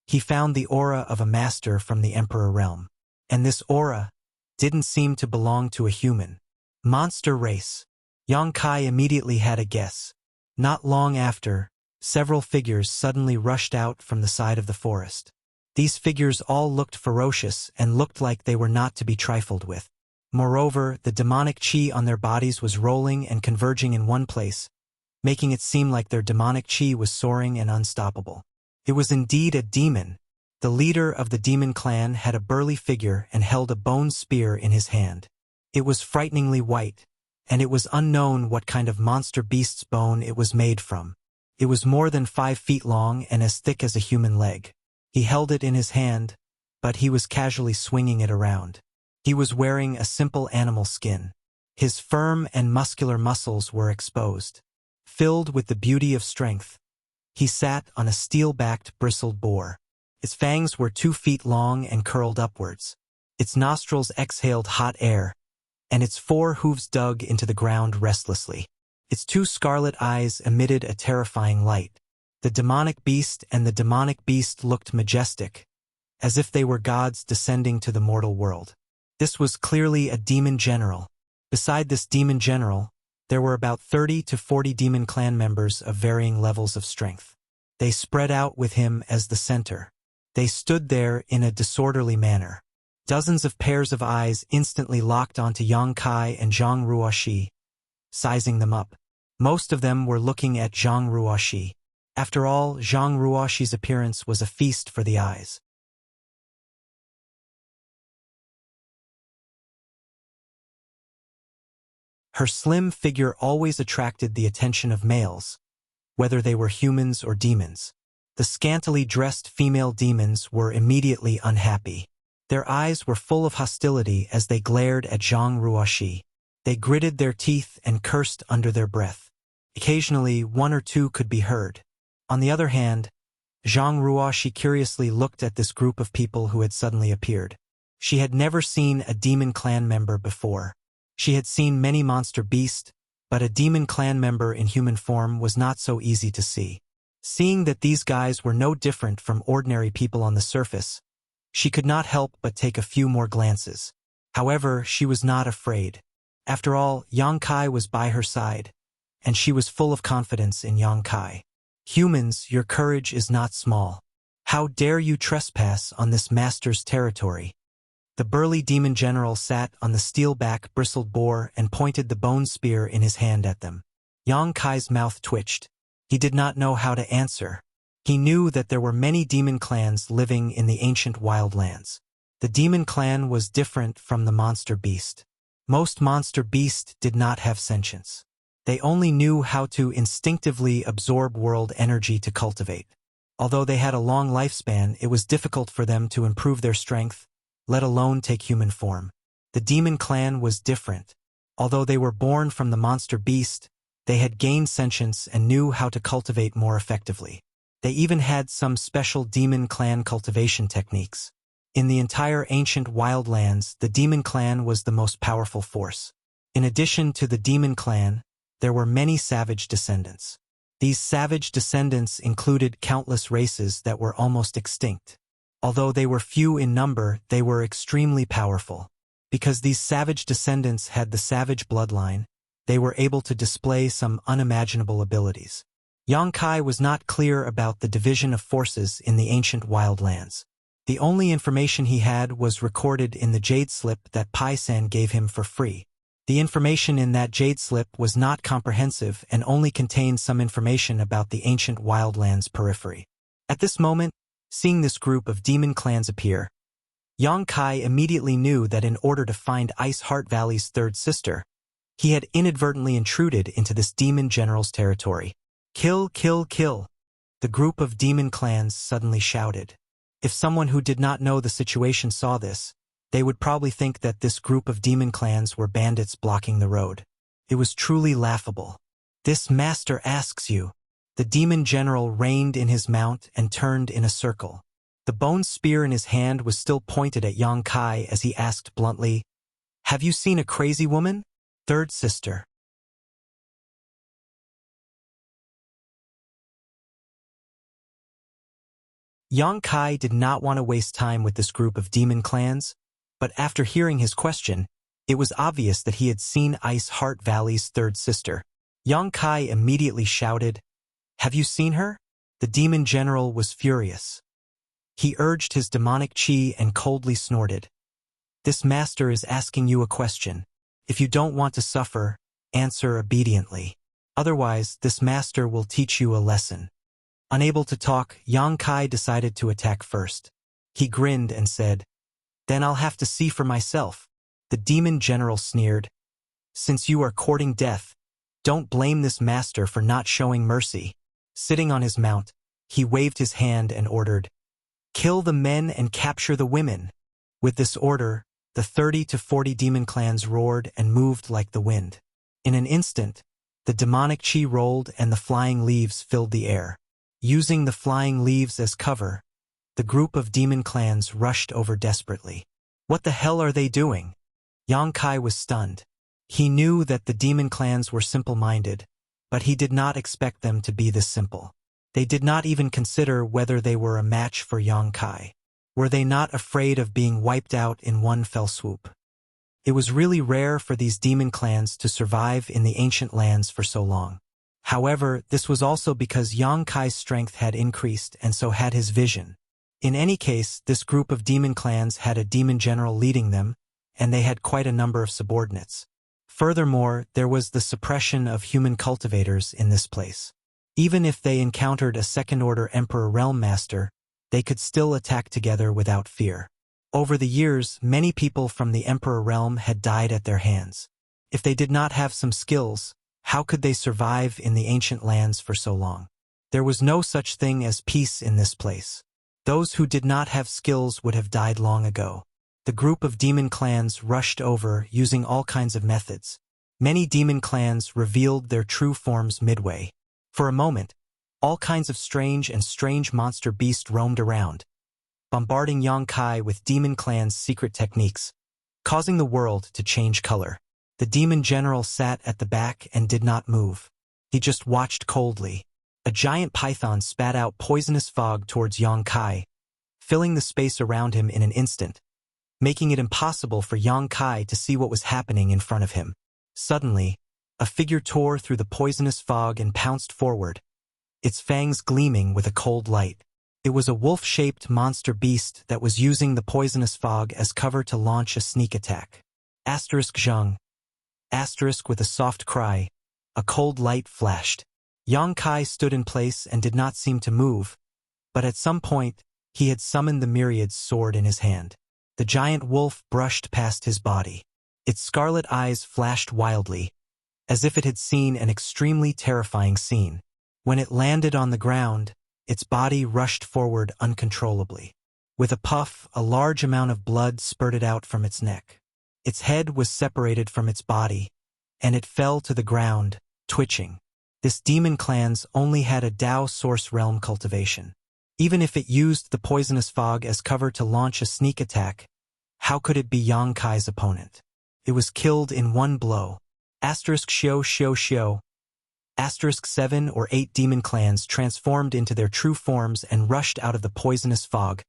he found the aura of a master from the Emperor realm. And this aura didn't seem to belong to a human. Monster race. Yang Kai immediately had a guess. Not long after, several figures suddenly rushed out from the side of the forest. These figures all looked ferocious and looked like they were not to be trifled with. Moreover, the demonic chi on their bodies was rolling and converging in one place, making it seem like their demonic chi was soaring and unstoppable. It was indeed a demon. The leader of the demon clan had a burly figure and held a bone spear in his hand. It was frighteningly white, and it was unknown what kind of monster beast's bone it was made from. It was more than 5 feet long and as thick as a human leg. He held it in his hand, but he was casually swinging it around. He was wearing a simple animal skin. His firm and muscular muscles were exposed. Filled with the beauty of strength, he sat on a steel-backed bristled boar. Its fangs were 2 feet long and curled upwards. Its nostrils exhaled hot air, and its 4 hooves dug into the ground restlessly. Its 2 scarlet eyes emitted a terrifying light. The demonic beast and the demonic beast looked majestic, as if they were gods descending to the mortal world. This was clearly a demon general. Beside this demon general, there were about 30 to 40 demon clan members of varying levels of strength. They spread out with him as the center. They stood there in a disorderly manner. Dozens of pairs of eyes instantly locked onto Yang Kai and Zhang Ruoxi, sizing them up. Most of them were looking at Zhang Ruoxi. After all, Zhang Ruoxi's appearance was a feast for the eyes. Her slim figure always attracted the attention of males, whether they were humans or demons. The scantily dressed female demons were immediately unhappy. Their eyes were full of hostility as they glared at Zhang Ruoxi. They gritted their teeth and cursed under their breath. Occasionally, one or two could be heard. On the other hand, Zhang Ruoxi curiously looked at this group of people who had suddenly appeared. She had never seen a demon clan member before. She had seen many monster beasts, but a demon clan member in human form was not so easy to see. Seeing that these guys were no different from ordinary people on the surface, she could not help but take a few more glances. However, she was not afraid. After all, Yang Kai was by her side, and she was full of confidence in Yang Kai. Humans, your courage is not small. How dare you trespass on this master's territory? The burly demon general sat on the steel-back bristled boar and pointed the bone spear in his hand at them. Yang Kai's mouth twitched. He did not know how to answer. He knew that there were many demon clans living in the ancient wildlands. The demon clan was different from the monster beast. Most monster beasts did not have sentience. They only knew how to instinctively absorb world energy to cultivate. Although they had a long lifespan, it was difficult for them to improve their strength, let alone take human form. The demon clan was different. Although they were born from the monster beast, they had gained sentience and knew how to cultivate more effectively. They even had some special demon clan cultivation techniques. In the entire ancient wildlands, the demon clan was the most powerful force. In addition to the demon clan, there were many savage descendants. These savage descendants included countless races that were almost extinct. Although they were few in number, they were extremely powerful. Because these savage descendants had the savage bloodline, they were able to display some unimaginable abilities. Yang Kai was not clear about the division of forces in the ancient wildlands. The only information he had was recorded in the jade slip that Pai San gave him for free. The information in that jade slip was not comprehensive and only contained some information about the ancient wildlands periphery. At this moment, seeing this group of demon clans appear, Yang Kai immediately knew that in order to find Ice Heart Valley's third sister, he had inadvertently intruded into this demon general's territory. Kill, kill, kill! The group of demon clans suddenly shouted. If someone who did not know the situation saw this, they would probably think that this group of demon clans were bandits blocking the road. It was truly laughable. This master asks you. The demon general reined in his mount and turned in a circle. The bone spear in his hand was still pointed at Yang Kai as he asked bluntly, "Have you seen a crazy woman? Third sister." Yang Kai did not want to waste time with this group of demon clans, but after hearing his question, it was obvious that he had seen Ice Heart Valley's third sister. Yang Kai immediately shouted, "Have you seen her?" The demon general was furious. He urged his demonic chi and coldly snorted. "This master is asking you a question. If you don't want to suffer, answer obediently. Otherwise, this master will teach you a lesson." Unable to talk, Yang Kai decided to attack first. He grinned and said, "Then I'll have to see for myself." The demon general sneered, "Since you are courting death, don't blame this master for not showing mercy." Sitting on his mount, he waved his hand and ordered, "Kill the men and capture the women." With this order, the 30 to 40 demon clans roared and moved like the wind. In an instant, the demonic chi rolled and the flying leaves filled the air. Using the flying leaves as cover, the group of demon clans rushed over desperately. What the hell are they doing? Yang Kai was stunned. He knew that the demon clans were simple-minded, but he did not expect them to be this simple. They did not even consider whether they were a match for Yang Kai. Were they not afraid of being wiped out in one fell swoop? It was really rare for these demon clans to survive in the ancient lands for so long. However, this was also because Yang Kai's strength had increased and so had his vision. In any case, this group of demon clans had a demon general leading them, and they had quite a number of subordinates. Furthermore, there was the suppression of human cultivators in this place. Even if they encountered a second-order Emperor Realm Master, they could still attack together without fear. Over the years, many people from the Emperor Realm had died at their hands. If they did not have some skills, how could they survive in the ancient lands for so long? There was no such thing as peace in this place. Those who did not have skills would have died long ago. The group of demon clans rushed over using all kinds of methods. Many demon clans revealed their true forms midway. For a moment, all kinds of strange monster beasts roamed around, bombarding Yongkai with demon clan's secret techniques, causing the world to change color. The demon general sat at the back and did not move. He just watched coldly. A giant python spat out poisonous fog towards Yongkai, filling the space around him in an instant, making it impossible for Yongkai to see what was happening in front of him. Suddenly, a figure tore through the poisonous fog and pounced forward, its fangs gleaming with a cold light. It was a wolf-shaped monster beast that was using the poisonous fog as cover to launch a sneak attack. Zheng. With a soft cry, a cold light flashed. Yongkai stood in place and did not seem to move, but at some point, he had summoned the myriad's sword in his hand. The giant wolf brushed past his body. Its scarlet eyes flashed wildly, as if it had seen an extremely terrifying scene. When it landed on the ground, its body rushed forward uncontrollably. With a puff, a large amount of blood spurted out from its neck. Its head was separated from its body, and it fell to the ground, twitching. This demon clans only had a Dao source realm cultivation. Even if it used the poisonous fog as cover to launch a sneak attack, how could it be Yongkai's opponent? It was killed in one blow. *Xio. 7 or 8 demon clans transformed into their true forms and rushed out of the poisonous fog,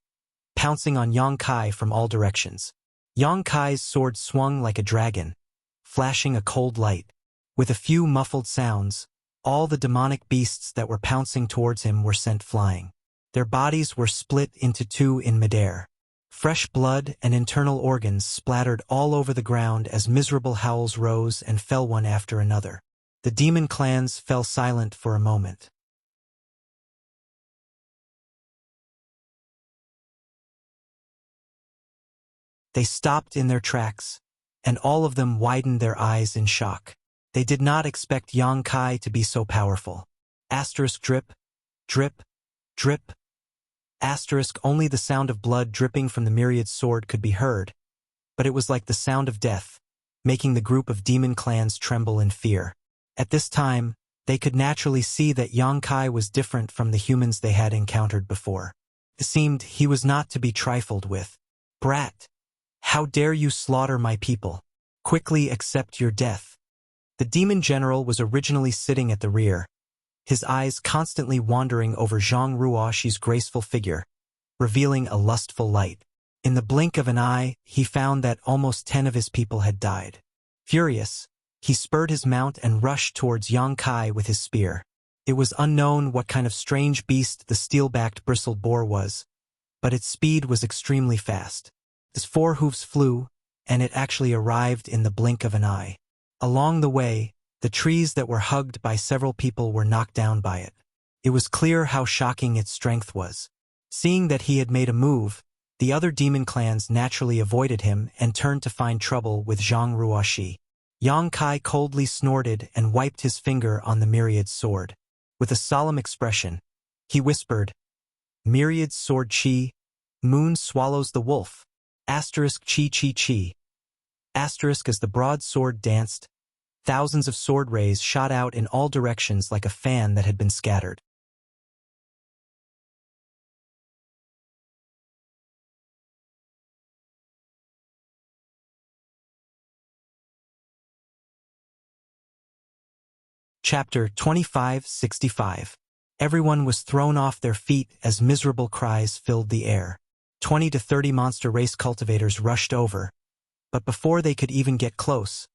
pouncing on Yongkai from all directions. Yongkai's sword swung like a dragon, flashing a cold light. With a few muffled sounds, all the demonic beasts that were pouncing towards him were sent flying. Their bodies were split into two in midair. Fresh blood and internal organs splattered all over the ground as miserable howls rose and fell one after another. The demon clans fell silent for a moment. They stopped in their tracks, and all of them widened their eyes in shock. They did not expect Yongkai to be so powerful. Drip, drip, drip. Only the sound of blood dripping from the myriad sword could be heard, but it was like the sound of death, making the group of demon clans tremble in fear. At this time, they could naturally see that Yongkai was different from the humans they had encountered before. It seemed he was not to be trifled with. "Brat! How dare you slaughter my people? Quickly accept your death." The demon general was originally sitting at the rear, his eyes constantly wandering over Zhang Ruoxi's graceful figure, revealing a lustful light. In the blink of an eye, he found that almost 10 of his people had died. Furious, he spurred his mount and rushed towards Yongkai with his spear. It was unknown what kind of strange beast the steel-backed bristled boar was, but its speed was extremely fast. Its 4 hooves flew, and it actually arrived in the blink of an eye. Along the way, the trees that were hugged by several people were knocked down by it. It was clear how shocking its strength was. Seeing that he had made a move, the other demon clans naturally avoided him and turned to find trouble with Zhang Ruoxi. Yongkai coldly snorted and wiped his finger on the myriad's sword. With a solemn expression, he whispered, "Myriad's sword chi, moon swallows the wolf. Chi. As the broadsword danced, thousands of sword rays shot out in all directions like a fan that had been scattered. Chapter 2565. Everyone was thrown off their feet as miserable cries filled the air. 20 to 30 monster race cultivators rushed over, but before they could even get close,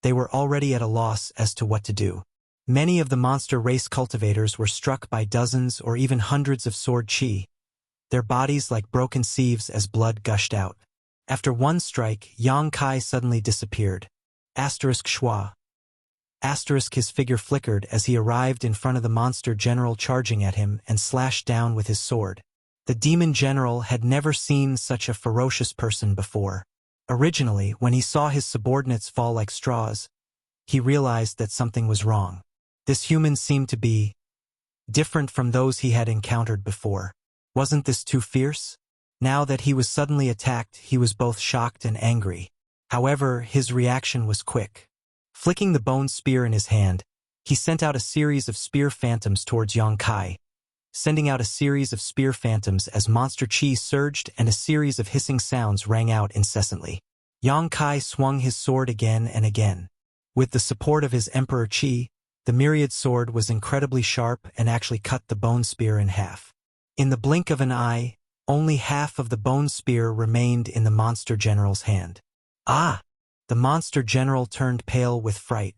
they were already at a loss as to what to do. Many of the monster race cultivators were struck by dozens or even hundreds of sword chi, their bodies like broken sieves as blood gushed out. After one strike, Yongkai suddenly disappeared. Schwa. His figure flickered as he arrived in front of the monster general charging at him and slashed down with his sword. The demon general had never seen such a ferocious person before. Originally, when he saw his subordinates fall like straws, he realized that something was wrong. This human seemed to be different from those he had encountered before. Wasn't this too fierce? Now that he was suddenly attacked, he was both shocked and angry. However, his reaction was quick. Flicking the bone spear in his hand, he sent out a series of spear phantoms towards Yang Kai, sending out a series of spear phantoms as monster chi surged and a series of hissing sounds rang out incessantly. Yang Kai swung his sword again and again. With the support of his Emperor Chi, the myriad sword was incredibly sharp and actually cut the bone spear in half. In the blink of an eye, only half of the bone spear remained in the monster general's hand. Ah! The monster general turned pale with fright.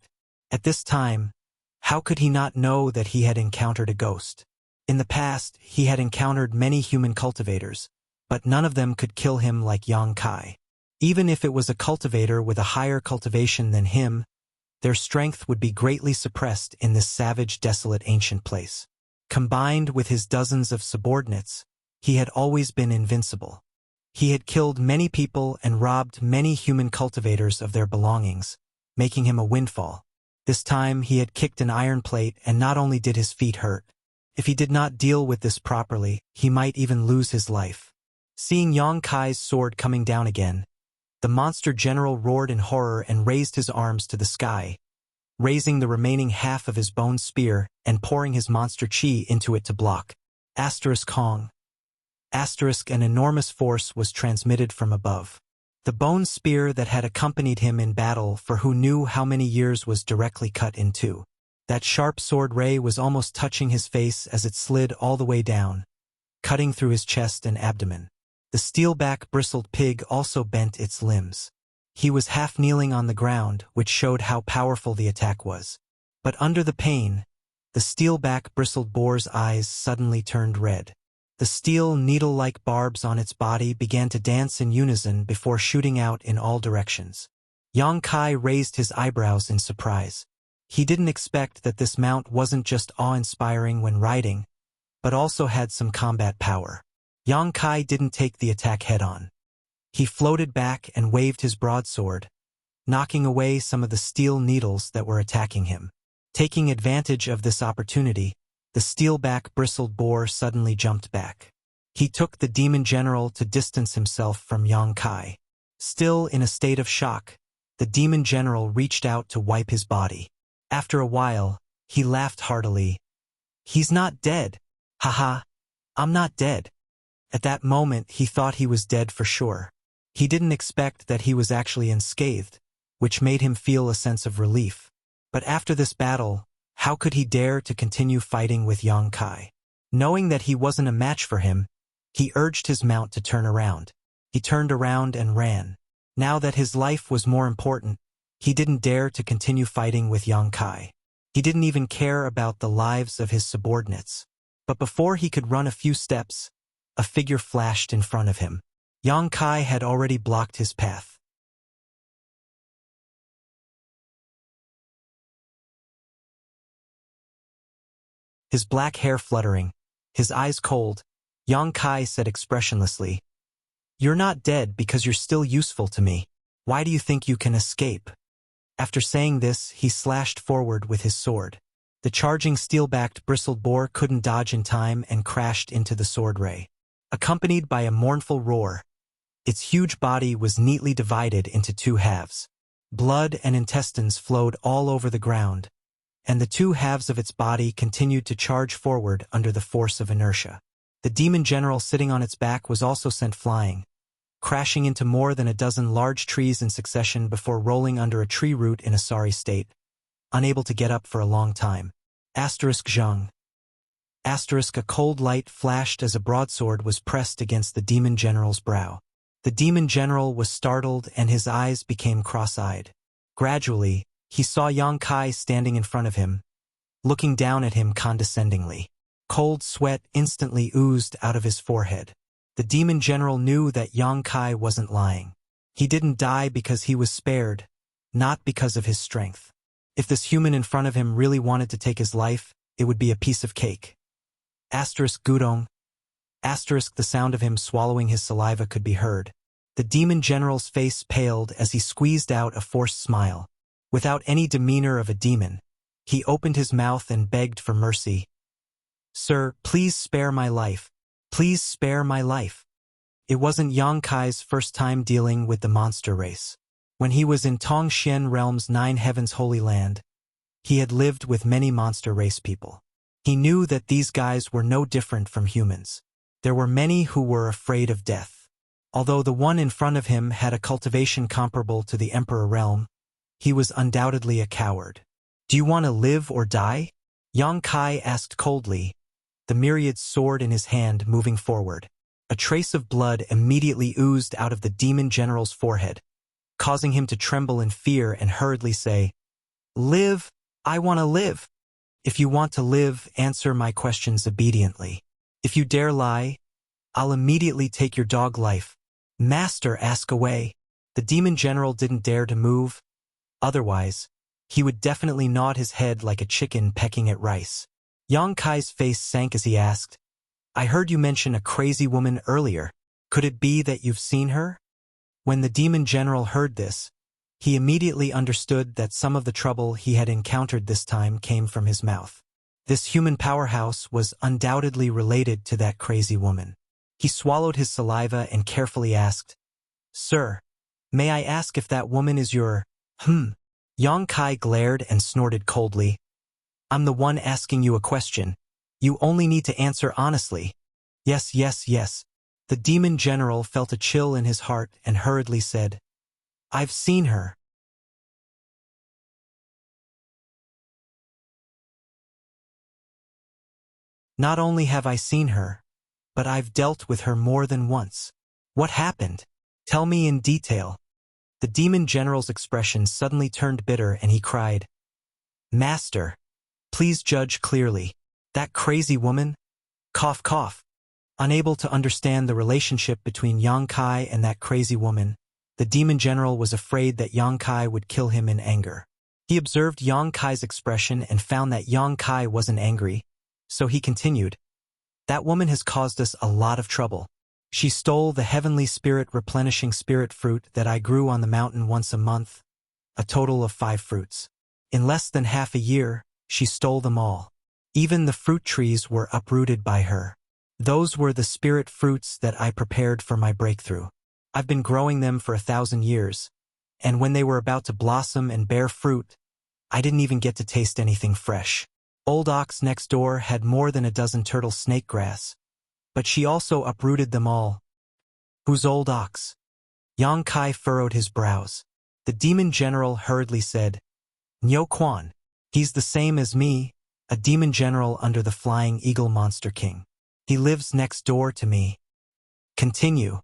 At this time, how could he not know that he had encountered a ghost? In the past, he had encountered many human cultivators, but none of them could kill him like Yang Kai. Even if it was a cultivator with a higher cultivation than him, their strength would be greatly suppressed in this savage, desolate ancient place. Combined with his dozens of subordinates, he had always been invincible. He had killed many people and robbed many human cultivators of their belongings, making him a windfall. This time he had kicked an iron plate, and not only did his feet hurt, if he did not deal with this properly, he might even lose his life. Seeing Yang Kai's sword coming down again, the monster general roared in horror and raised his arms to the sky, raising the remaining half of his bone spear and pouring his monster chi into it to block. Kong. An enormous force was transmitted from above. The bone spear that had accompanied him in battle for who knew how many years was directly cut in two. That sharp sword ray was almost touching his face as it slid all the way down, cutting through his chest and abdomen. The steel-back bristled pig also bent its limbs. He was half kneeling on the ground, which showed how powerful the attack was. But under the pain, the steel-back bristled boar's eyes suddenly turned red. The steel needle-like barbs on its body began to dance in unison before shooting out in all directions. Yang Kai raised his eyebrows in surprise. He didn't expect that this mount wasn't just awe-inspiring when riding, but also had some combat power. Yang Kai didn't take the attack head-on. He floated back and waved his broadsword, knocking away some of the steel needles that were attacking him. Taking advantage of this opportunity, the steel-back bristled boar suddenly jumped back. He took the demon general to distance himself from Yang Kai. Still in a state of shock, the demon general reached out to wipe his body. After a while, he laughed heartily. "He's not dead. Haha, I'm not dead." At that moment, he thought he was dead for sure. He didn't expect that he was actually unscathed, which made him feel a sense of relief. But after this battle, how could he dare to continue fighting with Yang Kai? Knowing that he wasn't a match for him, he urged his mount to turn around. He turned around and ran. Now that his life was more important, he didn't dare to continue fighting with Yang Kai. He didn't even care about the lives of his subordinates. But before he could run a few steps, a figure flashed in front of him. Yang Kai had already blocked his path. His black hair fluttering, his eyes cold, Yang Kai said expressionlessly, "You're not dead because you're still useful to me. Why do you think you can escape?" After saying this, he slashed forward with his sword. The charging steel-backed bristled boar couldn't dodge in time and crashed into the sword ray. Accompanied by a mournful roar, its huge body was neatly divided into two halves. Blood and intestines flowed all over the ground, and the two halves of its body continued to charge forward under the force of inertia. The demon general sitting on its back was also sent flying, crashing into more than a dozen large trees in succession before rolling under a tree root in a sorry state, unable to get up for a long time. Zheng. A cold light flashed as a broadsword was pressed against the demon general's brow. The demon general was startled and his eyes became cross-eyed. Gradually, he saw Yang Kai standing in front of him, looking down at him condescendingly. Cold sweat instantly oozed out of his forehead. The demon general knew that Yang Kai wasn't lying. He didn't die because he was spared, not because of his strength. If this human in front of him really wanted to take his life, it would be a piece of cake. Gudong. The sound of him swallowing his saliva could be heard. The demon general's face paled as he squeezed out a forced smile. Without any demeanor of a demon, he opened his mouth and begged for mercy. "Sir, please spare my life. Please spare my life." It wasn't Yang Kai's first time dealing with the monster race. When he was in Tongxian Realm's Nine Heavens Holy Land, he had lived with many monster race people. He knew that these guys were no different from humans. There were many who were afraid of death. Although the one in front of him had a cultivation comparable to the Emperor realm, he was undoubtedly a coward. "Do you want to live or die?" Yang Kai asked coldly, the myriad sword in his hand moving forward. A trace of blood immediately oozed out of the demon general's forehead, causing him to tremble in fear and hurriedly say, "Live, I want to live. If you want to live, answer my questions obediently. If you dare lie, I'll immediately take your dog life. Master, ask away." The demon general didn't dare to move. Otherwise, he would definitely nod his head like a chicken pecking at rice. Yang Kai's face sank as he asked, "I heard you mention a crazy woman earlier. Could it be that you've seen her?" When the demon general heard this, he immediately understood that some of the trouble he had encountered this time came from his mouth. This human powerhouse was undoubtedly related to that crazy woman. He swallowed his saliva and carefully asked, "Sir, may I ask if that woman is your, Yang Kai glared and snorted coldly. "I'm the one asking you a question. You only need to answer honestly." "Yes, yes, yes." The demon general felt a chill in his heart and hurriedly said, "I've seen her." "Not only have I seen her, but I've dealt with her more than once." "What happened? Tell me in detail." The demon general's expression suddenly turned bitter and he cried, "Master, please judge clearly. That crazy woman?" Cough, cough. Unable to understand the relationship between Yang Kai and that crazy woman, the demon general was afraid that Yang Kai would kill him in anger. He observed Yang Kai's expression and found that Yang Kai wasn't angry, so he continued, "That woman has caused us a lot of trouble. She stole the heavenly spirit replenishing spirit fruit that I grew on the mountain once a month, a total of 5 fruits. In less than half a year, she stole them all. Even the fruit trees were uprooted by her. Those were the spirit fruits that I prepared for my breakthrough. I've been growing them for 1,000 years, and when they were about to blossom and bear fruit, I didn't even get to taste anything fresh. Old Ox next door had more than a dozen turtle snake grass, but she also uprooted them all." "Who's Old Ox?" Yang Kai furrowed his brows. The demon general hurriedly said, "Nyo Quan. He's the same as me, a demon general under the Flying Eagle Monster King. He lives next door to me." "Continue."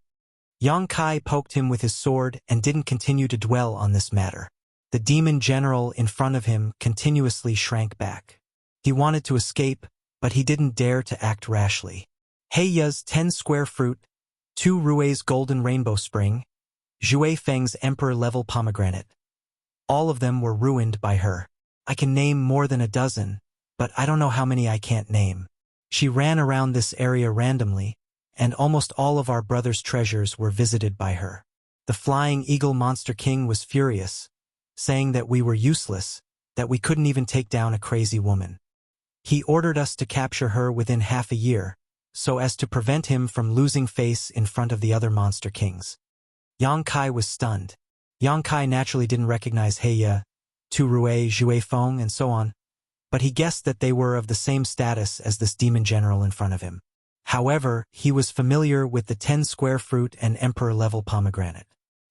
Yang Kai poked him with his sword and didn't continue to dwell on this matter. The demon general in front of him continuously shrank back. He wanted to escape, but he didn't dare to act rashly. Heiya's 10 square fruit, 2 Rue's golden rainbow spring, Zhui Feng's emperor-level pomegranate. All of them were ruined by her. I can name more than a dozen, but I don't know how many I can't name. She ran around this area randomly, and almost all of our brother's treasures were visited by her. The Flying Eagle Monster King was furious, saying that we were useless, that we couldn't even take down a crazy woman. He ordered us to capture her within half a year, so as to prevent him from losing face in front of the other monster kings. Yang Kai was stunned. Yang Kai naturally didn't recognize Heiya, Tu Rue, Zhui Feng, and so on, but he guessed that they were of the same status as this demon general in front of him. However, he was familiar with the 10 square fruit and emperor-level pomegranate.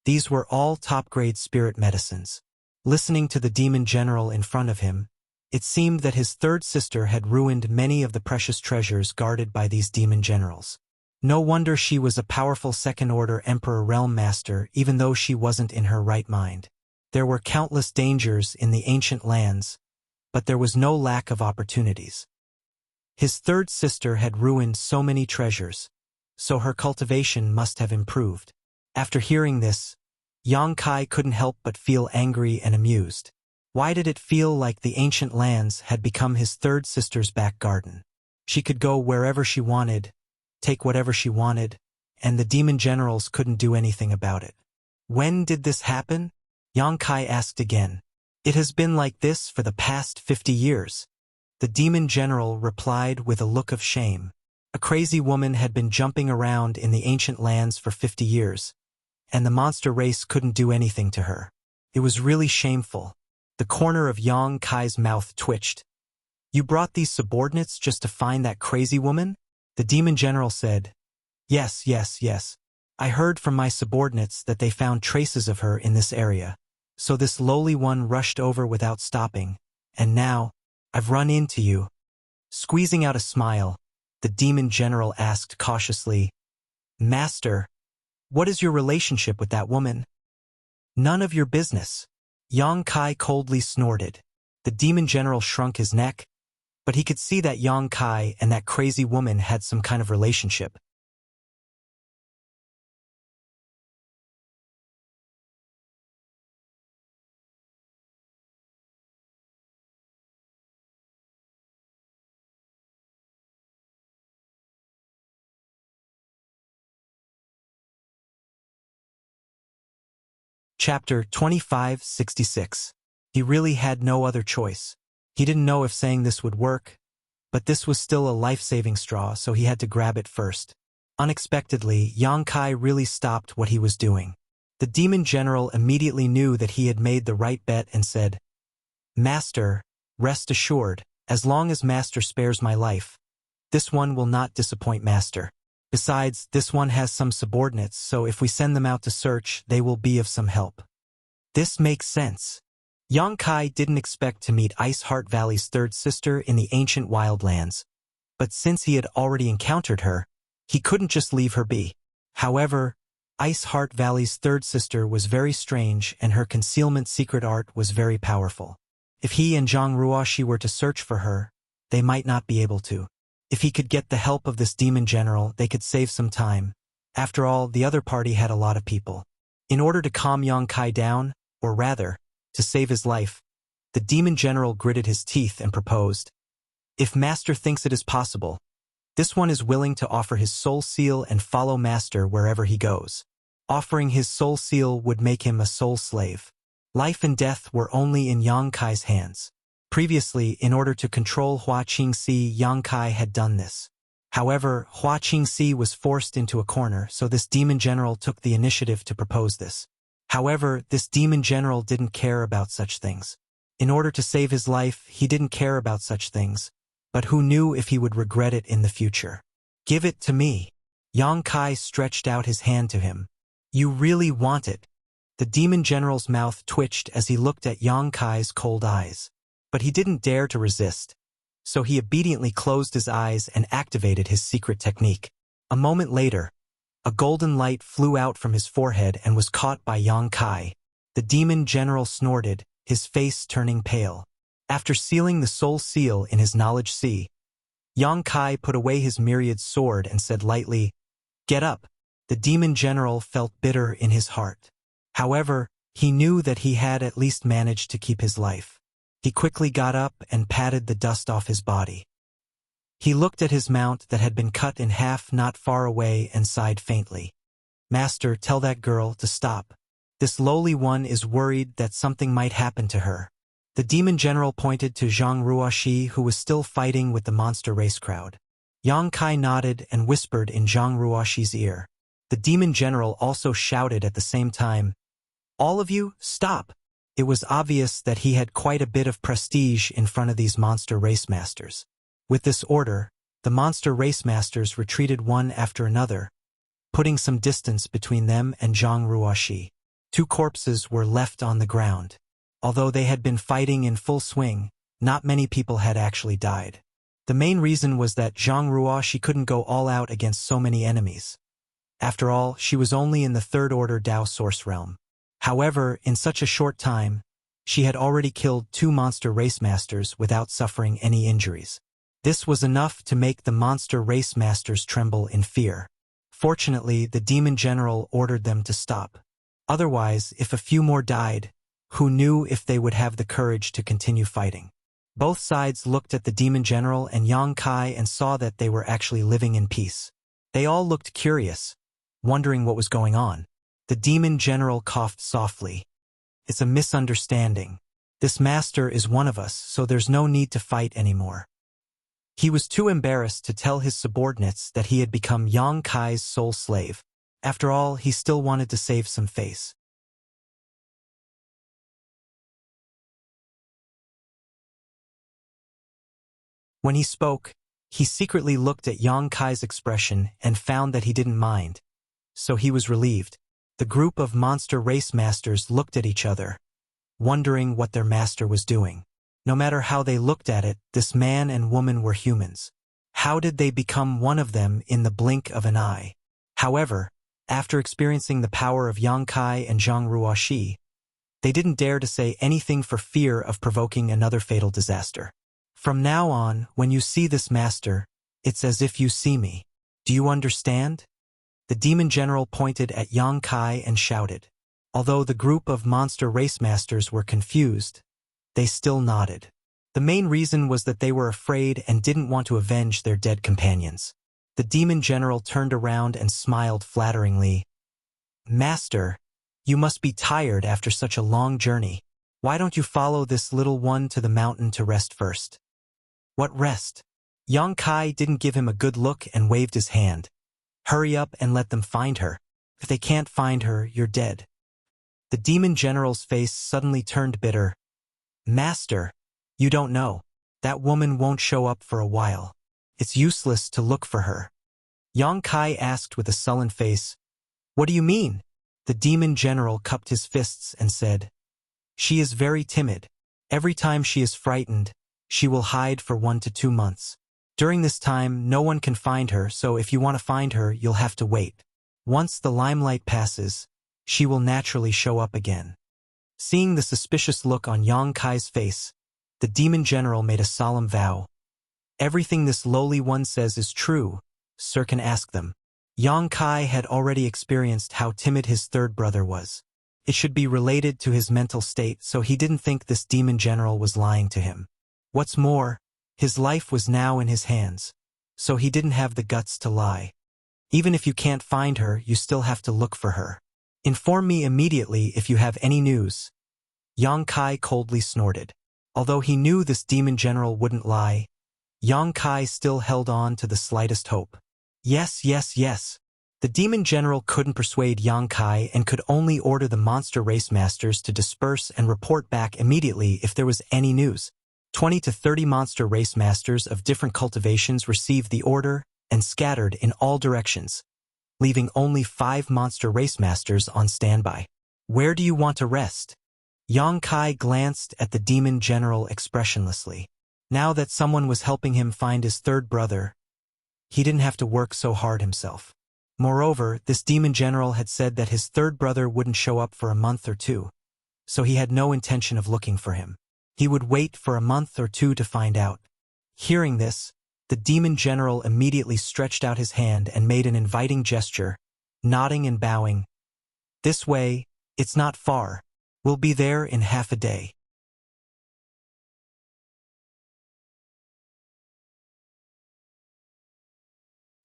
These were all top-grade spirit medicines. Listening to the demon general in front of him, it seemed that his third sister had ruined many of the precious treasures guarded by these demon generals. No wonder she was a powerful second-order Emperor Realm Master even though she wasn't in her right mind. There were countless dangers in the ancient lands, but there was no lack of opportunities. His third sister had ruined so many treasures, so her cultivation must have improved. After hearing this, Yang Kai couldn't help but feel angry and amused. Why did it feel like the ancient lands had become his third sister's back garden? She could go wherever she wanted, take whatever she wanted, and the demon generals couldn't do anything about it. "When did this happen?" Yang Kai asked again. "It has been like this for the past 50 years. The demon general replied with a look of shame. A crazy woman had been jumping around in the ancient lands for 50 years, and the monster race couldn't do anything to her. It was really shameful. The corner of Yang Kai's mouth twitched. You brought these subordinates just to find that crazy woman? The demon general said. Yes, yes, yes. I heard from my subordinates that they found traces of her in this area. So this lowly one rushed over without stopping, and now, I've run into you. Squeezing out a smile, the demon general asked cautiously, Master, what is your relationship with that woman? None of your business. Yang Kai coldly snorted. The demon general shrunk his neck, but he could see that Yang Kai and that crazy woman had some kind of relationship. Chapter 2566. He really had no other choice. He didn't know if saying this would work, but this was still a life-saving straw, so he had to grab it first. Unexpectedly, Yang Kai really stopped what he was doing. The demon general immediately knew that he had made the right bet and said, Master, rest assured, as long as Master spares my life, this one will not disappoint Master. Besides, this one has some subordinates, so if we send them out to search, they will be of some help. This makes sense. Yang Kai didn't expect to meet Ice Heart Valley's third sister in the ancient wildlands, but since he had already encountered her, he couldn't just leave her be. However, Ice Heart Valley's third sister was very strange and her concealment secret art was very powerful. If he and Zhang Ruoxi were to search for her, they might not be able to. If he could get the help of this demon general, they could save some time. After all, the other party had a lot of people. In order to calm Yang Kai down, or rather, to save his life, the demon general gritted his teeth and proposed, If Master thinks it is possible, this one is willing to offer his soul seal and follow Master wherever he goes. Offering his soul seal would make him a soul slave. Life and death were only in Yang Kai's hands. Previously, in order to control Hua Qingxi, Yang Kai had done this. However, Hua Qingxi was forced into a corner, so this demon general took the initiative to propose this. However, this demon general didn't care about such things. In order to save his life, he didn't care about such things, but who knew if he would regret it in the future? Give it to me. Yang Kai stretched out his hand to him. You really want it? The demon general's mouth twitched as he looked at Yang Kai's cold eyes. But he didn't dare to resist, so he obediently closed his eyes and activated his secret technique. A moment later, a golden light flew out from his forehead and was caught by Yang Kai. The demon general snorted, his face turning pale. After sealing the soul seal in his knowledge sea, Yang Kai put away his myriad sword and said lightly, Get up. The demon general felt bitter in his heart. However, he knew that he had at least managed to keep his life. He quickly got up and patted the dust off his body. He looked at his mount that had been cut in half not far away and sighed faintly. Master, tell that girl to stop. This lowly one is worried that something might happen to her. The demon general pointed to Zhang Ruoxi, who was still fighting with the monster race crowd. Yang Kai nodded and whispered in Zhang Ruoxi's ear. The demon general also shouted at the same time, All of you, stop! It was obvious that he had quite a bit of prestige in front of these monster race masters. With this order, the monster race masters retreated one after another, putting some distance between them and Zhang Ruoxi. 2 corpses were left on the ground. Although they had been fighting in full swing, not many people had actually died. The main reason was that Zhang Ruoxi couldn't go all out against so many enemies. After all, she was only in the 3rd order Dao Source realm. However, in such a short time, she had already killed 2 monster race masters without suffering any injuries. This was enough to make the monster race masters tremble in fear. Fortunately, the demon general ordered them to stop. Otherwise, if a few more died, who knew if they would have the courage to continue fighting? Both sides looked at the demon general and Yang Kai and saw that they were actually living in peace. They all looked curious, wondering what was going on. The demon general coughed softly. It's a misunderstanding. This master is one of us, so there's no need to fight anymore. He was too embarrassed to tell his subordinates that he had become Yang Kai's sole slave. After all, he still wanted to save some face. When he spoke, he secretly looked at Yang Kai's expression and found that he didn't mind. So he was relieved. The group of monster race masters looked at each other, wondering what their master was doing. No matter how they looked at it, this man and woman were humans. How did they become one of them in the blink of an eye? However, after experiencing the power of Yang Kai and Zhang Ruoxi, they didn't dare to say anything for fear of provoking another fatal disaster. From now on, when you see this master, it's as if you see me. Do you understand? The demon general pointed at Yang Kai and shouted. Although the group of monster race masters were confused, they still nodded. The main reason was that they were afraid and didn't want to avenge their dead companions. The demon general turned around and smiled flatteringly. Master, you must be tired after such a long journey. Why don't you follow this little one to the mountain to rest first? What rest? Yang Kai didn't give him a good look and waved his hand. Hurry up and let them find her. If they can't find her, you're dead. The demon general's face suddenly turned bitter. Master, you don't know. That woman won't show up for a while. It's useless to look for her. Yang Kai asked with a sullen face. What do you mean? The demon general cupped his fists and said, She is very timid. Every time she is frightened, she will hide for 1 to 2 months. During this time, no one can find her, so if you want to find her, you'll have to wait. Once the limelight passes, she will naturally show up again. Seeing the suspicious look on Yang Kai's face, the demon general made a solemn vow. Everything this lowly one says is true, sir can ask them. Yang Kai had already experienced how timid his third brother was. It should be related to his mental state, so he didn't think this demon general was lying to him. What's more, his life was now in his hands, so he didn't have the guts to lie. Even if you can't find her, you still have to look for her. Inform me immediately if you have any news. Yang Kai coldly snorted. Although he knew this demon general wouldn't lie, Yang Kai still held on to the slightest hope. Yes, yes, yes. The demon general couldn't persuade Yang Kai and could only order the monster race masters to disperse and report back immediately if there was any news. 20 to 30 monster race masters of different cultivations received the order and scattered in all directions, leaving only 5 monster race masters on standby. Where do you want to rest? Yang Kai glanced at the demon general expressionlessly. Now that someone was helping him find his third brother, he didn't have to work so hard himself. Moreover, this demon general had said that his third brother wouldn't show up for a month or 2, so he had no intention of looking for him. He would wait for a month or 2 to find out. Hearing this, the demon general immediately stretched out his hand and made an inviting gesture, nodding and bowing. This way, it's not far. We'll be there in half a day.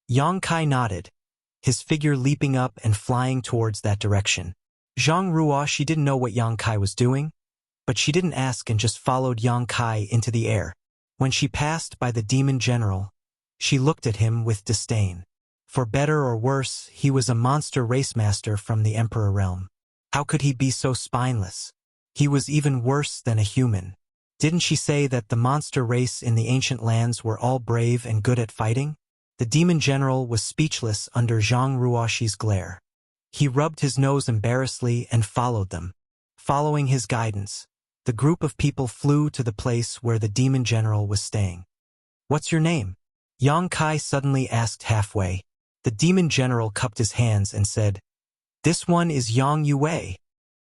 Yang Kai nodded, his figure leaping up and flying towards that direction. Zhang Ruoxi didn't know what Yang Kai was doing, but she didn't ask and just followed Yang Kai into the air. When she passed by the demon general, she looked at him with disdain. For better or worse, he was a monster race master from the Emperor realm. How could he be so spineless? He was even worse than a human. Didn't she say that the monster race in the ancient lands were all brave and good at fighting? The demon general was speechless under Zhang Ruoxi's glare. He rubbed his nose embarrassedly and followed them. Following his guidance, the group of people flew to the place where the demon general was staying. What's your name? Yang Kai suddenly asked halfway. The demon general cupped his hands and said, This one is Yang Yue.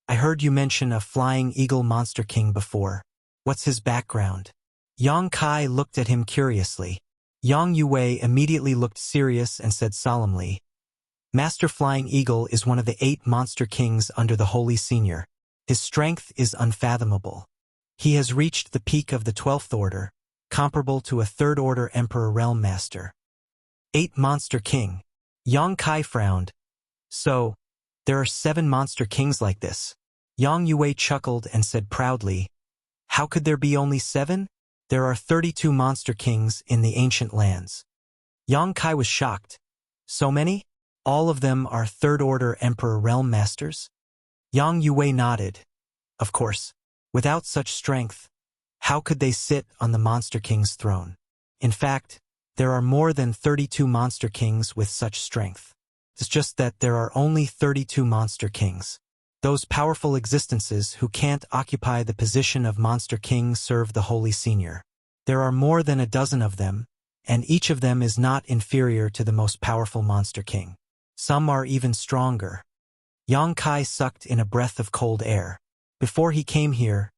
I heard you mention a flying eagle monster king before. What's his background? Yang Kai looked at him curiously. Yang Yue immediately looked serious and said solemnly, Master Flying Eagle is one of the 8 monster kings under the Holy Senior. His strength is unfathomable. He has reached the peak of the 12th order, comparable to a 3rd order Emperor Realm Master. 8 Monster King. Yang Kai frowned. So, there are 7 monster kings like this. Yang Yue chuckled and said proudly, How could there be only 7? There are 32 monster kings in the ancient lands. Yang Kai was shocked. So many? All of them are third-order Emperor Realm Masters? Yang Yue nodded. Of course. Without such strength, how could they sit on the Monster King's throne? In fact, there are more than 32 Monster Kings with such strength. It's just that there are only 32 Monster Kings. Those powerful existences who can't occupy the position of Monster King serve the Holy Senior. There are more than a dozen of them, and each of them is not inferior to the most powerful Monster King. Some are even stronger. Yang Kai sucked in a breath of cold air. Before he came here,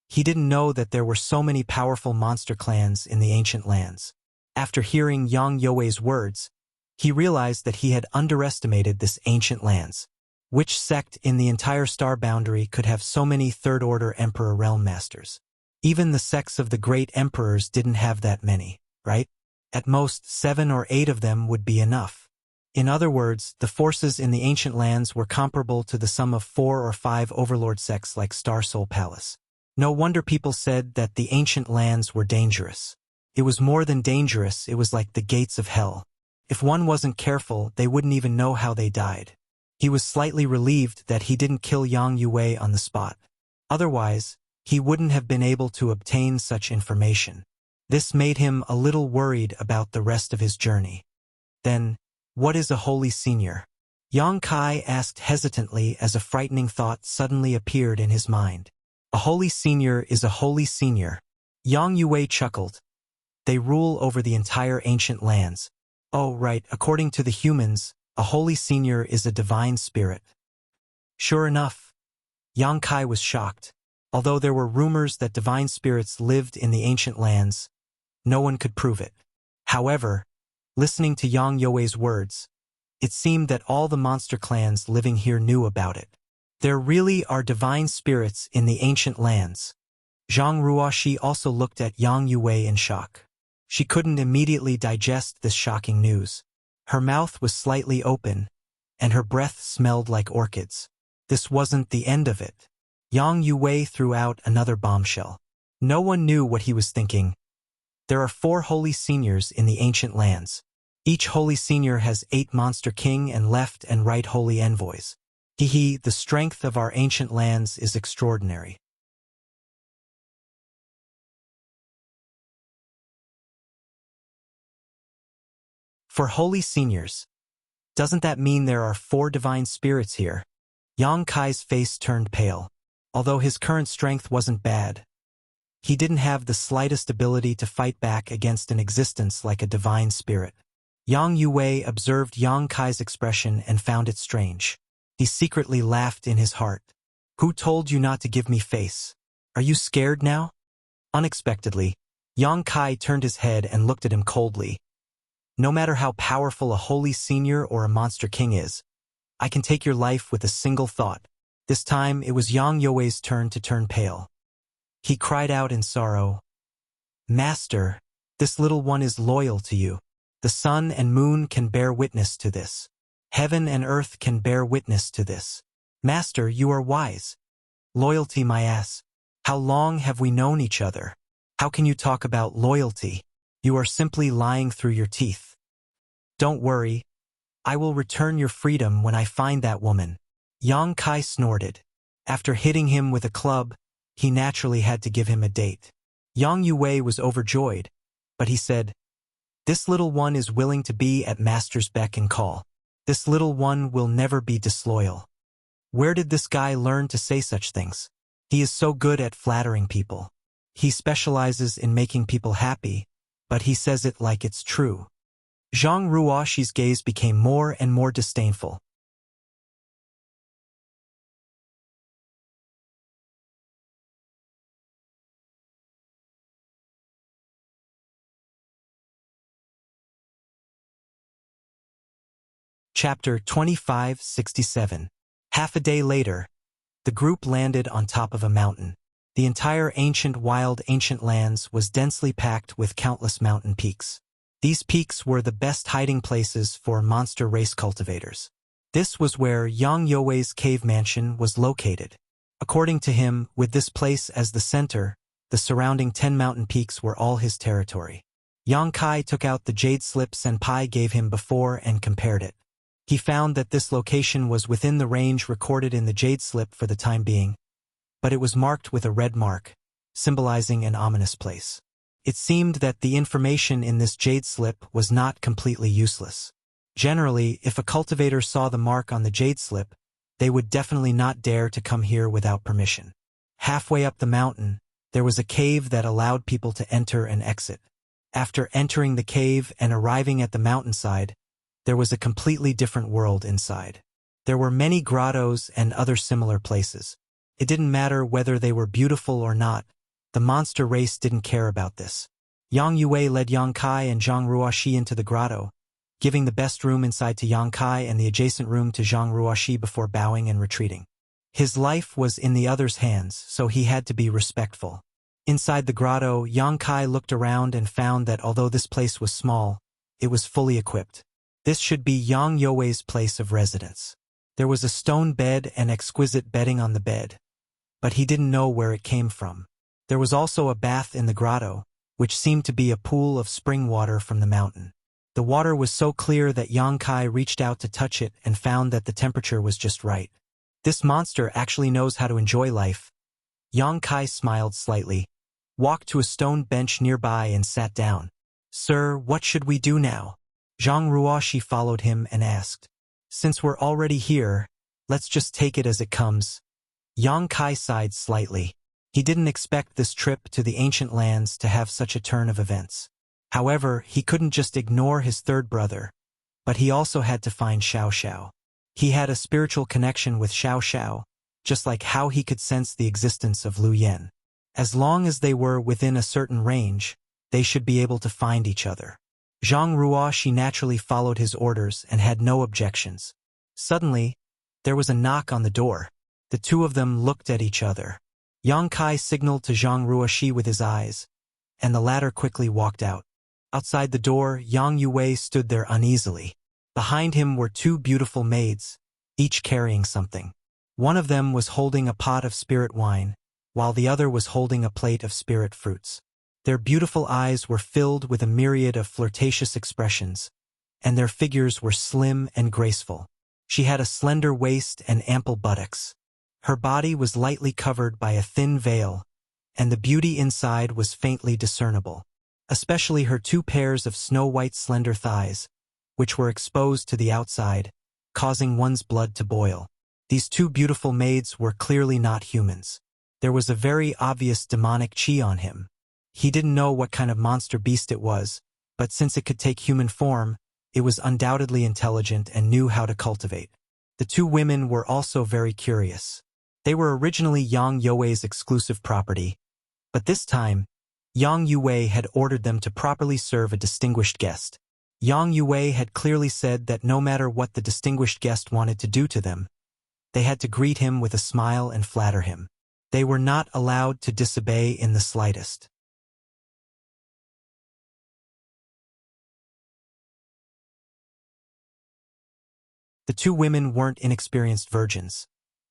he didn't know that there were so many powerful monster clans in the ancient lands. After hearing Yang You's words, he realized that he had underestimated this ancient lands. Which sect in the entire star boundary could have so many third-order Emperor Realm Masters? Even the sects of the great emperors didn't have that many, right? At most, 7 or 8 of them would be enough. In other words, the forces in the ancient lands were comparable to the sum of 4 or 5 overlord sects like Star Soul Palace. No wonder people said that the ancient lands were dangerous. It was more than dangerous, it was like the gates of hell. If one wasn't careful, they wouldn't even know how they died. He was slightly relieved that he didn't kill Yang Yue on the spot. Otherwise, he wouldn't have been able to obtain such information. This made him a little worried about the rest of his journey. Then, what is a Holy Senior? Yang Kai asked hesitantly as a frightening thought suddenly appeared in his mind. A Holy Senior is a Holy Senior. Yang Yue chuckled. They rule over the entire ancient lands. Oh, right, according to the humans, a Holy Senior is a divine spirit. Sure enough, Yang Kai was shocked. Although there were rumors that divine spirits lived in the ancient lands, no one could prove it. However, listening to Yang You's words, it seemed that all the monster clans living here knew about it. There really are divine spirits in the ancient lands. Zhang Ruoxi also looked at Yang Yue in shock. She couldn't immediately digest this shocking news. Her mouth was slightly open, and her breath smelled like orchids. This wasn't the end of it. Yang Yue threw out another bombshell. No one knew what he was thinking. There are 4 Holy Seniors in the ancient lands. Each Holy Senior has 8 Monster King and left and right Holy Envoys. The strength of our ancient lands is extraordinary. For Holy Seniors, doesn't that mean there are 4 divine spirits here? Yang Kai's face turned pale. Although his current strength wasn't bad, he didn't have the slightest ability to fight back against an existence like a divine spirit. Yang Yue observed Yang Kai's expression and found it strange. He secretly laughed in his heart. Who told you not to give me face? Are you scared now? Unexpectedly, Yang Kai turned his head and looked at him coldly. No matter how powerful a Holy Senior or a Monster King is, I can take your life with a single thought. This time, it was Yang You's turn to turn pale. He cried out in sorrow, Master, this little one is loyal to you. The sun and moon can bear witness to this. Heaven and earth can bear witness to this. Master, you are wise. Loyalty, my ass. How long have we known each other? How can you talk about loyalty? You are simply lying through your teeth. Don't worry. I will return your freedom when I find that woman. Yang Kai snorted. After hitting him with a club, he naturally had to give him a date. Yang Yue was overjoyed, but he said, This little one is willing to be at Master's beck and call. This little one will never be disloyal. Where did this guy learn to say such things? He is so good at flattering people. He specializes in making people happy, but he says it like it's true. Zhang Ruoxi's gaze became more and more disdainful. Chapter 2567. Half a day later, the group landed on top of a mountain. The entire wild ancient lands was densely packed with countless mountain peaks. These peaks were the best hiding places for monster race cultivators. This was where Yang You's cave mansion was located. According to him, with this place as the center, The surrounding 10 mountain peaks were all his territory. Yang Kai took out the jade slip Senpai gave him before and compared it. He found that this location was within the range recorded in the jade slip for the time being, but it was marked with a red mark, symbolizing an ominous place. It seemed that the information in this jade slip was not completely useless. Generally, if a cultivator saw the mark on the jade slip, they would definitely not dare to come here without permission. Halfway up the mountain, there was a cave that allowed people to enter and exit. After entering the cave and arriving at the mountainside, there was a completely different world inside. There were many grottos and other similar places. It didn't matter whether they were beautiful or not. The monster race didn't care about this. Yang Yue led Yang Kai and Zhang Ruoxi into the grotto, giving the best room inside to Yang Kai and the adjacent room to Zhang Ruoxi before bowing and retreating. His life was in the other's hands, so he had to be respectful. Inside the grotto, Yang Kai looked around and found that although this place was small, it was fully equipped. This should be Yang You's place of residence. There was a stone bed and exquisite bedding on the bed, but he didn't know where it came from. There was also a bath in the grotto, which seemed to be a pool of spring water from the mountain. The water was so clear that Yang Kai reached out to touch it and found that the temperature was just right. This monster actually knows how to enjoy life. Yang Kai smiled slightly, walked to a stone bench nearby and sat down. "Sir, what should we do now?" Zhang Ruoxi followed him and asked. "Since we're already here, let's just take it as it comes." Yang Kai sighed slightly. He didn't expect this trip to the ancient lands to have such a turn of events. However, he couldn't just ignore his third brother, but he also had to find Xiao Xiao. He had a spiritual connection with Xiao Xiao, just like how he could sense the existence of Lu Yen. As long as they were within a certain range, they should be able to find each other. Zhang Ruoxi naturally followed his orders and had no objections. Suddenly, there was a knock on the door. The two of them looked at each other. Yang Kai signaled to Zhang Ruoxi with his eyes, and the latter quickly walked out. Outside the door, Yang Yue stood there uneasily. Behind him were two beautiful maids, each carrying something. One of them was holding a pot of spirit wine, while the other was holding a plate of spirit fruits. Their beautiful eyes were filled with a myriad of flirtatious expressions, and their figures were slim and graceful. She had a slender waist and ample buttocks. Her body was lightly covered by a thin veil, and the beauty inside was faintly discernible, especially her two pairs of snow-white slender thighs, which were exposed to the outside, causing one's blood to boil. These two beautiful maids were clearly not humans. There was a very obvious demonic chi on him. He didn't know what kind of monster beast it was, but since it could take human form, it was undoubtedly intelligent and knew how to cultivate. The two women were also very curious. They were originally Yang You's exclusive property, but this time, Yang Yue had ordered them to properly serve a distinguished guest. Yang Yue had clearly said that no matter what the distinguished guest wanted to do to them, they had to greet him with a smile and flatter him. They were not allowed to disobey in the slightest. The two women weren't inexperienced virgins,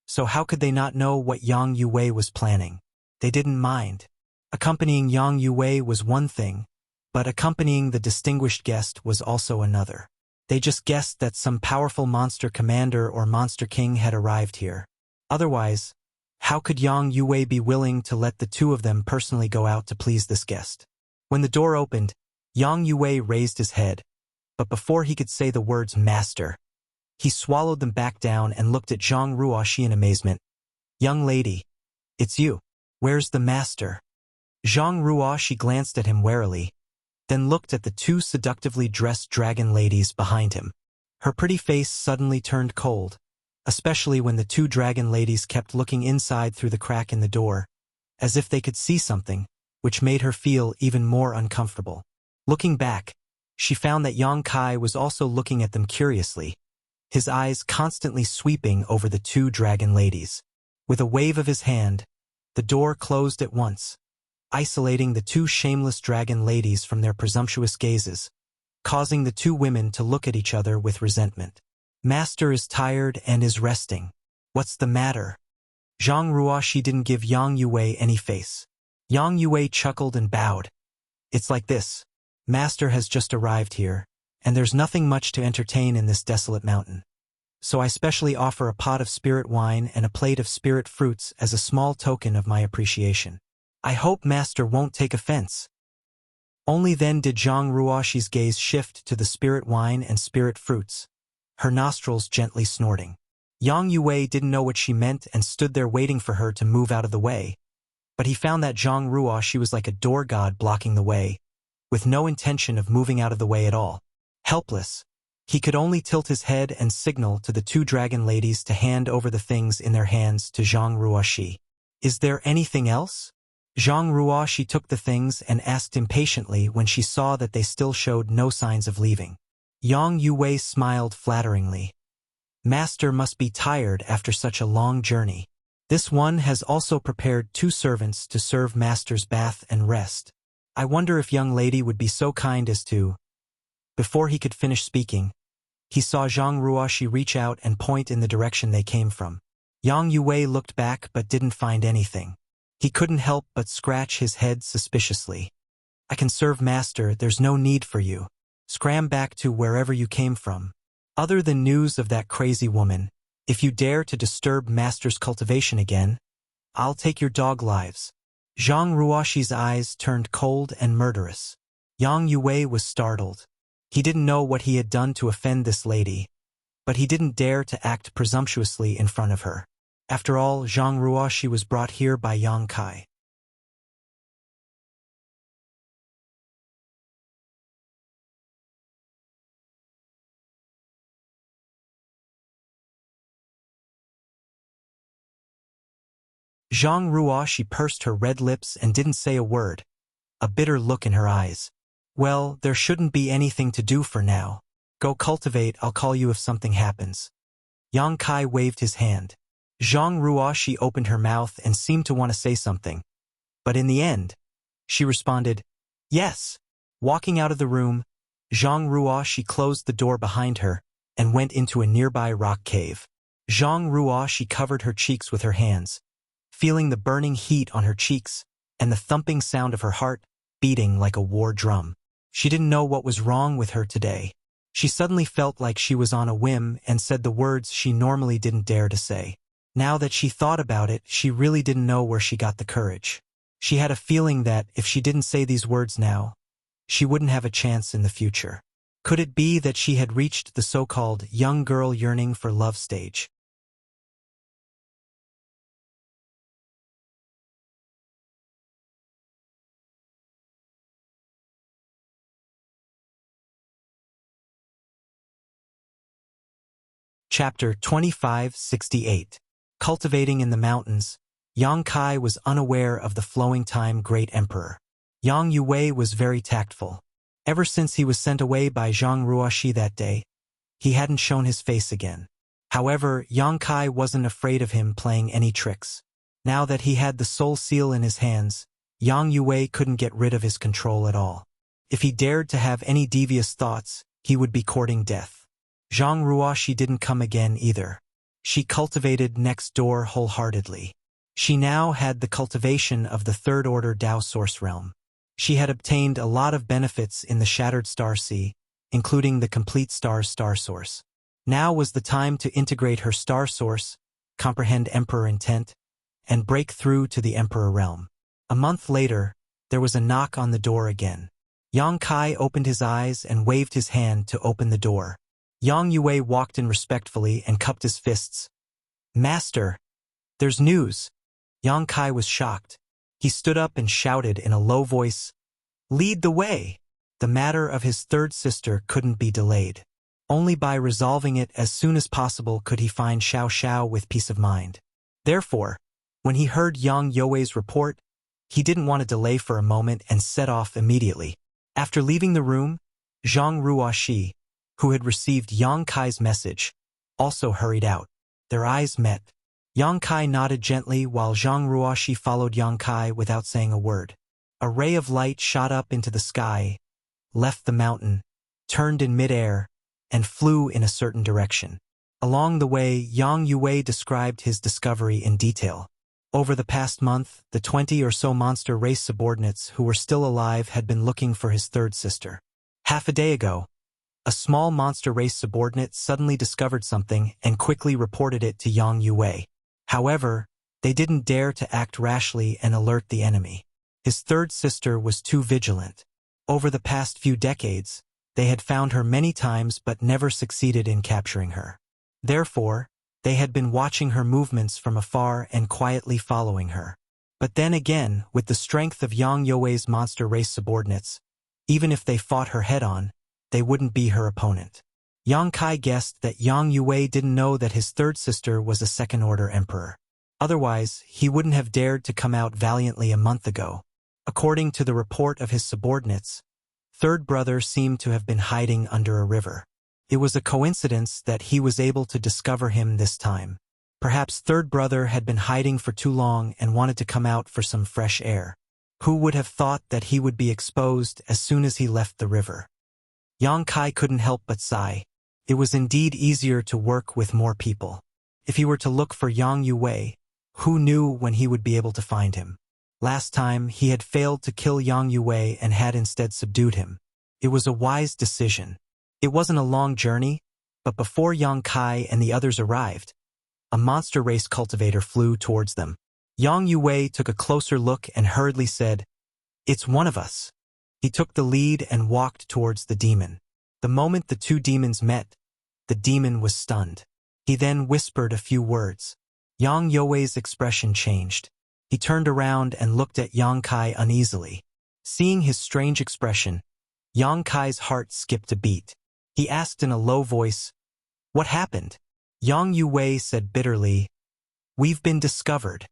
so how could they not know what Yang Yue was planning? They didn't mind. Accompanying Yang Yue was one thing, but accompanying the distinguished guest was also another. They just guessed that some powerful monster commander or monster king had arrived here. Otherwise, how could Yang Yue be willing to let the two of them personally go out to please this guest? When the door opened, Yang Yue raised his head, but before he could say the words master, he swallowed them back down and looked at Zhang Ruoxi in amazement. "Young lady, it's you. Where's the master?" Zhang Ruoxi glanced at him warily, then looked at the two seductively dressed dragon ladies behind him. Her pretty face suddenly turned cold, especially when the two dragon ladies kept looking inside through the crack in the door, as if they could see something, which made her feel even more uncomfortable. Looking back, she found that Yang Kai was also looking at them curiously, his eyes constantly sweeping over the two dragon ladies. With a wave of his hand, the door closed at once, isolating the two shameless dragon ladies from their presumptuous gazes, causing the two women to look at each other with resentment. "Master is tired and is resting. What's the matter?" Zhang Ruoxi didn't give Yang Yue any face. Yang Yue chuckled and bowed. It's like this. Master has just arrived here, and there's nothing much to entertain in this desolate mountain. So I specially offer a pot of spirit wine and a plate of spirit fruits as a small token of my appreciation. I hope Master won't take offense. Only then did Zhang Ruoxi's gaze shift to the spirit wine and spirit fruits, her nostrils gently snorting. Yang Yue didn't know what she meant and stood there waiting for her to move out of the way, but he found that Zhang Ruoxi was like a door god blocking the way, with no intention of moving out of the way at all. Helpless, he could only tilt his head and signal to the two dragon ladies to hand over the things in their hands to Zhang Ruoxi. Is there anything else? Zhang Ruoxi took the things and asked impatiently when she saw that they still showed no signs of leaving. Yang Yue smiled flatteringly. Master must be tired after such a long journey. This one has also prepared 2 servants to serve Master's bath and rest. I wonder if young lady would be so kind as to... Before he could finish speaking, he saw Zhang Ruoxi reach out and point in the direction they came from. Yang Yue looked back but didn't find anything. He couldn't help but scratch his head suspiciously. I can serve Master, there's no need for you. Scram back to wherever you came from. Other than news of that crazy woman, if you dare to disturb Master's cultivation again, I'll take your dog lives. Zhang Ruoxi's eyes turned cold and murderous. Yang Yue was startled. He didn't know what he had done to offend this lady, but he didn't dare to act presumptuously in front of her. After all, Zhang Ruoxi was brought here by Yang Kai. Zhang Ruoxi pursed her red lips and didn't say a word, a bitter look in her eyes. Well, there shouldn't be anything to do for now. Go cultivate, I'll call you if something happens. Yang Kai waved his hand. Zhang Ruoxi opened her mouth and seemed to want to say something. But in the end, she responded, yes. Walking out of the room, Zhang Ruoxi closed the door behind her and went into a nearby rock cave. Zhang Ruoxi covered her cheeks with her hands, feeling the burning heat on her cheeks and the thumping sound of her heart beating like a war drum. She didn't know what was wrong with her today. She suddenly felt like she was on a whim and said the words she normally didn't dare to say. Now that she thought about it, she really didn't know where she got the courage. She had a feeling that if she didn't say these words now, she wouldn't have a chance in the future. Could it be that she had reached the so-called young girl yearning for love stage? Chapter 2568. Cultivating in the Mountains. Yang Kai was unaware of the flowing time great emperor. Yang Yue was very tactful. Ever since he was sent away by Zhang Ruoxi that day, he hadn't shown his face again. However, Yang Kai wasn't afraid of him playing any tricks. Now that he had the soul seal in his hands, Yang Yue couldn't get rid of his control at all. If he dared to have any devious thoughts, he would be courting death. Zhang Ruoxi didn't come again either. She cultivated next door wholeheartedly. She now had the cultivation of the third order Dao Source Realm. She had obtained a lot of benefits in the Shattered Star Sea, including the complete Star's Star Source. Now was the time to integrate her Star Source, comprehend Emperor intent, and break through to the Emperor realm. A month later, there was a knock on the door again. Yang Kai opened his eyes and waved his hand to open the door. Yang Yue walked in respectfully and cupped his fists. Master, there's news. Yang Kai was shocked. He stood up and shouted in a low voice, lead the way. The matter of his third sister couldn't be delayed. Only by resolving it as soon as possible could he find Xiao Xiao with peace of mind. Therefore, when he heard Yang Yue's report, he didn't want to delay for a moment and set off immediately. After leaving the room, Zhang Ruoxi, who had received Yang Kai's message, also hurried out. Their eyes met. Yang Kai nodded gently while Zhang Ruoxi followed Yang Kai without saying a word. A ray of light shot up into the sky, left the mountain, turned in midair, and flew in a certain direction. Along the way, Yang Yue described his discovery in detail. Over the past month, the 20 or so monster race subordinates who were still alive had been looking for his third sister. Half a day ago, a small monster race subordinate suddenly discovered something and quickly reported it to Yang Yue. However, they didn't dare to act rashly and alert the enemy. His third sister was too vigilant. Over the past few decades, they had found her many times but never succeeded in capturing her. Therefore, they had been watching her movements from afar and quietly following her. But then again, with the strength of Yang Yue's monster race subordinates, even if they fought her head-on, they wouldn't be her opponent. Yang Kai guessed that Yang Yue didn't know that his third sister was a second-order emperor. Otherwise, he wouldn't have dared to come out valiantly a month ago. According to the report of his subordinates, third brother seemed to have been hiding under a river. It was a coincidence that he was able to discover him this time. Perhaps third brother had been hiding for too long and wanted to come out for some fresh air. Who would have thought that he would be exposed as soon as he left the river? Yang Kai couldn't help but sigh. It was indeed easier to work with more people. If he were to look for Yang Yue, who knew when he would be able to find him? Last time, he had failed to kill Yang Yue and had instead subdued him. It was a wise decision. It wasn't a long journey, but before Yang Kai and the others arrived, a monster race cultivator flew towards them. Yang Yue took a closer look and hurriedly said, "It's one of us." He took the lead and walked towards the demon. The moment the two demons met, the demon was stunned. He then whispered a few words. Yang Yue's expression changed. He turned around and looked at Yang Kai uneasily. Seeing his strange expression, Yang Kai's heart skipped a beat. He asked in a low voice, "What happened?" Yang Yue said bitterly, "We've been discovered.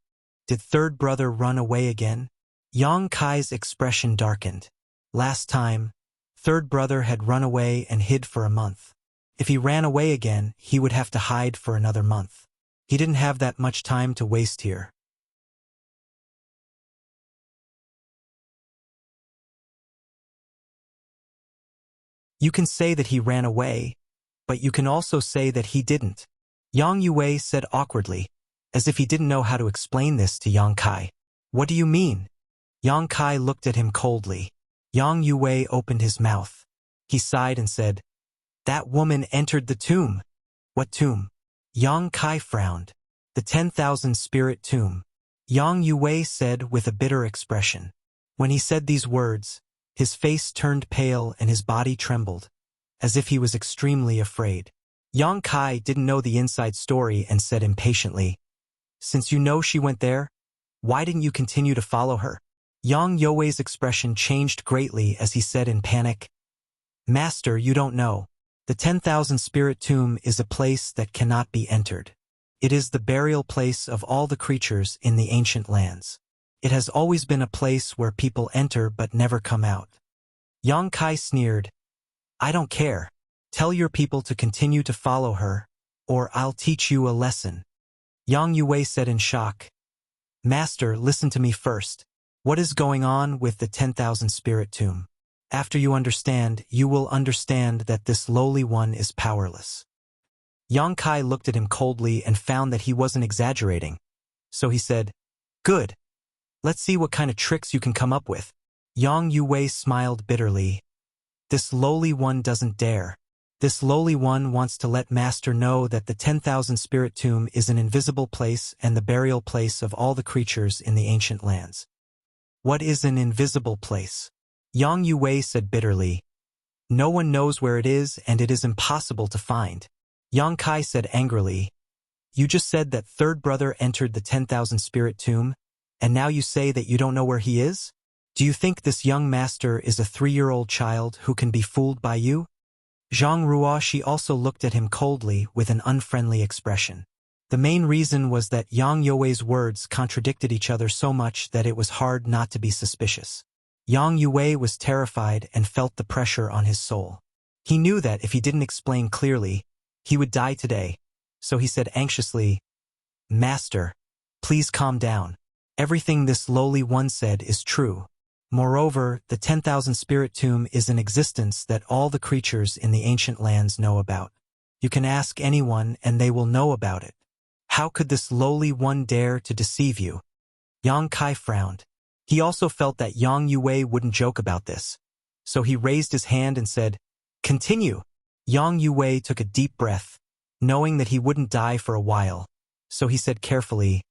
Did third brother run away again?" Yang Kai's expression darkened. Last time, third brother had run away and hid for a month. If he ran away again, he would have to hide for another month. He didn't have that much time to waste here. You can say that he ran away, but you can also say that he didn't. Yang Yue said awkwardly, as if he didn't know how to explain this to Yang Kai. What do you mean? Yang Kai looked at him coldly. Yang Yue opened his mouth. He sighed and said, "That woman entered the tomb." "What tomb?" Yang Kai frowned. "The 10,000 spirit tomb," Yang Yue said with a bitter expression. When he said these words, his face turned pale and his body trembled, as if he was extremely afraid. Yang Kai didn't know the inside story and said impatiently, "Since you know she went there, why didn't you continue to follow her?" Yang Yue's expression changed greatly as he said in panic, "Master, you don't know. The 10,000 spirit tomb is a place that cannot be entered. It is the burial place of all the creatures in the ancient lands. It has always been a place where people enter but never come out." Yang Kai sneered, "I don't care. Tell your people to continue to follow her, or I'll teach you a lesson." Yang Yue said in shock, "Master, listen to me first. What is going on with the 10,000 spirit tomb? After you will understand that this lowly one is powerless." Yang Kai looked at him coldly and found that he wasn't exaggerating. So he said, "Good. Let's see what kind of tricks you can come up with." Yang Yue smiled bitterly. "This lowly one doesn't dare. This lowly one wants to let Master know that the 10,000 spirit tomb is an invisible place and the burial place of all the creatures in the ancient lands." "What is an invisible place?" Yang Yue said bitterly. "No one knows where it is and it is impossible to find." Yang Kai said angrily, "You just said that third brother entered the 10,000 spirit tomb, and now you say that you don't know where he is? Do you think this young master is a 3-year-old child who can be fooled by you?" Zhang Ruoshi also looked at him coldly with an unfriendly expression. The main reason was that Yang Yue's words contradicted each other so much that it was hard not to be suspicious. Yang Yue was terrified and felt the pressure on his soul. He knew that if he didn't explain clearly, he would die today, so he said anxiously, "Master, please calm down. Everything this lowly one said is true. Moreover, the 10,000 spirit tomb is an existence that all the creatures in the ancient lands know about. You can ask anyone and they will know about it. How could this lowly one dare to deceive you?" Yang Kai frowned. He also felt that Yang Yue wouldn't joke about this. So he raised his hand and said, "Continue." Yang Yue took a deep breath, knowing that he wouldn't die for a while. So he said carefully,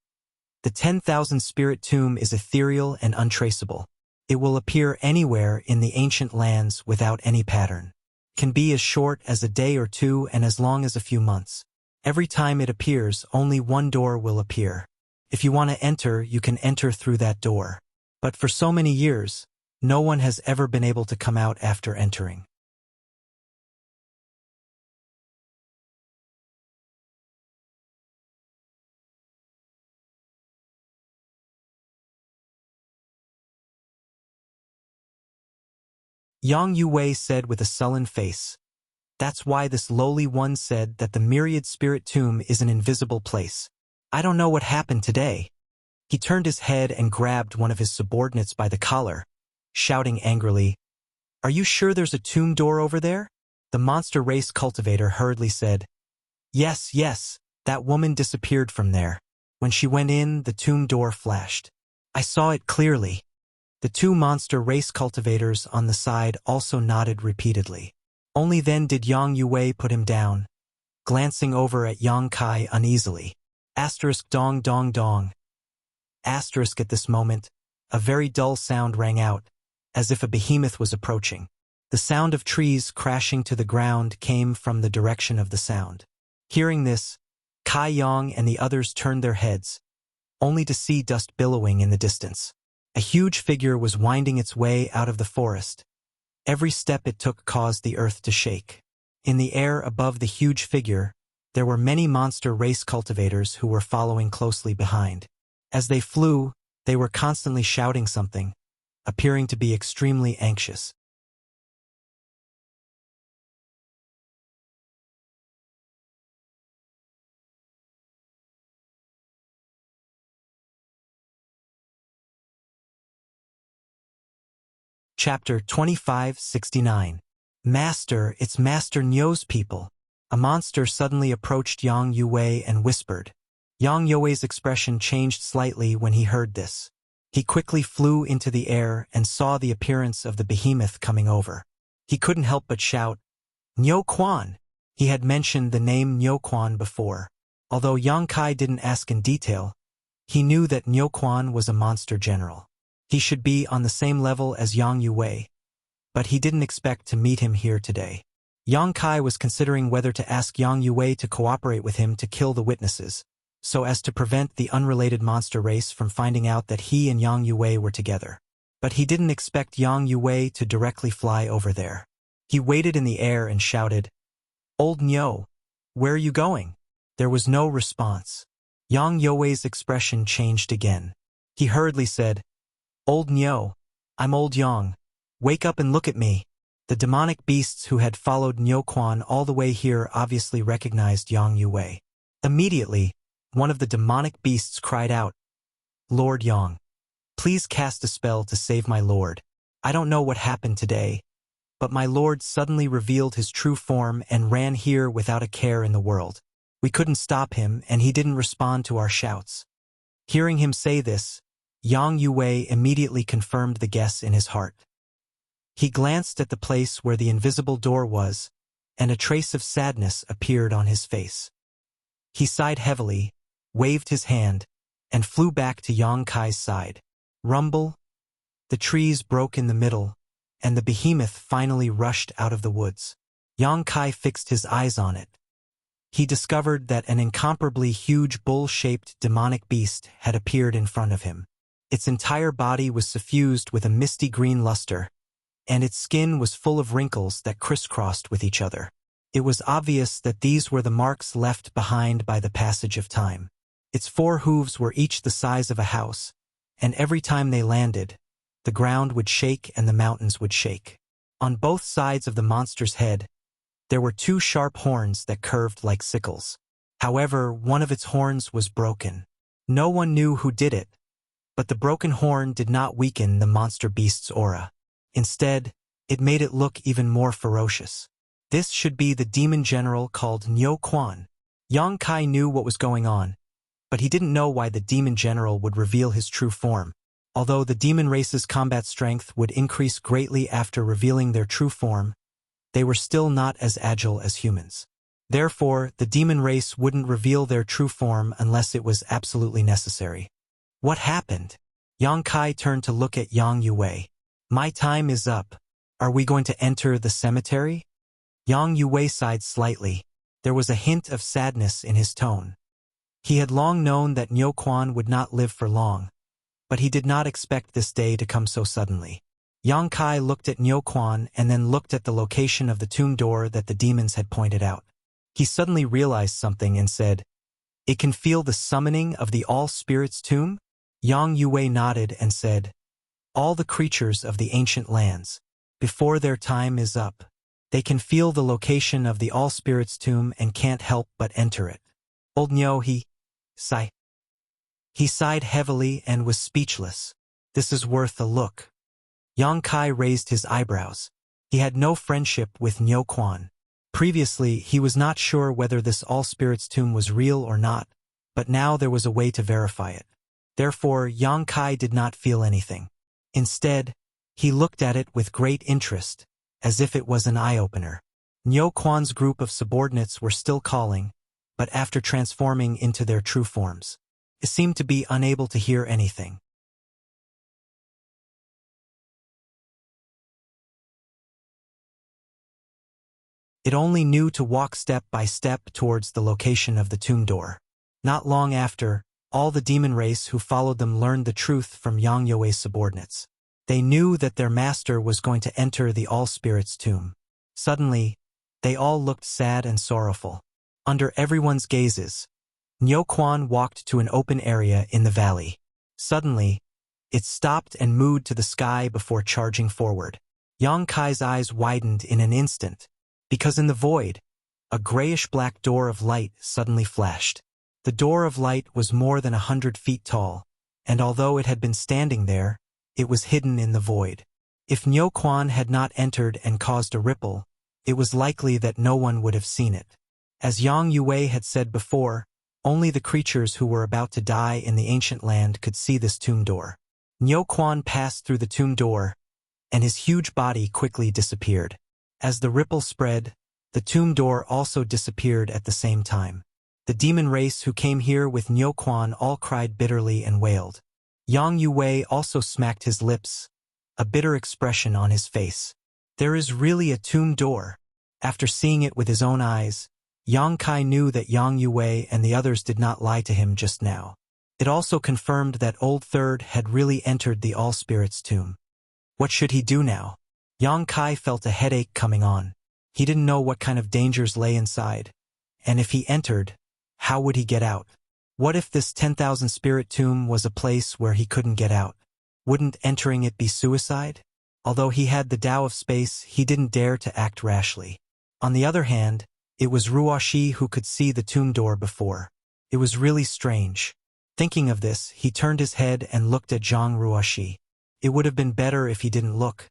"The 10,000 spirit tomb is ethereal and untraceable. It will appear anywhere in the ancient lands without any pattern. Can be as short as a day or two and as long as a few months. Every time it appears, only one door will appear. If you want to enter, you can enter through that door. But for so many years, no one has ever been able to come out after entering." Yang Yue said with a sullen face, "That's why this lowly one said that the myriad spirit tomb is an invisible place. I don't know what happened today." He turned his head and grabbed one of his subordinates by the collar, shouting angrily, "Are you sure there's a tomb door over there?" The monster race cultivator hurriedly said, "Yes, yes, that woman disappeared from there. When she went in, the tomb door flashed. I saw it clearly." The two monster race cultivators on the side also nodded repeatedly. Only then did Yang Yue put him down, glancing over at Yang Kai uneasily. Asterisk dong dong dong. Asterisk at this moment, a very dull sound rang out, as if a behemoth was approaching. The sound of trees crashing to the ground came from the direction of the sound. Hearing this, Kai Yang and the others turned their heads, only to see dust billowing in the distance. A huge figure was winding its way out of the forest. Every step it took caused the earth to shake. In the air above the huge figure, there were many monster race cultivators who were following closely behind. As they flew, they were constantly shouting something, appearing to be extremely anxious. Chapter 2569. Master, it's Master Nyo's people. A monster suddenly approached Yang Yue and whispered. Yang Yue's expression changed slightly when he heard this. He quickly flew into the air and saw the appearance of the behemoth coming over. He couldn't help but shout, "Nyo Quan!" He had mentioned the name Nyo Quan before. Although Yang Kai didn't ask in detail, he knew that Nyo Quan was a monster general. He should be on the same level as Yang Yue, but he didn't expect to meet him here today. Yang Kai was considering whether to ask Yang Yue to cooperate with him to kill the witnesses, so as to prevent the unrelated monster race from finding out that he and Yang Yue were together. But he didn't expect Yang Yue to directly fly over there. He waited in the air and shouted, "Old Nyo, where are you going?" There was no response. Yang Yue's expression changed again. He hurriedly said, "Old Nyo, I'm Old Yang. Wake up and look at me." The demonic beasts who had followed Nyo Quan all the way here obviously recognized Yang Yue. Immediately, one of the demonic beasts cried out, "Lord Yang, please cast a spell to save my lord. I don't know what happened today, but my lord suddenly revealed his true form and ran here without a care in the world. We couldn't stop him and he didn't respond to our shouts." Hearing him say this, Yang Yue immediately confirmed the guess in his heart. He glanced at the place where the invisible door was, and a trace of sadness appeared on his face. He sighed heavily, waved his hand, and flew back to Yang Kai's side. Rumble! The trees broke in the middle, and the behemoth finally rushed out of the woods. Yang Kai fixed his eyes on it. He discovered that an incomparably huge bull-shaped demonic beast had appeared in front of him. Its entire body was suffused with a misty green luster, and its skin was full of wrinkles that crisscrossed with each other. It was obvious that these were the marks left behind by the passage of time. Its 4 hooves were each the size of a house, and every time they landed, the ground would shake and the mountains would shake. On both sides of the monster's head, there were 2 sharp horns that curved like sickles. However, one of its horns was broken. No one knew who did it, but the broken horn did not weaken the monster beast's aura. Instead, it made it look even more ferocious. This should be the demon general called Nyo Quan. Yang Kai knew what was going on, but he didn't know why the demon general would reveal his true form. Although the demon race's combat strength would increase greatly after revealing their true form, they were still not as agile as humans. Therefore, the demon race wouldn't reveal their true form unless it was absolutely necessary. What happened? Yang Kai turned to look at Yang Yue. My time is up. Are we going to enter the cemetery? Yang Yue sighed slightly. There was a hint of sadness in his tone. He had long known that Niu Quan would not live for long, but he did not expect this day to come so suddenly. Yang Kai looked at Niu Quan and then looked at the location of the tomb door that the demons had pointed out. He suddenly realized something and said, "It can feel the summoning of the All-Spirits tomb?" Yang Yue nodded and said, "All the creatures of the ancient lands, before their time is up, they can feel the location of the All-Spirits tomb and can't help but enter it." Old Niu, he sighed heavily and was speechless. This is worth a look. Yang Kai raised his eyebrows. He had no friendship with Niu Quan. Previously, he was not sure whether this All-Spirits tomb was real or not, but now there was a way to verify it. Therefore, Yang Kai did not feel anything. Instead, he looked at it with great interest, as if it was an eye-opener. Niu Quan's group of subordinates were still calling, but after transforming into their true forms, it seemed to be unable to hear anything. It only knew to walk step by step towards the location of the tomb door. Not long after, all the demon race who followed them learned the truth from Yang Yue's subordinates. They knew that their master was going to enter the All-Spirits tomb. Suddenly, they all looked sad and sorrowful. Under everyone's gazes, Niu Quan walked to an open area in the valley. Suddenly, it stopped and moved to the sky before charging forward. Yang Kai's eyes widened in an instant, because in the void, a grayish-black door of light suddenly flashed. The door of light was more than 100 feet tall, and although it had been standing there, it was hidden in the void. If Niu Quan had not entered and caused a ripple, it was likely that no one would have seen it. As Yang Yue had said before, only the creatures who were about to die in the ancient land could see this tomb door. Niu Quan passed through the tomb door, and his huge body quickly disappeared. As the ripple spread, the tomb door also disappeared at the same time. The demon race who came here with Niu Quan all cried bitterly and wailed. Yang Yue also smacked his lips, a bitter expression on his face. There is really a tomb door. After seeing it with his own eyes, Yang Kai knew that Yang Yue and the others did not lie to him just now. It also confirmed that Old Third had really entered the All-Spirits tomb. What should he do now? Yang Kai felt a headache coming on. He didn't know what kind of dangers lay inside, and if he entered, how would he get out? What if this 10,000 spirit tomb was a place where he couldn't get out? Wouldn't entering it be suicide? Although he had the Tao of space, he didn't dare to act rashly. On the other hand, it was Ruoxi who could see the tomb door before. It was really strange. Thinking of this, he turned his head and looked at Zhang Ruoxi. It would have been better if he didn't look,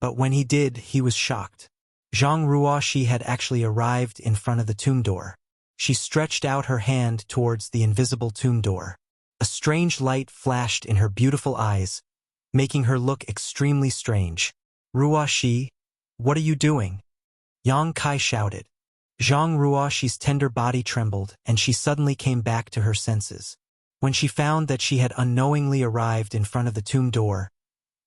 but when he did, he was shocked. Zhang Ruoxi had actually arrived in front of the tomb door. She stretched out her hand towards the invisible tomb door. A strange light flashed in her beautiful eyes, making her look extremely strange. Ruoxi, what are you doing? Yang Kai shouted. Zhang Ruoxi's tender body trembled, and she suddenly came back to her senses. When she found that she had unknowingly arrived in front of the tomb door,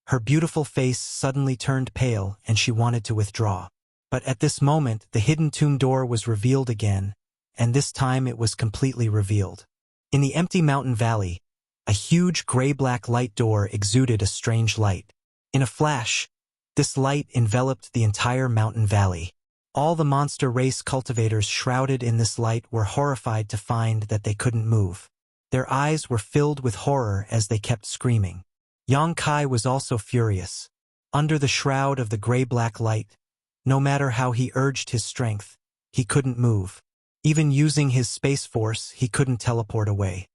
her beautiful face suddenly turned pale and she wanted to withdraw. But at this moment, the hidden tomb door was revealed again, and this time it was completely revealed. In the empty mountain valley, a huge gray-black light door exuded a strange light. In a flash, this light enveloped the entire mountain valley. All the monster race cultivators shrouded in this light were horrified to find that they couldn't move. Their eyes were filled with horror as they kept screaming. Yang Kai was also furious. Under the shroud of the gray-black light, no matter how he urged his strength, he couldn't move. Even using his space force, he couldn't teleport away.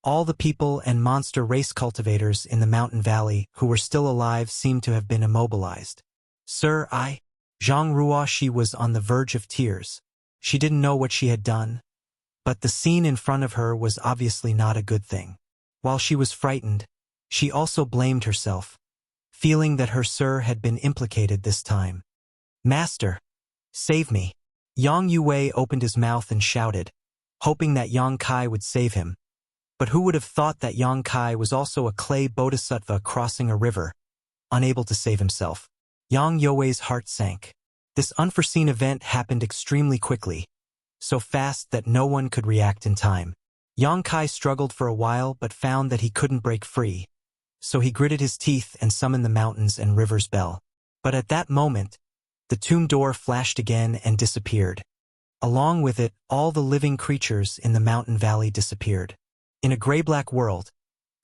All the people and monster race cultivators in the mountain valley who were still alive seemed to have been immobilized. Sir, Zhang Ruoxi was on the verge of tears. She didn't know what she had done, but the scene in front of her was obviously not a good thing. While she was frightened, she also blamed herself, feeling that her sir had been implicated this time. Master, save me. Yang Yue opened his mouth and shouted, hoping that Yang Kai would save him. But who would have thought that Yang Kai was also a clay bodhisattva crossing a river, unable to save himself? Yang Yue's heart sank. This unforeseen event happened extremely quickly, so fast that no one could react in time. Yang Kai struggled for a while but found that he couldn't break free, so he gritted his teeth and summoned the mountains and river's bell. But at that moment, the tomb door flashed again and disappeared. Along with it, all the living creatures in the mountain valley disappeared. In a gray-black world,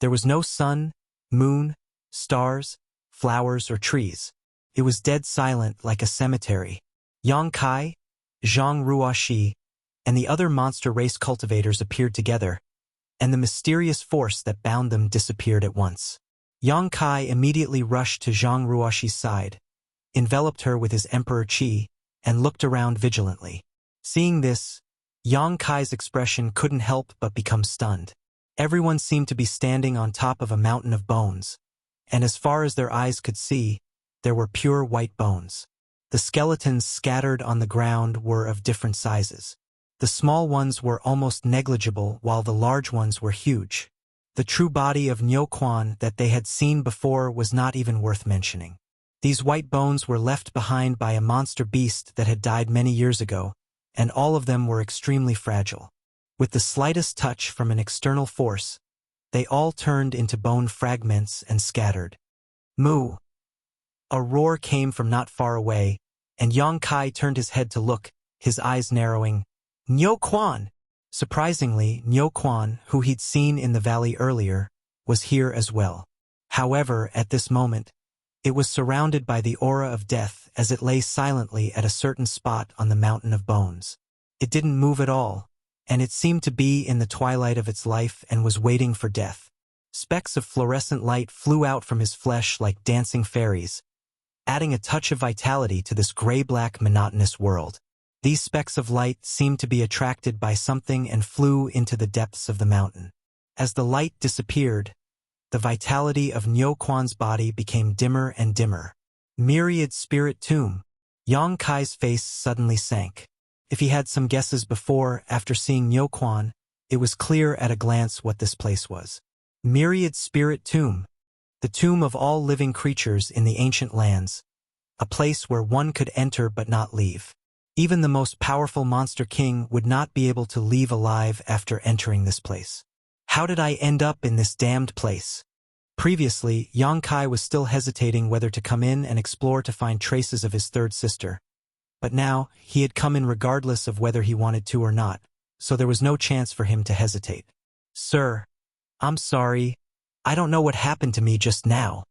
there was no sun, moon, stars, flowers, or trees. It was dead silent like a cemetery. Yang Kai, Zhang Ruoxi, and the other monster race cultivators appeared together, and the mysterious force that bound them disappeared at once. Yang Kai immediately rushed to Zhang Ruoxi's side, enveloped her with his emperor qi, and looked around vigilantly. Seeing this, Yang Kai's expression couldn't help but become stunned. Everyone seemed to be standing on top of a mountain of bones, and as far as their eyes could see, there were pure white bones. The skeletons scattered on the ground were of different sizes. The small ones were almost negligible while the large ones were huge. The true body of Niu Quan that they had seen before was not even worth mentioning. These white bones were left behind by a monster beast that had died many years ago, and all of them were extremely fragile. With the slightest touch from an external force, they all turned into bone fragments and scattered. Moo! A roar came from not far away, and Yang Kai turned his head to look, his eyes narrowing. Niu Quan! Surprisingly, Niu Quan, who he'd seen in the valley earlier, was here as well. However, at this moment, it was surrounded by the aura of death as it lay silently at a certain spot on the mountain of bones. It didn't move at all, and it seemed to be in the twilight of its life and was waiting for death. Specks of fluorescent light flew out from his flesh like dancing fairies, adding a touch of vitality to this gray-black monotonous world. These specks of light seemed to be attracted by something and flew into the depths of the mountain. As the light disappeared, the vitality of Niu Quan's body became dimmer and dimmer. Myriad Spirit Tomb. Yang Kai's face suddenly sank. If he had some guesses before, after seeing Niu Quan, it was clear at a glance what this place was. Myriad Spirit Tomb. The tomb of all living creatures in the ancient lands, a place where one could enter but not leave. Even the most powerful monster king would not be able to leave alive after entering this place. How did I end up in this damned place? Previously, Yang Kai was still hesitating whether to come in and explore to find traces of his third sister. But now, he had come in regardless of whether he wanted to or not, so there was no chance for him to hesitate. Sir, I'm sorry. I don't know what happened to me just now.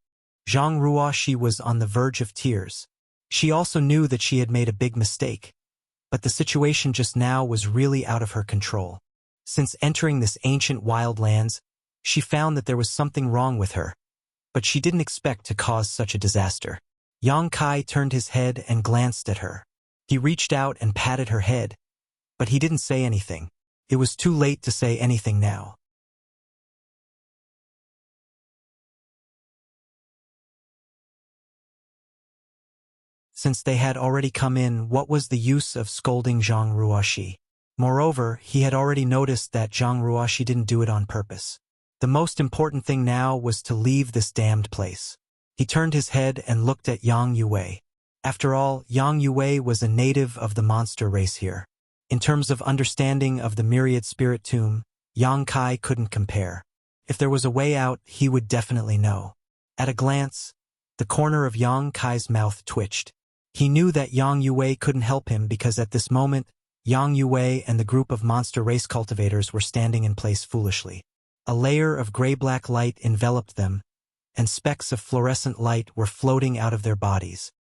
Zhang Ruoxi was on the verge of tears. She also knew that she had made a big mistake, but the situation just now was really out of her control. Since entering this ancient wildlands, she found that there was something wrong with her, but she didn't expect to cause such a disaster. Yang Kai turned his head and glanced at her. He reached out and patted her head, but he didn't say anything. It was too late to say anything now. Since they had already come in, what was the use of scolding Zhang Ruoxi? Moreover, he had already noticed that Zhang Ruoxi didn't do it on purpose. The most important thing now was to leave this damned place. He turned his head and looked at Yang Yue. After all, Yang Yue was a native of the monster race here. In terms of understanding of the myriad spirit tomb, Yang Kai couldn't compare. If there was a way out, he would definitely know. At a glance, the corner of Yang Kai's mouth twitched. He knew that Yang Yue couldn't help him because at this moment, Yang Yue and the group of monster race cultivators were standing in place foolishly. A layer of gray-black light enveloped them, and specks of fluorescent light were floating out of their bodies.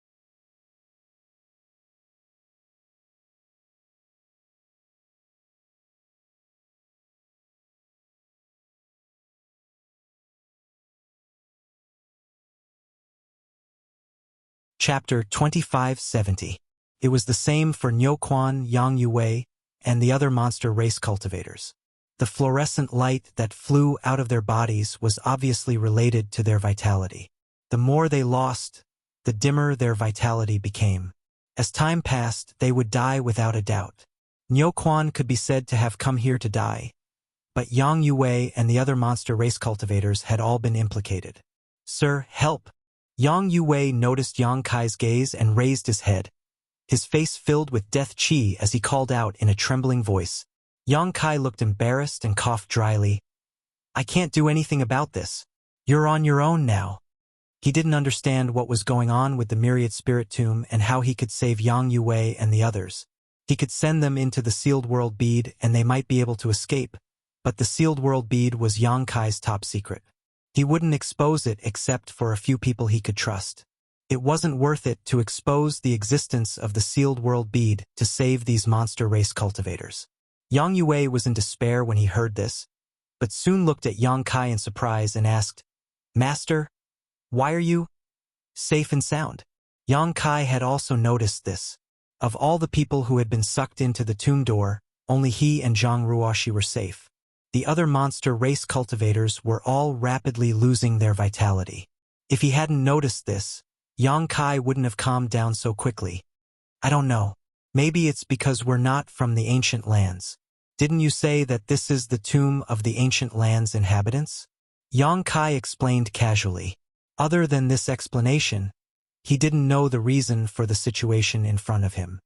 Chapter 2570. It was the same for Niuquan, Yang Yue, and the other monster race cultivators. The fluorescent light that flew out of their bodies was obviously related to their vitality. The more they lost, the dimmer their vitality became. As time passed, they would die without a doubt. Niuquan could be said to have come here to die, but Yang Yue and the other monster race cultivators had all been implicated. "Sir, help!" Yang Yue noticed Yang Kai's gaze and raised his head, his face filled with death chi as he called out in a trembling voice. Yang Kai looked embarrassed and coughed dryly. "I can't do anything about this. You're on your own now." He didn't understand what was going on with the Myriad Spirit Tomb and how he could save Yang Yue and the others. He could send them into the Sealed World Bead and they might be able to escape, but the Sealed World Bead was Yang Kai's top secret. He wouldn't expose it except for a few people he could trust. It wasn't worth it to expose the existence of the Sealed World Bead to save these monster race cultivators. Yang Yue was in despair when he heard this, but soon looked at Yang Kai in surprise and asked, "Master, why are you safe and sound?" Yang Kai had also noticed this. Of all the people who had been sucked into the tomb door, only he and Zhang Ruoxi were safe. The other monster race cultivators were all rapidly losing their vitality. If he hadn't noticed this, Yang Kai wouldn't have calmed down so quickly. "I don't know. Maybe it's because we're not from the ancient lands. Didn't you say that this is the tomb of the ancient land's inhabitants?" Yang Kai explained casually. Other than this explanation, he didn't know the reason for the situation in front of him.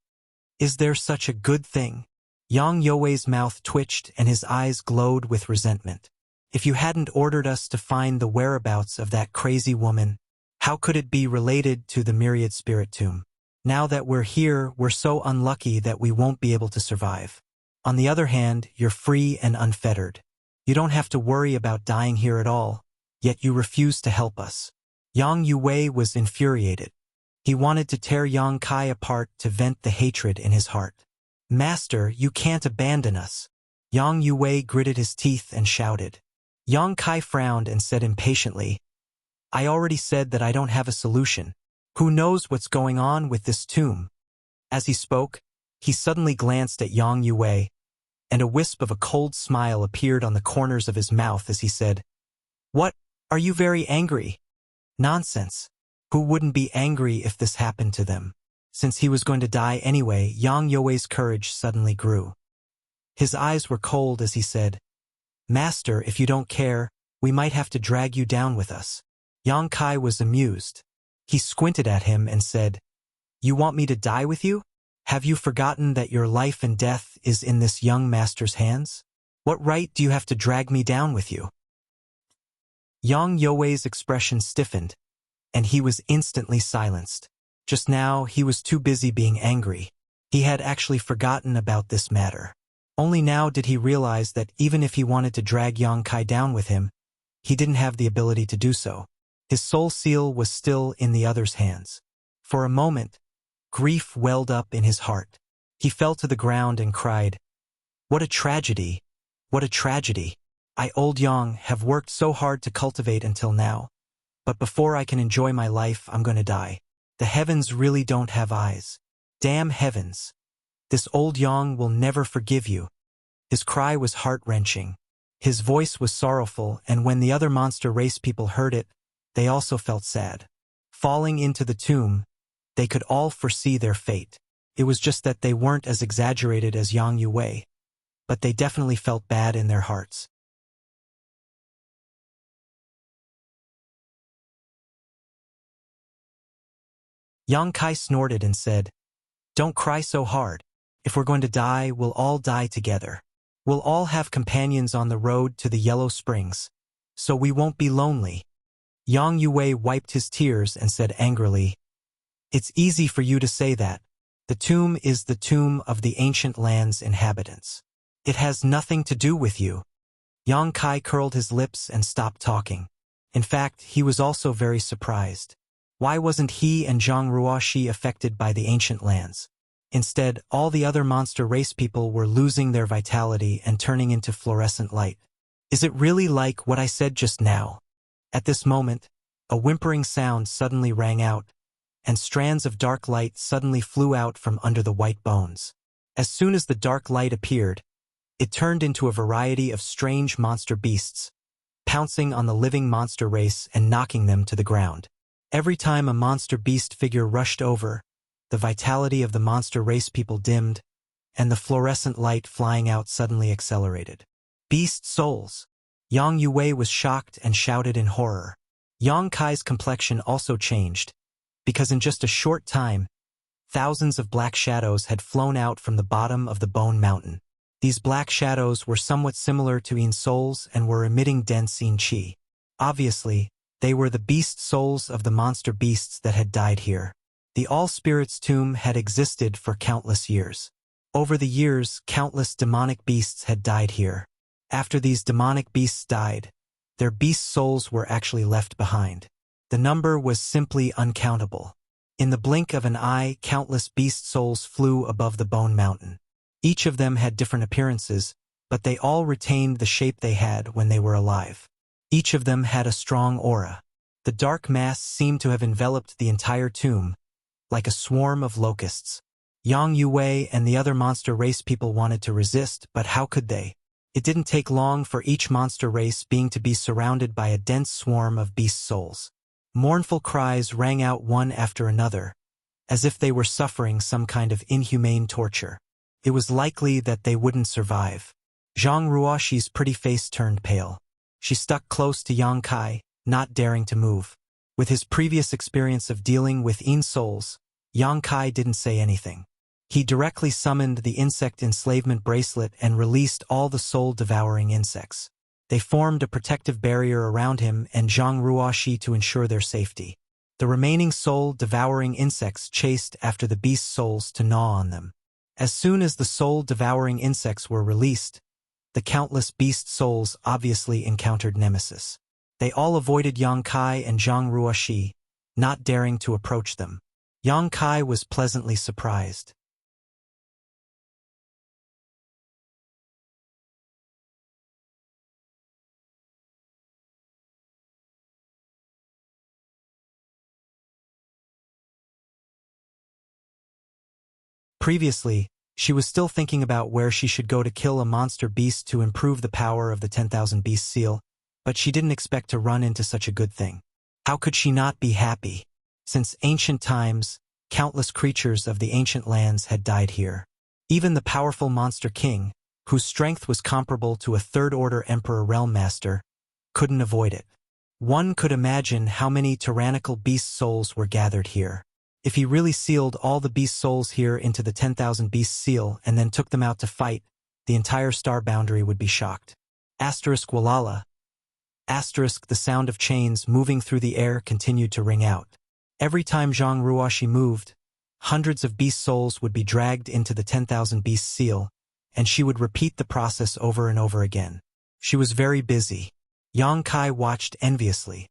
"Is there such a good thing?" Yang Yue's mouth twitched and his eyes glowed with resentment. "If you hadn't ordered us to find the whereabouts of that crazy woman, how could it be related to the Myriad Spirit Tomb? Now that we're here, we're so unlucky that we won't be able to survive. On the other hand, you're free and unfettered. You don't have to worry about dying here at all, yet you refuse to help us." Yang Yue was infuriated. He wanted to tear Yang Kai apart to vent the hatred in his heart. "Master, you can't abandon us." Yang Yue gritted his teeth and shouted. Yang Kai frowned and said impatiently, "I already said that I don't have a solution. Who knows what's going on with this tomb?" As he spoke, he suddenly glanced at Yang Yue, and a wisp of a cold smile appeared on the corners of his mouth as he said, "What, are you very angry?" "Nonsense. Who wouldn't be angry if this happened to them?" Since he was going to die anyway, Yang Yue's courage suddenly grew. His eyes were cold as he said, "Master, if you don't care, we might have to drag you down with us." Yang Kai was amused. He squinted at him and said, "You want me to die with you? Have you forgotten that your life and death is in this young master's hands? What right do you have to drag me down with you?" Yang Yue's expression stiffened, and he was instantly silenced. Just now, he was too busy being angry. He had actually forgotten about this matter. Only now did he realize that even if he wanted to drag Yang Kai down with him, he didn't have the ability to do so. His soul seal was still in the other's hands. For a moment, grief welled up in his heart. He fell to the ground and cried, "What a tragedy! What a tragedy! I, old Yang, have worked so hard to cultivate until now, but before I can enjoy my life, I'm going to die. The heavens really don't have eyes. Damn heavens! This old Yang will never forgive you." His cry was heart-wrenching. His voice was sorrowful, and when the other monster race people heard it, they also felt sad. Falling into the tomb, they could all foresee their fate. It was just that they weren't as exaggerated as Yang Yue, but they definitely felt bad in their hearts. Yang Kai snorted and said, "Don't cry so hard. If we're going to die, we'll all die together. We'll all have companions on the road to the Yellow Springs, so we won't be lonely." Yang Yue wiped his tears and said angrily, "It's easy for you to say that. The tomb is the tomb of the ancient land's inhabitants. It has nothing to do with you." Yang Kai curled his lips and stopped talking. In fact, he was also very surprised. Why wasn't he and Zhang Ruoxi affected by the ancient lands? Instead, all the other monster race people were losing their vitality and turning into fluorescent light. Is it really like what I said just now? At this moment, a whimpering sound suddenly rang out, and strands of dark light suddenly flew out from under the white bones. As soon as the dark light appeared, it turned into a variety of strange monster beasts, pouncing on the living monster race and knocking them to the ground. Every time a monster beast figure rushed over, the vitality of the monster race people dimmed, and the fluorescent light flying out suddenly accelerated. Beast souls! Yang Yue was shocked and shouted in horror. Yang Kai's complexion also changed, because in just a short time, thousands of black shadows had flown out from the bottom of the bone mountain. These black shadows were somewhat similar to Yin souls and were emitting dense Yin qi. Obviously, they were the beast souls of the monster beasts that had died here. The All-Spirits tomb had existed for countless years. Over the years, countless demonic beasts had died here. After these demonic beasts died, their beast souls were actually left behind. The number was simply uncountable. In the blink of an eye, countless beast souls flew above the bone mountain. Each of them had different appearances, but they all retained the shape they had when they were alive. Each of them had a strong aura. The dark mass seemed to have enveloped the entire tomb, like a swarm of locusts. Yang Yue and the other monster race people wanted to resist, but how could they? It didn't take long for each monster race being to be surrounded by a dense swarm of beast souls. Mournful cries rang out one after another, as if they were suffering some kind of inhumane torture. It was likely that they wouldn't survive. Zhang Ruoxi's pretty face turned pale. She stuck close to Yang Kai, not daring to move. With his previous experience of dealing with Yin souls, Yang Kai didn't say anything. He directly summoned the insect enslavement bracelet and released all the soul-devouring insects. They formed a protective barrier around him and Zhang Ruoxi to ensure their safety. The remaining soul-devouring insects chased after the beast souls to gnaw on them. As soon as the soul-devouring insects were released, the countless beast souls obviously encountered nemesis. They all avoided Yang Kai and Zhang Ruoxi, not daring to approach them. Yang Kai was pleasantly surprised. Previously, she was still thinking about where she should go to kill a monster beast to improve the power of the 10,000 Beast seal, but she didn't expect to run into such a good thing. How could she not be happy? Since ancient times, countless creatures of the ancient lands had died here. Even the powerful Monster King, whose strength was comparable to a third-order Emperor Realm Master, couldn't avoid it. One could imagine how many tyrannical beast souls were gathered here. If he really sealed all the beast souls here into the 10,000 Beast seal and then took them out to fight, the entire star boundary would be shocked. Asterisk Walala. Asterisk the sound of chains moving through the air continued to ring out. Every time Zhang Ruoxi moved, hundreds of beast souls would be dragged into the 10,000 Beast seal, and she would repeat the process over and over again. She was very busy. Yang Kai watched enviously.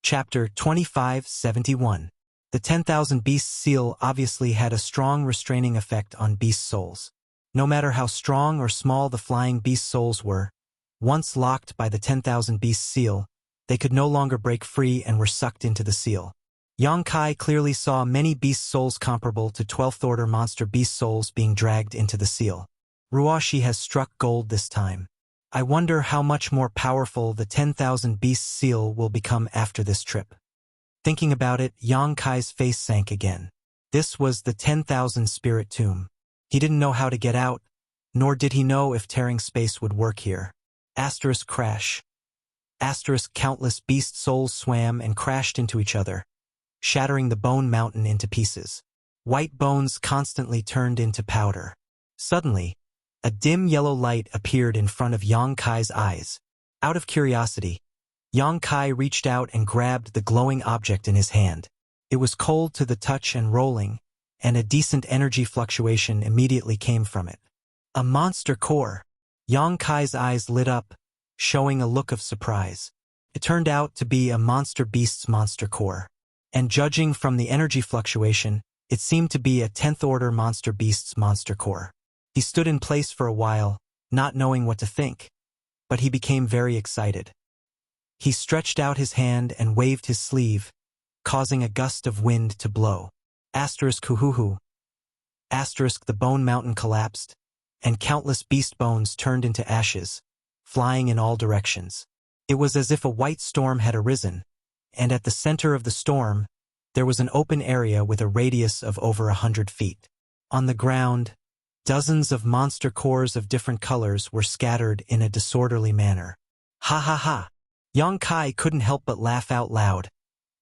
Chapter 2571. The 10,000 Beasts seal obviously had a strong restraining effect on beast souls. No matter how strong or small the flying beast souls were, once locked by the 10,000 Beasts seal, they could no longer break free and were sucked into the seal. Yang Kai clearly saw many beast souls comparable to 12th order monster beast souls being dragged into the seal. Ruoxi has struck gold this time. I wonder how much more powerful the 10,000 Beast seal will become after this trip. Thinking about it, Yang Kai's face sank again. This was the 10,000 Spirit Tomb. He didn't know how to get out, nor did he know if tearing space would work here. Asterisk crash. Asterisk countless beast souls swam and crashed into each other, shattering the bone mountain into pieces. White bones constantly turned into powder. Suddenly, a dim yellow light appeared in front of Yang Kai's eyes. Out of curiosity, Yang Kai reached out and grabbed the glowing object in his hand. It was cold to the touch and rolling, and a decent energy fluctuation immediately came from it. A monster core. Yang Kai's eyes lit up, showing a look of surprise. It turned out to be a monster beast's monster core. and judging from the energy fluctuation, it seemed to be a 10th-order monster beast's monster core. He stood in place for a while, not knowing what to think, but he became very excited. He stretched out his hand and waved his sleeve, causing a gust of wind to blow. Asterisk hoo-hoo-hoo. Asterisk the bone mountain collapsed, and countless beast bones turned into ashes, flying in all directions. It was as if a white storm had arisen, and at the center of the storm, there was an open area with a radius of over 100 feet. On the ground, dozens of monster cores of different colors were scattered in a disorderly manner. Ha ha ha! Yang Kai couldn't help but laugh out loud,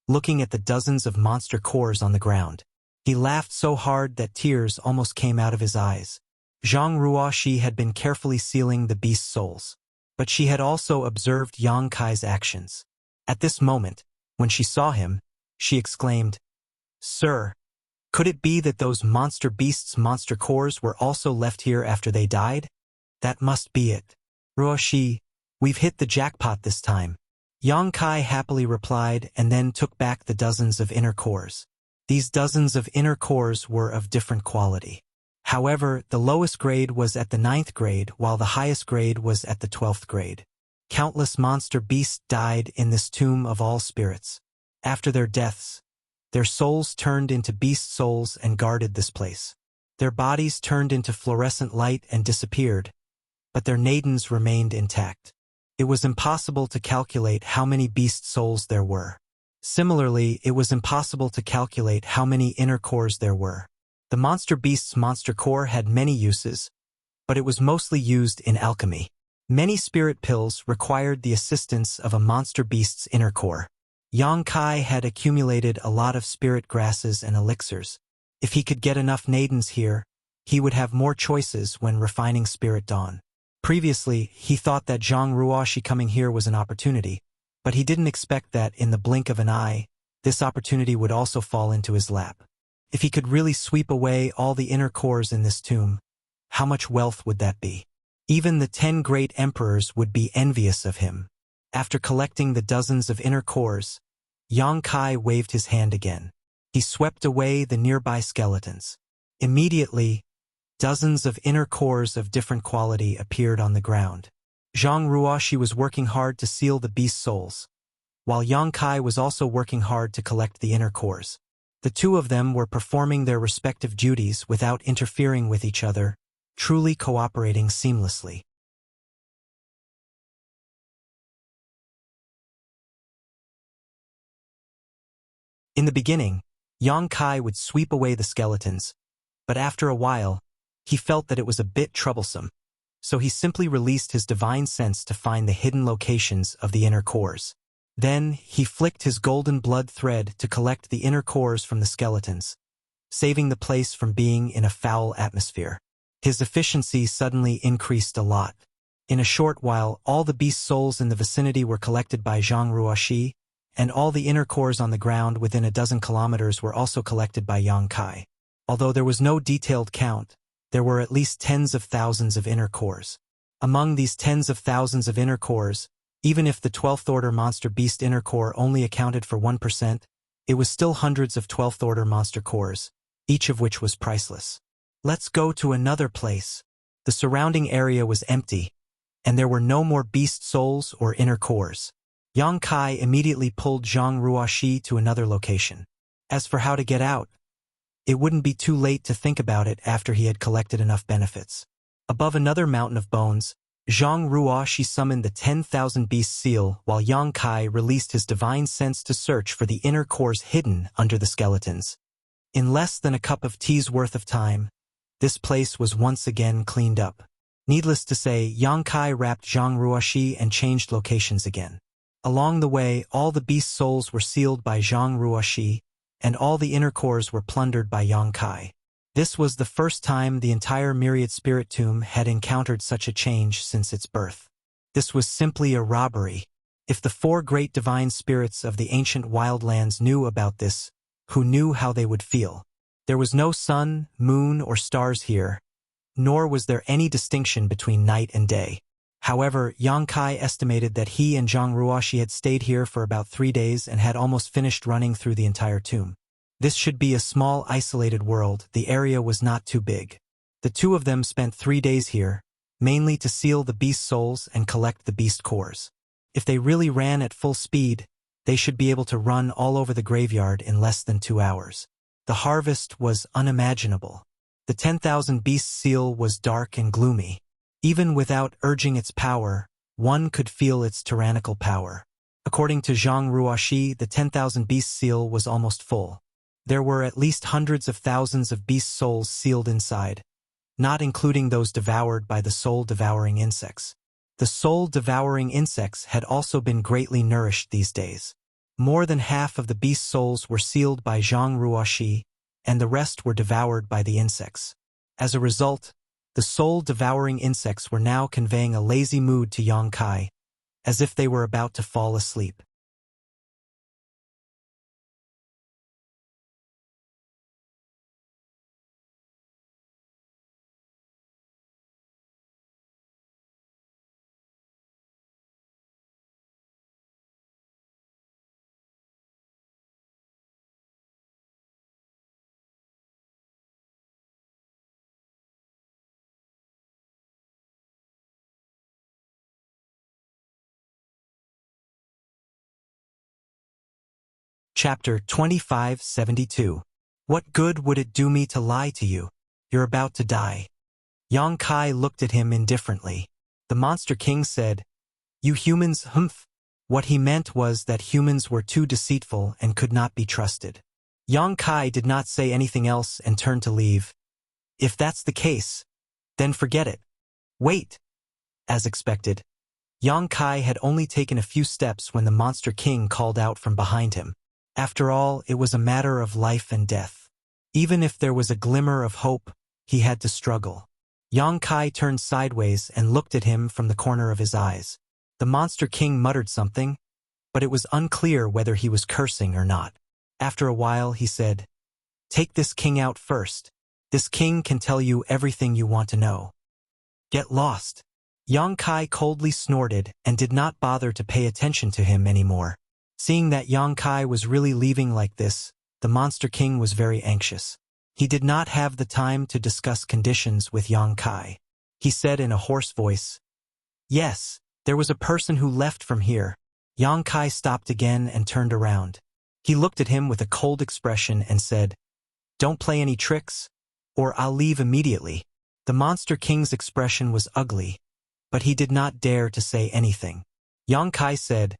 looking at the dozens of monster cores on the ground. He laughed so hard that tears almost came out of his eyes. Zhang Ruoxi had been carefully sealing the beast's souls, but she had also observed Yang Kai's actions. At this moment, when she saw him, she exclaimed, "Sir, could it be that those monster beasts' monster cores were also left here after they died? That must be it. Ruoxi, we've hit the jackpot this time." Yang Kai happily replied and then took back the dozens of inner cores. These dozens of inner cores were of different quality. However, the lowest grade was at the 9th grade while the highest grade was at the 12th grade. Countless monster beasts died in this tomb of all spirits. After their deaths, their souls turned into beast souls and guarded this place. Their bodies turned into fluorescent light and disappeared, but their nadens remained intact. It was impossible to calculate how many beast souls there were. Similarly, it was impossible to calculate how many inner cores there were. The monster beast's monster core had many uses, but it was mostly used in alchemy. Many spirit pills required the assistance of a monster beast's inner core. Yang Kai had accumulated a lot of spirit grasses and elixirs. If he could get enough nadens here, he would have more choices when refining Spirit Dawn. Previously, he thought that Zhang Ruoxi coming here was an opportunity, but he didn't expect that in the blink of an eye, this opportunity would also fall into his lap. If he could really sweep away all the inner cores in this tomb, how much wealth would that be? Even the 10 great emperors would be envious of him. After collecting the dozens of inner cores, Yang Kai waved his hand again. He swept away the nearby skeletons. Immediately, dozens of inner cores of different quality appeared on the ground. Zhang Ruoxi was working hard to seal the beast souls, while Yang Kai was also working hard to collect the inner cores. The two of them were performing their respective duties without interfering with each other, truly cooperating seamlessly. In the beginning, Yang Kai would sweep away the skeletons, but after a while, he felt that it was a bit troublesome, so he simply released his divine sense to find the hidden locations of the inner cores. Then, he flicked his golden blood thread to collect the inner cores from the skeletons, saving the place from being in a foul atmosphere. His efficiency suddenly increased a lot. In a short while, all the beast souls in the vicinity were collected by Zhang Ruoxi, and all the inner cores on the ground within a dozen kilometers were also collected by Yang Kai. Although there was no detailed count, there were at least tens of thousands of inner cores. Among these tens of thousands of inner cores, even if the 12th order monster beast inner core only accounted for 1%, it was still hundreds of 12th order monster cores, each of which was priceless. Let's go to another place. The surrounding area was empty, and there were no more beast souls or inner cores. Yang Kai immediately pulled Zhang Ruoxi to another location. As for how to get out, it wouldn't be too late to think about it after he had collected enough benefits. Above another mountain of bones, Zhang Ruoxi summoned the 10,000 beast seal while Yang Kai released his divine sense to search for the inner cores hidden under the skeletons. In less than a cup of tea's worth of time, this place was once again cleaned up. Needless to say, Yang Kai wrapped Zhang Ruoxi and changed locations again. Along the way, all the beast souls were sealed by Zhang Ruoxi, and all the inner cores were plundered by Yang Kai. This was the first time the entire Myriad Spirit Tomb had encountered such a change since its birth. This was simply a robbery. If the 4 great divine spirits of the ancient wildlands knew about this, who knew how they would feel? There was no sun, moon, or stars here, nor was there any distinction between night and day. However, Yang Kai estimated that he and Zhang Ruoxi had stayed here for about 3 days and had almost finished running through the entire tomb. This should be a small, isolated world. The area was not too big. The two of them spent 3 days here, mainly to seal the beast souls and collect the beast cores. If they really ran at full speed, they should be able to run all over the graveyard in less than 2 hours. The harvest was unimaginable. The 10,000 beast seal was dark and gloomy. Even without urging its power, one could feel its tyrannical power. According to Zhang Ruoxi, the 10,000 beast seal was almost full. There were at least hundreds of thousands of beast souls sealed inside, not including those devoured by the soul-devouring insects. The soul-devouring insects had also been greatly nourished these days. More than half of the beast souls were sealed by Zhang Ruoxi, and the rest were devoured by the insects. As a result, the soul-devouring insects were now conveying a lazy mood to Yang Kai, as if they were about to fall asleep. Chapter 2572. What good would it do me to lie to you? You're about to die. Yang Kai looked at him indifferently. The Monster King said, "You humans, humph." What he meant was that humans were too deceitful and could not be trusted. Yang Kai did not say anything else and turned to leave. If that's the case, then forget it. Wait. As expected, Yang Kai had only taken a few steps when the Monster King called out from behind him. After all, it was a matter of life and death. Even if there was a glimmer of hope, he had to struggle. Yang Kai turned sideways and looked at him from the corner of his eyes. The Monster King muttered something, but it was unclear whether he was cursing or not. After a while, he said, "Take this king out first. This king can tell you everything you want to know. Get lost." Yang Kai coldly snorted and did not bother to pay attention to him anymore. Seeing that Yang Kai was really leaving like this, the Monster King was very anxious. He did not have the time to discuss conditions with Yang Kai. He said in a hoarse voice, "Yes, there was a person who left from here." Yang Kai stopped again and turned around. He looked at him with a cold expression and said, "Don't play any tricks, or I'll leave immediately." The Monster King's expression was ugly, but he did not dare to say anything. Yang Kai said,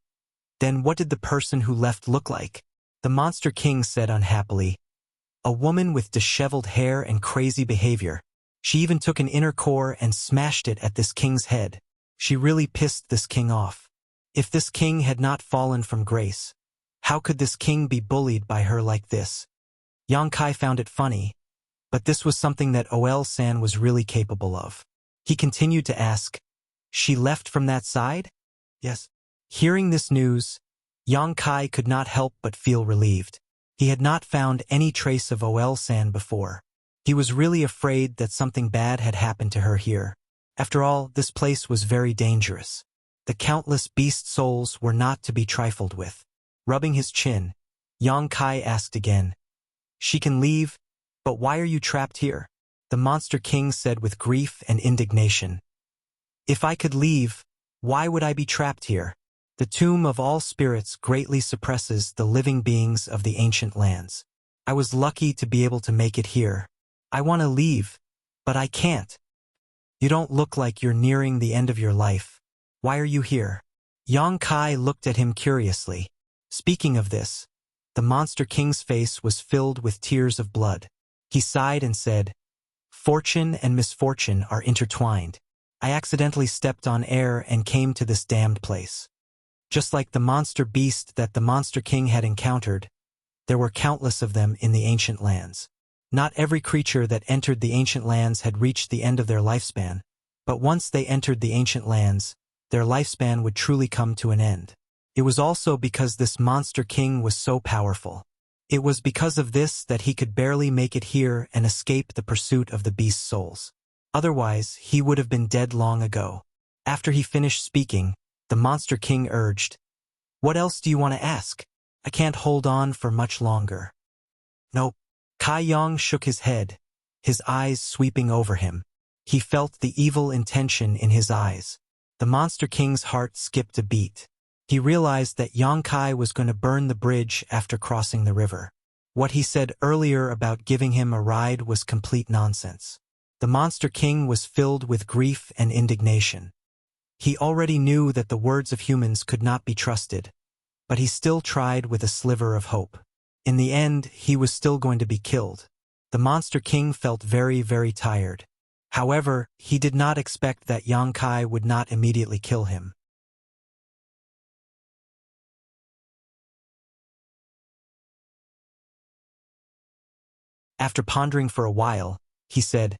"Then what did the person who left look like?" The Monster King said unhappily, "A woman with disheveled hair and crazy behavior. She even took an inner core and smashed it at this king's head. She really pissed this king off. If this king had not fallen from grace, how could this king be bullied by her like this?" Yang Kai found it funny, but this was something that OL-san was really capable of. He continued to ask, "She left from that side?" "Yes." Hearing this news, Yang Kai could not help but feel relieved. He had not found any trace of OL-san before. He was really afraid that something bad had happened to her here. After all, this place was very dangerous. The countless beast souls were not to be trifled with. Rubbing his chin, Yang Kai asked again, "She can leave, but why are you trapped here?" The Monster King said with grief and indignation, "If I could leave, why would I be trapped here? The tomb of all spirits greatly suppresses the living beings of the ancient lands. I was lucky to be able to make it here. I want to leave, but I can't." "You don't look like you're nearing the end of your life. Why are you here?" Yang Kai looked at him curiously. Speaking of this, the Monster King's face was filled with tears of blood. He sighed and said, "Fortune and misfortune are intertwined. I accidentally stepped on air and came to this damned place." Just like the monster beast that the Monster King had encountered, there were countless of them in the ancient lands. Not every creature that entered the ancient lands had reached the end of their lifespan, but once they entered the ancient lands, their lifespan would truly come to an end. It was also because this Monster King was so powerful. It was because of this that he could barely make it here and escape the pursuit of the beast souls. Otherwise, he would have been dead long ago. After he finished speaking, the Monster King urged, "What else do you want to ask? I can't hold on for much longer." "Nope." Kai Yong shook his head, his eyes sweeping over him. He felt the evil intention in his eyes. The Monster King's heart skipped a beat. He realized that Yang Kai was going to burn the bridge after crossing the river. What he said earlier about giving him a ride was complete nonsense. The Monster King was filled with grief and indignation. He already knew that the words of humans could not be trusted, but he still tried with a sliver of hope. In the end, he was still going to be killed. The Monster King felt very, very tired. However, he did not expect that Yang Kai would not immediately kill him. After pondering for a while, he said,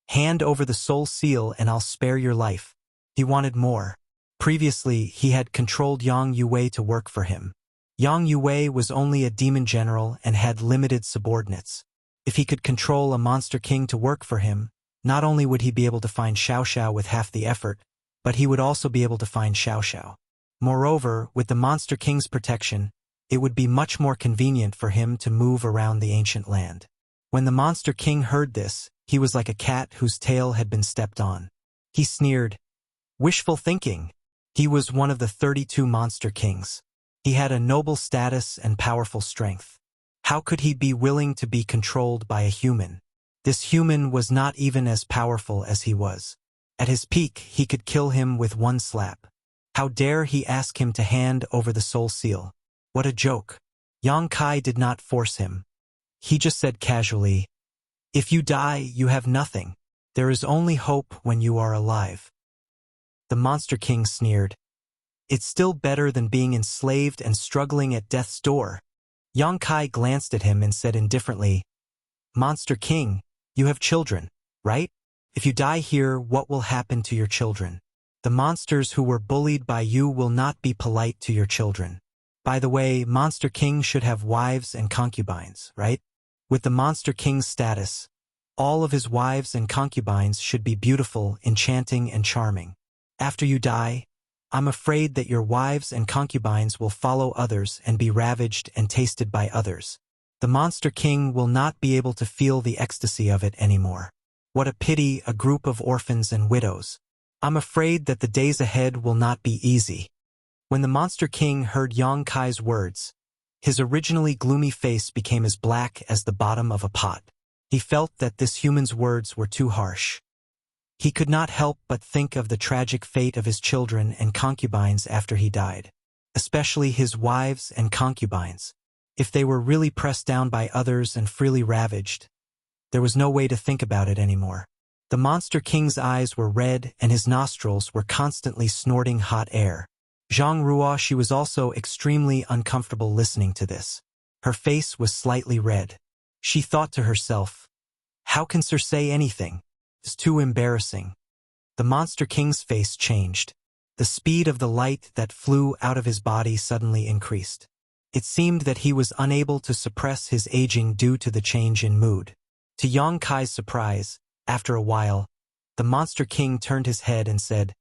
"Hand over the soul seal and I'll spare your life." He wanted more. Previously, he had controlled Yang Yue to work for him. Yang Yue was only a demon general and had limited subordinates. If he could control a Monster King to work for him, not only would he be able to find Xiao Xiao with half the effort, but he would also be able to find Xiao Xiao. Moreover, with the Monster King's protection, it would be much more convenient for him to move around the ancient land. When the Monster King heard this, he was like a cat whose tail had been stepped on. He sneered. Wishful thinking. He was one of the 32 Monster Kings. He had a noble status and powerful strength. How could he be willing to be controlled by a human? This human was not even as powerful as he was. At his peak, he could kill him with one slap. How dare he ask him to hand over the soul seal? What a joke. Yang Kai did not force him. He just said casually, "If you die, you have nothing. There is only hope when you are alive." The Monster King sneered. "It's still better than being enslaved and struggling at death's door." Yang Kai glanced at him and said indifferently, "Monster King, you have children, right? If you die here, what will happen to your children? The monsters who were bullied by you will not be polite to your children. By the way, Monster King should have wives and concubines, right? With the Monster King's status, all of his wives and concubines should be beautiful, enchanting, and charming. After you die, I'm afraid that your wives and concubines will follow others and be ravaged and tasted by others. The Monster King will not be able to feel the ecstasy of it anymore. What a pity, a group of orphans and widows. I'm afraid that the days ahead will not be easy." When the Monster King heard Yang Kai's words, his originally gloomy face became as black as the bottom of a pot. He felt that this human's words were too harsh. He could not help but think of the tragic fate of his children and concubines after he died, especially his wives and concubines. If they were really pressed down by others and freely ravaged, there was no way to think about it anymore. The Monster King's eyes were red and his nostrils were constantly snorting hot air. Zhang Ruo, she was also extremely uncomfortable listening to this. Her face was slightly red. She thought to herself, how can Sir say anything? It's too embarrassing. The Monster King's face changed. The speed of the light that flew out of his body suddenly increased. It seemed that he was unable to suppress his aging due to the change in mood. To Yang Kai's surprise, after a while, the Monster King turned his head and said,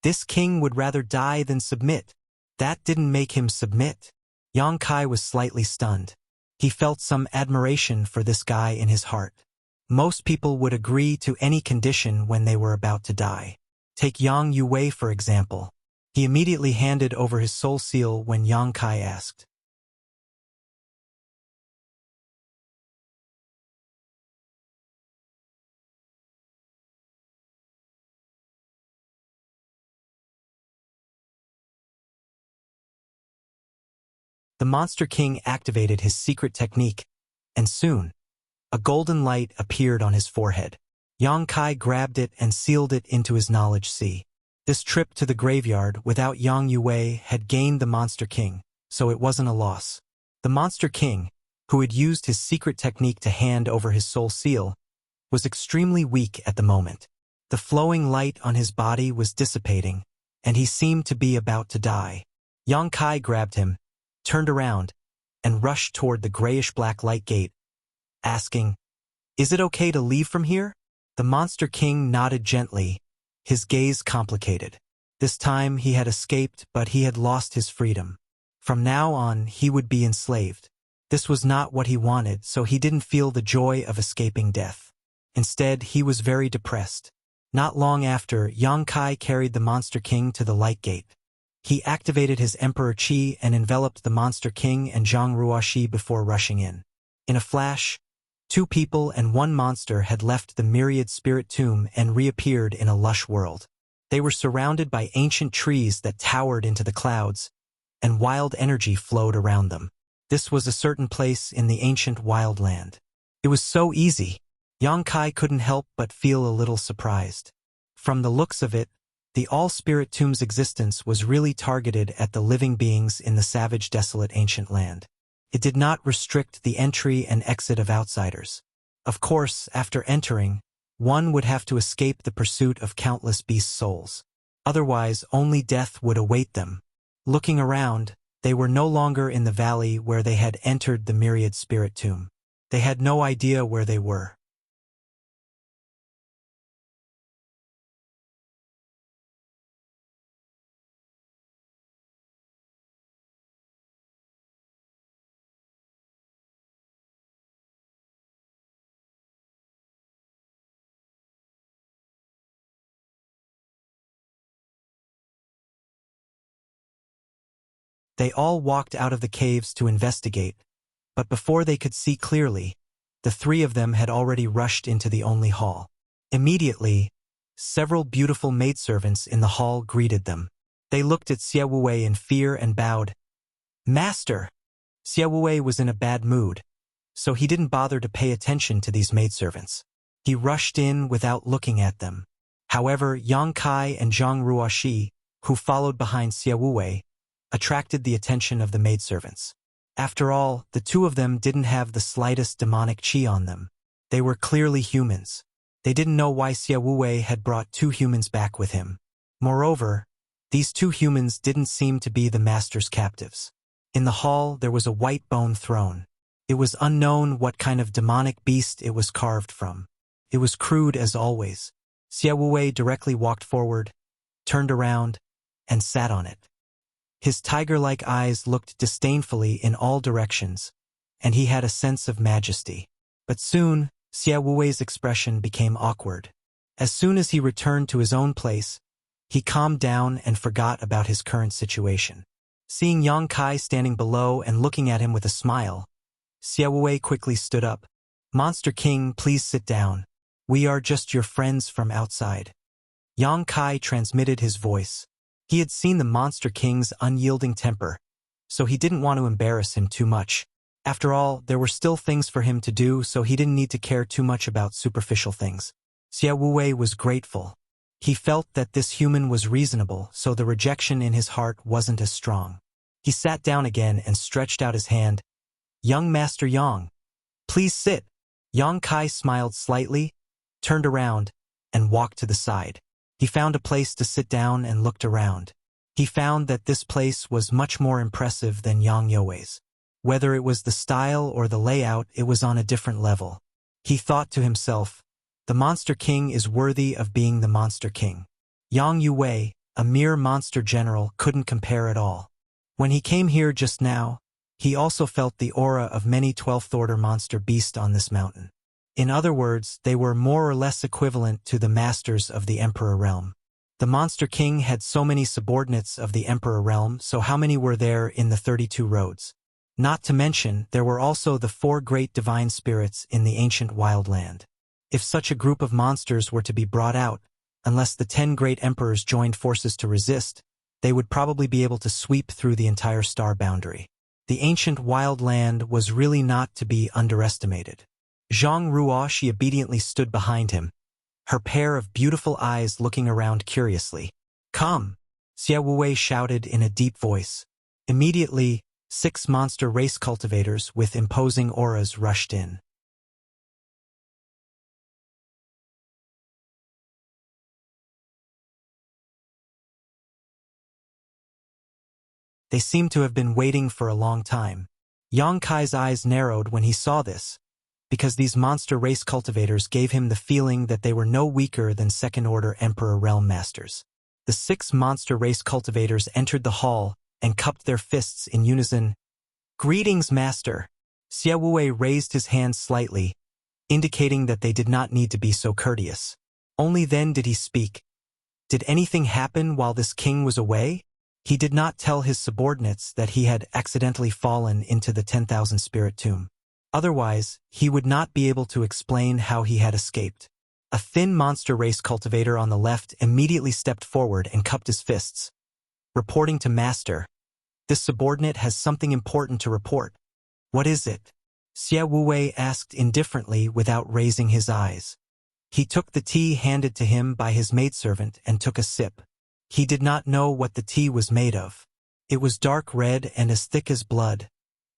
"This king would rather die than submit." That didn't make him submit. Yang Kai was slightly stunned. He felt some admiration for this guy in his heart. Most people would agree to any condition when they were about to die. Take Yang Yue, for example. He immediately handed over his soul seal when Yang Kai asked. The Monster King activated his secret technique, and soon, a golden light appeared on his forehead. Yang Kai grabbed it and sealed it into his knowledge sea. This trip to the graveyard without Yang Yue had gained the Monster King, so it wasn't a loss. The Monster King, who had used his secret technique to hand over his soul seal, was extremely weak at the moment. The flowing light on his body was dissipating, and he seemed to be about to die. Yang Kai grabbed him, turned around, and rushed toward the grayish-black light gate, asking, "Is it okay to leave from here?" The Monster King nodded gently, his gaze complicated. This time he had escaped, but he had lost his freedom. From now on, he would be enslaved. This was not what he wanted, so he didn't feel the joy of escaping death. Instead, he was very depressed. Not long after, Yang Kai carried the Monster King to the Light Gate. He activated his Emperor Qi and enveloped the Monster King and Zhang Ruoxi before rushing in. In a flash, 2 people and 1 monster had left the myriad spirit tomb and reappeared in a lush world. They were surrounded by ancient trees that towered into the clouds, and wild energy flowed around them. This was a certain place in the ancient wild land. It was so easy. Yang Kai couldn't help but feel a little surprised. From the looks of it, the all-spirit tomb's existence was really targeted at the living beings in the savage, desolate ancient land. It did not restrict the entry and exit of outsiders. Of course, after entering, one would have to escape the pursuit of countless beast souls. Otherwise, only death would await them. Looking around, they were no longer in the valley where they had entered the myriad spirit tomb. They had no idea where they were. They all walked out of the caves to investigate, but before they could see clearly, the 3 of them had already rushed into the only hall. Immediately, several beautiful maidservants in the hall greeted them. They looked at Xie Wuwei in fear and bowed. "Master!" Xie Wuwei was in a bad mood, so he didn't bother to pay attention to these maidservants. He rushed in without looking at them. However, Yang Kai and Zhang Ruoxi, who followed behind Xie Wuwei, attracted the attention of the maidservants. After all, the 2 of them didn't have the slightest demonic qi on them. They were clearly humans. They didn't know why Xie Wuwei had brought 2 humans back with him. Moreover, these 2 humans didn't seem to be the master's captives. In the hall, there was a white bone throne. It was unknown what kind of demonic beast it was carved from. It was crude as always. Xie Wuwei directly walked forward, turned around, and sat on it. His tiger-like eyes looked disdainfully in all directions, and he had a sense of majesty. But soon, Xie Wuwei's expression became awkward. As soon as he returned to his own place, he calmed down and forgot about his current situation. Seeing Yang Kai standing below and looking at him with a smile, Xie Wuwei quickly stood up. "Monster King, please sit down. We are just your friends from outside." Yang Kai transmitted his voice. He had seen the Monster King's unyielding temper, so he didn't want to embarrass him too much. After all, there were still things for him to do, so he didn't need to care too much about superficial things. Xie Wuwei was grateful. He felt that this human was reasonable, so the rejection in his heart wasn't as strong. He sat down again and stretched out his hand. "Young Master Yang, please sit." Yang Kai smiled slightly, turned around, and walked to the side. He found a place to sit down and looked around. He found that this place was much more impressive than Yang Youwei's. Whether it was the style or the layout, it was on a different level. He thought to himself, the Monster King is worthy of being the Monster King. Yang Youwei, a mere monster general, couldn't compare at all. When he came here just now, he also felt the aura of many 12th order monster beasts on this mountain. In other words, they were more or less equivalent to the masters of the Emperor realm. The Monster King had so many subordinates of the Emperor realm, so how many were there in the 32 roads? Not to mention, there were also the 4 great divine spirits in the ancient wild land. If such a group of monsters were to be brought out, unless the 10 great emperors joined forces to resist, they would probably be able to sweep through the entire star boundary. The ancient wild land was really not to be underestimated. Zhang Ruoxi obediently stood behind him, her pair of beautiful eyes looking around curiously. "Come!" Xie Wuwei shouted in a deep voice. Immediately, 6 monster race cultivators with imposing auras rushed in. They seemed to have been waiting for a long time. Yang Kai's eyes narrowed when he saw this, because these monster race cultivators gave him the feeling that they were no weaker than second-order Emperor Realm Masters. The 6 monster race cultivators entered the hall and cupped their fists in unison. "Greetings, Master." Xie Wei raised his hand slightly, indicating that they did not need to be so courteous. Only then did he speak. "Did anything happen while this king was away?" He did not tell his subordinates that he had accidentally fallen into the 10,000 spirit tomb. Otherwise, he would not be able to explain how he had escaped. A thin monster race cultivator on the left immediately stepped forward and cupped his fists. "Reporting to Master. This subordinate has something important to report." "What is it?" Xie Wei asked indifferently without raising his eyes. He took the tea handed to him by his maidservant and took a sip. He did not know what the tea was made of. It was dark red and as thick as blood,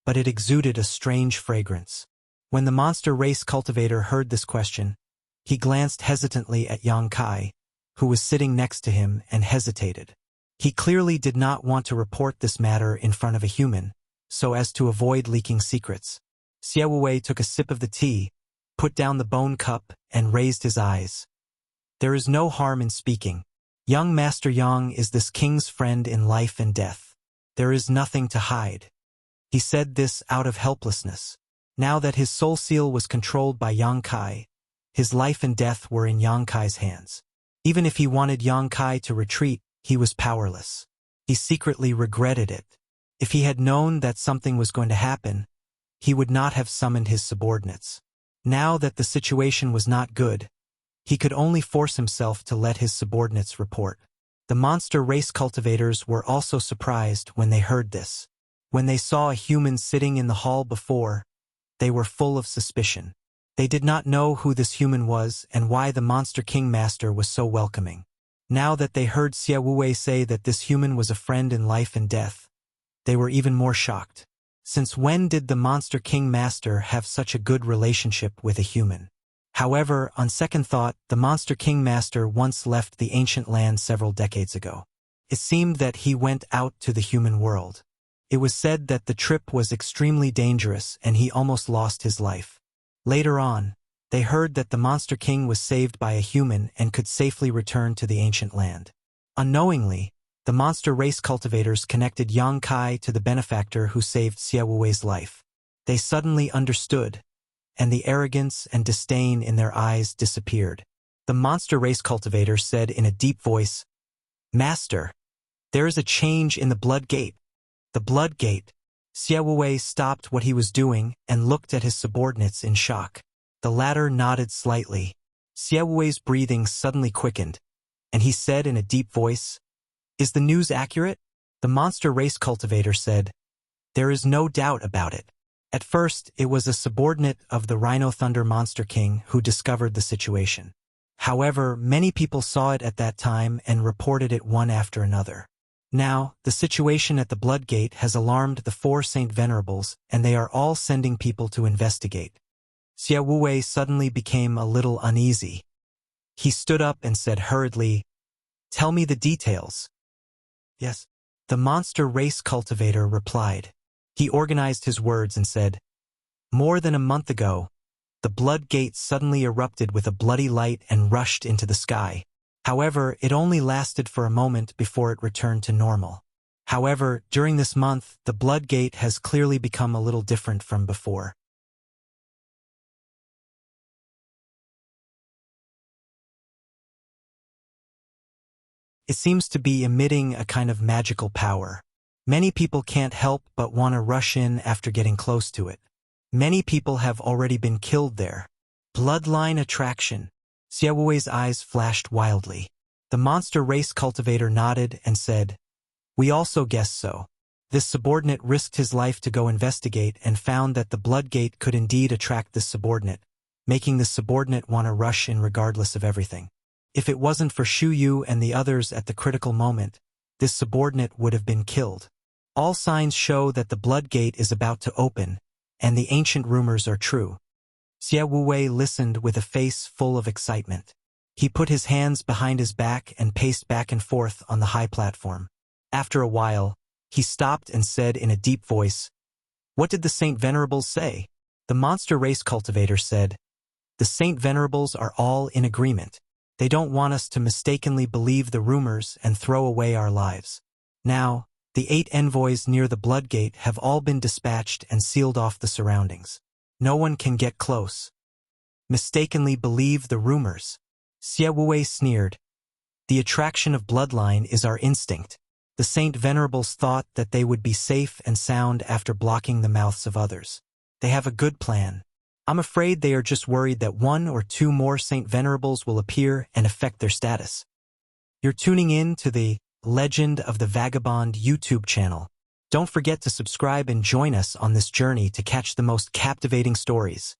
but it exuded a strange fragrance. When the monster race cultivator heard this question, he glanced hesitantly at Yang Kai, who was sitting next to him, and hesitated. He clearly did not want to report this matter in front of a human, so as to avoid leaking secrets. Xie Wei took a sip of the tea, put down the bone cup, and raised his eyes. "There is no harm in speaking. Young Master Yang is this king's friend in life and death. There is nothing to hide." He said this out of helplessness. Now that his soul seal was controlled by Yang Kai, his life and death were in Yang Kai's hands. Even if he wanted Yang Kai to retreat, he was powerless. He secretly regretted it. If he had known that something was going to happen, he would not have summoned his subordinates. Now that the situation was not good, he could only force himself to let his subordinates report. The monster race cultivators were also surprised when they heard this. When they saw a human sitting in the hall before, they were full of suspicion. They did not know who this human was and why the Monster King Master was so welcoming. Now that they heard Xie Wei say that this human was a friend in life and death, they were even more shocked. Since when did the Monster King Master have such a good relationship with a human? However, on second thought, the Monster King Master once left the ancient land several decades ago. It seemed that he went out to the human world. It was said that the trip was extremely dangerous and he almost lost his life. Later on, they heard that the Monster King was saved by a human and could safely return to the ancient land. Unknowingly, the monster race cultivators connected Yang Kai to the benefactor who saved Xie Wei's life. They suddenly understood, and the arrogance and disdain in their eyes disappeared. The monster race cultivator said in a deep voice, "Master, there is a change in the blood gate." The blood gate. Xie Wei stopped what he was doing and looked at his subordinates in shock. The latter nodded slightly. Xie Wei's breathing suddenly quickened, and he said in a deep voice, "Is the news accurate?" The monster race cultivator said, "There is no doubt about it." At first, it was a subordinate of the Rhino Thunder Monster King who discovered the situation. However, many people saw it at that time and reported it one after another. Now, the situation at the Blood Gate has alarmed the 4 Saint Venerables, and they are all sending people to investigate. Xie Wei suddenly became a little uneasy. He stood up and said hurriedly, "Tell me the details." "Yes." The monster race cultivator replied. He organized his words and said, "More than a month ago, the Blood Gate suddenly erupted with a bloody light and rushed into the sky. However, it only lasted for a moment before it returned to normal. However, during this month, the Blood Gate has clearly become a little different from before. It seems to be emitting a kind of magical power. Many people can't help but want to rush in after getting close to it. Many people have already been killed there. Bloodline attraction." Xie Wei's eyes flashed wildly. The monster race cultivator nodded and said, "We also guessed so." This subordinate risked his life to go investigate and found that the Blood Gate could indeed attract this subordinate, making the subordinate want to rush in regardless of everything. If it wasn't for Shu Yu and the others at the critical moment, this subordinate would have been killed. All signs show that the Blood Gate is about to open, and the ancient rumors are true. Xie Wei listened with a face full of excitement. He put his hands behind his back and paced back and forth on the high platform. After a while, he stopped and said in a deep voice, "What did the Saint Venerables say?" The monster race cultivator said, "The Saint Venerables are all in agreement. They don't want us to mistakenly believe the rumors and throw away our lives. Now, the 8 envoys near the Bloodgate have all been dispatched and sealed off the surroundings. No one can get close. Mistakenly believe the rumors. Xie Wei sneered. The attraction of bloodline is our instinct. The Saint Venerables thought that they would be safe and sound after blocking the mouths of others. They have a good plan. I'm afraid they are just worried that 1 or 2 more Saint Venerables will appear and affect their status. You're tuning in to the Legend of the Vagabond YouTube channel. Don't forget to subscribe and join us on this journey to catch the most captivating stories.